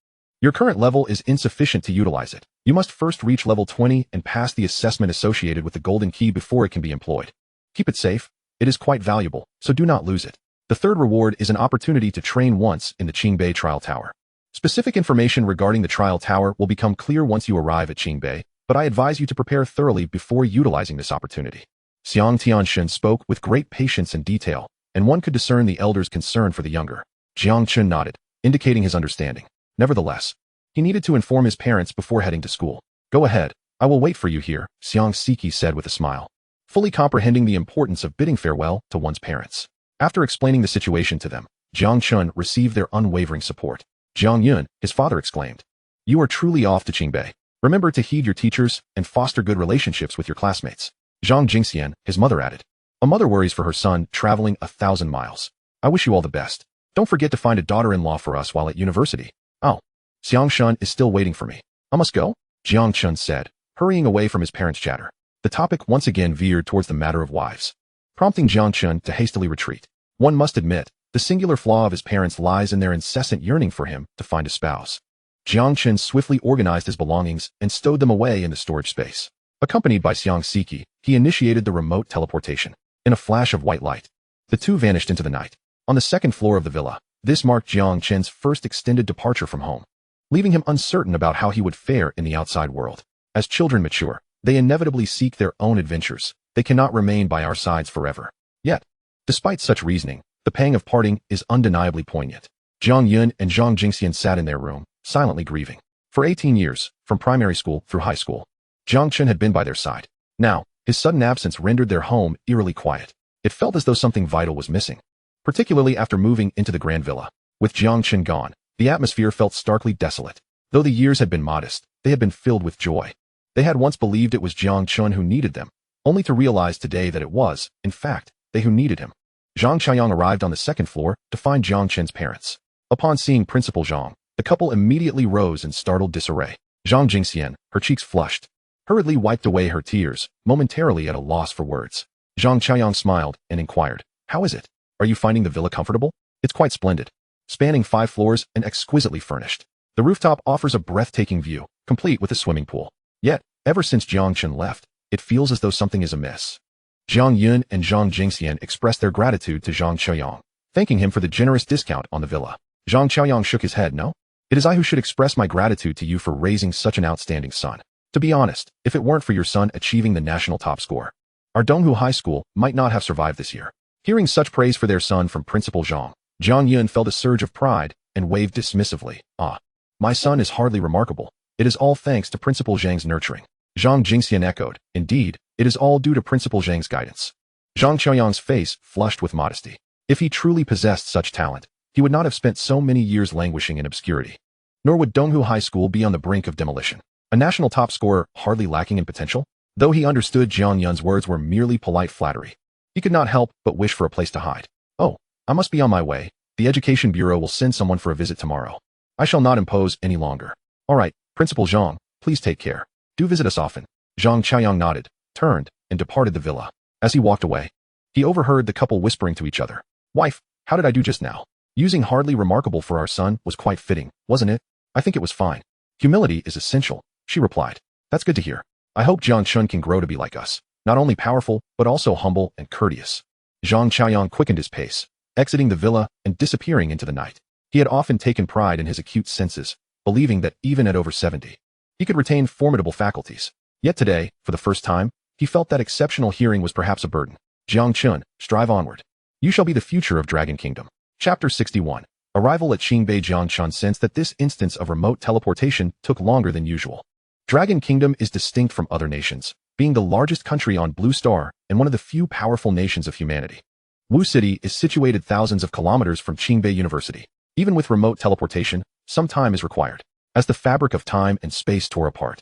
your current level is insufficient to utilize it. You must first reach level 20 and pass the assessment associated with the golden key before it can be employed. Keep it safe. It is quite valuable, so do not lose it. The third reward is an opportunity to train once in the Qingbei Trial Tower. Specific information regarding the Trial Tower will become clear once you arrive at Qingbei, but I advise you to prepare thoroughly before utilizing this opportunity. Jiang Tianxin spoke with great patience and detail, and one could discern the elder's concern for the younger. Jiang Chen nodded, indicating his understanding. Nevertheless, he needed to inform his parents before heading to school. Go ahead, I will wait for you here, Jiang Siki said with a smile, fully comprehending the importance of bidding farewell to one's parents. After explaining the situation to them, Jiang Chen received their unwavering support. Jiang Yun, his father exclaimed, You are truly off to Qingbei. Remember to heed your teachers and foster good relationships with your classmates. Zhang Jingxian, his mother added. A mother worries for her son traveling 1,000 miles. I wish you all the best. Don't forget to find a daughter-in-law for us while at university. Oh, Xiang Shun is still waiting for me. I must go, Jiang Chen said, hurrying away from his parents' chatter. The topic once again veered towards the matter of wives, prompting Jiang Chen to hastily retreat. One must admit, the singular flaw of his parents lies in their incessant yearning for him to find a spouse. Jiang Chen swiftly organized his belongings and stowed them away in the storage space. Accompanied by Jiang Siki, he initiated the remote teleportation. In a flash of white light, the two vanished into the night. On the second floor of the villa, this marked Jiang Chen's first extended departure from home, leaving him uncertain about how he would fare in the outside world. As children mature, they inevitably seek their own adventures. They cannot remain by our sides forever. Yet, despite such reasoning, the pang of parting is undeniably poignant. Jiang Yun and Zhang Jingxian sat in their room, silently grieving. For 18 years, from primary school through high school, Jiang Chen had been by their side. Now, his sudden absence rendered their home eerily quiet. It felt as though something vital was missing, particularly after moving into the grand villa. With Jiang Chen gone, the atmosphere felt starkly desolate. Though the years had been modest, they had been filled with joy. They had once believed it was Jiang Chen who needed them, only to realize today that it was, in fact, they who needed him. Zhang Qianyang arrived on the second floor to find Jiang Chen's parents. Upon seeing Principal Zhang, the couple immediately rose in startled disarray. Zhang Jingxian, her cheeks flushed, hurriedly wiped away her tears, momentarily at a loss for words. Zhang Qianyang smiled and inquired, "How is it? Are you finding the villa comfortable?" "It's quite splendid. Spanning 5 floors and exquisitely furnished. The rooftop offers a breathtaking view, complete with a swimming pool. Yet, ever since Jiang Chen left, it feels as though something is amiss." Jiang Yun and Zhang Jingxian expressed their gratitude to Zhang Qianyang, thanking him for the generous discount on the villa. Zhang Qianyang shook his head. "No? It is I who should express my gratitude to you for raising such an outstanding son. To be honest, if it weren't for your son achieving the national top score, our Donghu High School might not have survived this year." Hearing such praise for their son from Principal Zhang, Jiang Yun felt a surge of pride and waved dismissively. "Ah, my son is hardly remarkable. It is all thanks to Principal Zhang's nurturing." Zhang Jingxian echoed, "Indeed, it is all due to Principal Zhang's guidance." Zhang Qianyang's face flushed with modesty. If he truly possessed such talent, he would not have spent so many years languishing in obscurity. Nor would Donghu High School be on the brink of demolition. A national top scorer hardly lacking in potential? Though he understood Jiang Yun's words were merely polite flattery, he could not help but wish for a place to hide. Oh, I must be on my way. The Education Bureau will send someone for a visit tomorrow. I shall not impose any longer. All right, Principal Zhang, please take care. Do visit us often. Zhang Qiang nodded, turned, and departed the villa. As he walked away, he overheard the couple whispering to each other. Wife, how did I do just now? Using hardly remarkable for our son was quite fitting, wasn't it? I think it was fine. Humility is essential, she replied. That's good to hear. I hope Jiang Chen can grow to be like us, not only powerful, but also humble and courteous. Zhang Qiang quickened his pace, exiting the villa and disappearing into the night. He had often taken pride in his acute senses, believing that even at over 70, he could retain formidable faculties. Yet today, for the first time, he felt that exceptional hearing was perhaps a burden. Jiang Chen, strive onward. You shall be the future of Dragon Kingdom. Chapter 61. Arrival at Qingbei. Jiang Chen sensed that this instance of remote teleportation took longer than usual. Dragon Kingdom is distinct from other nations, being the largest country on Blue Star and one of the few powerful nations of humanity. Wu City is situated thousands of kilometers from Qingbei University. Even with remote teleportation, some time is required, as the fabric of time and space tore apart.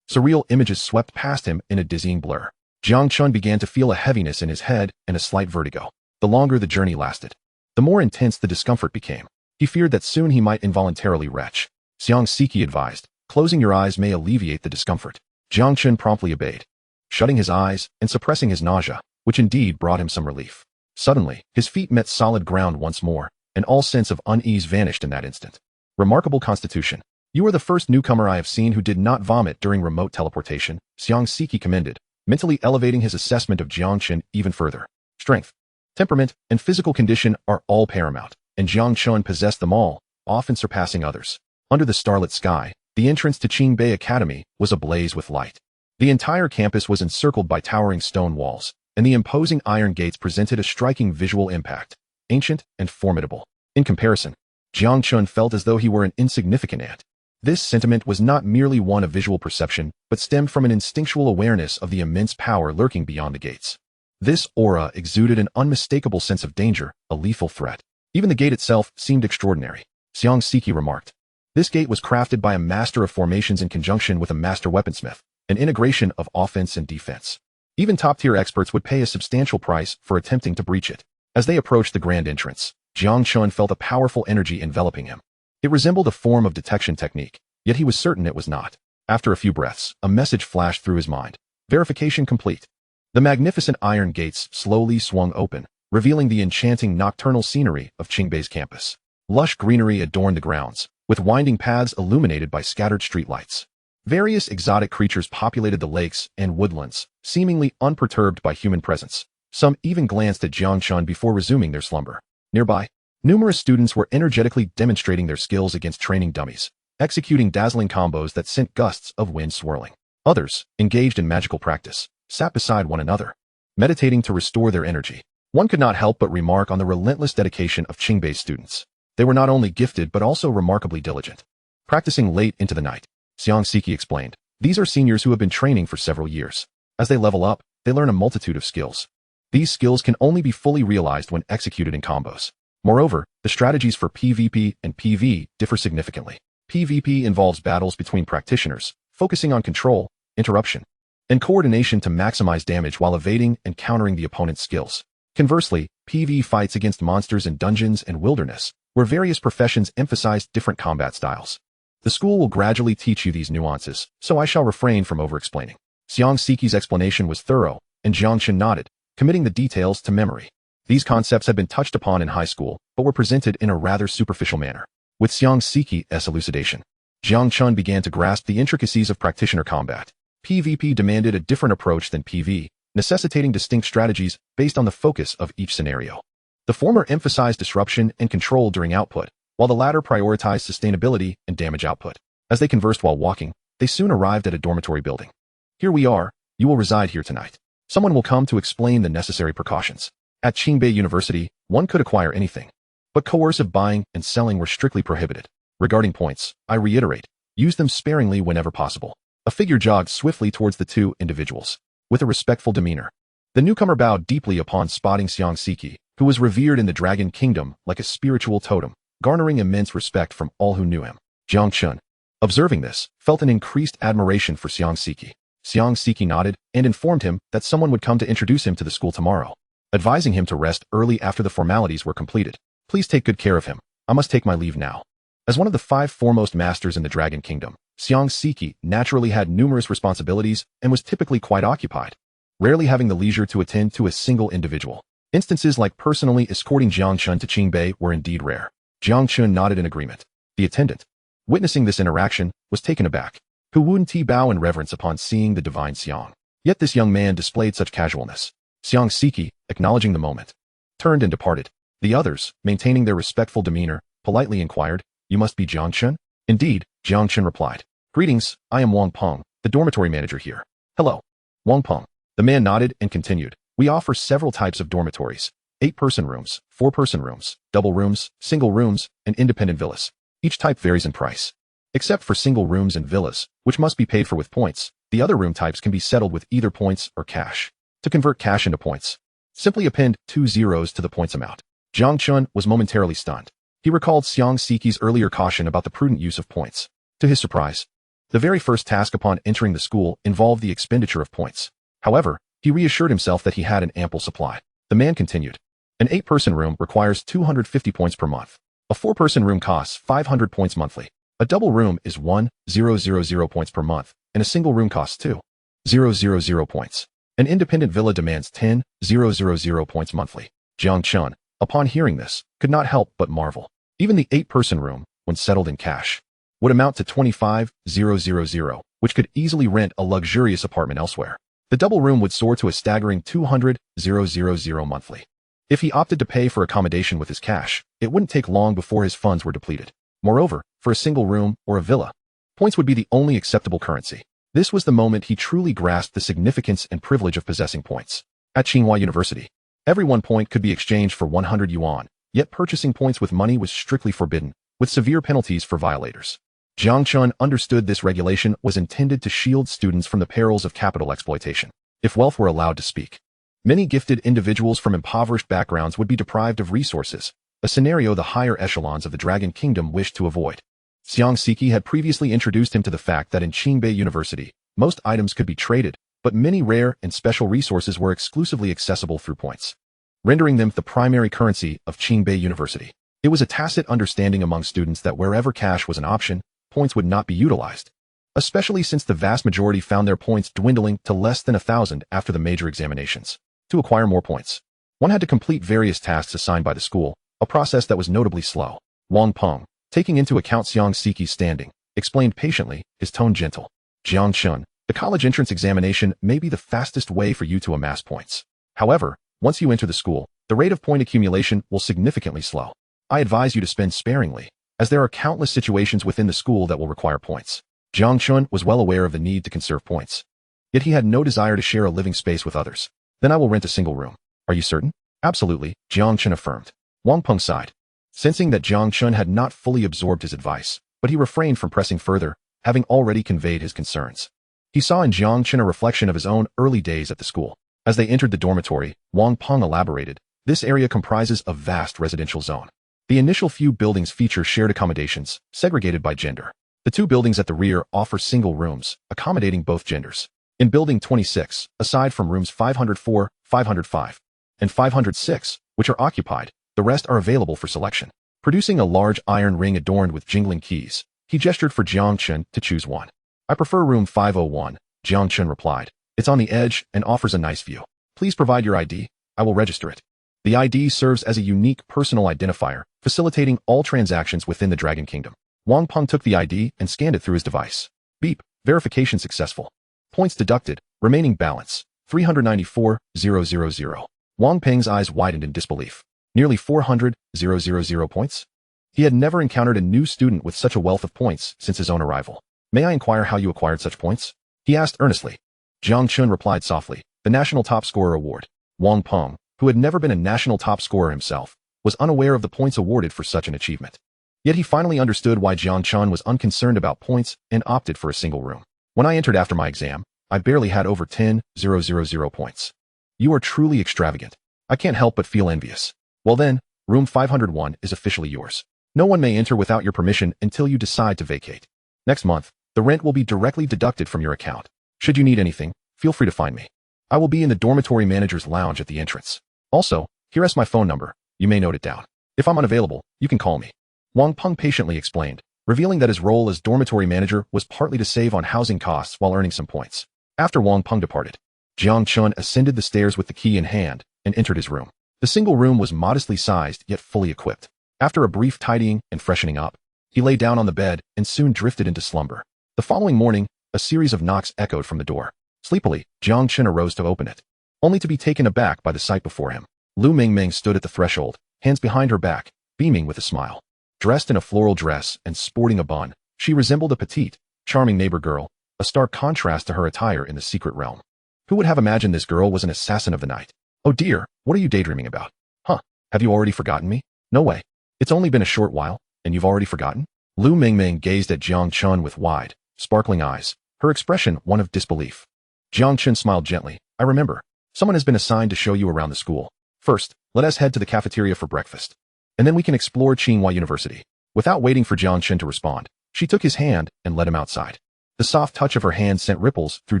Surreal images swept past him in a dizzying blur. Jiang Chen began to feel a heaviness in his head and a slight vertigo. The longer the journey lasted, the more intense the discomfort became. He feared that soon he might involuntarily retch. Xiang Siki advised, closing your eyes may alleviate the discomfort. Jiang Chen promptly obeyed, shutting his eyes and suppressing his nausea, which indeed brought him some relief. Suddenly, his feet met solid ground once more, and all sense of unease vanished in that instant. Remarkable constitution. You are the first newcomer I have seen who did not vomit during remote teleportation, Xiang Siki commended, mentally elevating his assessment of Jiang Chen even further. Strength, temperament, and physical condition are all paramount, and Jiang Chen possessed them all, often surpassing others. Under the starlit sky, the entrance to Qingbei Academy was ablaze with light. The entire campus was encircled by towering stone walls, and the imposing iron gates presented a striking visual impact, ancient and formidable. In comparison, Jiang Chen felt as though he were an insignificant ant. This sentiment was not merely one of visual perception, but stemmed from an instinctual awareness of the immense power lurking beyond the gates. This aura exuded an unmistakable sense of danger, a lethal threat. Even the gate itself seemed extraordinary. Xiang Siki remarked. This gate was crafted by a master of formations in conjunction with a master weaponsmith, an integration of offense and defense. Even top-tier experts would pay a substantial price for attempting to breach it. As they approached the grand entrance, Jiang Chen felt a powerful energy enveloping him. It resembled a form of detection technique, yet he was certain it was not. After a few breaths, a message flashed through his mind. Verification complete. The magnificent iron gates slowly swung open, revealing the enchanting nocturnal scenery of Qingbei's campus. Lush greenery adorned the grounds, with winding paths illuminated by scattered streetlights. Various exotic creatures populated the lakes and woodlands, seemingly unperturbed by human presence. Some even glanced at Jiang Chen before resuming their slumber. Nearby, numerous students were energetically demonstrating their skills against training dummies, executing dazzling combos that sent gusts of wind swirling. Others, engaged in magical practice, sat beside one another, meditating to restore their energy. One could not help but remark on the relentless dedication of Qingbei's students. They were not only gifted but also remarkably diligent. Practicing late into the night, Xiang Siki explained. These are seniors who have been training for several years. As they level up, they learn a multitude of skills. These skills can only be fully realized when executed in combos. Moreover, the strategies for PvP and PvE differ significantly. PvP involves battles between practitioners, focusing on control, interruption, and coordination to maximize damage while evading and countering the opponent's skills. Conversely, PvE fights against monsters in dungeons and wilderness, where various professions emphasize different combat styles. The school will gradually teach you these nuances, so I shall refrain from over-explaining. Xiang Siki's explanation was thorough, and Jiang Chen nodded, committing the details to memory. These concepts had been touched upon in high school, but were presented in a rather superficial manner. With Xiang Siki's elucidation, Jiang Chen began to grasp the intricacies of practitioner combat. PvP demanded a different approach than PvE, necessitating distinct strategies based on the focus of each scenario. The former emphasized disruption and control during output, while the latter prioritized sustainability and damage output. As they conversed while walking, they soon arrived at a dormitory building. Here we are, you will reside here tonight. Someone will come to explain the necessary precautions. At Qingbei University, one could acquire anything, but coercive buying and selling were strictly prohibited. Regarding points, I reiterate, use them sparingly whenever possible. A figure jogged swiftly towards the two individuals, with a respectful demeanor. The newcomer bowed deeply upon spotting Xiang Siki, who was revered in the Dragon Kingdom like a spiritual totem, garnering immense respect from all who knew him. Jiang Chen, Observing this, felt an increased admiration for Jiang Chen. Jiang Chen nodded and informed him that someone would come to introduce him to the school tomorrow, advising him to rest early after the formalities were completed. Please take good care of him. I must take my leave now. As one of the 5 foremost masters in the Dragon Kingdom, Jiang Chen naturally had numerous responsibilities and was typically quite occupied, rarely having the leisure to attend to a single individual. Instances like personally escorting Jiang Chen to Qingbei were indeed rare. Jiang Chen nodded in agreement. The attendant, witnessing this interaction, was taken aback. Hu Wun Ti bow in reverence upon seeing the divine Xiang. Yet this young man displayed such casualness. Jiang Chen, acknowledging the moment, turned and departed. The others, maintaining their respectful demeanor, politely inquired, "You must be Jiang Chen?" "Indeed," Jiang Chen replied. "Greetings, I am Wang Peng, the dormitory manager here." "Hello, Wang Peng." The man nodded and continued, "We offer several types of dormitories: 8-person rooms, 4-person rooms, double rooms, single rooms, and independent villas. Each type varies in price. Except for single rooms and villas, which must be paid for with points, the other room types can be settled with either points or cash. To convert cash into points, simply append 2 zeros to the points amount." Jiang Chen was momentarily stunned. He recalled Jiang Xi's earlier caution about the prudent use of points. To his surprise, the very first task upon entering the school involved the expenditure of points. However, he reassured himself that he had an ample supply. The man continued, "An 8-person room requires 250 points per month. A 4-person room costs 500 points monthly. A double room is 1,000 points per month, and a single room costs 2,000 points. An independent villa demands 10,000 points monthly." Jiang Chen, upon hearing this, could not help but marvel. Even the 8-person room, when settled in cash, would amount to 25,000, which could easily rent a luxurious apartment elsewhere. The double room would soar to a staggering 200,000 monthly. If he opted to pay for accommodation with his cash, it wouldn't take long before his funds were depleted. Moreover, for a single room or a villa, points would be the only acceptable currency. This was the moment he truly grasped the significance and privilege of possessing points. At Tsinghua University, every 1 point could be exchanged for 100 yuan, yet purchasing points with money was strictly forbidden, with severe penalties for violators. Jiang Chen understood this regulation was intended to shield students from the perils of capital exploitation. If wealth were allowed to speak, many gifted individuals from impoverished backgrounds would be deprived of resources, a scenario the higher echelons of the Dragon Kingdom wished to avoid. Jiang Chen had previously introduced him to the fact that in Qingbei University, most items could be traded, but many rare and special resources were exclusively accessible through points, rendering them the primary currency of Qingbei University. It was a tacit understanding among students that wherever cash was an option, points would not be utilized, especially since the vast majority found their points dwindling to less than 1,000 after the major examinations. To acquire more points, one had to complete various tasks assigned by the school, a process that was notably slow. Wang Peng, taking into account Jiang Xi's standing, explained patiently, his tone gentle. "Jiang Chen, the college entrance examination may be the fastest way for you to amass points. However, once you enter the school, the rate of point accumulation will significantly slow. I advise you to spend sparingly, as there are countless situations within the school that will require points." Jiang Chen was well aware of the need to conserve points, yet he had no desire to share a living space with others. "Then I will rent a single room." "Are you certain?" "Absolutely," Jiang Chen affirmed. Wang Peng sighed, sensing that Jiang Chen had not fully absorbed his advice, but he refrained from pressing further, having already conveyed his concerns. He saw in Jiang Chen a reflection of his own early days at the school. As they entered the dormitory, Wang Peng elaborated, "This area comprises a vast residential zone. The initial few buildings feature shared accommodations, segregated by gender. The 2 buildings at the rear offer single rooms, accommodating both genders. In Building 26, aside from rooms 504, 505, and 506, which are occupied, the rest are available for selection." Producing a large iron ring adorned with jingling keys, he gestured for Jiang Chen to choose one. "I prefer room 501, Jiang Chen replied. "It's on the edge and offers a nice view. Please provide your ID, I will register it." The ID serves as a unique personal identifier, facilitating all transactions within the Dragon Kingdom. Wang Peng took the ID and scanned it through his device. Beep, verification successful. Points deducted, remaining balance, 394,000. Wang Peng's eyes widened in disbelief. Nearly 400,000 points? He had never encountered a new student with such a wealth of points since his own arrival. "May I inquire how you acquired such points?" he asked earnestly. Jiang Chen replied softly, "The National Top Scorer Award." Wang Peng, who had never been a national top scorer himself, was unaware of the points awarded for such an achievement. Yet he finally understood why Jiang Chen was unconcerned about points and opted for a single room. "When I entered after my exam, I barely had over 10,000 points. You are truly extravagant. I can't help but feel envious." "Well then, room 501 is officially yours. No one may enter without your permission until you decide to vacate." Next month, the rent will be directly deducted from your account. Should you need anything, feel free to find me. I will be in the dormitory manager's lounge at the entrance. Also, here is my phone number. You may note it down. If I'm unavailable, you can call me. Wang Peng patiently explained, revealing that his role as dormitory manager was partly to save on housing costs while earning some points. After Wang Peng departed, Jiang Chen ascended the stairs with the key in hand and entered his room. The single room was modestly sized yet fully equipped. After a brief tidying and freshening up, he lay down on the bed and soon drifted into slumber. The following morning, a series of knocks echoed from the door. Sleepily, Jiang Chen arose to open it, only to be taken aback by the sight before him. Lu Mingming stood at the threshold, hands behind her back, beaming with a smile. Dressed in a floral dress and sporting a bun, she resembled a petite, charming neighbor girl, a stark contrast to her attire in the secret realm. Who would have imagined this girl was an assassin of the night? Oh dear, what are you daydreaming about? Huh, have you already forgotten me? No way. It's only been a short while, and you've already forgotten? Lu Mingming gazed at Jiang Chen with wide, sparkling eyes, her expression one of disbelief. Jiang Chen smiled gently. I remember. Someone has been assigned to show you around the school. First, let us head to the cafeteria for breakfast. And then we can explore Tsinghua University. Without waiting for Jiang Chen to respond, she took his hand and led him outside. The soft touch of her hand sent ripples through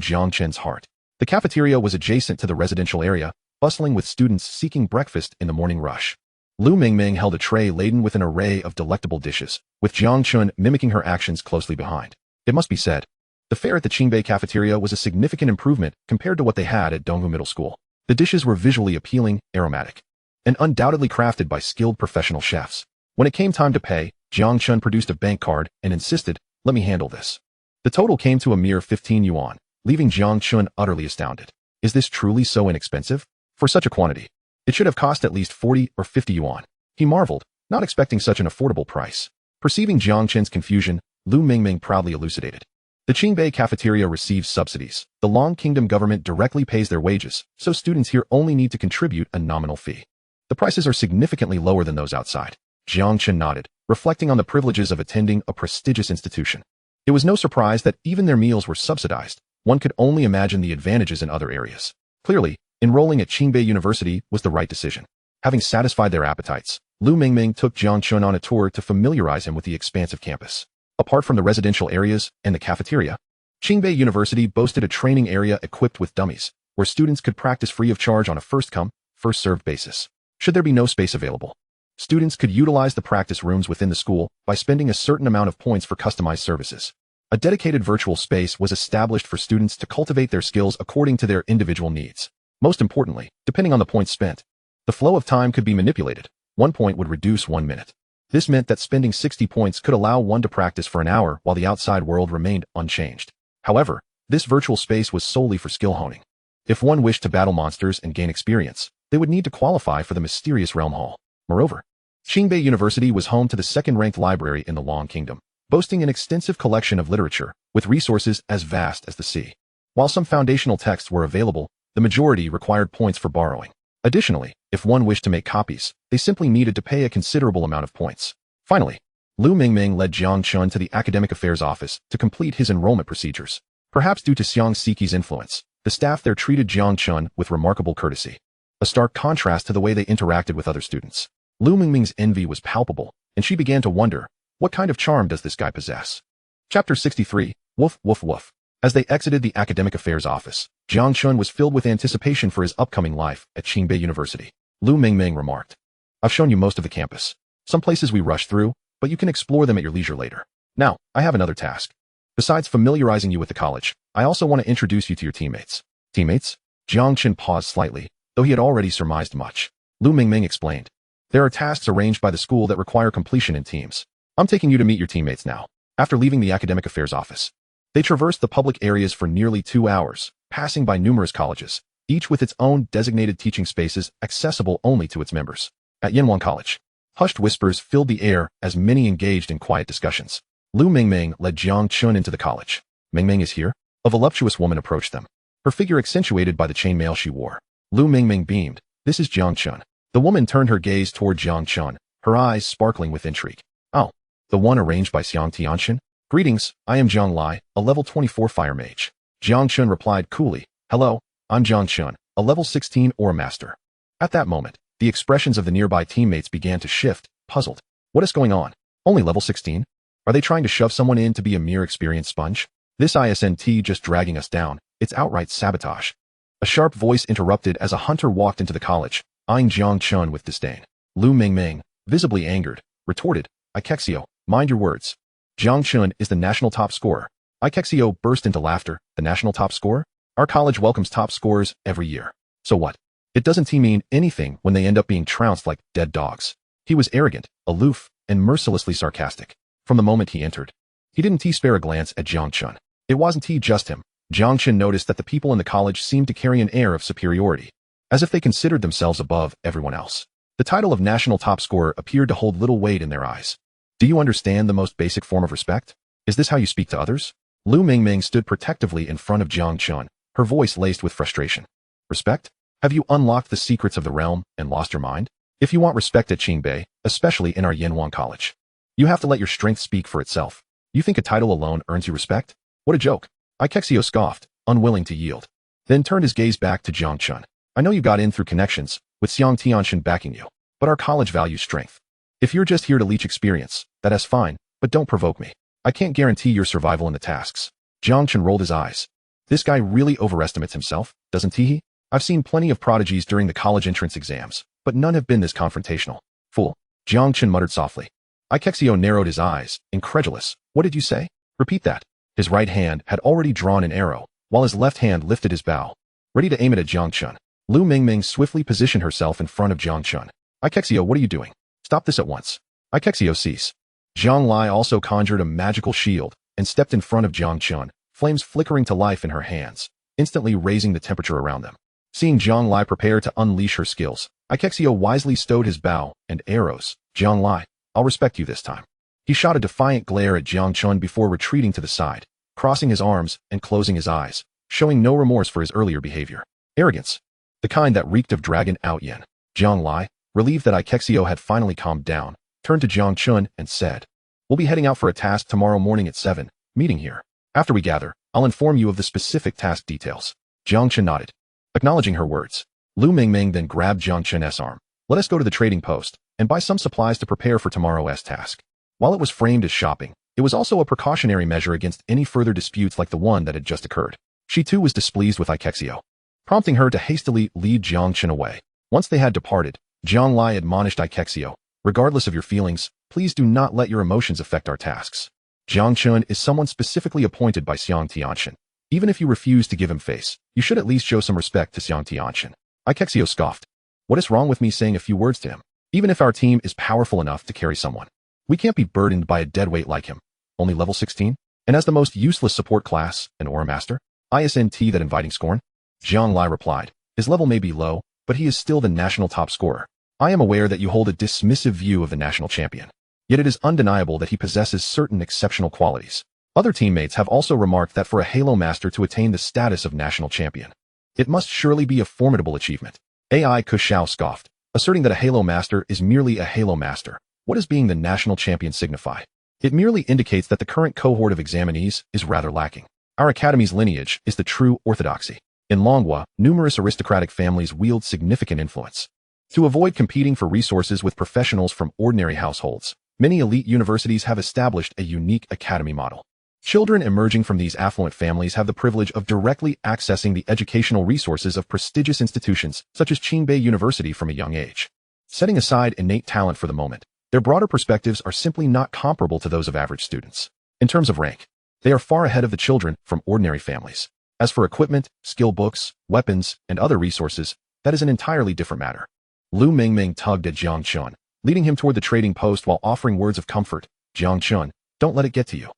Jiang Chen's heart. The cafeteria was adjacent to the residential area, bustling with students seeking breakfast in the morning rush. Lu Mingming held a tray laden with an array of delectable dishes, with Jiang Chen mimicking her actions closely behind. It must be said, the fare at the Qingbei cafeteria was a significant improvement compared to what they had at Donghu Middle School. The dishes were visually appealing, aromatic, and undoubtedly crafted by skilled professional chefs. When it came time to pay, Jiang Chen produced a bank card and insisted, let me handle this. The total came to a mere 15 yuan, leaving Jiang Chen utterly astounded. Is this truly so inexpensive? For such a quantity, it should have cost at least 40 or 50 yuan. He marveled, not expecting such an affordable price. Perceiving Jiang Chen's confusion, Lu Mingming proudly elucidated. The Qingbei cafeteria receives subsidies. The Long Kingdom government directly pays their wages, so students here only need to contribute a nominal fee. The prices are significantly lower than those outside. Jiang Chen nodded, reflecting on the privileges of attending a prestigious institution. It was no surprise that even their meals were subsidized. One could only imagine the advantages in other areas. Clearly, enrolling at Qingbei University was the right decision. Having satisfied their appetites, Lu Mingming took Jiang Chen on a tour to familiarize him with the expansive campus. Apart from the residential areas and the cafeteria, Qingbei University boasted a training area equipped with dummies, where students could practice free of charge on a first-come, first-served basis. Should there be no space available, students could utilize the practice rooms within the school by spending a certain amount of points for customized services. A dedicated virtual space was established for students to cultivate their skills according to their individual needs. Most importantly, depending on the points spent, the flow of time could be manipulated. 1 point would reduce 1 minute. This meant that spending 60 points could allow one to practice for an hour while the outside world remained unchanged. However, this virtual space was solely for skill honing. If one wished to battle monsters and gain experience, they would need to qualify for the mysterious Realm Hall. Moreover, Qingbei University was home to the second-ranked library in the Long Kingdom, boasting an extensive collection of literature, with resources as vast as the sea. While some foundational texts were available, the majority required points for borrowing. Additionally, if one wished to make copies, they simply needed to pay a considerable amount of points. Finally, Lu Mingming led Jiang Chen to the Academic Affairs Office to complete his enrollment procedures. Perhaps due to Xiang Siki's influence, the staff there treated Jiang Chen with remarkable courtesy, a stark contrast to the way they interacted with other students. Lu Mingming's envy was palpable, and she began to wonder, what kind of charm does this guy possess? Chapter 63, Woof Woof Woof. As they exited the Academic Affairs Office, Jiang Chen was filled with anticipation for his upcoming life at Qingbei University. Lu Mingming remarked, I've shown you most of the campus. Some places we rushed through, but you can explore them at your leisure later. Now, I have another task. Besides familiarizing you with the college, I also want to introduce you to your teammates. Teammates? Jiang Chen paused slightly, though he had already surmised much. Lu Mingming explained, there are tasks arranged by the school that require completion in teams. I'm taking you to meet your teammates now. After leaving the Academic Affairs Office, they traversed the public areas for nearly 2 hours, passing by numerous colleges, each with its own designated teaching spaces accessible only to its members. At Yanwan College, hushed whispers filled the air as many engaged in quiet discussions. Lu Mingming led Jiang Chen into the college. Mingming is here? A voluptuous woman approached them, her figure accentuated by the chainmail she wore. Lu Mingming beamed. This is Jiang Chen. The woman turned her gaze toward Jiang Chen, her eyes sparkling with intrigue. Oh, the one arranged by Xiang Tianchen? Greetings, I am Jiang Lai, a level 24 fire mage. Jiang Chen replied coolly, hello, I'm Jiang Chen, a level 16 Aura Master. At that moment, the expressions of the nearby teammates began to shift, puzzled. What is going on? Only level 16? Are they trying to shove someone in to be a mere experience sponge? This isn't just dragging us down, it's outright sabotage. A sharp voice interrupted as a hunter walked into the college, eyeing Jiang Chen with disdain. Lu Mingming, visibly angered, retorted, Ikexio, mind your words. Jiang Chen is the national top scorer. Ikexio burst into laughter. The national top scorer? Our college welcomes top scorers every year. So what? It doesn't mean anything when they end up being trounced like dead dogs. He was arrogant, aloof, and mercilessly sarcastic. From the moment he entered, he didn't spare a glance at Jiang Chen. It wasn't just him. Jiang Chen noticed that the people in the college seemed to carry an air of superiority, as if they considered themselves above everyone else. The title of national top scorer appeared to hold little weight in their eyes. Do you understand the most basic form of respect? Is this how you speak to others? Lu Mingming stood protectively in front of Jiang Chen, her voice laced with frustration. Respect? Have you unlocked the secrets of the realm and lost your mind? If you want respect at Qingbei, especially in our Yanwan college, you have to let your strength speak for itself. You think a title alone earns you respect? What a joke. Ikexio scoffed, unwilling to yield, then turned his gaze back to Jiang Chen. I know you got in through connections, with Xiang Tianxin backing you, but our college values strength. If you're just here to leech experience, that's fine, but don't provoke me. I can't guarantee your survival in the tasks. Jiang Chen rolled his eyes. This guy really overestimates himself, doesn't he? I've seen plenty of prodigies during the college entrance exams, but none have been this confrontational. Fool. Jiang Chen muttered softly. Ikexio narrowed his eyes, incredulous. What did you say? Repeat that. His right hand had already drawn an arrow, while his left hand lifted his bow, ready to aim it at Jiang Chen. Lu Mingming swiftly positioned herself in front of Jiang Chen. Ikexio, what are you doing? Stop this at once. Ikexio, cease. Jiang Lai also conjured a magical shield and stepped in front of Jiang Chen, flames flickering to life in her hands, instantly raising the temperature around them. Seeing Jiang Lai prepare to unleash her skills, Ikexio wisely stowed his bow and arrows. Jiang Lai, I'll respect you this time. He shot a defiant glare at Jiang Chen before retreating to the side, crossing his arms and closing his eyes, showing no remorse for his earlier behavior. Arrogance. The kind that reeked of dragon out yen. Jiang Lai, relieved that Ikexio had finally calmed down, turned to Jiang Chen and said, We'll be heading out for a task tomorrow morning at 7, meeting here. After we gather, I'll inform you of the specific task details. Jiang Chen nodded, acknowledging her words. Lu Mingming then grabbed Jiang Chen's arm. Let us go to the trading post and buy some supplies to prepare for tomorrow's task. While it was framed as shopping, it was also a precautionary measure against any further disputes like the one that had just occurred. She too was displeased with Ikexio, prompting her to hastily lead Jiang Chen away. Once they had departed, Jiang Lai admonished Ikexio, regardless of your feelings, please do not let your emotions affect our tasks. Jiang Chen is someone specifically appointed by Xiang Tianxin. Even if you refuse to give him face, you should at least show some respect to Xiang Tianxin. Ikexio scoffed. What is wrong with me saying a few words to him? Even if our team is powerful enough to carry someone, we can't be burdened by a deadweight like him. Only level 16? And as the most useless support class, an Aura Master? Isn't that inviting scorn? Jiang Lai replied. His level may be low, but he is still the national top scorer. I am aware that you hold a dismissive view of the national champion. Yet it is undeniable that he possesses certain exceptional qualities. Other teammates have also remarked that for a Halo Master to attain the status of national champion, it must surely be a formidable achievement. AI Kushao scoffed, asserting that a Halo Master is merely a Halo Master. What does being the national champion signify? It merely indicates that the current cohort of examinees is rather lacking. Our academy's lineage is the true orthodoxy. In Manhwa, numerous aristocratic families wield significant influence. To avoid competing for resources with professionals from ordinary households, many elite universities have established a unique academy model. Children emerging from these affluent families have the privilege of directly accessing the educational resources of prestigious institutions such as Qingbei University from a young age. Setting aside innate talent for the moment, their broader perspectives are simply not comparable to those of average students. In terms of rank, they are far ahead of the children from ordinary families. As for equipment, skill books, weapons, and other resources, that is an entirely different matter. Lu Mingming tugged at Jiang Chen, leading him toward the trading post while offering words of comfort. Jiang Chen, don't let it get to you.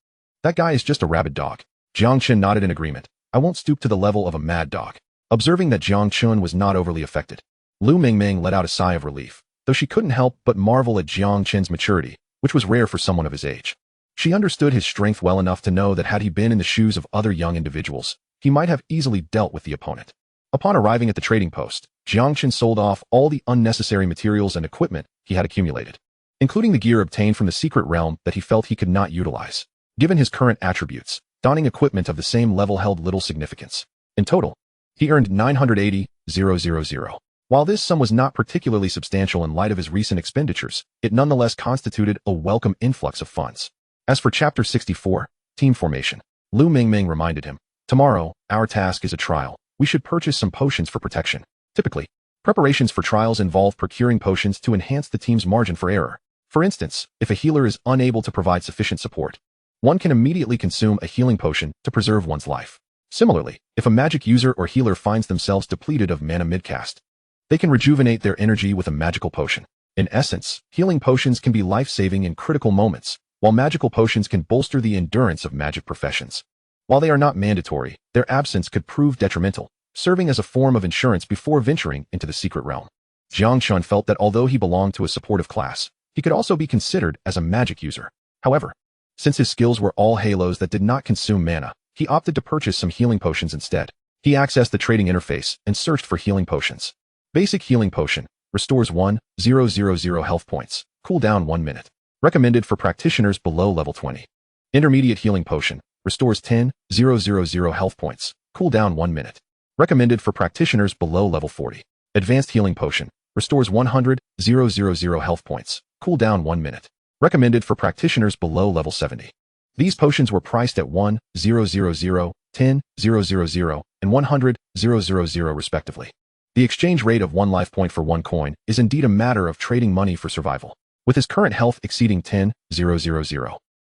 That guy is just a rabid dog. Jiang Chen nodded in agreement. I won't stoop to the level of a mad dog. Observing that Jiang Chen was not overly affected, Lu Mingming let out a sigh of relief, though she couldn't help but marvel at Jiang Chen's maturity, which was rare for someone of his age. She understood his strength well enough to know that had he been in the shoes of other young individuals, he might have easily dealt with the opponent. Upon arriving at the trading post, Jiang Chen sold off all the unnecessary materials and equipment he had accumulated, including the gear obtained from the secret realm that he felt he could not utilize. Given his current attributes, donning equipment of the same level held little significance. In total, he earned 980,000. While this sum was not particularly substantial in light of his recent expenditures, it nonetheless constituted a welcome influx of funds. As for Chapter 64, Team Formation, Lu Mingming reminded him, "Tomorrow, our task is a trial. We should purchase some potions for protection." Typically, preparations for trials involve procuring potions to enhance the team's margin for error. For instance, if a healer is unable to provide sufficient support, one can immediately consume a healing potion to preserve one's life. Similarly, if a magic user or healer finds themselves depleted of mana midcast, they can rejuvenate their energy with a magical potion. In essence, healing potions can be life-saving in critical moments, while magical potions can bolster the endurance of magic professions. While they are not mandatory, their absence could prove detrimental, serving as a form of insurance before venturing into the secret realm. Jiang Chen felt that although he belonged to a supportive class, he could also be considered as a magic user. However, since his skills were all halos that did not consume mana, he opted to purchase some healing potions instead. He accessed the trading interface and searched for healing potions. Basic healing potion, restores 1,000 health points, cooldown 1 minute. Recommended for practitioners below level 20. Intermediate healing potion, restores 10,000 health points, cooldown 1 minute. Recommended for practitioners below level 40. Advanced healing potion, restores 100,000 health points, cooldown 1 minute. Recommended for practitioners below level 70. These potions were priced at 1,000, 10,000, and 100,000 respectively. The exchange rate of 1 life point for 1 coin is indeed a matter of trading money for survival. With his current health exceeding 10,000,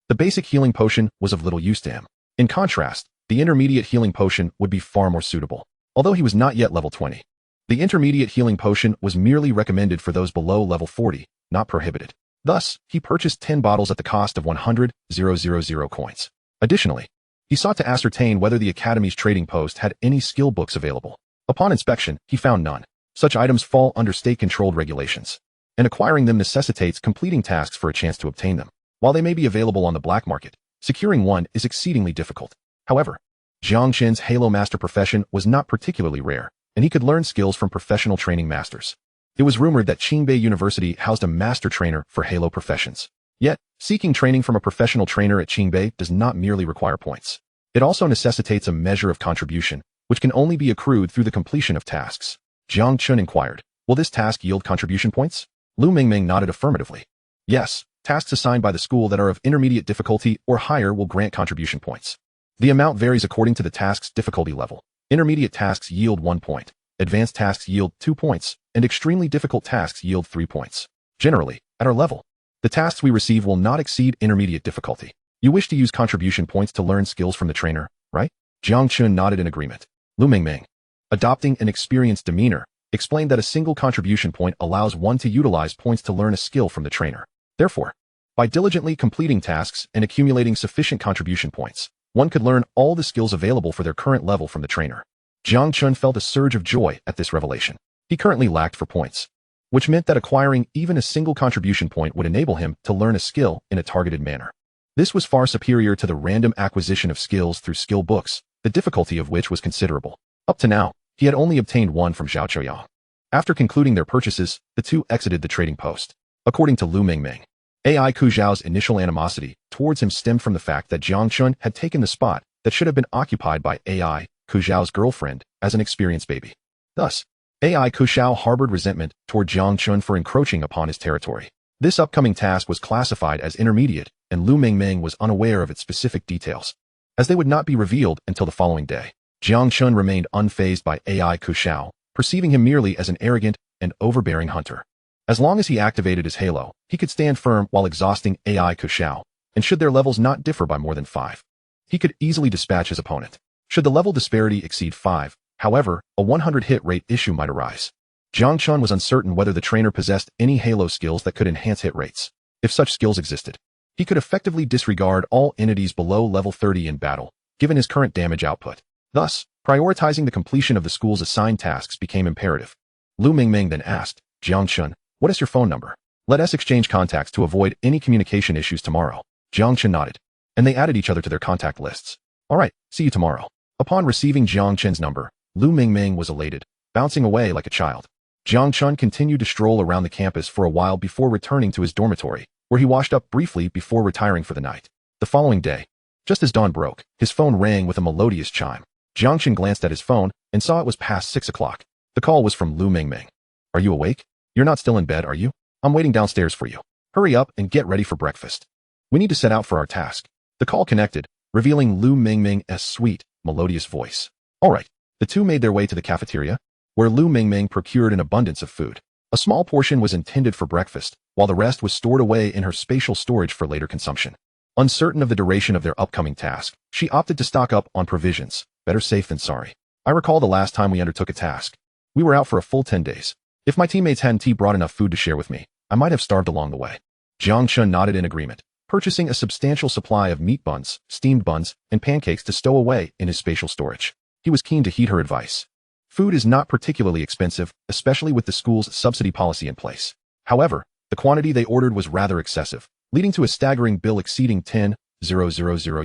the basic healing potion was of little use to him. In contrast, the intermediate healing potion would be far more suitable. Although he was not yet level 20, the intermediate healing potion was merely recommended for those below level 40, not prohibited. Thus, he purchased 10 bottles at the cost of 100,000 coins. Additionally, he sought to ascertain whether the Academy's trading post had any skill books available. Upon inspection, he found none. Such items fall under state-controlled regulations, and acquiring them necessitates completing tasks for a chance to obtain them. While they may be available on the black market, securing one is exceedingly difficult. However, Jiang Chen's Halo Master profession was not particularly rare, and he could learn skills from professional training masters. It was rumored that Qingbei University housed a master trainer for Halo professions. Yet, seeking training from a professional trainer at Qingbei does not merely require points. It also necessitates a measure of contribution, which can only be accrued through the completion of tasks. Jiang Chen inquired, "Will this task yield contribution points?" Lu Mingming nodded affirmatively. "Yes, tasks assigned by the school that are of intermediate difficulty or higher will grant contribution points. The amount varies according to the task's difficulty level. Intermediate tasks yield 1 point, advanced tasks yield 2 points, and extremely difficult tasks yield 3 points. Generally, at our level, the tasks we receive will not exceed intermediate difficulty. You wish to use contribution points to learn skills from the trainer, right?" Jiang Chen nodded in agreement. Lu Mingming, adopting an experienced demeanor, explained that a single contribution point allows one to utilize points to learn a skill from the trainer. Therefore, by diligently completing tasks and accumulating sufficient contribution points, one could learn all the skills available for their current level from the trainer. Jiang Chen felt a surge of joy at this revelation. He currently lacked for points, which meant that acquiring even a single contribution point would enable him to learn a skill in a targeted manner. This was far superior to the random acquisition of skills through skill books, the difficulty of which was considerable. Up to now, he had only obtained one from Zhao Chouyang. After concluding their purchases, the two exited the trading post. According to Lu Mingming, AI Ku Zhao's initial animosity towards him stemmed from the fact that Jiang Chen had taken the spot that should have been occupied by AI Ku Zhao's girlfriend as an experienced baby. Thus, AI Ku Zhao harbored resentment toward Jiang Chen for encroaching upon his territory. This upcoming task was classified as intermediate, and Lu Mingming was unaware of its specific details, as they would not be revealed until the following day. Jiang Chen remained unfazed by AI Ku Zhao, perceiving him merely as an arrogant and overbearing hunter. As long as he activated his halo, he could stand firm while exhausting AI Ku Zhao, and should their levels not differ by more than 5, he could easily dispatch his opponent. Should the level disparity exceed 5, however, a 100 hit rate issue might arise. Jiang Chen was uncertain whether the trainer possessed any halo skills that could enhance hit rates. If such skills existed, he could effectively disregard all entities below level 30 in battle, given his current damage output. Thus, prioritizing the completion of the school's assigned tasks became imperative. Lu Mingming then asked, "Jiang Chen, what is your phone number? Let us exchange contacts to avoid any communication issues tomorrow." Jiang Chen nodded, and they added each other to their contact lists. "All right, see you tomorrow." Upon receiving Jiang Chen's number, Lu Mingming was elated, bouncing away like a child. Jiang Chen continued to stroll around the campus for a while before returning to his dormitory, where he washed up briefly before retiring for the night. The following day, just as dawn broke, his phone rang with a melodious chime. Jiang Chen glanced at his phone and saw it was past 6 o'clock. The call was from Lu Mingming. "Are you awake? You're not still in bed, are you? I'm waiting downstairs for you. Hurry up and get ready for breakfast." We need to set out for our task. The call connected, revealing Lu Mingming's sweet, melodious voice. All right. The two made their way to the cafeteria, where Lu Mingming procured an abundance of food. A small portion was intended for breakfast, while the rest was stored away in her spatial storage for later consumption. Uncertain of the duration of their upcoming task, she opted to stock up on provisions. Better safe than sorry. I recall the last time we undertook a task. We were out for a full 10 days. If my teammates hadn't brought enough food to share with me, I might have starved along the way. Jiang Chen nodded in agreement, purchasing a substantial supply of meat buns, steamed buns, and pancakes to stow away in his spatial storage. He was keen to heed her advice. Food is not particularly expensive, especially with the school's subsidy policy in place. However, the quantity they ordered was rather excessive, leading to a staggering bill exceeding 10,000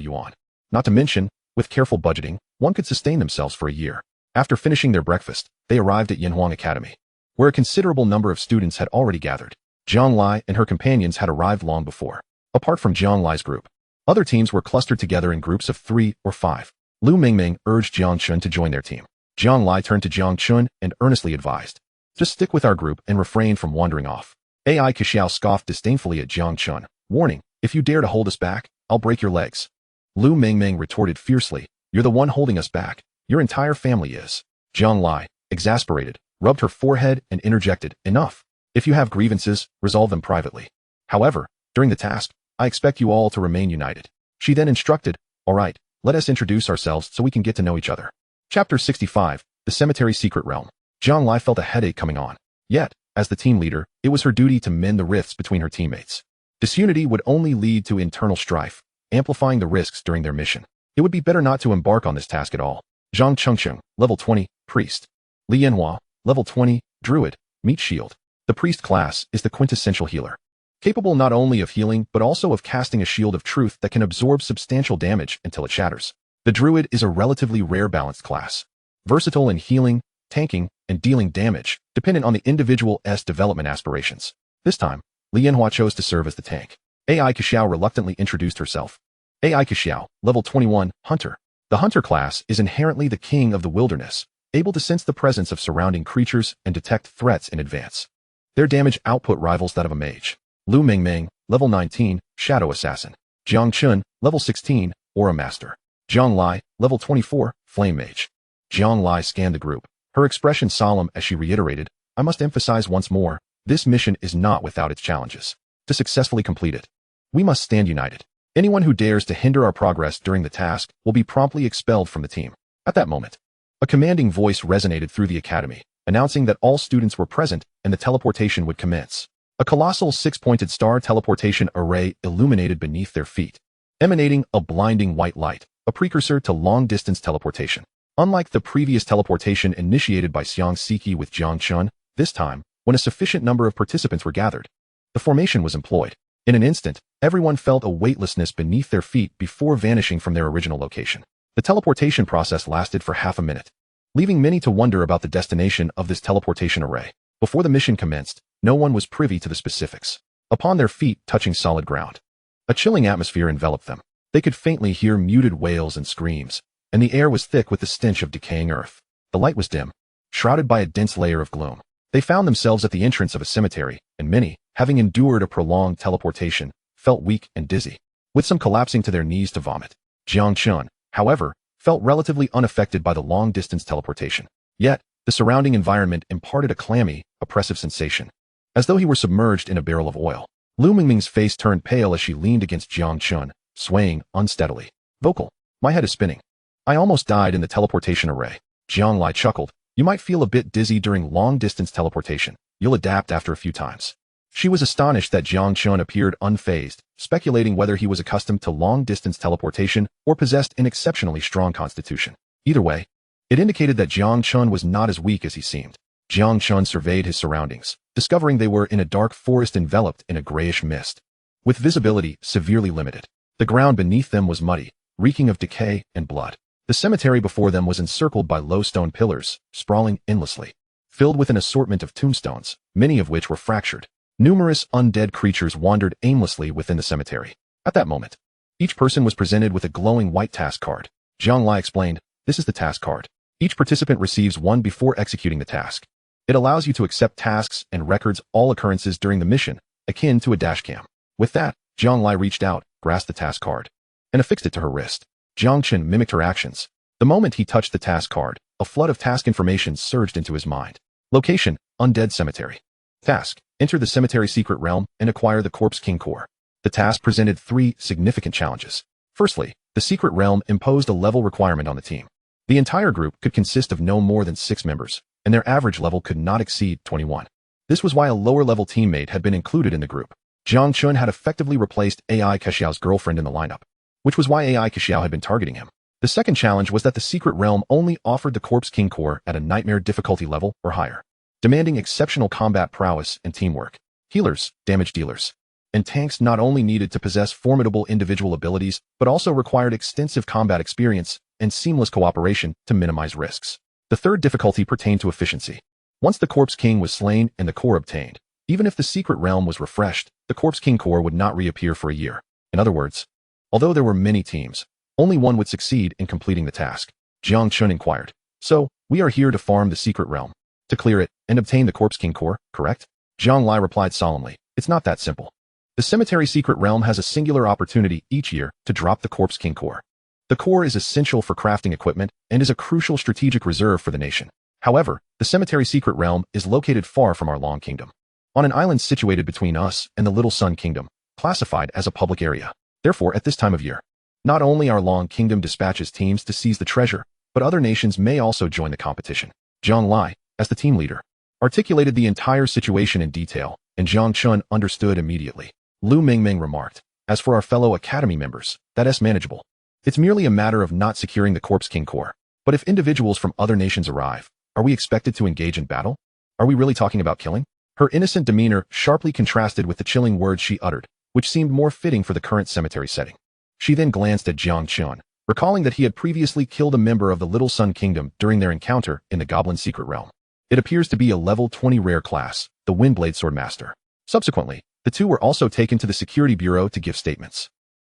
yuan. Not to mention, with careful budgeting, one could sustain themselves for a year. After finishing their breakfast, they arrived at Yanhuang Academy, where a considerable number of students had already gathered. Zhang Lai and her companions had arrived long before. Apart from Zhang Lai's group, other teams were clustered together in groups of 3 or 5. Lu Mingming urged Jiang Chen to join their team. Zhang Lai turned to Jiang Chen and earnestly advised, "Just stick with our group and refrain from wandering off." Ai Qixiao scoffed disdainfully at Jiang Chen, warning, "If you dare to hold us back, I'll break your legs." Lu Mingming retorted fiercely, "You're the one holding us back. Your entire family is." Zhang Lai, exasperated, rubbed her forehead and interjected, "Enough. If you have grievances, resolve them privately. However, during the task, I expect you all to remain united." She then instructed, "All right, let us introduce ourselves so we can get to know each other." Chapter 65, The Cemetery Secret Realm. Zhang Lai felt a headache coming on. Yet, as the team leader, it was her duty to mend the rifts between her teammates. Disunity would only lead to internal strife, amplifying the risks during their mission. It would be better not to embark on this task at all. Zhang Chengcheng, level 20, Priest. Li Yanhua, level 20, Druid, Meat Shield. The Priest class is the quintessential healer, capable not only of healing but also of casting a shield of truth that can absorb substantial damage until it shatters. The Druid is a relatively rare balanced class, versatile in healing, tanking, and dealing damage, dependent on the individual's development aspirations. This time, Li Yanhua chose to serve as the tank. Ai Qixiao reluctantly introduced herself. Ai Qixiao, level 21, Hunter. The Hunter class is inherently the king of the wilderness, able to sense the presence of surrounding creatures and detect threats in advance. Their damage output rivals that of a mage. Lu Mingming, level 19, Shadow Assassin. Jiang Chen, level 16, Aura Master. Zhang Lai, level 24, Flame Mage. Zhang Lai scanned the group, her expression solemn as she reiterated, "I must emphasize once more, this mission is not without its challenges. To successfully complete it, we must stand united. Anyone who dares to hinder our progress during the task will be promptly expelled from the team." At that moment, a commanding voice resonated through the academy, announcing that all students were present and the teleportation would commence. A colossal 6-pointed star teleportation array illuminated beneath their feet, emanating a blinding white light, a precursor to long-distance teleportation. Unlike the previous teleportation initiated by Xiang Siki with Jiang Chen, this time, when a sufficient number of participants were gathered, the formation was employed. In an instant, everyone felt a weightlessness beneath their feet before vanishing from their original location. The teleportation process lasted for half a minute, leaving many to wonder about the destination of this teleportation array. Before the mission commenced, no one was privy to the specifics. Upon their feet touching solid ground, a chilling atmosphere enveloped them. They could faintly hear muted wails and screams, and the air was thick with the stench of decaying earth. The light was dim, shrouded by a dense layer of gloom. They found themselves at the entrance of a cemetery, and many, having endured a prolonged teleportation, felt weak and dizzy, with some collapsing to their knees to vomit. Jiang Chen, however, felt relatively unaffected by the long-distance teleportation. Yet, the surrounding environment imparted a clammy, oppressive sensation, as though he were submerged in a barrel of oil. Lu Mingming's face turned pale as she leaned against Jiang Chen, swaying unsteadily. "Vocal. My head is spinning. I almost died in the teleportation array." Jiang Lai chuckled. "You might feel a bit dizzy during long-distance teleportation. You'll adapt after a few times." She was astonished that Jiang Chen appeared unfazed, speculating whether he was accustomed to long-distance teleportation or possessed an exceptionally strong constitution. Either way, it indicated that Jiang Chen was not as weak as he seemed. Jiang Chen surveyed his surroundings, discovering they were in a dark forest enveloped in a grayish mist, with visibility severely limited. The ground beneath them was muddy, reeking of decay and blood. The cemetery before them was encircled by low stone pillars, sprawling endlessly, filled with an assortment of tombstones, many of which were fractured. Numerous undead creatures wandered aimlessly within the cemetery. At that moment, each person was presented with a glowing white task card. Zhang Lai explained, "This is the task card. Each participant receives one before executing the task. It allows you to accept tasks and records all occurrences during the mission, akin to a dashcam." With that, Zhang Lai reached out, grasped the task card, and affixed it to her wrist. Jiang Chen mimicked her actions. The moment he touched the task card, a flood of task information surged into his mind. Location, Undead Cemetery. Task, enter the cemetery secret realm and acquire the Corpse King core. The task presented 3 significant challenges. Firstly, the secret realm imposed a level requirement on the team. The entire group could consist of no more than 6 members, and their average level could not exceed 21. This was why a lower-level teammate had been included in the group. Jiang Chen had effectively replaced AI Kexiao's girlfriend in the lineup, which was why AI Kexiao had been targeting him. The second challenge was that the secret realm only offered the Corpse King core at a nightmare difficulty level or higher, demanding exceptional combat prowess and teamwork. Healers, damage dealers, and tanks not only needed to possess formidable individual abilities, but also required extensive combat experience and seamless cooperation to minimize risks. The third difficulty pertained to efficiency. Once the Corpse King was slain and the core obtained, even if the secret realm was refreshed, the Corpse King core would not reappear for a year. In other words, although there were many teams, only one would succeed in completing the task. Jiang Chen inquired. So, we are here to farm the secret realm, to clear it and obtain the Corpse King core, correct? Jiang Lai replied solemnly. It's not that simple. The cemetery secret realm has a singular opportunity each year to drop the Corpse King core. The core is essential for crafting equipment and is a crucial strategic reserve for the nation. However, the cemetery secret realm is located far from our Long Kingdom, on an island situated between us and the Little Sun Kingdom, classified as a public area. Therefore, at this time of year, not only our Long Kingdom dispatches teams to seize the treasure, but other nations may also join the competition. Jiang Lai, as the team leader, articulated the entire situation in detail, and Jiang Chen understood immediately. Lu Mingming remarked, as for our fellow academy members, that's manageable. It's merely a matter of not securing the Corpse King core. But if individuals from other nations arrive, are we expected to engage in battle? Are we really talking about killing? Her innocent demeanor sharply contrasted with the chilling words she uttered, which seemed more fitting for the current cemetery setting. She then glanced at Jiang Chen, recalling that he had previously killed a member of the Little Sun Kingdom during their encounter in the Goblin Secret Realm. It appears to be a level 20 rare class, the Windblade Swordmaster. Subsequently, the two were also taken to the Security Bureau to give statements.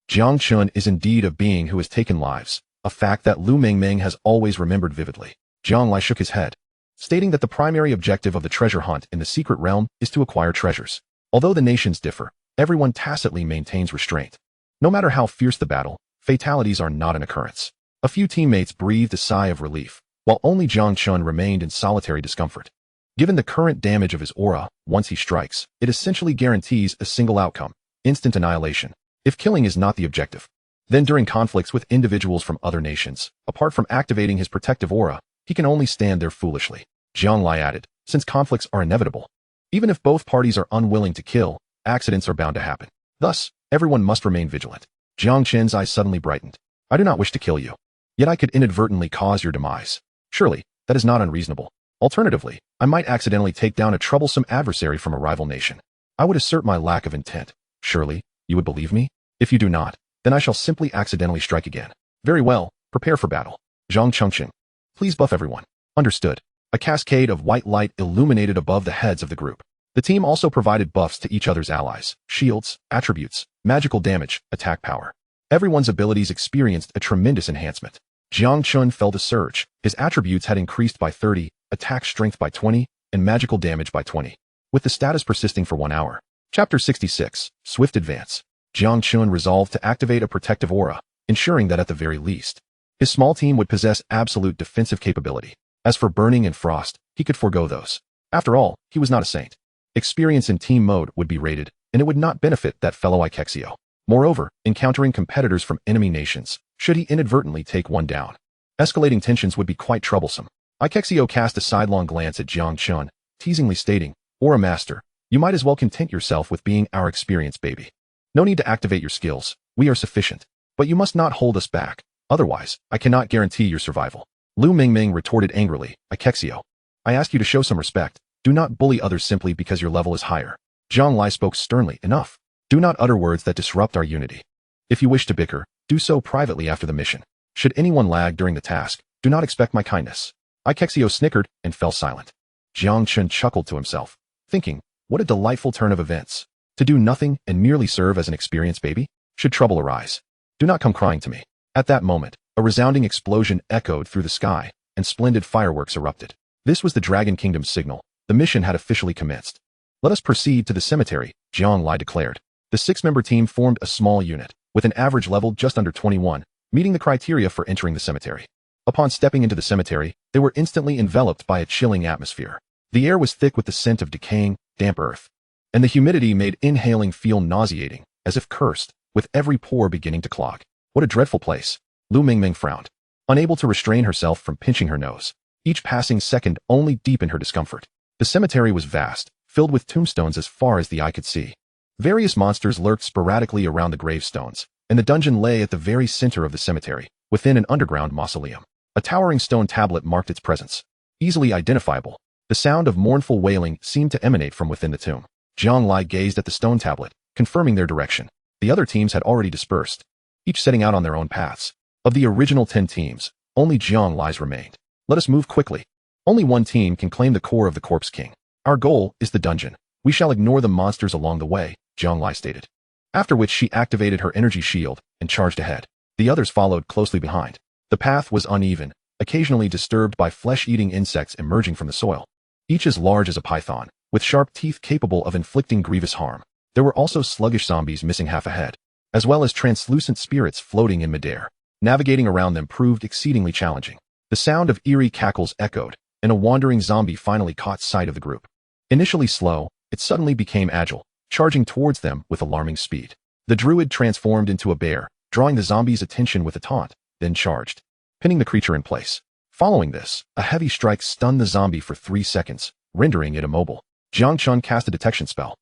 Jiang Chen is indeed a being who has taken lives, a fact that Lu Mingming has always remembered vividly. Jiang Lai shook his head, stating that the primary objective of the treasure hunt in the secret realm is to acquire treasures. Although the nations differ, everyone tacitly maintains restraint. No matter how fierce the battle, fatalities are not an occurrence. A few teammates breathed a sigh of relief, while only Jiang Chen remained in solitary discomfort. Given the current damage of his aura, once he strikes, it essentially guarantees a single outcome: instant annihilation. If killing is not the objective, then during conflicts with individuals from other nations, apart from activating his protective aura, he can only stand there foolishly. Jiang Lai added, since conflicts are inevitable, even if both parties are unwilling to kill, accidents are bound to happen. Thus, everyone must remain vigilant. Jiang Chen's eyes suddenly brightened. I do not wish to kill you, yet I could inadvertently cause your demise. Surely, that is not unreasonable. Alternatively, I might accidentally take down a troublesome adversary from a rival nation. I would assert my lack of intent. Surely, you would believe me? If you do not, then I shall simply accidentally strike again. Very well, prepare for battle. Zhang Chengqing. Please buff everyone. Understood. A cascade of white light illuminated above the heads of the group. The team also provided buffs to each other's allies, shields, attributes, magical damage, attack power. Everyone's abilities experienced a tremendous enhancement. Jiang Chen felt a surge. His attributes had increased by 30, attack strength by 20, and magical damage by 20, with the status persisting for 1 hour. Chapter 66, Swift Advance. Jiang Chen resolved to activate a protective aura, ensuring that at the very least, his small team would possess absolute defensive capability. As for burning and frost, he could forego those. After all, he was not a saint. Experience in team mode would be rated, and it would not benefit that fellow Ikexio. Moreover, encountering competitors from enemy nations, should he inadvertently take one down, escalating tensions would be quite troublesome. Ikexio cast a sidelong glance at Jiang Chen, teasingly stating, Aura Master, you might as well content yourself with being our experience baby. No need to activate your skills, we are sufficient. But you must not hold us back, otherwise, I cannot guarantee your survival. Lu Mingming retorted angrily, Ikexio, I ask you to show some respect. Do not bully others simply because your level is higher. Jiang Lai spoke sternly, enough. Do not utter words that disrupt our unity. If you wish to bicker, do so privately after the mission. Should anyone lag during the task, do not expect my kindness. Ikexio snickered and fell silent. Jiang Chen chuckled to himself, thinking, what a delightful turn of events. To do nothing and merely serve as an experienced baby? Should trouble arise, do not come crying to me. At that moment, a resounding explosion echoed through the sky, and splendid fireworks erupted. This was the Dragon Kingdom's signal. The mission had officially commenced. Let us proceed to the cemetery, Jiang Lai declared. The 6-member team formed a small unit, with an average level just under 21, meeting the criteria for entering the cemetery. Upon stepping into the cemetery, they were instantly enveloped by a chilling atmosphere. The air was thick with the scent of decaying, damp earth, and the humidity made inhaling feel nauseating, as if cursed, with every pore beginning to clog. What a dreadful place. Lu Mingming frowned, unable to restrain herself from pinching her nose. Each passing second only deepened her discomfort. The cemetery was vast, filled with tombstones as far as the eye could see. Various monsters lurked sporadically around the gravestones, and the dungeon lay at the very center of the cemetery, within an underground mausoleum. A towering stone tablet marked its presence. Easily identifiable, the sound of mournful wailing seemed to emanate from within the tomb. Jiang Lai gazed at the stone tablet, confirming their direction. The other teams had already dispersed, each setting out on their own paths. Of the original 10 teams, only Jiang Lai's remained. Let us move quickly. Only one team can claim the core of the Corpse King. Our goal is the dungeon. We shall ignore the monsters along the way, Jiang Lai stated. After which she activated her energy shield and charged ahead. The others followed closely behind. The path was uneven, occasionally disturbed by flesh-eating insects emerging from the soil. Each as large as a python, with sharp teeth capable of inflicting grievous harm. There were also sluggish zombies missing half a head, as well as translucent spirits floating in midair. Navigating around them proved exceedingly challenging. The sound of eerie cackles echoed, and a wandering zombie finally caught sight of the group. Initially slow, it suddenly became agile, charging towards them with alarming speed. The druid transformed into a bear, drawing the zombie's attention with a taunt, then charged, pinning the creature in place. Following this, a heavy strike stunned the zombie for 3 seconds, rendering it immobile. Jiang Chen cast a detection spell.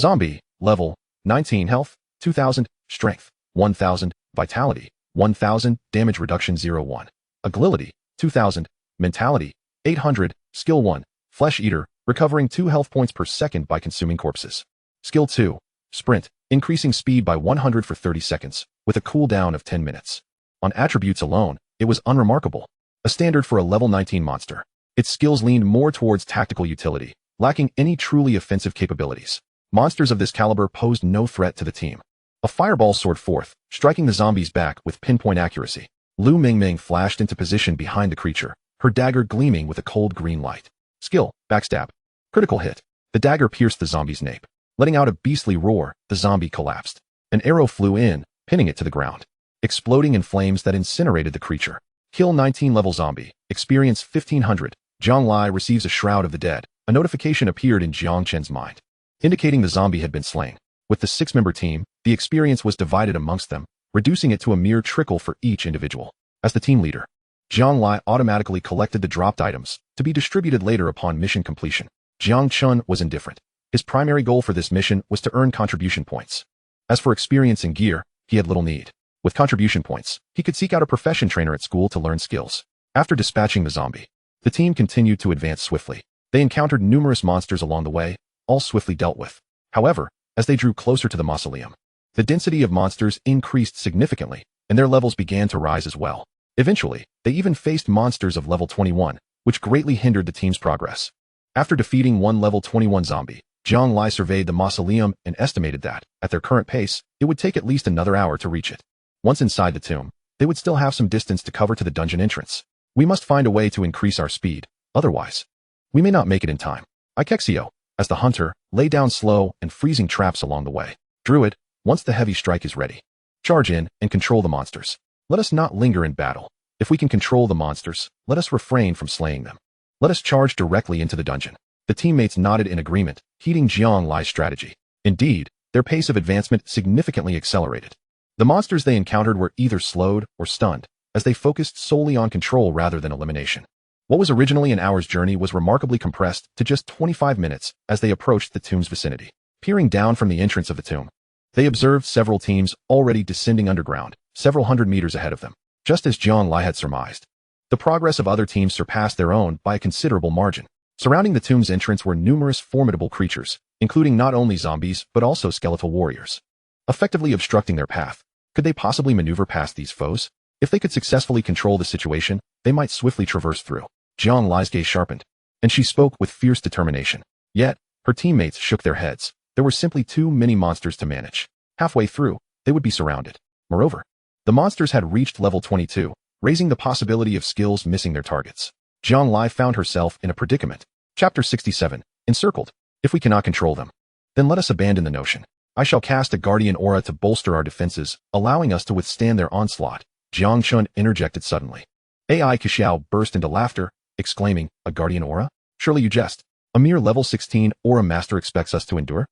Zombie, level, 19 health, 2000, strength, 1000, vitality, 1000, damage reduction 01, agility, 2000, mentality, 800, skill 1, flesh eater, recovering 2 health points per second by consuming corpses. Skill 2, sprint, increasing speed by 100 for 30 seconds, with a cooldown of 10 minutes. On attributes alone, it was unremarkable, a standard for a level 19 monster. Its skills leaned more towards tactical utility, lacking any truly offensive capabilities. Monsters of this caliber posed no threat to the team. A fireball soared forth, striking the zombie's back with pinpoint accuracy. Lu Mingming flashed into position behind the creature, her dagger gleaming with a cold green light. Skill, backstab. Critical hit. The dagger pierced the zombie's nape. Letting out a beastly roar, the zombie collapsed. An arrow flew in, pinning it to the ground, exploding in flames that incinerated the creature. Kill 19 level zombie. Experience 1500. Jiang Lai receives a shroud of the dead. A notification appeared in Jiang Chen's mind, indicating the zombie had been slain. With the 6-member team, the experience was divided amongst them, reducing it to a mere trickle for each individual. As the team leader, Jiang Lai automatically collected the dropped items, to be distributed later upon mission completion. Jiang Chen was indifferent. His primary goal for this mission was to earn contribution points. As for experience and gear, he had little need. With contribution points, he could seek out a profession trainer at school to learn skills. After dispatching the zombie, the team continued to advance swiftly. They encountered numerous monsters along the way, all swiftly dealt with. However, as they drew closer to the mausoleum, the density of monsters increased significantly, and their levels began to rise as well. Eventually, they even faced monsters of level 21, which greatly hindered the team's progress. After defeating one level 21 zombie, Jiang Lai surveyed the mausoleum and estimated that, at their current pace, it would take at least another hour to reach it. Once inside the tomb, they would still have some distance to cover to the dungeon entrance. We must find a way to increase our speed, otherwise, we may not make it in time. Ikexio, as the hunter, lay down slow and freezing traps along the way. Druid, once the heavy strike is ready, charge in and control the monsters. Let us not linger in battle. If we can control the monsters, let us refrain from slaying them. Let us charge directly into the dungeon. The teammates nodded in agreement, heeding Jiang Lai's strategy. Indeed, their pace of advancement significantly accelerated. The monsters they encountered were either slowed or stunned, as they focused solely on control rather than elimination. What was originally an hour's journey was remarkably compressed to just 25 minutes as they approached the tomb's vicinity. Peering down from the entrance of the tomb, they observed several teams already descending underground, several hundred meters ahead of them. Just as Jiang Lai had surmised, the progress of other teams surpassed their own by a considerable margin. Surrounding the tomb's entrance were numerous formidable creatures, including not only zombies but also skeletal warriors, effectively obstructing their path. Could they possibly maneuver past these foes? If they could successfully control the situation, they might swiftly traverse through. Jiang Lai's gaze sharpened, and she spoke with fierce determination. Yet, her teammates shook their heads. There were simply too many monsters to manage. Halfway through, they would be surrounded. Moreover, the monsters had reached level 22, raising the possibility of skills missing their targets. Jiang Lai found herself in a predicament. Chapter 67, Encircled. If we cannot control them, then let us abandon the notion. I shall cast a guardian aura to bolster our defenses, allowing us to withstand their onslaught. Jiang Chen interjected suddenly. AI Xiao burst into laughter, exclaiming, a guardian aura? Surely you jest. A mere level 16 aura master expects us to endure?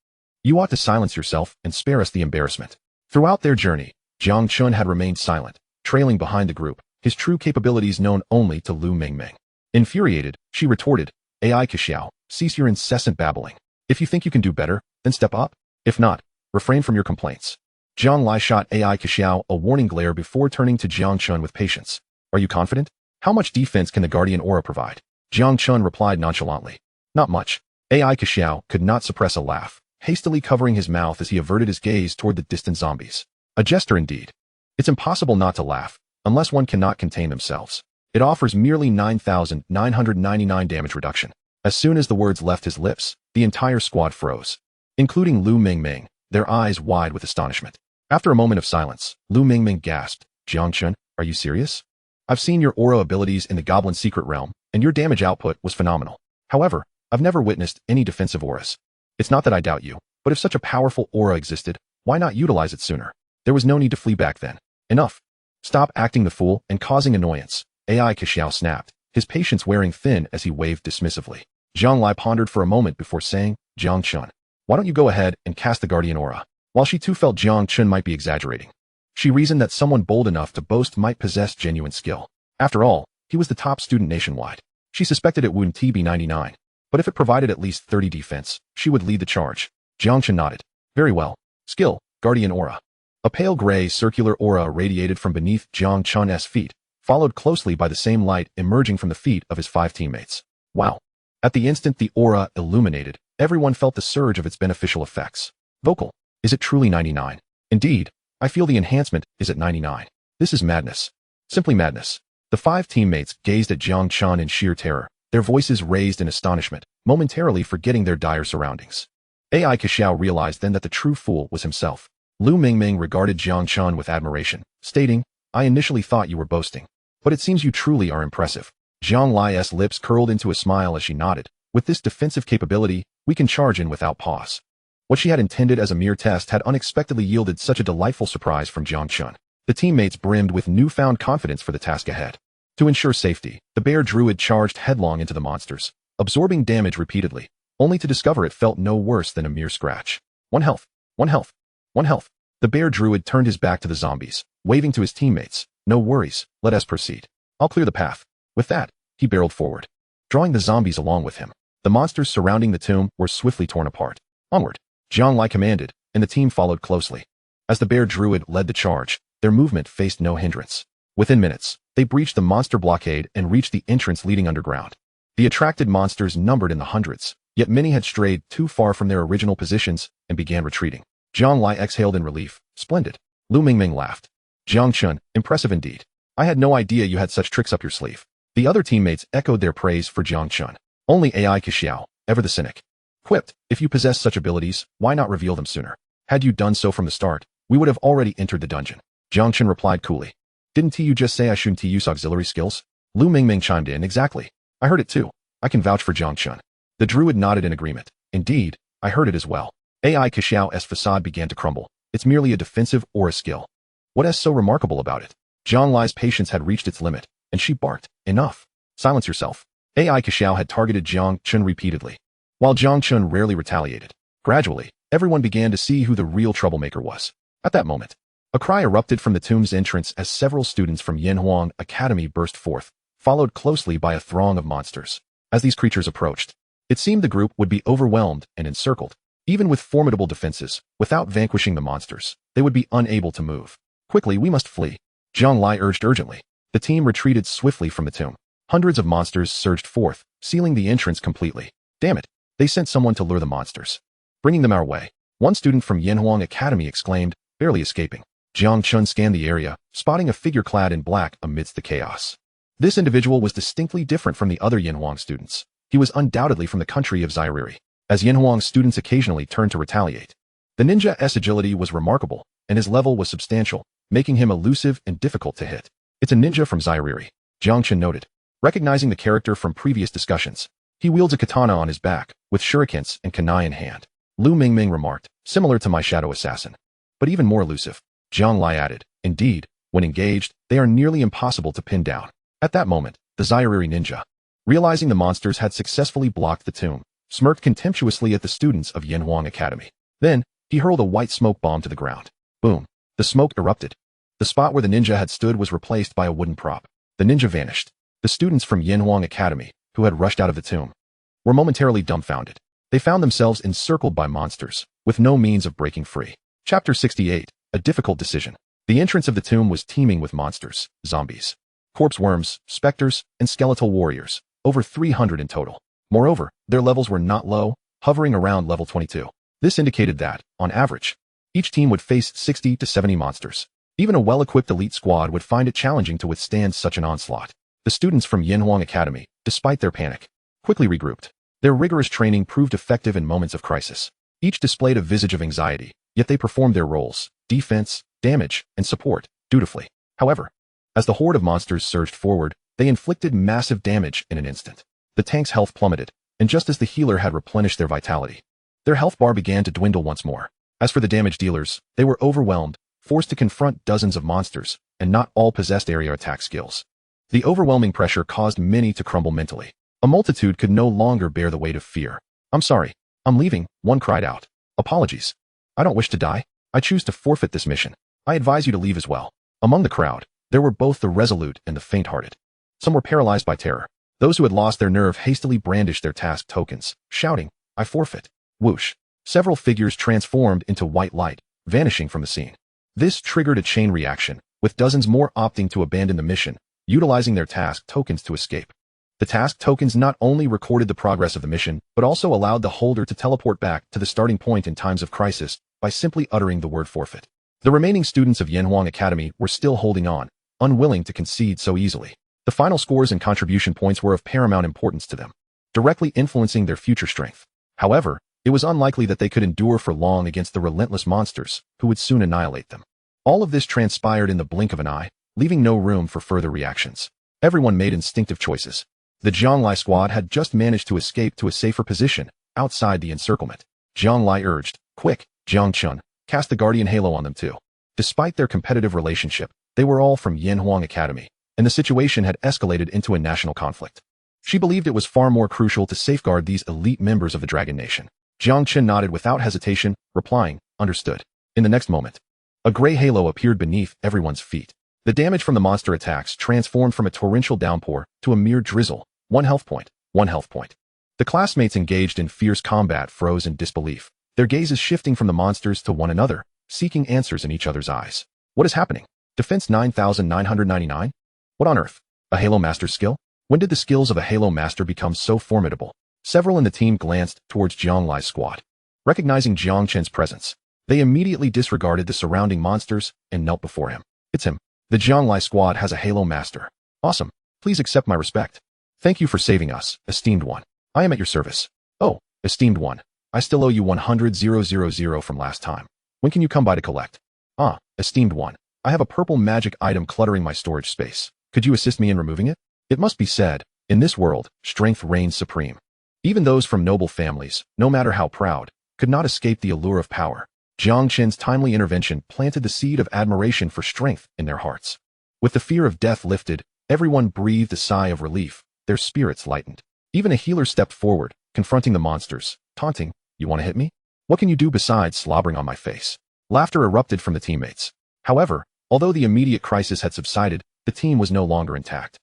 You ought to silence yourself and spare us the embarrassment. Throughout their journey, Jiang Chen had remained silent, trailing behind the group, his true capabilities known only to Lu Mingming. Infuriated, she retorted, AI Xiao, cease your incessant babbling. If you think you can do better, then step up. If not, refrain from your complaints. Jiang Lai shot AI Xiao a warning glare before turning to Jiang Chen with patience. Are you confident? How much defense can the guardian aura provide? Jiang Chen replied nonchalantly. Not much. AI Xiao could not suppress a laugh, hastily covering his mouth as he averted his gaze toward the distant zombies. A jester indeed. It's impossible not to laugh, unless one cannot contain themselves. It offers merely 9,999 damage reduction. As soon as the words left his lips, the entire squad froze, including Lu Mingming, their eyes wide with astonishment. After a moment of silence, Lu Mingming gasped, Jiang Chen, are you serious? I've seen your aura abilities in the Goblin Secret Realm, and your damage output was phenomenal. However, I've never witnessed any defensive auras. It's not that I doubt you, but if such a powerful aura existed, why not utilize it sooner? There was no need to flee back then. Enough. Stop acting the fool and causing annoyance. AI Xiao snapped, his patience wearing thin as he waved dismissively. Jiang Lai pondered for a moment before saying, Jiang Chen, why don't you go ahead and cast the guardian aura? While she too felt Jiang Chen might be exaggerating, she reasoned that someone bold enough to boast might possess genuine skill. After all, he was the top student nationwide. She suspected it wouldn't be 99, but if it provided at least 30 defense, she would lead the charge. Jiang Chen nodded. Very well. Skill, guardian aura. A pale gray circular aura radiated from beneath Jiang Chen's feet, followed closely by the same light emerging from the feet of his 5 teammates. Wow. At the instant the aura illuminated, everyone felt the surge of its beneficial effects. Vocal. Is it truly 99? Indeed, I feel the enhancement is at 99. This is madness. Simply madness. The 5 teammates gazed at Jiang Chen in sheer terror, their voices raised in astonishment, momentarily forgetting their dire surroundings. AI Xiao realized then that the true fool was himself. Lu Mingming regarded Jiang Chen with admiration, stating, I initially thought you were boasting, but it seems you truly are impressive. Jiang Lai's lips curled into a smile as she nodded. With this defensive capability, we can charge in without pause. What she had intended as a mere test had unexpectedly yielded such a delightful surprise from Jiang Chen. The teammates brimmed with newfound confidence for the task ahead. To ensure safety, the bear druid charged headlong into the monsters, absorbing damage repeatedly, only to discover it felt no worse than a mere scratch. 1 health, 1 health, 1 health. The bear druid turned his back to the zombies, waving to his teammates, no worries, let us proceed. I'll clear the path. With that, he barreled forward, drawing the zombies along with him. The monsters surrounding the tomb were swiftly torn apart. Onward, Jiang Lai commanded, and the team followed closely. As the bear druid led the charge, their movement faced no hindrance. Within minutes, they breached the monster blockade and reached the entrance leading underground. The attracted monsters numbered in the hundreds, yet many had strayed too far from their original positions and began retreating. Jiang Lai exhaled in relief. Splendid. Lu Mingming laughed. Jiang Chen, impressive indeed. I had no idea you had such tricks up your sleeve. The other teammates echoed their praise for Jiang Chen. Only AI Xiao, ever the cynic, quipped, if you possess such abilities, why not reveal them sooner? Had you done so from the start, we would have already entered the dungeon. Jiang Chen replied coolly. Didn't you just say I shouldn't use auxiliary skills? Lu Mingming chimed in. Exactly. I heard it too. I can vouch for Jiang Chen. The druid nodded in agreement. Indeed, I heard it as well. AI Xiao's facade began to crumble. It's merely a defensive aura skill. What is so remarkable about it? Jiang Lai's patience had reached its limit, and she barked, enough. Silence yourself. AI Xiao had targeted Jiang Chen repeatedly, while Jiang Chen rarely retaliated. Gradually, everyone began to see who the real troublemaker was. At that moment, a cry erupted from the tomb's entrance as several students from Yanhuang Academy burst forth, followed closely by a throng of monsters. As these creatures approached, it seemed the group would be overwhelmed and encircled. Even with formidable defenses, without vanquishing the monsters, they would be unable to move. Quickly, we must flee. Jiang Lai urged urgently. The team retreated swiftly from the tomb. Hundreds of monsters surged forth, sealing the entrance completely. Damn it, they sent someone to lure the monsters, bringing them our way. One student from Yanhuang Academy exclaimed, barely escaping. Jiang Chen scanned the area, spotting a figure clad in black amidst the chaos. This individual was distinctly different from the other Yanhuang students. He was undoubtedly from the country of Zairiri. As Yanhuang students occasionally turned to retaliate, the ninja's agility was remarkable, and his level was substantial, making him elusive and difficult to hit. It's a ninja from Zairiri, Jiang Chen noted. Recognizing the character from previous discussions, he wields a katana on his back, with shurikens and kunai in hand. Lu Mingming remarked, similar to my shadow assassin. But even more elusive. Jiang Lai added, indeed, when engaged, they are nearly impossible to pin down. At that moment, the Zairiri ninja, realizing the monsters had successfully blocked the tomb, smirked contemptuously at the students of Yanhuang Academy. Then, he hurled a white smoke bomb to the ground. Boom. The smoke erupted. The spot where the ninja had stood was replaced by a wooden prop. The ninja vanished. The students from Yanhuang Academy, who had rushed out of the tomb, were momentarily dumbfounded. They found themselves encircled by monsters, with no means of breaking free. Chapter 68, A Difficult Decision. The entrance of the tomb was teeming with monsters, zombies, corpse worms, specters, and skeletal warriors, over 300 in total. Moreover, their levels were not low, hovering around level 22. This indicated that, on average, each team would face 60 to 70 monsters. Even a well-equipped elite squad would find it challenging to withstand such an onslaught. The students from Yanhuang Academy, despite their panic, quickly regrouped. Their rigorous training proved effective in moments of crisis. Each displayed a visage of anxiety, yet they performed their roles, defense, damage, and support, dutifully. However, as the horde of monsters surged forward, they inflicted massive damage in an instant. The tank's health plummeted, and just as the healer had replenished their vitality, their health bar began to dwindle once more. As for the damage dealers, they were overwhelmed, forced to confront dozens of monsters, and not all possessed area attack skills. The overwhelming pressure caused many to crumble mentally. A multitude could no longer bear the weight of fear. I'm sorry. I'm leaving, one cried out. Apologies. I don't wish to die. I choose to forfeit this mission. I advise you to leave as well. Among the crowd, there were both the resolute and the faint-hearted. Some were paralyzed by terror. Those who had lost their nerve hastily brandished their task tokens, shouting, I forfeit. Whoosh. Several figures transformed into white light, vanishing from the scene. This triggered a chain reaction, with dozens more opting to abandon the mission, utilizing their task tokens to escape. The task tokens not only recorded the progress of the mission, but also allowed the holder to teleport back to the starting point in times of crisis by simply uttering the word forfeit. The remaining students of Yanhuang Academy were still holding on, unwilling to concede so easily. The final scores and contribution points were of paramount importance to them, directly influencing their future strength. However, it was unlikely that they could endure for long against the relentless monsters, who would soon annihilate them. All of this transpired in the blink of an eye, leaving no room for further reactions. Everyone made instinctive choices. The Jiang Lai squad had just managed to escape to a safer position, outside the encirclement. Jiang Lai urged, quick, Jiang Chen, cast the Guardian Halo on them too. Despite their competitive relationship, they were all from Yanhuang Academy, and the situation had escalated into a national conflict. She believed it was far more crucial to safeguard these elite members of the Dragon Nation. Jiang Chen nodded without hesitation, replying, understood. In the next moment, a gray halo appeared beneath everyone's feet. The damage from the monster attacks transformed from a torrential downpour to a mere drizzle. 1 health point, 1 health point. The classmates engaged in fierce combat froze in disbelief, their gazes shifting from the monsters to one another, seeking answers in each other's eyes. What is happening? Defense 9,999? What on earth? A Halo Master's skill? When did the skills of a Halo Master become so formidable? Several in the team glanced towards Jiang Lai's squad. Recognizing Jiang Chen's presence, they immediately disregarded the surrounding monsters and knelt before him. It's him. The Jiang Lai squad has a Halo Master. Awesome. Please accept my respect. Thank you for saving us, esteemed one. I am at your service. Oh, esteemed one. I still owe you 100,000 from last time. When can you come by to collect? Ah, esteemed one. I have a purple magic item cluttering my storage space. Could you assist me in removing it? It must be said, in this world, strength reigns supreme. Even those from noble families, no matter how proud, could not escape the allure of power. Jiang Chen's timely intervention planted the seed of admiration for strength in their hearts. With the fear of death lifted, everyone breathed a sigh of relief, their spirits lightened. Even a healer stepped forward, confronting the monsters, taunting, you want to hit me? What can you do besides slobbering on my face? Laughter erupted from the teammates. However, although the immediate crisis had subsided, the team was no longer intact.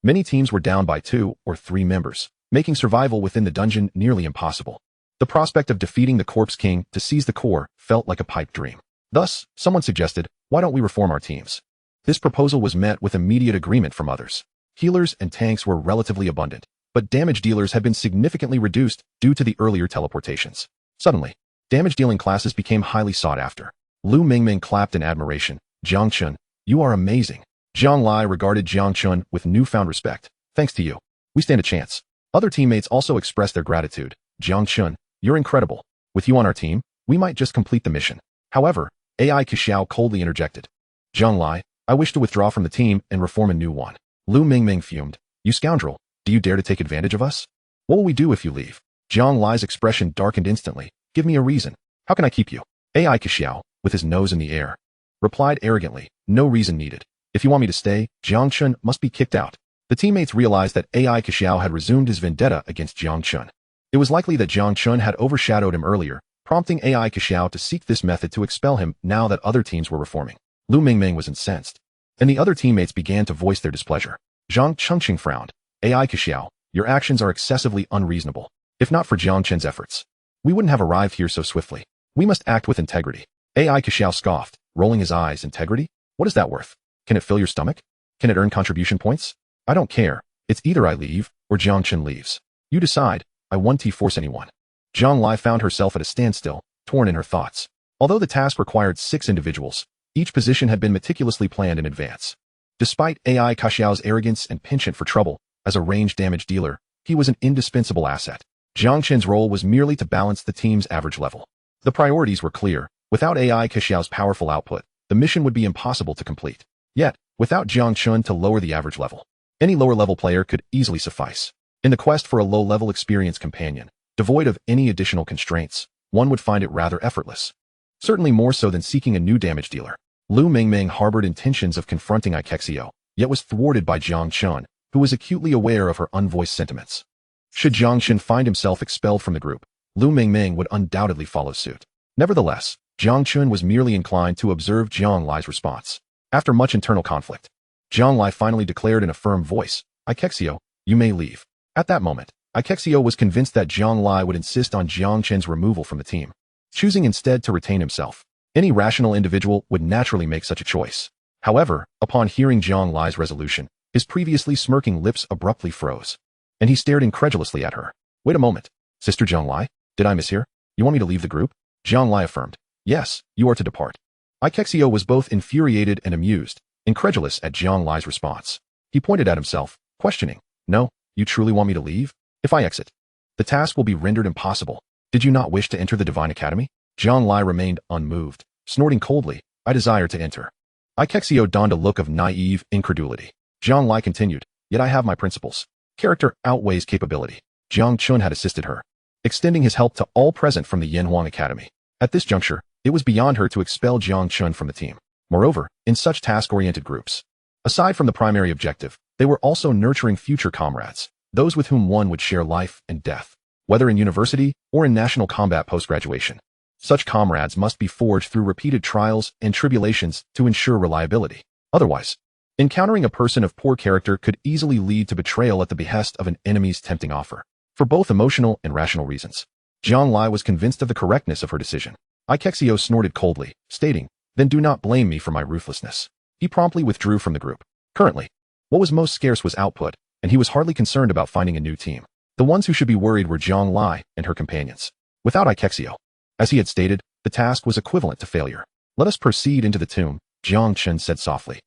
Many teams were down by 2 or 3 members, making survival within the dungeon nearly impossible. The prospect of defeating the Corpse King to seize the core felt like a pipe dream. Thus, someone suggested, why don't we reform our teams? This proposal was met with immediate agreement from others. Healers and tanks were relatively abundant, but damage dealers had been significantly reduced due to the earlier teleportations. Suddenly, damage-dealing classes became highly sought after. Lu Mingming clapped in admiration. Jiang Chen, you are amazing. Jiang Lai regarded Jiang Chen with newfound respect. Thanks to you, we stand a chance. Other teammates also expressed their gratitude. Jiang Chen, you're incredible. With you on our team, we might just complete the mission. However, AI Kixiao coldly interjected. Jiang Lai, I wish to withdraw from the team and reform a new one. Lu Mingming fumed. You scoundrel, do you dare to take advantage of us? What will we do if you leave? Jiang Lai's expression darkened instantly. Give me a reason. How can I keep you? AI Xiao, with his nose in the air, replied arrogantly, no reason needed. If you want me to stay, Jiang Chen must be kicked out. The teammates realized that AI Xiao had resumed his vendetta against Jiang Chen. It was likely that Jiang Chen had overshadowed him earlier, prompting AI Xiao to seek this method to expel him now that other teams were reforming. Lu Mingming was incensed, and the other teammates began to voice their displeasure. Zhang Chengqing frowned. AI Xiao, your actions are excessively unreasonable. If not for Jiang Chen's efforts, we wouldn't have arrived here so swiftly. We must act with integrity. AI Xiao scoffed, rolling his eyes. Integrity? What is that worth? Can it fill your stomach? Can it earn contribution points? I don't care. It's either I leave, or Jiang Chen leaves. You decide. I won't force anyone. Zhang Lai found herself at a standstill, torn in her thoughts. Although the task required 6 individuals, each position had been meticulously planned in advance. Despite AI Xiao's arrogance and penchant for trouble, as a range damage dealer, he was an indispensable asset. Jiang Chen's role was merely to balance the team's average level. The priorities were clear. Without AI Xiao's powerful output, the mission would be impossible to complete. Yet, without Jiang Chen to lower the average level, any lower-level player could easily suffice. In the quest for a low-level experienced companion, devoid of any additional constraints, one would find it rather effortless. Certainly more so than seeking a new damage dealer. Lu Mingming harbored intentions of confronting Ikexio, yet was thwarted by Jiang Chen, who was acutely aware of her unvoiced sentiments. Should Jiang Chen find himself expelled from the group, Lu Mingming would undoubtedly follow suit. Nevertheless, Jiang Chen was merely inclined to observe Jiang Lai's response. After much internal conflict, Jiang Lai finally declared in a firm voice, Ikexio, you may leave. At that moment, Ikexio was convinced that Jiang Lai would insist on Jiang Chen's removal from the team, choosing instead to retain himself. Any rational individual would naturally make such a choice. However, upon hearing Jiang Lai's resolution, his previously smirking lips abruptly froze, and he stared incredulously at her. Wait a moment. Sister Jiang Lai, did I mishear? You want me to leave the group? Jiang Lai affirmed. Yes, you are to depart. Ikexio was both infuriated and amused, incredulous at Jiang Lai's response. He pointed at himself, questioning. No, you truly want me to leave? If I exit, the task will be rendered impossible. Did you not wish to enter the Divine Academy? Jiang Lai remained unmoved, snorting coldly. I desire to enter. Ikexio donned a look of naive incredulity. Jiang Lai continued. Yet I have my principles. Character outweighs capability. Jiang Chen had assisted her, extending his help to all present from the Yanhuang Academy. At this juncture, it was beyond her to expel Jiang Chen from the team. Moreover, in such task-oriented groups, aside from the primary objective, they were also nurturing future comrades, those with whom one would share life and death, whether in university or in national combat post-graduation. Such comrades must be forged through repeated trials and tribulations to ensure reliability. Otherwise, encountering a person of poor character could easily lead to betrayal at the behest of an enemy's tempting offer. For both emotional and rational reasons, Jiang Lai was convinced of the correctness of her decision. Ikexio snorted coldly, stating, then do not blame me for my ruthlessness. He promptly withdrew from the group. Currently, what was most scarce was output, and he was hardly concerned about finding a new team. The ones who should be worried were Jiang Lai and her companions. Without Ikexio, as he had stated, the task was equivalent to failure. Let us proceed into the tomb, Jiang Chen said softly.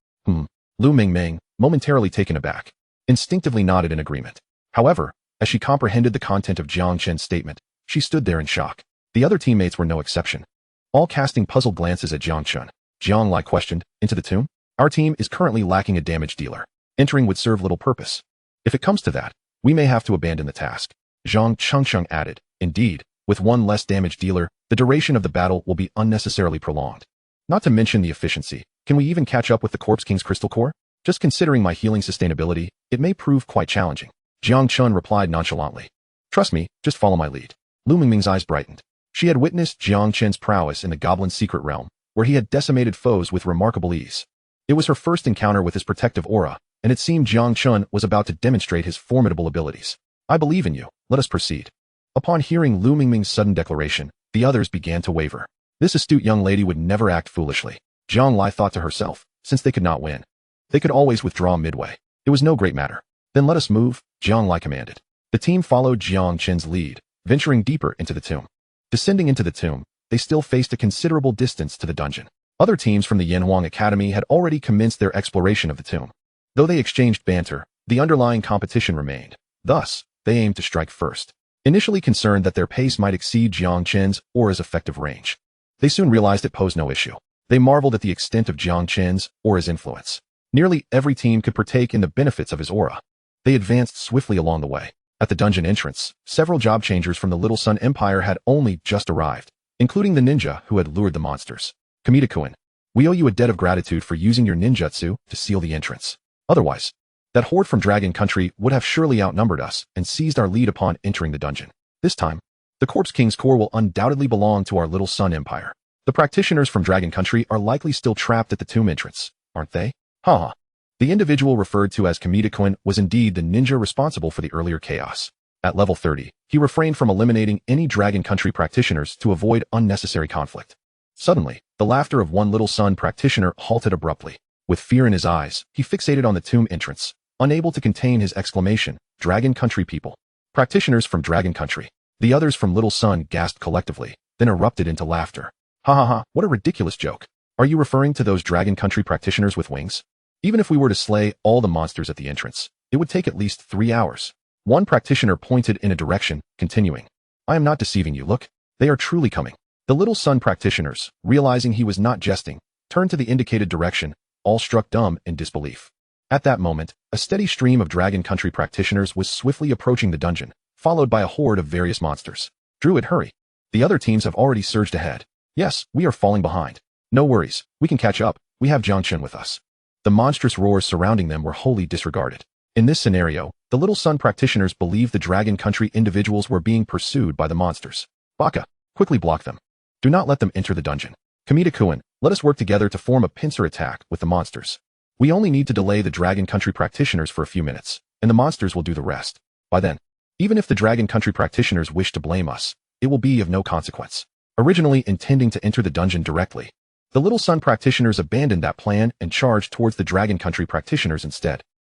Lu Mingming, momentarily taken aback, instinctively nodded in agreement. However, as she comprehended the content of Jiang Chen's statement, she stood there in shock. The other teammates were no exception, all casting puzzled glances at Jiang Chen. Jiang Lai questioned, into the tomb? Our team is currently lacking a damage dealer. Entering would serve little purpose. If it comes to that, we may have to abandon the task. Zhang Chengsheng added, indeed, with one less damage dealer, the duration of the battle will be unnecessarily prolonged. Not to mention the efficiency. Can we even catch up with the Corpse King's crystal core? Just considering my healing sustainability, it may prove quite challenging. Jiang Chen replied nonchalantly. Trust me, just follow my lead. Lu Mingming's eyes brightened. She had witnessed Jiang Chen's prowess in the Goblin's secret realm, where he had decimated foes with remarkable ease. It was her first encounter with his protective aura, and it seemed Jiang Chen was about to demonstrate his formidable abilities. I believe in you. Let us proceed. Upon hearing Lu Mingming's sudden declaration, the others began to waver. This astute young lady would never act foolishly. Jiang Lai thought to herself, since they could not win, they could always withdraw midway. It was no great matter. Then let us move, Jiang Lai commanded. The team followed Jiang Chen's lead, venturing deeper into the tomb. Descending into the tomb, they still faced a considerable distance to the dungeon. Other teams from the Yanhuang Academy had already commenced their exploration of the tomb. Though they exchanged banter, the underlying competition remained. Thus, they aimed to strike first. Initially concerned that their pace might exceed Jiang Chen's aura's effective range, they soon realized it posed no issue. They marveled at the extent of Jiang Chen's aura's influence. Nearly every team could partake in the benefits of his aura. They advanced swiftly along the way. At the dungeon entrance, several job changers from the Little Sun Empire had only just arrived. including the ninja who had lured the monsters. Kamita-kun, we owe you a debt of gratitude for using your ninjutsu to seal the entrance. Otherwise, that horde from Dragon Country would have surely outnumbered us and seized our lead upon entering the dungeon. This time, the Corpse King's core will undoubtedly belong to our Little Sun Empire. The practitioners from Dragon Country are likely still trapped at the tomb entrance, aren't they? Haha. The individual referred to as Kamita-kun was indeed the ninja responsible for the earlier chaos. At level 30, he refrained from eliminating any Dragon Country practitioners to avoid unnecessary conflict. Suddenly, the laughter of one Little Sun practitioner halted abruptly. With fear in his eyes, he fixated on the tomb entrance, unable to contain his exclamation, "Dragon Country people." Practitioners from Dragon Country. The others from Little Sun gasped collectively, then erupted into laughter. Ha ha ha, what a ridiculous joke. Are you referring to those Dragon Country practitioners with wings? Even if we were to slay all the monsters at the entrance, it would take at least 3 hours. One practitioner pointed in a direction, continuing. I am not deceiving you, look. They are truly coming. The Little Sun practitioners, realizing he was not jesting, turned to the indicated direction, all struck dumb in disbelief. At that moment, a steady stream of Dragon Country practitioners was swiftly approaching the dungeon, followed by a horde of various monsters. Druid, hurry. The other teams have already surged ahead. Yes, we are falling behind. No worries, we can catch up, we have Jiang Chen with us. The monstrous roars surrounding them were wholly disregarded. In this scenario, the Little Sun practitioners believed the Dragon Country individuals were being pursued by the monsters. Baka, quickly block them. Do not let them enter the dungeon. Kamita-kun, let us work together to form a pincer attack with the monsters. We only need to delay the Dragon Country practitioners for a few minutes, and the monsters will do the rest. By then, even if the Dragon Country practitioners wish to blame us, it will be of no consequence. Originally intending to enter the dungeon directly, the Little Sun practitioners abandoned that plan and charged towards the Dragon Country practitioners instead.